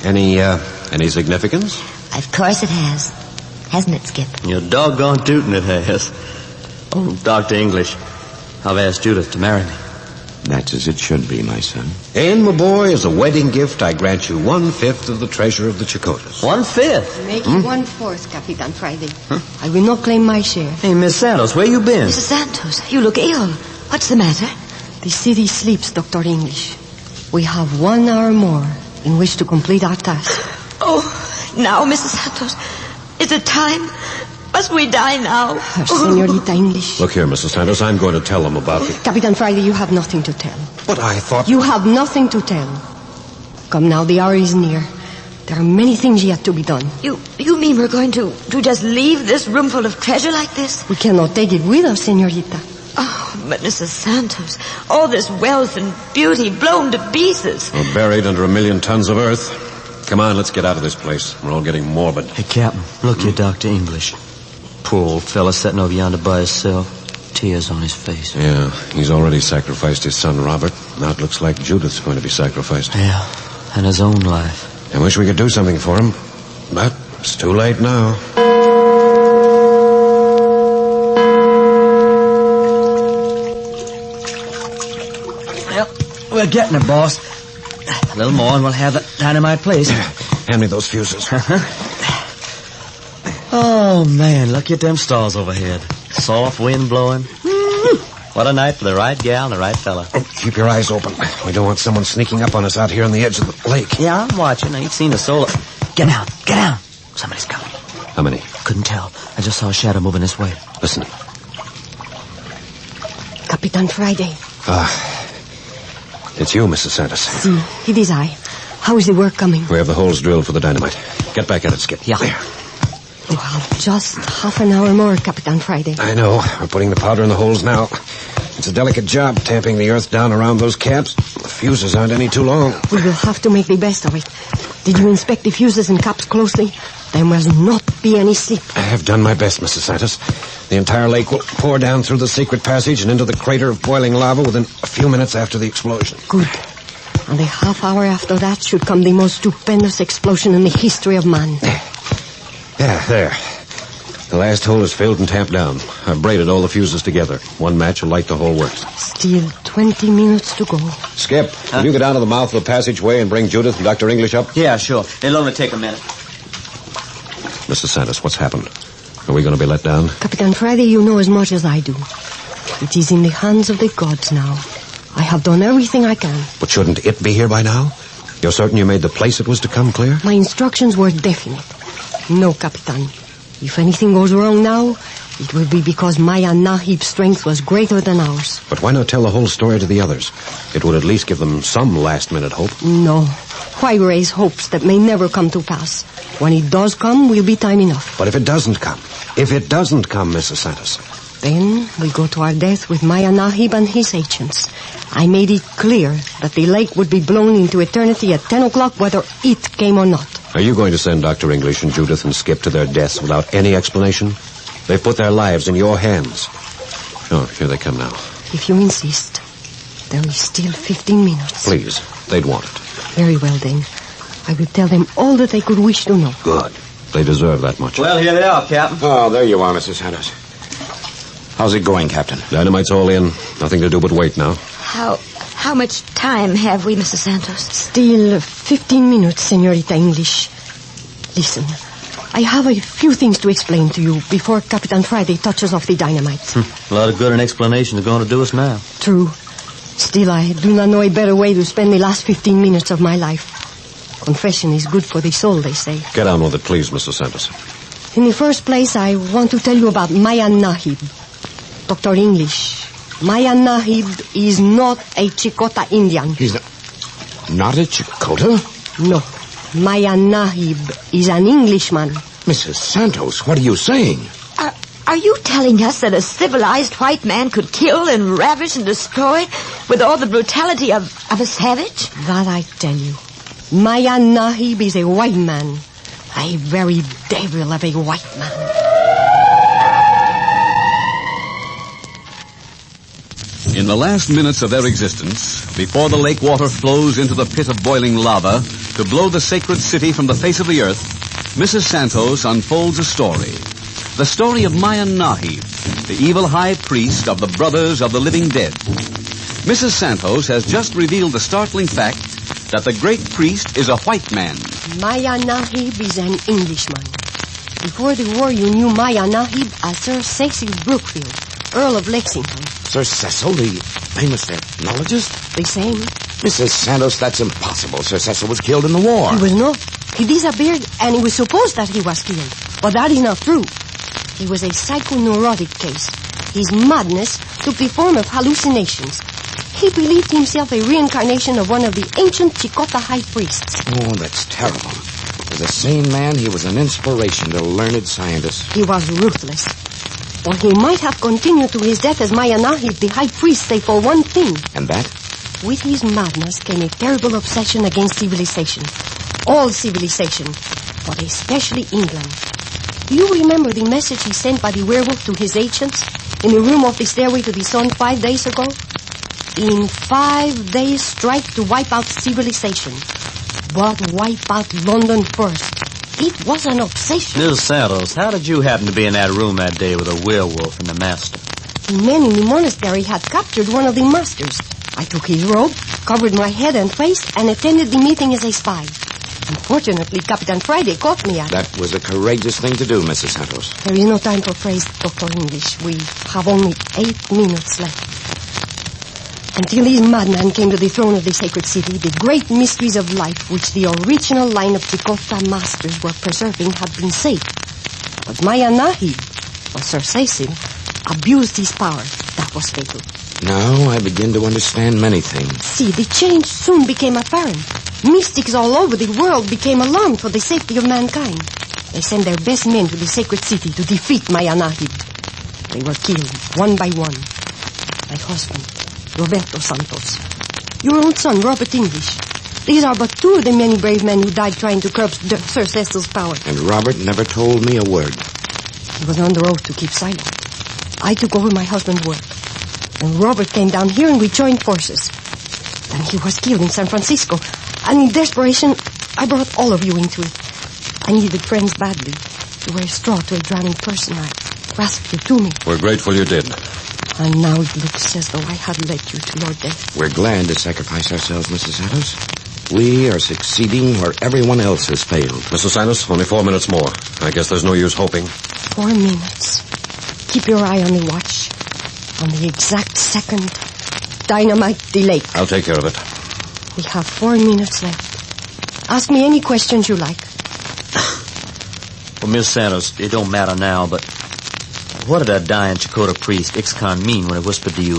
Any significance? Of course it has. Hasn't it, Skip? You're doggone tootin' it has. Oh, Dr. English, I've asked Judith to marry me. That's as it should be, my son. And, my boy, as a wedding gift, I grant you 1/5 of the treasure of the Chakotahs. 1/5? Make it 1/4, Capitan Friday. I will not claim my share. Hey, Miss Santos, where you been? Mrs. Santos, you look ill. What's the matter? The city sleeps, Dr. English. We have 1 hour more in which to complete our task. Oh, now, Mrs. Santos, is it time? Must we die now? Senorita English. Look here, Mrs. Santos, I'm going to tell them about it. Capitan Friday, you have nothing to tell. But I thought... You have nothing to tell. Come now, the hour is near. There are many things yet to be done. You mean we're going to just leave this room full of treasure like this? We cannot take it with us, Senorita. Oh, but Mrs. Santos, all this wealth and beauty blown to pieces. We're buried under 1,000,000 tons of earth. Come on, let's get out of this place. We're all getting morbid. Hey, Captain, look here, Dr. English. Poor old fella sitting over yonder by himself. Tears on his face. Yeah, he's already sacrificed his son, Robert. Now it looks like Judith's going to be sacrificed. Yeah, and his own life. I wish we could do something for him, but it's too late now. Well, we're getting it, boss. A little more and we'll have the dynamite place. Hand me those fuses. Oh, man, look at them stars overhead. Soft wind blowing. What a night for the right gal and the right fella. Oh, keep your eyes open. We don't want someone sneaking up on us out here on the edge of the lake. Yeah, I'm watching. I ain't seen a soul. Get down, get down. Somebody's coming. How many? Couldn't tell. I just saw a shadow moving this way. Listen. Capitan Friday. It's you, Mrs. Santos. It is I. How is the work coming? We have the holes drilled for the dynamite. Get back at it, Skip. Yeah. There. You have just half an hour more, Capitan Friday. I know. We're putting the powder in the holes now. It's a delicate job tamping the earth down around those caps. The fuses aren't any too long. We will have to make the best of it. Did you inspect the fuses and caps closely? There must not be any slip. I have done my best, Mrs. Santos. The entire lake will pour down through the secret passage and into the crater of boiling lava within a few minutes after the explosion. Good. And a half hour after that should come the most stupendous explosion in the history of man. Yeah, there. The last hole is filled and tamped down. I've braided all the fuses together. One match will light the whole works. Still 20 minutes to go. Skip, will you go down to the mouth of the passageway and bring Judith and Dr. English up? Yeah, sure. It'll only take a minute. Mrs. Santos, what's happened? Are we going to be let down? Capitan Friday, you know as much as I do. It is in the hands of the gods now. I have done everything I can. But shouldn't it be here by now? You're certain you made the place it was to come clear? My instructions were definite. No, Capitan. If anything goes wrong now, it will be because Maya Nahib's strength was greater than ours. But why not tell the whole story to the others? It would at least give them some last-minute hope. No. Why raise hopes that may never come to pass? When it does come, will be time enough. But if it doesn't come? If it doesn't come, Mrs. Santos? Then we go to our death with Maya Nahib and his agents. I made it clear that the lake would be blown into eternity at 10 o'clock whether it came or not. Are you going to send Dr. English and Judith and Skip to their deaths without any explanation? They've put their lives in your hands. Oh, here they come now. If you insist, there is still 15 minutes. Please, they'd want it. Very well, then. I will tell them all that they could wish to know. Good. They deserve that much. Well, here they are, Captain. Oh, there you are, Mrs. Santos. How's it going, Captain? Dynamite's all in. Nothing to do but wait now. How much time have we, Mrs. Santos? Still 15 minutes, Senorita English. Listen, I have a few things to explain to you before Capitan Friday touches off the dynamite. A lot of good an explanation is going to do us now. True. Still, I do not know a better way to spend the last 15 minutes of my life. Confession is good for the soul, they say. Get on with it, please, Mr. Santos. In the first place, I want to tell you about Maya Nahib. Dr. English, Maya Nahib is not a Chicota Indian. He's not a Chicota? No. Maya Nahib is an Englishman. Mrs. Santos, what are you saying? Are you telling us that a civilized white man could kill and ravish and destroy with all the brutality of a savage? That I tell you. Maya Nahib is a white man. A very devil of a white man. In the last minutes of their existence, before the lake water flows into the pit of boiling lava to blow the sacred city from the face of the earth, Mrs. Santos unfolds a story. The story of Maya Nahib, the evil high priest of the Brothers of the Living Dead. Mrs. Santos has just revealed the startling fact that the great priest is a white man. Maya Nahib is an Englishman. Before the war, you knew Maya Nahib as Sir Cecil Brookfield, Earl of Lexington. Sir Cecil, the famous ethnologist? The same. Mrs. Santos, that's impossible. Sir Cecil was killed in the war. He was not. He disappeared, and it was supposed that he was killed. But that is not true. He was a psychoneurotic case. His madness took the form of hallucinations. He believed himself a reincarnation of one of the ancient Chicota high priests. Oh, that's terrible. As a sane man, he was an inspiration to learned scientists. He was ruthless. Or he might have continued to his death as Maya Nahib, the high priest, save for one thing. And that? With his madness came a terrible obsession against civilization. All civilization, but especially England. Do you remember the message he sent by the werewolf to his agents in the room off the stairway to the sun 5 days ago? In 5 days, strike to wipe out civilization. But wipe out London first. It was an obsession. Mrs. Santos, how did you happen to be in that room that day with a werewolf and the master? The men in the monastery had captured one of the masters. I took his robe, covered my head and face, and attended the meeting as a spy. Unfortunately, Capitan Friday caught me at it. That was a courageous thing to do, Mrs. Santos. There is no time for praise, Dr. English. We have only 8 minutes left. Until this madman came to the throne of the sacred city, the great mysteries of life which the original line of Chicota masters were preserving had been safe. But Maya Nahib, or Sir Cecil, abused his power. That was fatal. Now I begin to understand many things. See, the change soon became apparent. Mystics all over the world became alarmed for the safety of mankind. They sent their best men to the sacred city to defeat Maya Nahib. They were killed, one by one. My husband, Roberto Santos. Your own son, Robert English. These are but two of the many brave men who died trying to curb Sir Cecil's power. And Robert never told me a word. He was under oath to keep silent. I took over my husband's work. And Robert came down here and we joined forces. Then he was killed in San Francisco. And in desperation, I brought all of you into it. I needed friends badly. You were a straw to a drowning person. I grasped you to me. We're grateful you did. And now it looks as though I had led you to your death. We're glad to sacrifice ourselves, Mrs. Santos. We are succeeding where everyone else has failed. Mrs. Santos, only 4 minutes more. I guess there's no use hoping. 4 minutes. Keep your eye on the watch. On the exact second, dynamite delayed. I'll take care of it. We have 4 minutes left. Ask me any questions you like. Well, Miss Santos, it don't matter now, but what did that dying Chakotay priest, Ixcon, mean when he whispered to you,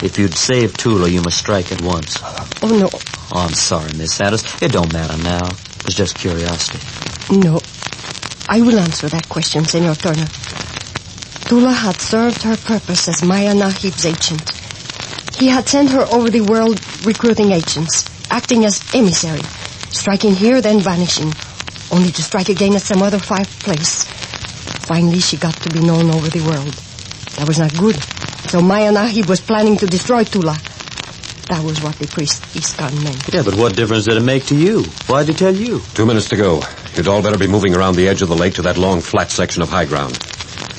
if you'd save Tula, you must strike at once? Oh, no. Oh, I'm sorry, Miss Santos. It don't matter now. It was just curiosity. No. I will answer that question, Senor Turner. Tula had served her purpose as Maya Nahib's agent. He had sent her over the world recruiting agents, acting as emissary, striking here, then vanishing, only to strike again at some other far place. Finally, she got to be known over the world. That was not good. So Maya Nahib was planning to destroy Tula. That was what the priest Iskan meant. Yeah, but what difference did it make to you? Why'd he tell you? 2 minutes to go. You'd all better be moving around the edge of the lake to that long, flat section of high ground.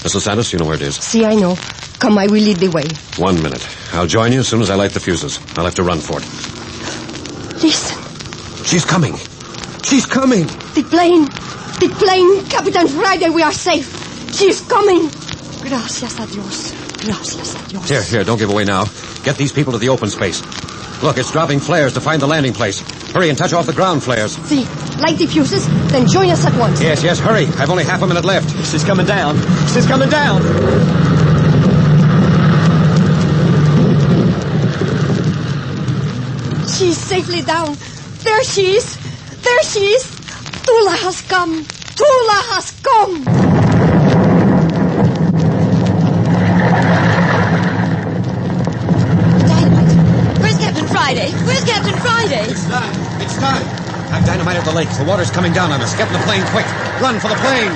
Mrs. Santos, you know where it is. See, I know. Come, I will lead the way. 1 minute. I'll join you as soon as I light the fuses. I'll have to run for it. Listen. She's coming. She's coming. The plane, Capitan Friday, we are safe. She is coming. Gracias a Dios. Gracias a Dios. Here, don't give away now. Get these people to the open space. Look, it's dropping flares to find the landing place. Hurry and touch off the ground flares. See, light the fuses, then join us at once. Yes, hurry. I've only half a minute left. She's coming down. She's coming down. She's safely down. There she is. There she is. Tula has come. Tula has come. Dynamite. Where's Captain Friday? Where's Captain Friday? It's time. I've dynamited the lake. The water's coming down on us. Get in the plane quick. Run for the plane.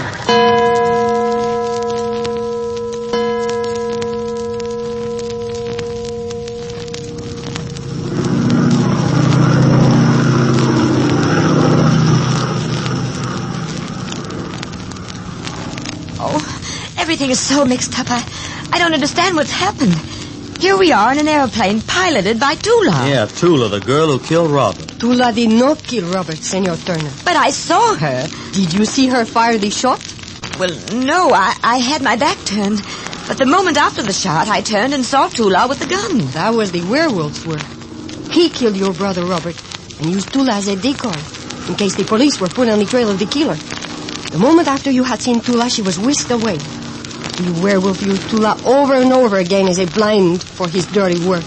Everything is so mixed up. I don't understand what's happened. Here we are in an airplane piloted by Tula. Yeah, Tula, the girl who killed Robert. Tula did not kill Robert, Senor Turner. But I saw her. Did you see her fire the shot? Well, no, I had my back turned. But the moment after the shot, I turned and saw Tula with the gun. That was the werewolf's work. He killed your brother, Robert, and used Tula as a decoy, in case the police were put on the trail of the killer. The moment after you had seen Tula, she was whisked away. The werewolf used Tula over and over again as a blind for his dirty work.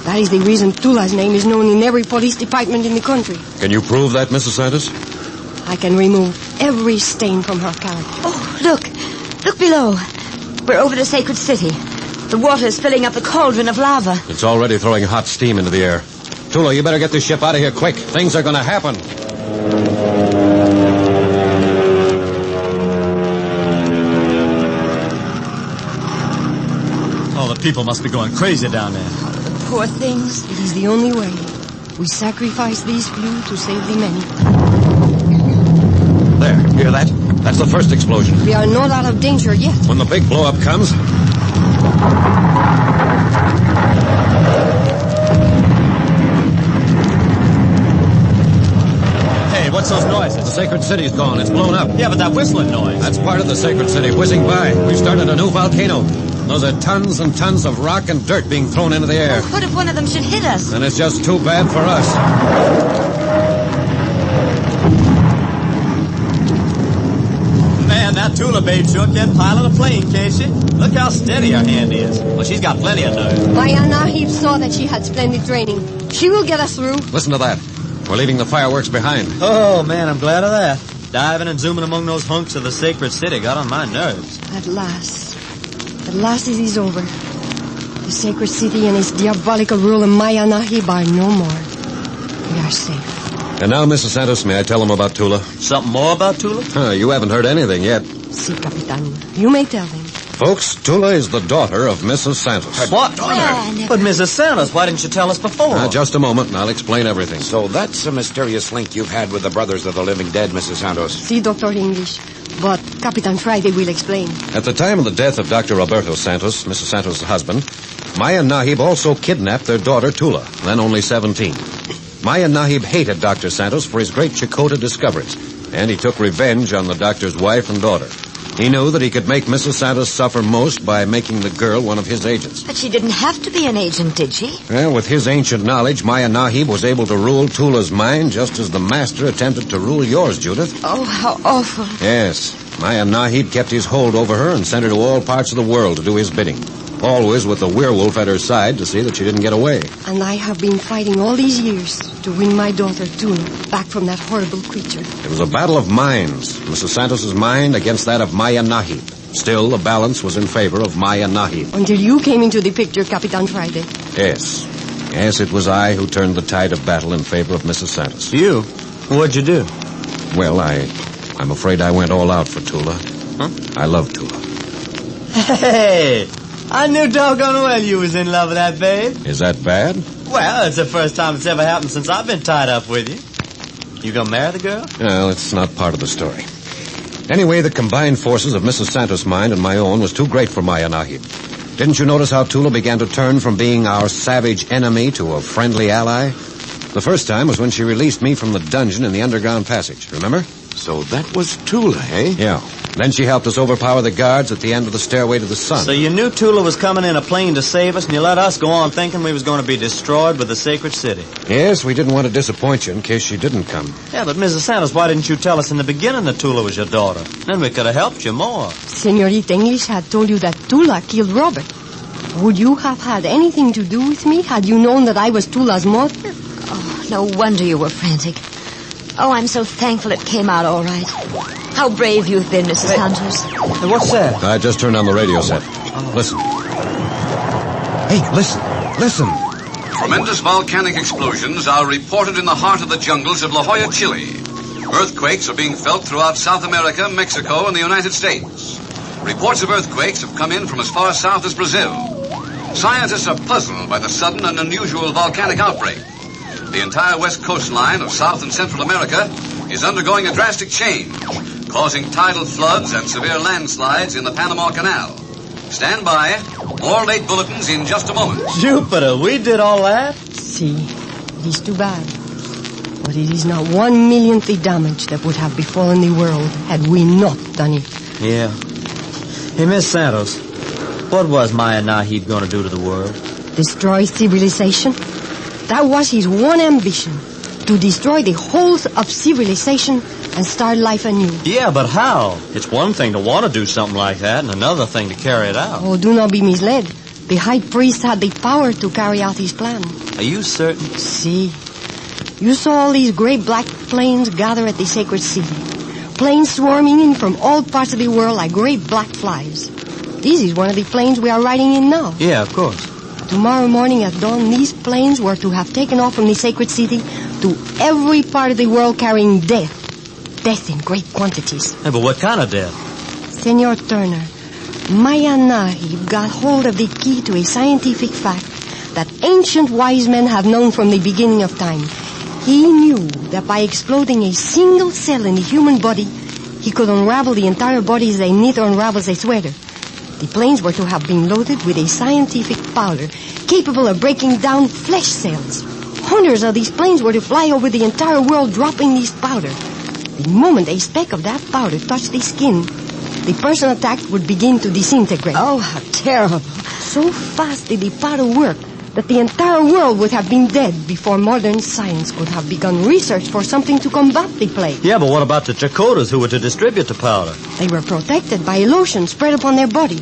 That is the reason Tula's name is known in every police department in the country. Can you prove that, Mrs. Santos? I can remove every stain from her character. Oh, look. Look below. We're over the sacred city. The water is filling up the cauldron of lava. It's already throwing hot steam into the air. Tula, you better get this ship out of here quick. Things are going to happen. People must be going crazy down there. The poor things. It is the only way. We sacrifice these few to save the many. There, hear that? That's the first explosion. We are not out of danger yet. When the big blow-up comes... Hey, what's those noises? The sacred city's gone. It's blown up. Yeah, but that whistling noise. That's part of the sacred city whizzing by. We've started a new volcano. Those are tons and tons of rock and dirt being thrown into the air. Oh, what if one of them should hit us? And it's just too bad for us. Man, that Tula babe sure can pilot a plane, can't she? Look how steady her hand is. Well, she's got plenty of nerve. Maya Nahib saw that she had splendid training. She will get us through. Listen to that. We're leaving the fireworks behind. Oh, man, I'm glad of that. Diving and zooming among those hunks of the sacred city got on my nerves. At last it is over. The sacred city and its diabolical ruler Maya Nahib are no more. We are safe. And now, Mrs. Santos, may I tell him about Tula? Something more about Tula? You haven't heard anything yet. Si, Capitan. You may tell him. Folks, Tula is the daughter of Mrs. Santos. What? But Mrs. Santos, why didn't you tell us before? Just a moment, and I'll explain everything. So that's a mysterious link you've had with the Brothers of the Living Dead, Mrs. Santos. Si, Dr. English. But Capitan Friday will explain. At the time of the death of Dr. Roberto Santos, Mrs. Santos' husband, Maya Nahib also kidnapped their daughter, Tula, then only 17. Maya Nahib hated Dr. Santos for his great Chakotay discoveries, and he took revenge on the doctor's wife and daughter. He knew that he could make Mrs. Santos suffer most by making the girl one of his agents. But she didn't have to be an agent, did she? Well, with his ancient knowledge, Maya Nahib was able to rule Tula's mind just as the master attempted to rule yours, Judith. Oh, how awful. Yes. Maya Nahib kept his hold over her and sent her to all parts of the world to do his bidding. Always with the werewolf at her side to see that she didn't get away. And I have been fighting all these years to win my daughter, Tula, back from that horrible creature. It was a battle of minds. Mrs. Santos' mind against that of Maya Nahib. Still, the balance was in favor of Maya Nahib. Until you came into the picture, Capitan Friday. Yes. Yes, it was I who turned the tide of battle in favor of Mrs. Santos. You? What'd you do? Well, I'm afraid I went all out for Tula. Huh? I love Tula. Hey! I knew doggone well you was in love with that babe. Is that bad? Well, it's the first time it's ever happened since I've been tied up with you. You gonna marry the girl? Well, it's not part of the story. Anyway, the combined forces of Mrs. Santos' mind and my own was too great for Maya Nahib. Didn't you notice how Tula began to turn from being our savage enemy to a friendly ally? The first time was when she released me from the dungeon in the underground passage, remember? So that was Tula, eh? Yeah. Then she helped us overpower the guards at the end of the stairway to the sun. So you knew Tula was coming in a plane to save us, and you let us go on thinking we was going to be destroyed with the sacred city. Yes, we didn't want to disappoint you in case she didn't come. Yeah, but Mrs. Santos, why didn't you tell us in the beginning that Tula was your daughter? Then we could have helped you more. Senorita English had told you that Tula killed Robert. Would you have had anything to do with me had you known that I was Tula's mother? Oh, no wonder you were frantic. Oh, I'm so thankful it came out all right. How brave you've been, Mrs. Santos. Hey, what's that? I just turned on the radio set. Listen. Hey, listen. Listen. Tremendous volcanic explosions are reported in the heart of the jungles of La Jolla, Chile. Earthquakes are being felt throughout South America, Mexico, and the United States. Reports of earthquakes have come in from as far south as Brazil. Scientists are puzzled by the sudden and unusual volcanic outbreak. The entire west coastline of South and Central America is undergoing a drastic change, causing tidal floods and severe landslides in the Panama Canal. Stand by. More late bulletins in just a moment. Jupiter, we did all that? See, it is too bad. But it is not 1/1,000,000th the damage that would have befallen the world had we not done it. Yeah. Hey, Miss Santos, what was Maya Nahib going to do to the world? Destroy civilization? That was his one ambition, to destroy the whole of civilization and start life anew. Yeah, but how? It's one thing to want to do something like that and another thing to carry it out. Oh, do not be misled. The high priest had the power to carry out his plan. Are you certain? See, you saw all these great black planes gather at the sacred city. Planes swarming in from all parts of the world like great black flies. This is one of the planes we are riding in now. Yeah, of course. Tomorrow morning at dawn, these planes were to have taken off from the sacred city to every part of the world carrying death. Death in great quantities. Yeah, but what kind of death? Senor Turner, Maya Nahib got hold of the key to a scientific fact that ancient wise men have known from the beginning of time. He knew that by exploding a single cell in the human body, he could unravel the entire body as a knit unravels a sweater. The planes were to have been loaded with a scientific powder capable of breaking down flesh cells. Hundreds of these planes were to fly over the entire world dropping this powder. The moment a speck of that powder touched the skin, the person attacked would begin to disintegrate. Oh, how terrible. So fast did the powder work that the entire world would have been dead before modern science could have begun research for something to combat the plague. Yeah, but what about the Chakotas who were to distribute the powder? They were protected by a lotion spread upon their body.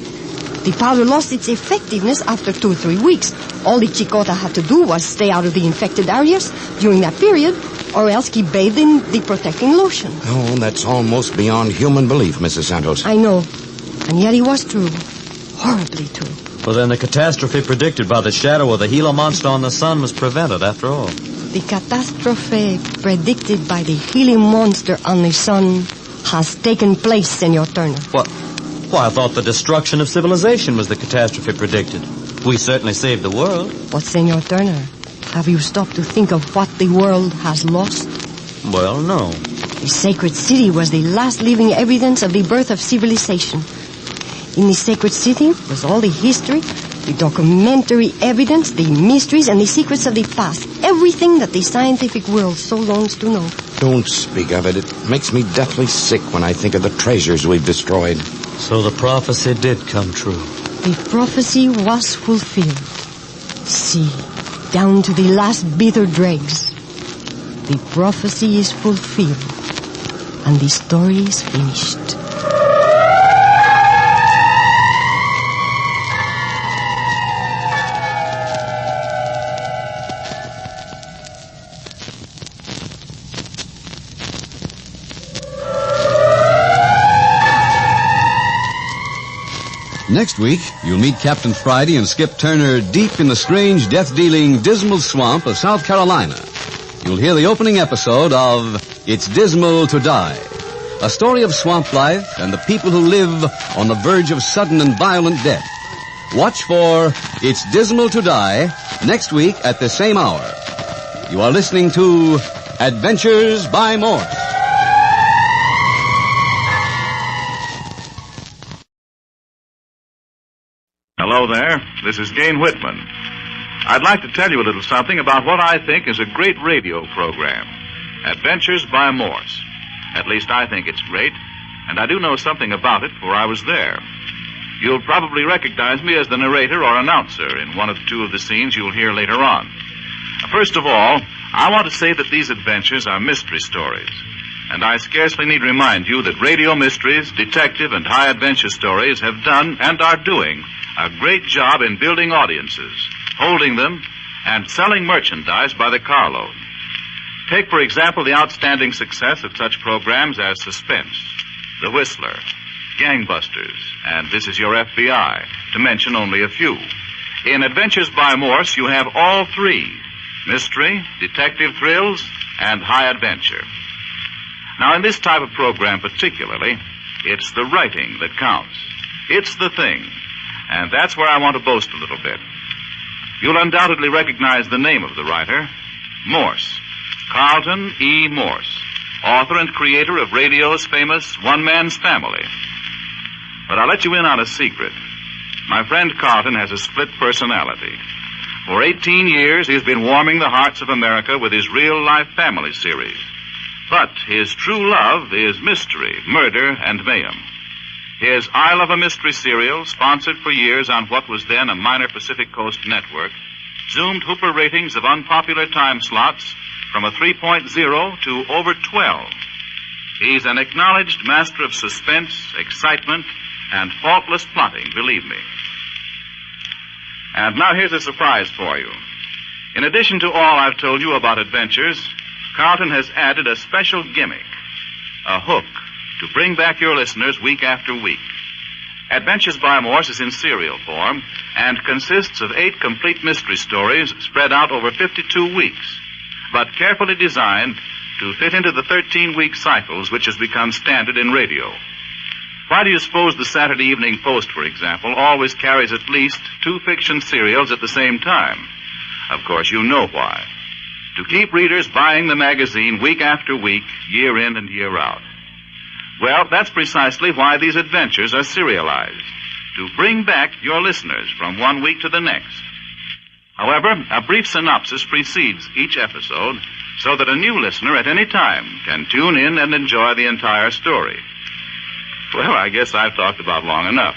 The powder lost its effectiveness after 2 or 3 weeks. All the Chicota had to do was stay out of the infected areas during that period, or else keep bathed in the protecting lotion. Oh, that's almost beyond human belief, Mrs. Santos. I know, and yet it was true. Horribly true. Well, then the catastrophe predicted by the shadow of the Gila monster on the sun was prevented, after all. The catastrophe predicted by the Gila monster on the sun has taken place, Senor Turner. What? Why, I thought the destruction of civilization was the catastrophe predicted. We certainly saved the world. But, Senor Turner, have you stopped to think of what the world has lost? Well, no. The sacred city was the last living evidence of the birth of civilization. In the sacred city was all the history, the documentary evidence, the mysteries, and the secrets of the past. Everything that the scientific world so longs to know. Don't speak of it. It makes me deathly sick when I think of the treasures we've destroyed. So the prophecy did come true. The prophecy was fulfilled. See, down to the last bitter dregs. The prophecy is fulfilled, and the story is finished. Next week, you'll meet Captain Friday and Skip Turner deep in the strange, death-dealing, dismal swamp of South Carolina. You'll hear the opening episode of It's Dismal to Die, a story of swamp life and the people who live on the verge of sudden and violent death. Watch for It's Dismal to Die next week at the same hour. You are listening to Adventures by Morse. Hello there. This is Gane Whitman. I'd like to tell you a little something about what I think is a great radio program, Adventures by Morse. At least I think it's great, and I do know something about it, for I was there. You'll probably recognize me as the narrator or announcer in one of two of the scenes you'll hear later on. First of all, I want to say that these adventures are mystery stories, and I scarcely need remind you that radio mysteries, detective, and high adventure stories have done and are doing a great job in building audiences, holding them, and selling merchandise by the carload. Take, for example, the outstanding success of such programs as Suspense, The Whistler, Gangbusters, and This Is Your FBI, to mention only a few. In Adventures by Morse, you have all three: mystery, detective thrills, and high adventure. Now, in this type of program particularly, it's the writing that counts. It's the thing. And that's where I want to boast a little bit. You'll undoubtedly recognize the name of the writer, Morse, Carlton E. Morse, author and creator of radio's famous One Man's Family. But I'll let you in on a secret. My friend Carlton has a split personality. For 18 years, he's been warming the hearts of America with his real-life family series. But his true love is mystery, murder, and mayhem. His I Love a Mystery serial, sponsored for years on what was then a minor Pacific Coast network, zoomed Hooper ratings of unpopular time slots from a 3.0 to over 12. He's an acknowledged master of suspense, excitement, and faultless plotting, believe me. And now here's a surprise for you. In addition to all I've told you about adventures, Carlton has added a special gimmick, a hook, to bring back your listeners week after week. Adventures by Morse is in serial form and consists of 8 complete mystery stories spread out over 52 weeks, but carefully designed to fit into the 13-week cycles which has become standard in radio. Why do you suppose the Saturday Evening Post, for example, always carries at least 2 fiction serials at the same time? Of course, you know why. To keep readers buying the magazine week after week, year in and year out. Well, that's precisely why these adventures are serialized, to bring back your listeners from one week to the next. However, a brief synopsis precedes each episode so that a new listener at any time can tune in and enjoy the entire story. Well, I guess I've talked about long enough.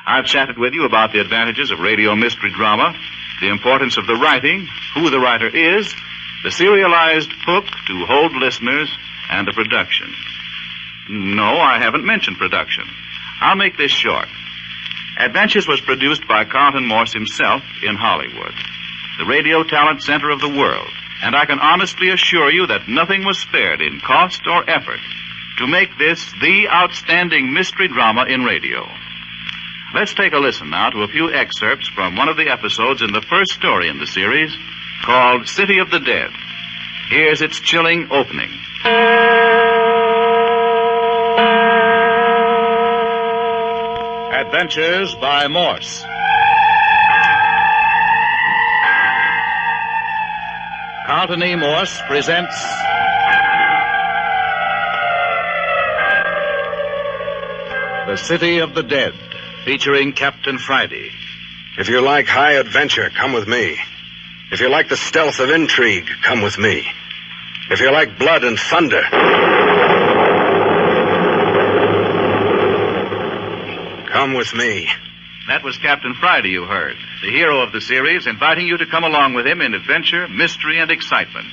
I've chatted with you about the advantages of radio mystery drama, the importance of the writing, who the writer is, the serialized hook to hold listeners, and the production. No, I haven't mentioned production. I'll make this short. Adventures was produced by Carlton Morse himself in Hollywood, the radio talent center of the world, and I can honestly assure you that nothing was spared in cost or effort to make this the outstanding mystery drama in radio. Let's take a listen now to a few excerpts from one of the episodes in the first story in the series, called City of the Dead. Here's its chilling opening. Adventures by Morse. Carlton E. Morse presents The City of the Dead, featuring Captain Friday. If you like high adventure, come with me. If you like the stealth of intrigue, come with me. If you like blood and thunder, come with me. That was Captain Friday you heard, the hero of the series, inviting you to come along with him in adventure, mystery, and excitement.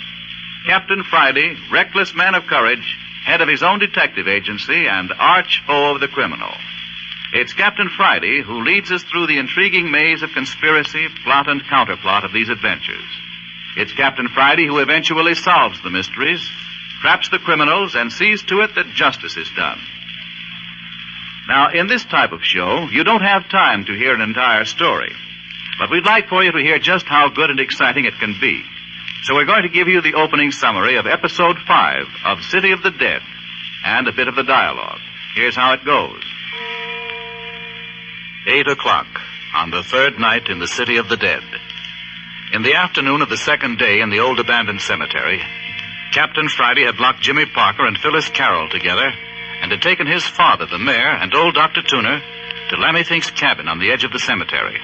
Captain Friday, reckless man of courage, head of his own detective agency, and arch foe of the criminal. It's Captain Friday who leads us through the intriguing maze of conspiracy, plot, and counterplot of these adventures. It's Captain Friday who eventually solves the mysteries, traps the criminals, and sees to it that justice is done. Now, in this type of show, you don't have time to hear an entire story. But we'd like for you to hear just how good and exciting it can be. So we're going to give you the opening summary of Episode 5 of City of the Dead and a bit of the dialogue. Here's how it goes. 8 o'clock on the third night in the City of the Dead. In the afternoon of the second day in the old abandoned cemetery, Captain Friday had locked Jimmy Parker and Phyllis Carroll together and had taken his father, the mayor, and old Dr. Tuner to Lammy Think's cabin on the edge of the cemetery.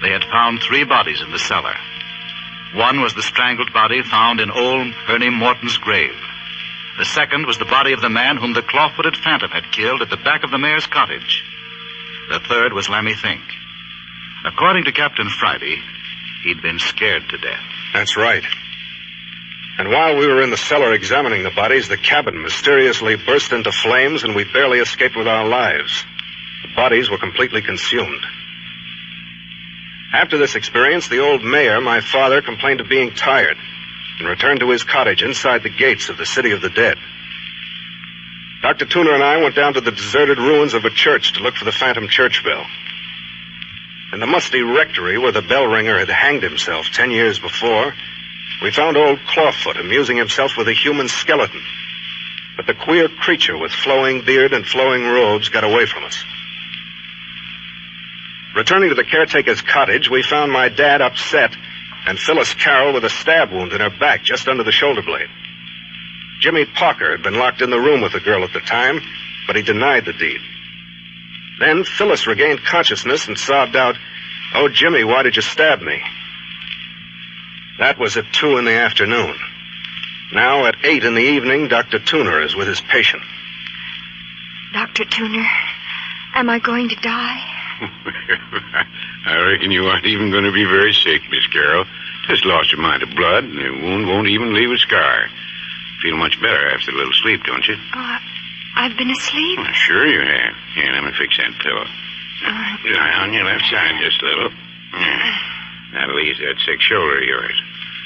They had found 3 bodies in the cellar. One was the strangled body found in old Ernie Morton's grave. The second was the body of the man whom the claw-footed phantom had killed at the back of the mayor's cottage. The third was Lammy Think. According to Captain Friday, he'd been scared to death. That's right. And while we were in the cellar examining the bodies, the cabin mysteriously burst into flames and we barely escaped with our lives. The bodies were completely consumed. After this experience, the old mayor, my father, complained of being tired and returned to his cottage inside the gates of the City of the Dead. Dr. Tuner and I went down to the deserted ruins of a church to look for the phantom church bell. In the musty rectory where the bell ringer had hanged himself 10 years before, we found old Clawfoot amusing himself with a human skeleton. But the queer creature with flowing beard and flowing robes got away from us. Returning to the caretaker's cottage, we found my dad upset and Phyllis Carroll with a stab wound in her back just under the shoulder blade. Jimmy Parker had been locked in the room with the girl at the time, but he denied the deed. Then Phyllis regained consciousness and sobbed out, "Oh, Jimmy, why did you stab me?" That was at 2 in the afternoon. Now, at 8 in the evening, Dr. Tuner is with his patient. Dr. Tuner, am I going to die? I reckon you aren't even going to be very sick, Miss Carroll. Just lost your mind of blood, and the wound won't even leave a scar. Feel much better after a little sleep, don't you? Oh, I've been asleep. Well, sure you have. Here, let me fix that pillow. Lie on your left side just a little. That'll ease that sick shoulder of yours.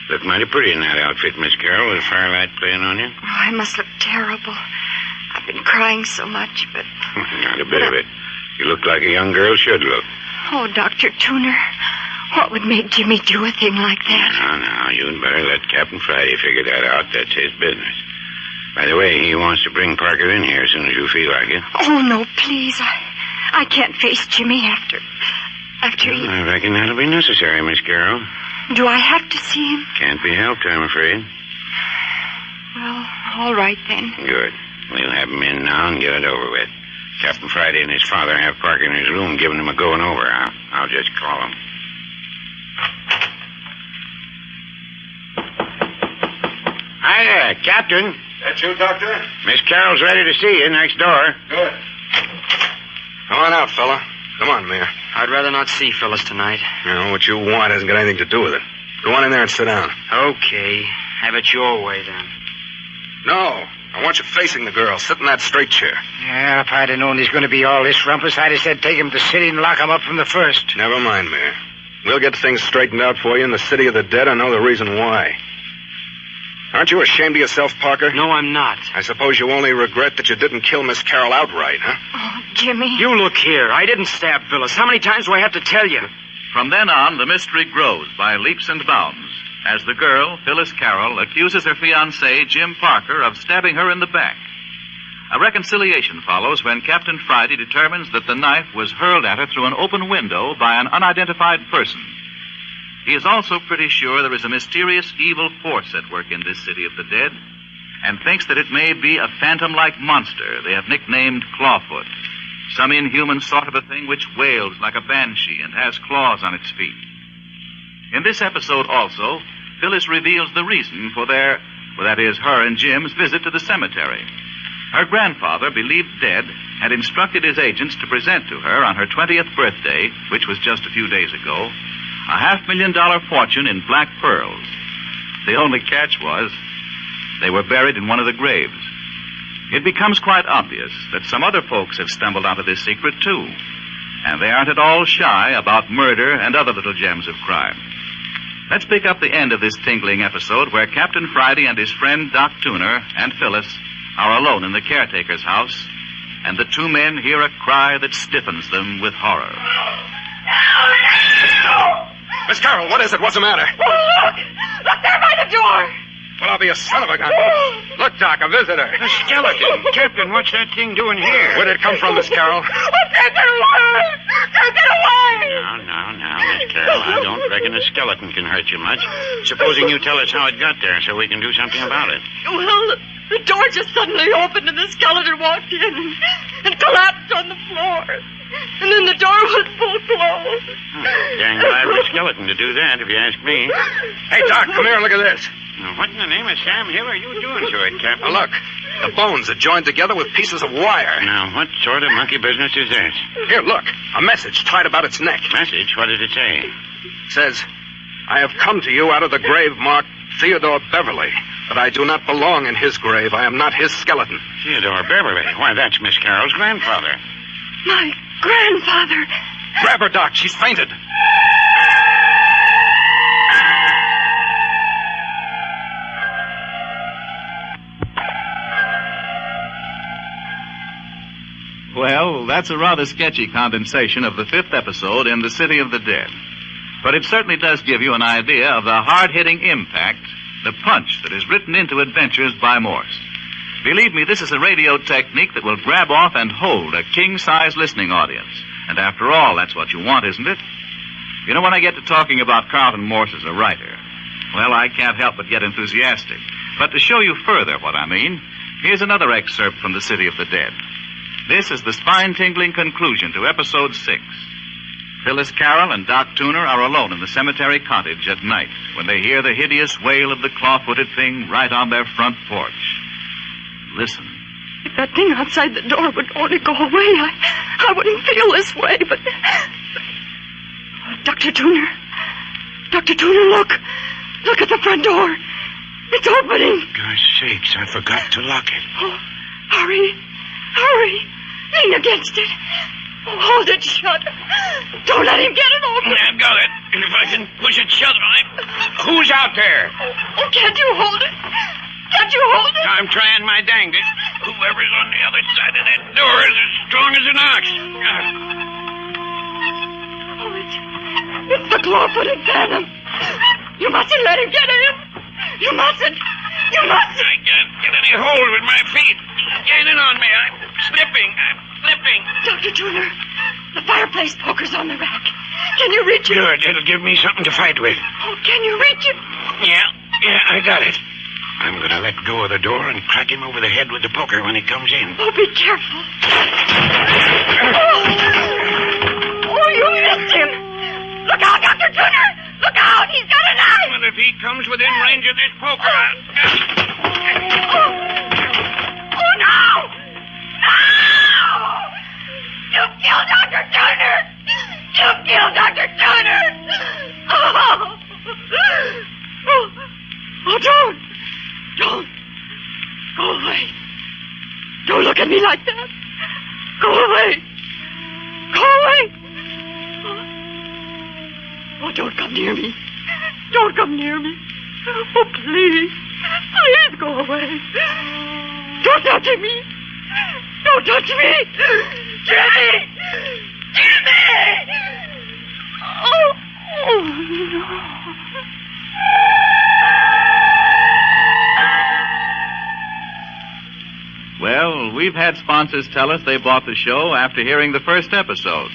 Look mighty pretty in that outfit, Miss Carroll, with the firelight playing on you. Oh, I must look terrible. I've been crying so much, but... Not a bit of it. You look like a young girl should look. Oh, Dr. Tuner, what would make Jimmy do a thing like that? Now, you'd better let Captain Friday figure that out. That's his business. By the way, he wants to bring Parker in here as soon as you feel like it. Oh, no, please. I can't face Jimmy after he... I reckon that'll be necessary, Miss Carroll. Do I have to see him? Can't be helped, I'm afraid. Well, all right then. Good. We'll have him in now and get it over with. Captain Friday and his father have Parker in his room giving him a going over. I'll just call him. Hi there, Captain. That you, Doctor? Miss Carroll's ready to see you next door. Good. Come on out, fella. Come on, Mayor. I'd rather not see Phyllis tonight. You know, what you want hasn't got anything to do with it. Go on in there and sit down. Okay. Have it your way, then. No. I want you facing the girl. Sit in that straight chair. Yeah, if I'd have known he's going to be all this rumpus, I'd have said take him to the city and lock him up from the first. Never mind, Mayor. We'll get things straightened out for you in the City of the Dead. I know the reason why. Aren't you ashamed of yourself, Parker? No, I'm not. I suppose you only regret that you didn't kill Miss Carroll outright, huh? Oh, Jimmy. You look here. I didn't stab Phyllis. How many times do I have to tell you? From then on, the mystery grows by leaps and bounds as the girl, Phyllis Carroll, accuses her fiancé, Jim Parker, of stabbing her in the back. A reconciliation follows when Captain Friday determines that the knife was hurled at her through an open window by an unidentified person. He is also pretty sure there is a mysterious evil force at work in this city of the dead, and thinks that it may be a phantom-like monster they have nicknamed Clawfoot, some inhuman sort of a thing which wails like a banshee and has claws on its feet. In this episode also, Phyllis reveals the reason for her and Jim's visit to the cemetery. Her grandfather, believed dead, had instructed his agents to present to her on her 20th birthday, which was just a few days ago, a $500,000 fortune in black pearls. The only catch was they were buried in one of the graves. It becomes quite obvious that some other folks have stumbled onto this secret, too, and they aren't at all shy about murder and other little gems of crime. Let's pick up the end of this tingling episode where Captain Friday and his friend Doc Tuner and Phyllis are alone in the caretaker's house, and the two men hear a cry that stiffens them with horror. Miss Carroll, what is it? What's the matter? Oh, look! Look there by the door! Well, I'll be a son of a gun. Look, Doc, a visitor. A skeleton. Captain, what's that thing doing here? Where did it come from, Miss Carroll? Take it away! Take it away! Now, Miss Carroll, I don't reckon a skeleton can hurt you much. Supposing you tell us how it got there so we can do something about it. Well, the door just suddenly opened and the skeleton walked in and collapsed on the floor. And then the door was full closed. Dang liable skeleton to do that, if you ask me. Hey, Doc, come here. Look at this. Now, what in the name of Sam Hill are you doing to it, Captain? Now, look. The bones are joined together with pieces of wire. Now, what sort of monkey business is this? Here, look. A message tied about its neck. Message? What does it say? It says, I have come to you out of the grave marked Theodore Beverly, but I do not belong in his grave. I am not his skeleton. Theodore Beverly? Why, that's Miss Carroll's grandfather. My grandfather. Grab her, Doc. She's fainted. Well, that's a rather sketchy condensation of the 5th episode in The City of the Dead. But it certainly does give you an idea of the hard-hitting impact, the punch that is written into Adventures by Morse. Believe me, this is a radio technique that will grab off and hold a king-size listening audience. And after all, that's what you want, isn't it? You know, when I get to talking about Carlton Morse as a writer, well, I can't help but get enthusiastic. But to show you further what I mean, here's another excerpt from The City of the Dead. This is the spine-tingling conclusion to Episode 6. Phyllis Carroll and Doc Tuner are alone in the cemetery cottage at night when they hear the hideous wail of the claw-footed thing right on their front porch. Listen. If that thing outside the door would only go away, I wouldn't feel this way, but... Dr. Tuner, look. Look at the front door. It's opening. Gosh sakes, I forgot to lock it. Oh, hurry. Lean against it. Oh, hold it shut. Don't let him get it open. I've got it. And if I can push it shut, Who's out there? Oh, can't you hold it? Can't you hold it? I'm trying my dangest. Whoever's on the other side of that door is as strong as an ox. Oh, it's the claw-footed phantom. You mustn't let him get in. You mustn't. I can't get any hold with my feet. He's gaining on me. I'm slipping. Dr. Tuner, the fireplace poker's on the rack. Can you reach it? Good. It'll give me something to fight with. Oh, can you reach it? Yeah, I got it. I'm going to let go of the door and crack him over the head with the poker when he comes in. Oh, be careful. Oh, you missed him. Look out, Dr. Tuner. Look out. He's got a knife. Well, if he comes within range of this poker, Oh, no. You killed Dr. Tuner. Oh, don't. Go away. Don't look at me like that. Go away. Oh, don't come near me. Oh, please. Please go away. Don't touch me. Don't touch me. Jimmy! Jimmy! Oh, no. Well, we've had sponsors tell us they bought the show after hearing the first episode,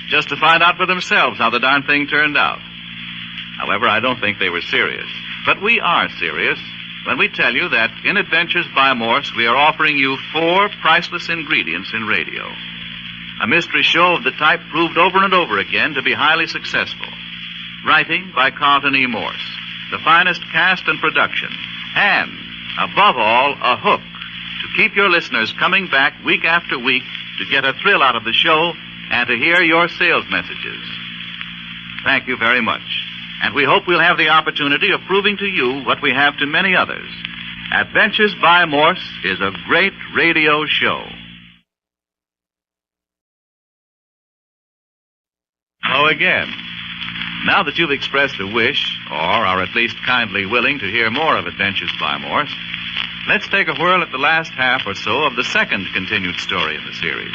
just to find out for themselves how the darn thing turned out. However, I don't think they were serious. But we are serious when we tell you that in Adventures by Morse, we are offering you 4 priceless ingredients in radio. A mystery show of the type proved over and over again to be highly successful. Writing by Carlton E. Morse, the finest cast and production, and, above all, a hook to keep your listeners coming back week after week to get a thrill out of the show and to hear your sales messages. Thank you very much. And we hope we'll have the opportunity of proving to you what we have to many others. Adventures by Morse is a great radio show. Hello again. Now that you've expressed a wish, or are at least kindly willing to hear more of Adventures by Morse, let's take a whirl at the last half or so of the second continued story in the series.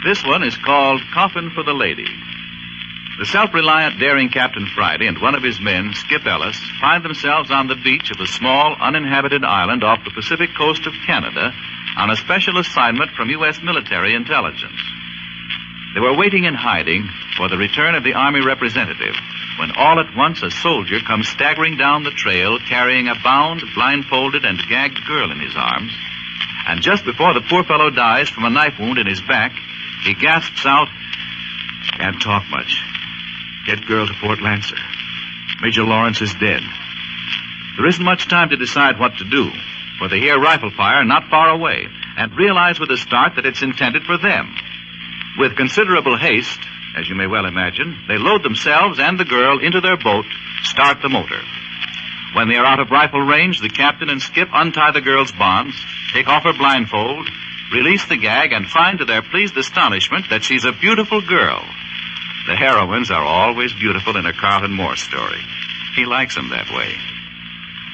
This one is called Coffin for the Lady. The self-reliant, daring Captain Friday and one of his men, Skip Ellis, find themselves on the beach of a small, uninhabited island off the Pacific coast of Canada on a special assignment from U.S. military intelligence. They were waiting in hiding for the return of the Army representative when all at once a soldier comes staggering down the trail carrying a bound, blindfolded, and gagged girl in his arms. And just before the poor fellow dies from a knife wound in his back, he gasps out, "Can't talk much. Get girl to Fort Lancer. Major Lawrence is dead." There isn't much time to decide what to do, for they hear rifle fire not far away and realize with a start that it's intended for them. With considerable haste, as you may well imagine, they load themselves and the girl into their boat, start the motor. When they are out of rifle range, the captain and Skip untie the girl's bonds, take off her blindfold, release the gag, and find to their pleased astonishment that she's a beautiful girl. The heroines are always beautiful in a Carlton Morse story. He likes them that way.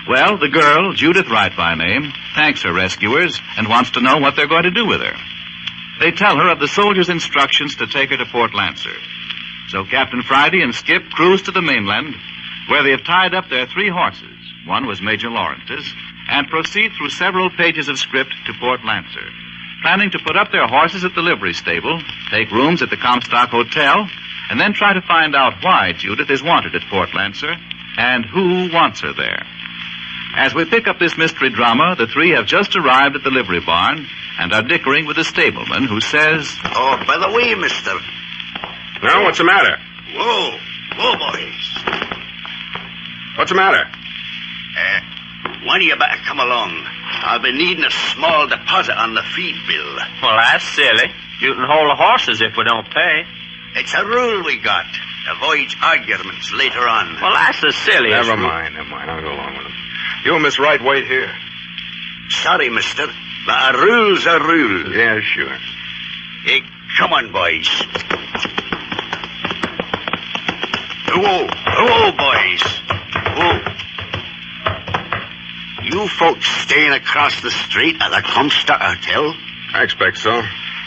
Well, the girl, Judith Wright by name, thanks her rescuers and wants to know what they're going to do with her. They tell her of the soldiers' instructions to take her to Fort Lancer. So Captain Friday and Skip cruise to the mainland, where they have tied up their 3 horses. One was Major Lawrence's, and proceed through several pages of script to Fort Lancer, planning to put up their horses at the livery stable, take rooms at the Comstock Hotel, and then try to find out why Judith is wanted at Fort Lancer and who wants her there. As we pick up this mystery drama, the 3 have just arrived at the livery barn and are dickering with the stableman who says, "Oh, by the way, mister." Now, what's the matter? Whoa, boys. What's the matter? One of you better come along. I'll be needing a small deposit on the feed bill. Well, that's silly. You can hold the horses if we don't pay. It's a rule we got. Avoid arguments later on. Well, that's the silliest. Never mind. I'll go along with him. You and Miss Wright wait here. Sorry, mister, but a rule's a rule. Yeah, sure. Hey, come on, boys. Whoa, boys. Whoa. You folks staying across the street at the Comstock Hotel? I expect so.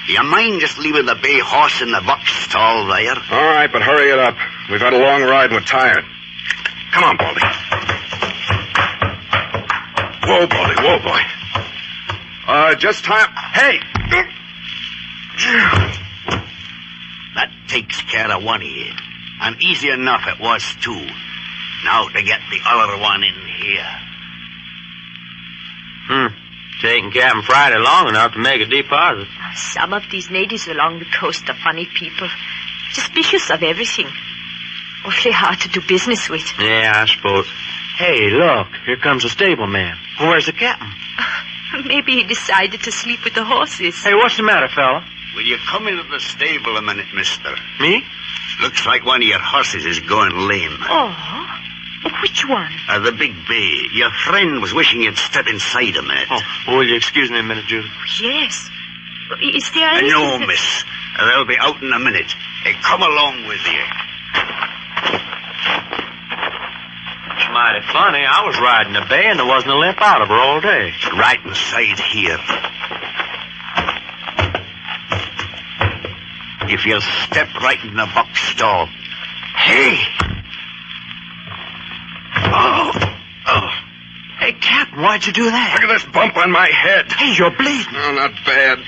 Do you mind just leaving the bay horse in the box stall there? All right, but hurry it up. We've had a long ride and we're tired. Come on, Baldy. Whoa, Baldy, whoa, boy. Just time. Hey! That takes care of one of you. And easy enough it was, too. Now to get the other one in here. Taking Captain Friday long enough to make a deposit. Some of these natives along the coast are funny people. Suspicious of everything. Awfully hard to do business with. Yeah, I suppose. Hey, look, here comes the stableman. Where's the captain? Maybe he decided to sleep with the horses. Hey, what's the matter, fella? Will you come into the stable a minute, mister? Me? Looks like one of your horses is going lame. Oh? Which one? The big bay. Your friend was wishing you'd step inside a minute. Oh, will you excuse me a minute, Judith? Yes. Is there anything... No, miss. They'll be out in a minute. Hey, come along with you. It's my mighty funny. I was riding a bay and there wasn't a limp out of her all day. Right inside here. If you'll step right in the box stall. Hey! Oh. Hey, Captain, why'd you do that? Look at this bump on my head. Hey, you're bleeding. Oh, not bad.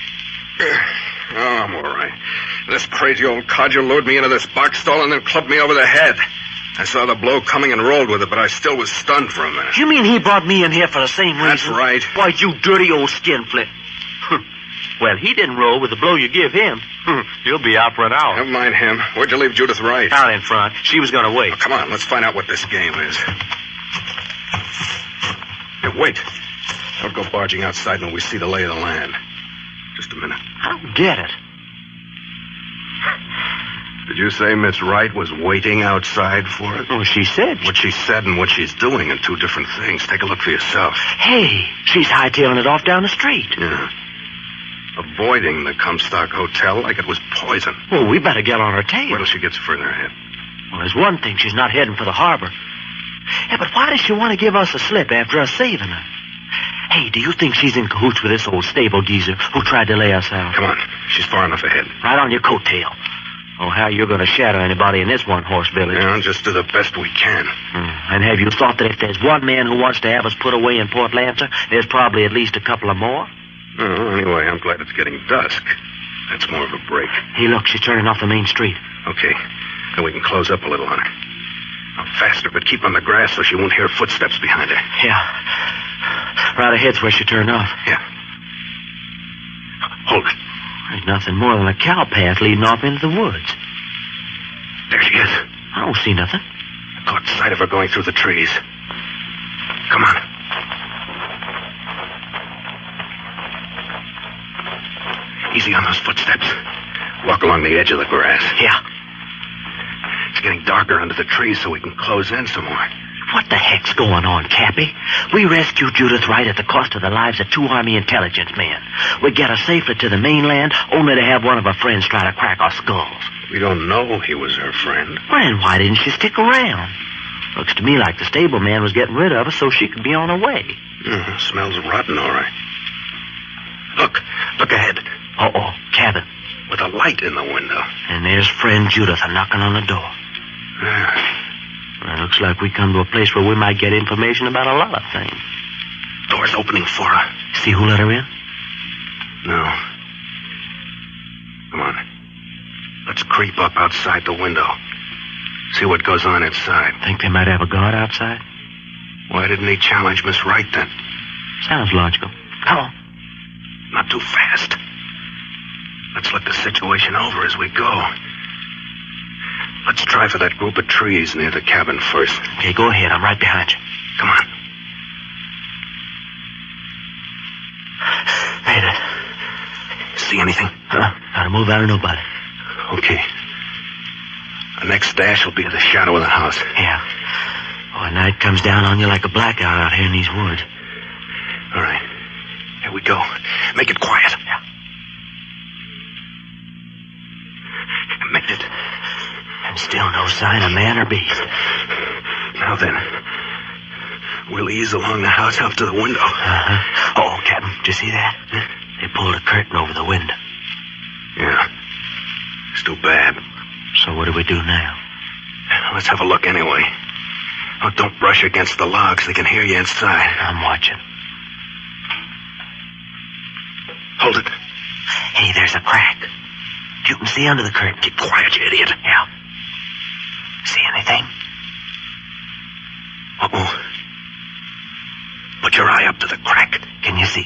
Oh, I'm all right. This crazy old codger lured me into this box stall and then clubbed me over the head. I saw the blow coming and rolled with it, but I still was stunned for a minute. You mean he brought me in here for the same reason? That's right. Why, you dirty old skinflint. Well, he didn't roll with the blow you give him. He'll be out for an hour. Never mind him. Where'd you leave Judith Wright? Out in front. She was going to wait. Oh, come on, let's find out what this game is. Hey, wait. Don't go barging outside when we see the lay of the land. Just a minute. I don't get it. Did you say Miss Wright was waiting outside for it? Oh, she said. What she said and what she's doing are two different things. Take a look for yourself. Hey, she's hightailing it off down the street. Yeah. Avoiding the Comstock Hotel like it was poison. Well, we better get on her tail. Wait till she gets further ahead. Well, there's one thing. She's not heading for the harbor. Yeah, but why does she want to give us a slip after us saving her? Hey, do you think she's in cahoots with this old stable geezer who tried to lay us out? Come on. She's far enough ahead. Right on your coattail. Oh, how you're going to shadow anybody in this one-horse village? Yeah, just do the best we can. And have you thought that if there's one man who wants to have us put away in Port Lancer, there's probably at least a couple of more? Oh, anyway, I'm glad it's getting dusk. That's more of a break. Hey, look, she's turning off the main street. Okay. Then we can close up a little on her. Now, faster, but keep on the grass so she won't hear footsteps behind her. Yeah. Right ahead's where she turned off. Yeah. Hold it. There's nothing more than a cow path leading off into the woods. There she is. I don't see nothing. I caught sight of her going through the trees. Come on. Easy on those footsteps. Walk along the edge of the grass. Yeah. It's getting darker under the trees so we can close in some more. What the heck's going on, Cappy? We rescued Judith Wright at the cost of the lives of 2 Army intelligence men. We get her safely to the mainland, only to have one of her friends try to crack our skulls. We don't know he was her friend. Well, then why didn't she stick around? Looks to me like the stable man was getting rid of her so she could be on her way. Smells rotten, all right. Look ahead. Uh-oh, cabin. With a light in the window. And there's friend Judith knocking on the door. Yeah. Well, looks like we come to a place where we might get information about a lot of things. Door's opening for her. See who let her in? No. Come on. Let's creep up outside the window. See what goes on inside. Think they might have a guard outside? Why didn't he challenge Miss Wright then? Sounds logical. Come on. Not too fast. Let's look the situation over as we go. Let's try for that group of trees near the cabin first. Okay, go ahead. I'm right behind you. Come on. Hey there. See anything? Gotta move out of nobody. Okay. Our next dash will be at the shadow of the house. Yeah. Oh, night comes down on you like a blackout out here in these woods. All right. Here we go. Make it quiet. Yeah. Made it. And still no sign of man or beast. Now then, we'll ease along the house up to the window. Uh-huh. Oh, Captain, did you see that? They pulled a curtain over the window. Yeah. It's too bad. So what do we do now? Let's have a look anyway. Oh, don't brush against the logs. They can hear you inside. I'm watching. Hold it. Hey, there's a crack. You can see under the curtain. Keep quiet, you idiot. Yeah. See anything? Uh-oh. Put your eye up to the crack. Can you see?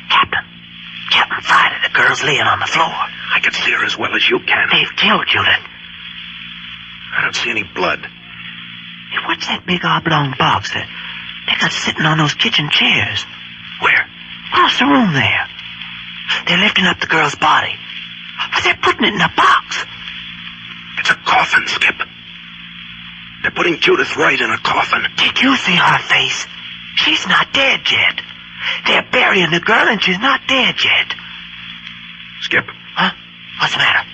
Captain Friday, the girl's laying on the floor. I can see her as well as you can. They've killed Judith. I don't see any blood. Hey, what's that big oblong box that they got sitting on those kitchen chairs? Where? Across the room there. They're lifting up the girl's body. But they're putting it in a box. It's a coffin, Skip. They're putting Judith Wright in a coffin. Did you see her face? She's not dead yet. They're burying the girl and she's not dead yet. Skip. Huh? What's the matter?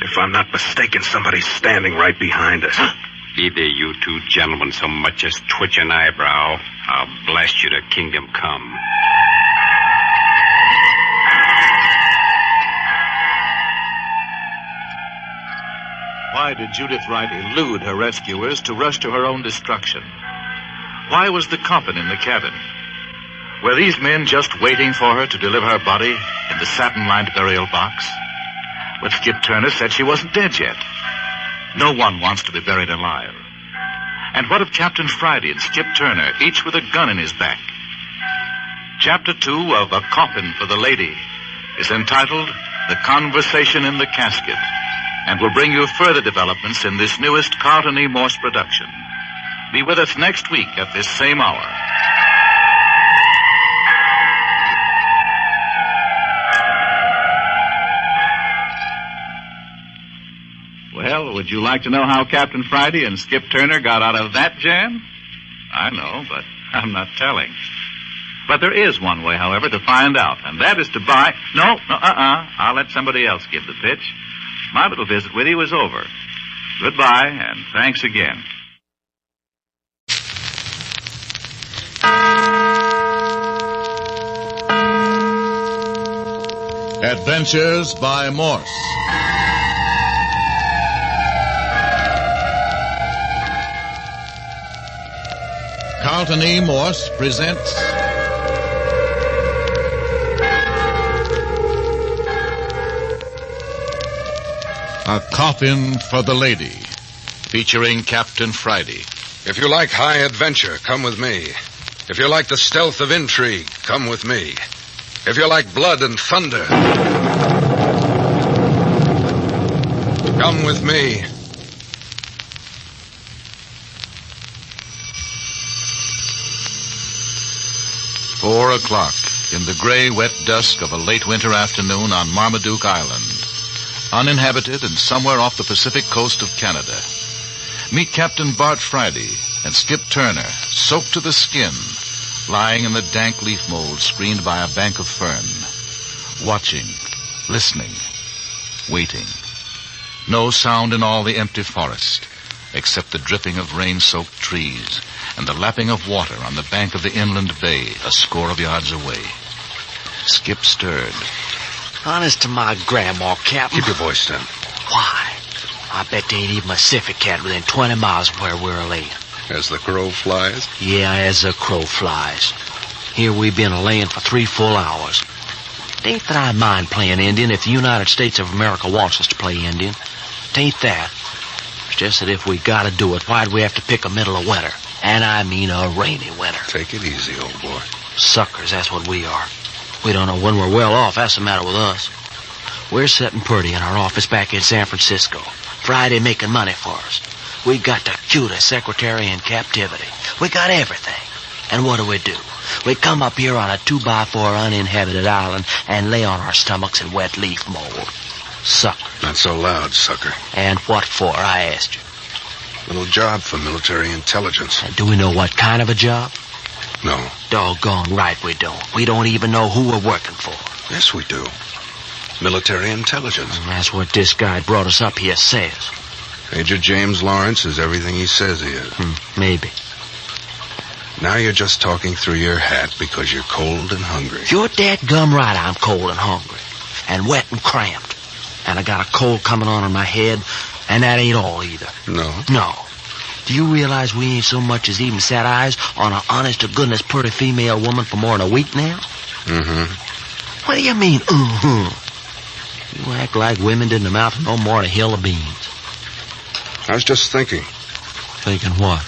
If I'm not mistaken, somebody's standing right behind us. Either you two gentlemen so much as twitch an eyebrow, I'll blast you to kingdom come. Why did Judith Wright elude her rescuers to rush to her own destruction? Why was the coffin in the cabin? Were these men just waiting for her to deliver her body in the satin-lined burial box? But Skip Turner said she wasn't dead yet. No one wants to be buried alive. And what of Captain Friday and Skip Turner, each with a gun in his back? Chapter 2 of A Coffin for the Lady is entitled The Conversation in the Casket, and will bring you further developments in this newest Carlton E. Morse production. Be with us next week at this same hour. Well, would you like to know how Captain Friday and Skip Turner got out of that jam? I know, but I'm not telling. But there is one way, however, to find out, and that is to buy... No, I'll let somebody else give the pitch. My little visit with you is over. Goodbye, and thanks again. Adventures by Morse. Carlton E. Morse presents A Coffin for the Lady, featuring Captain Friday. If you like high adventure, come with me. If you like the stealth of intrigue, come with me. If you like blood and thunder, come with me. "4 o'clock in the gray, wet dusk of a late winter afternoon on Marmaduke Island, uninhabited and somewhere off the Pacific coast of Canada. Meet Captain Bart Friday and Skip Turner, soaked to the skin, lying in the dank leaf mold screened by a bank of fern. Watching, listening, waiting. No sound in all the empty forest, except the dripping of rain-soaked trees and the lapping of water on the bank of the inland bay a score of yards away. Skip stirred. Honest to my grandma, Captain. Keep your voice down. Why? I bet there ain't even a Pacific cat within 20 miles of where we're laying. As the crow flies? Yeah, as the crow flies. Here we've been laying for 3 full hours. It ain't that I mind playing Indian if the United States of America wants us to play Indian. It ain't that. It's just that if we gotta do it, why'd we have to pick a middle of winter? And I mean a rainy winter. Take it easy, old boy. Suckers, that's what we are. We don't know when we're well off, that's the matter with us. We're sitting pretty in our office back in San Francisco. Friday making money for us. We got the cutest secretary in captivity. We got everything. And what do? We come up here on a 2x4 uninhabited island and lay on our stomachs in wet leaf mold. Sucker. Not so loud, sucker. And what for, I asked you? Little job for military intelligence. And do we know what kind of a job? No. Doggone right we don't. We don't even know who we're working for. Yes, we do. Military intelligence. And that's what this guy brought us up here says. Major James Lawrence is everything he says he is. Maybe. Now you're just talking through your hat because you're cold and hungry. You're dadgum right I'm cold and hungry. And wet and cramped. And I got a cold coming on in my head, and that ain't all either. No? No. Do you realize we ain't so much as even set eyes on an honest-to-goodness pretty female woman for more than a week now? Mm-hmm. What do you mean, You act like women didn't amount to no more than a hill of beans. I was just thinking. Thinking what?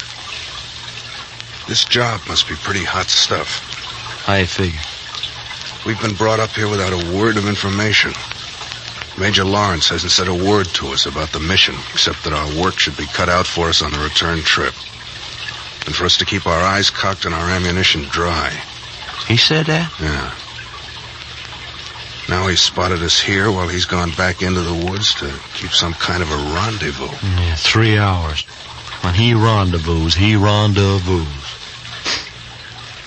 This job must be pretty hot stuff. How you figure? We've been brought up here without a word of information. Major Lawrence hasn't said a word to us about the mission, except that our work should be cut out for us on the return trip. And for us to keep our eyes cocked and our ammunition dry. He said that? Yeah. Now he's spotted us here while he's gone back into the woods to keep some kind of a rendezvous. Yeah, 3 hours. When he rendezvous, he rendezvous.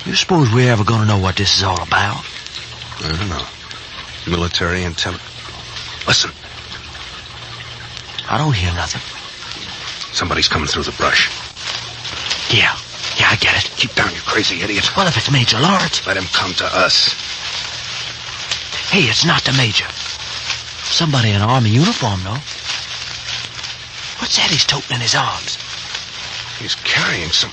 You suppose we're ever going to know what this is all about? I don't know. Military intelligence. Listen. I don't hear nothing. Somebody's coming through the brush. Yeah, I get it. Keep down, you crazy idiot. Well, if it's Major Lawrence... Let him come to us. Hey, it's not the Major. Somebody in Army uniform, though. What's that he's toting in his arms? He's carrying some...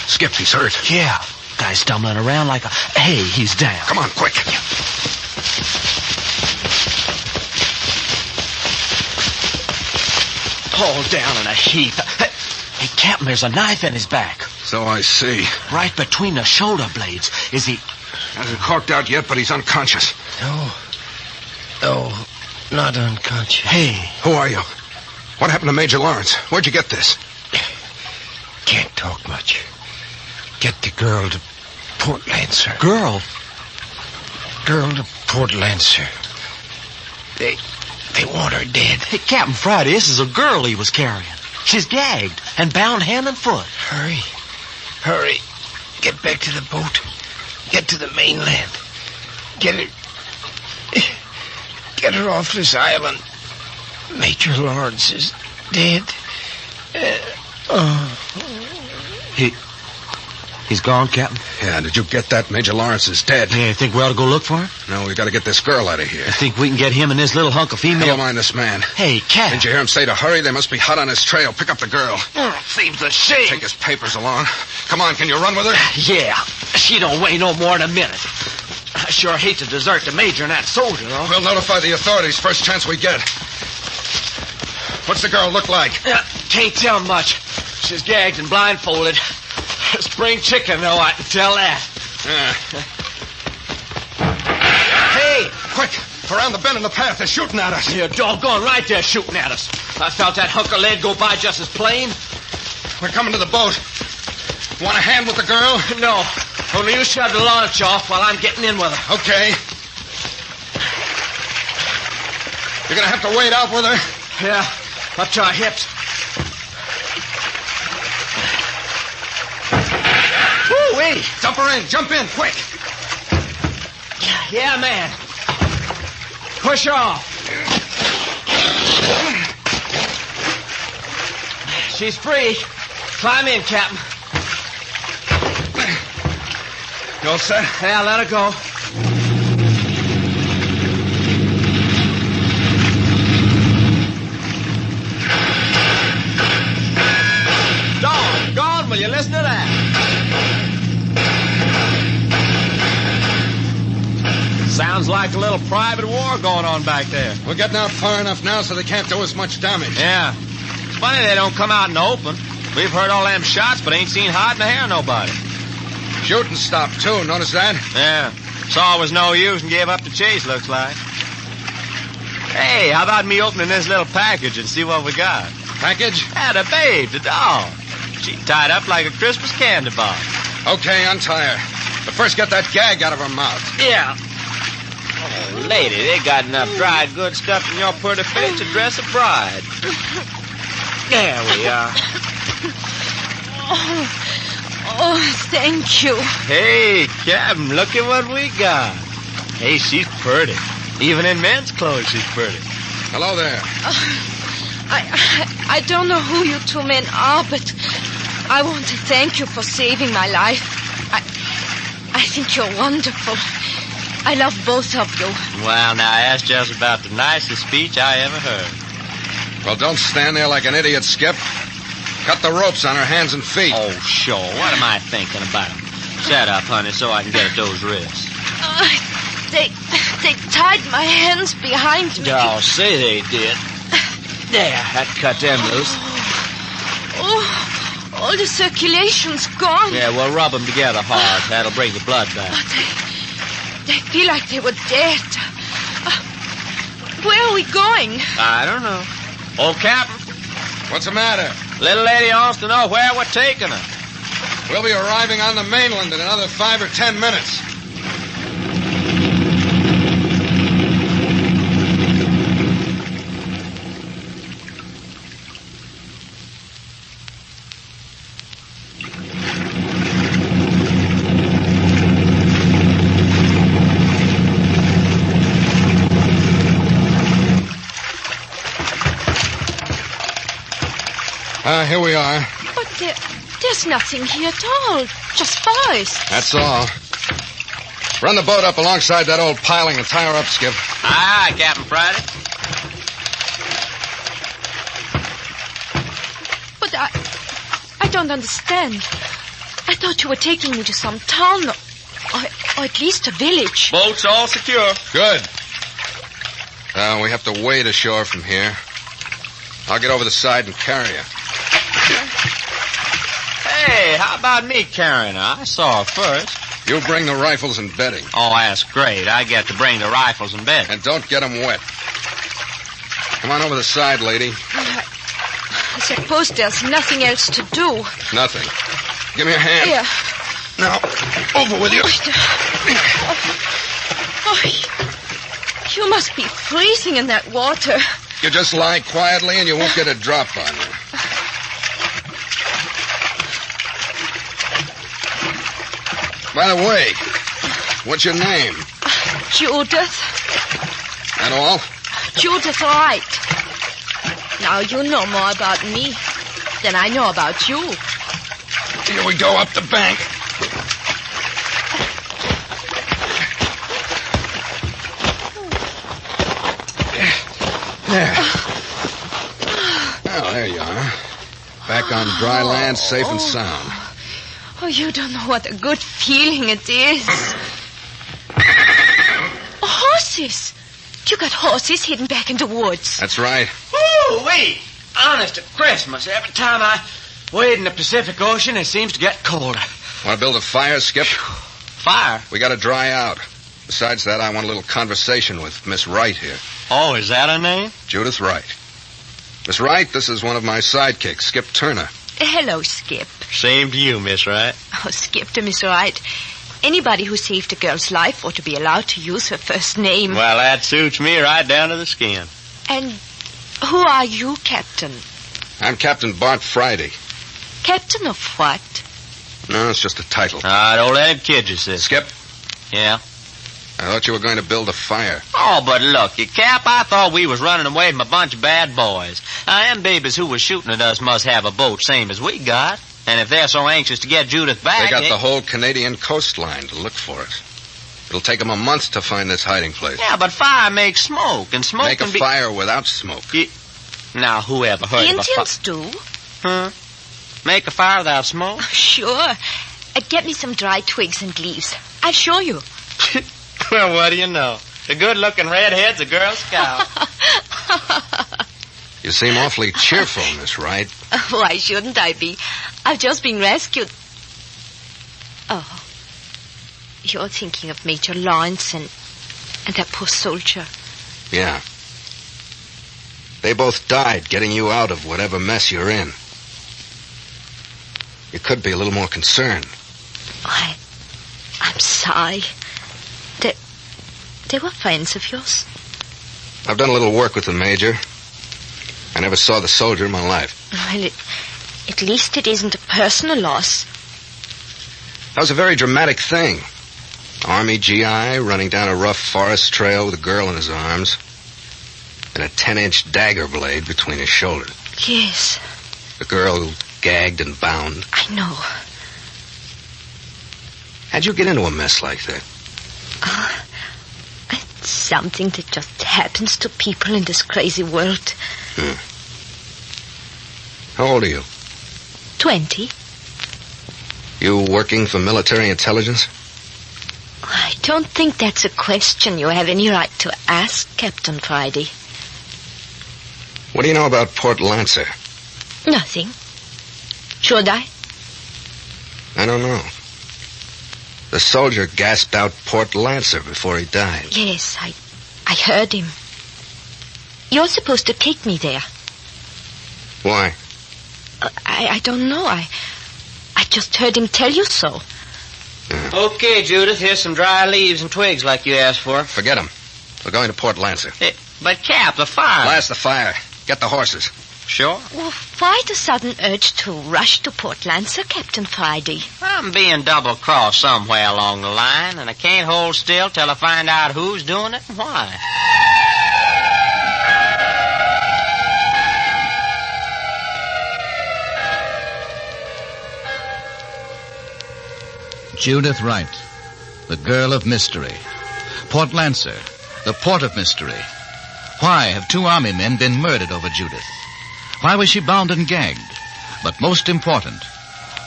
Skip, he's hurt. Yeah. Guy's stumbling around like a... Hey, he's down. Come on, quick. Yeah. All down in a heap. Hey, Captain, there's a knife in his back. So I see. Right between the shoulder blades. Is he... Hasn't corked out yet, but he's unconscious. No, not unconscious. Hey. Who are you? What happened to Major Lawrence? Where'd you get this? Can't talk much. Get the girl to Port Lancer. Girl? Girl to Port Lancer. They want her dead. Hey, Captain Friday, this is a girl he was carrying. She's gagged and bound hand and foot. Hurry. Get back to the boat. Get to the mainland. Get her off this island. Major Lawrence is dead. He's gone, Captain? Yeah, did you get that? Major Lawrence is dead. Yeah, you think we ought to go look for him? No, we gotta get this girl out of here. You think we can get him and this little hunk of female... Never mind this man. Hey, Cap. Didn't you hear him say to hurry? They must be hot on his trail. Pick up the girl. Seems a shame. Take his papers along. Come on, can you run with her? Yeah. She don't weigh no more than a minute. I sure hate to desert the Major and that soldier, though. We'll notify the authorities first chance we get. What's the girl look like? Can't tell much. She's gagged and blindfolded. Spring chicken, though, I can tell that. Hey! Quick! Around the bend in the path. They're shooting at us. You're doggone right they're shooting at us. I felt that hunk of lead go by just as plain. We're coming to the boat. Want a hand with the girl? No. Only you shove the launch off while I'm getting in with her. Okay. You're gonna have to wade out with her? Yeah, up to our hips. Wait. Dump her in. Jump in, quick. Yeah, man. Push her off. She's free. Climb in, Captain. You all set? Yeah, let her go. Doggone, will you listen to that? Sounds like a little private war going on back there. We're getting out far enough now so they can't do us much damage. Yeah. It's funny they don't come out in the open. We've heard all them shots, but ain't seen hide in the hair of nobody. Shooting stopped, too. Notice that? Yeah. Saw it was no use and gave up the chase, looks like. Hey, how about me opening this little package and see what we got? Package? Yeah, the babe, the dog. She tied up like a Christmas candy box. Okay, untie her. But first get that gag out of her mouth. Yeah. Oh, lady, they got enough dried good stuff in your pretty face to dress a bride. There we are. Oh, thank you. Hey, Captain, look at what we got. Hey, she's pretty. Even in men's clothes, she's pretty. Hello there. I don't know who you two men are, but I want to thank you for saving my life. I think you're wonderful. I love both of you. Well, now, that's just about the nicest speech I ever heard. Well, don't stand there like an idiot, Skip. Cut the ropes on her hands and feet. Oh, sure. What am I thinking about? Shut up, honey, so I can get at those wrists. They tied my hands behind me. Oh, say they did. There, that cut them loose. Oh, all the circulation's gone. Yeah, we'll rub them together hard. That'll bring the blood back. They feel like they were dead. Where are we going? I don't know. Oh, Captain. What's the matter? Little lady wants to know where we're taking her. We'll be arriving on the mainland in another 5 or 10 minutes. Here we are. But there's nothing here at all. Just forest. That's all. Run the boat up alongside that old piling and tie her up, Skip. Aye, aye, Captain Friday. But I don't understand. I thought you were taking me to some town or at least a village. Boat's all secure. Good. We have to wade ashore from here. I'll get over the side and carry you. Hey, how about me carrying her? I saw her first. You bring the rifles and bedding. Oh, that's great. I get to bring the rifles and bedding. And don't get them wet. Come on over the side, lady. I suppose there's nothing else to do. Nothing. Give me a hand. Here. Now, over with you. You must be freezing in that water. You just lie quietly and you won't get a drop on you. By the way, what's your name? Judith. That all? Judith Wright. Now you know more about me than I know about you. Here we go up the bank. There. Well, there you are. Back on dry land, safe and sound. Oh, you don't know what a good feeling it is. Horses. You got horses hidden back in the woods. That's right. Ooh, wait. Honest to Christmas, every time I wade in the Pacific Ocean, it seems to get colder. Want to build a fire, Skip? Fire? We got to dry out. Besides that, I want a little conversation with Miss Wright here. Oh, is that her name? Judith Wright. Miss Wright, this is one of my sidekicks, Skip Turner. Hello, Skip. Same to you, Miss Wright. Oh, Skip to Miss Wright. Anybody who saved a girl's life ought to be allowed to use her first name. Well, that suits me right down to the skin. And who are you, Captain? I'm Captain Bart Friday. Captain of what? No, it's just a title. Don't let him kid you, sis. Skip? Yeah? I thought you were going to build a fire. Oh, but look, you Cap, I thought we was running away from a bunch of bad boys. Them babies who was shooting at us must have a boat same as we got. And if they're so anxious to get Judith back... They got the whole Canadian coastline to look for us. It'll take them a month to find this hiding place. Yeah, but fire makes smoke, and smoke Make can a fire without smoke. Now, whoever heard of a Indians do. Huh? Make a fire without smoke? Sure. Get me some dry twigs and leaves. I'll show you. Well, what do you know? The good-looking redhead's a Girl Scout. You seem awfully cheerful, Miss Wright. Why shouldn't I be? I've just been rescued. Oh. You're thinking of Major Lawrence and that poor soldier. Yeah. They both died getting you out of whatever mess you're in. You could be a little more concerned. I'm sorry. They were friends of yours? I've done a little work with the Major. I never saw the soldier in my life. Well, at least it isn't a personal loss. That was a very dramatic thing. Army GI running down a rough forest trail with a girl in his arms and a 10-inch dagger blade between his shoulders. Yes. The girl gagged and bound. I know. How'd you get into a mess like that? It's something that just happens to people in this crazy world. How old are you? 20. You working for military intelligence? I don't think that's a question you have any right to ask, Captain Friday. What do you know about Port Lancer? Nothing. Should I? I don't know. The soldier gasped out Port Lancer before he died. Yes, I heard him. You're supposed to take me there. Why? I don't know. I just heard him tell you so. Yeah. Okay, Judith, here's some dry leaves and twigs like you asked for. Forget them. We're going to Port Lancer. But, Cap, the fire... Blast the fire. Get the horses. Sure. Well, why the sudden urge to rush to Port Lancer, Captain Friday? I'm being double-crossed somewhere along the line, and I can't hold still till I find out who's doing it and why. Judith Wright, the girl of mystery. Port Lancer, the port of mystery. Why have 2 army men been murdered over Judith? Why was she bound and gagged? But most important,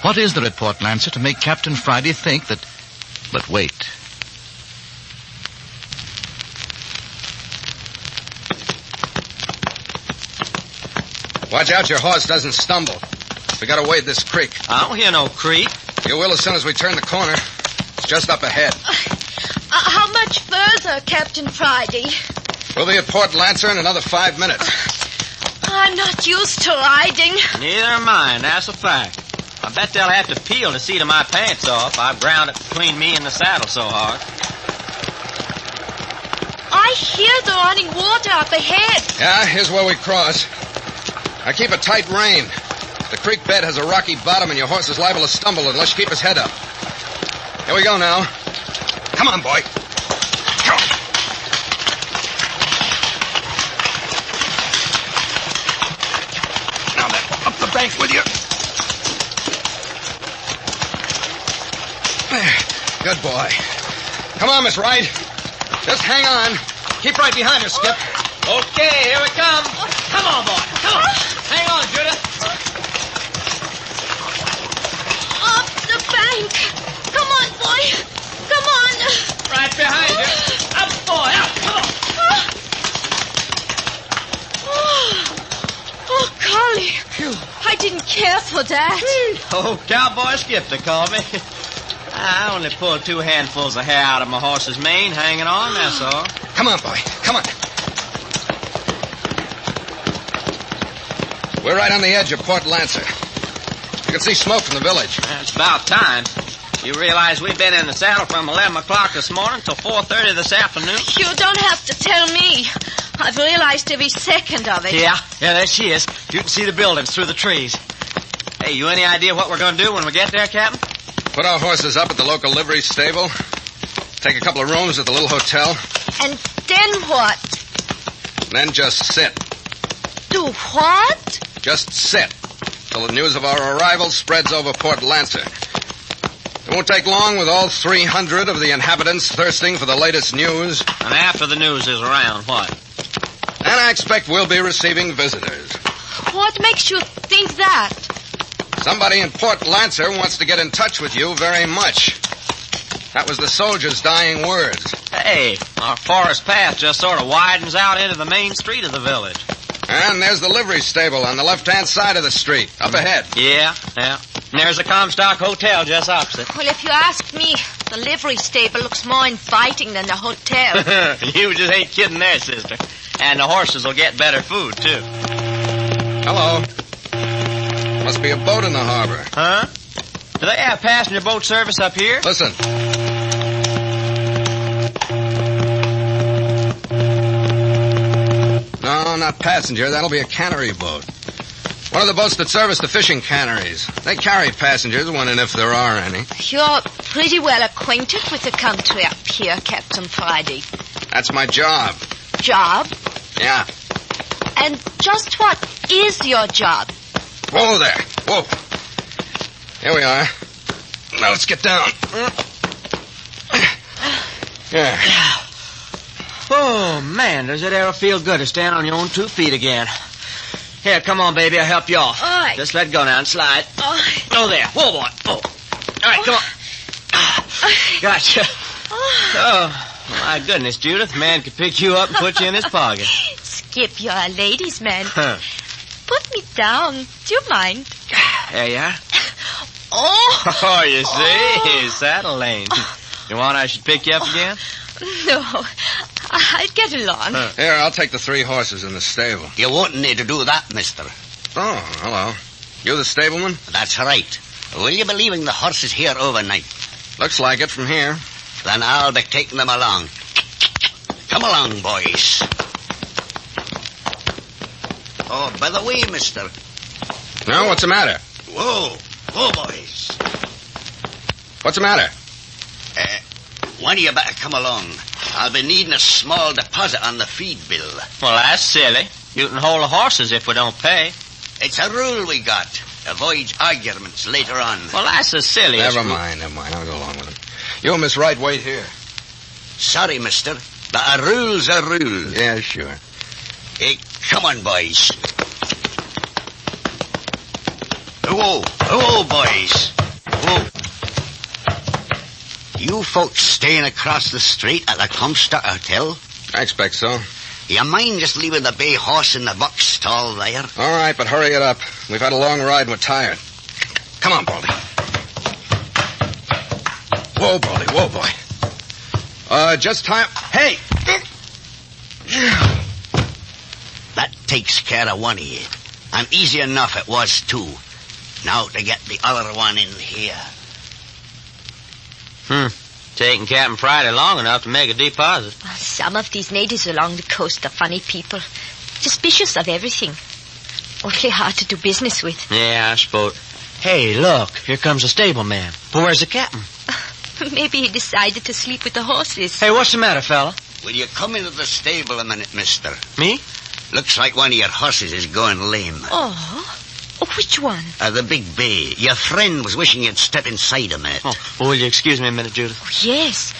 what is there at Port Lancer to make Captain Friday think that... But wait. Watch out your horse doesn't stumble. We gotta wade this creek. I don't hear no creek. You will as soon as we turn the corner. It's just up ahead. How much further, Captain Friday? We'll be at Port Lancer in another 5 minutes. I'm not used to riding. Neither am I, and that's a fact. I bet they'll have to peel the seat of my pants off. I've ground it between me and the saddle so hard. I hear the running water up ahead. Yeah, here's where we cross. Now keep a tight rein. The creek bed has a rocky bottom and your horse is liable to stumble unless you keep his head up. Here we go now. Come on, boy. Go. Now then, up the bank with you. There. Good boy. Come on, Miss Wright. Just hang on. Keep right behind her, Skip. Okay, here we come. Come on, boy. Come on. Hang on, Judith. Up the bank. Come on, boy. Come on. Right behind you. Up, boy. Up. Come on. Oh, Collie. I didn't care for that. Oh, Cowboy Skip, they call me. I only pulled 2 handfuls of hair out of my horse's mane, hanging on, that's all. Come on, boy. Come on. We're right on the edge of Port Lancer. You can see smoke from the village. It's about time. You realize we've been in the saddle from 11 o'clock this morning till 4:30 this afternoon? You don't have to tell me. I've realized every second of it. Yeah, there she is. You can see the buildings through the trees. Hey, you any idea what we're going to do when we get there, Captain? Put our horses up at the local livery stable. Take a couple of rooms at the little hotel. And then what? Then just sit. Do what? Just sit till the news of our arrival spreads over Port Lancer. It won't take long with all 300 of the inhabitants thirsting for the latest news. And after the news is around, what? And I expect we'll be receiving visitors. What makes you think that? Somebody in Port Lancer wants to get in touch with you very much. That was the soldiers' dying words. Hey, our forest path just sort of widens out into the main street of the village. And there's the livery stable on the left-hand side of the street, up ahead. Yeah. And there's the Comstock Hotel just opposite. Well, if you ask me, the livery stable looks more inviting than the hotel. You just ain't kidding there, sister. And the horses will get better food, too. Hello. Must be a boat in the harbor. Huh? Do they have passenger boat service up here? Listen. No, not passenger. That'll be a cannery boat. One of the boats that service the fishing canneries. They carry passengers when and if there are any. You're pretty well acquainted with the country up here, Captain Friday. That's my job. Job? Yeah. And just what is your job? Whoa there. Whoa. Here we are. Now let's get down. Yeah. Oh, man, does it ever feel good to stand on your own 2 feet again? Here, come on, baby, I'll help you off. All right. Just let go now and slide. Oh, there. Whoa, boy. Oh. All right, come on. Gotcha. Oh, my goodness, Judith. Man could pick you up and put you in his pocket. Skip, you're a ladies' man. Huh. Put me down. Do you mind? There you are. Oh, you see? Saddle lane. You want I should pick you up again? No. I'll get along. Here, I'll take the 3 horses in the stable. You won't need to do that, mister. Oh, hello. You the stableman? That's right. Will you be leaving the horses here overnight? Looks like it from here. Then I'll be taking them along. Come along, boys. Oh, by the way, mister. No, what's the matter? Whoa, boys. What's the matter? One of you better come along. I'll be needing a small deposit on the feed bill. Well, that's silly. You can hold the horses if we don't pay. It's a rule we got. avoids arguments later on. Well, that's a silly... Never mind. I'll go along with him. You, Miss Wright, wait here. Sorry, mister, but a rule's a rule. Yeah, sure. Hey, come on, boys. Whoa, boys. Whoa. You folks staying across the street at the Comstock Hotel? I expect so. You mind just leaving the bay horse in the box stall there? All right, but hurry it up. We've had a long ride and we're tired. Come on, Baldy. Whoa, Baldy, whoa, boy. Just time... Hey! That takes care of one of you. And easy enough it was, too. Now to get the other one in here. Taking Captain Friday long enough to make a deposit. Some of these natives along the coast are funny people. Suspicious of everything. Awfully hard to do business with. Yeah, I suppose. Hey, look. Here comes a stableman. But where's the captain? Maybe he decided to sleep with the horses. Hey, what's the matter, fella? Will you come into the stable a minute, mister? Me? Looks like one of your horses is going lame. Oh, which one? The big bay. Your friend was wishing you'd step inside a minute. Oh, well, will you excuse me a minute, Judith? Oh, yes.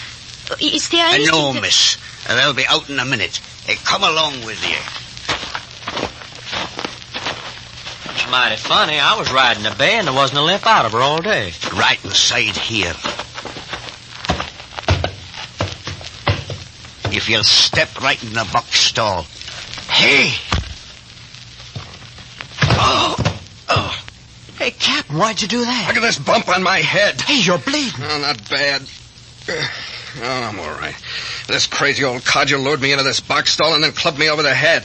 Is there anything... No, miss. They'll be out in a minute. Come along with you. It's mighty funny. I was riding a bay and there wasn't a limp out of her all day. Right inside here. If you'll step right in the box stall. Hey! Oh! Hey, Captain, why'd you do that? Look at this bump on my head. Hey, you're bleeding. Oh, not bad. Oh, I'm all right. This crazy old codger lured me into this box stall and then clubbed me over the head.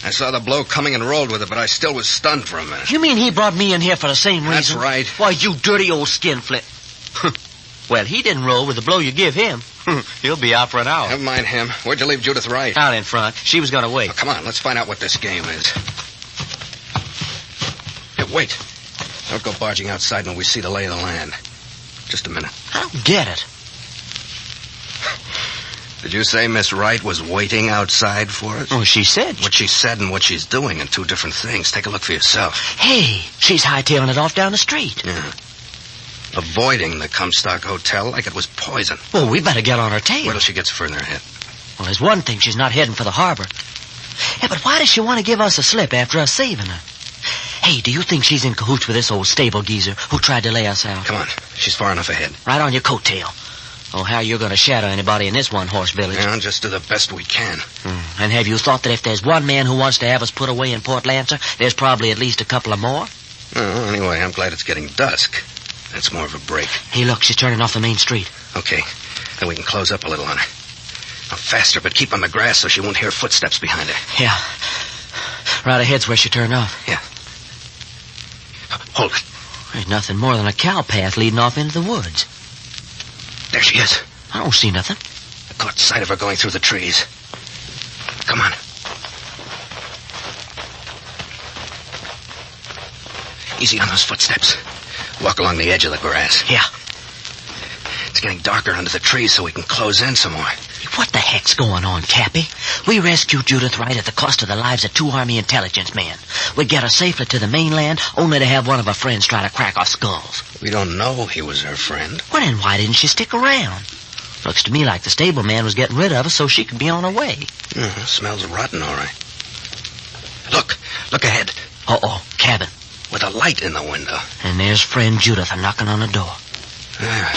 I saw the blow coming and rolled with it, but I still was stunned for a minute. You mean he brought me in here for the same reason? That's right. Why, you dirty old skinflint. Well, he didn't roll with the blow you give him. He'll be out for an hour. Never mind him. Where'd you leave Judith Wright? Out in front. She was going to wait. Oh, come on, let's find out what this game is. Here, wait. Don't go barging outside when we see the lay of the land. Just a minute. I don't get it. Did you say Miss Wright was waiting outside for us? Oh, she said. What she said and what she's doing are two different things. Take a look for yourself. Hey, she's hightailing it off down the street. Yeah. Avoiding the Comstock Hotel like it was poison. Well, we better get on her tail. Wait till she gets further ahead. Well, there's one thing. She's not heading for the harbor. Yeah, but why does she want to give us a slip after us saving her? Hey, do you think she's in cahoots with this old stable geezer who tried to lay us out? Come on. She's far enough ahead. Right on your coattail. Oh, how you're going to shadow anybody in this one-horse village? Yeah, just do the best we can. And have you thought that if there's one man who wants to have us put away in Port Lancer, there's probably at least a couple of more? Oh, anyway, I'm glad it's getting dusk. That's more of a break. Hey, look, she's turning off the main street. Okay, then we can close up a little on her. Now, faster, but keep on the grass so she won't hear footsteps behind her. Yeah. Right ahead's where she turned off. Yeah. Hold it. There's nothing more than a cow path leading off into the woods. There she is. I don't see nothing. I caught sight of her going through the trees. Come on. Easy on those footsteps. Walk along the edge of the grass. Yeah. It's getting darker under the trees so we can close in some more. What the heck's going on, Cappy? We rescued Judith Wright at the cost of the lives of 2 Army intelligence men. We get her safely to the mainland, only to have one of her friends try to crack our skulls. We don't know he was her friend. Well, then why didn't she stick around? Looks to me like the stableman was getting rid of her so she could be on her way. Smells rotten, all right. Look ahead. Uh-oh, cabin. With a light in the window. And there's friend Judith knocking on the door. Yeah.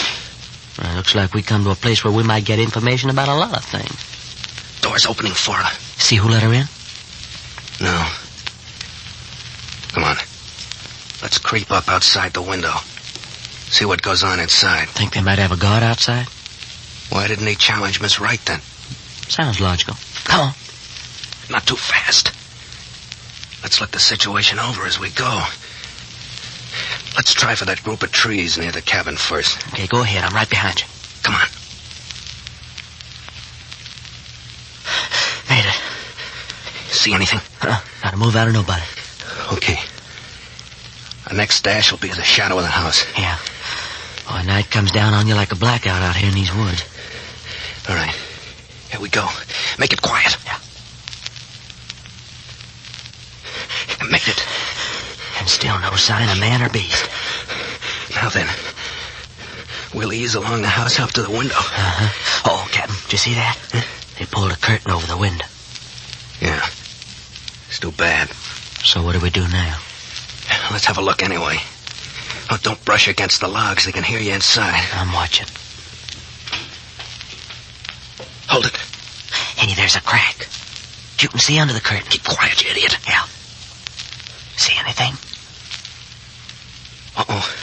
Well, looks like we come to a place where we might get information about a lot of things. Door's opening for her. See who let her in? No. Come on. Let's creep up outside the window. See what goes on inside. Think they might have a guard outside? Why didn't he challenge Miss Wright then? Sounds logical. Come on. Not too fast. Let's look the situation over as we go. Let's try for that group of trees near the cabin first. Okay, go ahead. I'm right behind you. Come on. Made it. See anything? Not a move out of nobody. Okay. Our next dash will be the shadow of the house. Yeah. Oh, night comes down on you like a blackout out here in these woods. All right. Here we go. Make it quiet. Yeah. Made it. And Still no sign of man or beast. Now then, we'll ease along the house up to the window. Uh-huh. Oh, Captain, did you see that? They pulled a curtain over the window. Yeah. It's too bad. So what do we do now? Let's have a look anyway. Oh, don't brush against the logs. They can hear you inside. I'm watching. Hold it. Henny, there's a crack. You can see under the curtain. Keep quiet, you idiot. Yeah. See anything? Uh-oh.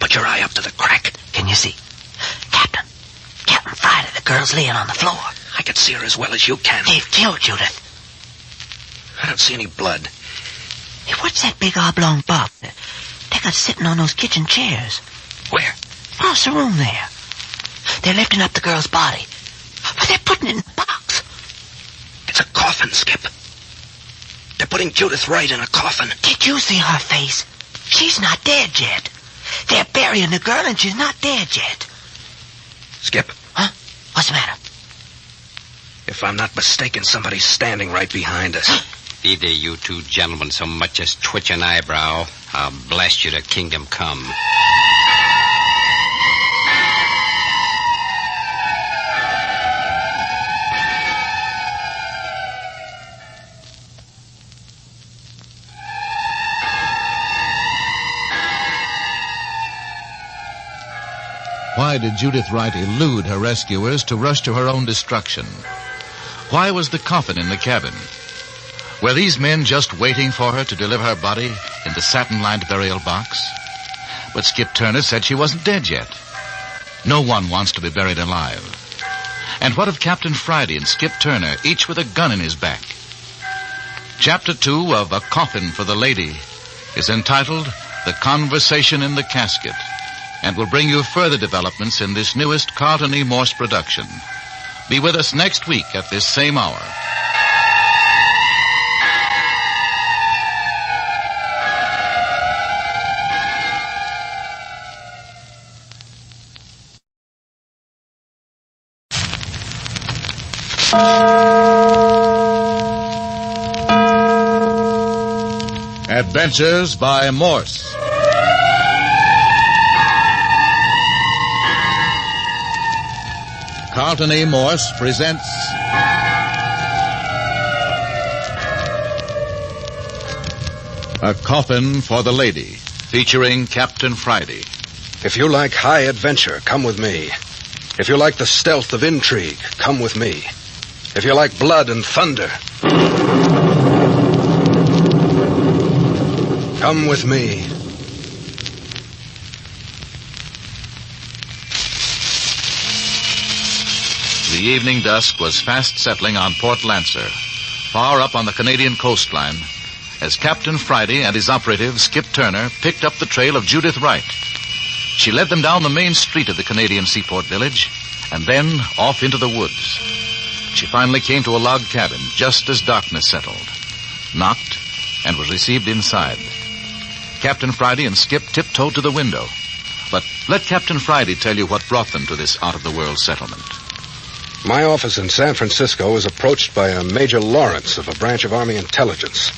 Put your eye up to the crack. Can you see? Captain Friday, the girl's laying on the floor. I can see her as well as you can. They've killed Judith. I don't see any blood. Hey, what's that big oblong box they got sitting on those kitchen chairs? Where? Across the room there. They're lifting up the girl's body. But they're putting it in a box. It's a coffin, Skip. They're putting Judith Wright in a coffin. Did you see her face? She's not dead yet. They're burying the girl and she's not dead yet. Skip. Huh? What's the matter? If I'm not mistaken, somebody's standing right behind us. Either you two gentlemen so much as twitch an eyebrow, I'll blast you to kingdom come. Why did Judith Wright elude her rescuers to rush to her own destruction? Why was the coffin in the cabin? Were these men just waiting for her to deliver her body in the satin-lined burial box? But Skip Turner said she wasn't dead yet. No one wants to be buried alive. And what of Captain Friday and Skip Turner, each with a gun in his back? Chapter 2 of A Coffin for the Lady is entitled The Conversation in the Casket, and will bring you further developments in this newest Carlton E. Morse production. Be with us next week at this same hour. Adventures by Morse. Carlton E. Morse presents A Coffin for the Lady, featuring Captain Friday. If you like high adventure, come with me. If you like the stealth of intrigue, come with me. If you like blood and thunder, come with me. The evening dusk was fast settling on Port Lancer, far up on the Canadian coastline, as Captain Friday and his operative, Skip Turner, picked up the trail of Judith Wright. She led them down the main street of the Canadian seaport village, and then off into the woods. She finally came to a log cabin just as darkness settled, knocked, and was received inside. Captain Friday and Skip tiptoed to the window. But let Captain Friday tell you what brought them to this out-of-the-world settlement. My office in San Francisco was approached by a Major Lawrence of a branch of Army Intelligence.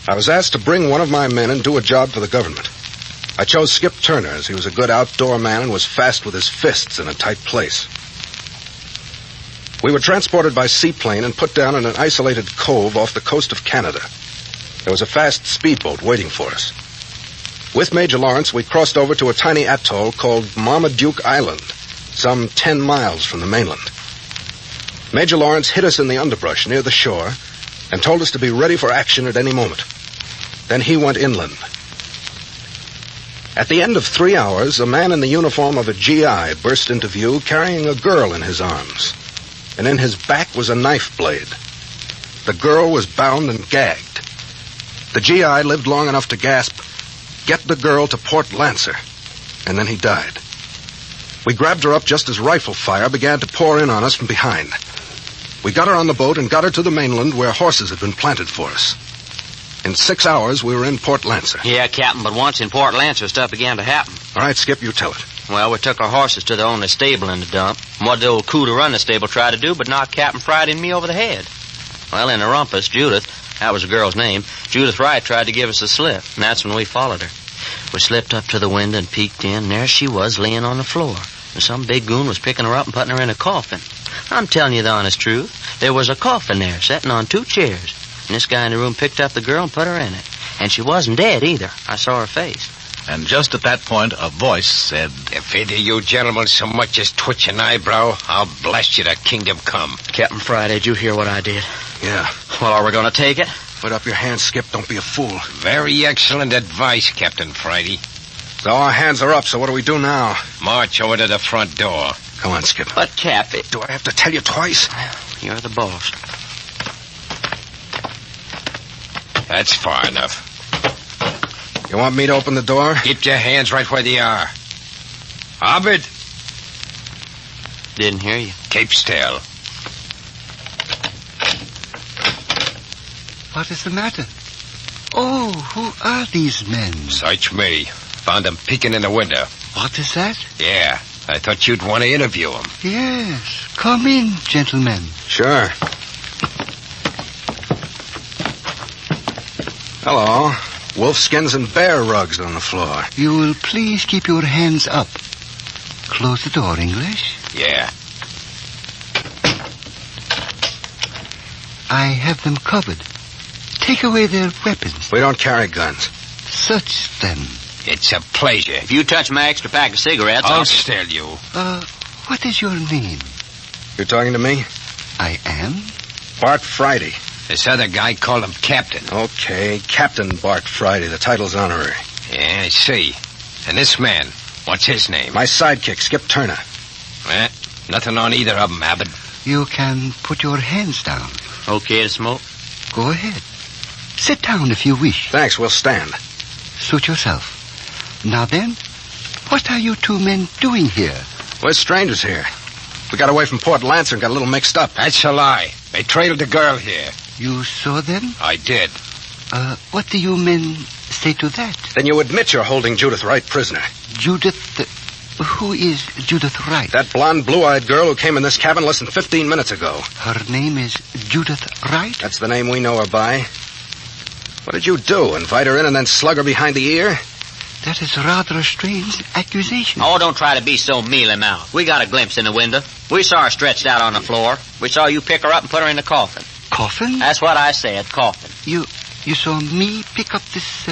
I was asked to bring one of my men and do a job for the government. I chose Skip Turner as he was a good outdoor man and was fast with his fists in a tight place. We were transported by seaplane and put down in an isolated cove off the coast of Canada. There was a fast speedboat waiting for us. With Major Lawrence, we crossed over to a tiny atoll called Marmaduke Island, some 10 miles from the mainland. Major Lawrence hid us in the underbrush near the shore and told us to be ready for action at any moment. Then he went inland. At the end of 3 hours, a man in the uniform of a GI burst into view carrying a girl in his arms, and in his back was a knife blade. The girl was bound and gagged. The GI lived long enough to gasp, "Get the girl to Port Lancer," and then he died. We grabbed her up just as rifle fire began to pour in on us from behind. We got her on the boat and got her to the mainland where horses had been planted for us. In 6 hours, we were in Port Lancer. Yeah, Captain, but once in Port Lancer, stuff began to happen. All right, Skip, you tell it. Well, we took our horses to the only stable in the dump. And what the old coup to run the stable tried to do but knock Captain Friday and me over the head. Well, in the rumpus, Judith, That was the girl's name. Judith Wright tried to give us a slip, and that's when we followed her. We slipped up to the window and peeked in, and there she was laying on the floor. And some big goon was picking her up and putting her in a coffin. I'm telling you the honest truth. There was a coffin there, sitting on 2 chairs. And this guy in the room picked up the girl and put her in it. And she wasn't dead either. I saw her face. And just at that point, a voice said, If either you gentlemen so much as twitch an eyebrow, I'll blast you to kingdom come. Captain Friday, did you hear what I did? Yeah. Well, are we going to take it? Put up your hands, Skip. Don't be a fool. Very excellent advice, Captain Friday. So our hands are up, so what do we do now? March over to the front door. Come on, Skip. But, Cap, Do I have to tell you twice? You're the boss. That's far enough. You want me to open the door? Keep your hands right where they are. Hobbit! Didn't hear you. Keep still. What is the matter? Oh, who are these men? Search me. Found them peeking in the window. What is that? Yeah, I thought you'd want to interview them. Yes. Come in, gentlemen. Sure. Hello. Wolf skins and bear rugs on the floor. You will please keep your hands up. Close the door, English. Yeah. I have them covered. Take away their weapons. We don't carry guns. Search them. It's a pleasure. If you touch my extra pack of cigarettes, I'll still you. What is your name? You're talking to me? I am. Bart Friday. This other guy called him Captain. Okay, Captain Bart Friday. The title's honorary. Yeah, I see. And this man, what's his name? My sidekick, Skip Turner. Nothing on either of them, Abbott. You can put your hands down. Okay to smoke? Go ahead. Sit down if you wish. Thanks, we'll stand. Suit yourself. Now then, what are you 2 men doing here? We're strangers here. We got away from Port Lancer and got a little mixed up. That's a lie. They trailed the girl here. You saw them? I did. What do you men say to that? Then you admit you're holding Judith Wright prisoner. Judith... who is Judith Wright? That blonde, blue-eyed girl who came in this cabin less than 15 minutes ago. Her name is Judith Wright? That's the name we know her by. What did you do? Invite her in and then slug her behind the ear? That is rather a strange accusation. Oh, don't try to be so mealy-mouthed. We got a glimpse in the window. We saw her stretched out on the floor. We saw you pick her up and put her in the coffin. Coffin? That's what I said, coffin. You saw me pick up this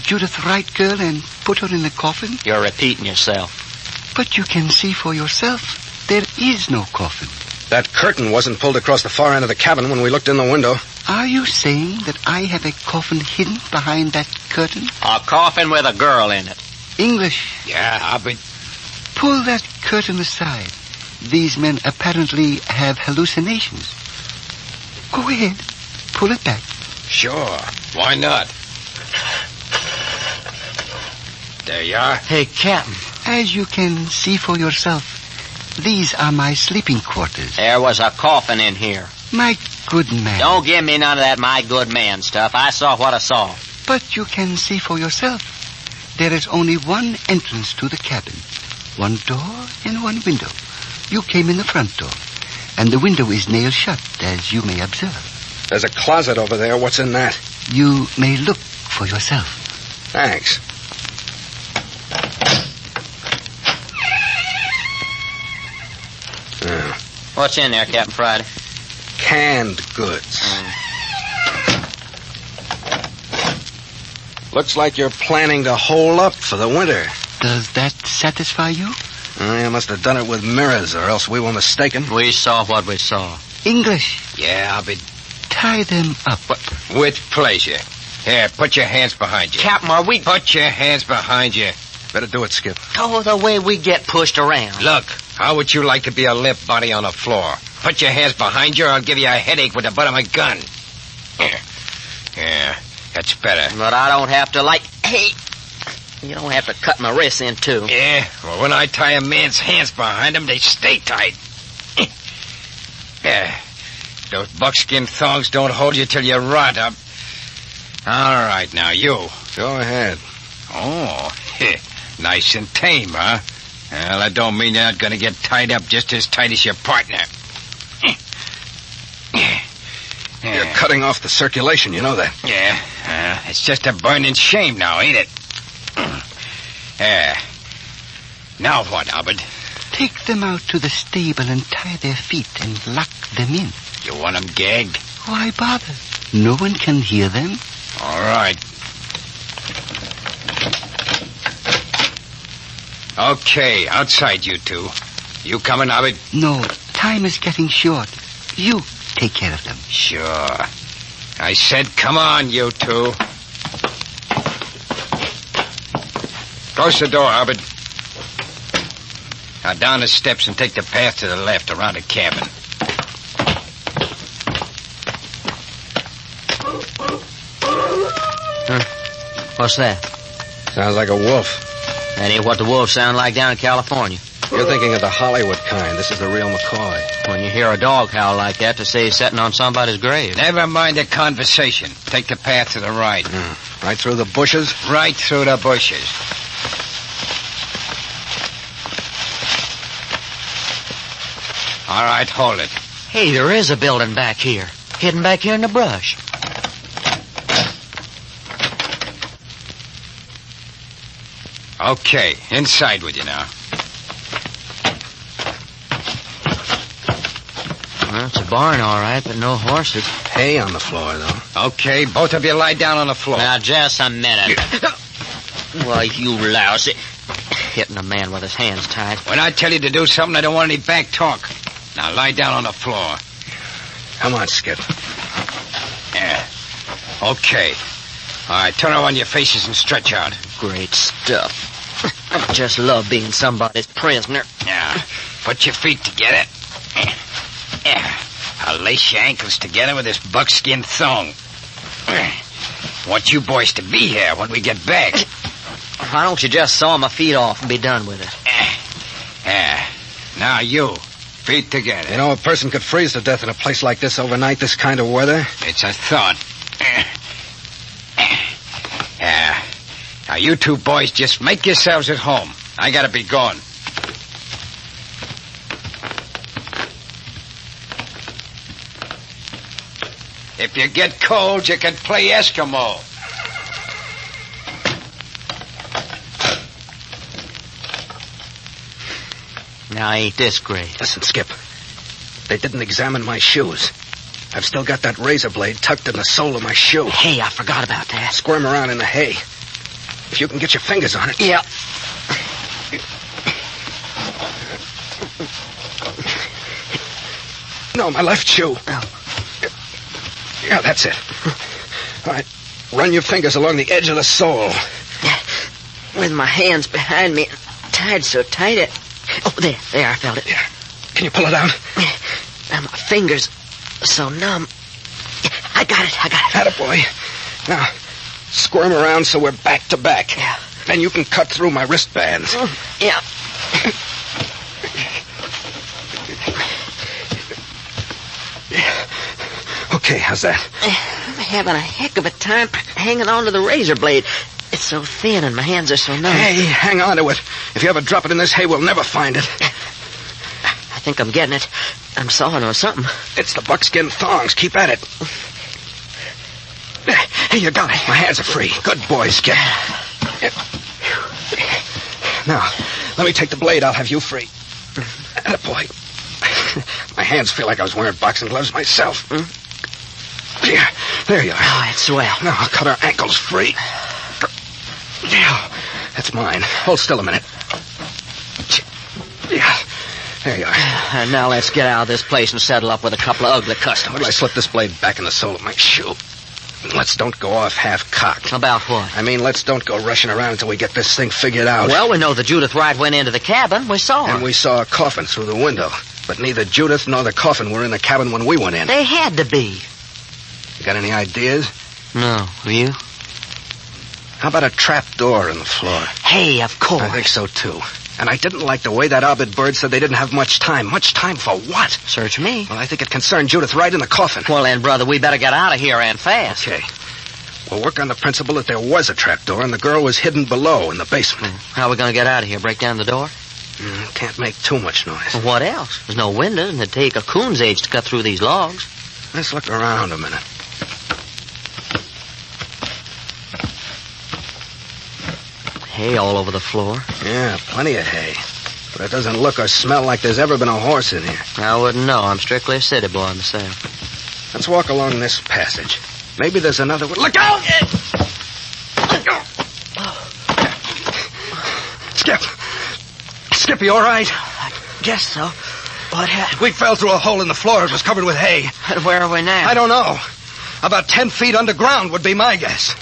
Judith Wright girl and put her in the coffin? You're repeating yourself. But you can see for yourself. There is no coffin. That curtain wasn't pulled across the far end of the cabin when we looked in the window. Are you saying that I have a coffin hidden behind that curtain? A coffin with a girl in it. English. Yeah, I'll be... Pull that curtain aside. These men apparently have hallucinations. Go ahead. Pull it back. Sure. Why not? There you are. Hey, Captain. As you can see for yourself, these are my sleeping quarters. There was a coffin in here. My good man. Don't give me none of that my good man stuff. I saw what I saw. But you can see for yourself. There is only one entrance to the cabin. One door and one window. You came in the front door. And the window is nailed shut, as you may observe. There's a closet over there. What's in that? You may look for yourself. Thanks. What's in there, Captain Friday? Canned goods. Looks like you're planning to hole up for the winter. Does that satisfy you? You must have done it with mirrors, or else we were mistaken. We saw what we saw. English. Yeah, I'll be... Tie them up. With pleasure. Here, put your hands behind you. Captain, are we... Put your hands behind you. Better do it, Skip. Oh, the way we get pushed around. Look, how would you like to be a limp body on the floor? Put your hands behind you or I'll give you a headache with the butt of my gun. Yeah, that's better. But I don't have to, Hey, you don't have to cut my wrists in, too. Yeah, well, when I tie a man's hands behind him, they stay tight. Yeah, those buckskin thongs don't hold you till you rot up. All right, now, you. Go ahead. Oh, nice and tame, huh? Well, that don't mean you're not going to get tied up just as tight as your partner. You're cutting off the circulation, you know that. Yeah, it's just a burning shame now, ain't it? Now what, Albert? Take them out to the stable and tie their feet and lock them in. You want them gagged? Why bother? No one can hear them. All right. Okay, outside you two. You coming, Albert? No, time is getting short. You take care of them. Sure. I said come on, you two. Close the door, Albert. Now down the steps and take the path to the left around the cabin. What's that? Sounds like a wolf. That ain't what the wolves sound like down in California. You're thinking of the Hollywood kind. This is the real McCoy. When you hear a dog howl like that, to say he's sitting on somebody's grave. Never mind the conversation. Take the path to the right. Right through the bushes? Right through the bushes. All right, hold it. Hey, there is a building back here. Hidden back here in the brush. Okay, inside with you now. Well, it's a barn, all right, but no horses. Hay on the floor, though. Okay, both of you lie down on the floor. Now, just a minute. Why, you lousy. Hitting a man with his hands tied. When I tell you to do something, I don't want any back talk. Now lie down on the floor. Come on, Skip. Yeah. Okay. All right, turn around your faces and stretch out. Great stuff. I just love being somebody's prisoner. Yeah. Put your feet together. Yeah. I'll lace your ankles together with this buckskin thong. Want you boys to be here when we get back. Why don't you just saw my feet off and be done with it? Yeah. Now you. Feet together. You know, a person could freeze to death in a place like this overnight, this kind of weather. It's a thought. Yeah. Now, you two boys just make yourselves at home. I gotta be going. If you get cold, you can play Eskimo. Now, ain't this great? Listen, Skip. They didn't examine my shoes. I've still got that razor blade tucked in the sole of my shoe. Hey, I forgot about that. Squirm around in the hay. If you can get your fingers on it. Yeah. No, my left shoe. Yeah, that's it. All right. Run your fingers along the edge of the sole. With my hands behind me, tied so tight it... Oh, there, I felt it. Yeah. Can you pull it out? Now, my fingers are so numb. I got it. Attaboy. Now, squirm around so we're back to back. Yeah. Then you can cut through my wristbands. Yeah. Okay, how's that? I'm having a heck of a time hanging on to the razor blade. It's so thin and my hands are so numb. Hey, hang on to it. If you ever drop it in this hay, we'll never find it. I think I'm getting it. I'm sawing or something. It's the buckskin thongs. Keep at it. Hey, you got it. My hands are free. Good boy, Skip. Now, let me take the blade. I'll have you free. Attaboy. My hands feel like I was wearing boxing gloves myself. Yeah, there you are. Oh, it's swell. Now I'll cut our ankles free. Yeah, that's mine. Hold still a minute. Yeah, there you are. Now let's get out of this place and settle up with a couple of ugly customers. Why don't I slip this blade back in the sole of my shoe? Let's don't go off half-cocked. About what? I mean, let's don't go rushing around until we get this thing figured out. Well, we know that Judith Wright went into the cabin. We saw her. And we saw a coffin through the window. But neither Judith nor the coffin were in the cabin when we went in. They had to be. You got any ideas? No. You? How about a trap door in the floor? Hey, of course. I think so, too. And I didn't like the way that Albert Bird said they didn't have much time. Much time for what? Search me. Well, I think it concerned Judith Wright in the coffin. Well, then, brother, we better get out of here and fast. Okay. We'll work on the principle that there was a trap door and the girl was hidden below in the basement. How are we going to get out of here? Break down the door? Can't make too much noise. Well, what else? There's no windows, and it'd take a coon's age to cut through these logs. Let's look around a minute. Hay all over the floor. Yeah, plenty of hay. But it doesn't look or smell like there's ever been a horse in here. I wouldn't know. I'm strictly a city boy myself. Let's walk along this passage. Maybe there's another one. Look out! Skip, you all right? I guess so. What happened? We fell through a hole in the floor. It was covered with hay. And where are we now? I don't know. About 10 feet underground would be my guess.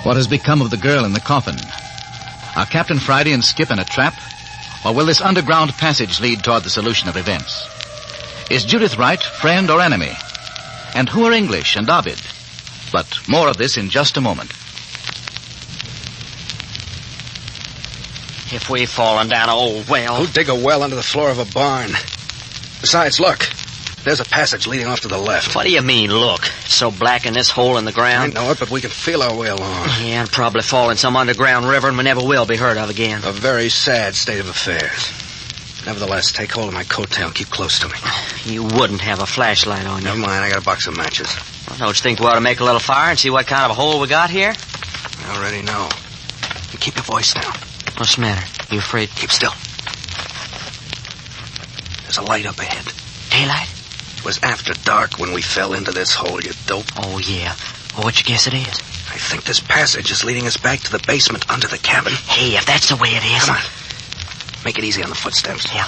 What has become of the girl in the coffin? Are Captain Friday and Skip in a trap? Or will this underground passage lead toward the solution of events? Is Judith Wright friend or enemy? And who are English and Ovid? But more of this in just a moment. If we've fallen down an old well... Who'd dig a well under the floor of a barn? Besides, look. There's a passage leading off to the left. What do you mean, look? So black in this hole in the ground? I know it, but we can feel our way along. Yeah, and probably fall in some underground river and we never will be heard of again. A very sad state of affairs. Nevertheless, take hold of my coattail and keep close to me. You wouldn't have a flashlight on you. Never mind, I got a box of matches. Well, don't you think we ought to make a little fire and see what kind of a hole we got here? I already know. You keep your voice down. What's the matter? You afraid? Keep still. There's a light up ahead. Daylight? It was after dark when we fell into this hole, you dope. Oh, yeah. Well, what you guess it is? I think this passage is leading us back to the basement under the cabin. Hey, if that's the way it is... Come on. Make it easy on the footsteps. Yeah.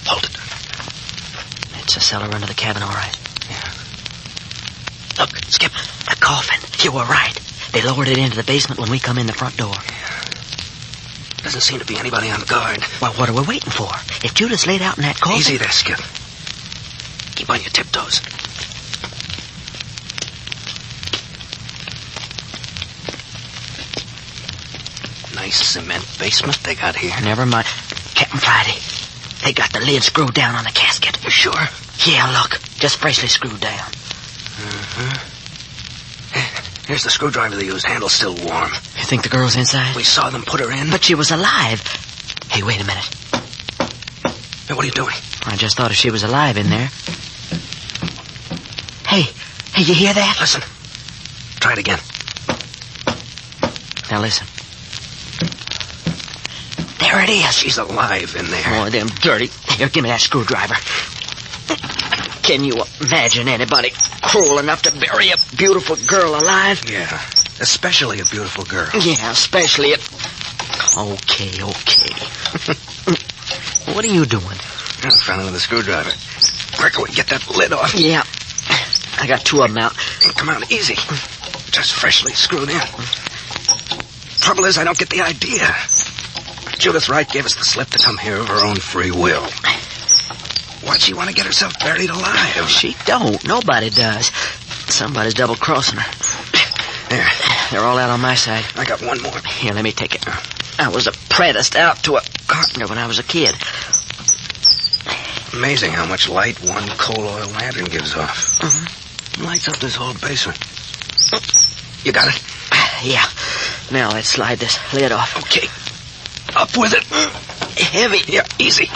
Hold it. It's a cellar under the cabin, all right. Yeah. Look, Skip, a coffin. You were right. They lowered it into the basement when we come in the front door. Yeah. Doesn't seem to be anybody on guard. Well, what are we waiting for? If Judith's laid out in that coffin... Easy there, Skip. Keep on your tiptoes. Nice cement basement they got here. Never mind. Captain Friday, they got the lid screwed down on the casket. You sure? Yeah, look. Just freshly screwed down. Uh-huh. Here's the screwdriver they used. Handle's still warm. You think the girl's inside? We saw them put her in. But she was alive. Hey, wait a minute. Hey, what are you doing? I just thought if she was alive in there. Hey, you hear that? Listen. Try it again. Now listen. There it is. She's alive in there. Oh, them dirty. Here, give me that screwdriver. Can you imagine anybody cruel enough to bury a beautiful girl alive? Yeah, especially a beautiful girl. Yeah, especially it. Okay. What are you doing? I'm fouling with a screwdriver. Quicker, we get that lid off. Yeah. I got two of them out. Come on, easy. Just freshly screwed in. Trouble is, I don't get the idea. Judith Wright gave us the slip to come here of her own free will. Why'd she want to get herself buried alive? She don't. Nobody does. Somebody's double-crossing her. There. They're all out on my side. I got one more. Here, let me take it. I was apprenticed out to a carpenter when I was a kid. Amazing how much light one coal oil lantern gives off. Mm-hmm. Lights up this whole basement. You got it? Yeah. Now let's slide this lid off. Okay. Up with it. Heavy. Yeah, easy.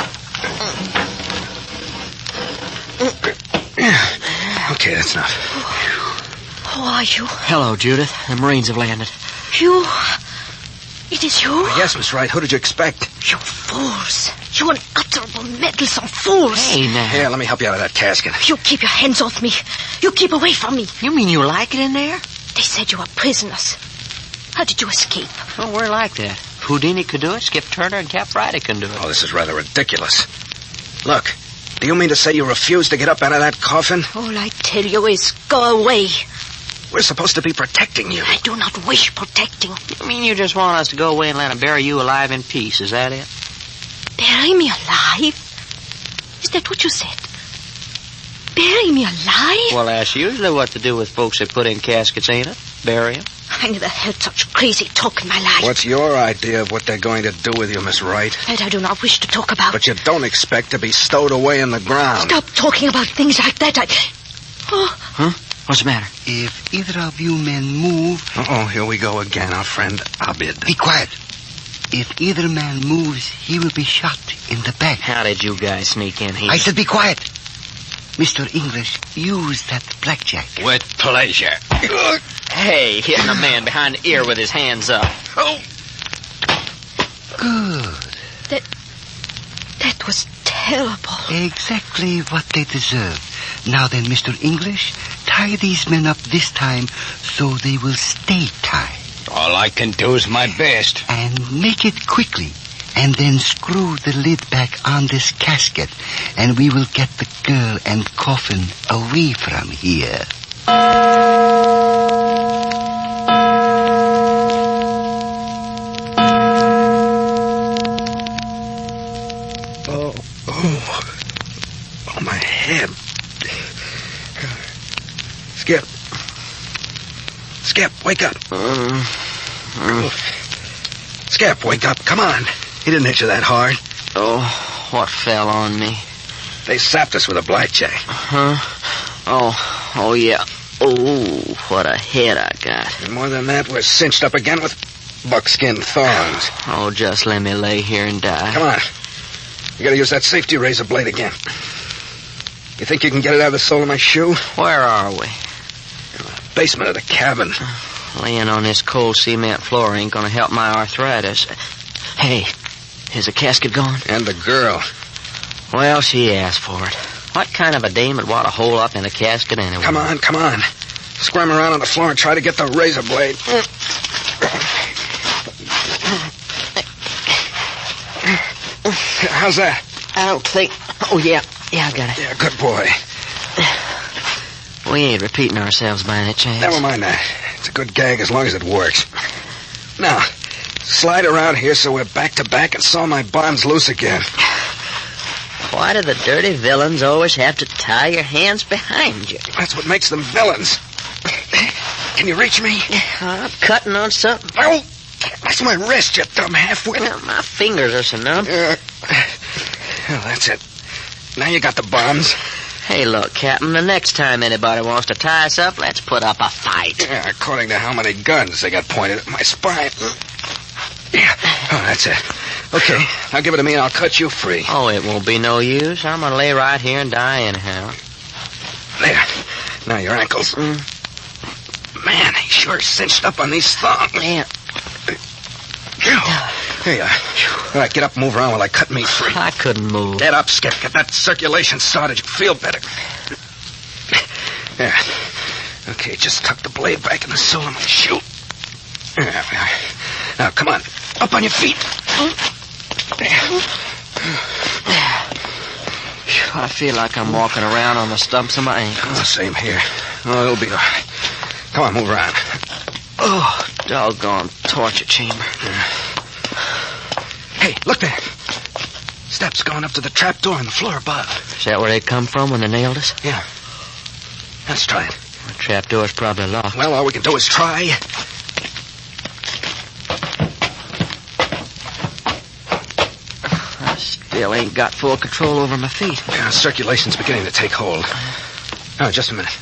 Okay, that's enough. Who are you? Hello, Judith. The Marines have landed. You? It is you? Yes, Miss Wright. Who did you expect? You fools. You unutterable, meddlesome fools. Hey, now. Here, let me help you out of that casket. You keep your hands off me. You keep away from me. You mean you like it in there? They said you were prisoners. How did you escape? Oh, we're like that. Houdini could do it, Skip Turner and Cap Friday can do it. Oh, this is rather ridiculous. Look, do you mean to say you refuse to get up out of that coffin? All I tell you is go away. We're supposed to be protecting you. I do not wish protecting. You mean you just want us to go away and let them bury you alive in peace, is that it? Bury me alive? Is that what you said? Bury me alive? Well, that's usually what to do with folks that put in caskets, ain't it? Bury them. I never heard such crazy talk in my life. What's your idea of what they're going to do with you, Miss Wright? That I do not wish to talk about. But you don't expect to be stowed away in the ground. Stop talking about things like that. Huh? What's the matter? If either of you men move... Uh-oh, here we go again, our friend Abid. Be quiet. If either man moves, he will be shot in the back. How did you guys sneak in here? I said be quiet. Mr. English, use that blackjack. With pleasure. Hey, hitting a man behind the ear with his hands up. Oh. Good. That was terrible. Exactly what they deserve. Now then, Mr. English, tie these men up this time so they will stay tied. All I can do is my best. And make it quickly. And then screw the lid back on this casket. And we will get the girl and coffin away from here. Oh, my head. Skip, wake up. Skip, wake up. Come on. He didn't hit you that hard. Oh, what fell on me? They sapped us with a blackjack. Huh? Oh, yeah. Oh, what a head I got. And more than that, we're cinched up again with buckskin thongs. Oh, just let me lay here and die. Come on. You gotta use that safety razor blade again. You think you can get it out of the sole of my shoe? Where are we? Basement of the cabin. Laying on this cold cement floor ain't gonna help my arthritis. Hey, is the casket gone? And the girl. Well, she asked for it. What kind of a dame would want to hole up in a casket anyway? Come on. Squirm around on the floor and try to get the razor blade. How's that? I don't think... Oh, yeah, I got it. Yeah, good boy. We ain't repeating ourselves by any chance. Never mind that. It's a good gag as long as it works. Now, slide around here so we're back to back and saw my bonds loose again. Why do the dirty villains always have to tie your hands behind you? That's what makes them villains. Can you reach me? I'm cutting on something. Oh, that's my wrist, you dumb halfwit. Well, my fingers are so numb. Well, that's it. Now you got the bonds. Hey, look, Captain, the next time anybody wants to tie us up, let's put up a fight. Yeah, according to how many guns they got pointed at my spine. Yeah, that's it. Okay, now give it to me and I'll cut you free. Oh, it won't be no use. I'm gonna lay right here and die anyhow. There. Now your ankles. Man, he sure cinched up on these thongs. Yeah. Here you are. All right, get up and move around while I cut me free. I couldn't move. Get up, Skip. Get that circulation started. You feel better. There. Okay, just tuck the blade back in the sole of my shoe. There. Now, come on. Up on your feet. I feel like I'm walking around on the stumps of my ankles. Oh, same here. Oh, it'll be all right. Come on, move around. Oh, doggone torture chamber. Hey, look there. Steps going up to the trap door on the floor above. Is that where they come from when they nailed us? Yeah. Let's try it. The trap door's probably locked. Well, all we can do is try. I still ain't got full control over my feet. Yeah, circulation's beginning to take hold. Oh, just a minute.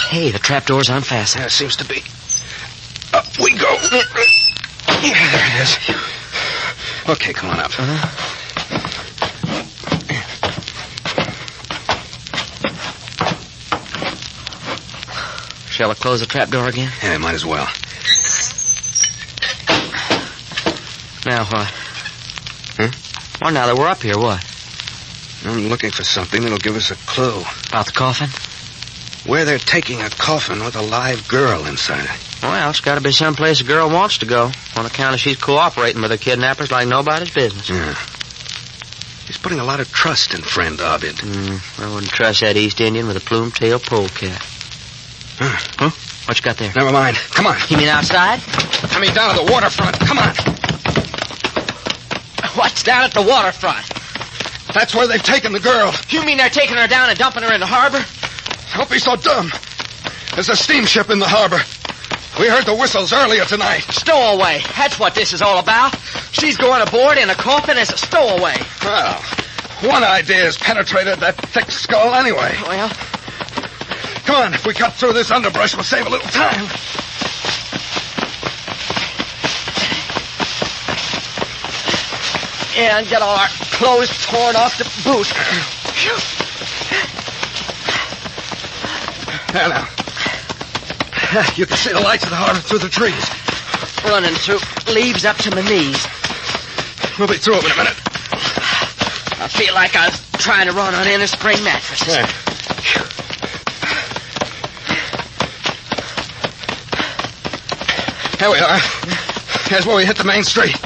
Hey, the trap door's unfastened. Yeah, it seems to be. Up we go. Yeah, there it is. Okay, come on up. Shall I close the trap door again? Yeah, might as well. Now what? Well, now that we're up here, what? I'm looking for something that'll give us a clue. About the coffin? Where they're taking a coffin with a live girl inside it. Well, it's got to be someplace a girl wants to go, on account of she's cooperating with the kidnappers like nobody's business. Yeah. He's putting a lot of trust in friend Abid. I wouldn't trust that East Indian with a plume-tailed polecat. Huh? What you got there? Never mind. Come on. You mean outside? Coming down to the waterfront. Come on. What's down at the waterfront? That's where they've taken the girl. You mean they're taking her down and dumping her in the harbor? Don't be so dumb. There's a steamship in the harbor. We heard the whistles earlier tonight. Stowaway. That's what this is all about. She's going aboard in a coffin as a stowaway. Well, one idea has penetrated that thick skull anyway. Well, Come on, if we cut through this underbrush, we'll save a little time. Yeah, and get all our clothes torn off to boot. There now. You can see the lights of the harbor through the trees. Running through leaves up to my knees. We'll be through them in a minute. I feel like I was trying to run on inner spring mattresses. Yeah. Here we are. Here's where we hit the main street.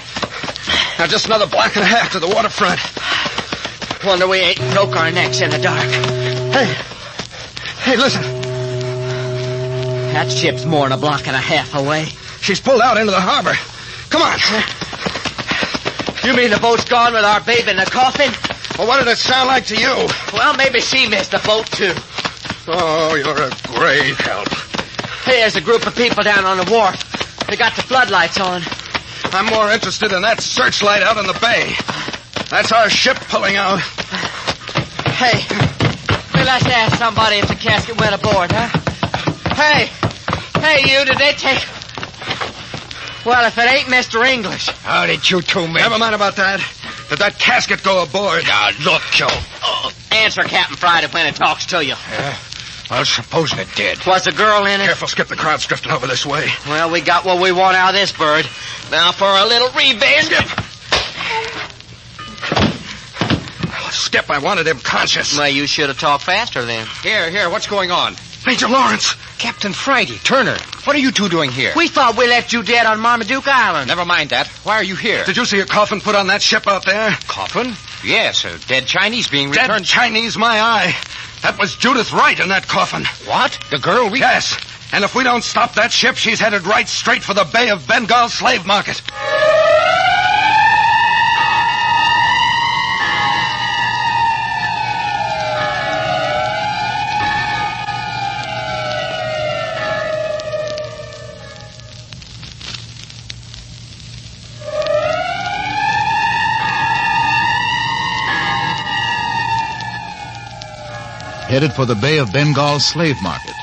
Now just another block and a half to the waterfront. Wonder we ain't broke our necks in the dark. Hey, listen. That ship's more than a block and a half away. She's pulled out into the harbor. Come on. You mean the boat's gone with our babe in the coffin? Well, what did it sound like to you? Well, maybe she missed the boat, too. Oh, you're a great help. Hey, there's a group of people down on the wharf. They got the floodlights on. I'm more interested in that searchlight out in the bay. That's our ship pulling out. Hey, let's ask somebody if the casket went aboard, huh? Hey, you, did they take... Well, if it ain't Mr. English. How did you two men... Never mind about that. Did that casket go aboard? Now, look, Joe. Answer Captain Friday when it talks to you. Yeah? Well, supposing it did. Was the girl in it? Careful, Skip. The crowd's drifting over this way. Well, we got what we want out of this bird. Now for a little revenge. Skip, I wanted him conscious. Well, you should have talked faster then. Here, what's going on? Major Lawrence. Captain Friday, Turner, what are you two doing here? We thought we left you dead on Marmaduke Island. Never mind that. Why are you here? Did you see a coffin put on that ship out there? Coffin? Yes, a dead Chinese being returned. Dead Chinese, my eye. That was Judith Wright in that coffin. What? The girl we... Yes. And if we don't stop that ship, she's headed right straight for the Bay of Bengal slave market. Headed for the Bay of Bengal slave market.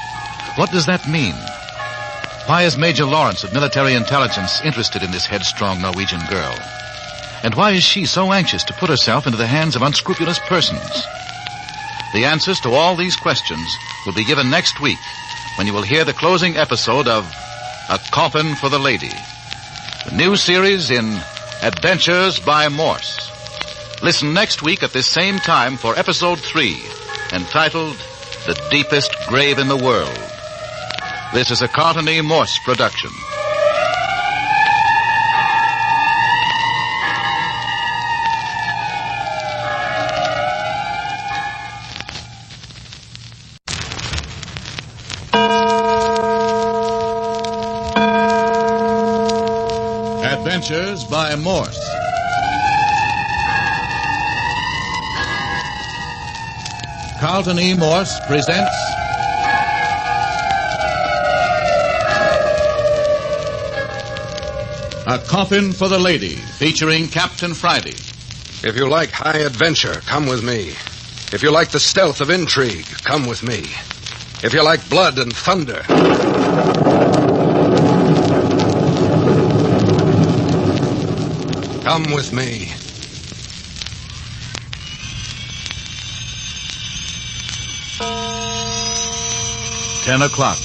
What does that mean? Why is Major Lawrence of military intelligence interested in this headstrong Norwegian girl? And why is she so anxious to put herself into the hands of unscrupulous persons? The answers to all these questions will be given next week when you will hear the closing episode of A Coffin for the Lady, the new series in Adventures by Morse. Listen next week at this same time for episode 3, entitled The Deepest Grave in the World. This is a Carlton E. Morse production. Adventures by Morse. Carlton E. Morse presents A Coffin for the Lady, featuring Captain Friday. If you like high adventure, come with me. If you like the stealth of intrigue, come with me. If you like blood and thunder... come with me. Ten o'clock,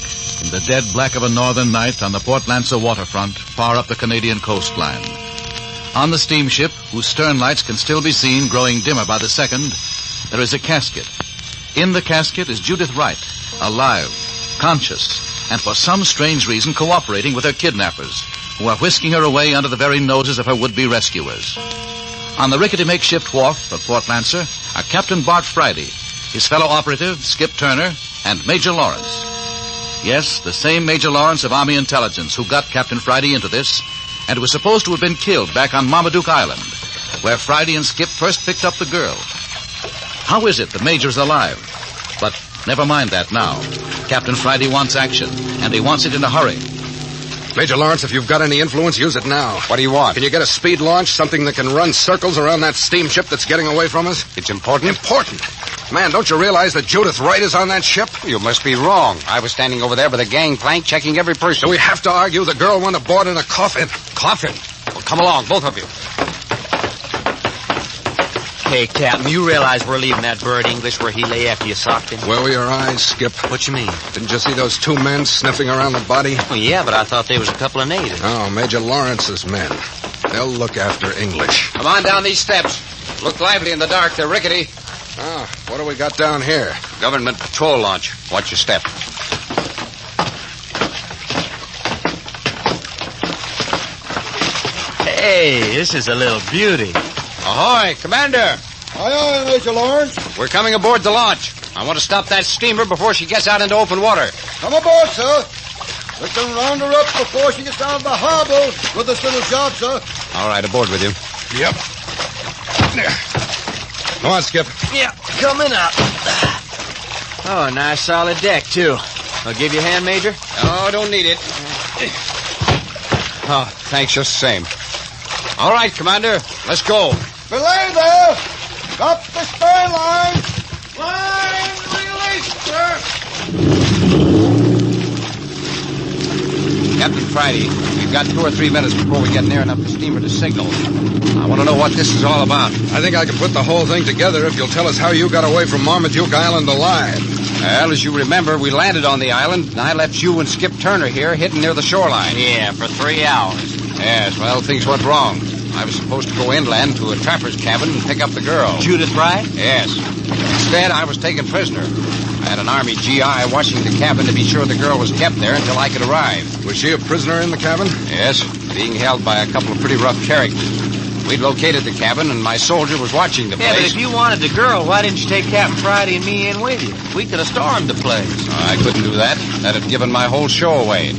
in the dead black of a northern night on the Port Lancer waterfront, far up the Canadian coastline. On the steamship, whose stern lights can still be seen growing dimmer by the second, there is a casket. In the casket is Judith Wright, alive, conscious, and for some strange reason cooperating with her kidnappers, who are whisking her away under the very noses of her would-be rescuers. On the rickety makeshift wharf of Port Lancer are Captain Bart Friday, his fellow operative, Skip Turner, and Major Lawrence. Yes, the same Major Lawrence of Army Intelligence who got Captain Friday into this and was supposed to have been killed back on Marmaduke Island, where Friday and Skip first picked up the girl. How is it the Major's alive? But never mind that now. Captain Friday wants action, and he wants it in a hurry. Major Lawrence, if you've got any influence, use it now. What do you want? Can you get a speed launch, something that can run circles around that steamship that's getting away from us? It's important? Important. Man, don't you realize that Judith Wright is on that ship? You must be wrong. I was standing over there by the gangplank checking every person. Do we have to argue the girl went aboard in a coffin? Coffin? Well, come along, both of you. Hey, Captain, you realize we're leaving that bird English where he lay after you socked him? Where were your eyes, Skip? What you mean? Didn't you see those two men sniffing around the body? Well, yeah, but I thought they was a couple of natives. Oh, Major Lawrence's men. They'll look after English. Come on down these steps. Look lively in the dark. They're rickety. Ah, what do we got down here? Government patrol launch. Watch your step. Hey, this is a little beauty. Ahoy, Commander. Aye, Major Lawrence. We're coming aboard the launch. I want to stop that steamer before she gets out into open water. Come aboard, sir. We can round her up before she gets out of the harbor with this little job, sir. All right, aboard with you. Yep. There. Come on, Skip. Yeah, coming up. Oh, a nice solid deck, too. I'll give you a hand, Major? Oh, don't need it. Oh, thanks just the same. All right, Commander, let's go. Belay there. Drop the stern line. Line release, sir. Captain Friday, we've got 2 or 3 minutes before we get near enough the steamer to signal. I want to know what this is all about. I think I can put the whole thing together if you'll tell us how you got away from Marmaduke Island alive. Well, as you remember, we landed on the island, and I left you and Skip Turner here hidden near the shoreline. Yeah, for 3 hours. Yes, well, things went wrong. I was supposed to go inland to a trapper's cabin and pick up the girl. Judith Wright? Yes. Instead, I was taken prisoner. I had an Army GI watching the cabin to be sure the girl was kept there until I could arrive. Was she a prisoner in the cabin? Yes, being held by a couple of pretty rough characters. We'd located the cabin, and my soldier was watching the place. Yeah, but if you wanted the girl, why didn't you take Captain Friday and me in with you? We could have stormed the place. I couldn't do that. That'd have given my whole show away.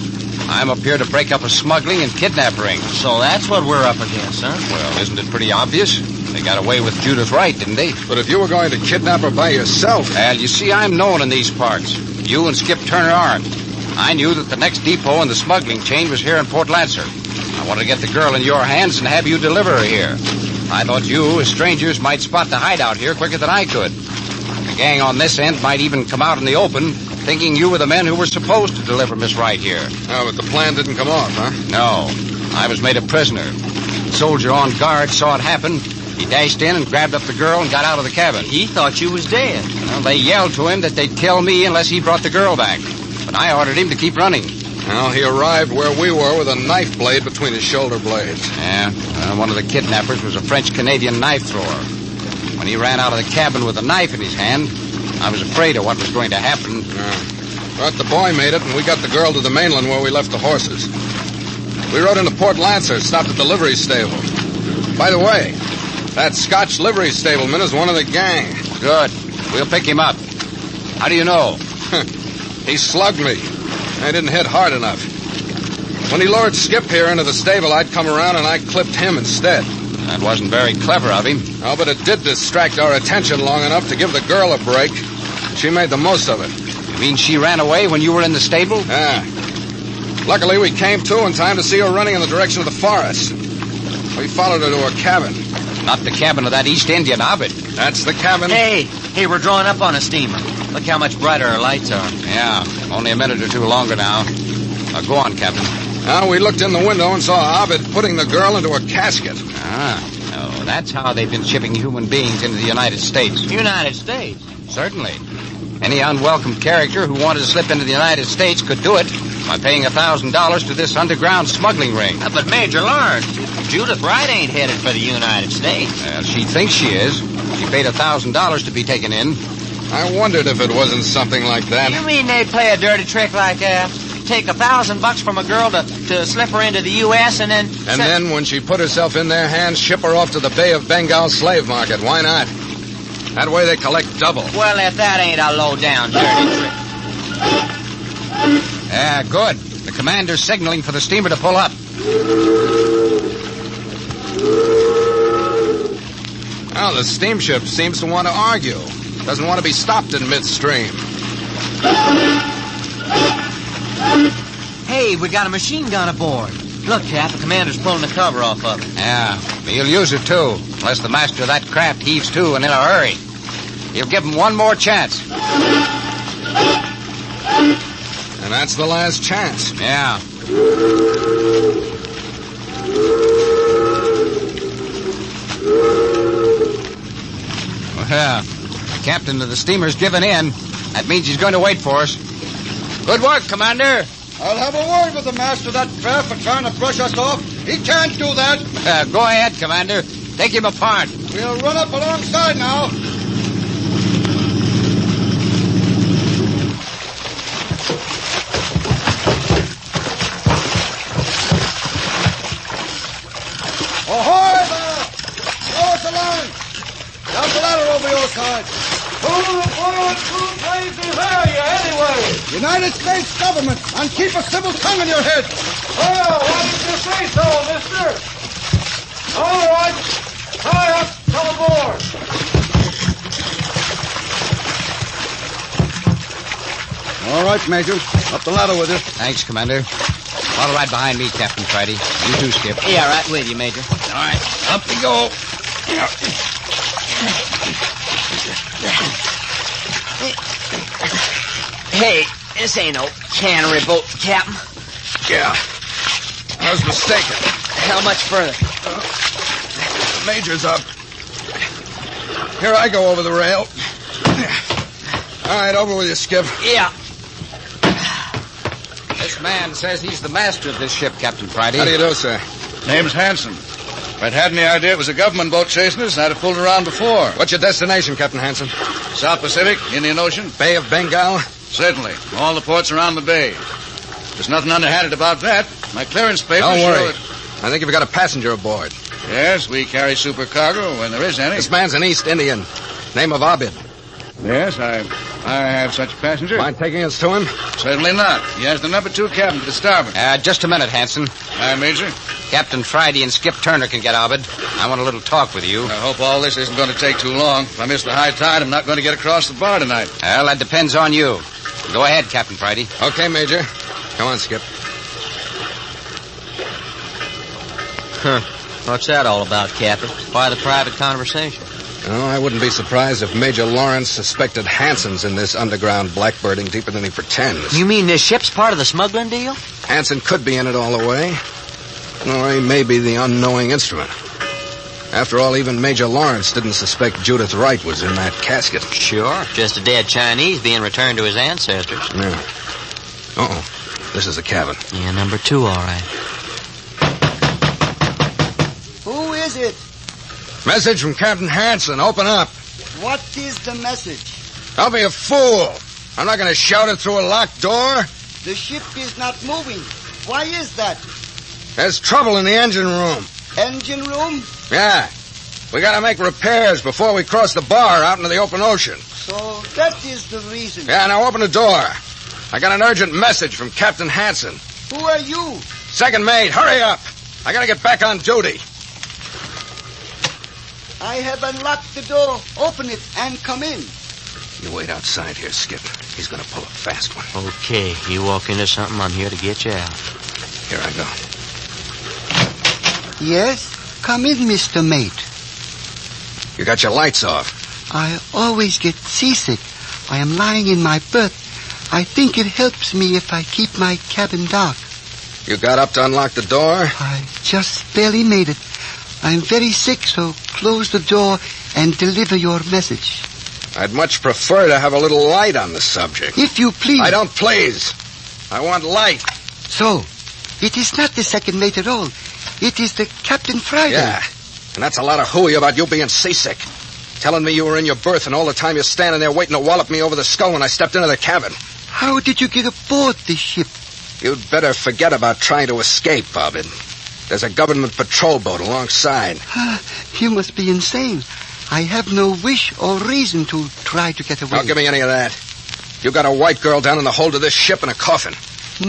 I'm up here to break up a smuggling and kidnap ring. So that's what we're up against, huh? Well, isn't it pretty obvious? They got away with Judith Wright, didn't they? But if you were going to kidnap her by yourself... Well, you see, I'm known in these parts. You and Skip Turner aren't. I knew that the next depot in the smuggling chain was here in Port Lancer. I wanted to get the girl in your hands and have you deliver her here. I thought you, as strangers, might spot the hideout here quicker than I could. The gang on this end might even come out in the open, thinking you were the men who were supposed to deliver Miss Wright here. Oh, but the plan didn't come off, huh? No. I was made a prisoner. The soldier on guard saw it happen. He dashed in and grabbed up the girl and got out of the cabin. He thought you was dead. Well, they yelled to him that they'd kill me unless he brought the girl back. But I ordered him to keep running. Well, he arrived where we were with a knife blade between his shoulder blades. Yeah, one of the kidnappers was a French-Canadian knife thrower. When he ran out of the cabin with a knife in his hand, I was afraid of what was going to happen. But the boy made it, and we got the girl to the mainland where we left the horses. We rode into Port Lancer, stopped at the livery stable. By the way, that Scotch livery stableman is one of the gang. Good. We'll pick him up. How do you know? He slugged me. I didn't hit hard enough. When he lured Skip here into the stable, I'd come around and I clipped him instead. That wasn't very clever of him. Oh, but it did distract our attention long enough to give the girl a break. She made the most of it. You mean she ran away when you were in the stable? Yeah. Luckily, we came to in time to see her running in the direction of the forest. We followed her to her cabin. Not the cabin of that East Indian Ovid. That's the cabin. Hey, we're drawing up on a steamer. Look how much brighter our lights are. Yeah, only a minute or two longer now. Now, go on, Captain. Now, we looked in the window and saw Ovid putting the girl into a casket. Oh, that's how they've been shipping human beings into the United States. United States? Certainly. Any unwelcome character who wanted to slip into the United States could do it by paying $1,000 to this underground smuggling ring. But Major Lawrence, Judith Wright ain't headed for the United States. Well, she thinks she is. She paid $1,000 to be taken in. I wondered if it wasn't something like that. You mean they'd play a dirty trick like that? Take $1,000 from a girl to slip her into the U.S. and then... And then, when she put herself in their hands, ship her off to the Bay of Bengal slave market. Why not? That way they collect double. Well, if that ain't a low-down dirty trick. Yeah, good. The commander's signaling for the steamer to pull up. Well, the steamship seems to want to argue. Doesn't want to be stopped in midstream. Hey, we got a machine gun aboard. Look, Cap, the commander's pulling the cover off of it. Yeah, he'll use it, too. Unless the master of that craft heaves to and in a hurry. You'll give him one more chance. And that's the last chance. Yeah. Well, the captain of the steamer's given in. That means he's going to wait for us. Good work, Commander. I'll have a word with the master of that craft for trying to brush us off. He can't do that. Go ahead, Commander. Take him apart. We'll run up alongside now. Ahoy there! Throw us a line. Down the ladder over your side. Who places are you anyway? United States government, and keep a civil tongue in your head. Well, why didn't you say so, mister? All right. Tie up, come aboard. All right, Major. Up the ladder with you. Thanks, Commander. Follow right behind me, Captain Friday. You too, Skip. Yeah, right with you, Major. All right, up we go. Hey, this ain't no cannery boat, Captain. Yeah. I was mistaken. How much further? The Major's up. Here I go over the rail. All right, over with you, Skip. Yeah. This man says he's the master of this ship, Captain Friday. How do you do, sir? Name's Hanson. If I'd had any idea it was a government boat chasing us, I'd have pulled around before. What's your destination, Captain Hanson? South Pacific, Indian Ocean. Bay of Bengal? Certainly. All the ports around the bay. There's nothing underhanded about that. My clearance papers Don't show worry. that... I think you've got a passenger aboard. Yes, we carry supercargo when there is any. This man's an East Indian. Name of Abid. Yes, I have such a passenger. Mind taking us to him? Certainly not. He has the number 2 cabin to the starboard. Just a minute, Hanson. Aye, Major. Captain Friday and Skip Turner can get Abid. I want a little talk with you. I hope all this isn't going to take too long. If I miss the high tide, I'm not going to get across the bar tonight. Well, that depends on you. Go ahead, Captain Friday. Okay, Major. Come on, Skip. Huh. What's that all about, Captain? Why the private conversation? Oh, I wouldn't be surprised if Major Lawrence suspected Hanson's in this underground blackbirding deeper than he pretends. You mean this ship's part of the smuggling deal? Hanson could be in it all the way. Or he may be the unknowing instrument. After all, even Major Lawrence didn't suspect Judith Wright was in that casket. Sure. Just a dead Chinese being returned to his ancestors. Yeah. Uh-oh. This is the cabin. Yeah, number 2, all right. Who is it? Message from Captain Hanson. Open up. What is the message? Don't be a fool. I'm not going to shout it through a locked door. The ship is not moving. Why is that? There's trouble in the engine room. Engine room? Yeah. We got to make repairs before we cross the bar out into the open ocean. So that is the reason. Yeah, now open the door. I got an urgent message from Captain Hanson. Who are you? Second mate, hurry up. I got to get back on duty. I have unlocked the door. Open it and come in. You wait outside here, Skip. He's going to pull a fast one. Okay, you walk into something, I'm here to get you out. Here I go. Yes? Come in, Mr. Mate. You got your lights off. I always get seasick. I am lying in my berth. I think it helps me if I keep my cabin dark. You got up to unlock the door? I just barely made it. I'm very sick, so close the door and deliver your message. I'd much prefer to have a little light on the subject. If you please. I don't please. I want light. So, it is not the second mate at all. It is the Captain Friday. Yeah, and that's a lot of hooey about you being seasick. Telling me you were in your berth and all the time you're standing there waiting to wallop me over the skull when I stepped into the cabin. How did you get aboard this ship? You'd better forget about trying to escape, Abid. There's a government patrol boat alongside. You must be insane. I have no wish or reason to try to get away. Don't give me any of that. You got a white girl down in the hold of this ship in a coffin.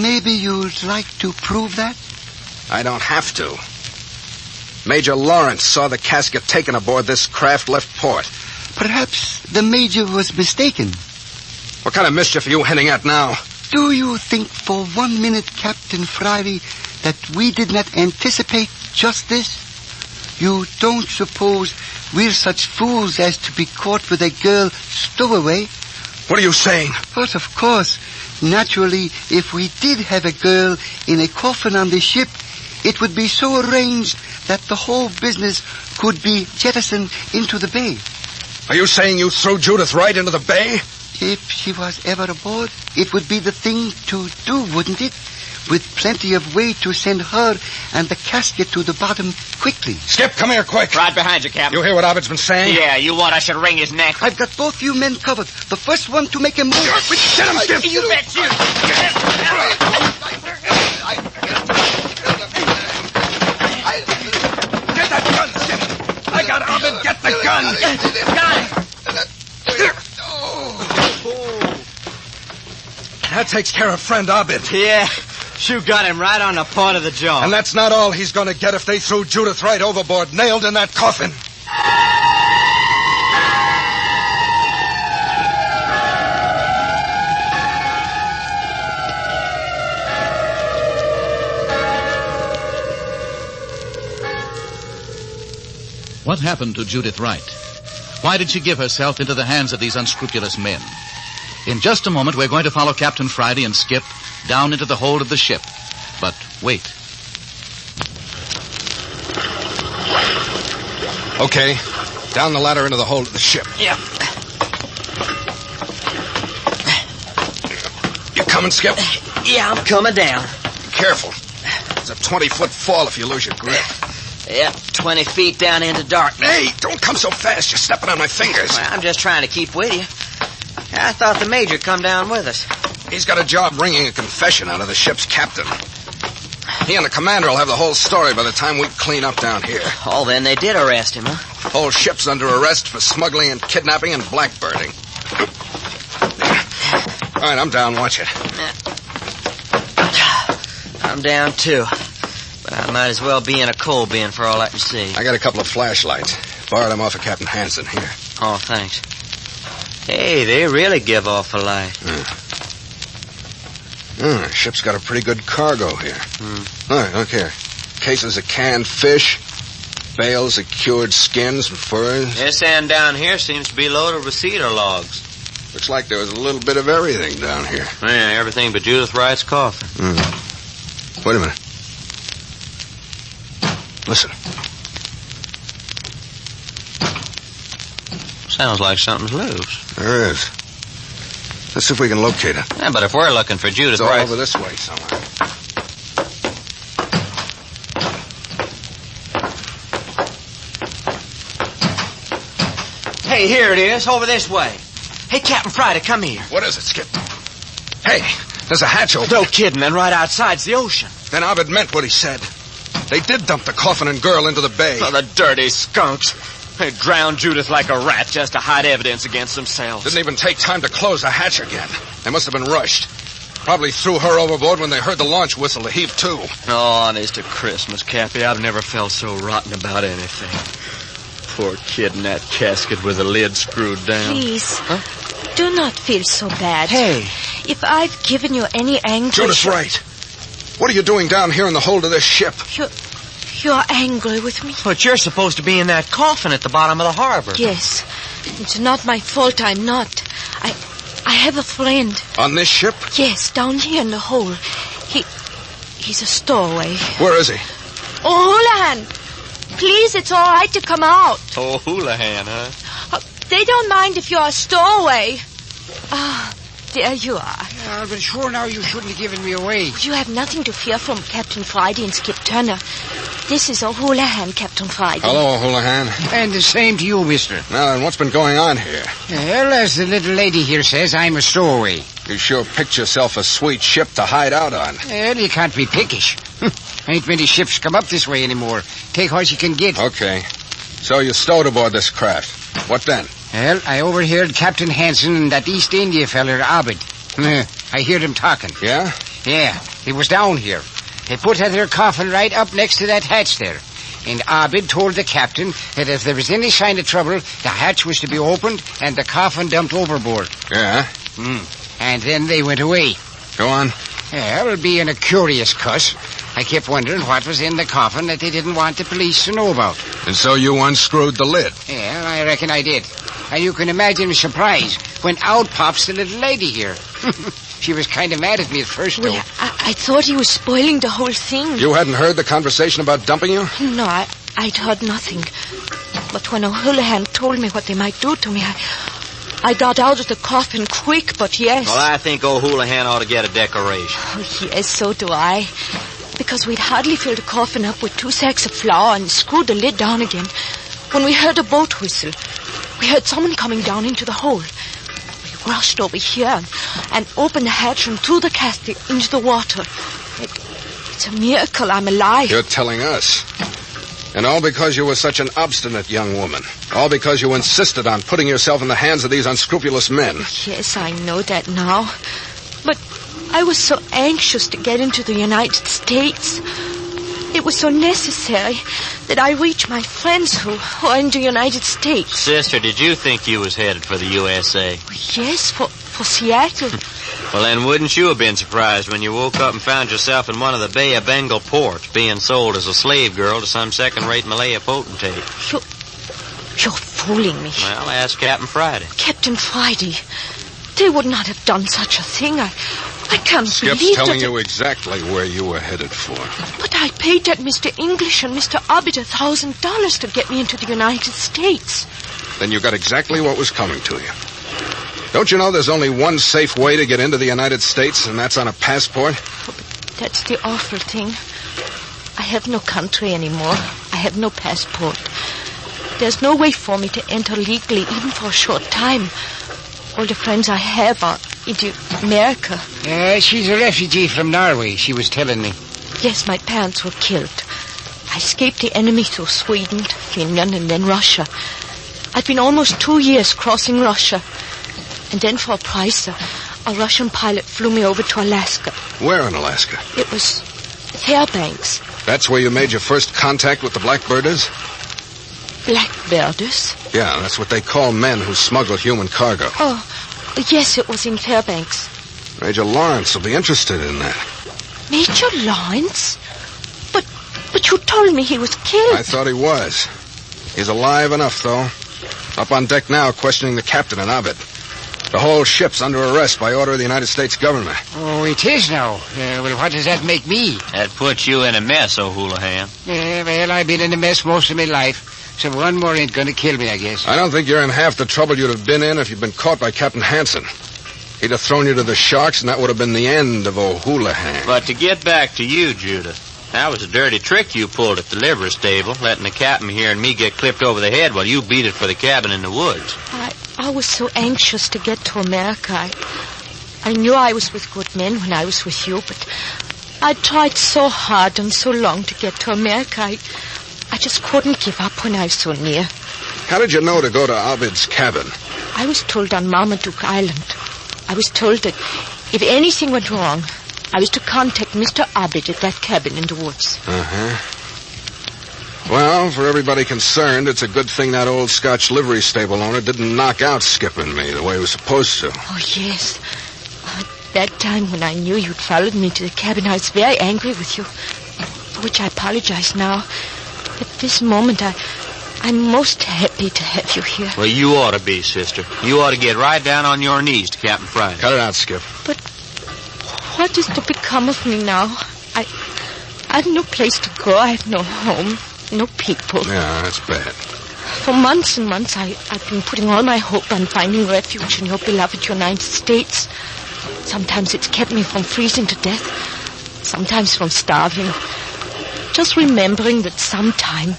Maybe you'd like to prove that? I don't have to. Major Lawrence saw the casket taken aboard this craft left port. Perhaps the Major was mistaken. What kind of mischief are you hinting at now? Do you think for 1 minute, Captain Friday, that we did not anticipate just this? You don't suppose we're such fools as to be caught with a girl stowaway? What are you saying? But of course, naturally, if we did have a girl in a coffin on the ship, it would be so arranged that the whole business could be jettisoned into the bay. Are you saying you threw Judith right into the bay? If she was ever aboard, it would be the thing to do, wouldn't it? With plenty of way to send her and the casket to the bottom quickly. Skip, come here quick. Right behind you, Captain. You hear what Abbott's been saying? Yeah, you want I should wring his neck? I've got both you men covered. The first one to make a move. Get him, Skip! You bet you! Get that gun, Skip! I got Abbott. Get the gun! Got it! That takes care of friend Abbott. Yeah, you got him right on the point of the jaw. And that's not all he's going to get if they threw Judith right overboard, nailed in that coffin. What happened to Judith Wright? Why did she give herself into the hands of these unscrupulous men? In just a moment, we're going to follow Captain Friday and Skip down into the hold of the ship. But wait. Okay. Down the ladder into the hold of the ship. Yeah. You coming, Skip? Yeah, I'm coming down. Be careful. It's a 20-foot fall if you lose your grip. Yeah, 20 feet down into darkness. Hey, don't come so fast. You're stepping on my fingers. Well, I'm just trying to keep with you. I thought the Major'd come down with us. He's got a job wringing a confession out of the ship's captain. He and the commander will have the whole story by the time we clean up down here. Oh, then they did arrest him, huh? Whole ship's under arrest for smuggling and kidnapping and blackbirding. All right, I'm down. Watch it. I'm down, too. But I might as well be in a coal bin for all I can see. I got a couple of flashlights. Borrowed them off of Captain Hansen here. Oh, thanks. Hey, they really give off a light. Ship's got a pretty good cargo here. All right, look here. Cases of canned fish, bales of cured skins and furs. This end down here seems to be loaded with cedar logs. Looks like there was a little bit of everything down here. Yeah, everything but Judith Wright's coffin. Wait a minute. Listen. Sounds like something's loose. There is. Let's see if we can locate it. Yeah, but if we're looking for Judith It's all Wright... over this way somewhere. Hey, here it is, over this way. Hey, Captain Friday, come here. What is it, Skip? Hey, there's a hatch open. No kidding, and right outside's the ocean. Then Abed meant what he said. They did dump the coffin and girl into the bay. Oh, the dirty skunks. They drowned Judith like a rat just to hide evidence against themselves. Didn't even take time to close the hatch again. They must have been rushed. Probably threw her overboard when they heard the launch whistle to heave to. Oh, honest to Christmas, Cappy, I've never felt so rotten about anything. Poor kid in that casket with the lid screwed down. Please, do not feel so bad. Hey. If I've given you any anguish... Judith's right. What are you doing down here in the hold of this ship? You're angry with me? But you're supposed to be in that coffin at the bottom of the harbor. Yes. It's not my fault I'm not. I have a friend. On this ship? Yes, down here in the hole. He's a stowaway. Where is he? Oh, Houlihan! Please, it's all right to come out. Oh, Houlihan, huh? They don't mind if you're a stowaway. Ah, there you are. Yeah, but sure now you shouldn't have given me away. You have nothing to fear from Captain Friday and Skip Turner. This is O'Houlihan, Captain Friday. Hello, Houlihan. And the same to you, mister. Now, then, what's been going on here? Well, as the little lady here says, I'm a stowaway. You sure picked yourself a sweet ship to hide out on. Well, you can't be pickish. Ain't many ships come up this way anymore. Take what you can get. Okay. So you stowed aboard this craft. What then? Well, I overheard Captain Hansen and that East India feller, Abed. I heard him talking. Yeah? Yeah, he was down here. They put their coffin right up next to that hatch there. And Abed told the captain that if there was any sign of trouble, the hatch was to be opened and the coffin dumped overboard. Yeah? And then they went away. Go on. Yeah, it'll be in a curious cuss. I kept wondering what was in the coffin that they didn't want the police to know about. And so you unscrewed the lid? Yeah, I reckon I did. And you can imagine my surprise when out pops the little lady here. She was kind of mad at me at first, though. Well, I thought he was spoiling the whole thing. You hadn't heard the conversation about dumping you? No, I'd heard nothing. But when O'Houlihan told me what they might do to me, I got out of the coffin quick, but yes. Well, I think O'Houlihan ought to get a decoration. Oh, yes, so do I. Because we'd hardly filled the coffin up with 2 sacks of flour and screwed the lid down again when we heard a boat whistle. We heard someone coming down into the hole. We rushed over here and opened the hatch and threw the casket into the water. It's a miracle I'm alive. You're telling us. And all because you were such an obstinate young woman. All because you insisted on putting yourself in the hands of these unscrupulous men. Yes, I know that now. But I was so anxious to get into the United States. It was so necessary that I reach my friends who are in the United States. Sister, did you think you was headed for the USA? Yes, for Seattle. Well, then wouldn't you have been surprised when you woke up and found yourself in one of the Bay of Bengal ports being sold as a slave girl to some second-rate Malaya potentate? You're fooling me. Well, ask Captain Friday. Captain Friday. They would not have done such a thing. I can't Skip's believe telling that. you exactly where you were headed for. But I paid that Mr. English and Mr. Abbott $1,000 to get me into the United States. Then you got exactly what was coming to you. Don't you know there's only one safe way to get into the United States, and that's on a passport? Oh, but that's the awful thing. I have no country anymore. I have no passport. There's no way for me to enter legally, even for a short time. All the friends I have are in America. She's a refugee from Norway, she was telling me. Yes, my parents were killed. I escaped the enemy through Sweden, Finland, and then Russia. I'd been almost 2 years crossing Russia. And then for a price, a Russian pilot flew me over to Alaska. Where in Alaska? It was Fairbanks. That's where you made your first contact with the Blackbirders? Blackbirders? Yeah, that's what they call men who smuggle human cargo. Oh, yes, it was in Fairbanks. Major Lawrence will be interested in that. Major Lawrence? But you told me he was killed. I thought he was. He's alive enough, though. Up on deck now, questioning the captain and Abed. The whole ship's under arrest by order of the United States government. Oh, it is now. Well, what does that make me? That puts you in a mess, O'Houlihan. Well, I've been in a mess most of my life. So one more ain't going to kill me, I guess. I don't think you're in half the trouble you'd have been in if you'd been caught by Captain Hansen. He'd have thrown you to the sharks, and that would have been the end of O'Houlihan. But to get back to you, Judith, that was a dirty trick you pulled at the livery stable, letting the captain here and me get clipped over the head while you beat it for the cabin in the woods. I was so anxious to get to America. I knew I was with good men when I was with you, but I tried so hard and so long to get to America. I just couldn't give up when I was so near. How did you know to go to Abed's cabin? I was told on Marmaduke Island. I was told that if anything went wrong, I was to contact Mr. Abed at that cabin in the woods. Uh-huh. Well, for everybody concerned, it's a good thing that old Scotch livery stable owner didn't knock out Skip and me the way he was supposed to. Oh, yes. That time when I knew you'd followed me to the cabin, I was very angry with you, for which I apologize now. At this moment, I'm most happy to have you here. Well, you ought to be, sister. You ought to get right down on your knees to Captain Friday. Cut it out, Skip. But what is to become of me now? I have no place to go. I have no home, no people. Yeah, that's bad. For months and months, I've been putting all my hope on finding refuge in your beloved United States. Sometimes it's kept me from freezing to death, sometimes from starving. Just remembering that sometime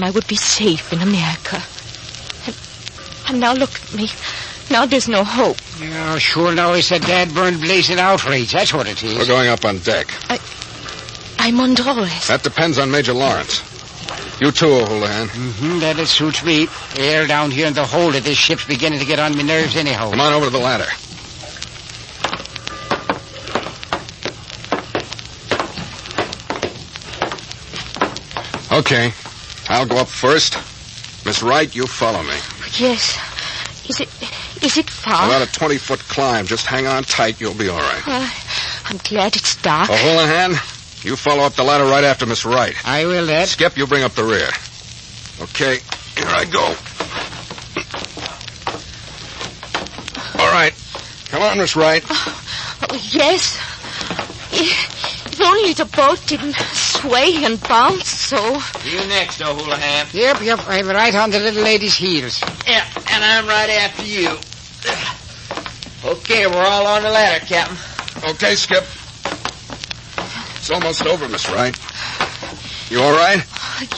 I would be safe in America. And now look at me. Now there's no hope. Yeah, sure now it's a dad-burned blazing outrage. That's what it is. We're going up on deck. I'm under arrest. That depends on Major Lawrence. You too, O'Houlihan. Mm-hmm, that it suits me. Air down here in the hold of this ship's beginning to get on my nerves anyhow. Come on over to the ladder. Okay, I'll go up first. Miss Wright, you follow me. Yes. Is it far? About a 20-foot climb. Just hang on tight. You'll be all right. I'm glad it's dark. O'Houlihan, You follow up the ladder right after Miss Wright. I will, Dad. Skip, you bring up the rear. Okay, here I go. All right. Come on, Miss Wright. Oh, yes. If only the boat didn't sway and bounce so. You next, O'Houlihan. Yep. I'm right on the little lady's heels. Yeah, and I'm right after you. Okay, we're all on the ladder, Captain. Okay, Skip. It's almost over, Miss Wright. You all right?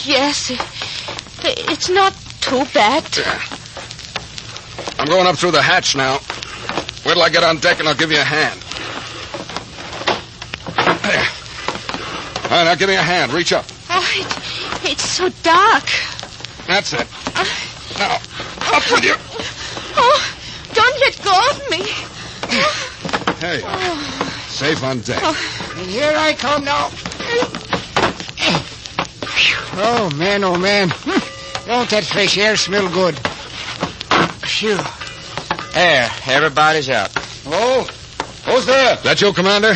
Yes. It's not too bad. I'm going up through the hatch now. Wait till I get on deck and I'll give you a hand. There. All right, now give me a hand. Reach up. Oh, it's so dark. That's it. Now, up with you. Oh, don't let go of me. There you are. Safe on deck. And here I come now. Oh, man. Don't that fresh air smell good? Phew. There, everybody's out. Oh, who's there? That you, Commander?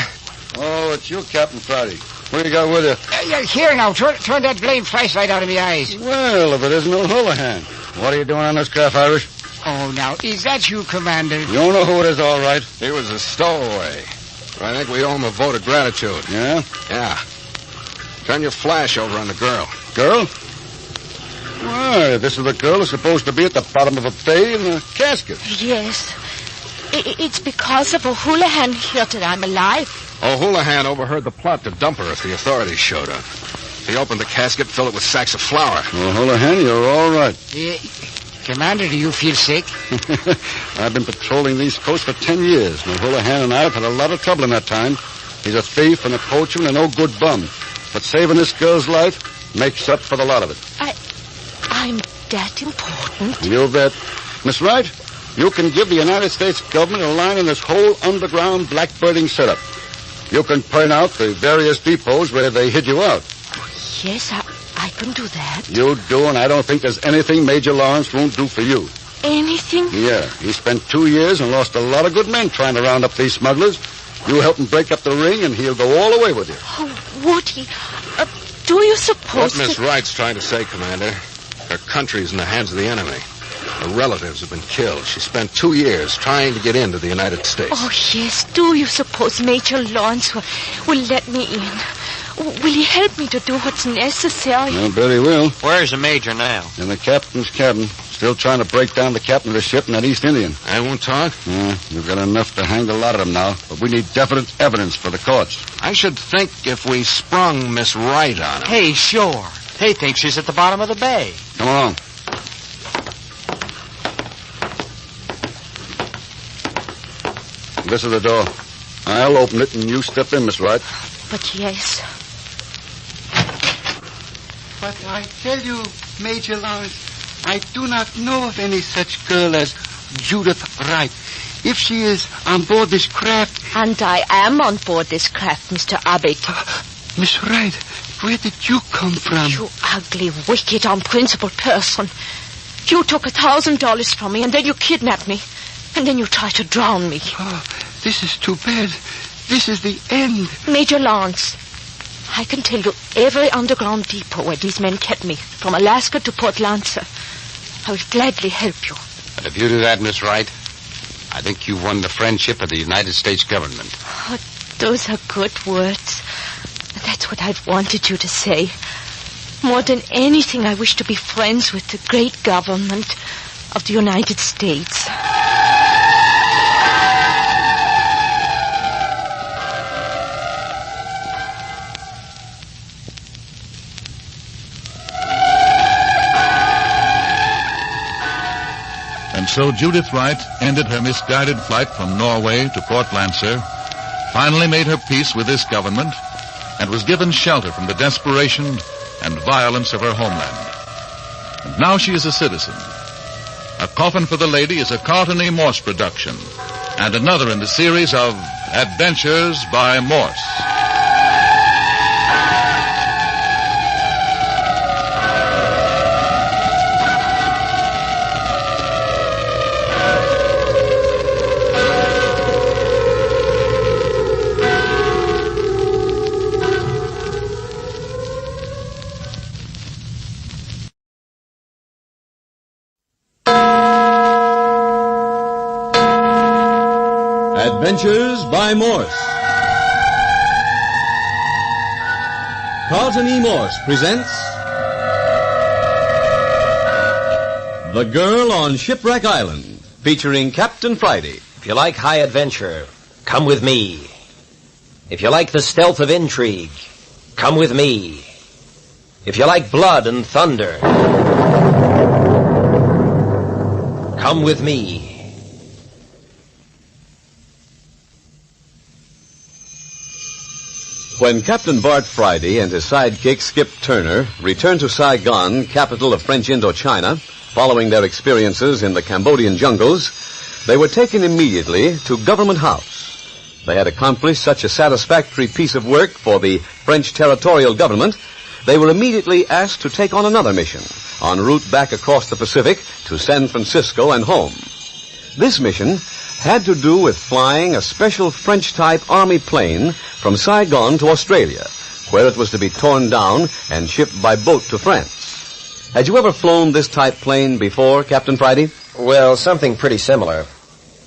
Oh, it's you, Captain Friday. What do you got with you? Here now, turn that blame flashlight out of my eyes. Well, if it isn't O'Houlihan. What are you doing on this craft, Irish? Oh, now, is that you, Commander? You don't know who it is, all right. He was a stowaway. I think we owe him a vote of gratitude. Yeah? Yeah. Turn your flash over on the girl. Girl? Why, this is the girl who's supposed to be at the bottom of a bay in a casket. Yes. It's because of O'Houlihan here that I'm alive. O'Houlihan overheard the plot to dump her if the authorities showed up. He opened the casket, filled it with sacks of flour. O'Houlihan, you're all right. Commander, do you feel sick? I've been patrolling these coasts for 10 years. O'Houlihan and I have had a lot of trouble in that time. He's a thief and a poacher and a no-good bum. But saving this girl's life makes up for the lot of it. I'm that important? You bet. Miss Wright, you can give the United States government a line in this whole underground blackbirding setup. You can point out the various depots where they hid you out. Yes, I can do that. You do, and I don't think there's anything Major Lawrence won't do for you. Anything? Yeah, he spent 2 years and lost a lot of good men trying to round up these smugglers. You help him break up the ring, and he'll go all the way with you. Oh, would he? Do you suppose What Miss Wright's trying to say, Commander, her country's in the hands of the enemy. Her relatives have been killed. She spent 2 years trying to get into the United States. Oh, yes. Do you suppose Major Lawrence will let me in? Will he help me to do what's necessary? I bet he will. Where's the Major now? In the captain's cabin. Still trying to break down the captain of the ship in that East Indian. I won't talk? Yeah, we've got enough to hang a lot of them now, but we need definite evidence for the courts. I should think if we sprung Miss Wright on him. Hey, sure. They think she's at the bottom of the bay. Come along. This is the door. I'll open it and you step in, Miss Wright. But yes. But I tell you, Major Lawrence, I do not know of any such girl as Judith Wright. If she is on board this craft... And I am on board this craft, Mr. Abbott. Miss Wright, where did you come from? You ugly, wicked, unprincipled person. You took $1,000 from me, and then you kidnapped me. And then you tried to drown me. Oh, this is too bad. This is the end. Major Lawrence, I can tell you every underground depot where these men kept me, from Alaska to Port Lancer. I will gladly help you. But if you do that, Miss Wright, I think you've won the friendship of the United States government. Oh, those are good words. That's what I've wanted you to say. More than anything, I wish to be friends with the great government of the United States. And so Judith Wright ended her misguided flight from Norway to Port Lancer, finally made her peace with this government, and was given shelter from the desperation and violence of her homeland. And now she is a citizen. A Coffin for the Lady is a Carlton E. Morse production, and another in the series of Adventures by Morse. Adventures by Morse. Carlton E. Morse presents The Girl on Shipwreck Island, featuring Captain Friday. If you like high adventure, come with me. If you like the stealth of intrigue, come with me. If you like blood and thunder, come with me. When Captain Bart Friday and his sidekick Skip Turner returned to Saigon, capital of French Indochina, following their experiences in the Cambodian jungles, they were taken immediately to Government House. They had accomplished such a satisfactory piece of work for the French territorial government, they were immediately asked to take on another mission, en route back across the Pacific to San Francisco and home. This mission had to do with flying a special French-type army plane from Saigon to Australia, where it was to be torn down and shipped by boat to France. Had you ever flown this type plane before, Captain Friday? Well, something pretty similar.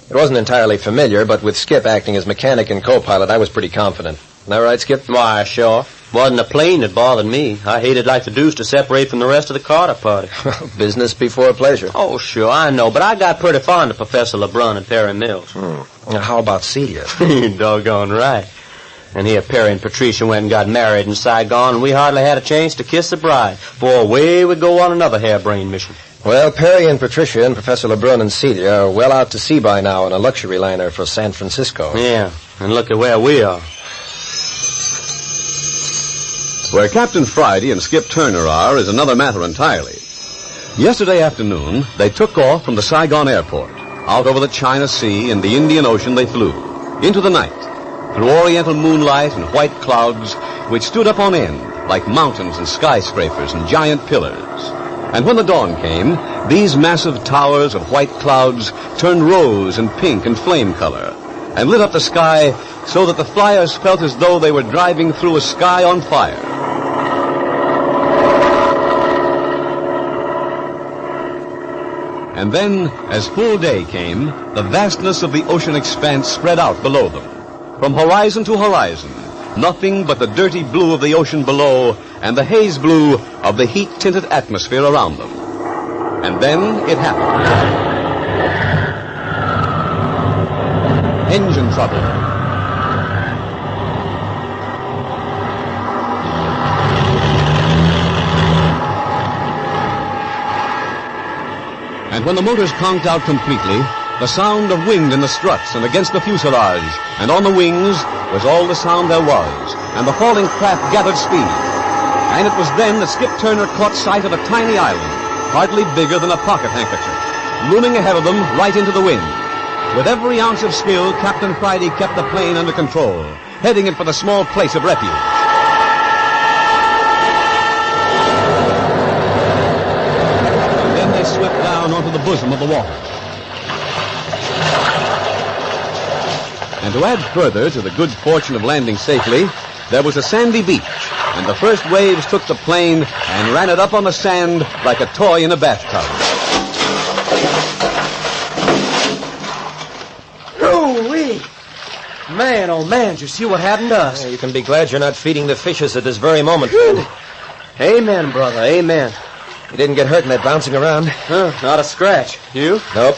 It wasn't entirely familiar, but with Skip acting as mechanic and co-pilot, I was pretty confident. Isn't that right, Skip? Why, sure. Wasn't a plane that bothered me. I hated like the deuce to separate from the rest of the Carter party. Business before pleasure. Oh, sure, I know, but I got pretty fond of Professor LeBrun and Perry Mills. Now, how about Celia? You're doggone right. And here Perry and Patricia went and got married in Saigon, and we hardly had a chance to kiss the bride. Boy, away we go on another harebrained mission. Well, Perry and Patricia and Professor LeBrun and Celia are well out to sea by now in a luxury liner for San Francisco. Yeah, and look at where we are. Where Captain Friday and Skip Turner are is another matter entirely. Yesterday afternoon, they took off from the Saigon airport. Out over the China Sea and the Indian Ocean they flew, into the night, through oriental moonlight and white clouds which stood up on end like mountains and skyscrapers and giant pillars. And when the dawn came, these massive towers of white clouds turned rose and pink and flame color and lit up the sky so that the flyers felt as though they were driving through a sky on fire. And then, as full day came, the vastness of the ocean expanse spread out below them. From horizon to horizon, nothing but the dirty blue of the ocean below and the haze blue of the heat-tinted atmosphere around them. And then it happened. Engine trouble. And when the motors conked out completely, the sound of wind in the struts and against the fuselage and on the wings was all the sound there was, and the falling craft gathered speed. And it was then that Skip Turner caught sight of a tiny island, hardly bigger than a pocket handkerchief, looming ahead of them right into the wind. With every ounce of skill, Captain Friday kept the plane under control, heading it for the small place of refuge. Swept down onto the bosom of the water. And to add further to the good fortune of landing safely, there was a sandy beach, and the first waves took the plane and ran it up on the sand like a toy in a bathtub. Ooh-wee! Man, oh man, did you see what happened to us? Yeah, you can be glad you're not feeding the fishes at this very moment. Amen, brother, amen. You didn't get hurt in that bouncing around? Not a scratch. You? Nope.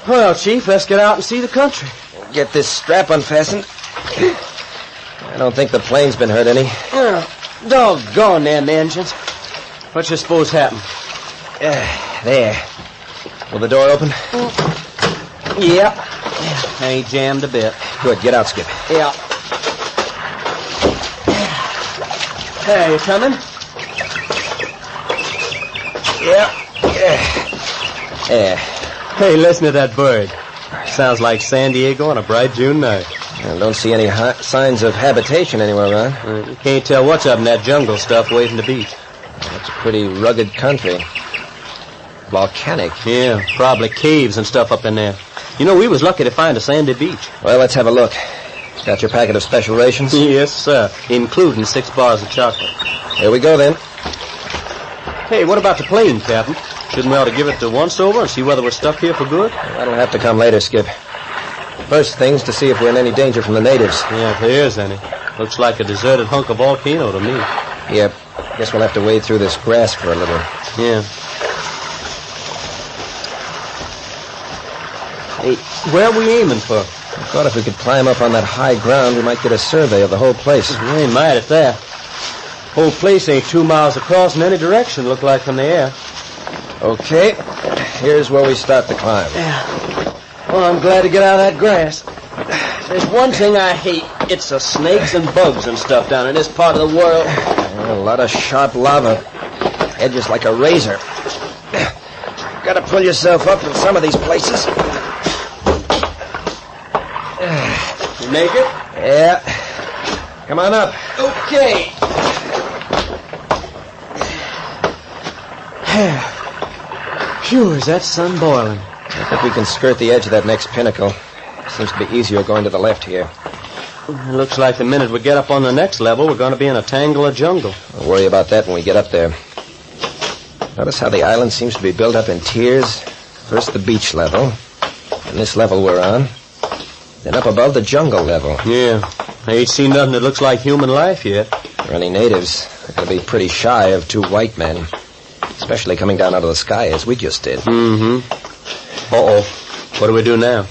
Well, Chief, let's get out and see the country. Get this strap unfastened. I don't think the plane's been hurt any. Doggone them engines. What you suppose happened? There. Will the door open? Yep. Ain't jammed a bit. Good. Get out, Skip. Yeah. Hey, you coming? Yeah. Hey, listen to that bird. Sounds like San Diego on a bright June night. I don't see any signs of habitation anywhere around. You can't tell what's up in that jungle stuff away from the beach. It's a pretty rugged country. Volcanic. Yeah, probably caves and stuff up in there. You know, we was lucky to find a sandy beach. Well, let's have a look. Got your packet of special rations? Yes, sir. Including 6 bars of chocolate. Here we go, then. Hey, what about the plane, Captain? Shouldn't we ought to give it the once-over and see whether we're stuck here for good? That'll have to come later, Skip. First thing's to see if we're in any danger from the natives. Yeah, if there is any. Looks like a deserted hunk of volcano to me. Yep. Guess we'll have to wade through this grass for a little. Yeah. Hey, where are we aiming for? I thought if we could climb up on that high ground, we might get a survey of the whole place. We ain't mad at that. Whole place ain't 2 miles across in any direction, look like from the air. Okay. Here's where we start the climb. Yeah. Well, I'm glad to get out of that grass. There's one thing I hate. It's the snakes and bugs and stuff down in this part of the world. A lot of sharp lava. Edges like a razor. Gotta pull yourself up in some of these places. You make it? Yeah. Come on up. Okay. Phew, is that sun boiling? I think we can skirt the edge of that next pinnacle. Seems to be easier going to the left here. It looks like the minute we get up on the next level, we're going to be in a tangle of jungle. We'll worry about that when we get up there. Notice how the island seems to be built up in tiers. First the beach level, and this level we're on. Then up above the jungle level. Yeah. I ain't seen nothing that looks like human life yet. For any natives, they're going to be pretty shy of 2 white men. Especially coming down out of the sky as we just did. Mm-hmm. Uh-oh. What do we do now?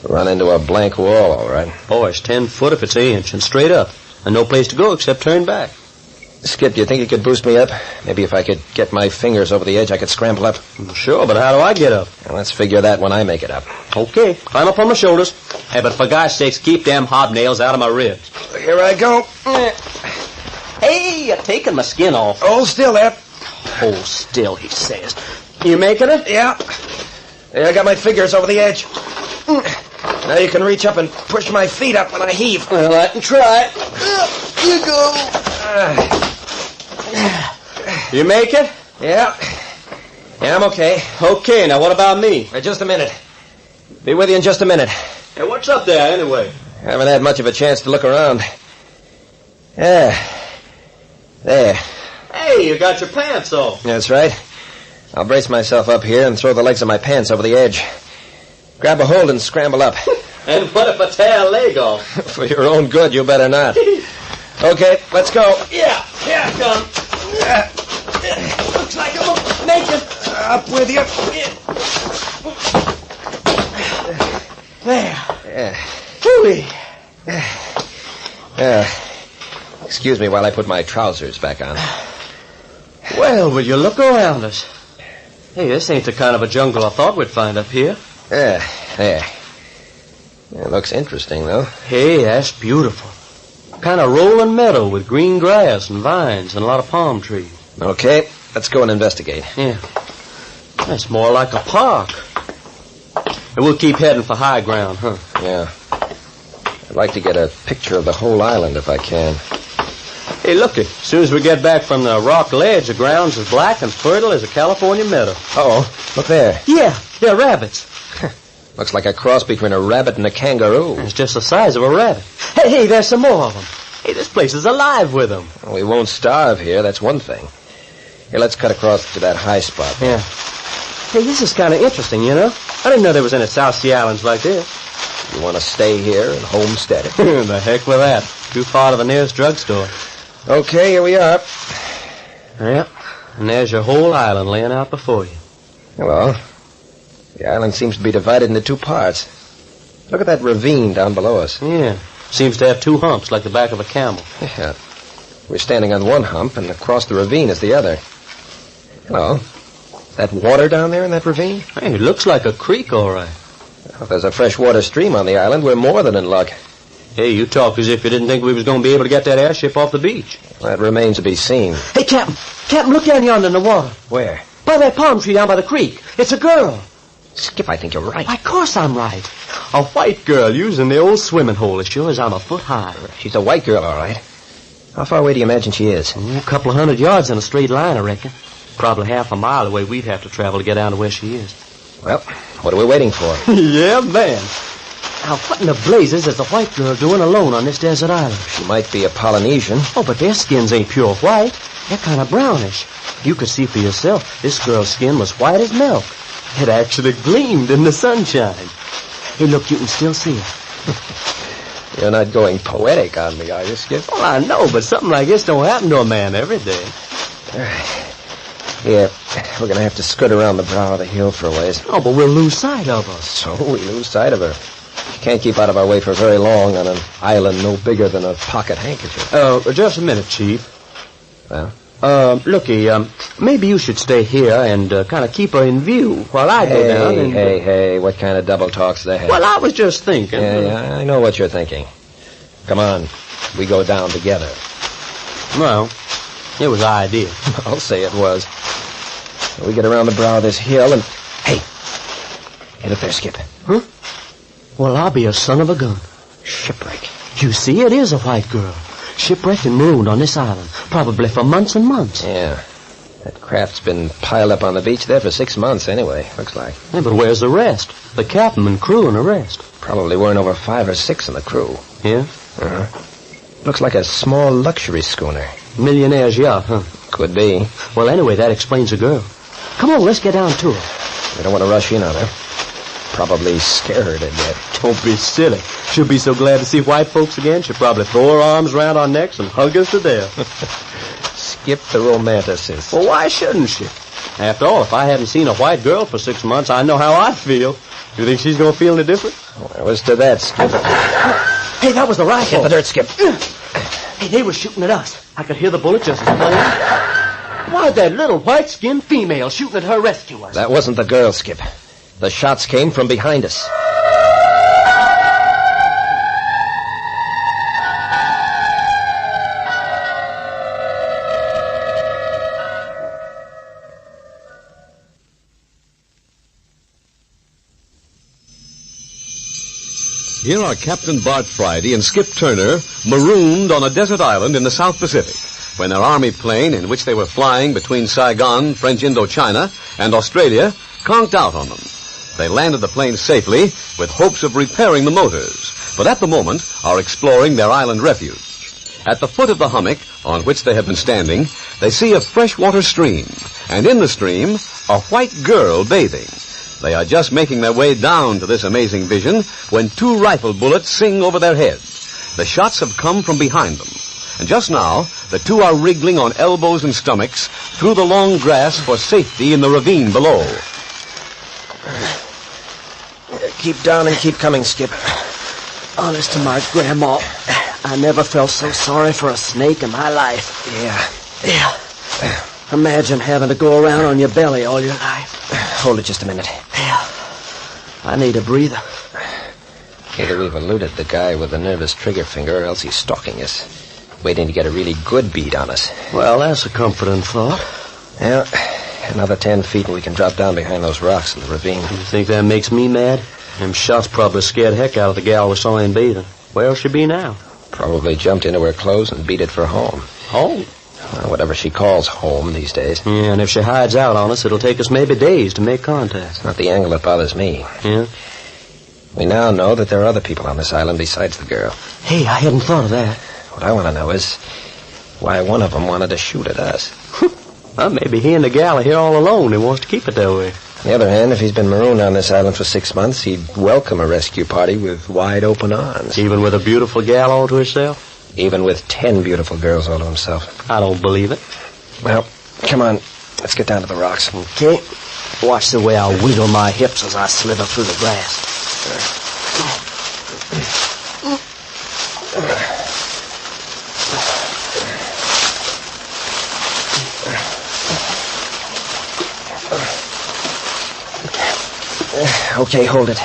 Run into a blank wall, all right. Boy, it's 10 foot if it's an inch, and straight up. And no place to go except turn back. Skip, do you think you could boost me up? Maybe if I could get my fingers over the edge, I could scramble up. Sure, but how do I get up? Well, let's figure that when I make it up. Okay, climb up on my shoulders. Hey, but for God's sakes, keep them hobnails out of my ribs. Here I go. Hey, you're taking my skin off. Hold still there. Hold still, he says. You making it? Yeah. I got my fingers over the edge. Now you can reach up and push my feet up when I heave. Well, I can try. You go. You make it? Yeah. Yeah, I'm okay. Okay, now what about me? Just a minute. Be with you in just a minute. Hey, what's up there, anyway? Haven't had much of a chance to look around. Yeah. There. Hey, you got your pants off. That's right. I'll brace myself up here and throw the legs of my pants over the edge. Grab a hold and scramble up. And what if I tear a leg off? For your own good, you better not. Okay, let's go. Yeah, here I come. Looks like I'm making. Up with you. There. Yeah. Hooey. Excuse me while I put my trousers back on. Well, will you look around us? Hey, this ain't the kind of a jungle I thought we'd find up here. There. It looks interesting, though. Hey, that's beautiful. Kind of rolling meadow with green grass and vines and a lot of palm trees. Okay, let's go and investigate. Yeah. That's more like a park. And we'll keep heading for high ground, huh? Yeah. I'd like to get a picture of the whole island if I can. Hey, looky. As soon as we get back from the rock ledge, the ground's as black and fertile as a California meadow. Uh-oh. Look there. Yeah, they're rabbits. Looks like a cross between a rabbit and a kangaroo. It's just the size of a rabbit. Hey, there's some more of them. Hey, this place is alive with them. Well, we won't starve here, that's one thing. Here, let's cut across to that high spot. Yeah. Hey, this is kind of interesting, you know? I didn't know there was any South Sea islands like this. You want to stay here and homestead it? The heck with that. Too far to the nearest drugstore. Okay, here we are. Yep. And there's your whole island laying out before you. Well, the island seems to be divided into 2 parts. Look at that ravine down below us. Yeah. Seems to have 2 humps like the back of a camel. Yeah. We're standing on one hump, and across the ravine is the other. Hello. That water down there in that ravine? Hey, it looks like a creek, all right. Well, if there's a freshwater stream on the island, we're more than in luck. Hey, you talk as if you didn't think we was going to be able to get that airship off the beach. That remains to be seen. Hey, Captain, look down yonder in the water. Where? By that palm tree down by the creek. It's a girl. Skip, I think you're right. Why, of course I'm right. A white girl using the old swimming hole as sure as I'm a foot high. She's a white girl, all right. How far away do you imagine she is? A couple of 100 yards in a straight line, I reckon. Probably half a mile away we'd have to travel to get down to where she is. Well, what are we waiting for? Yeah, man. Now, what in the blazes is the white girl doing alone on this desert island? She might be a Polynesian. Oh, but their skins ain't pure white. They're kind of brownish. You could see for yourself, this girl's skin was white as milk. It actually gleamed in the sunshine. Hey, look, you can still see her. You're not going poetic on me, are you, Skip? Well, I know, but something like this don't happen to a man every day. Yeah, we're going to have to skirt around the brow of the hill for a ways. Oh, but we'll lose sight of her. So we lose sight of her. Can't keep out of our way for very long on an island no bigger than a pocket handkerchief. Just a minute, Chief. Well? Looky, maybe you should stay here and kind of keep her in view while I go down and... Hey, what kind of double talk's that? Well, I was just thinking. Yeah, I know what you're thinking. Come on, we go down together. Well, it was our idea. I'll say it was. We get around the brow of this hill and... Hey, look there, Skip. Huh? Well, I'll be a son of a gun. Shipwreck. You see, it is a white girl. Shipwrecked and marooned on this island, probably for months and months. Yeah. That craft's been piled up on the beach there for 6 months anyway, looks like. Yeah, but where's the rest? The captain and crew and the rest. Probably weren't over 5 or 6 in the crew. Yeah? Uh-huh. Looks like a small luxury schooner. Millionaire's yacht, huh? Could be. Well, anyway, that explains the girl. Come on, let's get down to her. We don't want to rush in on her. Probably scare her to death. Don't be silly. She'll be so glad to see white folks again, she'll probably throw her arms around our necks and hug us to death. Skip the romanticist. Well, why shouldn't she? After all, if I hadn't seen a white girl for 6 months, I know how I'd feel. You think she's going to feel any different? Well, as to that, Skip. Hey, that was the rifle. Get the dirt, Skip. Hey, they were shooting at us. I could hear the bullet just as plain. Why, that little white-skinned female shooting at her rescuers. That wasn't the girl, Skip. The shots came from behind us. Here are Captain Bart Friday and Skip Turner marooned on a desert island in the South Pacific when their army plane, in which they were flying between Saigon, French Indochina, and Australia, conked out on them. They landed the plane safely with hopes of repairing the motors, but at the moment are exploring their island refuge. At the foot of the hummock on which they have been standing, they see a freshwater stream, and in the stream, a white girl bathing. They are just making their way down to this amazing vision when 2 rifle bullets sing over their heads. The shots have come from behind them, and just now, the 2 are wriggling on elbows and stomachs through the long grass for safety in the ravine below. Keep down and keep coming, Skip. Honest to my grandma, I never felt so sorry for a snake in my life. Yeah. Imagine having to go around on your belly all your life. Hold it just a minute. Yeah. I need a breather. Either we've eluded the guy with the nervous trigger finger or else he's stalking us, waiting to get a really good bead on us. Well, that's a comforting thought. Yeah. Another 10 feet and we can drop down behind those rocks in the ravine. You think that makes me mad? Them shots probably scared the heck out of the gal we saw in bathing. Where'll she be now? Probably jumped into her clothes and beat it for home. Home? Well, whatever she calls home these days. Yeah, and if she hides out on us, it'll take us maybe days to make contact. It's not the angle that bothers me. Yeah? We now know that there are other people on this island besides the girl. Hey, I hadn't thought of that. What I want to know is why one of them wanted to shoot at us. Well, maybe he and the gal are here all alone and wants to keep it that way. On the other hand, if he's been marooned on this island for 6 months, he'd welcome a rescue party with wide open arms. Even with a beautiful gal all to herself? Even with 10 beautiful girls all to himself. I don't believe it. Well, come on. Let's get down to the rocks. Okay. Watch the way I wiggle my hips as I slither through the grass. Okay, hold it.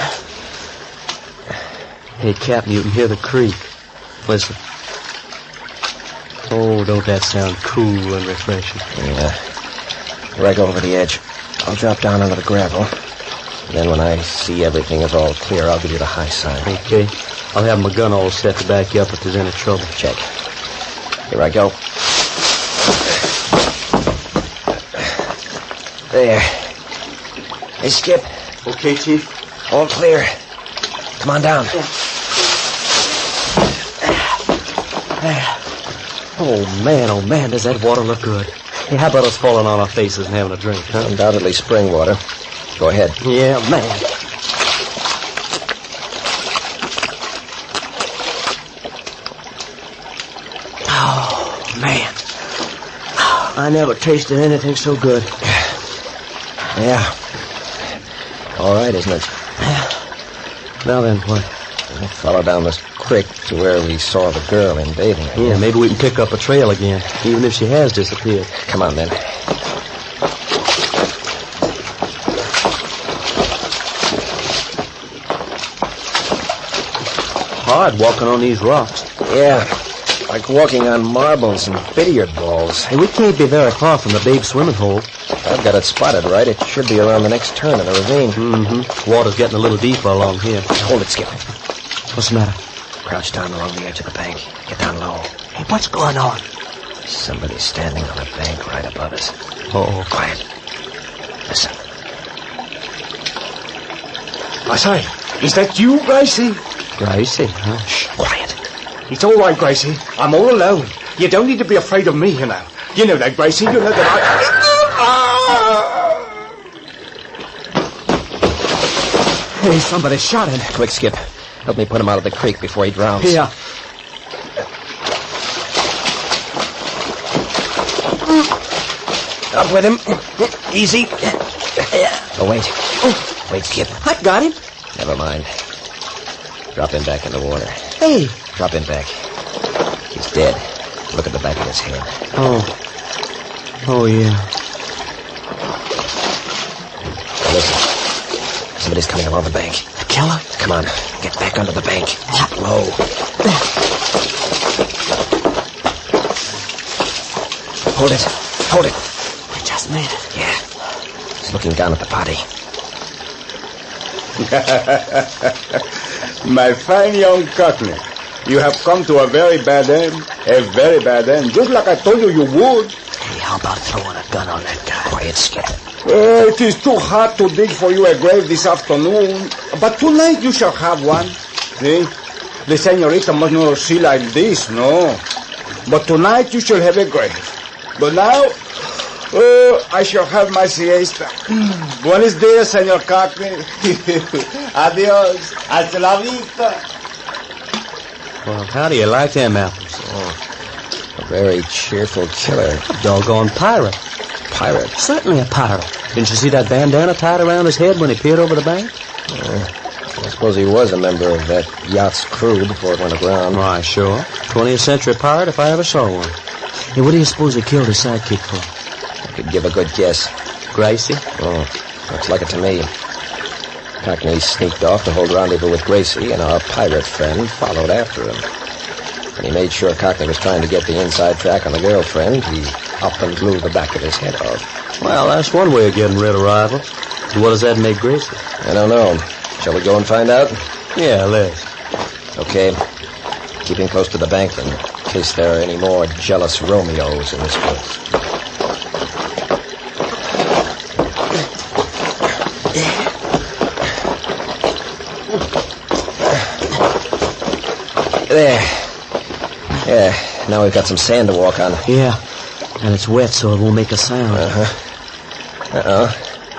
Hey, Captain, you can hear the creek. Listen. Oh, don't that sound cool and refreshing? Yeah. Right over the edge. I'll drop down onto the gravel. And then when I see everything is all clear, I'll give you the high sign. Okay. I'll have my gun all set to back you up if there's any trouble. Check. Here I go. There. Hey, Skip. Okay, Chief. All clear. Come on down. There. Oh, man, does that water look good. Hey, how about us falling on our faces and having a drink, huh? Undoubtedly spring water. Go ahead. Yeah, man. I never tasted anything so good. Yeah. All right, isn't it? Now then, what? We'll follow down this creek to where we saw the girl in bathing. Yeah, maybe we can pick up a trail again, even if she has disappeared. Come on, then. Hard walking on these rocks. Yeah, like walking on marbles and billiard balls. Hey, we can't be very far from the babe swimming hole. I've got it spotted right. It should be around the next turn in the ravine. Mm-hmm. Water's getting a little deeper along here. Hold it, Skip. What's the matter? Crouch down along the edge of the bank. Get down low. Hey, what's going on? Somebody's standing on the bank right above us. Oh, quiet. Listen. I say, is that you, Gracie? Gracie, huh? Shh, quiet. It's all right, Gracie. I'm all alone. You don't need to be afraid of me, you know. You know that, Gracie. You know that Hey, somebody shot him. Quick, Skip. Help me put him out of the creek before he drowns. Here. Up with him. Easy. Oh, wait. Wait, Skip. I got him. Never mind. Drop him back in the water. Hey. Drop him back. He's dead. Look at the back of his head. Oh, yeah. Now listen. Somebody's coming along the bank. The killer? Come on. Get back under the bank. Keep low. Hold it. Hold it. We just made it. Yeah. He's looking down at the body. My fine young Cockney, you have come to a very bad end. A very bad end. Just like I told you would. Hey, how about throwing a gun on that guy? Quiet, Skip. It is too hard to dig for you a grave this afternoon. But tonight you shall have one. See? The senorita must not see like this, no. But tonight you shall have a grave. But now, I shall have my siesta. Buenos dias, Senor Cockney. Adios. Hasta la vista. Well, how do you like them apples? Oh, a very cheerful killer. A doggone pirate. Pirate? Certainly a pirate. Didn't you see that bandana tied around his head when he peered over the bank? I suppose he was a member of that yacht's crew before it went aground. Why, sure. 20th century pirate if I ever saw one. Hey, what do you suppose he killed his sidekick for? I could give a good guess. Gracie? Oh, looks like it to me. Cockney sneaked off to hold rendezvous with Gracie, and our pirate friend followed after him. When he made sure Cockney was trying to get the inside track on the girlfriend, he up and blew the back of his head off. Well, that's one way of getting rid of rivals. What does that make Gracie? I don't know. Shall we go and find out? Yeah, let's. Okay. Keeping close to the bank, then, in case there are any more jealous Romeos in this place. There. Yeah, now we've got some sand to walk on. Yeah, and it's wet, so it won't make a sound.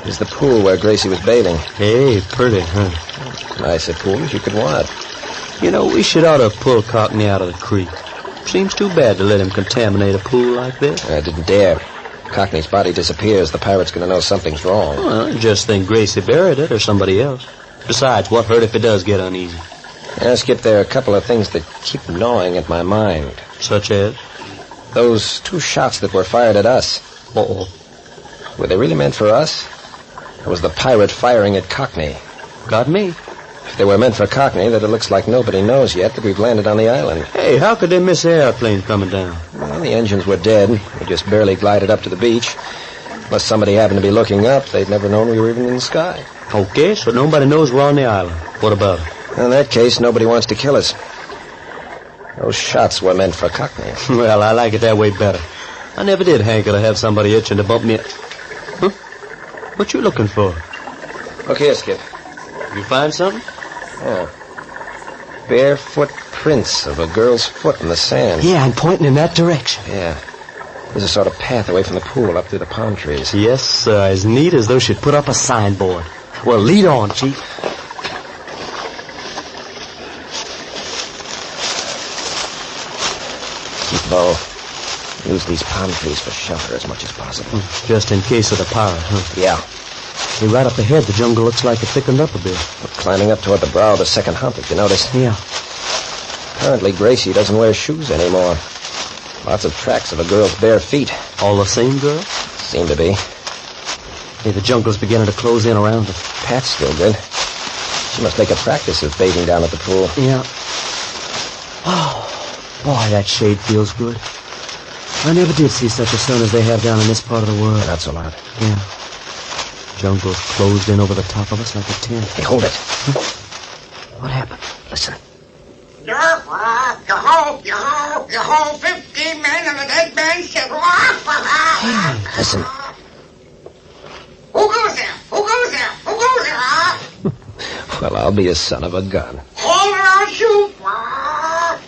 There's the pool where Gracie was bathing. Hey, pretty, huh? Nice a pool as you could want. You know, we should ought to pull Cockney out of the creek. Seems too bad to let him contaminate a pool like this. I didn't dare. Cockney's body disappears, the pirate's going to know something's wrong. Well, I just think Gracie buried it or somebody else. Besides, what hurt if it does get uneasy? Skip, there are a couple of things that keep gnawing at my mind. Such as? Those 2 shots that were fired at us. Uh-oh. Were they really meant for us? Or was the pirate firing at Cockney? Got me. If they were meant for Cockney, then it looks like nobody knows yet that we've landed on the island. Hey, how could they miss the airplane coming down? Well, the engines were dead. We just barely glided up to the beach. Unless somebody happened to be looking up, they'd never known we were even in the sky. Okay, so nobody knows we're on the island. What about it? In that case, nobody wants to kill us. Those shots were meant for Cockney. Well, I like it that way better. I never did hanker to have somebody itching to bump me. Huh? What you looking for? Look here, Skip. You find something? Yeah. Barefoot prints of a girl's foot in the sand. Yeah, I'm pointing in that direction. Yeah. There's a sort of path away from the pool up through the palm trees. Yes, sir. As neat as though she'd put up a signboard. Well, lead on, Chief. Keep low. Use these palm trees for shelter as much as possible. Just in case of the pirate, huh? Yeah. Hey, right up ahead, the jungle looks like it thickened up a bit. We're climbing up toward the brow of the second hump, did you notice? Yeah. Apparently, Gracie doesn't wear shoes anymore. Lots of tracks of a girl's bare feet. All the same girl? Seem to be. Hey, the jungle's beginning to close in around her. Pat's still good. She must make a practice of bathing down at the pool. Yeah. Oh, boy, that shade feels good. I never did see such a sun as they have down in this part of the world. That's a lot. Yeah. Jungle's closed in over the top of us like a tent. Hey, hold it. What happened? Listen. Yo-ho, 15 men and a dead man ship. Listen. Who goes there? Well, I'll be a son of a gun. Hold her, I'll shoot.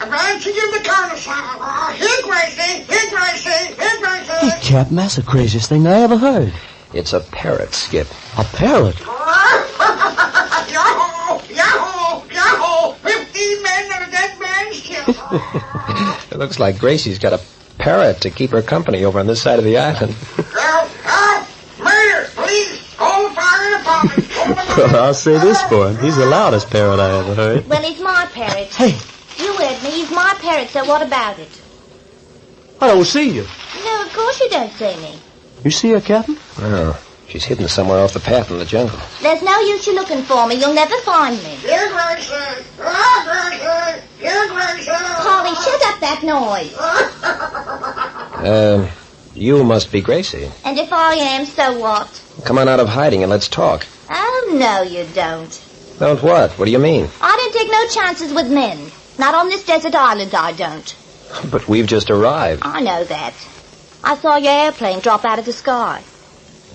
A man should give the countersign. Here, Gracie. Hey, Captain, that's the craziest thing I ever heard. It's a parrot, Skip. A parrot? Yo-ho, 15 men and a dead man's ship. It looks like Gracie's got a parrot to keep her company over on this side of the island. Murder, please. Call the fire department. Well, I'll say this for him. He's the loudest parrot I ever heard. Well, he's my parrot. Hey. You heard me. He's my parrot, so what about it? I don't see you. No, of course you don't see me. You see her, Captain? Oh, she's hidden somewhere off the path in the jungle. There's no use you looking for me. You'll never find me. Here, Gracie. Polly, shut up that noise. You must be Gracie. And if I am, so what? Come on out of hiding and let's talk. Oh, no, you don't. Don't what? What do you mean? I don't take no chances with men. Not on this desert island, I don't. But we've just arrived. I know that. I saw your airplane drop out of the sky.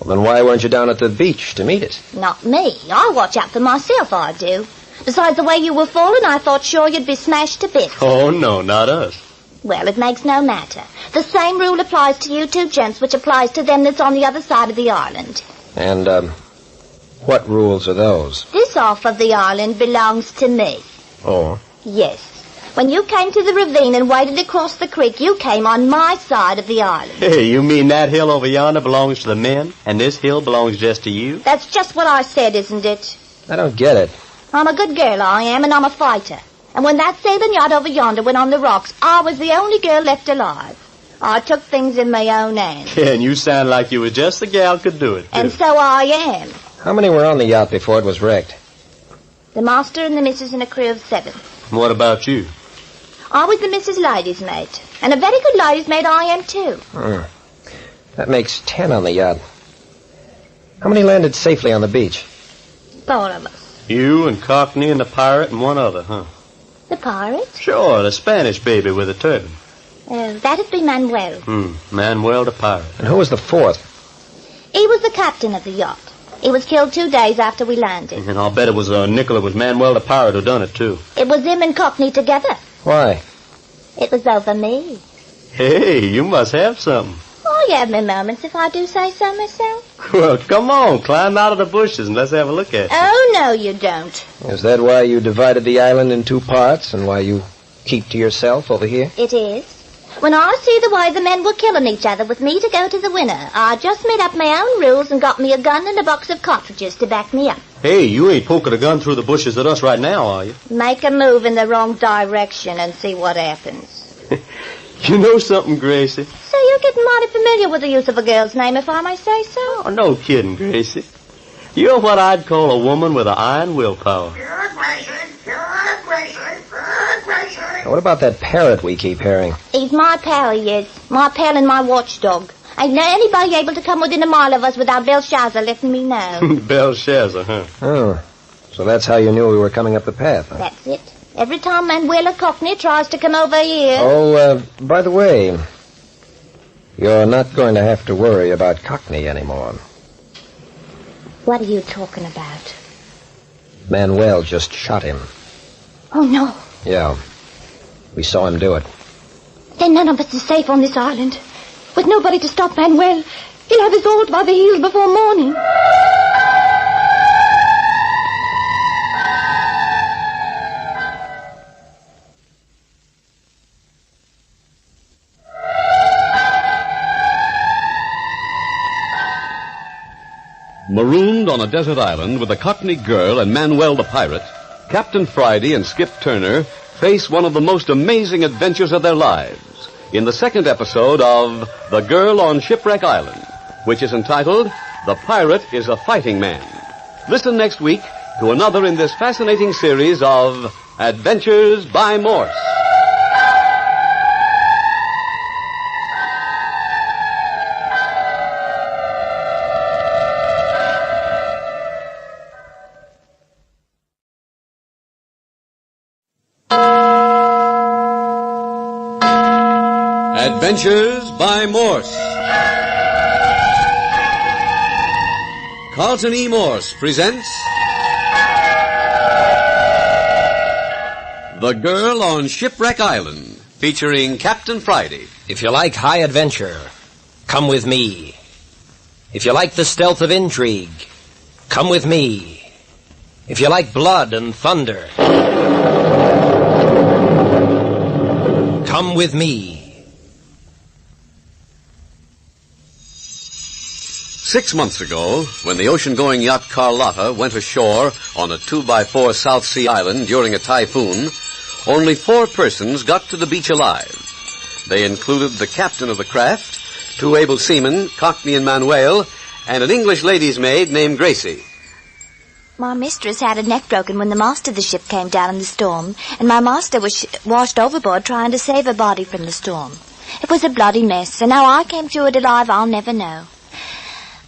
Well, then why weren't you down at the beach to meet it? Not me. I watch out for myself, I do. Besides, the way you were falling, I thought sure you'd be smashed to bits. Oh, no, not us. Well, it makes no matter. The same rule applies to you two gents, which applies to them that's on the other side of the island. And, what rules are those? This half of the island belongs to me. Oh? Yes. When you came to the ravine and waded across the creek, you came on my side of the island. Hey, you mean that hill over yonder belongs to the men, and this hill belongs just to you? That's just what I said, isn't it? I don't get it. I'm a good girl, I am, and I'm a fighter. And when that sailing yacht over yonder went on the rocks, I was the only girl left alive. I took things in my own hands. Yeah, and you sound like you were just the gal could do it, too. And so I am. How many were on the yacht before it was wrecked? The master and the missus and a crew of 7. What about you? I was the missus' lady's mate. And a very good lady's mate I am, too. That makes 10 on the yacht. How many landed safely on the beach? 4 of us. You and Cockney and the pirate and one other, huh? The pirate? Sure, the Spanish baby with a turban. That'd be Manuel. Manuel the pirate. And who was the 4th? He was the captain of the yacht. He was killed 2 days after we landed. And I'll bet it was Nicola was Manuel the pirate who done it, too. It was him and Cockney together. Why? It was over me. Hey, you must have something. I have my moments, if I do say so myself. Well, come on, climb out of the bushes and let's have a look at it. Oh, no, you don't. Is that why you divided the island in 2 parts and why you keep to yourself over here? It is. When I see the way the men were killing each other with me to go to the winner, I just made up my own rules and got me a gun and a box of cartridges to back me up. Hey, you ain't poking a gun through the bushes at us right now, are you? Make a move in the wrong direction and see what happens. You know something, Gracie? So you're getting mighty familiar with the use of a girl's name, if I may say so? Oh, no kidding, Gracie. You're what I'd call a woman with an iron willpower. What about that parrot we keep hearing? He's my pal, he is. My pal and my watchdog. Ain't anybody able to come within a mile of us without Belshazzar letting me know. Belshazzar, huh? Oh, so that's how you knew we were coming up the path, huh? That's it. Every time Manuel Cockney tries to come over here... Oh, by the way, you're not going to have to worry about Cockney anymore. What are you talking about? Manuel just shot him. Oh, no. Yeah. We saw him do it. Then none of us is safe on this island. With nobody to stop Manuel, he'll have us all by the heels before morning. Marooned on a desert island with a Cockney girl and Manuel the pirate, Captain Friday and Skip Turner face one of the most amazing adventures of their lives in the second episode of The Girl on Shipwreck Island, which is entitled The Pirate is a Fighting Man. Listen next week to another in this fascinating series of Adventures by Morse. Adventures by Morse. Carlton E. Morse presents The Girl on Shipwreck Island, featuring Captain Friday. If you like high adventure, come with me. If you like the stealth of intrigue, come with me. If you like blood and thunder, come with me. 6 months ago, when the ocean-going yacht Carlotta went ashore on a 2x4 South Sea island during a typhoon, only 4 persons got to the beach alive. They included the captain of the craft, 2 able seamen, Cockney and Manuel, and an English lady's maid named Gracie. My mistress had her neck broken when the mast of the ship came down in the storm, and my master was washed overboard trying to save her body from the storm. It was a bloody mess, and how I came through it alive I'll never know.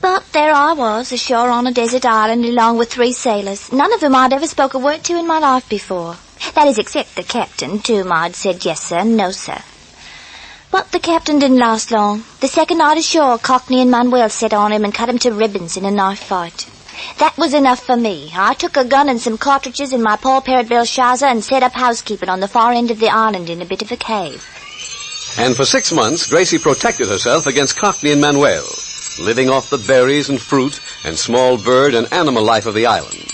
But there I was, ashore on a desert island along with 3 sailors, none of whom I'd ever spoke a word to in my life before. That is, except the captain, to whom I'd said yes, sir, and no, sir. But the captain didn't last long. The second night ashore, Cockney and Manuel set on him and cut him to ribbons in a knife fight. That was enough for me. I took a gun and some cartridges in my Paul Parrot Belshazzar and set up housekeeping on the far end of the island in a bit of a cave. And for 6 months, Gracie protected herself against Cockney and Manuel, living off the berries and fruit and small bird and animal life of the island.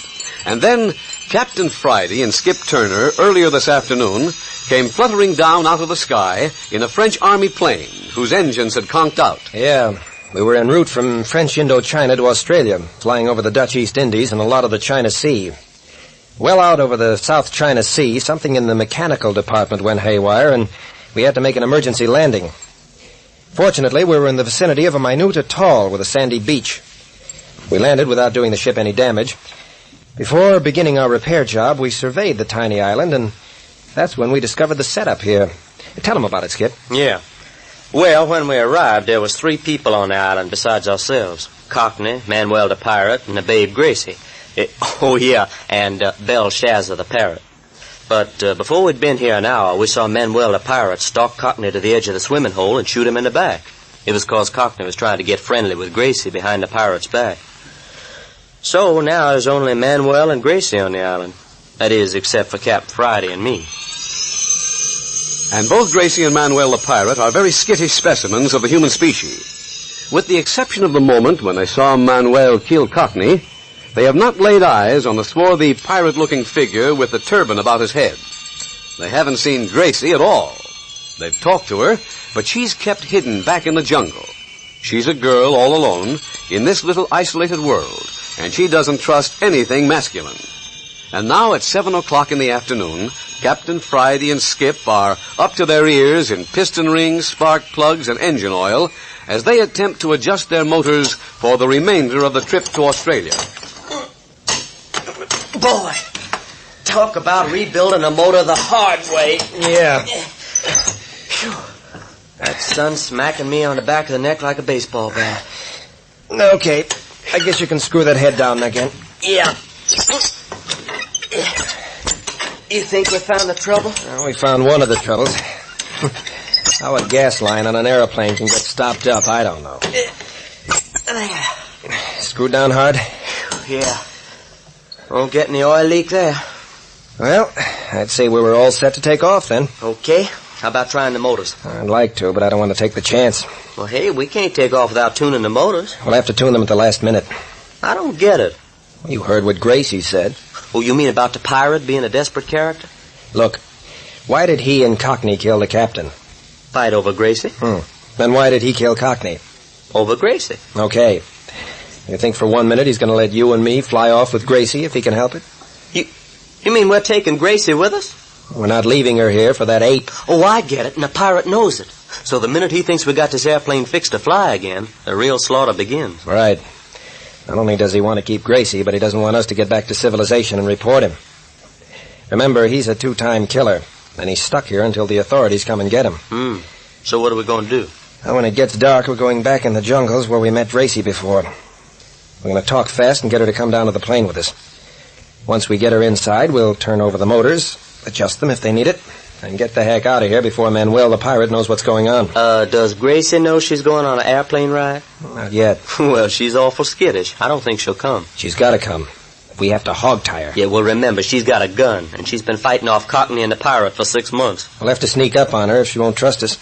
And then Captain Friday and Skip Turner, earlier this afternoon, came fluttering down out of the sky in a French army plane whose engines had conked out. Yeah, we were en route from French Indochina to Australia, flying over the Dutch East Indies and a lot of the China Sea. Well out over the South China Sea, something in the mechanical department went haywire, and we had to make an emergency landing. Fortunately, we were in the vicinity of a minute atoll with a sandy beach. We landed without doing the ship any damage. Before beginning our repair job, we surveyed the tiny island, and that's when we discovered the setup here. Tell them about it, Skip. Yeah. Well, when we arrived, there was 3 people on the island besides ourselves. Cockney, Manuel the pirate, and the babe Gracie. And Belshazzar the parrot. But before we'd been here an hour, we saw Manuel the pirate stalk Cockney to the edge of the swimming hole and shoot him in the back. It was because Cockney was trying to get friendly with Gracie behind the pirate's back. So now there's only Manuel and Gracie on the island. That is, except for Captain Friday and me. And both Gracie and Manuel the pirate are very skittish specimens of the human species. With the exception of the moment when they saw Manuel kill Cockney, they have not laid eyes on the swarthy, pirate-looking figure with the turban about his head. They haven't seen Gracie at all. They've talked to her, but she's kept hidden back in the jungle. She's a girl all alone in this little isolated world, and she doesn't trust anything masculine. And now at 7 o'clock in the afternoon, Captain Friday and Skip are up to their ears in piston rings, spark plugs, and engine oil as they attempt to adjust their motors for the remainder of the trip to Australia. Boy, talk about rebuilding a motor the hard way. Yeah. That sun's smacking me on the back of the neck like a baseball bat. Okay, I guess you can screw that head down again. Yeah. You think we found the trouble? Well, we found one of the troubles. How a gas line on an airplane can get stopped up, I don't know. Screwed down hard? Yeah. Won't get any oil leak there. Well, I'd say we were all set to take off then. Okay. How about trying the motors? I'd like to, but I don't want to take the chance. Well, hey, we can't take off without tuning the motors. We'll have to tune them at the last minute. I don't get it. You heard what Gracie said. Oh, you mean about the pirate being a desperate character? Look, why did he and Cockney kill the captain? Fight over Gracie. Then why did he kill Cockney? Over Gracie. Okay. You think for 1 minute he's going to let you and me fly off with Gracie if he can help it? You mean we're taking Gracie with us? We're not leaving her here for that ape. Oh, I get it, and the pirate knows it. So the minute he thinks we got this airplane fixed to fly again, the real slaughter begins. Right. Not only does he want to keep Gracie, but he doesn't want us to get back to civilization and report him. Remember, he's a 2-time killer, and he's stuck here until the authorities come and get him. So what are we going to do? Well, when it gets dark, we're going back in the jungles where we met Gracie before. We're going to talk fast and get her to come down to the plane with us. Once we get her inside, we'll turn over the motors, adjust them if they need it, and get the heck out of here before Manuel the pirate knows what's going on. Does Gracie know she's going on an airplane ride? Not yet. Well, she's awful skittish. I don't think she'll come. She's got to come. We have to hog-tie her. Yeah, well, remember, she's got a gun, and she's been fighting off Cockney and the pirate for 6 months. We'll have to sneak up on her if she won't trust us.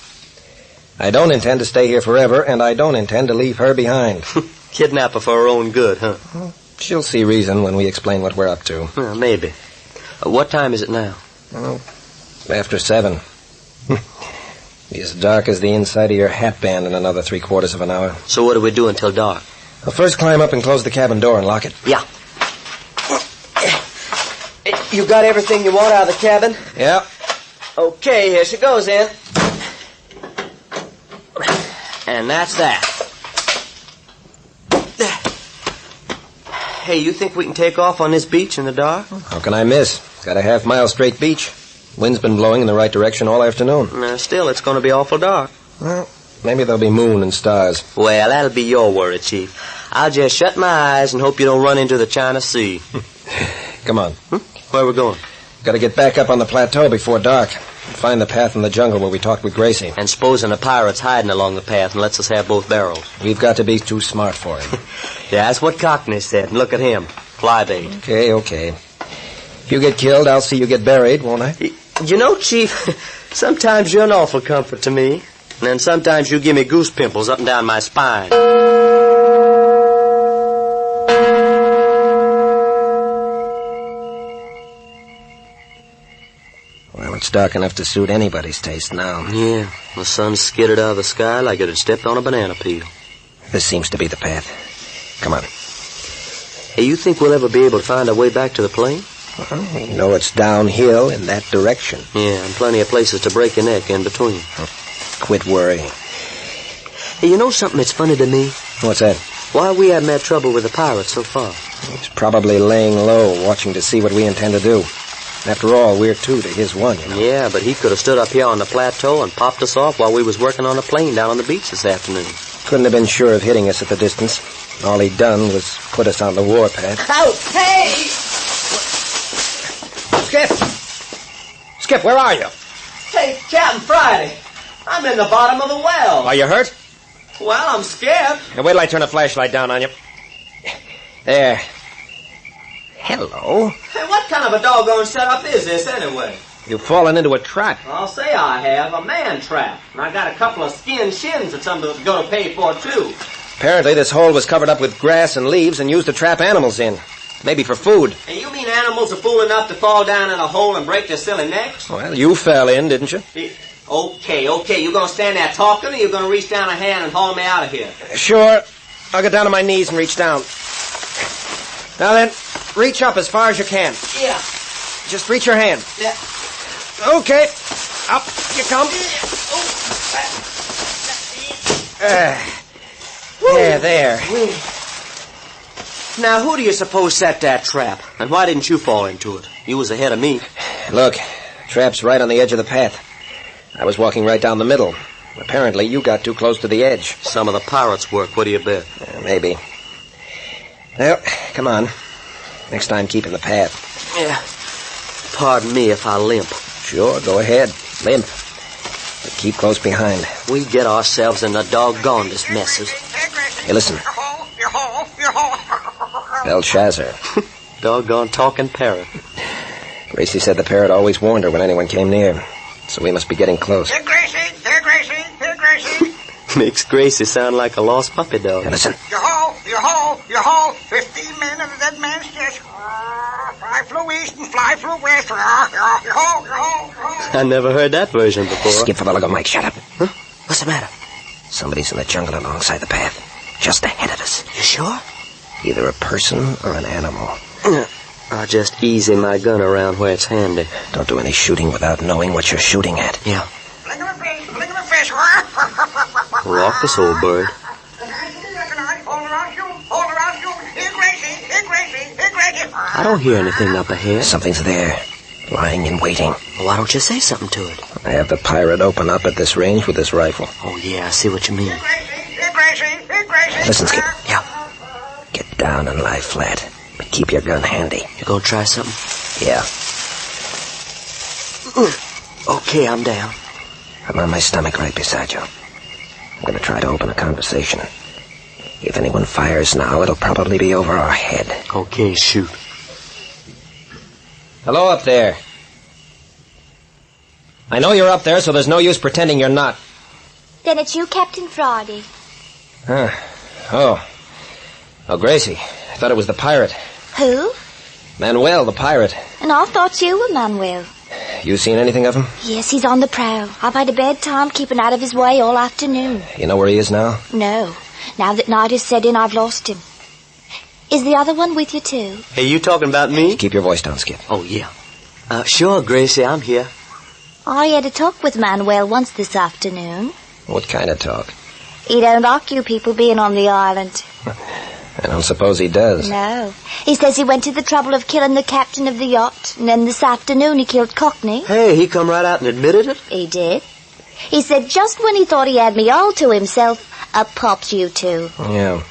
I don't intend to stay here forever, and I don't intend to leave her behind. Kidnap her for her own good, huh? She'll see reason when we explain what we're up to. Well, maybe. What time is it now? Well, after 7. Be as dark as the inside of your hat band in another 3/4 of an hour. So what do we do until dark? Well, first climb up and close the cabin door and lock it. Yeah. You got everything you want out of the cabin? Yeah. Okay, here she goes, then. And that's that. Hey, you think we can take off on this beach in the dark? How can I miss? Got a half-mile straight beach. Wind's been blowing in the right direction all afternoon. Still, it's going to be awful dark. Well, maybe there'll be moon and stars. Well, that'll be your worry, Chief. I'll just shut my eyes and hope you don't run into the China Sea. Come on. Where are we going? Got to get back up on the plateau before dark. Find the path in the jungle where we talked with Gracie. And supposing a pirate's hiding along the path and lets us have both barrels. We've got to be too smart for him. Yeah, that's what Cockney said. And look at him. Flybait. Okay. If you get killed, I'll see you get buried, won't I? You know, Chief, sometimes you're an awful comfort to me. And then sometimes you give me goose pimples up and down my spine. Well, it's dark enough to suit anybody's taste now. Yeah, the sun skidded out of the sky like it had stepped on a banana peel. This seems to be the path. Come on. Hey, you think we'll ever be able to find our way back to the plane? Well, you know it's downhill in that direction. Yeah, and plenty of places to break your neck in between. Quit worrying. Hey, you know something that's funny to me? What's that? Why we haven't had trouble with the pirates so far. He's probably laying low, watching to see what we intend to do. After all, we're 2 to his 1, you know. Yeah, but he could have stood up here on the plateau and popped us off while we was working on a plane down on the beach this afternoon. Couldn't have been sure of hitting us at the distance. All he'd done was put us on the warpath. Out! Hey! Skip, where are you? Hey, Captain Friday. I'm in the bottom of the well. Are you hurt? Well, I'm scared. Now, wait till I turn the flashlight down on you. There. Hello. Hey, what kind of a doggone setup is this, anyway? You've fallen into a trap. I'll say I have. A man trap. And I got a couple of skin shins that somebody's going to pay for, too. Apparently, this hole was covered up with grass and leaves and used to trap animals in. Maybe for food. And you mean animals are fool enough to fall down in a hole and break their silly necks? Well, you fell in, didn't you? Okay. You going to stand there talking, or you going to reach down a hand and haul me out of here? Sure. I'll get down on my knees and reach down. Now then, reach up as far as you can. Yeah. Just reach your hand. Yeah. Okay. Up you come. There. Now, who do you suppose set that trap? And why didn't you fall into it? You was ahead of me. Look, trap's right on the edge of the path. I was walking right down the middle. Apparently, you got too close to the edge. Some of the pirates' work, what do you bet? Maybe. Well, come on. Next time, keep in the path. Yeah. Pardon me if I limp. Sure, go ahead. Limp. But keep close behind. We get ourselves in the doggonedest messes. Hey, listen. Belshazzar. Doggone talking parrot. Gracie said the parrot always warned her when anyone came near. So we must be getting close. Here, Gracie. Here, Gracie. Here, Gracie. Makes Gracie sound like a lost puppy dog. Hey, listen. Your hole. 15 men in the dead man's chest. Fly flew east and fly flew west. Your hole. I never heard that version before. Skip for the lug of Mike. Shut up. Huh? What's the matter? Somebody's in the jungle alongside the path. Just ahead of us. You sure? Either a person or an animal. I'll just easy my gun around where it's handy. Don't do any shooting without knowing what you're shooting at. Yeah. Look at my fish. Walk this old bird. Hold around, shoot. Here, Gracie. I don't hear anything up ahead. Something's there, lying in waiting. Well, why don't you say something to it? I have the pirate open up at this range with his rifle. Oh, yeah, I see what you mean. Here, Gracie. Listen, Skip. Yeah. Get down and lie flat, but keep your gun handy. You gonna try something? Yeah. Okay, I'm down. I'm on my stomach right beside you. I'm going to try to open a conversation. If anyone fires now, it'll probably be over our head. Okay, shoot. Hello up there. I know you're up there, so there's no use pretending you're not. Then it's you, Captain Friday. Huh. Oh, Gracie. I thought it was the pirate. Who? Manuel, the pirate. And I thought you were Manuel. You seen anything of him? Yes, he's on the prowl. I've had a bad time keeping out of his way all afternoon. You know where he is now? No. Now that night has set in, I've lost him. Is the other one with you, too? Hey, you talking about me? Keep your voice down, Skip. Oh, yeah. Sure, Gracie, I'm here. I had a talk with Manuel once this afternoon. What kind of talk? He don't like you people being on the island. I don't suppose he does. No. He says he went to the trouble of killing the captain of the yacht, and then this afternoon he killed Cockney. Hey, he come right out and admitted it? He did. He said just when he thought he had me all to himself, up pops you two. Yeah.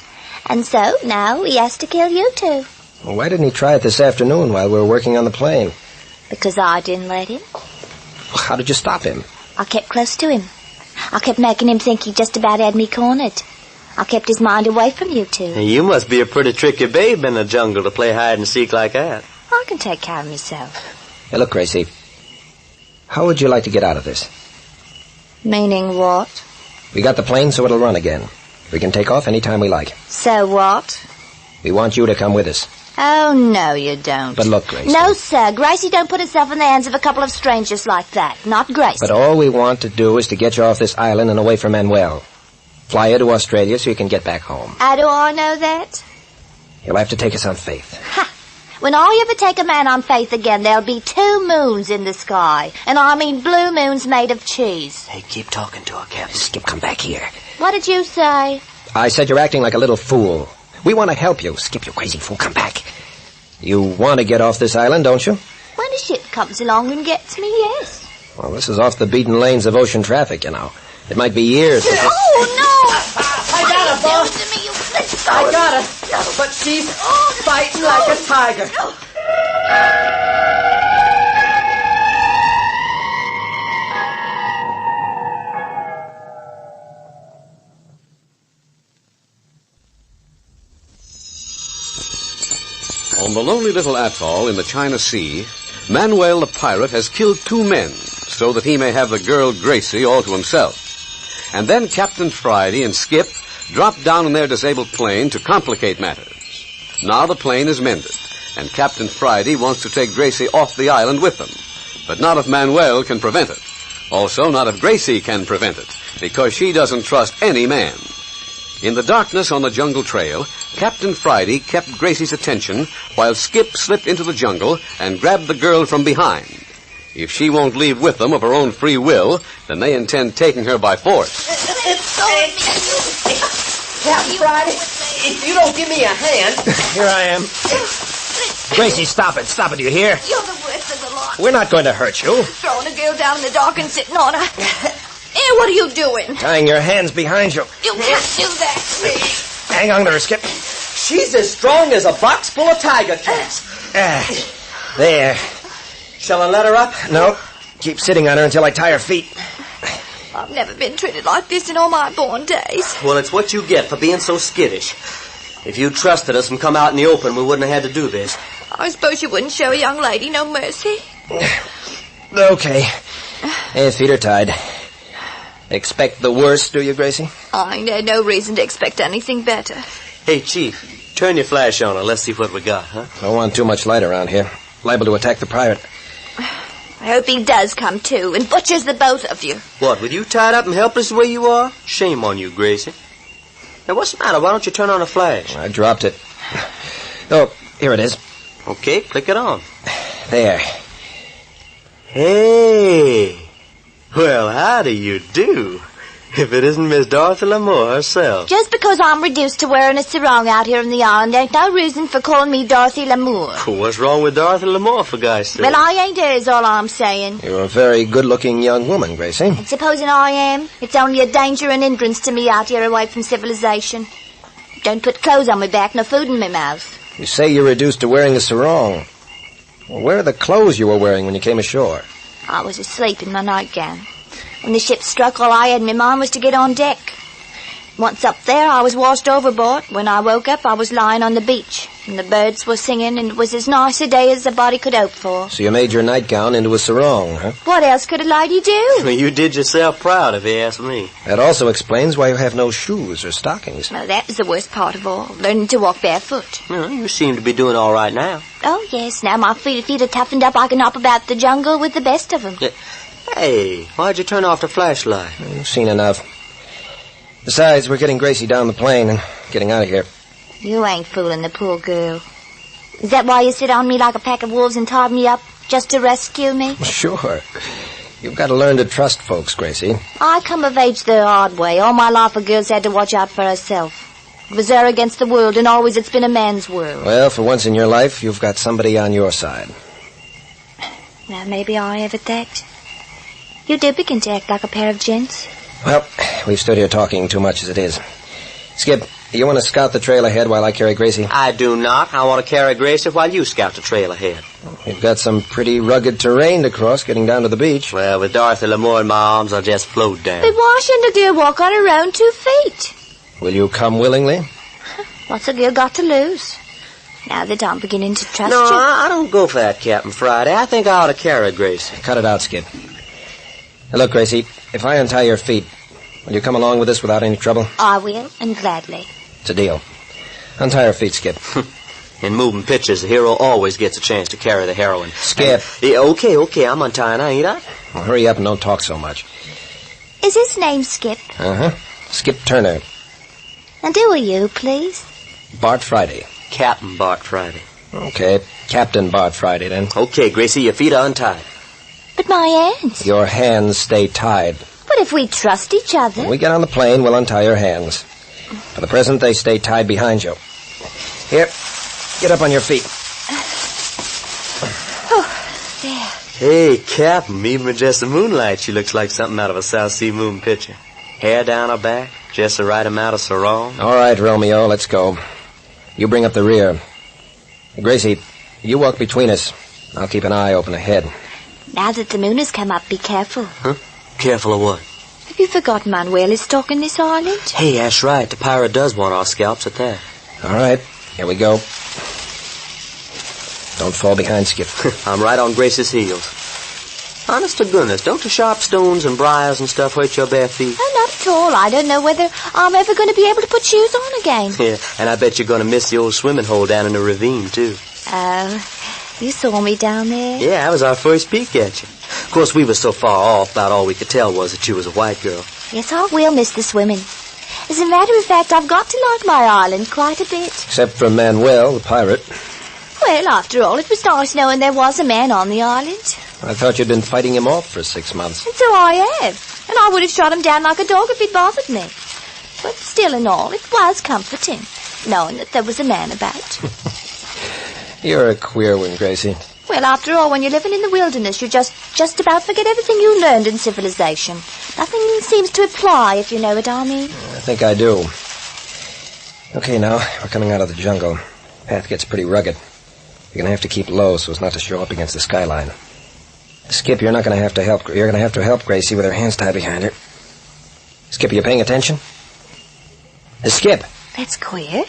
And so, now he has to kill you two. Well, why didn't he try it this afternoon while we were working on the plane? Because I didn't let him. Well, how did you stop him? I kept close to him. I kept making him think he just about had me cornered. I kept his mind away from you two. Hey, you must be a pretty tricky babe in the jungle to play hide and seek like that. I can take care of myself. Hey, look, Gracie. How would you like to get out of this? Meaning what? We got the plane, so it'll run again. We can take off any time we like. So what? We want you to come with us. Oh, no, you don't. But look, Gracie. No, sir. Gracie don't put herself in the hands of a couple of strangers like that. Not Gracie. But all we want to do is to get you off this island and away from Manuel. Fly you to Australia so you can get back home. How do I know that? You'll have to take us on faith. Ha! When I ever take a man on faith again, there'll be 2 moons in the sky. And I mean blue moons made of cheese. Hey, keep talking to her, Captain. Skip, come back here. What did you say? I said you're acting like a little fool. We want to help you. Skip, you crazy fool, come back. You want to get off this island, don't you? When a ship comes along and gets me, yes. Well, this is off the beaten lanes of ocean traffic, you know. It might be years. Oh, no! I got her, boss. I got her. But she's fighting like a tiger. On the lonely little atoll in the China Sea, Manuel the pirate has killed 2 men so that he may have the girl Gracie all to himself. And then Captain Friday and Skip drop down in their disabled plane to complicate matters. Now the plane is mended, and Captain Friday wants to take Gracie off the island with them. But not if Manuel can prevent it. Also, not if Gracie can prevent it, because she doesn't trust any man. In the darkness on the jungle trail, Captain Friday kept Gracie's attention while Skip slipped into the jungle and grabbed the girl from behind. If she won't leave with them of her own free will, then they intend taking her by force. Captain Friday, if you don't give me a hand... Here I am. Gracie, stop it. Stop it, do you hear? You're the worst of the lot. We're not going to hurt you. Throwing a girl down in the dark and sitting on her. Hey, what are you doing? Tying your hands behind you. You can't do that. Hang on to her, Skip. She's as strong as a box full of tiger cats. There. Shall I let her up? No. Keep sitting on her until I tie her feet. I've never been treated like this in all my born days. Well, it's what you get for being so skittish. If you'd trusted us and come out in the open, we wouldn't have had to do this. I suppose you wouldn't show a young lady no mercy. Okay. Hey, feet are tied. Expect the worst, do you, Gracie? I ain't had no reason to expect anything better. Hey, Chief, turn your flash on and let's see what we got, huh? Don't want too much light around here. Liable to attack the pirate. I hope he does come to and butchers the both of you. What, with you tied up and helpless the way you are? Shame on you, Gracie. Now, what's the matter? Why don't you turn on a flash? I dropped it. Oh, here it is. Okay, click it on. There. Hey! Well, how do you do? If it isn't Miss Dorothy Lamour herself. Just because I'm reduced to wearing a sarong out here on the island ain't no reason for calling me Dorothy Lamour. What's wrong with Dorothy Lamour, for God's sake? Well, I ain't hers, all I'm saying. You're a very good-looking young woman, Gracie. And supposing I am, it's only a danger and hindrance to me out here away from civilization. Don't put clothes on my back nor food in my mouth. You say you're reduced to wearing a sarong. Well, where are the clothes you were wearing when you came ashore? I was asleep in my nightgown. When the ship struck, all I had in my mind was to get on deck. Once up there, I was washed overboard. When I woke up, I was lying on the beach, and the birds were singing, and it was as nice a day as a body could hope for. So you made your nightgown into a sarong, huh? What else could a lady do? Well, you did yourself proud, if you ask me. That also explains why you have no shoes or stockings. Well, that was the worst part of all, learning to walk barefoot. Well, you seem to be doing all right now. Oh, yes, now my feet are toughened up, I can hop about the jungle with the best of them. Yeah. Hey, why'd you turn off the flashlight? You've seen enough. Besides, we're getting Gracie down the plane and getting out of here. You ain't fooling the poor girl. Is that why you sit on me like a pack of wolves and tied me up just to rescue me? Sure. You've got to learn to trust folks, Gracie. I come of age the hard way. All my life a girl's had to watch out for herself. It was her against the world, and always it's been a man's world. Well, for once in your life, you've got somebody on your side. Now, maybe I have at that. You do begin to act like a pair of gents. Well, we've stood here talking too much as it is. Skip, you want to scout the trail ahead while I carry Gracie? I do not. I want to carry Gracie while you scout the trail ahead. We've got some pretty rugged terrain to cross getting down to the beach. Well, with Dorothy Lamour in my arms, I'll just float down. But why shouldn't a girl walk on her own 2 feet? Will you come willingly? What's a girl got to lose? Now that I'm beginning to trust no, you. No, I don't go for that, Captain Friday. I think I ought to carry Gracie. Cut it out, Skip. Now, look, Gracie, if I untie your feet, will you come along with us without any trouble? I will, and gladly. It's a deal. Untie her feet, Skip. In moving pictures, the hero always gets a chance to carry the heroine. Skip. Yeah, okay, I'm untying her, ain't I? Well, hurry up and don't talk so much. Is his name Skip? Uh-huh. Skip Turner. And who are you, please? Bart Friday. Captain Bart Friday. Okay, Captain Bart Friday, then. Okay, Gracie, your feet are untied. But my hands. Your hands stay tied. But if we trust each other... When we get on the plane, we'll untie your hands. For the present, they stay tied behind you. Here, get up on your feet. Oh, there. Hey, Captain, even with just the moonlight, she looks like something out of a South Sea moon picture. Hair down her back, just the right amount of sarong. All right, Romeo, let's go. You bring up the rear. Gracie, you walk between us. I'll keep an eye open ahead. Now that the moon has come up, be careful. Huh? Careful of what? Have you forgotten Manuel is stalking this island? Hey, that's right. The pirate does want our scalps at that. All right, here we go. Don't fall behind, Skip. I'm right on Grace's heels. Honest to goodness, don't the sharp stones and briars and stuff hurt your bare feet? Oh, not at all. I don't know whether I'm ever going to be able to put shoes on again. Yeah, and I bet you're going to miss the old swimming hole down in the ravine, too. Oh, you saw me down there? Yeah, that was our first peek at you. Of course, we were so far off, about all we could tell was that you was a white girl. Yes, I will miss the swimming. As a matter of fact, I've got to like my island quite a bit. Except for Manuel, the pirate. Well, after all, it was nice knowing there was a man on the island. I thought you'd been fighting him off for 6 months. And so I have. And I would have shot him down like a dog if he'd bothered me. But still and all, it was comforting, knowing that there was a man about. You're a queer one, Gracie. Well, after all, when you're living in the wilderness, you just about forget everything you learned in civilization. Nothing seems to apply, if you know what I mean. I think I do. Okay, now, we're coming out of the jungle. Path gets pretty rugged. You're going to have to keep low so as not to show up against the skyline. Skip, you're going to have to help Gracie with her hands tied behind her. Skip, are you paying attention? Skip! That's queer.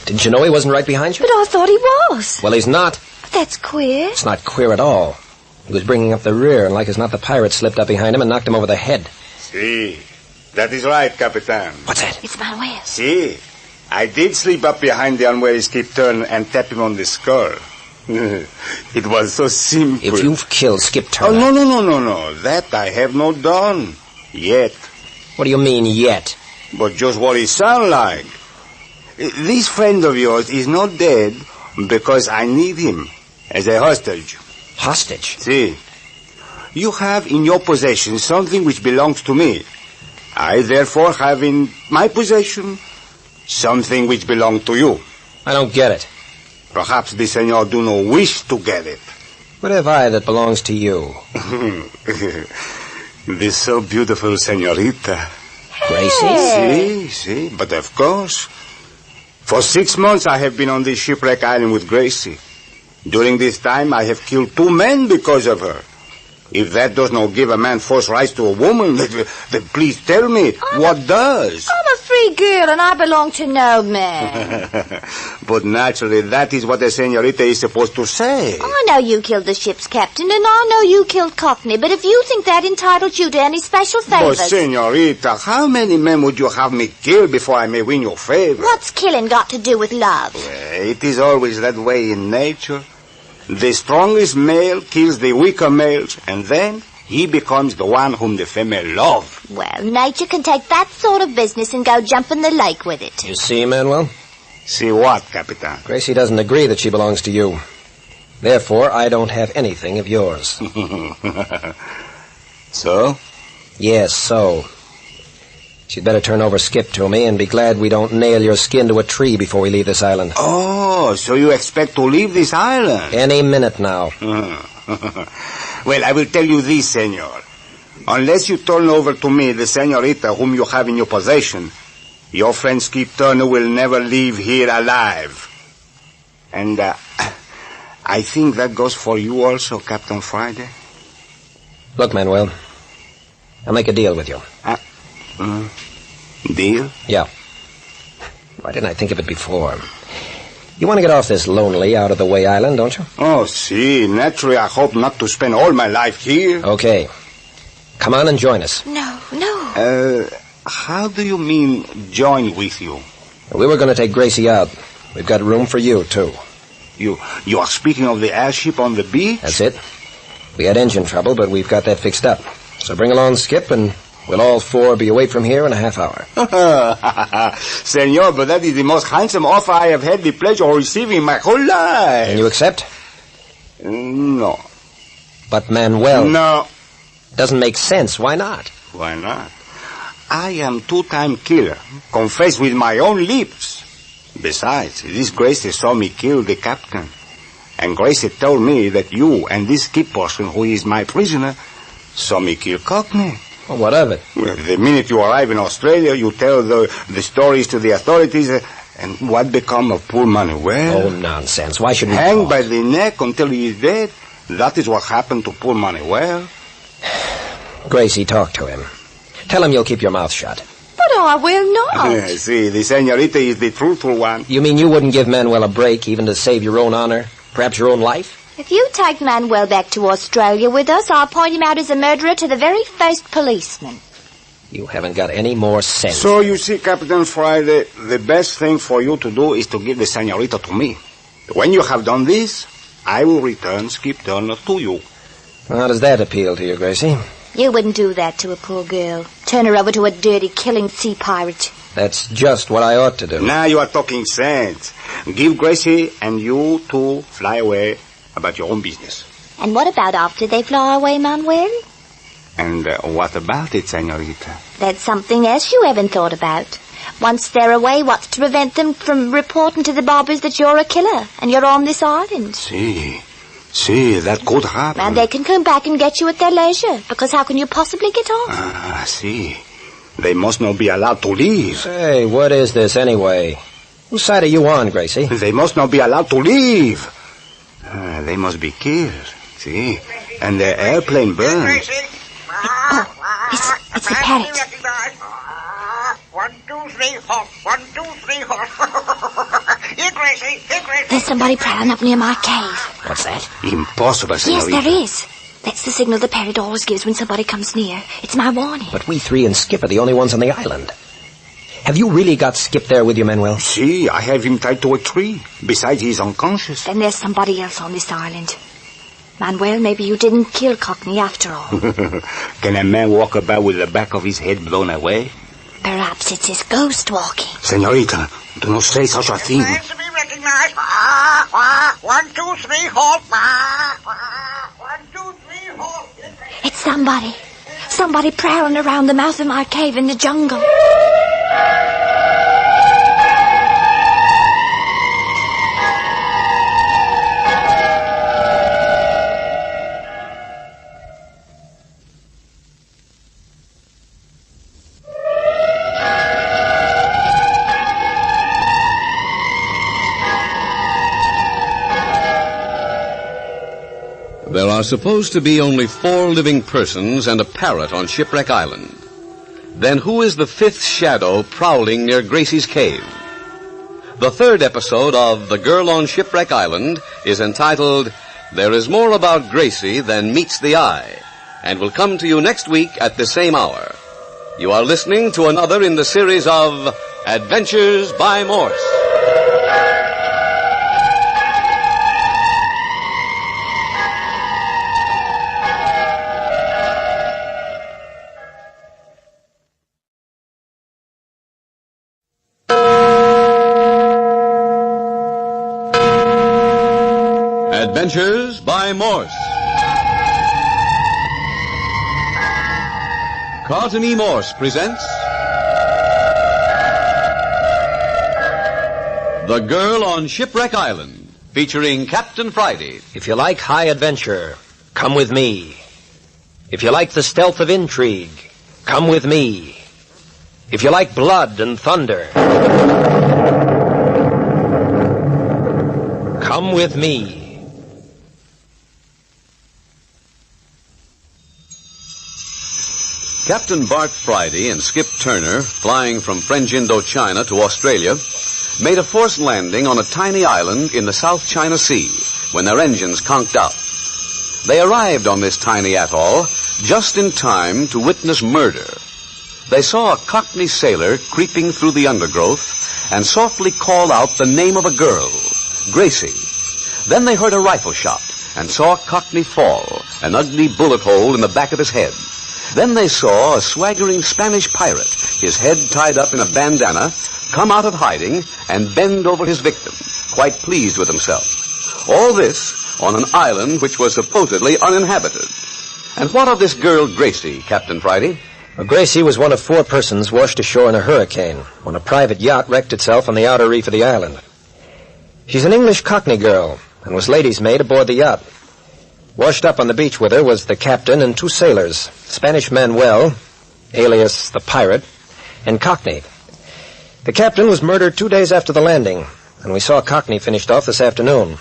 Didn't you know he wasn't right behind you? But I thought he was. Well, he's not. But that's queer. It's not queer at all. He was bringing up the rear, and like as not, the pirate slipped up behind him and knocked him over the head. Si. That is right, Capitan. What's that? It's Manuel. Si. I did slip up behind the unwary Skip Turner and tap him on the skull. It was so simple. If you've killed Skip Turner... Oh, no. That I have not done. Yet. What do you mean, yet? But just what he sound like. this friend of yours is not dead because I need him as a hostage. Hostage? See, you have in your possession something which belongs to me. I therefore have in my possession something which belongs to you. I don't get it. Perhaps the senor do not wish to get it. What have I that belongs to you? This so beautiful senorita. Gracie? See, but of course. For 6 months I have been on this shipwreck island with Gracie. During this time I have killed 2 men because of her. If that does not give a man false rights to a woman, then please tell me, what does? I'm a free girl and I belong to no man. But naturally, that is what a senorita is supposed to say. I know you killed the ship's captain and I know you killed Cockney, but if you think that entitles you to any special favors... But, senorita, how many men would you have me kill before I may win your favor? What's killing got to do with love? Well, it is always that way in nature. The strongest male kills the weaker males, and then he becomes the one whom the female loves. Well, nature can take that sort of business and go jump in the lake with it. You see, Manuel? See what, Capitan? Gracie doesn't agree that she belongs to you. Therefore, I don't have anything of yours. So? Yes, so. She'd better turn over Skip to me and be glad we don't nail your skin to a tree before we leave this island. Oh, so you expect to leave this island? Any minute now. Well, I will tell you this, senor. Unless you turn over to me the senorita whom you have in your possession, your friend Skip Turner will never leave here alive. And I think that goes for you also, Captain Friday. Look, Manuel, I'll make a deal with you. Deal? Yeah. Why didn't I think of it before? You want to get off this lonely, out-of-the-way island, don't you? Oh, see, naturally I hope not to spend all my life here. Okay. Come on and join us. No. How do you mean join with you? We were going to take Gracie out. We've got room for you, too. You are speaking of the airship on the beach? That's it. We had engine trouble, but we've got that fixed up. So bring along Skip, and we'll all 4 be away from here in a half hour. Senor, but that is the most handsome offer I have had the pleasure of receiving in my whole life. Can you accept? No. But Manuel... No. Doesn't make sense. Why not? Why not? I am 2-time killer. Confess with my own lips. Besides, this Gracie saw me kill the captain. And Gracie told me that you and this Skip person who is my prisoner saw me kill Cockney. Well, what of it? Well, the minute you arrive in Australia, you tell the stories to the authorities, and what become of poor Manuel? Oh, nonsense. Why should we hang talk? by the neck until he is dead? That is what happened to poor Manuel. Gracie, talk to him. Tell him you'll keep your mouth shut. But I will not. See, the senorita is the truthful one. You mean you wouldn't give Manuel a break, even to save your own honor? Perhaps your own life? If you take Manuel back to Australia with us, I'll point him out as a murderer to the very first policeman. You haven't got any more sense. So you see, Captain Friday, the best thing for you to do is to give the senorita to me. When you have done this, I will return Skip Turner to you. How does that appeal to you, Gracie? You wouldn't do that to a poor girl. Turn her over to a dirty, killing sea pirate. That's just what I ought to do. Now you are talking sense. Give Gracie and you two fly away about your own business. And what about after they fly away, Manuel? And what about it, senorita? That's something else you haven't thought about. Once they're away, what's to prevent them from reporting to the bobbers that you're a killer and you're on this island? See, that could happen. And they can come back and get you at their leisure, because how can you possibly get off? See. They must not be allowed to leave. Say, what is this anyway? Whose side are you on, Gracie? They must not be allowed to leave. They must be killed, see? And their airplane burned. It's the parrot. 1, 2, 3, hop. 1, 2, 3, hop. Here, Gracie. There's somebody prowling up near my cave. What's that? Impossible, senorita. Yes, there is. That's the signal the parrot always gives when somebody comes near. It's my warning. But we 3 and Skip are the only ones on the island. Have you really got Skip there with you, Manuel? See, I have him tied to a tree. Besides, he's unconscious. Then there's somebody else on this island. Manuel, maybe you didn't kill Cockney after all. Can a man walk about with the back of his head blown away? Perhaps it's his ghost walking. Senorita, do not say such a thing. Demands to be recognized. 1, 2, 3, halt. 1, 2, 3, halt. It's somebody. Somebody prowling around the mouth of my cave in the jungle. There are supposed to be only 4 living persons and a parrot on Shipwreck Island. Then who is the 5th shadow prowling near Gracie's cave? The 3rd episode of The Girl on Shipwreck Island is entitled, There is More About Gracie Than Meets the Eye, and will come to you next week at the same hour. You are listening to another in the series of Adventures by Morse. Adventures by Morse. Carlton E. Morse presents The Girl on Shipwreck Island, featuring Captain Friday. If you like high adventure, come with me. If you like the stealth of intrigue, come with me. If you like blood and thunder, come with me. Captain Bart Friday and Skip Turner, flying from French Indochina to Australia, made a forced landing on a tiny island in the South China Sea when their engines conked out. They arrived on this tiny atoll just in time to witness murder. They saw a Cockney sailor creeping through the undergrowth and softly call out the name of a girl, Gracie. Then they heard a rifle shot and saw Cockney fall, an ugly bullet hole in the back of his head. Then they saw a swaggering Spanish pirate, his head tied up in a bandana, come out of hiding and bend over his victim, quite pleased with himself. All this on an island which was supposedly uninhabited. And what of this girl Gracie, Captain Friday? Well, Gracie was one of 4 persons washed ashore in a hurricane when a private yacht wrecked itself on the outer reef of the island. She's an English Cockney girl and was lady's maid aboard the yacht. Washed up on the beach with her was the captain and 2 sailors, Spanish Manuel, alias the pirate, and Cockney. The captain was murdered 2 days after the landing, and we saw Cockney finished off this afternoon.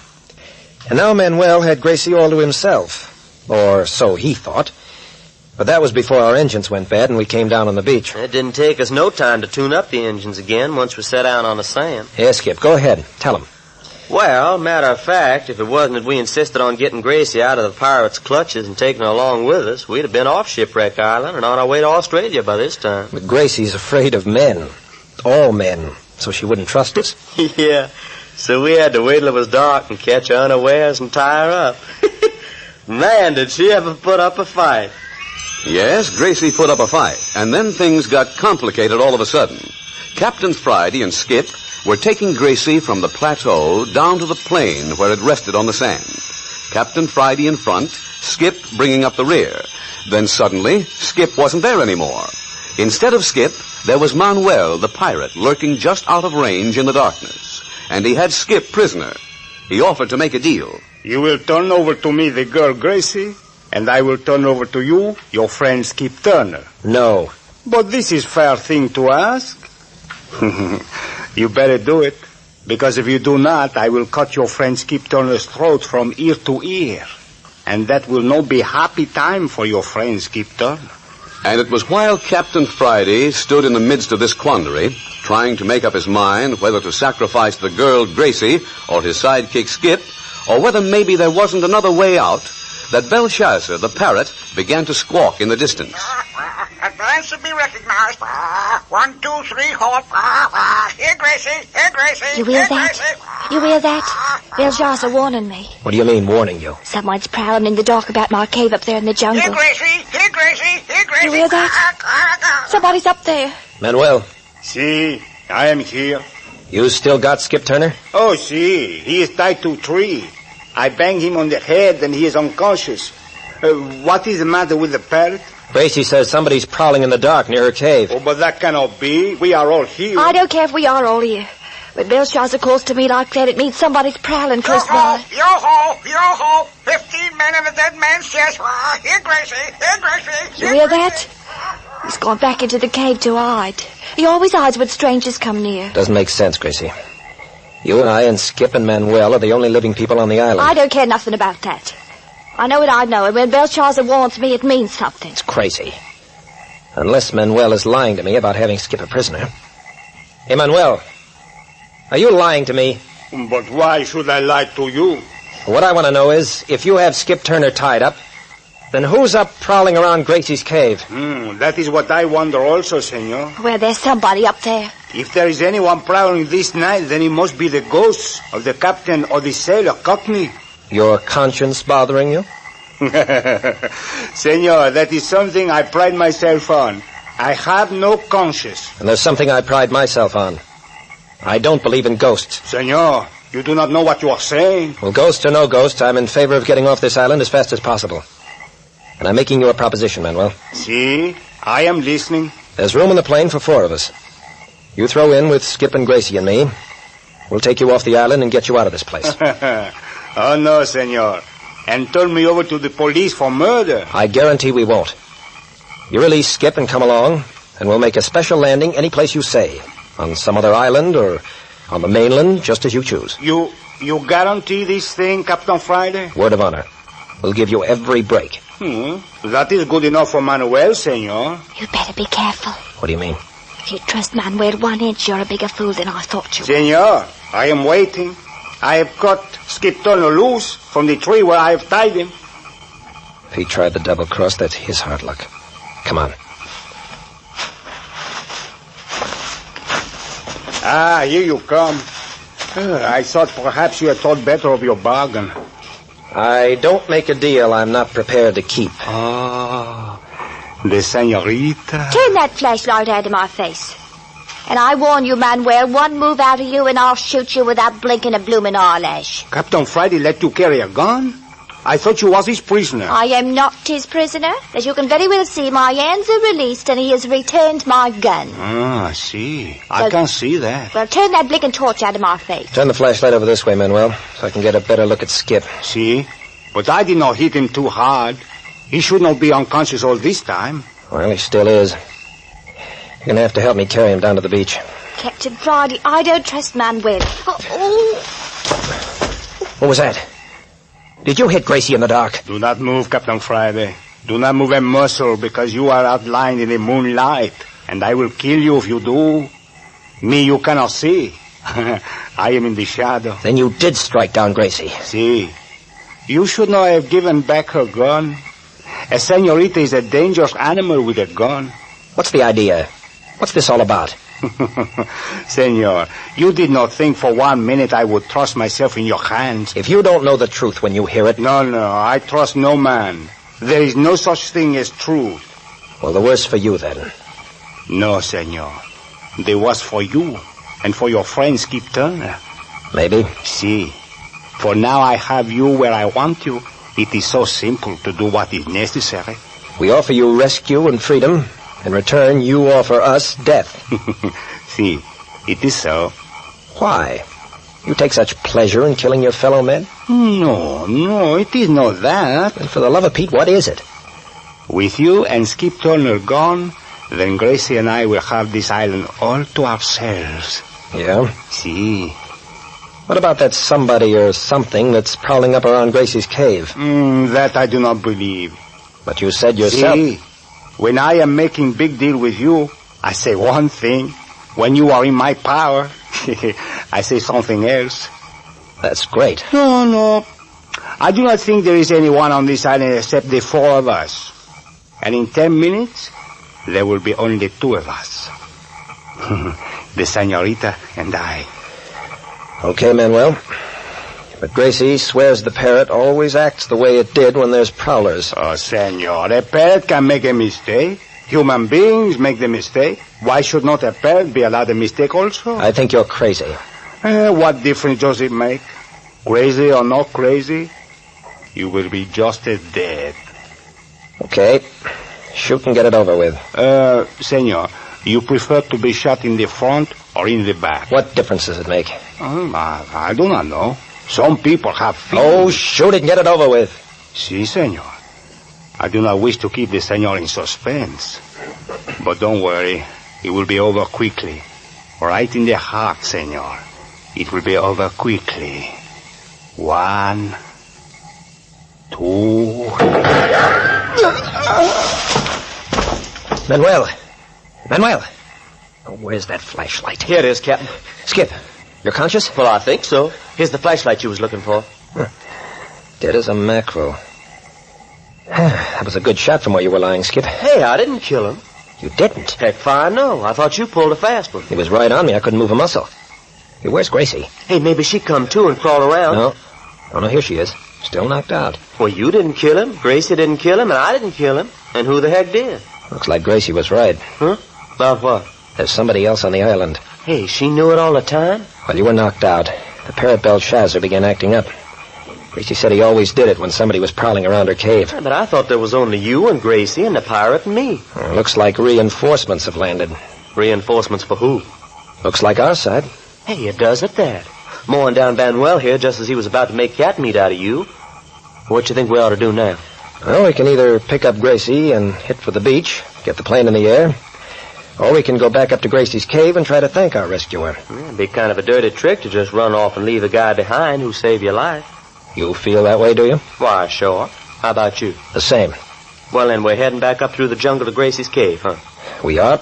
And now Manuel had Gracie all to himself, or so he thought. But that was before our engines went bad and we came down on the beach. It didn't take us no time to tune up the engines again once we set out on the sand. Yes, Skip, go ahead. Tell him. Well, matter of fact, if it wasn't that we insisted on getting Gracie out of the pirates' clutches and taking her along with us, we'd have been off Shipwreck Island and on our way to Australia by this time. But Gracie's afraid of men. All men. So she wouldn't trust us. Yeah, so we had to wait till it was dark and catch her unawares and tie her up. Man, did she ever put up a fight. Yes, Gracie put up a fight, and then things got complicated all of a sudden. Captain Friday and Skip were taking Gracie from the plateau down to the plain where it rested on the sand. Captain Friday in front, Skip bringing up the rear. Then suddenly, Skip wasn't there anymore. Instead of Skip, there was Manuel, the pirate, lurking just out of range in the darkness. And he had Skip prisoner. He offered to make a deal. You will turn over to me the girl Gracie, and I will turn over to you your friend Skip Turner. No. But this is fair thing to ask. You better do it, because if you do not, I will cut your friend Skip Turner's throat from ear to ear. And that will not be happy time for your friend Skip Turner. And it was while Captain Friday stood in the midst of this quandary, trying to make up his mind whether to sacrifice the girl Gracie or his sidekick Skip, or whether maybe there wasn't another way out, that Belshazzar, the parrot, began to squawk in the distance. Advance to be recognized. 1, 2, 3, halt. Here, Gracie. Here, Gracie. You hear that? You hear that? Belshazzar warning me. What do you mean, warning you? Someone's prowling in the dark about my cave up there in the jungle. Here, Gracie. Here, Gracie. Here, Gracie. You hear that? Somebody's up there. Manuel. Si, I am here. You still got Skip Turner? Oh, si. He is tied to a tree. I banged him on the head and he is unconscious. What is the matter with the parrot? Gracie says somebody's prowling in the dark near her cave. Oh, but that cannot be. We are all here. I don't care if we are all here. When Belshazzar calls to me like that, it means somebody's prowling close by. Yo-ho! Yo-ho! 15 men in a dead man's chest. Here, Gracie! Here, Gracie! You hear that? He's gone back into the cave to hide. He always hides when strangers come near. Doesn't make sense, Gracie. You and I and Skip and Manuel are the only living people on the island. I don't care nothing about that. I know what I know, and when Belshazzar warns me, it means something. It's crazy. Unless Manuel is lying to me about having Skip a prisoner. Hey, Manuel, are you lying to me? But why should I lie to you? What I want to know is, if you have Skip Turner tied up, then who's up prowling around Gracie's cave? That is what I wonder also, senor. Well, there's somebody up there. If there is anyone prowling this night, then it must be the ghost of the captain or the sailor, Cockney. Your conscience bothering you? Senor, that is something I pride myself on. I have no conscience. And there's something I pride myself on. I don't believe in ghosts. Senor, you do not know what you are saying. Well, ghost or no ghost, I'm in favor of getting off this island as fast as possible. And I'm making you a proposition, Manuel. See, I am listening. There's room in the plane for 4 of us. You throw in with Skip and Gracie and me. We'll take you off the island and get you out of this place. Oh, no, senor. And turn me over to the police for murder. I guarantee we won't. You release Skip and come along, and we'll make a special landing any place you say. On some other island or on the mainland, just as you choose. You guarantee this thing, Captain Friday? Word of honor. We'll give you every break. That is good enough for Manuel, senor. You better be careful. What do you mean? If you trust Manuel 1 inch, you're a bigger fool than I thought you were. Senor, I am waiting. I have cut Skip Turner loose from the tree where I have tied him. If he tried the double cross, that's his hard luck. Come on. Ah, here you come. I thought perhaps you had thought better of your bargain. I don't make a deal I'm not prepared to keep. Oh, the senorita. Turn that flashlight out of my face. And I warn you, Manuel, 1 move out of you and I'll shoot you without blinking a bloomin' eyelash. Captain Friday let you carry a gun? I thought you was his prisoner. I am not his prisoner. As you can very well see, my hands are released and he has returned my gun. Ah, I see. I can see that. Well, turn that blinking torch out of my face. Turn the flashlight over this way, Manuel, so I can get a better look at Skip. See? But I did not hit him too hard. He should not be unconscious all this time. Well, he still is. You're going to have to help me carry him down to the beach. Captain Friday, I don't trust Manuel. What was that? Did you hit Gracie in the dark? Do not move, Captain Friday. Do not move a muscle because you are outlined in the moonlight. And I will kill you if you do. Me you cannot see. I am in the shadow. Then you did strike down Gracie. See, you should not have given back her gun. A senorita is a dangerous animal with a gun. What's the idea? What's this all about? Senor, you did not think for 1 minute I would trust myself in your hands. If you don't know the truth when you hear it... No, I trust no man. There is no such thing as truth. Well, the worse for you, then. No, senor. The worse for you and for your friend Skip Turner. Maybe. See, for now I have you where I want you. It is so simple to do what is necessary. We offer you rescue and freedom. In return, you offer us death. See, it is so. Why? You take such pleasure in killing your fellow men? No, it is not that. And for the love of Pete, what is it? With you and Skip Turner gone, then Gracie and I will have this island all to ourselves. Yeah? See. What about that somebody or something that's prowling up around Gracie's cave? That I do not believe. But you said yourself... See, when I am making big deal with you, I say one thing. When you are in my power, I say something else. That's great. No. I do not think there is anyone on this island except the 4 of us. And in 10 minutes, there will be only 2 of us. The senorita and I. Okay, Manuel. But Gracie swears the parrot always acts the way it did when there's prowlers. Oh, senor, a parrot can make a mistake. Human beings make the mistake. Why should not a parrot be allowed a mistake also? I think you're crazy. What difference does it make? Crazy or not crazy, you will be just as dead. Okay. Shoot and get it over with. Senor, you prefer to be shot in the front or in the back? What difference does it make? I do not know. Some people have Oh, shoot it and get it over with. Si, senor. I do not wish to keep the senor in suspense. But don't worry, it will be over quickly. Right in the heart, senor. It will be over quickly. 1, 2... Manuel! Oh, where's that flashlight? Here it is, Captain. Skip, you're conscious? Well, I think so. Here's the flashlight you was looking for. Dead as a mackerel. That was a good shot from where you were lying, Skip. Hey, I didn't kill him. You didn't? Heck, fine, no. I thought you pulled a fast one. He was right on me. I couldn't move a muscle. Hey, where's Gracie? Hey, maybe she come too and crawl around. No. Oh, no, here she is. Still knocked out. Well, you didn't kill him. Gracie didn't kill him, and I didn't kill him. And who the heck did? Looks like Gracie was right. Huh? About what? There's somebody else on the island. Hey, she knew it all the time? While you were knocked out, the parrot Belshazzar began acting up. Gracie said he always did it when somebody was prowling around her cave. Yeah, but I thought there was only you and Gracie and the pirate and me. Looks like reinforcements have landed. Reinforcements for who? Looks like our side. Hey, it does at that. Mowing down Manuel here just as he was about to make cat meat out of you. What you think we ought to do now? Well, we can either pick up Gracie and hit for the beach, get the plane in the air, or we can go back up to Gracie's cave and try to thank our rescuer. Yeah, it'd be kind of a dirty trick to just run off and leave a guy behind who saved your life. You feel that way, do you? Why, sure. How about you? The same. Well, then we're heading back up through the jungle to Gracie's cave, huh? We are.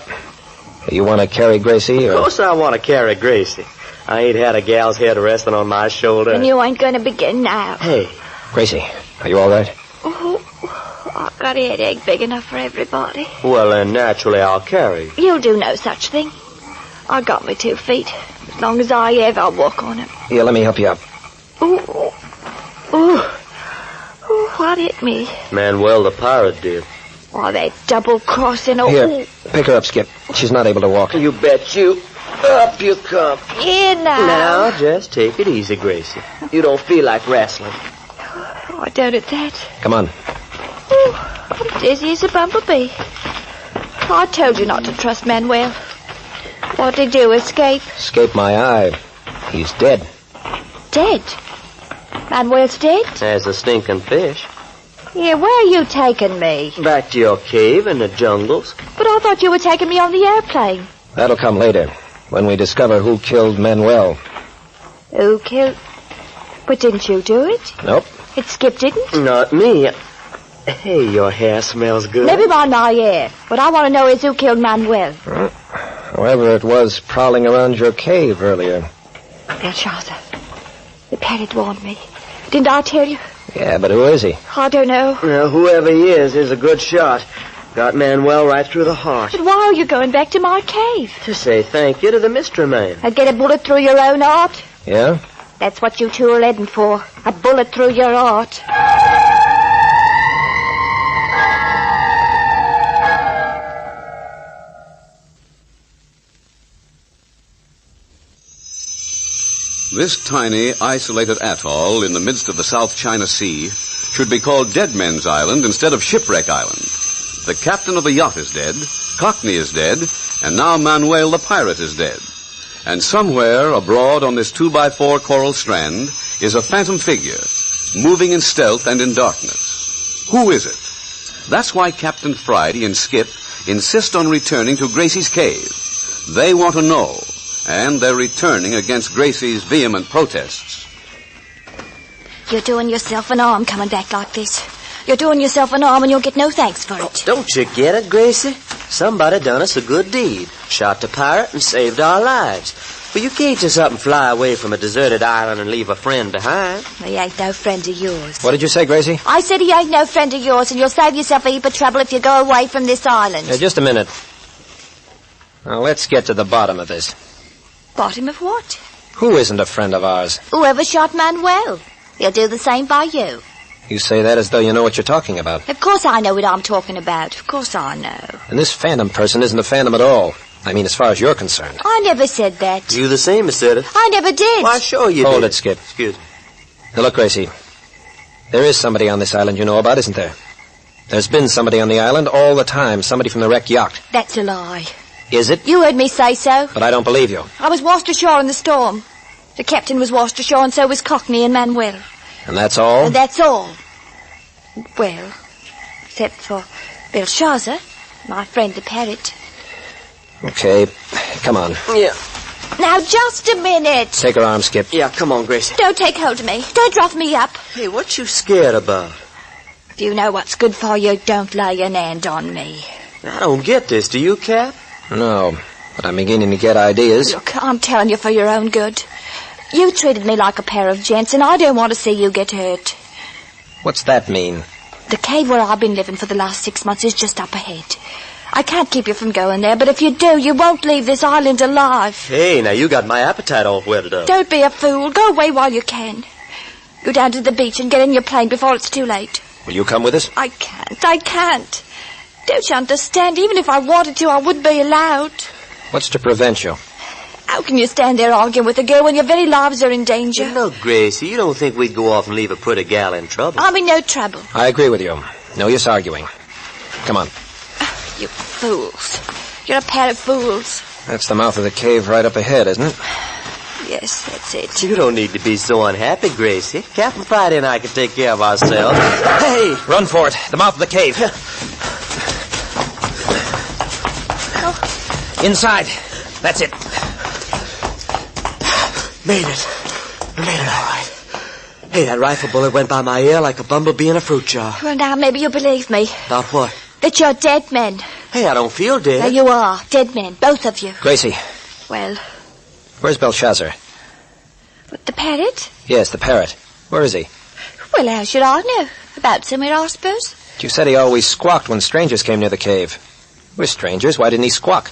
You want to carry Gracie, or... Of course I want to carry Gracie. I ain't had a gal's head resting on my shoulder. And you ain't going to begin now. Hey. Gracie, are you all right? Oh, I've got a headache big enough for everybody. Well, then, naturally, I'll carry you. You'll do no such thing. I got me 2 feet. As long as I have, I'll walk on them. Here, let me help you up. Ooh, what hit me? Manuel the pirate did. Why, that double-crossing... Here, pick her up, Skip. She's not able to walk. You bet you. Up you come. Here now. Now, just take it easy, Gracie. You don't feel like wrestling. Oh, I doubt it that. Come on. Ooh, I'm dizzy as a bumblebee. I told you not to trust Manuel. What'd he do, escape? Escape my eye. He's dead. Dead? Manuel's dead? As a stinking fish. Yeah, where are you taking me? Back to your cave in the jungles. But I thought you were taking me on the airplane. That'll come later, when we discover who killed Manuel. Who killed... But didn't you do it? Nope. It Skip didn't? Not me. Hey, your hair smells good. Never mind my hair. What I want to know is who killed Manuel. Whoever it was prowling around your cave earlier. Belshazzar. The parrot warned me. Didn't I tell you? Yeah, but who is he? I don't know. Well, whoever he is a good shot. Got Manuel right through the heart. But why are you going back to my cave? To say thank you to the mystery man. And get a bullet through your own heart? Yeah? That's what you two are heading for. A bullet through your heart. This tiny, isolated atoll in the midst of the South China Sea should be called Dead Men's Island instead of Shipwreck Island. The captain of the yacht is dead, Cockney is dead, and now Manuel the pirate is dead. And somewhere abroad on this 2x4 coral strand is a phantom figure, moving in stealth and in darkness. Who is it? That's why Captain Friday and Skip insist on returning to Gracie's cave. They want to know, and they're returning against Gracie's vehement protests. You're doing yourself an harm coming back like this. You're doing yourself an harm and you'll get no thanks for it. Don't you get it, Gracie? Somebody done us a good deed. Shot the pirate and saved our lives. But you can't just up and fly away from a deserted island and leave a friend behind. He ain't no friend of yours. What did you say, Gracie? I said he ain't no friend of yours, and you'll save yourself a heap of trouble if you go away from this island. Just a minute. Now, let's get to the bottom of this. Bottom of what? Who isn't a friend of ours? Whoever shot Manuel. He'll do the same by you. You say that as though you know what you're talking about. Of course I know what I'm talking about. Of course I know. And this phantom person isn't a phantom at all. I mean, as far as you're concerned. I never said that. You the same as said it. I never did. Why, sure you Hold did. it, Skip. Excuse me. Now, look, Gracie. There is somebody on this island you know about, isn't there? There's been somebody on the island all the time. Somebody from the wrecked yacht. That's a lie. Is it? You heard me say so. But I don't believe you. I was washed ashore in the storm. The captain was washed ashore, and so was Cockney and Manuel. And that's all? And that's all. Well, except for Belshazzar, my friend the parrot. Okay, come on. Yeah. Now, just a minute. Take her arm, Skip. Yeah, come on, Gracie. Don't take hold of me. Don't rough me up. Hey, what you scared about? If you know what's good for you, don't lay an hand on me. I don't get this. Do you, Cap? No, but I'm beginning to get ideas. Look, I'm telling you for your own good. You treated me like a pair of gents, and I don't want to see you get hurt. What's that mean? The cave where I've been living for the last 6 months is just up ahead. I can't keep you from going there, but if you do, you won't leave this island alive. Hey, now you got my appetite all whetted up. Don't be a fool. Go away while you can. Go down to the beach and get in your plane before it's too late. Will you come with us? I can't. Don't you understand? Even if I wanted to, I wouldn't be allowed. What's to prevent you? How can you stand there arguing with a girl when your very lives are in danger? Hey, look, Gracie, you don't think we'd go off and leave a pretty gal in trouble? I'm in no trouble. I agree with you. No use arguing. Come on. You fools. You're a pair of fools. That's the mouth of the cave right up ahead, isn't it? Yes, that's it. You don't need to be so unhappy, Gracie. Captain Friday and I can take care of ourselves. Hey! Run for it. The mouth of the cave. Oh. Inside. That's it. Made it. I made it all right. Hey, that rifle bullet went by my ear like a bumblebee in a fruit jar. Well, now, maybe you'll believe me. About what? That you're dead men. Hey, I don't feel dead. There you are. Dead men. Both of you. Gracie. Well, Where's Belshazzar? what, the parrot? Yes, the parrot. Where is he? Well, how should I know? About somewhere, I suppose. You said he always squawked when strangers came near the cave. We're strangers. Why didn't he squawk?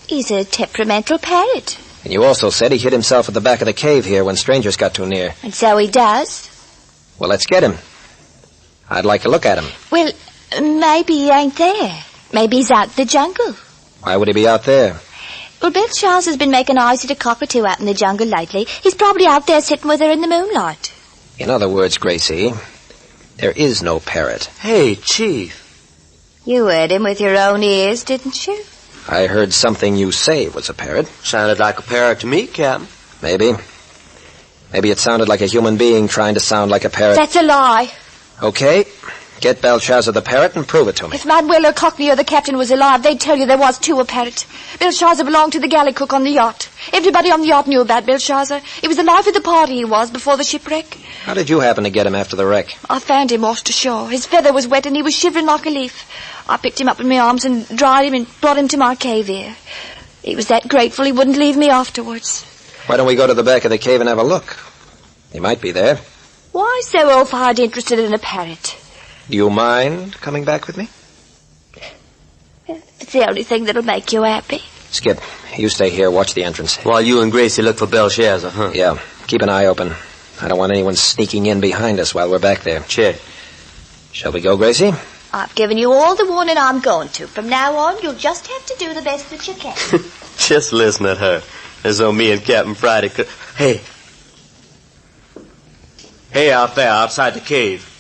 He's a temperamental parrot. And you also said he hid himself at the back of the cave here when strangers got too near. And so he does. Well, let's get him. I'd like to look at him. Well, maybe he ain't there. Maybe he's out in the jungle. Why would he be out there? Well, Belshazzar's been making eyes at a cock or two out in the jungle lately. He's probably out there sitting with her in the moonlight. In other words, Gracie, there is no parrot. Hey, Chief. You heard him with your own ears, didn't you? I heard something you say was a parrot. Sounded like a parrot to me, Captain. Maybe. Maybe it sounded like a human being trying to sound like a parrot. That's a lie. Okay. Get Belshazzar the parrot and prove it to me. If Manuel or Cockney or the captain was alive, they'd tell you there was two a parrot. Belshazzar belonged to the galley cook on the yacht. Everybody on the yacht knew about Belshazzar. He was the life of the party, he was, before the shipwreck. How did you happen to get him after the wreck? I found him washed ashore. His feather was wet and he was shivering like a leaf. I picked him up in my arms and dried him and brought him to my cave here. He was that grateful he wouldn't leave me afterwards. Why don't we go to the back of the cave and have a look? He might be there. Why so all-fired interested in a parrot? Do you mind coming back with me? It's the only thing that'll make you happy. Skip, you stay here, watch the entrance. While you and Gracie look for Belshazzar, huh? Yeah, keep an eye open. I don't want anyone sneaking in behind us while we're back there. Check. Shall we go, Gracie? I've given you all the warning I'm going to. From now on, you'll just have to do the best that you can. Just listen at her. As though me and Captain Friday could... Hey. Hey, out there, outside the cave.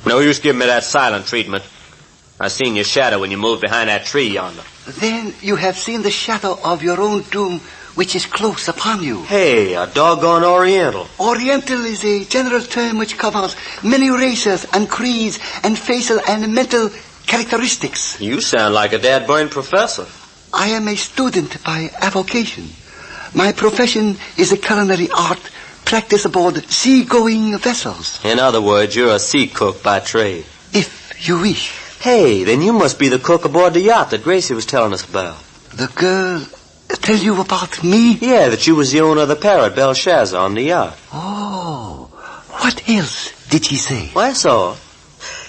No use giving me that silent treatment. I seen your shadow when you moved behind that tree yonder. Then you have seen the shadow of your own doom, which is close upon you. Hey, a doggone Oriental. Oriental is a general term which covers many races and creeds and facial and mental characteristics. You sound like a dad-born professor. I am a student by avocation. My profession is a culinary art practiced aboard sea-going vessels. In other words, you're a sea cook by trade. If you wish. Hey, then you must be the cook aboard the yacht that Gracie was telling us about. The girl tell you about me? Yeah, that you was the owner of the parrot, Belshazzar, on the yacht. Oh, what else did she say? Well, that's all.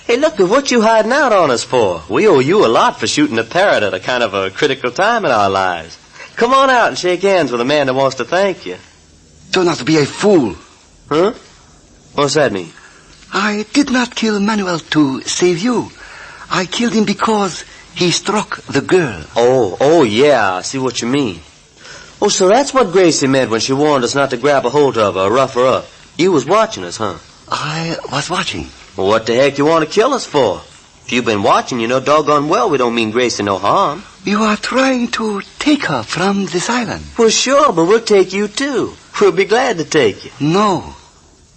Hey, look, what you hiding out on us for? We owe you a lot for shooting the parrot at a kind of a critical time in our lives. Come on out and shake hands with a man that wants to thank you. Do not be a fool. Huh? What's that mean? I did not kill Manuel to save you. I killed him because he struck the girl. Oh, yeah, I see what you mean. Oh, so that's what Gracie meant when she warned us not to grab a hold of her or rough her up. You was watching us, huh? I was watching. Well, what the heck you want to kill us for? If you've been watching, you know doggone well we don't mean Gracie no harm. You are trying to take her from this island. Well, sure, but we'll take you, too. We'll be glad to take you. No.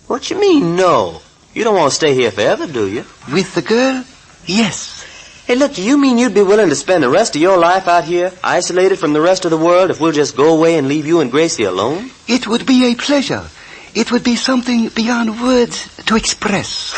What you mean, no? You don't want to stay here forever, do you? With the girl? Yes. Hey, look, you mean you'd be willing to spend the rest of your life out here, isolated from the rest of the world, if we'll just go away and leave you and Gracie alone? It would be a pleasure. It would be something beyond words to express.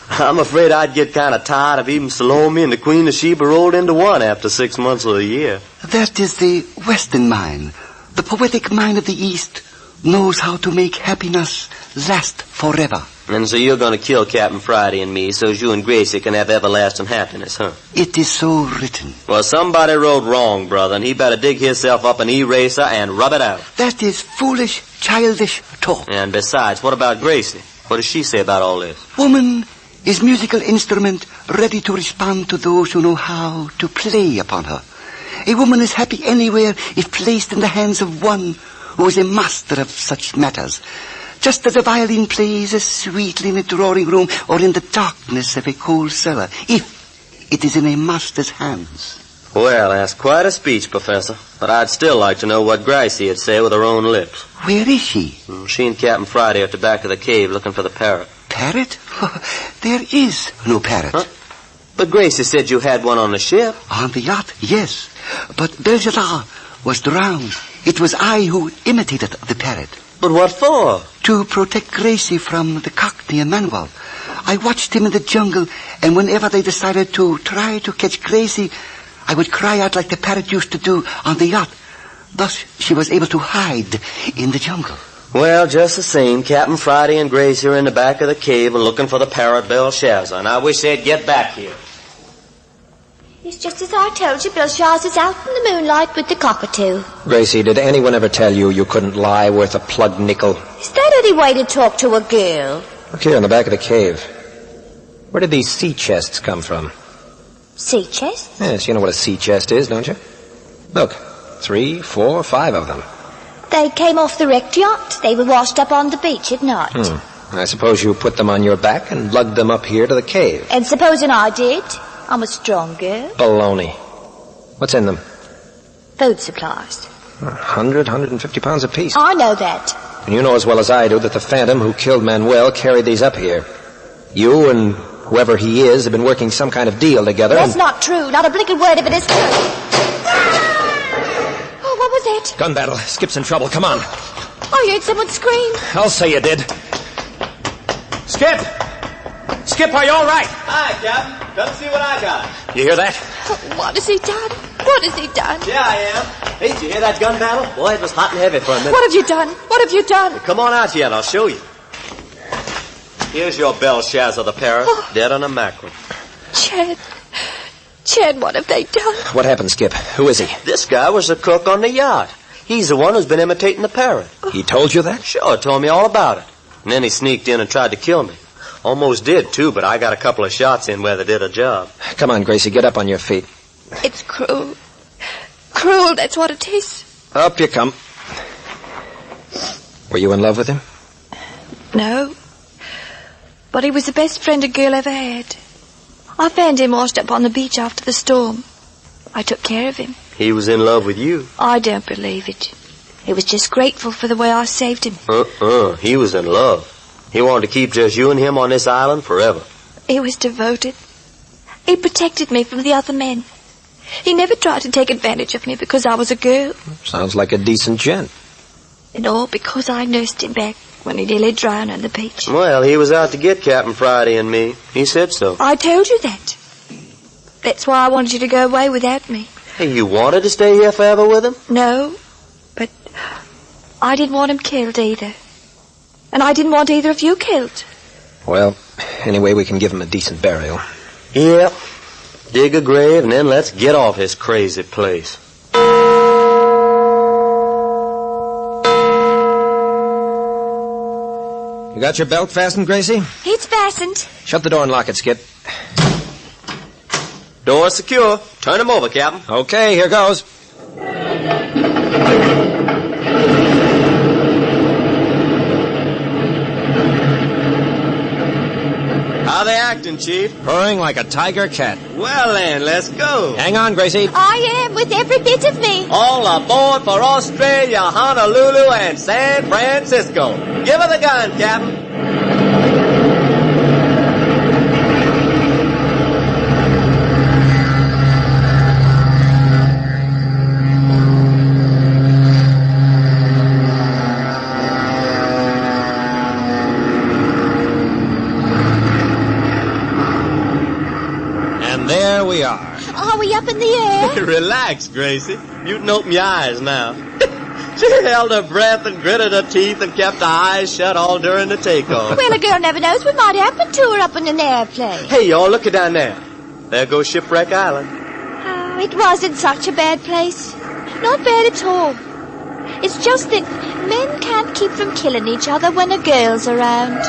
I'm afraid I'd get kind of tired of even Salome and the Queen of Sheba rolled into one after 6 months of the year. That is the Western mind. The poetic mind of the East knows how to make happiness last forever. And so you're going to kill Captain Friday and me so you and Gracie can have everlasting happiness, huh? It is so written. Well, somebody wrote wrong, brother, and he better dig himself up an eraser and rub it out. That is foolish, childish talk. And besides, what about Gracie? What does she say about all this? Woman is musical instrument ready to respond to those who know how to play upon her. A woman is happy anywhere if placed in the hands of one who is a master of such matters. Just as a violin plays as sweetly in a drawing room or in the darkness of a coal cellar, if it is in a master's hands. Well, that's quite a speech, Professor. But I'd still like to know what Gracie would say with her own lips. Where is she? She and Captain Friday are at the back of the cave looking for the parrot. Parrot? There is no parrot. Huh? But Gracie said you had one on the ship. On the yacht, yes. But Belshazzar was drowned. It was I who imitated the parrot. But what for? To protect Gracie from the Cockney and Manuel. I watched him in the jungle, and whenever they decided to try to catch Gracie, I would cry out like the parrot used to do on the yacht. Thus, she was able to hide in the jungle. Well, just the same, Captain Friday and Gracie are in the back of the cave and looking for the parrot Belshazzar, and I wish they'd get back here. It's just as I told you, Belshazzar's out in the moonlight with the cockatoo. Gracie, did anyone ever tell you you couldn't lie worth a plugged nickel? Is that any way to talk to a girl? Look here in the back of the cave. Where did these sea chests come from? Sea chests? Yes, you know what a sea chest is, don't you? Look, 3, 4, 5 of them. They came off the wrecked yacht. They were washed up on the beach at night. I suppose you put them on your back and lugged them up here to the cave. And supposing I did? I'm a strong girl. Baloney. What's in them? Food supplies. 100, 150 pounds apiece. I know that. And you know as well as I do that the Phantom who killed Manuel carried these up here. You and whoever he is have been working some kind of deal together. That's not true. Not a blinking word of it is true. Oh, what was that? Gun battle. Skip's in trouble. Come on. I heard someone scream. I'll say you did. Skip! Skip, are you all right? Hi, Captain. Come see what I got. You hear that? What has he done? What has he done? Yeah, I am. Hey, did you hear that gun battle? Boy, it was hot and heavy for a minute. What have you done? What have you done? Well, come on out here and I'll show you. Here's your Belshazzar the parrot, dead on a mackerel. Chad, what have they done? What happened, Skip? Who is he? This guy was the cook on the yacht. He's the one who's been imitating the parrot. He told you that? Sure, told me all about it. And then he sneaked in and tried to kill me. Almost did, too, but I got a couple of shots in where they did a job. Come on, Gracie, get up on your feet. It's cruel. Cruel, that's what it is. Up you come. Were you in love with him? No. But he was the best friend a girl ever had. I found him washed up on the beach after the storm. I took care of him. He was in love with you. I don't believe it. He was just grateful for the way I saved him. He was in love. He wanted to keep just you and him on this island forever. He was devoted. He protected me from the other men. He never tried to take advantage of me because I was a girl. Sounds like a decent gent. And all because I nursed him back when he nearly drowned on the beach. Well, he was out to get Captain Friday and me. He said so. I told you that. That's why I wanted you to go away without me. Hey, you wanted to stay here forever with him? No, but I didn't want him killed either. And I didn't want either of you killed. Well, anyway, we can give him a decent burial. Yep. Dig a grave and then let's get off this crazy place. You got your belt fastened, Gracie? It's fastened. Shut the door and lock it, Skip. Door's secure. Turn him over, Captain. Okay, here goes. How they acting, Chief? Purring like a tiger cat. Well, then, let's go. Hang on, Gracie. I am, with every bit of me. All aboard for Australia, Honolulu, and San Francisco. Give her the gun, Captain. There we are. Are we up in the air? Relax, Gracie. You can open your eyes now. She held her breath and gritted her teeth and kept her eyes shut all during the takeoff. Well, a girl never knows what might happen to her up in an airplane. Hey, y'all, look down there. There goes Shipwreck Island. Oh, it wasn't such a bad place. Not bad at all. It's just that men can't keep from killing each other when a girl's around.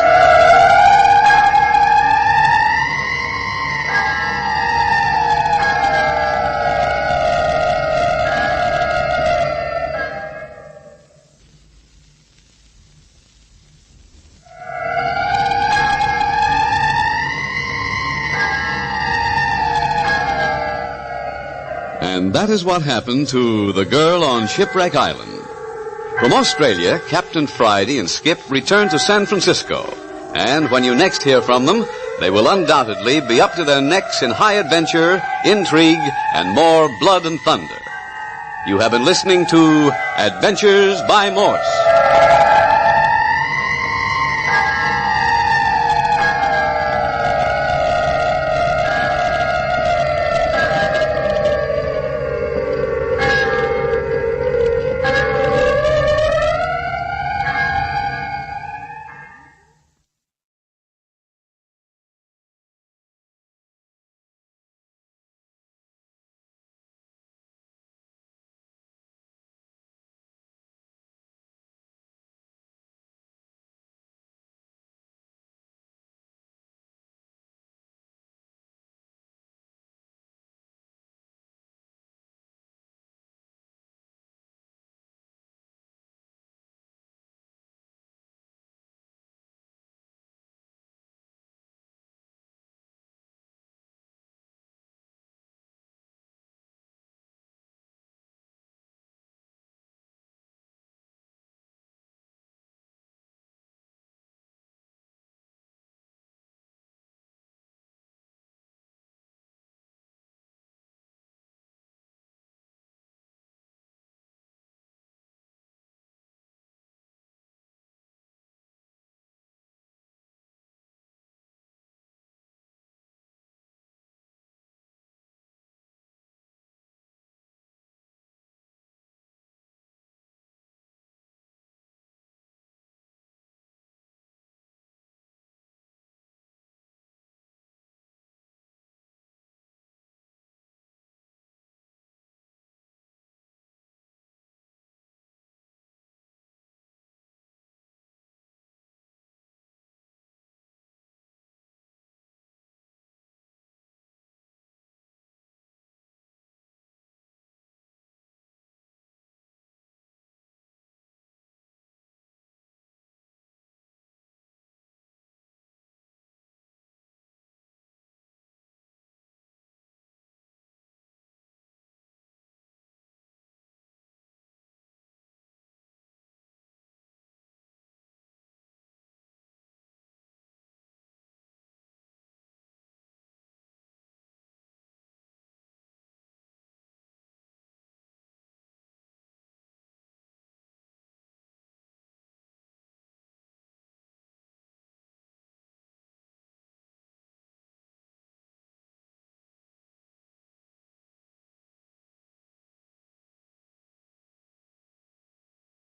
And that is what happened to the girl on Shipwreck Island. From Australia, Captain Friday and Skip returned to San Francisco. And when you next hear from them, they will undoubtedly be up to their necks in high adventure, intrigue, and more blood and thunder. You have been listening to Adventures by Morse.